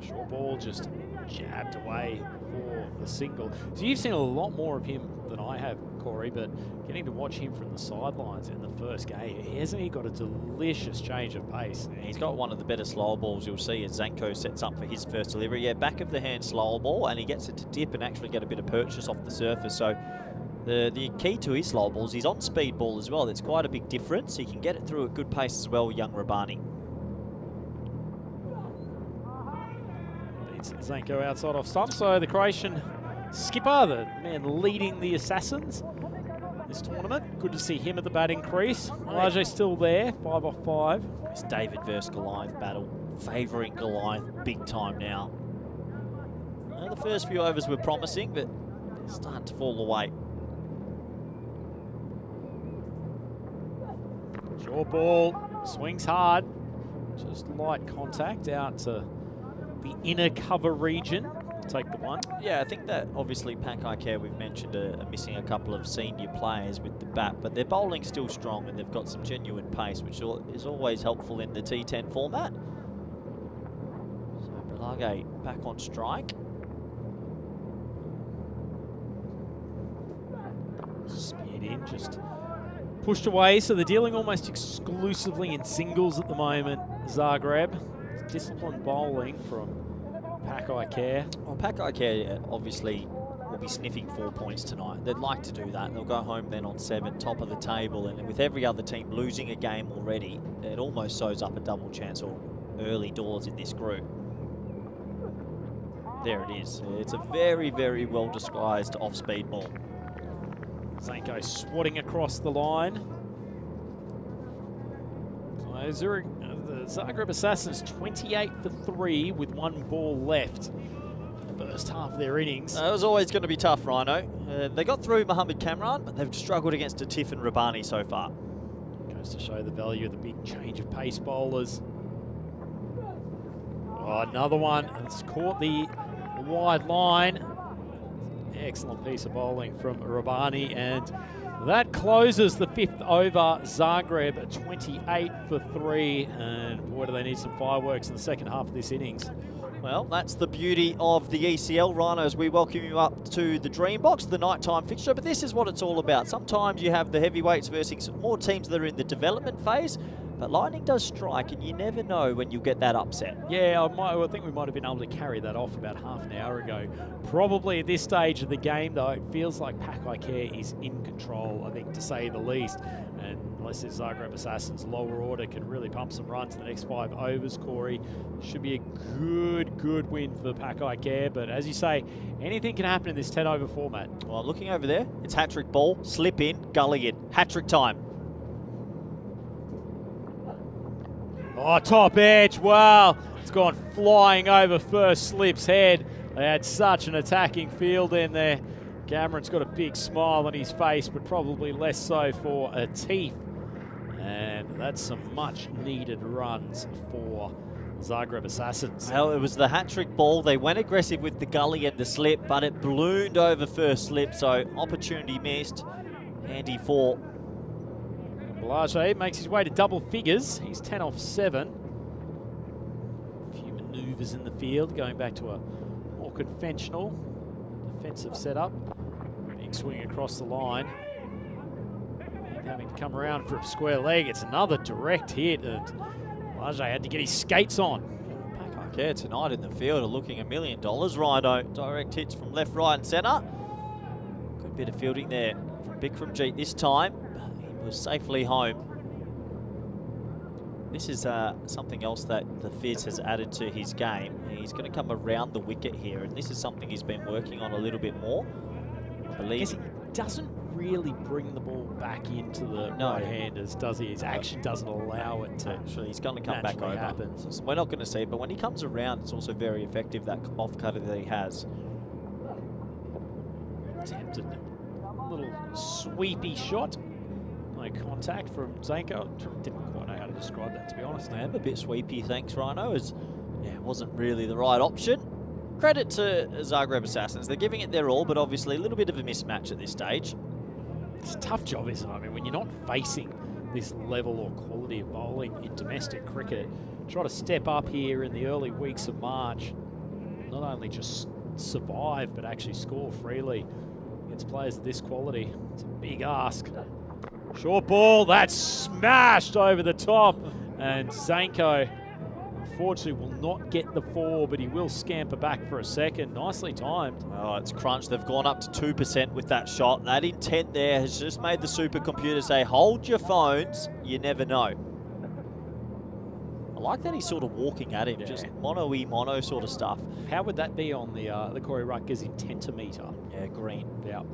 Short ball just jabbed away for the single. So you've seen a lot more of him than I have, Corey, but getting to watch him from the sidelines in the first game, hasn't he got a delicious change of pace? He's got one of the better slower balls you'll see as Zanko sets up for his first delivery. Yeah, back of the hand slower ball, and he gets it to dip and actually get a bit of purchase off the surface. So the key to his slower balls, he's on speed ball as well. That's quite a big difference. He can get it through at good pace as well, young Rabani. Zanko outside off stump, so the Croatian skipper, the man leading the Assassins this tournament. Good to see him at the batting crease. Rajay still there, 5 off 5. It's David versus Goliath battle, favouring Goliath big time now. The first few overs were promising, but they're starting to fall away. Short ball, swings hard, just light contact out to the inner cover region. Take the one. Yeah, I think that obviously Pakai Care, we've mentioned, are missing a couple of senior players with the bat, but their bowling's still strong and they've got some genuine pace, which is always helpful in the T10 format. Relive back on strike. Speared in, just pushed away, so they're dealing almost exclusively in singles at the moment, Zagreb. Disciplined bowling from Pakai Care. Well, Pakai Care obviously will be sniffing 4 points tonight. They'd like to do that. They'll go home then on 7, top of the table, and with every other team losing a game already, it almost sews up a double chance or early doors in this group. There it is. It's a very, very well disguised off-speed ball. Zanko swatting across the line. So the Zagreb Assassins 28 for 3 with 1 ball left. First half of their innings. It was always going to be tough, Rhino. They got through Mohamed Kamran, but they've struggled against Atif and Rabbani so far. Goes to show the value of the big change of pace bowlers. Oh, another one. It's caught the wide line. Excellent piece of bowling from Rabbani, and that closes the 5th over. Zagreb 28 for 3, and boy, do they need some fireworks in the second half of this innings. Well, that's the beauty of the ECL, Rhino, as we welcome you up to the Dream Box, the nighttime fixture. But this is what it's all about. Sometimes you have the heavyweights versus more teams that are in the development phase, but lightning does strike, and you never know when you'll get that upset. Yeah, I think we might have been able to carry that off about half an hour ago. Probably at this stage of the game, though, it feels like Pakai Care is in control, I think, to say the least. And unless this Zagreb Assassins lower order can really pump some runs in the next 5 overs, Corey, should be a good win for Pakai Care. But as you say, anything can happen in this 10 over format. Well, looking over there, it's hat-trick ball, slip in, gully in, hat-trick time. Oh, top edge, wow. It's gone flying over first slip's head. They had such an attacking field in there. Cameron's got a big smile on his face, but probably less so for Atif. And that's some much needed runs for Zagreb Assassins. Well, it was the hat-trick ball. They went aggressive with the gully and the slip, but it ballooned over first slip, so opportunity missed. Handy for Blage makes his way to double figures. He's 10 off 7. A few manoeuvres in the field, going back to a more conventional defensive setup. Big swing across the line. And having to come around for a square leg. It's another direct hit, and Blage had to get his skates on. Pakai Care tonight in the field are looking $1 million, Rhino. Direct hits from left, right and centre. Good bit of fielding there from Bikramjeet this time. He was safely home. This is something else that the Fizz has added to his game. He's going to come around the wicket here, and this is something he's been working on a little bit more. I believe he doesn't really bring the ball back into the right-handers, does he? His action doesn't allow it to. Actually, he's going to come back over. Happens. So we're not going to see it, but when he comes around, it's also very effective, that off-cutter that he has. Attempted a little sweepy shot. No contact from Zanko. Didn't quite know how to describe that, to be honest. I am a bit sweepy, thanks, Rhino. It wasn't really the right option. Credit to Zagreb Assassins. They're giving it their all, but obviously a little bit of a mismatch at this stage. It's a tough job, isn't it? I mean, when you're not facing this level or quality of bowling in domestic cricket, try to step up here in the early weeks of March. Not only just survive, but actually score freely against players of this quality. It's a big ask. Short ball, that's smashed over the top. And Zanko, unfortunately, will not get the 4, but he will scamper back for a second. Nicely timed. Oh, it's crunched. They've gone up to 2% with that shot. That intent there has just made the supercomputer say, hold your phones, you never know. I like that he's sort of walking at him, just mono sort of stuff. How would that be on the Corey Rutgers intentimeter? Yeah, green. Yeah.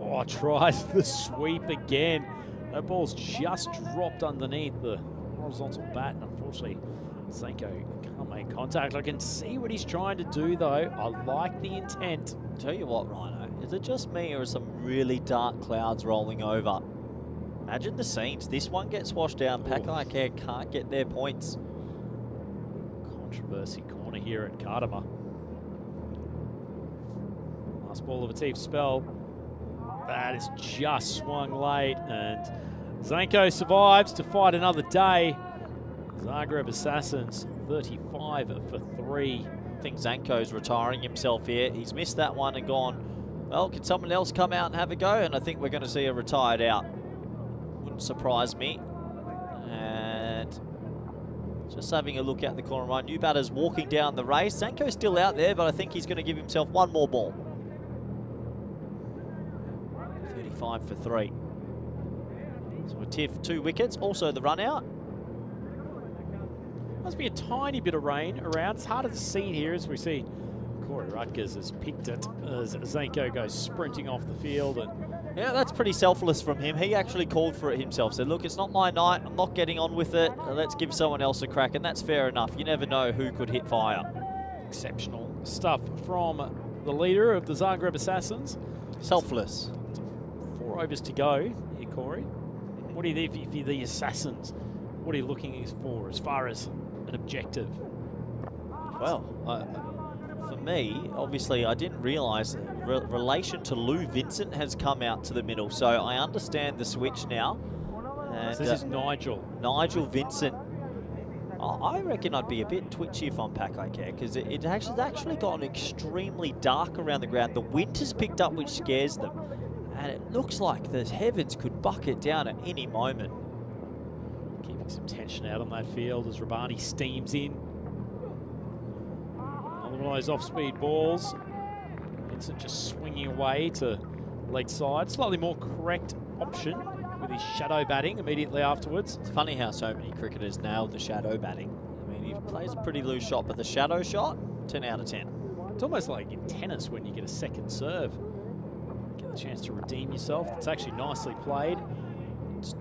Oh, tries the sweep again. That ball's just dropped underneath the horizontal bat, and unfortunately, Zanko can't make contact. I can see what he's trying to do, though. I like the intent. Tell you what, Rhino, is it just me or are some really dark clouds rolling over? Imagine the scenes. This one gets washed down. Pakai Care can't get their points. Controversy corner here at Kartama. Last ball of Atif's spell. That is just swung late, and Zanko survives to fight another day. Zagreb Assassins 35 for 3. I think Zanko's retiring himself here. He's missed that one and gone, well, can someone else come out and have a go? And I think we're going to see a retired out. Wouldn't surprise me. And just having a look out the corner, my new batter's walking down the race. Zanko's still out there, but I think he's going to give himself one more ball. 35 for 3. So a Tiff 2 wickets, also the run out. Must be a tiny bit of rain around. It's harder to see here as we see Corey Rutgers has picked it as Zanko goes sprinting off the field. And yeah, that's pretty selfless from him. He actually called for it himself. Said, look, it's not my night. I'm not getting on with it. Let's give someone else a crack. And that's fair enough. You never know who could hit fire. exceptional stuff from the leader of the Zagreb Assassins. Selfless. 4 overs to go here, Corey. What are you, if you're the Assassins, what are you looking for as far as an objective? Well, for me, obviously, I didn't realise relation to Lou Vincent has come out to the middle, so I understand the switch now. And, so this is Nigel. Nigel Vincent. I reckon I'd be a bit twitchy if I'm Pack I Care, because it's actually gotten extremely dark around the ground. The wind has picked up, which scares them. And it looks like the heavens could bucket down at any moment. Keeping some tension out on that field as Rabani steams in. Another one of those off-speed balls. Vincent just swinging away to leg side. Slightly more correct option with his shadow batting immediately afterwards. It's funny how so many cricketers nailed the shadow batting. I mean, he plays a pretty loose shot, but the shadow shot, 10 out of 10. It's almost like in tennis when you get a second serve. Get the chance to redeem yourself. It's actually nicely played.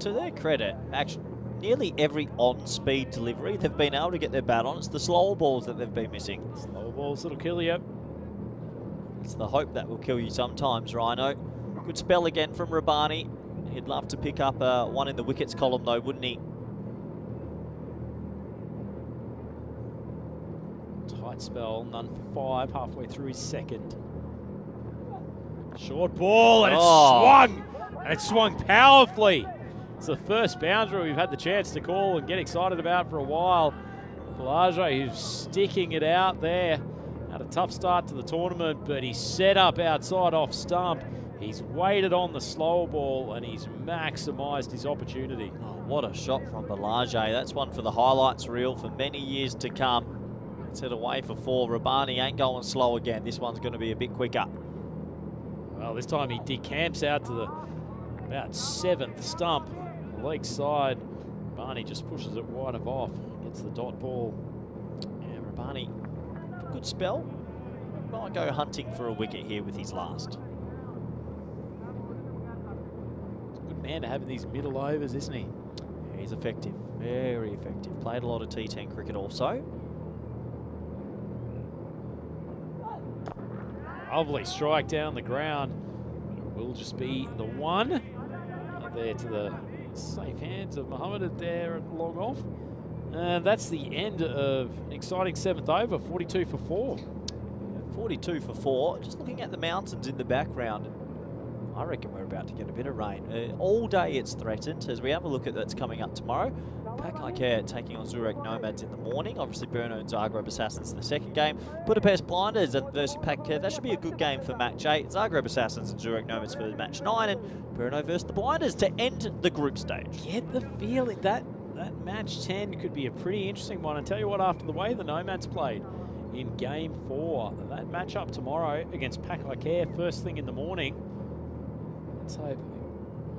To their credit, actually, nearly every on-speed delivery they've been able to get their bat on. It's the slower balls that they've been missing. Slower balls that'll kill you. It's the hope that will kill you sometimes, Rhino. Good spell again from Rabani. He'd love to pick up one in the wickets column though, wouldn't he? Tight spell, none for 5, halfway through his second. Short ball, and it swung! And it swung powerfully. It's the first boundary we've had the chance to call and get excited about for a while. Pelage, who's sticking it out there. Had a tough start to the tournament, but he's set up outside off stump. He's waited on the slower ball and he's maximised his opportunity. Oh, what a shot from Pelage. That's one for the highlights reel for many years to come. It's head away for 4. Rabani ain't going slow again. This one's going to be a bit quicker. Well, this time he decamps out to the about 7th stump. Leg side. Rabani just pushes it wide of off. Gets the dot ball. Yeah, Rabani, good spell. Might go hunting for a wicket here with his last. Good man to have in these middle overs, isn't he? Yeah, he's effective, very effective. Played a lot of T10 cricket also. Lovely strike down the ground. But it will just be the one. There to the safe hands of Mohammed there at long off. And that's the end of an exciting 7th over, 42 for 4. 42 for 4. Just looking at the mountains in the background, I reckon we're about to get a bit of rain. All day it's threatened. As we have a look at that's coming up tomorrow. Pack I Care taking on Zurich Nomads in the morning. Obviously Brno and Zagreb Assassins in the second game. Budapest Blinders versus Pack Care. That should be a good game for match 8. Zagreb Assassins and Zurich Nomads for match 9. And Brno versus the Blinders to end the group stage. Get the feeling that match 10 could be a pretty interesting one. And tell you what, after the way the Nomads played in game 4, that matchup tomorrow against Pack I Care first thing in the morning. Let's hope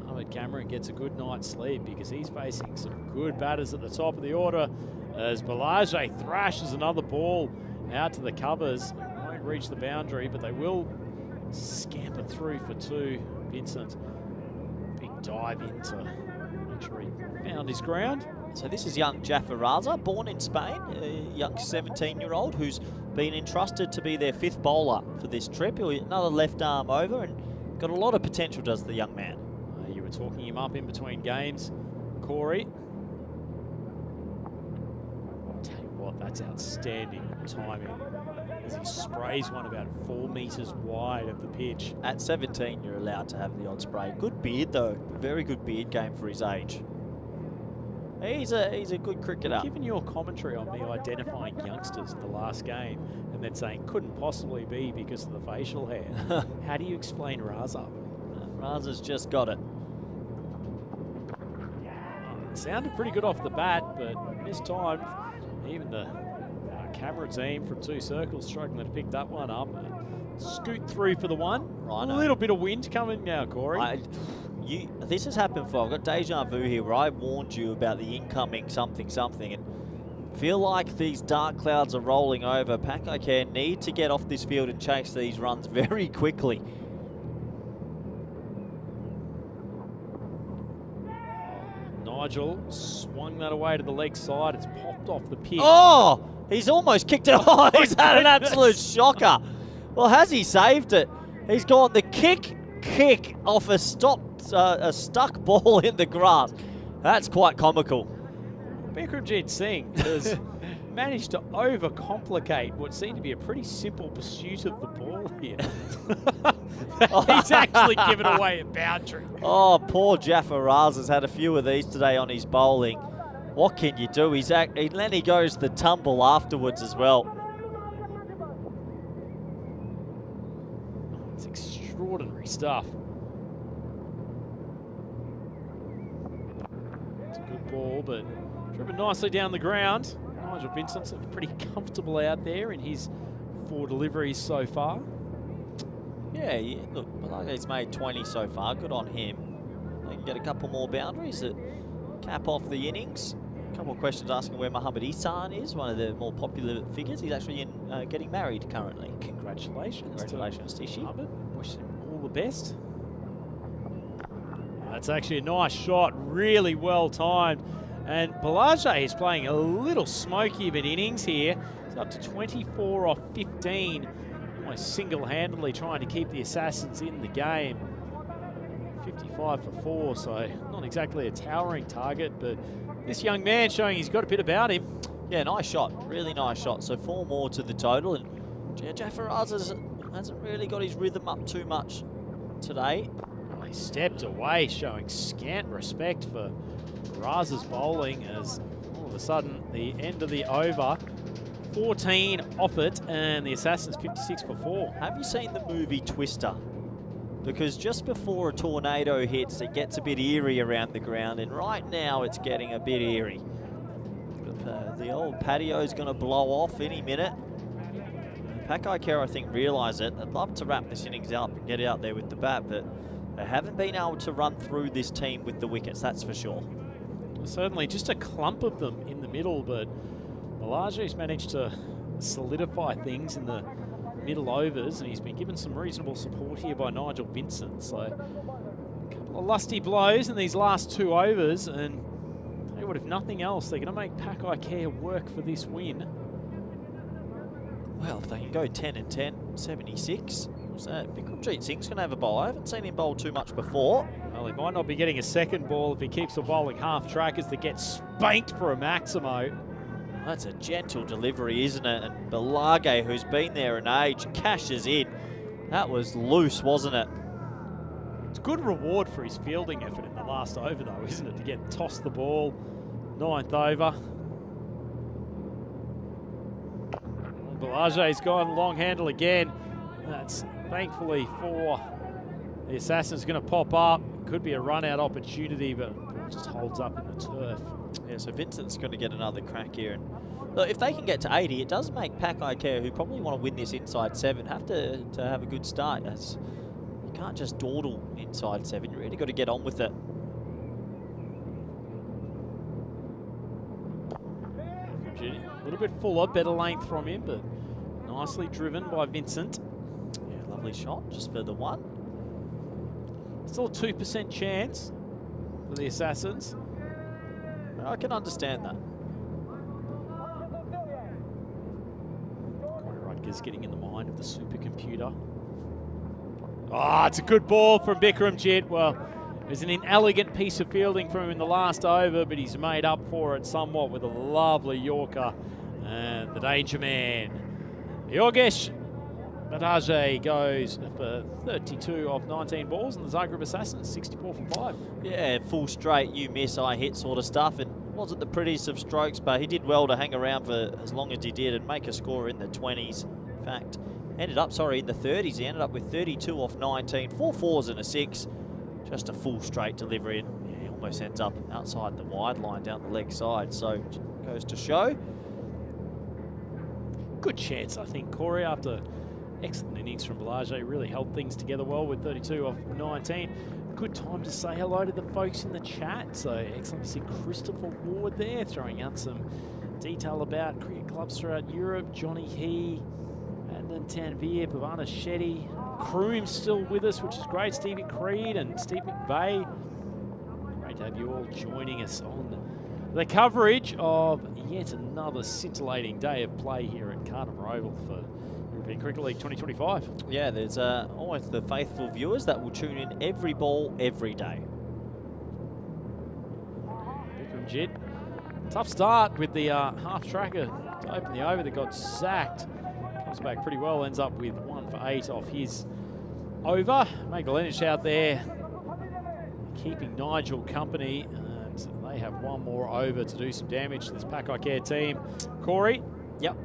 Ahmed Cameron gets a good night's sleep because he's facing some good batters at the top of the order as Pelage thrashes another ball out to the covers. Won't reach the boundary, but they will scamper through for 2. Vincent, big dive into, make sure he found his ground. So this is young Jaffa Raza, born in Spain, a young 17-year-old who's been entrusted to be their 5th bowler for this trip. Another left arm over and got a lot of potential, does the young man. You were talking him up in between games, Corey. Tell you what, that's outstanding timing as he sprays one about 4 metres wide of the pitch. At 17, you're allowed to have the odd spray. Good beard, though. Very good beard game for his age. He's a good cricketer. Given your commentary on me identifying youngsters in the last game and then saying couldn't possibly be because of the facial hair, how do you explain Raza? Raza's just got it. It sounded pretty good off the bat, but this time, even the camera team from 2 circles struggling to pick that one up. Scoot through for the one. Right, A little bit of wind coming now, Corey. This has happened before. I've got deja vu here where I warned you about the incoming something, and feel like these dark clouds are rolling over. Pakaiker need to get off this field and chase these runs very quickly. Nigel swung that away to the leg side. It's popped off the pitch. Oh, he's almost kicked it. Oh, he's had an absolute shocker. Well, has he saved it? He's gone the kick off a stuck ball in the grass. That's quite comical. Bikramjit Singh has managed to overcomplicate what seemed to be a pretty simple pursuit of the ball here. He's actually given away a boundary. Oh, poor Jaffa Raz has had a few of these today on his bowling. What can you do? Then he goes the tumble afterwards as well. It's extraordinary stuff. It's a good ball, but driven nicely down the ground. Nigel Vincent's pretty comfortable out there in his 4 deliveries so far. Yeah, look, he's made 20 so far. Good on him. They can get a couple more boundaries that cap off the innings. A couple of questions asking where Muhammad Ihsan is, one of the more popular figures. He's actually getting married currently. Congratulations to Ishi. Muhammad. Wish him all the best. That's actually a nice shot, really well timed. And Balajee is playing a little smoky of an innings here. He's up to 24 off 15. Almost single-handedly trying to keep the Assassins in the game. 55 for 4, so not exactly a towering target, but this young man showing he's got a bit about him. Yeah, nice shot. Really nice shot. So 4 more to the total. And Jaffa Raz hasn't really got his rhythm up too much today. He stepped away, showing scant respect for Raz's bowling as all of a sudden the end of the over. 14 off it, and the Assassins 56 for 4. Have you seen the movie Twister? Because just before a tornado hits, it gets a bit eerie around the ground, and right now it's getting a bit eerie. The old patio's going to blow off any minute. Pakaiker, I think, realise it. They'd love to wrap this innings up and get out there with the bat, but they haven't been able to run through this team with the wickets, that's for sure. Certainly just a clump of them in the middle, but Balajee's managed to solidify things in the middle overs, and he's been given some reasonable support here by Nigel Vincent. So a couple of lusty blows in these last 2 overs, and tell you what, if nothing else, they're going to make Pakaiker work for this win. Well, if they can go 10 and 10, 76. So Bikramjit Singh's going to have a bowl. I haven't seen him bowl too much before. Well, he might not be getting a second ball if he keeps the bowling half track as they get spanked for a Maximo. That's a gentle delivery, isn't it? And Balajee, who's been there an age, cashes in. That was loose, wasn't it? It's good reward for his fielding effort in the last over, though, isn't it? To get tossed the ball, 9th over. Balajee's gone long handle again. That's thankfully for the Assassin's going to pop up. Could be a run-out opportunity, but it just holds up in the turf. Yeah, so Vincent's going to get another crack here. And look, if they can get to 80, it does make Pakaiker, who probably want to win this inside 7, have to have a good start. As you can't just dawdle inside 7. You really got to get on with it. A little bit fuller, better length from him, but nicely driven by Vincent. Yeah, lovely shot, just for the 1. Still a 2% chance for the Assassins. I can understand that. Corey Rutgers getting in the mind of the supercomputer. Ah, it's a good ball from Bikramjit. Well, it was an inelegant piece of fielding from him in the last over, but he's made up for it somewhat with a lovely Yorker. And the danger man, Yogesh Balajee, goes for 32 off 19 balls, and the Zagreb Assassins 64 for 5. Yeah, full straight, you miss, I hit sort of stuff. And wasn't the prettiest of strokes, but he did well to hang around for as long as he did and make a score in the 20s. In fact, ended up, in the 30s. He ended up with 32 off 19, 4 4s and a 6. Just a full straight delivery, and yeah, he almost ends up outside the wide line down the leg side. So goes to show. Good chance, I think, Corey, after excellent innings from Bellage. Really held things together well with 32 off 19. Good time to say hello to the folks in the chat. So excellent to see Christopher Ward there throwing out some detail about cricket clubs throughout Europe. Johnny He, Adnan Tanvir, Pavana Shetty, Kroom's still with us, which is great. Stevie Creed and Steve McVeigh. Great to have you all joining us on the coverage of yet another scintillating day of play here at Cartama Oval for European Cricket League 2025. Yeah, there's almost the faithful viewers that will tune in every ball, every day. Bikram Jid, tough start with the half tracker to open the over that got sacked. Comes back pretty well, ends up with 1 for 8 off his over. Magdalenic out there keeping Nigel company, and they have one more over to do some damage to this Pakai Care team. Corey? Yep.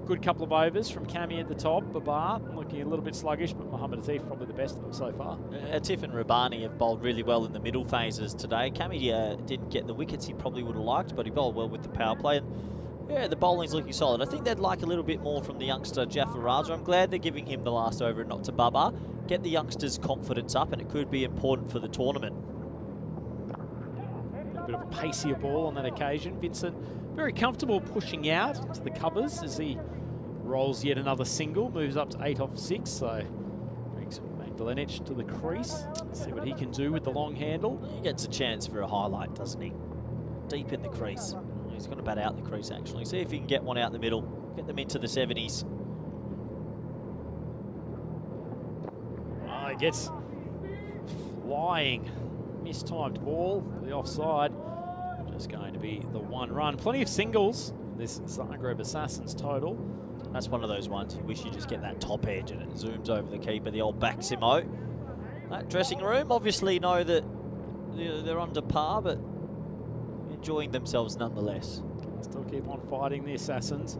Good couple of overs from Cami at the top. Babar looking a little bit sluggish, but Mohamed Atif probably the best of them so far. Atif and Rabani have bowled really well in the middle phases today. Cami didn't get the wickets he probably would have liked, but he bowled well with the power play. And yeah, the bowling's looking solid. I think they'd like a little bit more from the youngster Jafar Raza. I'm glad they're giving him the last over and not to Babar. Get the youngsters' confidence up, and it could be important for the tournament. A bit of a pacier ball on that occasion. Vincent very comfortable pushing out into the covers as he rolls yet another single, moves up to 8 off 6, so brings Magdalenic to the crease. Let's see what he can do with the long handle. He gets a chance for a highlight, doesn't he? Deep in the crease. He's going to bat out the crease, actually. See if he can get one out the middle, get them into the 70s. Oh, he gets flying. Mistimed ball, the offside. Just going to be the 1 run. Plenty of singles in this Zagreb Assassins total. That's one of those ones you wish you just get that top edge and it zooms over the keeper, the old Baximo. That dressing room obviously know that they're under par, but enjoying themselves nonetheless. Still keep on fighting the Assassins.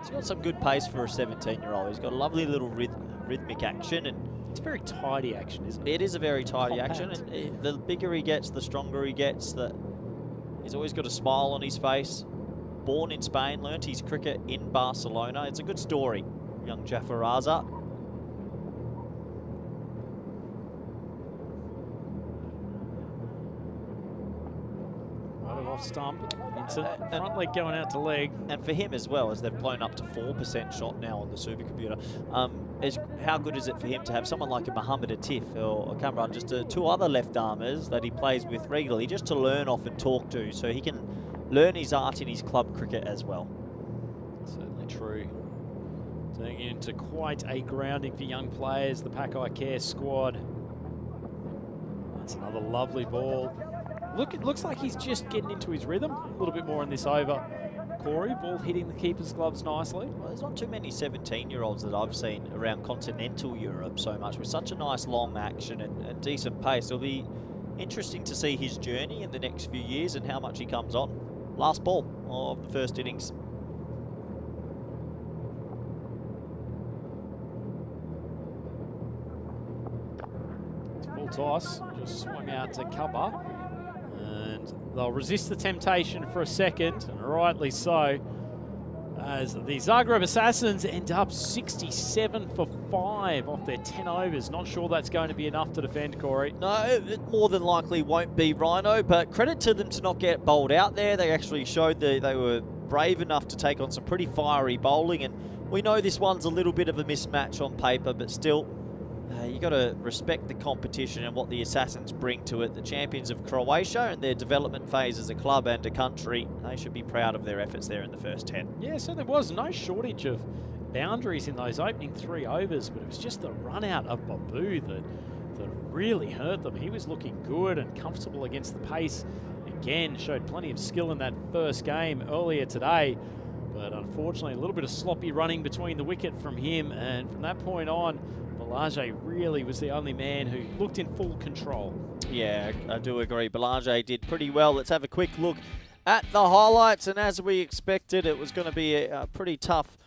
He's got some good pace for a 17-year-old. He's got a lovely little rhythmic action, and it's very tidy action, isn't it? It is a very tidy Compact. action, and the bigger he gets, the stronger he gets. He's always got a smile on his face. Born in Spain, learnt his cricket in Barcelona. It's a good story, young Jafar Raza. Right off stump. Vincent, front leg going out to leg. And for him as well, as they've blown up to 4% shot now on the supercomputer, how good is it for him to have someone like a Mohamed Atif or Kamran, just 2 other left-armers that he plays with regularly, just to learn off and talk to, so he can learn his art in his club cricket as well. Certainly true. Turning it into quite a grounding for young players, the Pakai Care squad. That's another lovely ball. Look, it looks like he's just getting into his rhythm a little bit more in this over. Corey, ball hitting the keeper's gloves nicely. Well, there's not too many 17-year-olds that I've seen around continental Europe so much, with such a nice long action and decent pace. It'll be interesting to see his journey in the next few years and how much he comes on. Last ball of the first innings. It's full toss, just swung out to cover. And they'll resist the temptation for a second, and rightly so, as the Zagreb Assassins end up 67 for 5 off their 10 overs. Not sure that's going to be enough to defend, Corey. No, it more than likely won't be, Rhino, but credit to them to not get bowled out there. They actually showed that they were brave enough to take on some pretty fiery bowling, and we know this one's a little bit of a mismatch on paper, but still, you got to respect the competition and what the Assassins bring to it. The champions of Croatia and their development phase as a club and a country, they should be proud of their efforts there in the first 10. Yeah, so there was no shortage of boundaries in those opening 3 overs, but it was just the run out of Babu that really hurt them. He was looking good and comfortable against the pace. Again, showed plenty of skill in that first game earlier today. But unfortunately, a little bit of sloppy running between the wicket from him, and from that point on, Balajee really was the only man who looked in full control. Yeah, I do agree. Balajee did pretty well. Let's have a quick look at the highlights, and as we expected, it was going to be a pretty tough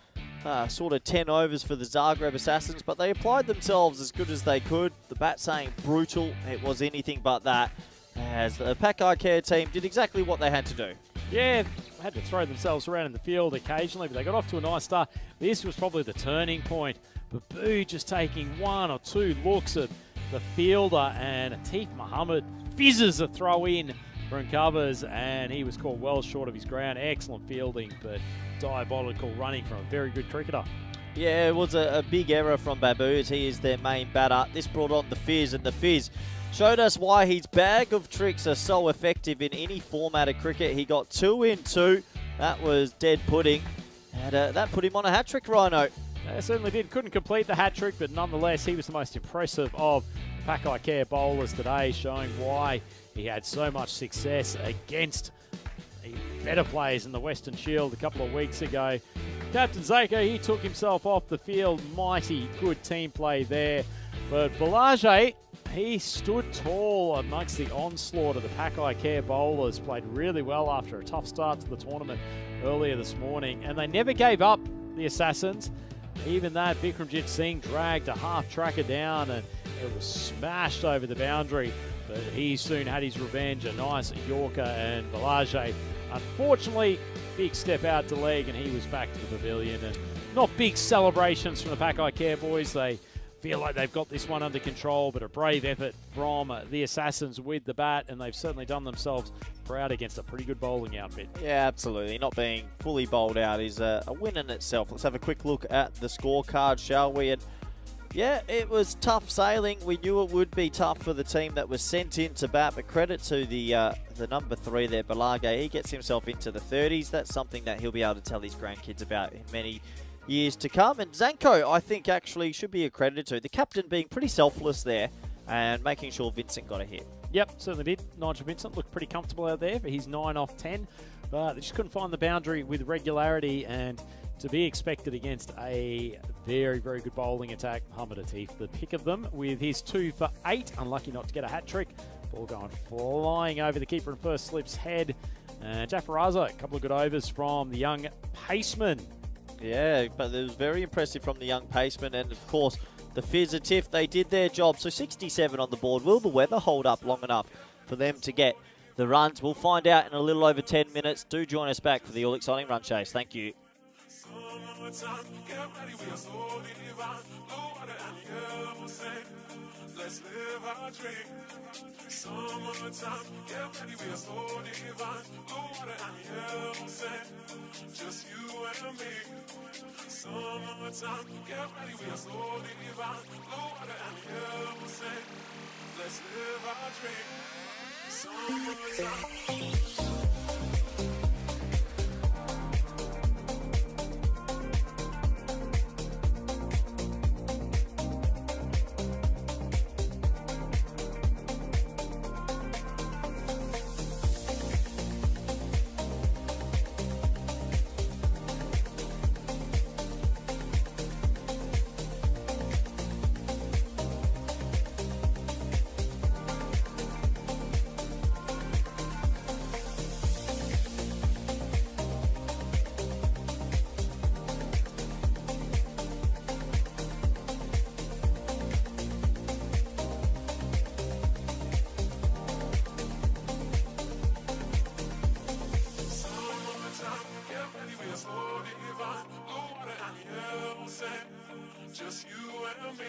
sort of 10 overs for the Zagreb Assassins, but they applied themselves as good as they could. The bat saying brutal, it was anything but that, as the Pakai Care team did exactly what they had to do. Yeah, had to throw themselves around in the field occasionally, but they got off to a nice start. This was probably the turning point. Babu just taking one or two looks at the fielder, and Atif Muhammad fizzes a throw in from covers, and he was caught well short of his ground. Excellent fielding, but diabolical running from a very good cricketer. Yeah, it was a big error from Babu, as he is their main batter. This brought on the Fizz, and the Fizz showed us why his bag of tricks are so effective in any format of cricket. He got 2 in 2. That was dead pudding, and that put him on a hat-trick, Rhino. Certainly did. Couldn't complete the hat-trick, but nonetheless, he was the most impressive of Pakai Care bowlers today, showing why he had so much success against better players in the Western Shield a couple of weeks ago. Captain Zako, he took himself off the field. Mighty good team play there. But Balajee, he stood tall amongst the onslaught of the Pakai Care bowlers, played really well after a tough start to the tournament earlier this morning, and they never gave up, the Assassins. Even that, Vikramjit Singh dragged a half-tracker down, and it was smashed over the boundary, but he soon had his revenge, a nice Yorker, and Balajee, unfortunately, big step out to leg, and he was back to the pavilion. And not big celebrations from the Pakai Care boys. They feel like they've got this one under control, but a brave effort from the Assassins with the bat, and they've certainly done themselves proud against a pretty good bowling outfit. Yeah, absolutely. Not being fully bowled out is a win in itself. Let's have a quick look at the scorecard, shall we? And yeah, it was tough sailing. We knew it would be tough for the team that was sent in to bat, but credit to the number 3 there, Balajee. He gets himself into the 30s. That's something that he'll be able to tell his grandkids about in many years to come. And Zanko, I think, actually should be accredited to. The captain being pretty selfless there and making sure Vincent got a hit. Yep, certainly did. Nigel Vincent looked pretty comfortable out there for his 9 off 10, but they just couldn't find the boundary with regularity, and to be expected against a very, very good bowling attack. Muhammad Atif, the pick of them, with his 2 for 8. Unlucky not to get a hat-trick. Ball going flying over the keeper and first slip's head. And Jafar Raza, a couple of good overs from the young paceman. Yeah, but it was very impressive from the young paceman, and of course, the Fizz Atif, they did their job. So 67 on the board. Will the weather hold up long enough for them to get the runs? We'll find out in a little over 10 minutes. Do join us back for the all-exciting run chase. Thank you. Let's live our dream. Summertime, get ready, we are so divine. Blue water and yellow sand, just you and me. Summertime, get ready, we are so divine. Blue water and yellow sand, let's live our dream. Summertime. Just you and me.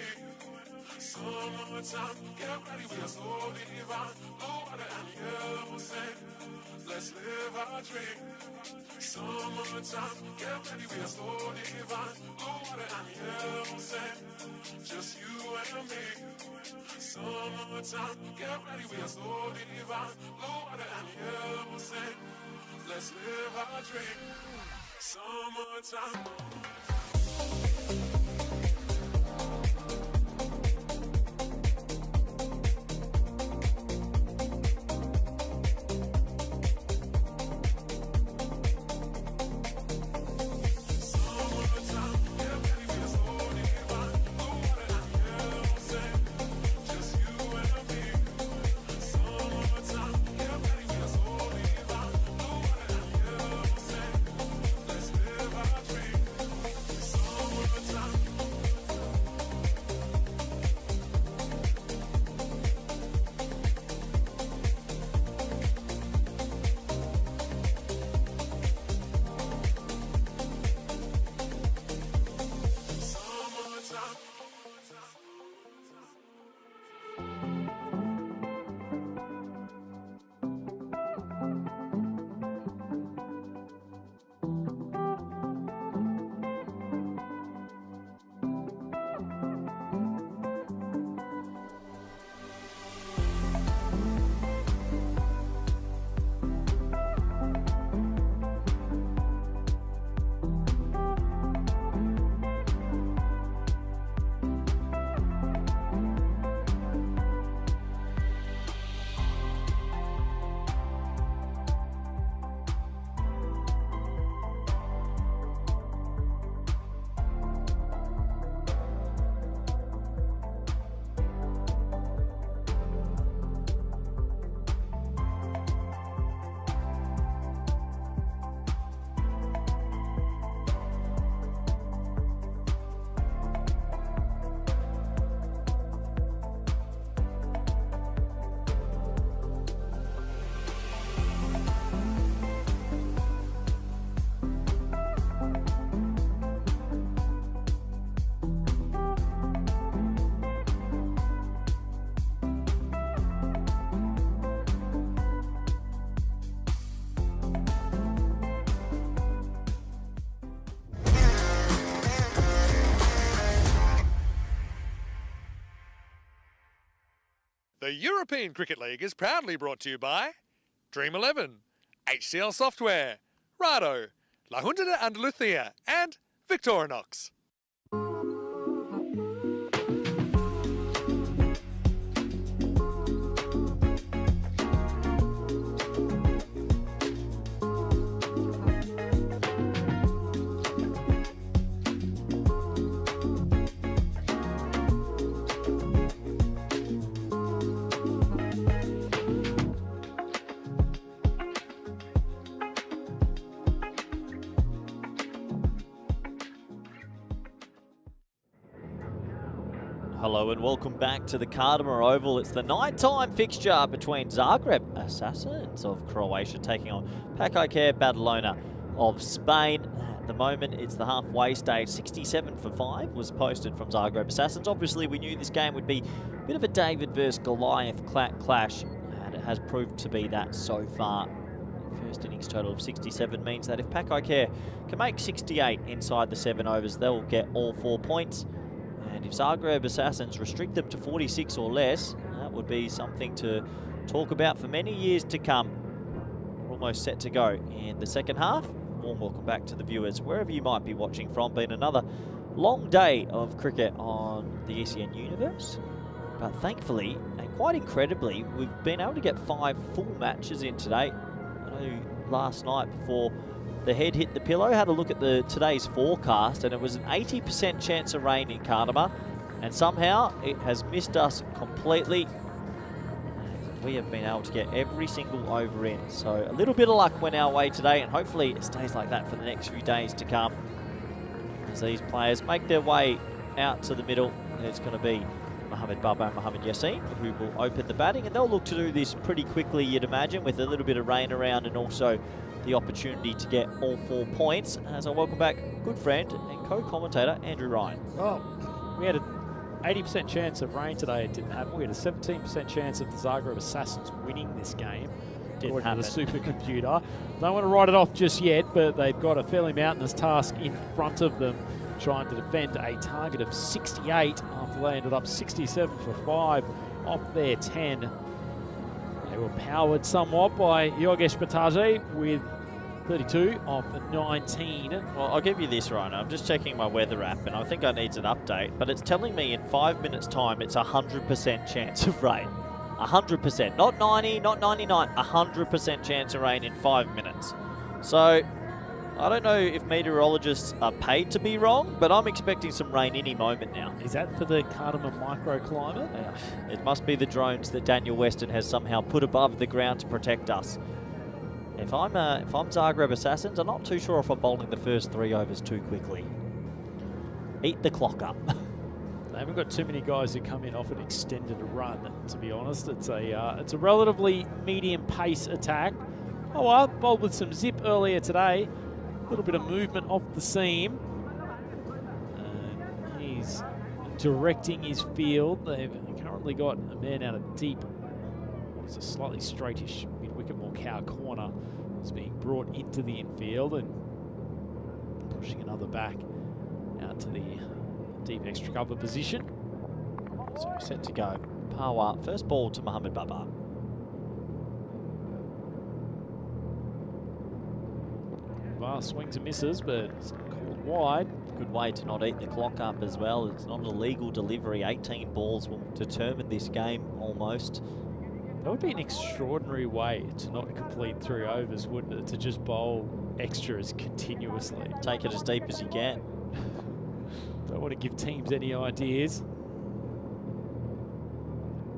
Summertime, get ready, we are so divine. Blue water and yellow sand, let's live our dream. Summertime, get ready, we are so divine. Blue water and yellow sand, just you and me. Summertime, get ready, we are so divine. Blue water and yellow sand, let's live our dream. Summertime. The European Cricket League is proudly brought to you by Dream 11, HCL Software, Rado, La Junta de Andalucía, and Victorinox. Hello and welcome back to the Kartama Oval. It's the nighttime fixture between Zagreb Assassins of Croatia taking on Pakaiker Badalona of Spain. At the moment, it's the halfway stage. 67 for 5 was posted from Zagreb Assassins. Obviously, we knew this game would be a bit of a David versus Goliath clash, and it has proved to be that so far. First innings total of 67 means that if Pakaiker can make 68 inside the 7 overs, they'll get all 4 points. And if Zagreb Assassins restrict them to 46 or less, that would be something to talk about for many years to come. We're almost set to go in the second half. Warm welcome back to the viewers, wherever you might be watching from. Been another long day of cricket on the ECN universe. But thankfully, and quite incredibly, we've been able to get 5 full matches in today. I know last night before the head hit the pillow, had a look at today's forecast, and it was an 80% chance of rain in Kartama, and somehow it has missed us completely. We have been able to get every single over in, so a little bit of luck went our way today, and hopefully it stays like that for the next few days to come. As these players make their way out to the middle, it's going to be Mohamed Baba and Mohamed Yassin who will open the batting, and they'll look to do this pretty quickly, you'd imagine, with a little bit of rain around and also the opportunity to get all 4 points. As I welcome back good friend and co-commentator Andrew Ryan. Well, we had an 80% chance of rain today. It didn't happen. We had a 17% chance of the Zagreb Assassins winning this game. Didn't happen. The supercomputer. Don't want to write it off just yet, but they've got a fairly mountainous task in front of them, trying to defend a target of 68 after they ended up 67 for 5 off their 10. They were powered somewhat by Yogesh Bataje with 32 off 19. Well, I'll give you this, Ryan. I'm just checking my weather app, and I think I need an update, but it's telling me in 5 minutes' time it's a 100% chance of rain. 100%. Not 90, not 99. 100% chance of rain in 5 minutes. So I don't know if meteorologists are paid to be wrong, but I'm expecting some rain any moment now. Is that for the Kartama microclimate? It must be the drones that Daniel Weston has somehow put above the ground to protect us. If I'm Zagreb Assassins, I'm not too sure if I'm bowling the first 3 overs too quickly. Eat the clock up. They haven't got too many guys who come in off an extended run, to be honest. It's a relatively medium pace attack. Oh well, bowled with some zip earlier today. A little bit of movement off the seam. He's directing his field. They've currently got a man out of deep, it's a slightly straightish mid-wicket, more cow corner. Is being brought into the infield and pushing another back out to the deep extra cover position. So set to go. Power, first ball to Mohamed Baba. Swings and misses, but it's called wide. Good way to not eat the clock up as well. It's not a legal delivery. 18 balls will determine this game almost. That would be an extraordinary way to not complete 3 overs, wouldn't it? To just bowl extras continuously. Take it as deep as you can. Don't want to give teams any ideas.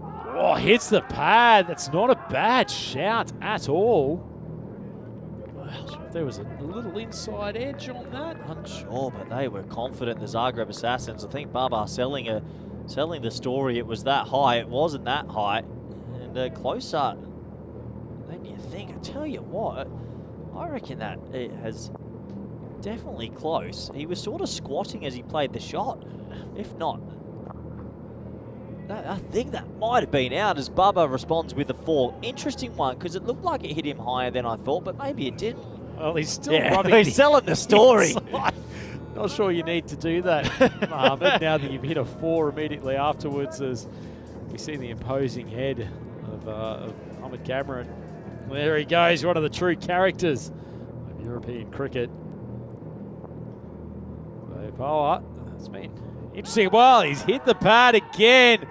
Oh, hits the pad. That's not a bad shout at all. There was a little inside edge on that. Unsure, but they were confident, the Zagreb Assassins. I think Baba selling the story. It was that high. It wasn't that high. And closer than you think. I tell you what, I reckon that it has definitely close. He was sort of squatting as he played the shot. If not, I think that might have been out as Baba responds with a 4. Interesting one, because it looked like it hit him higher than I thought, but maybe it didn't. Well, he's still rubbing. He's selling the story. Not sure you need to do that, Mohamed, now that you've hit a 4 immediately afterwards as We see the imposing head of Mohamed Cameron. There he goes, one of the true characters of European cricket. So Power, it's been interesting. Well, he's hit the pad again.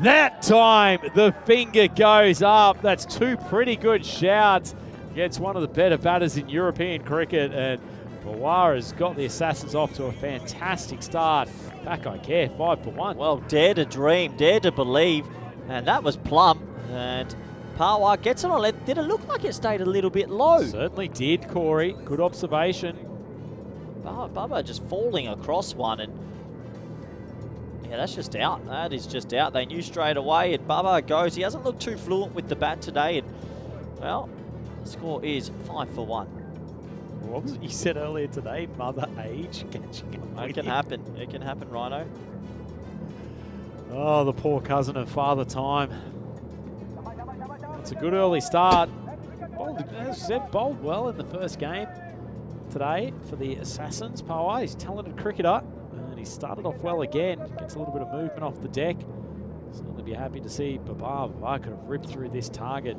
That time the finger goes up. That's two pretty good shouts against one of the better batters in European cricket, and Pawar has got the Assassins off to a fantastic start. Back I care, 5 for 1. Well, dare to dream, dare to believe, and that was plump. And Pawar gets it on left. Did it look like it stayed a little bit low? Certainly did, Corey. Good observation. Bubba just falling across one, and yeah, that's just out. That is just out. They knew straight away, and Bubba goes. He hasn't looked too fluent with the bat today, and well, the score is 5 for 1. What was it you said earlier today? Mother age catching up. It can happen. It can happen, Rhino. Oh, the poor cousin of Father Time. It's a good early start. Bowled, as I said, bowled well in the first game today for the Assassins. Pawar, he's a talented cricketer, and he started off well again. Gets a little bit of movement off the deck. Certainly be happy to see Babar could have ripped through this target.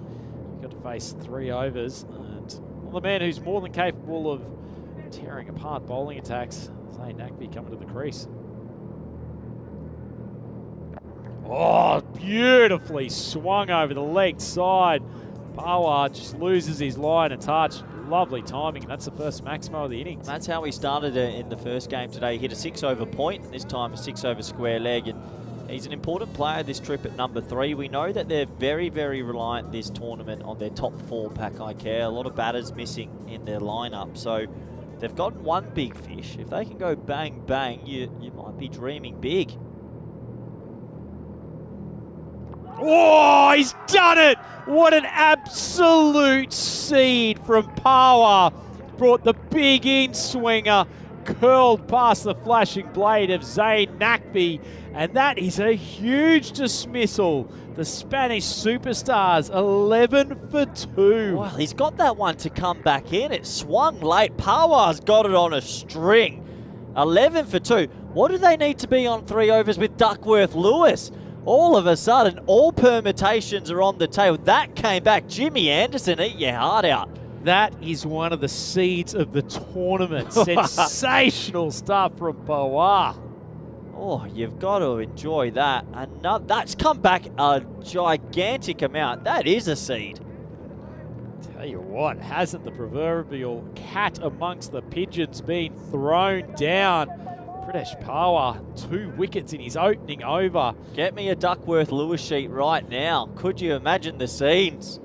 He got to face 3 overs, and well, the man who's more than capable of tearing apart bowling attacks, Zayn Nakbi, coming to the crease. Oh, beautifully swung over the leg side. Pawar just loses his line of touch. Lovely timing, and that's the first Maximo of the innings. That's how he started in the first game today. He hit a 6-over point, this time a 6-over square leg, and he's an important player this trip at number 3. We know that they're very, very reliant this tournament on their top 4 pack I care. A lot of batters missing in their lineup, so they've gotten one big fish. If they can go bang, bang, you might be dreaming big. Oh, he's done it! What an absolute seed from Pawar. Brought the big in-swinger, curled past the flashing blade of Zayn Nakbi, and that is a huge dismissal. The Spanish superstars, 11 for 2. Well, he's got that one to come back in. It swung late. Pawar's got it on a string. 11 for 2. What do they need to be on 3 overs with Duckworth-Lewis? All of a sudden, all permutations are on the table. That came back. Jimmy Anderson, eat your heart out. That is one of the seeds of the tournament. Sensational stuff from Pawar. Oh, you've got to enjoy that. That's come back a gigantic amount. That is a seed. Tell you what, hasn't the proverbial cat amongst the pigeons been thrown down? British Pawar, 2 wickets in his opening over. Get me a Duckworth-Lewis sheet right now. Could you imagine the scenes?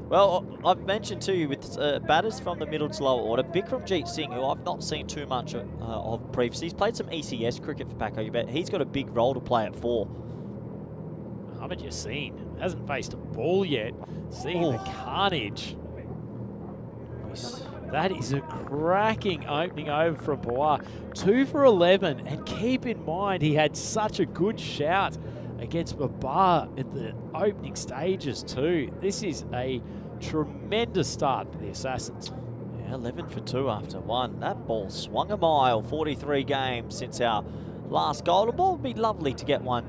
Well, I've mentioned to you with batters from the middle to lower order, Bikramjeet Singh, who I've not seen too much of previously. He's played some ECS cricket for Paco, but he's got a big role to play at 4. Mohamed Yassin hasn't faced a ball yet. Seeing the carnage. That is a cracking opening over from Pawar. 2 for 11, and keep in mind he had such a good shout against Babar at the opening stages too. This is a tremendous start for the Assassins. Yeah, 11 for 2 after 1. That ball swung a mile. 43 games since our last golden ball. Would be lovely to get one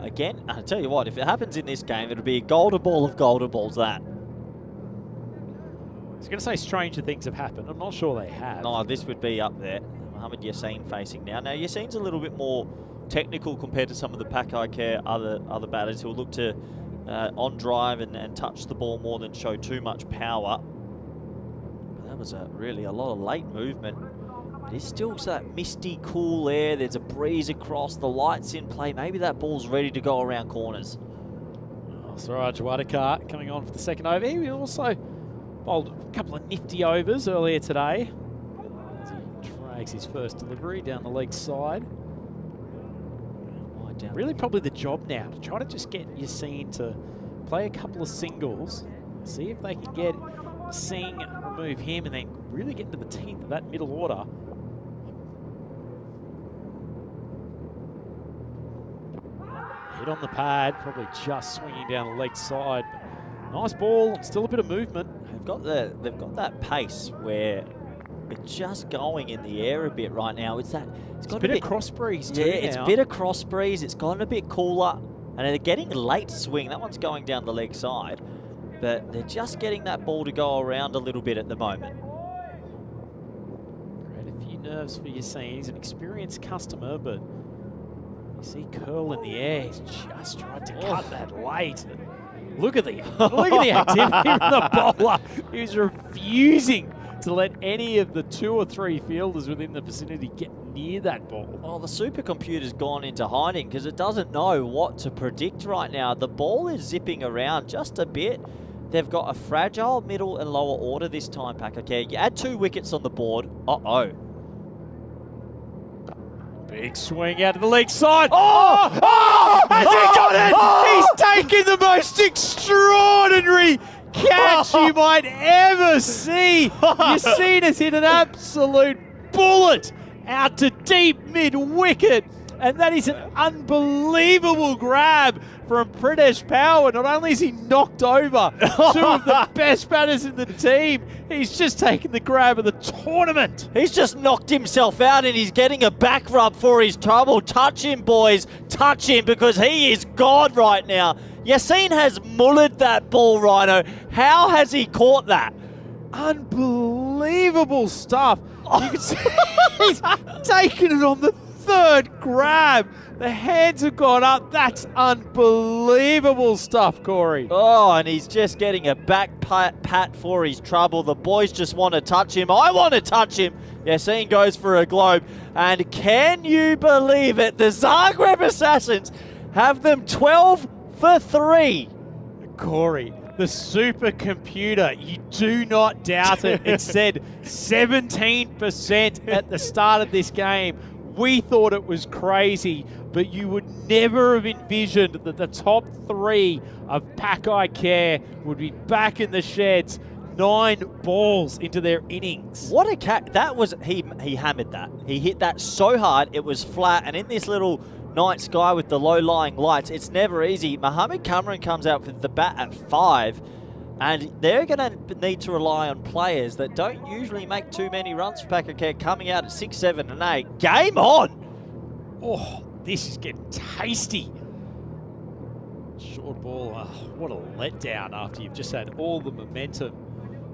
again. I tell you what, if it happens in this game, it'll be a golden ball of golden balls. That. I was going to say stranger things have happened. I'm not sure they have. No, this would be up there. Mohamed Yassin facing now. Now, Yassin's a little bit more technical compared to some of the pack I care other batters who will look to on drive and touch the ball more than show too much power. But that was really a lot of late movement. It is still that misty, cool air. There's a breeze across. The lights in play. Maybe that ball's ready to go around corners. Suraj Wadekar coming on for the second over. He also bowled a couple of nifty overs earlier today as he drags his first delivery down the leg side. Really probably the job now to try to just get Yassin to play a couple of singles, see if they can get Singh, remove him, and then really get into the teeth of that middle order. Hit on the pad, probably just swinging down the leg side. But nice ball, still a bit of movement. They've got that pace where it's just going in the air a bit right now. It's a bit of cross breeze too. Yeah, it's a bit of cross breeze. It's gotten a bit cooler, And they're getting late swing. That one's going down the leg side. But they're just getting that ball to go around a little bit at the moment. Create a few nerves for Yassine. He's an experienced customer, but you see curl in the air. He's just tried to cut that late. Look at the activity from the bowler. He's refusing to let any of the 2 or 3 fielders within the vicinity get near that ball. Well, the supercomputer's gone into hiding because it doesn't know what to predict right now. The ball is zipping around just a bit. They've got a fragile middle and lower order this time, Pack. Okay, you add 2 wickets on the board. Uh-oh. Big swing out to the leg side. Oh! Has he got it? He's taken the most extraordinary catch you might ever see. Yassine has hit an absolute bullet out to deep mid-wicket. And that is an unbelievable grab from Pradesh Power. Not only is he knocked over 2 of the best batters in the team, he's just taken the grab of the tournament. He's just knocked himself out and he's getting a back rub for his trouble. Touch him, boys. Touch him because he is God right now. Yassine has mullered that ball, Rhino. How has he caught that? Unbelievable stuff. You can see he's taken it on the 3rd grab. The hands have gone up. That's unbelievable stuff, Corey. Oh, and he's just getting a back pat for his trouble. The boys just want to touch him. I want to touch him. Yassine goes for a globe. And can you believe it? The Zagreb Assassins have them 12 for 3. Corey, the supercomputer, you do not doubt it. It said 17% at the start of this game. We thought it was crazy, but you would never have envisioned that the top 3 of Pack-I Care would be back in the sheds, 9 balls into their innings. What a cat. That was, he hammered that. He hit that so hard, it was flat, and in this little night sky with the low-lying lights, it's never easy. Mohammed Cameron comes out with the bat at 5, and they're going to need to rely on players that don't usually make too many runs for Pack-I Care, coming out at 6, 7, and 8. Game on! Oh, this is getting tasty. Short ball, what a letdown after you've just had all the momentum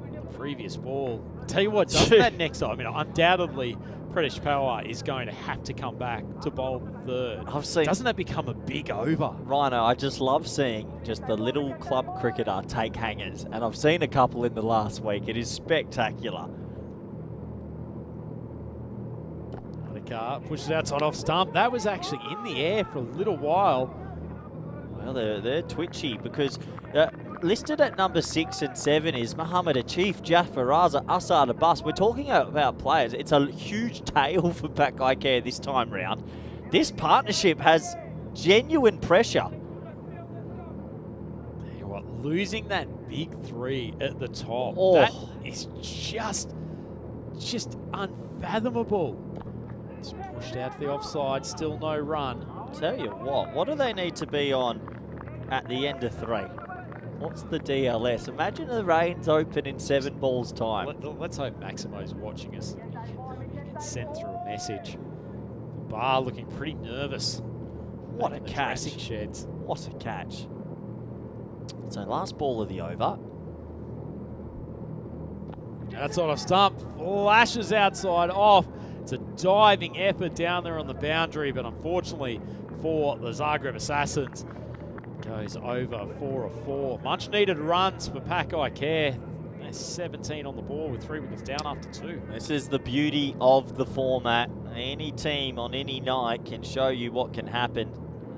in the previous ball. I'll tell you what, doesn't that next time, undoubtedly, Pradesh Power is going to have to come back to bowl the 3rd. Doesn't that become a big over? Rhino, I just love seeing just the little club cricketer take hangers, and I've seen a couple in the last week. It is spectacular. Pushes it outside off stump. That was actually in the air for a little while. Well, they're twitchy because listed at number 6 and 7 is Muhammad Achif, Jafar Raza, Asad Abbas. We're talking about players. It's a huge tail for Pack-I Care this time round. This partnership has genuine pressure. Tell you what, losing that big 3 at the top, that is just unfathomable. It's pushed out to the offside, still no run. Tell you what do they need to be on at the end of 3? What's the DLS? Imagine the reins open in 7 balls time. Let's hope Maximo's watching us. He can send through a message. Bar looking pretty nervous. What a catch. Sheds. What a catch. So last ball of the over. Outside off stump, flashes outside off. It's a diving effort down there on the boundary, but unfortunately for the Zagreb Assassins, goes over 4 of 4. Much needed runs for Pack-I Care. They're 17 on the ball with 3 wickets down after 2. This is the beauty of the format. Any team on any night can show you what can happen.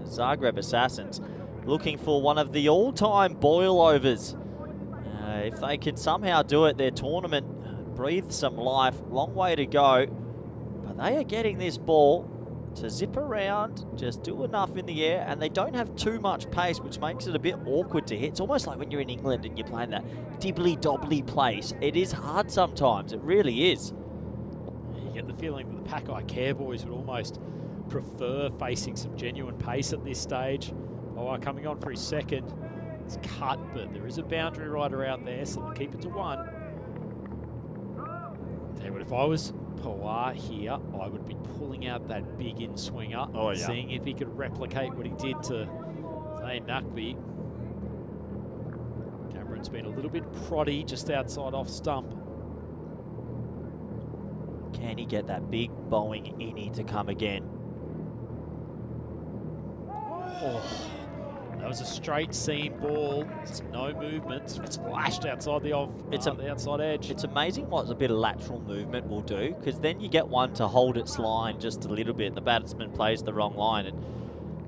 Zagreb Assassins looking for one of the all-time boil-overs. If they can somehow do it, their tournament breathes some life. Long way to go. But they are getting this ball to zip around, just do enough in the air, and they don't have too much pace, which makes it a bit awkward to hit. It's almost like when you're in England and you're playing that dibbly-dobbly place. It is hard sometimes. It really is. You get the feeling that the Pack-I Care boys would almost prefer facing some genuine pace at this stage. Oh, coming on for his 2nd. It's cut, but there is a boundary rider out there, so they'll keep it to 1. Tell you what, if I was Pawar here, I would be pulling out that big in swinger, seeing if he could replicate what he did to Hey, Nuckby. Cameron's been a little bit proddy just outside off stump. Can he get that big bowling innie to come again? Oh, that was a straight seam ball. It's no movement. It's flashed outside the the outside edge. It's amazing what a bit of lateral movement will do, because then you get one to hold its line just a little bit. The batsman plays the wrong line, and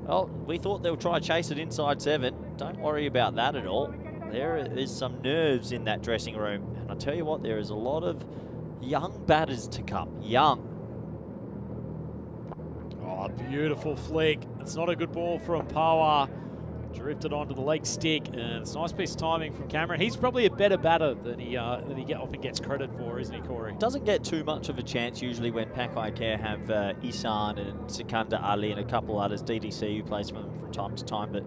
well, we thought they'll try to chase it inside 7. Don't worry about that at all. There is some nerves in that dressing room, and I tell you what, there is a lot of young batters to come. Young. Oh, beautiful flick. It's not a good ball from Power. Drifted onto the leg stick, and it's a nice piece of timing from Cameron. He's probably a better batter than he often gets credit for, isn't he, Corey? Doesn't get too much of a chance usually when Pakai Care have ECN and Sikandar Ali and a couple others, DDC, who plays for them from time to time. But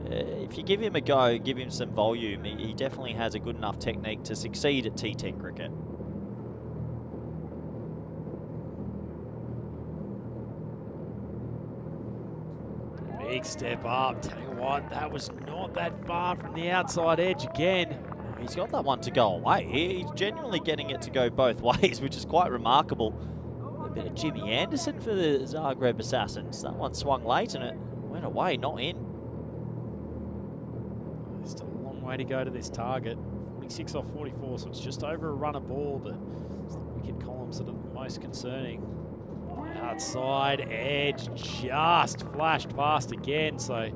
if you give him a go, give him some volume, he definitely has a good enough technique to succeed at T10 cricket. Big step up. Tell you what, that was not that far from the outside edge again. He's got that one to go away. He's genuinely getting it to go both ways, which is quite remarkable. A bit of Jimmy Anderson for the Zagreb Assassins. That one swung late and it went away, not in. Still a long way to go to this target. 46 off 44, so it's just over a run a ball, but it's the wicket columns that are the most concerning. Outside edge just flashed past again. So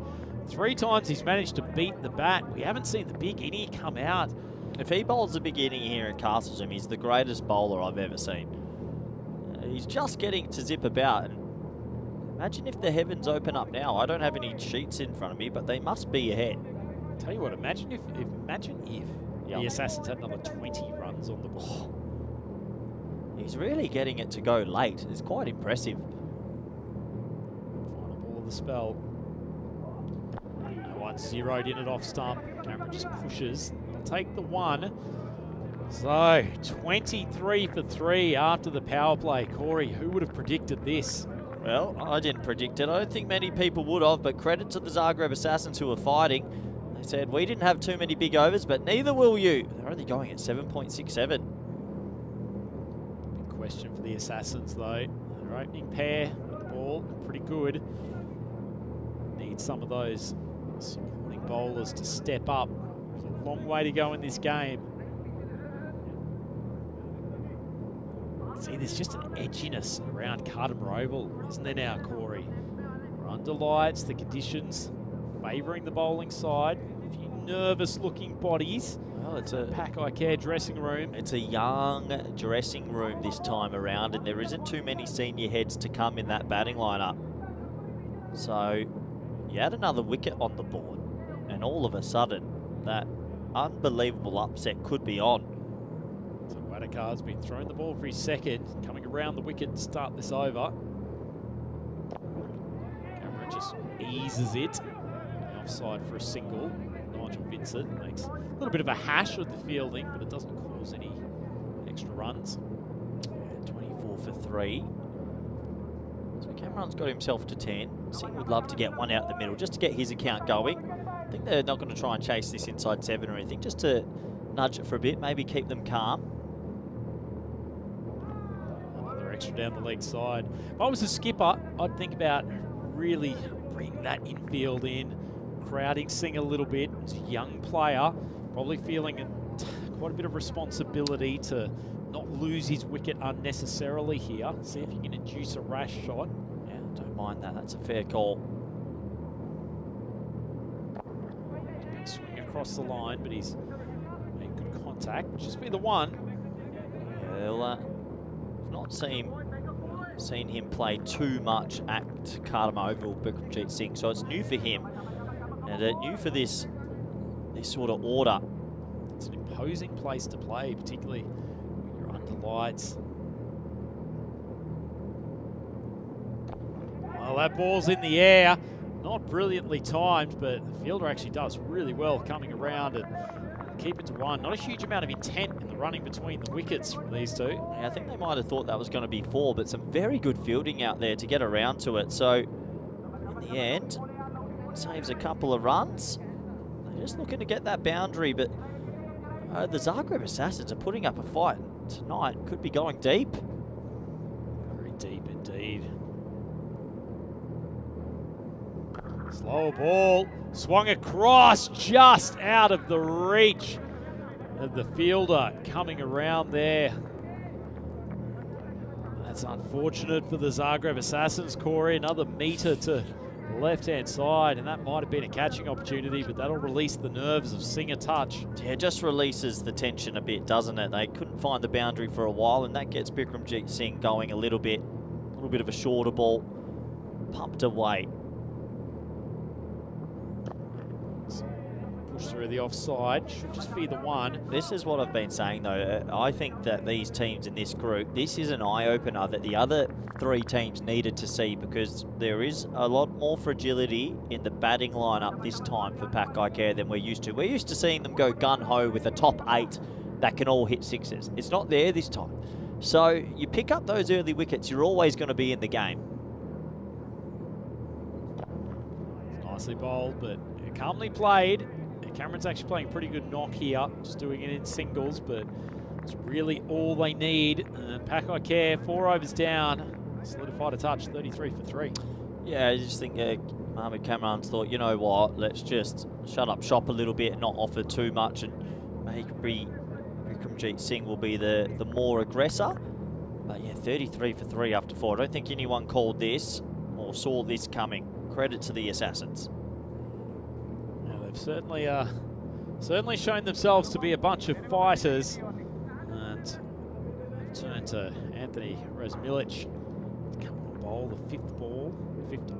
3 times he's managed to beat the bat. We haven't seen the big innie come out. If he bowls the big inning here at Castlesham, he's the greatest bowler I've ever seen. He's just getting to zip about. And imagine if the heavens open up now. I don't have any sheets in front of me, but they must be ahead. Tell you what, imagine if the Assassins had another 20 runs on the ball. He's really getting it to go late. It's quite impressive. Final ball of the spell. No one zeroed in it off stump. Cameron just pushes. They'll take the 1. So 23 for 3 after the power play. Corey, who would have predicted this? Well, I didn't predict it. I don't think many people would have, but credit to the Zagreb Assassins who are fighting. They said, we didn't have too many big overs, but neither will you. They're only going at 7.67. Question for the Assassins though. Their opening pair with the ball, pretty good. Need some of those supporting bowlers to step up. There's a long way to go in this game. See, there's just an edginess around Cartama Oval, isn't there now, Corey? We're under lights, the conditions favouring the bowling side. A few nervous-looking bodies. Well, it's a Pakai Care dressing room. It's a young dressing room this time around, and there isn't too many senior heads to come in that batting lineup. So you add another wicket on the board, and all of a sudden, that unbelievable upset could be on. So Wadakar's been throwing the ball for his second, coming around the wicket to start this over. Cameron just eases it. Offside for a single. Nigel Vincent makes a little bit of a hash of the fielding, but it doesn't cause any extra runs. 24 for 3. So Cameron's got himself to 10. Singh would love to get one out in the middle just to get his account going. I think they're not going to try and chase this inside 7 or anything, just to nudge it for a bit, maybe keep them calm. Another extra down the leg side. If I was a skipper, I'd think about really bring that infield in, crowding Singh a little bit. He's a young player, probably feeling quite a bit of responsibility to not lose his wicket unnecessarily here. See if you can induce a rash shot. Yeah, don't mind that. That's a fair call. Big swing across the line, but he's made good contact. Just be the 1. Yeah, well, I've not seen him play too much at Cartama Oval, Bikramjit Singh, so it's new for him. And new for this sort of order. It's an imposing place to play, particularly when you're under lights. Well, that ball's in the air. Not brilliantly timed, but the fielder actually does really well coming around and keep it to 1. Not a huge amount of intent in the running between the wickets from these two. Yeah, I think they might have thought that was going to be 4, but some very good fielding out there to get around to it. So, in the end, saves a couple of runs. They're just looking to get that boundary, but the Zagreb Assassins are putting up a fight tonight. Could be going deep. Very deep indeed. Slow ball, swung across, just out of the reach of the fielder coming around there. That's unfortunate for the Zagreb Assassins, Corey. Another metre to the left-hand side, and that might have been a catching opportunity, but that'll release the nerves of Singer Touch. Yeah, it just releases the tension a bit, doesn't it? They couldn't find the boundary for a while, and that gets Bikramjit Singh going a little bit of a shorter ball, pumped away. Through the offside, should just be the one. This is what I've been saying though. I think that these teams in this group, this is an eye-opener that the other three teams needed to see, because there is a lot more fragility in the batting lineup this time for Pakai Care than we're used to. We're used to seeing them go gun-ho with a top 8 that can all hit sixes. It's not there this time. So you pick up those early wickets, you're always going to be in the game. Nicely bowled, but calmly played. Cameron's actually playing a pretty good knock here, just doing it in singles, but it's really all they need. Pakai Care, 4 overs down, solidified a touch, 33 for 3. Yeah, I just think Mohamed Kamran's thought, you know what, let's just shut up shop a little bit and not offer too much, and Bikramjit Singh will be the more aggressor. But yeah, 33 for 3 after 4. I don't think anyone called this or saw this coming. Credit to the Assassins. They've certainly shown themselves to be a bunch of fighters, and they've turned to Anthony Razmilic to come on bowl, the 5th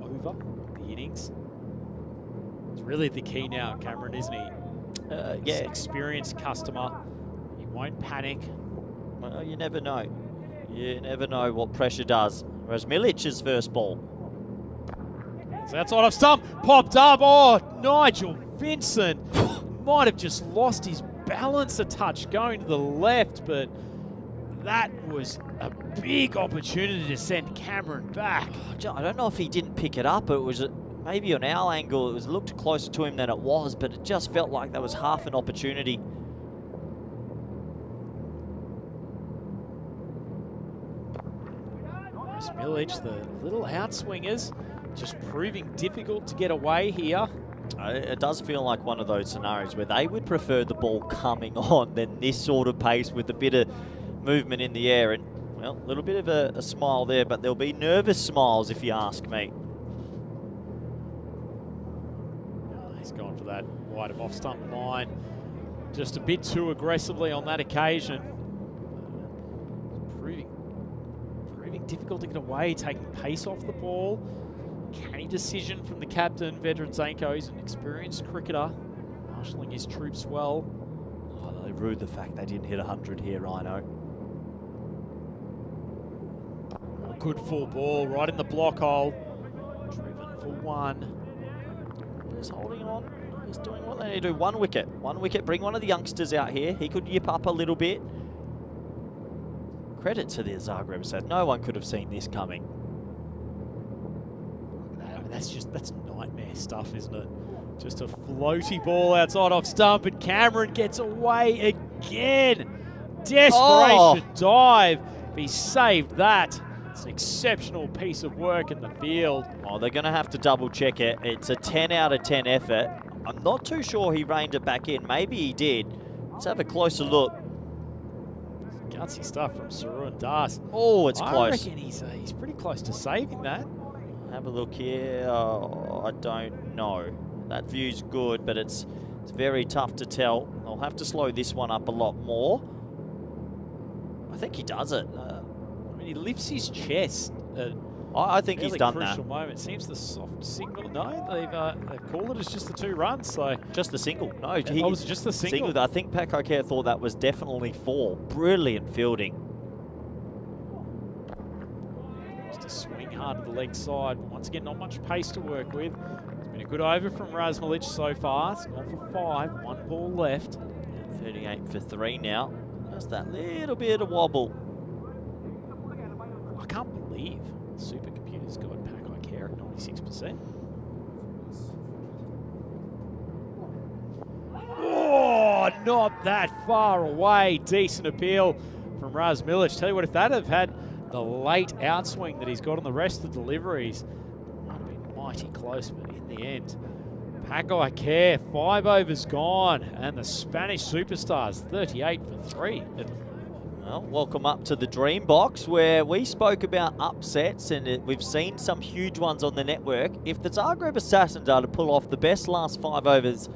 over the innings. It's really the key now, Cameron, isn't he? Yeah, Experienced customer. He won't panic. Well, you never know. You never know what pressure does. Razmilic's first ball. It's outside of stump, popped up. Oh, Nigel Vincent might have just lost his balance a touch going to the left, but that was a big opportunity to send Cameron back. I don't know if he didn't pick it up. It was maybe on our angle. It looked closer to him than it was, but it just felt like that was half an opportunity. Razmilic, the little outswingers, just proving difficult to get away here. It does feel like one of those scenarios where they would prefer the ball coming on than this sort of pace with a bit of movement in the air. And, well, a little bit of a smile there, but there'll be nervous smiles if you ask me. He's gone for that wide of off-stump line just a bit too aggressively on that occasion. Proving difficult to get away, taking pace off the ball. Canny decision from the captain, veteran Zanko. He's an experienced cricketer, marshalling his troops well. Oh, they rued the fact they didn't hit 100 here, Rhino. A good full ball right in the block hole. Driven for 1. Just holding on, just doing what they need to do. 1 wicket. 1 wicket, bring one of the youngsters out here. He could yip up a little bit. Credit to the Zagreb set. No one could have seen this coming. That's nightmare stuff, isn't it? Just a floaty ball outside off stump, and Cameron gets away again. Desperation dive. He saved that. It's an exceptional piece of work in the field. Oh, they're going to have to double check it. It's a 10 out of 10 effort. I'm not too sure he reined it back in. Maybe he did. Let's have a closer look. Gutsy stuff from Sarun Das. Oh, it's close. I reckon he's pretty close to saving that. Have a look here. Oh, I don't know. That view's good, but it's very tough to tell. I'll have to slow this one up a lot more. I think he does it. I mean, he lifts his chest. I think he's done that. Crucial moment. Seems the soft signal. No, they've called it as just the 2 runs. So just the single. No, it was just the single. I think Pakai Care thought that was definitely 4. Brilliant fielding. Just a swing hard to the leg side. But once again, not much pace to work with. It's been a good over from Razmilic so far. It's gone for 5. 1 ball left. 38 for 3 now. Just that little bit of wobble. I can't believe Supercomputer's got Pakai Care at 96%. not that far away. Decent appeal from Raz Milic. Tell you what, if that have had the late outswing that he's got on the rest of the deliveries, might have been mighty close, but in the end, Paco Care, 5 overs gone, and the Spanish superstars, 38 for 3. Well, welcome up to the Dream Box, where we spoke about upsets, and we've seen some huge ones on the network. If the Zagreb Assassins are to pull off the best last 5 overs,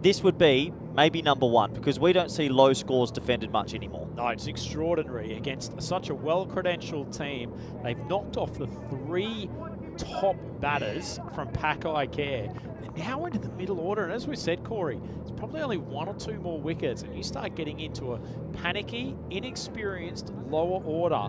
this would be maybe number 1, because we don't see low scores defended much anymore. No, it's extraordinary against such a well-credentialed team. They've knocked off the 3 top batters from Paco Care. They're now into the middle order, and as we said, Corey, it's probably only 1 or 2 more wickets, and you start getting into a panicky, inexperienced lower order.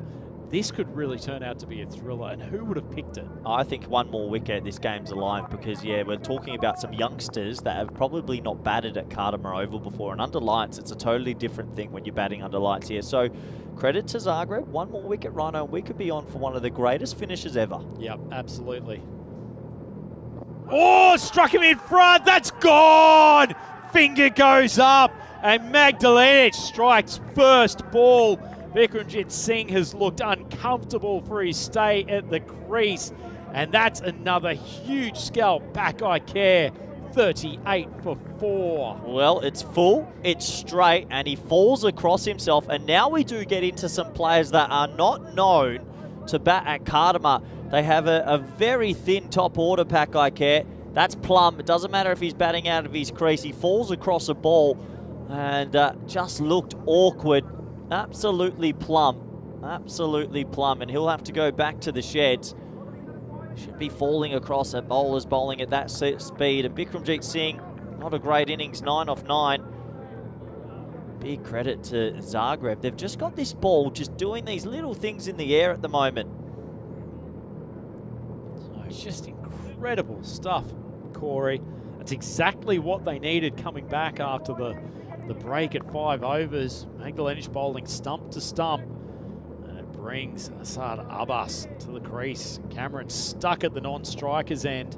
This could really turn out to be a thriller, and who would have picked it? I think 1 more wicket, this game's alive, because, yeah, we're talking about some youngsters that have probably not batted at Kardama Oval before, and under lights, it's a totally different thing when you're batting under lights here. So, credit to Zagreb, 1 more wicket, Rhino, and we could be on for one of the greatest finishes ever. Yep, absolutely. Oh, struck him in front, that's gone! Finger goes up, and Magdalenic strikes first ball. Vikramjit Singh has looked uncomfortable for his stay at the crease, and that's another huge scalp. Paco Care, 38 for 4. Well, it's full, it's straight, and he falls across himself, and now we do get into some players that are not known to bat at Kardama. They have a very thin top order, Paco Care. That's Plum. It doesn't matter if he's batting out of his crease. He falls across a ball and just looked awkward. Absolutely plum. Absolutely plum. And he'll have to go back to the sheds. Should be falling across at bowlers bowling at that speed. And Vikramjit Singh, not a great innings, 9 off 9. Big credit to Zagreb. They've just got this ball just doing these little things in the air at the moment. So it's just incredible stuff, Corey. That's exactly what they needed coming back after the break at 5 overs. Magdalenic bowling stump to stump. And it brings Asad Abbas to the crease. Cameron stuck at the non-striker's end.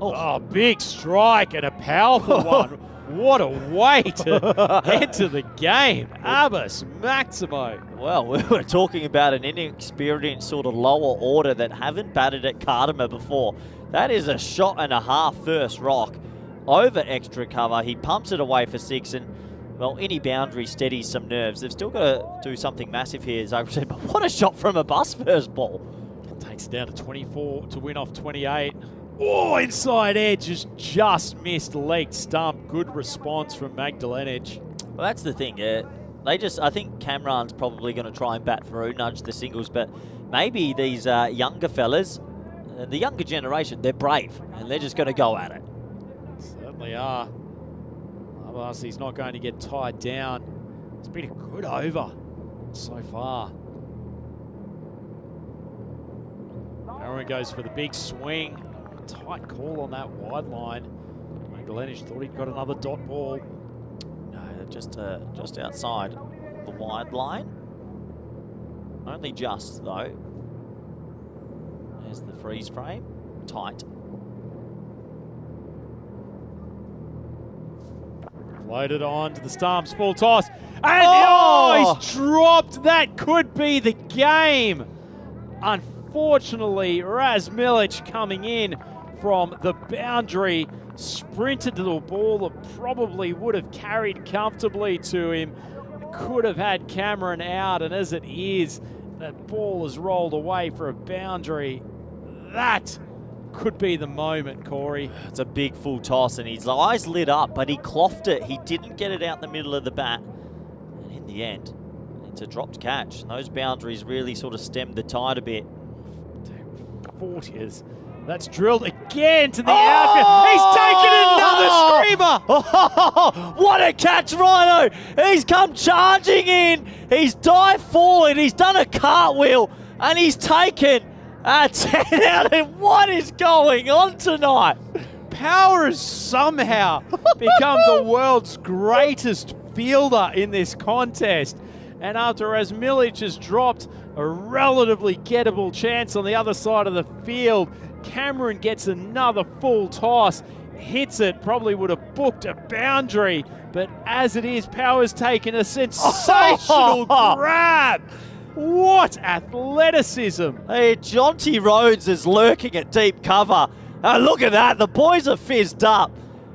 Oh, big strike and a powerful one. What a way to enter the game. Abbas Maximo. Well, we were talking about an inexperienced sort of lower order that haven't batted at Kardama before. That is a shot and a half first rock. Over extra cover, he pumps it away for 6, and, well, any boundary steadies some nerves. They've still got to do something massive here, as I said, but what a shot from Abbas first ball. It takes it down to 24 to win off 28. Oh, inside edge has just missed leg stump. Good response from Magdalenic. Well, that's the thing. I think Cameron's probably going to try and bat through, nudge the singles, but maybe these younger fellas, the younger generation, they're brave, and they're just going to go at it. Certainly are. Abbas, he's not going to get tied down. It's been a good over so far. Aaron goes for the big swing. Tight call on that wide line. Magdalenic thought he'd got another dot ball. No, just outside the wide line. Only just, though. There's the freeze frame. Tight. Floated on to the stumps, full toss. And he's dropped. That could be the game. Unfortunately, Raz Milic coming in from the boundary, sprinted to the ball that probably would have carried comfortably to him. Could have had Cameron out, and as it is, that ball has rolled away for a boundary. That could be the moment, Corey. It's a big full toss, and his eyes lit up, but he clothed it. He didn't get it out the middle of the bat. And in the end, it's a dropped catch. And those boundaries really sort of stemmed the tide a bit. 40s. That's drilled again to the outfield. He's taken another screamer. Oh, what a catch, Rhino. He's come charging in. He's dived forward. He's done a cartwheel, and he's taken a 10 out. And what is going on tonight? Power has somehow become the world's greatest fielder in this contest. And after Milic has dropped a relatively gettable chance on the other side of the field, Cameron gets another full toss. hits it, probably would have booked a boundary, but as it is, Power's taken a sensational grab. What athleticism. Hey, Jonty Rhodes is lurking at deep cover. Look at that, the boys are fizzed up.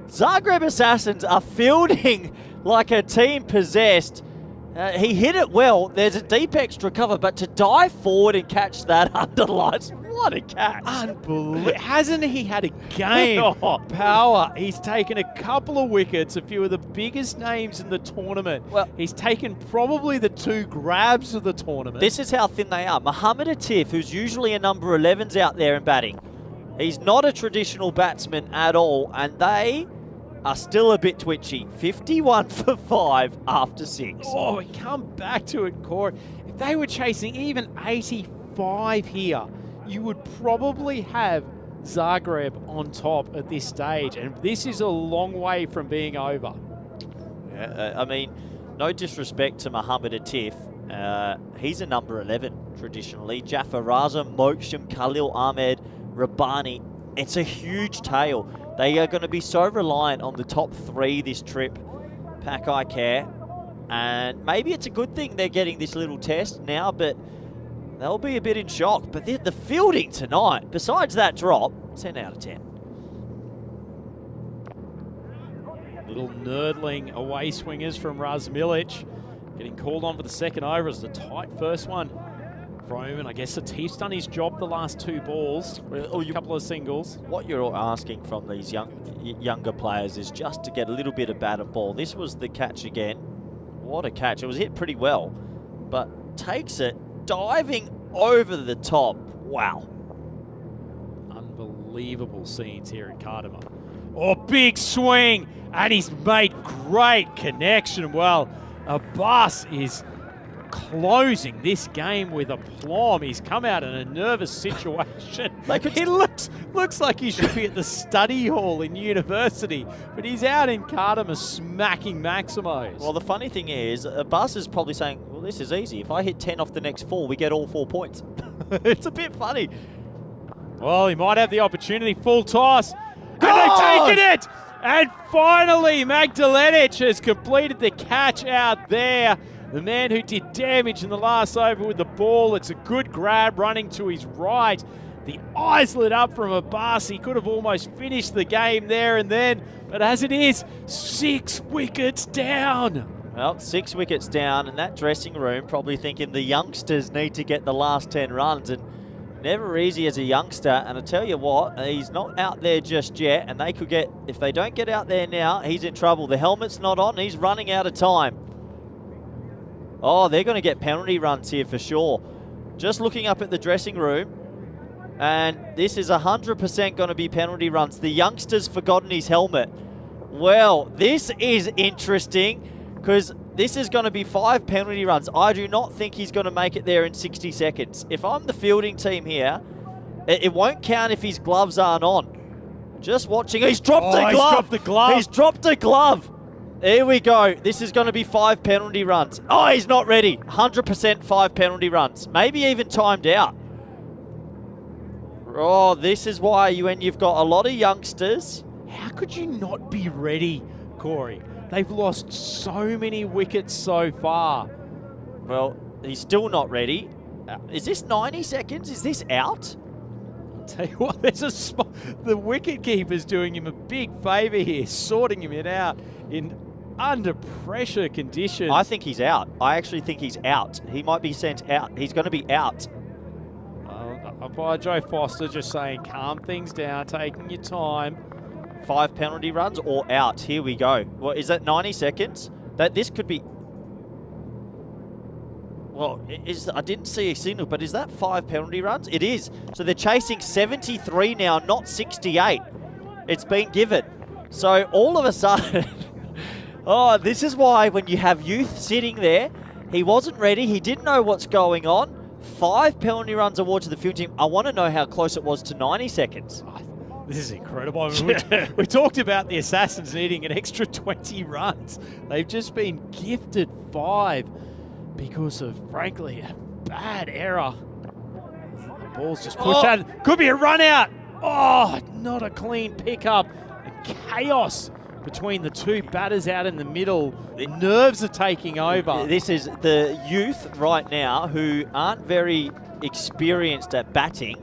Zagreb Assassins are fielding like a team possessed. He hit it well. There's a deep extra cover, but to dive forward and catch that underlights, what a catch. Unbelievable. Hasn't he had a game? Power. He's taken a couple of wickets, a few of the biggest names in the tournament. Well, he's taken probably the 2 grabs of the tournament. This is how thin they are. Mohamed Atif, who's usually a number 11's out there in batting. He's not a traditional batsman at all, and they are still a bit twitchy. 51 for 5 after 6. Oh, we come back to it, Corey. If they were chasing even 85 here, you would probably have Zagreb on top at this stage, and this is a long way from being over. Yeah, I mean, no disrespect to Mohamed Atif. He's a number 11 traditionally. Jafar Raza, Moksham, Khalil Ahmed, Rabbani. It's a huge tail. They are going to be so reliant on the top 3 this trip, Pack I Care. And maybe it's a good thing they're getting this little test now, but they'll be a bit in shock. But the fielding tonight, besides that drop, 10 out of 10. Little nerdling away swingers from Razmilic. Getting called on for the second over as the tight first one from him. And I guess Atif's done his job the last 2 balls. A couple of singles. What you're asking from these younger players is just to get a little bit of bat and ball. This was the catch again. What a catch. It was hit pretty well, but takes it, diving over the top. Wow. Unbelievable scenes here in Kardama. Oh, big swing, and he's made great connection. Well, Abbas is closing this game with aplomb. He's come out in a nervous situation. He looks like he should be at the study hall in university, but he's out in Kardama smacking Maximos. Well, the funny thing is, Abbas is probably saying, well, this is easy. If I hit 10 off the next 4, we get all 4 points. It's a bit funny. Well, he might have the opportunity. Full toss. And they've taken it! And finally, Magdalenic has completed the catch out there. The man who did damage in the last over with the ball. It's a good grab running to his right. The eyes lit up from Abbas. He could have almost finished the game there and then. But as it is, 6 wickets down. Well, 6 wickets down, and that dressing room probably thinking the youngsters need to get the last 10 runs. And never easy as a youngster. And I tell you what, he's not out there just yet. And they could get, if they don't get out there now, he's in trouble. The helmet's not on. He's running out of time. Oh, they're going to get penalty runs here for sure. Just looking up at the dressing room, and this is 100% going to be penalty runs. The youngster's forgotten his helmet. Well, this is interesting because this is going to be 5 penalty runs. I do not think he's going to make it there in 60 seconds. If I'm the fielding team here, it won't count if his gloves aren't on. Just watching. He's dropped a glove. He's dropped the glove. He's dropped a glove. Here we go. This is going to be 5 penalty runs. Oh, he's not ready. 100% 5 penalty runs. Maybe even timed out. Oh, this is why when you've got a lot of youngsters. How could you not be ready, Corey? They've lost so many wickets so far. Well, he's still not ready. Is this 90 seconds? Is this out? I'll tell you what, there's a spot. The wicket keeper's doing him a big favour here, sorting him out in under pressure conditions. I think he's out. I actually think he's out. He might be sent out. He's going to be out. By Joe Foster just saying, calm things down, taking your time. 5 penalty runs or out. Here we go. Well, is that 90 seconds? This could be. Well, I didn't see a signal, but is that 5 penalty runs? It is. So they're chasing 73 now, not 68. It's been given. So all of a sudden, oh, this is why when you have youth sitting there, he wasn't ready. He didn't know what's going on. 5 penalty runs award to the field team. I want to know how close it was to 90 seconds. This is incredible. I mean, we talked about the Assassins needing an extra 20 runs. They've just been gifted 5 because of, frankly, a bad error. The ball's just pushed out. Could be a run out. Oh, not a clean pickup. And chaos between the two batters out in the middle. The nerves are taking over. This is the youth right now who aren't very experienced at batting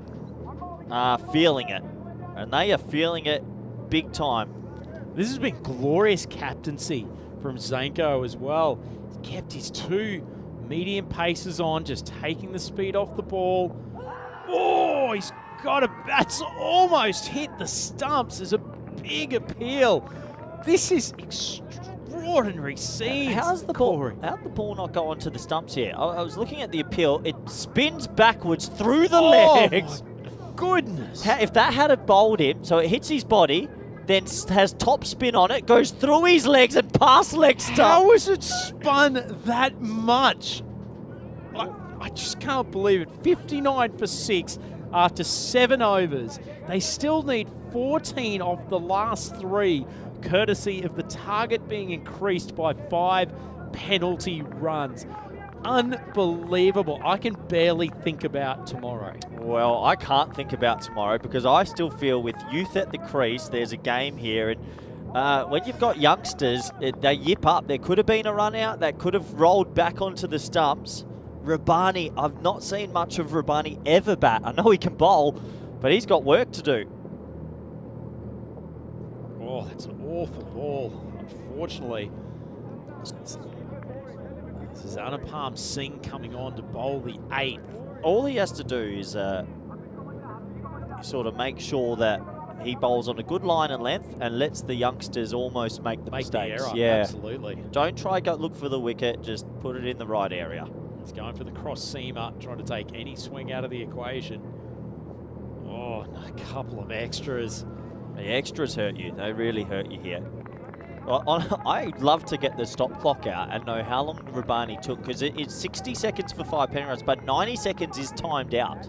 are feeling it. And they are feeling it big time. This has been glorious captaincy from Zanko as well. He's kept his two medium paces on, just taking the speed off the ball. Oh, he's got that's almost hit the stumps. There's a big appeal. This is extraordinary scenes. How's the ball not go onto the stumps here? I was looking at the appeal. It spins backwards through the legs. My goodness. If that had bowled him, so it hits his body, then has top spin on it, goes through his legs and past leg stump. How is it spun that much? I just can't believe it. 59 for 6 after 7 overs. They still need 14 off the last 3, courtesy of the target being increased by 5 penalty runs. Unbelievable. I can barely think about tomorrow. Well, I can't think about tomorrow because I still feel with youth at the crease, there's a game here. And when you've got youngsters, they yip up. There could have been a run out. That could have rolled back onto the stumps. Rabani, I've not seen much of Rabani ever bat. I know he can bowl, but he's got work to do. Oh, that's an awful ball, unfortunately. This is Anupam Singh coming on to bowl the 8th. All he has to do is sort of make sure that he bowls on a good line and length and lets the youngsters almost make the mistakes. The error. Yeah, Absolutely. Don't try go look for the wicket. Just put it in the right area. He's going for the cross seamer, trying to take any swing out of the equation. Oh, a couple of extras. The extras hurt you. They really hurt you here. I'd love to get the stop clock out and know how long Rabani took, because it's 60 seconds for 5 penalty runs, but 90 seconds is timed out.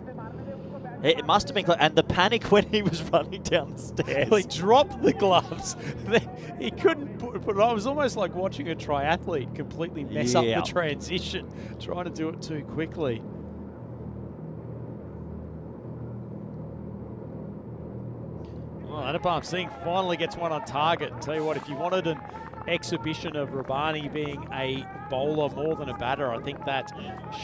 It must have been close. And the panic when he was running down the stairs. He dropped the gloves. He couldn't put it on. It was almost like watching a triathlete completely mess up the transition, trying to do it too quickly. Well, Anupam Singh finally gets one on target. And tell you what, if you wanted an exhibition of Rabani being a bowler more than a batter, I think that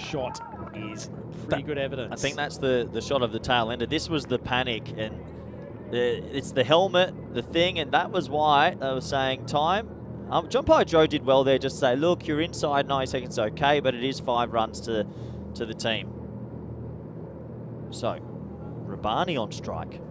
shot is pretty good evidence. I think that's the shot of the tail ender. This was the panic, and it's the helmet, the thing, and that was why I was saying time. Jumpire Joe did well there, just say, look, you're inside 90 seconds, okay, but it is 5 runs to the team. So, Rabani on strike.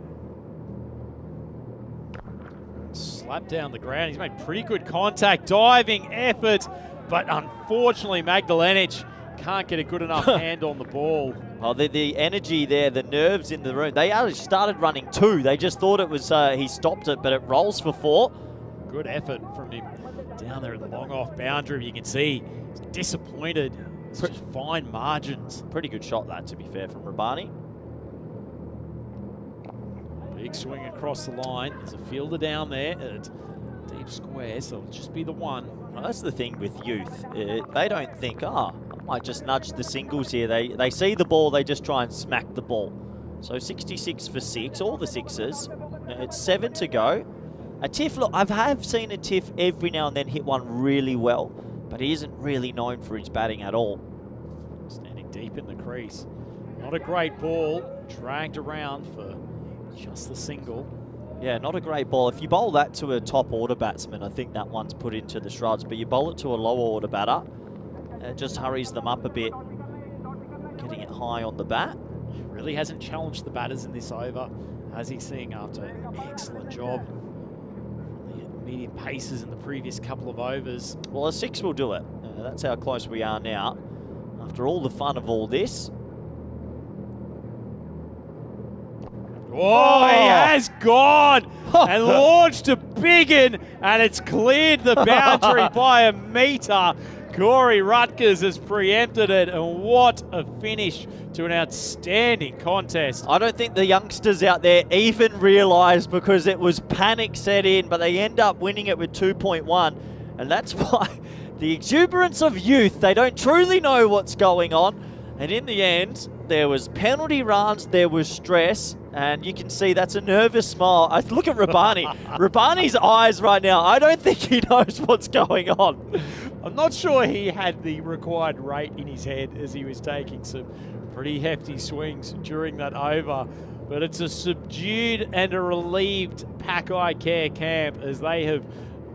Slapped down the ground. He's made pretty good contact, diving effort, but unfortunately Magdalenic can't get a good enough hand on the ball. Oh, the energy there, the nerves in the room. They actually started running 2. They just thought it was he stopped it, but it rolls for 4. Good effort from him down there at the long off boundary. You can see he's disappointed. It's just fine margins. Pretty good shot that, to be fair, from Rabani. Big swing across the line. There's a fielder down there at deep square, so it'll just be the one. Well, that's the thing with youth. They don't think, I might just nudge the singles here. They see the ball, they just try and smack the ball. So 66 for 6, all the 6s. It's 7 to go. A Tiff, look, I have seen a Tiff every now and then hit one really well, but he isn't really known for his batting at all. Standing deep in the crease. Not a great ball. Dragged around for just the single. Yeah, not a great ball. If you bowl that to a top order batsman, I think that one's put into the shrubs. But you bowl it to a lower order batter, it just hurries them up a bit. Getting it high on the bat. Really hasn't challenged the batters in this over, as he's seeing after an excellent job from the medium paces in the previous couple of overs. Well, a 6 will do it. That's how close we are now. After all the fun of all this. Oh, he has gone and launched a big one, and it's cleared the boundary by a metre. Corey Rutgers has preempted it, and what a finish to an outstanding contest. I don't think the youngsters out there even realised, because it was panic set in, but they end up winning it with 2.1, and that's why the exuberance of youth, they don't truly know what's going on, and in the end, there was penalty runs, there was stress, And you can see that's a nervous smile. Look at Rabani. Rabani's eyes right now. I don't think he knows what's going on. I'm not sure he had the required rate in his head as he was taking some pretty hefty swings during that over. But it's a subdued and a relieved Pack-Eye Care camp as they have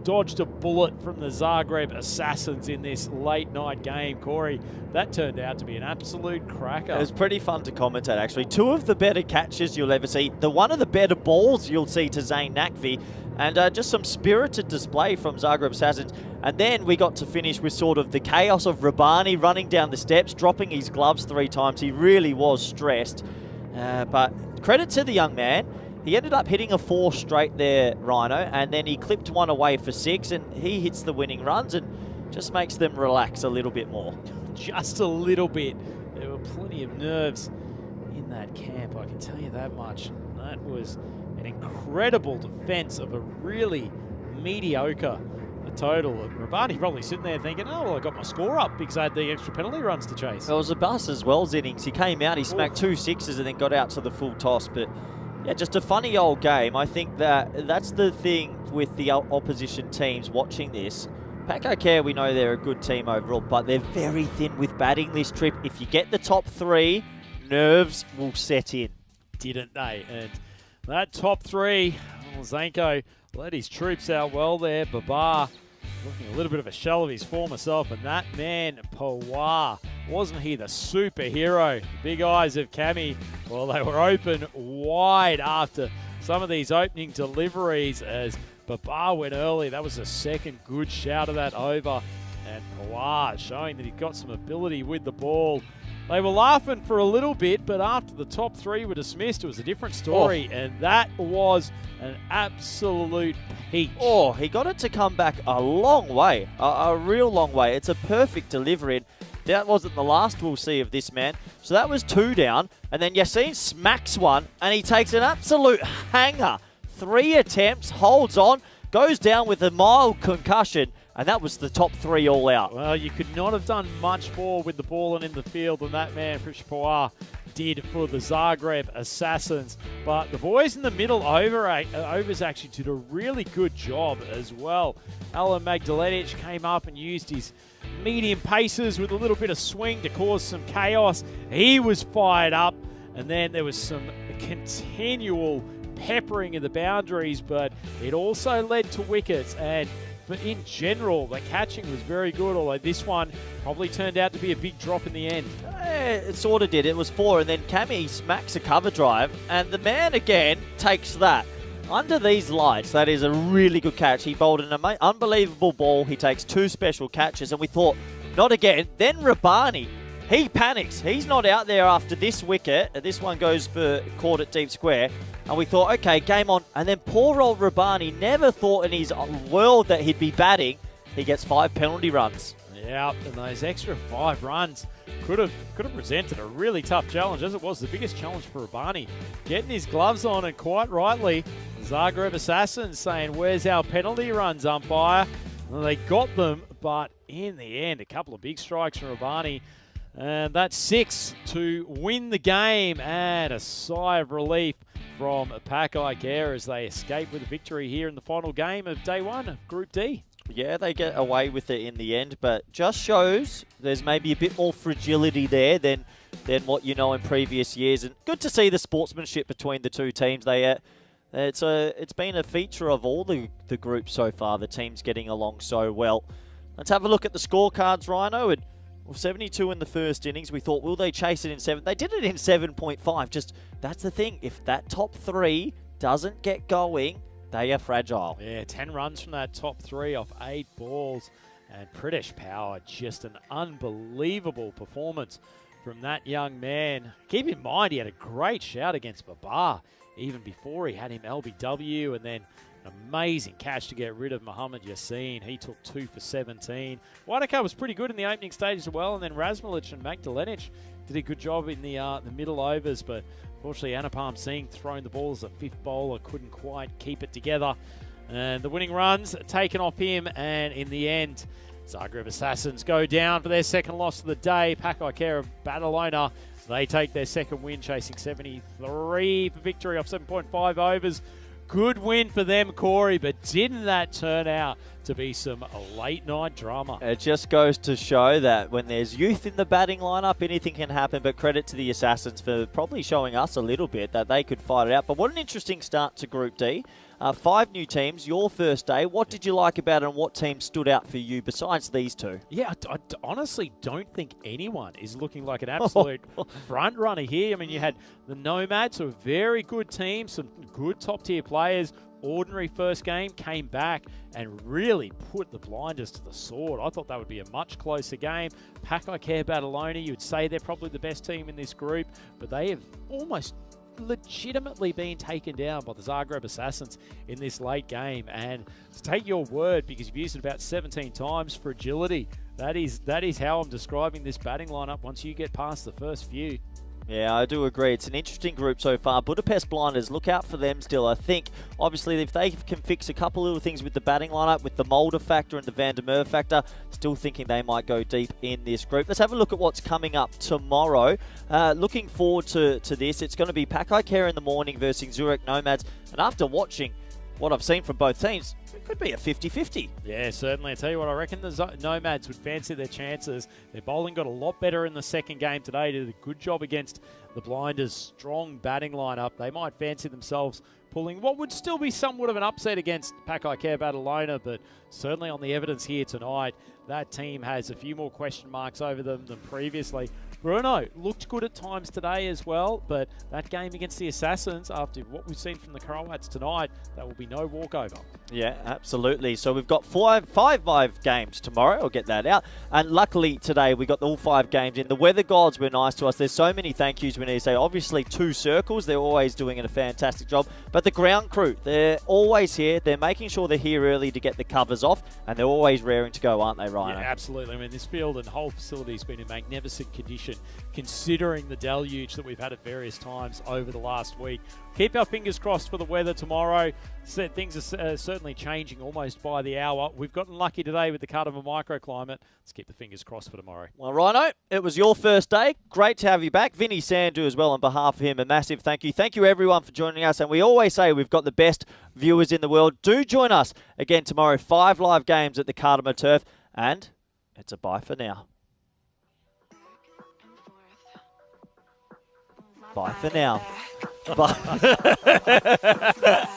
dodged a bullet from the Zagreb Assassins in this late night game. Corey, that turned out to be an absolute cracker. It was pretty fun to commentate, actually. Two of the better catches you'll ever see. One of the better balls you'll see to Zain Nakvi. And just some spirited display from Zagreb Assassins. And then we got to finish with sort of the chaos of Rabani running down the steps, dropping his gloves 3 times. He really was stressed. But credit to the young man. He ended up hitting a 4 straight there, Rhino, and then he clipped one away for 6, and he hits the winning runs and just makes them relax a little bit more. Just a little bit. There were plenty of nerves in that camp, I can tell you that much. That was an incredible defense of a really mediocre total. Rabani probably sitting there thinking, oh, well, I got my score up because I had the extra penalty runs to chase. It was a bus as well, Innings. He came out, he smacked 2 6s and then got out to the full toss, but yeah, just a funny old game. I think that's the thing with the opposition teams watching this. Pack-Eye Care, we know they're a good team overall, but they're very thin with batting this trip. If you get the top 3, nerves will set in. Didn't they? And that top 3, Zanko led his troops out well there. Babar looking a little bit of a shell of his former self, and that man, Pawar, wasn't he the superhero? The big eyes of Cammy, well, they were open wide after some of these opening deliveries as Babar went early. That was the second good shout of that over, and Pawar showing that he got some ability with the ball. They were laughing for a little bit, but after the top 3 were dismissed, it was a different story, and that was an absolute peach. Oh, he got it to come back a long way, a real long way. It's a perfect delivery. That wasn't the last we'll see of this man. So that was 2 down, and then Yassine smacks one, and he takes an absolute hanger. 3 attempts, holds on, goes down with a mild concussion, and that was the top 3 all out. Well, you could not have done much more with the ball and in the field than that man, Prish Pawar, did for the Zagreb Assassins. But the boys in the middle overs actually did a really good job as well. Alan Magdalenic came up and used his medium paces with a little bit of swing to cause some chaos. He was fired up, and then there was some continual peppering of the boundaries, but it also led to wickets. But in general, the catching was very good, although this one probably turned out to be a big drop in the end. It sort of did. It was 4, and then Cammy smacks a cover drive, and the man again takes that. Under these lights, that is a really good catch. He bowled an unbelievable ball. He takes 2 special catches, and we thought, not again. Then Rabani, he panics. He's not out there after this wicket. This one goes for caught at deep square. And we thought, okay, game on. And then poor old Rabani never thought in his world that he'd be batting. He gets 5 penalty runs. Yeah, and those extra 5 runs could have presented a really tough challenge, as it was the biggest challenge for Rabani. Getting his gloves on, and quite rightly, Zagreb Assassins saying, where's our penalty runs, umpire? Well, they got them, but in the end, a couple of big strikes from Rabani. And that's 6 to win the game, and a sigh of relief from Pack-Eye Care as they escape with a victory here in the final game of day 1 of Group D. Yeah, they get away with it in the end, but just shows there's maybe a bit more fragility there than what you know in previous years. And good to see the sportsmanship between the 2 teams. It's been a feature of all the groups so far, the teams getting along so well. Let's have a look at the scorecards, Rhino. And 72 in the first innings. We thought, will they chase it in 7? They did it in 7.5. Just, that's the thing. If that top 3 doesn't get going, they are fragile. Yeah, 10 runs from that top 3 off 8 balls. And Pradesh Power, just an unbelievable performance from that young man. Keep in mind, he had a great shout against Babar even before he had him LBW, and then an amazing catch to get rid of Mohammad Yassine. He took 2 for 17. Whitaker was pretty good in the opening stage as well, and then Razmalic and Magdalenic did a good job in the middle overs, but unfortunately Anupam Singh throwing the ball as a 5th bowler couldn't quite keep it together. And the winning runs taken off him, and in the end, Zagreb Assassins go down for their 2nd loss of the day. Pack-Eye Care of Badalona So they take their second win, chasing 73 for victory off 7.5 overs. Good win for them, Corey, but didn't that turn out to be some late night drama? It just goes to show that when there's youth in the batting lineup, anything can happen, but credit to the Assassins for probably showing us a little bit that they could fight it out. But what an interesting start to Group D. 5 new teams, your first day. What did you like about it, and what team stood out for you besides these two? Yeah, I honestly don't think anyone is looking like an absolute front runner here. I mean, you had the Nomads, who are a very good team, some good top-tier players. Ordinary first game, came back and really put the blinders to the sword. I thought that would be a much closer game. Pack I Care Badalona, you would say they're probably the best team in this group, but they have almost legitimately been taken down by the Zagreb Assassins in this late game. And to take your word, because you've used it about 17 times, fragility. That is how I'm describing this batting lineup once you get past the first few. Yeah, I do agree. It's an interesting group so far. Budapest Blinders, look out for them still. I think, obviously, if they can fix a couple little things with the batting lineup, with the Mulder factor and the Van der Merwe factor, still thinking they might go deep in this group. Let's have a look at what's coming up tomorrow. Looking forward to this. It's going to be Pack I Care in the morning versus Zurich Nomads. And after watching what I've seen from both teams, it could be a 50-50. Yeah, certainly. I tell you what, I reckon the Nomads would fancy their chances. Their bowling got a lot better in the second game today. Did a good job against the Blinders' strong batting lineup. They might fancy themselves pulling what would still be somewhat of an upset against Pack I Care Badalona, but certainly on the evidence here tonight, that team has a few more question marks over them than previously. Brno looked good at times today as well, but that game against the Assassins, after what we've seen from the Croats tonight, that will be no walkover. Yeah, absolutely. So we've got five live games tomorrow. I'll get that out. And luckily today we got all 5 games in. The weather gods were nice to us. There's so many thank yous we need to say. Obviously 2 circles. They're always doing a fantastic job. But the ground crew, they're always here. They're making sure they're here early to get the covers off. And they're always raring to go, aren't they, Ryan? Yeah, absolutely. I mean, this field and whole facility has been in magnificent condition, considering the deluge that we've had at various times over the last week. Keep our fingers crossed for the weather tomorrow. Things are certainly changing almost by the hour. We've gotten lucky today with the Kardama microclimate. Let's keep the fingers crossed for tomorrow. Well, Rhino, it was your first day. Great to have you back. Vinny Sandu as well, on behalf of him, a massive thank you. Thank you, everyone, for joining us. And we always say we've got the best viewers in the world. Do join us again tomorrow. 5 live games at the Kardama Turf. And it's a bye for now. Bye for now. Bye.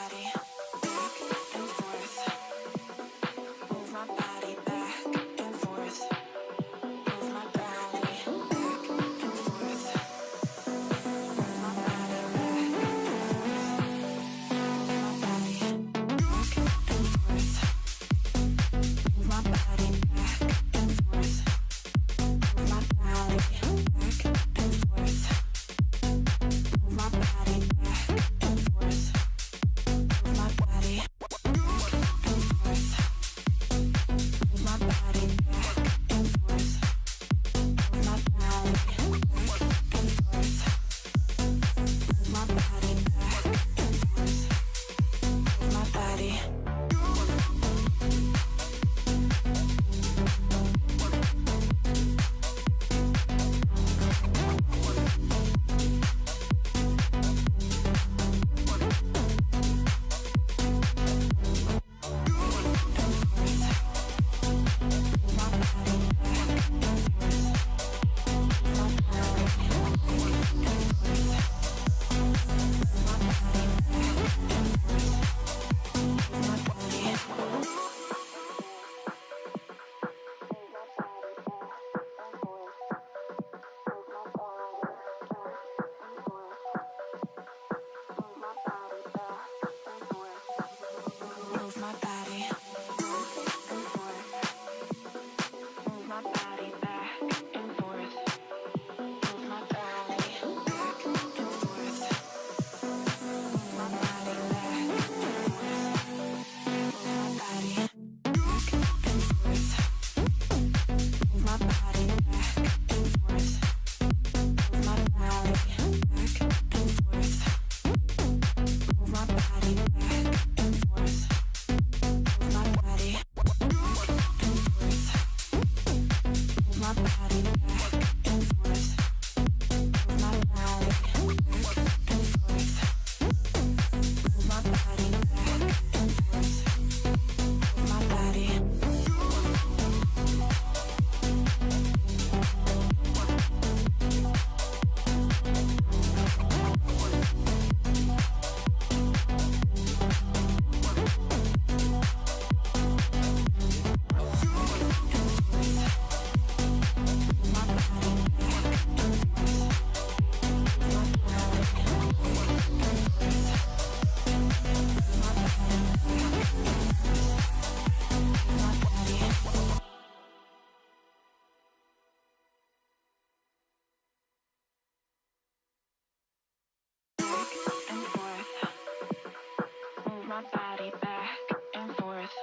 Move my body back and forth.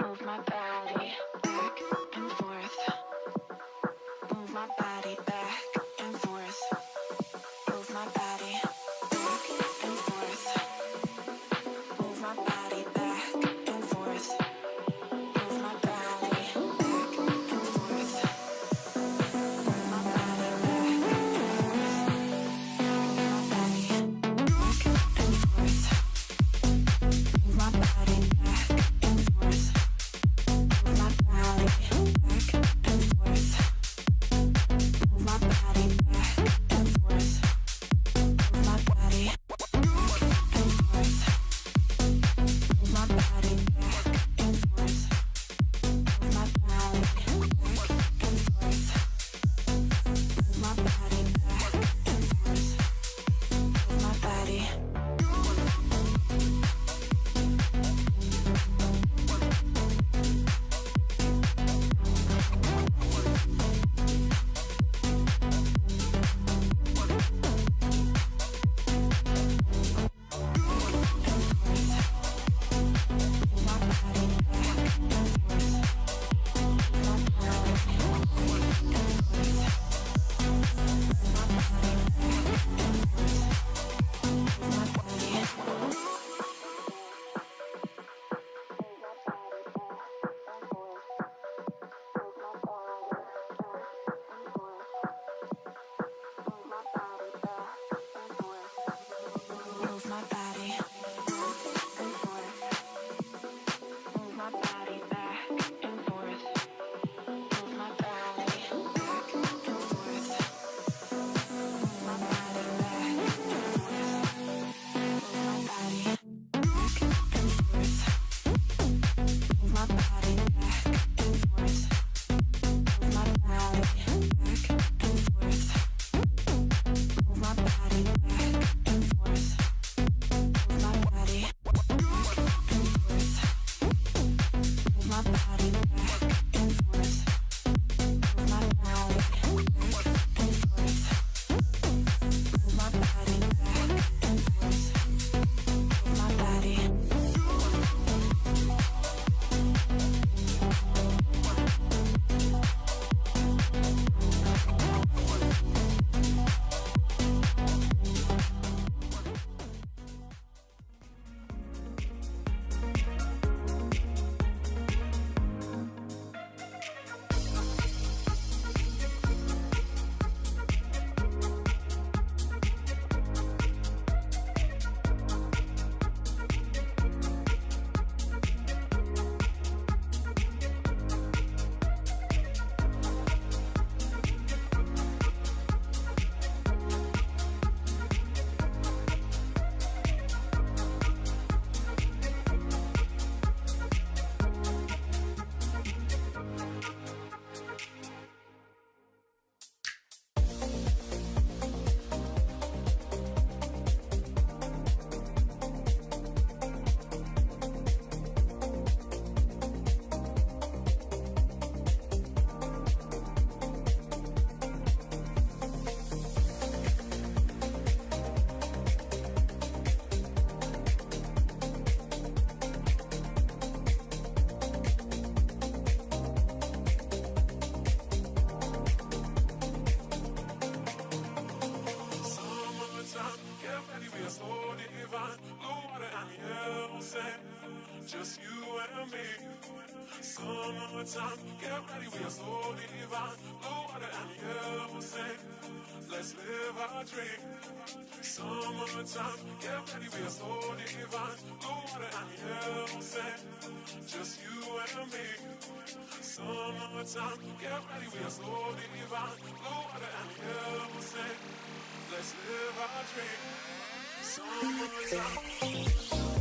Move my body back and forth. Move my body back and forth. Move my body back and forth. Move my body back and forth. Move my body back and forth. Move my body back and forth. Move my body back and forth. Move my body back and forth. Move my body back and forth. Move my body back and forth. Move my body back and forth. Move my body back and forth. Move my body back and forth. Move my body back and forth. Move my body. Move my body and forth. Move my body back and forth. Move my body back and forth. Move my body back and forth. Move my body back and forth. Move my body back and forth. Move my body back and forth. Move my body back and forth. Move my body back and forth. Move my body back and forth. Move my body back and forth. Move my body back and forth. Move my body. Summertime, get ready, we are so divine. Blue water and yellow sand, just you and me. Summertime, get ready, we are so divine. Blue water and yellow sand, let's live our dream. Summertime, get ready, we are so divine. Blue water and yellow sand, just you and me. Summertime, get ready, we are so divine. Blue water and yellow sand, let's live our dream. Summertime.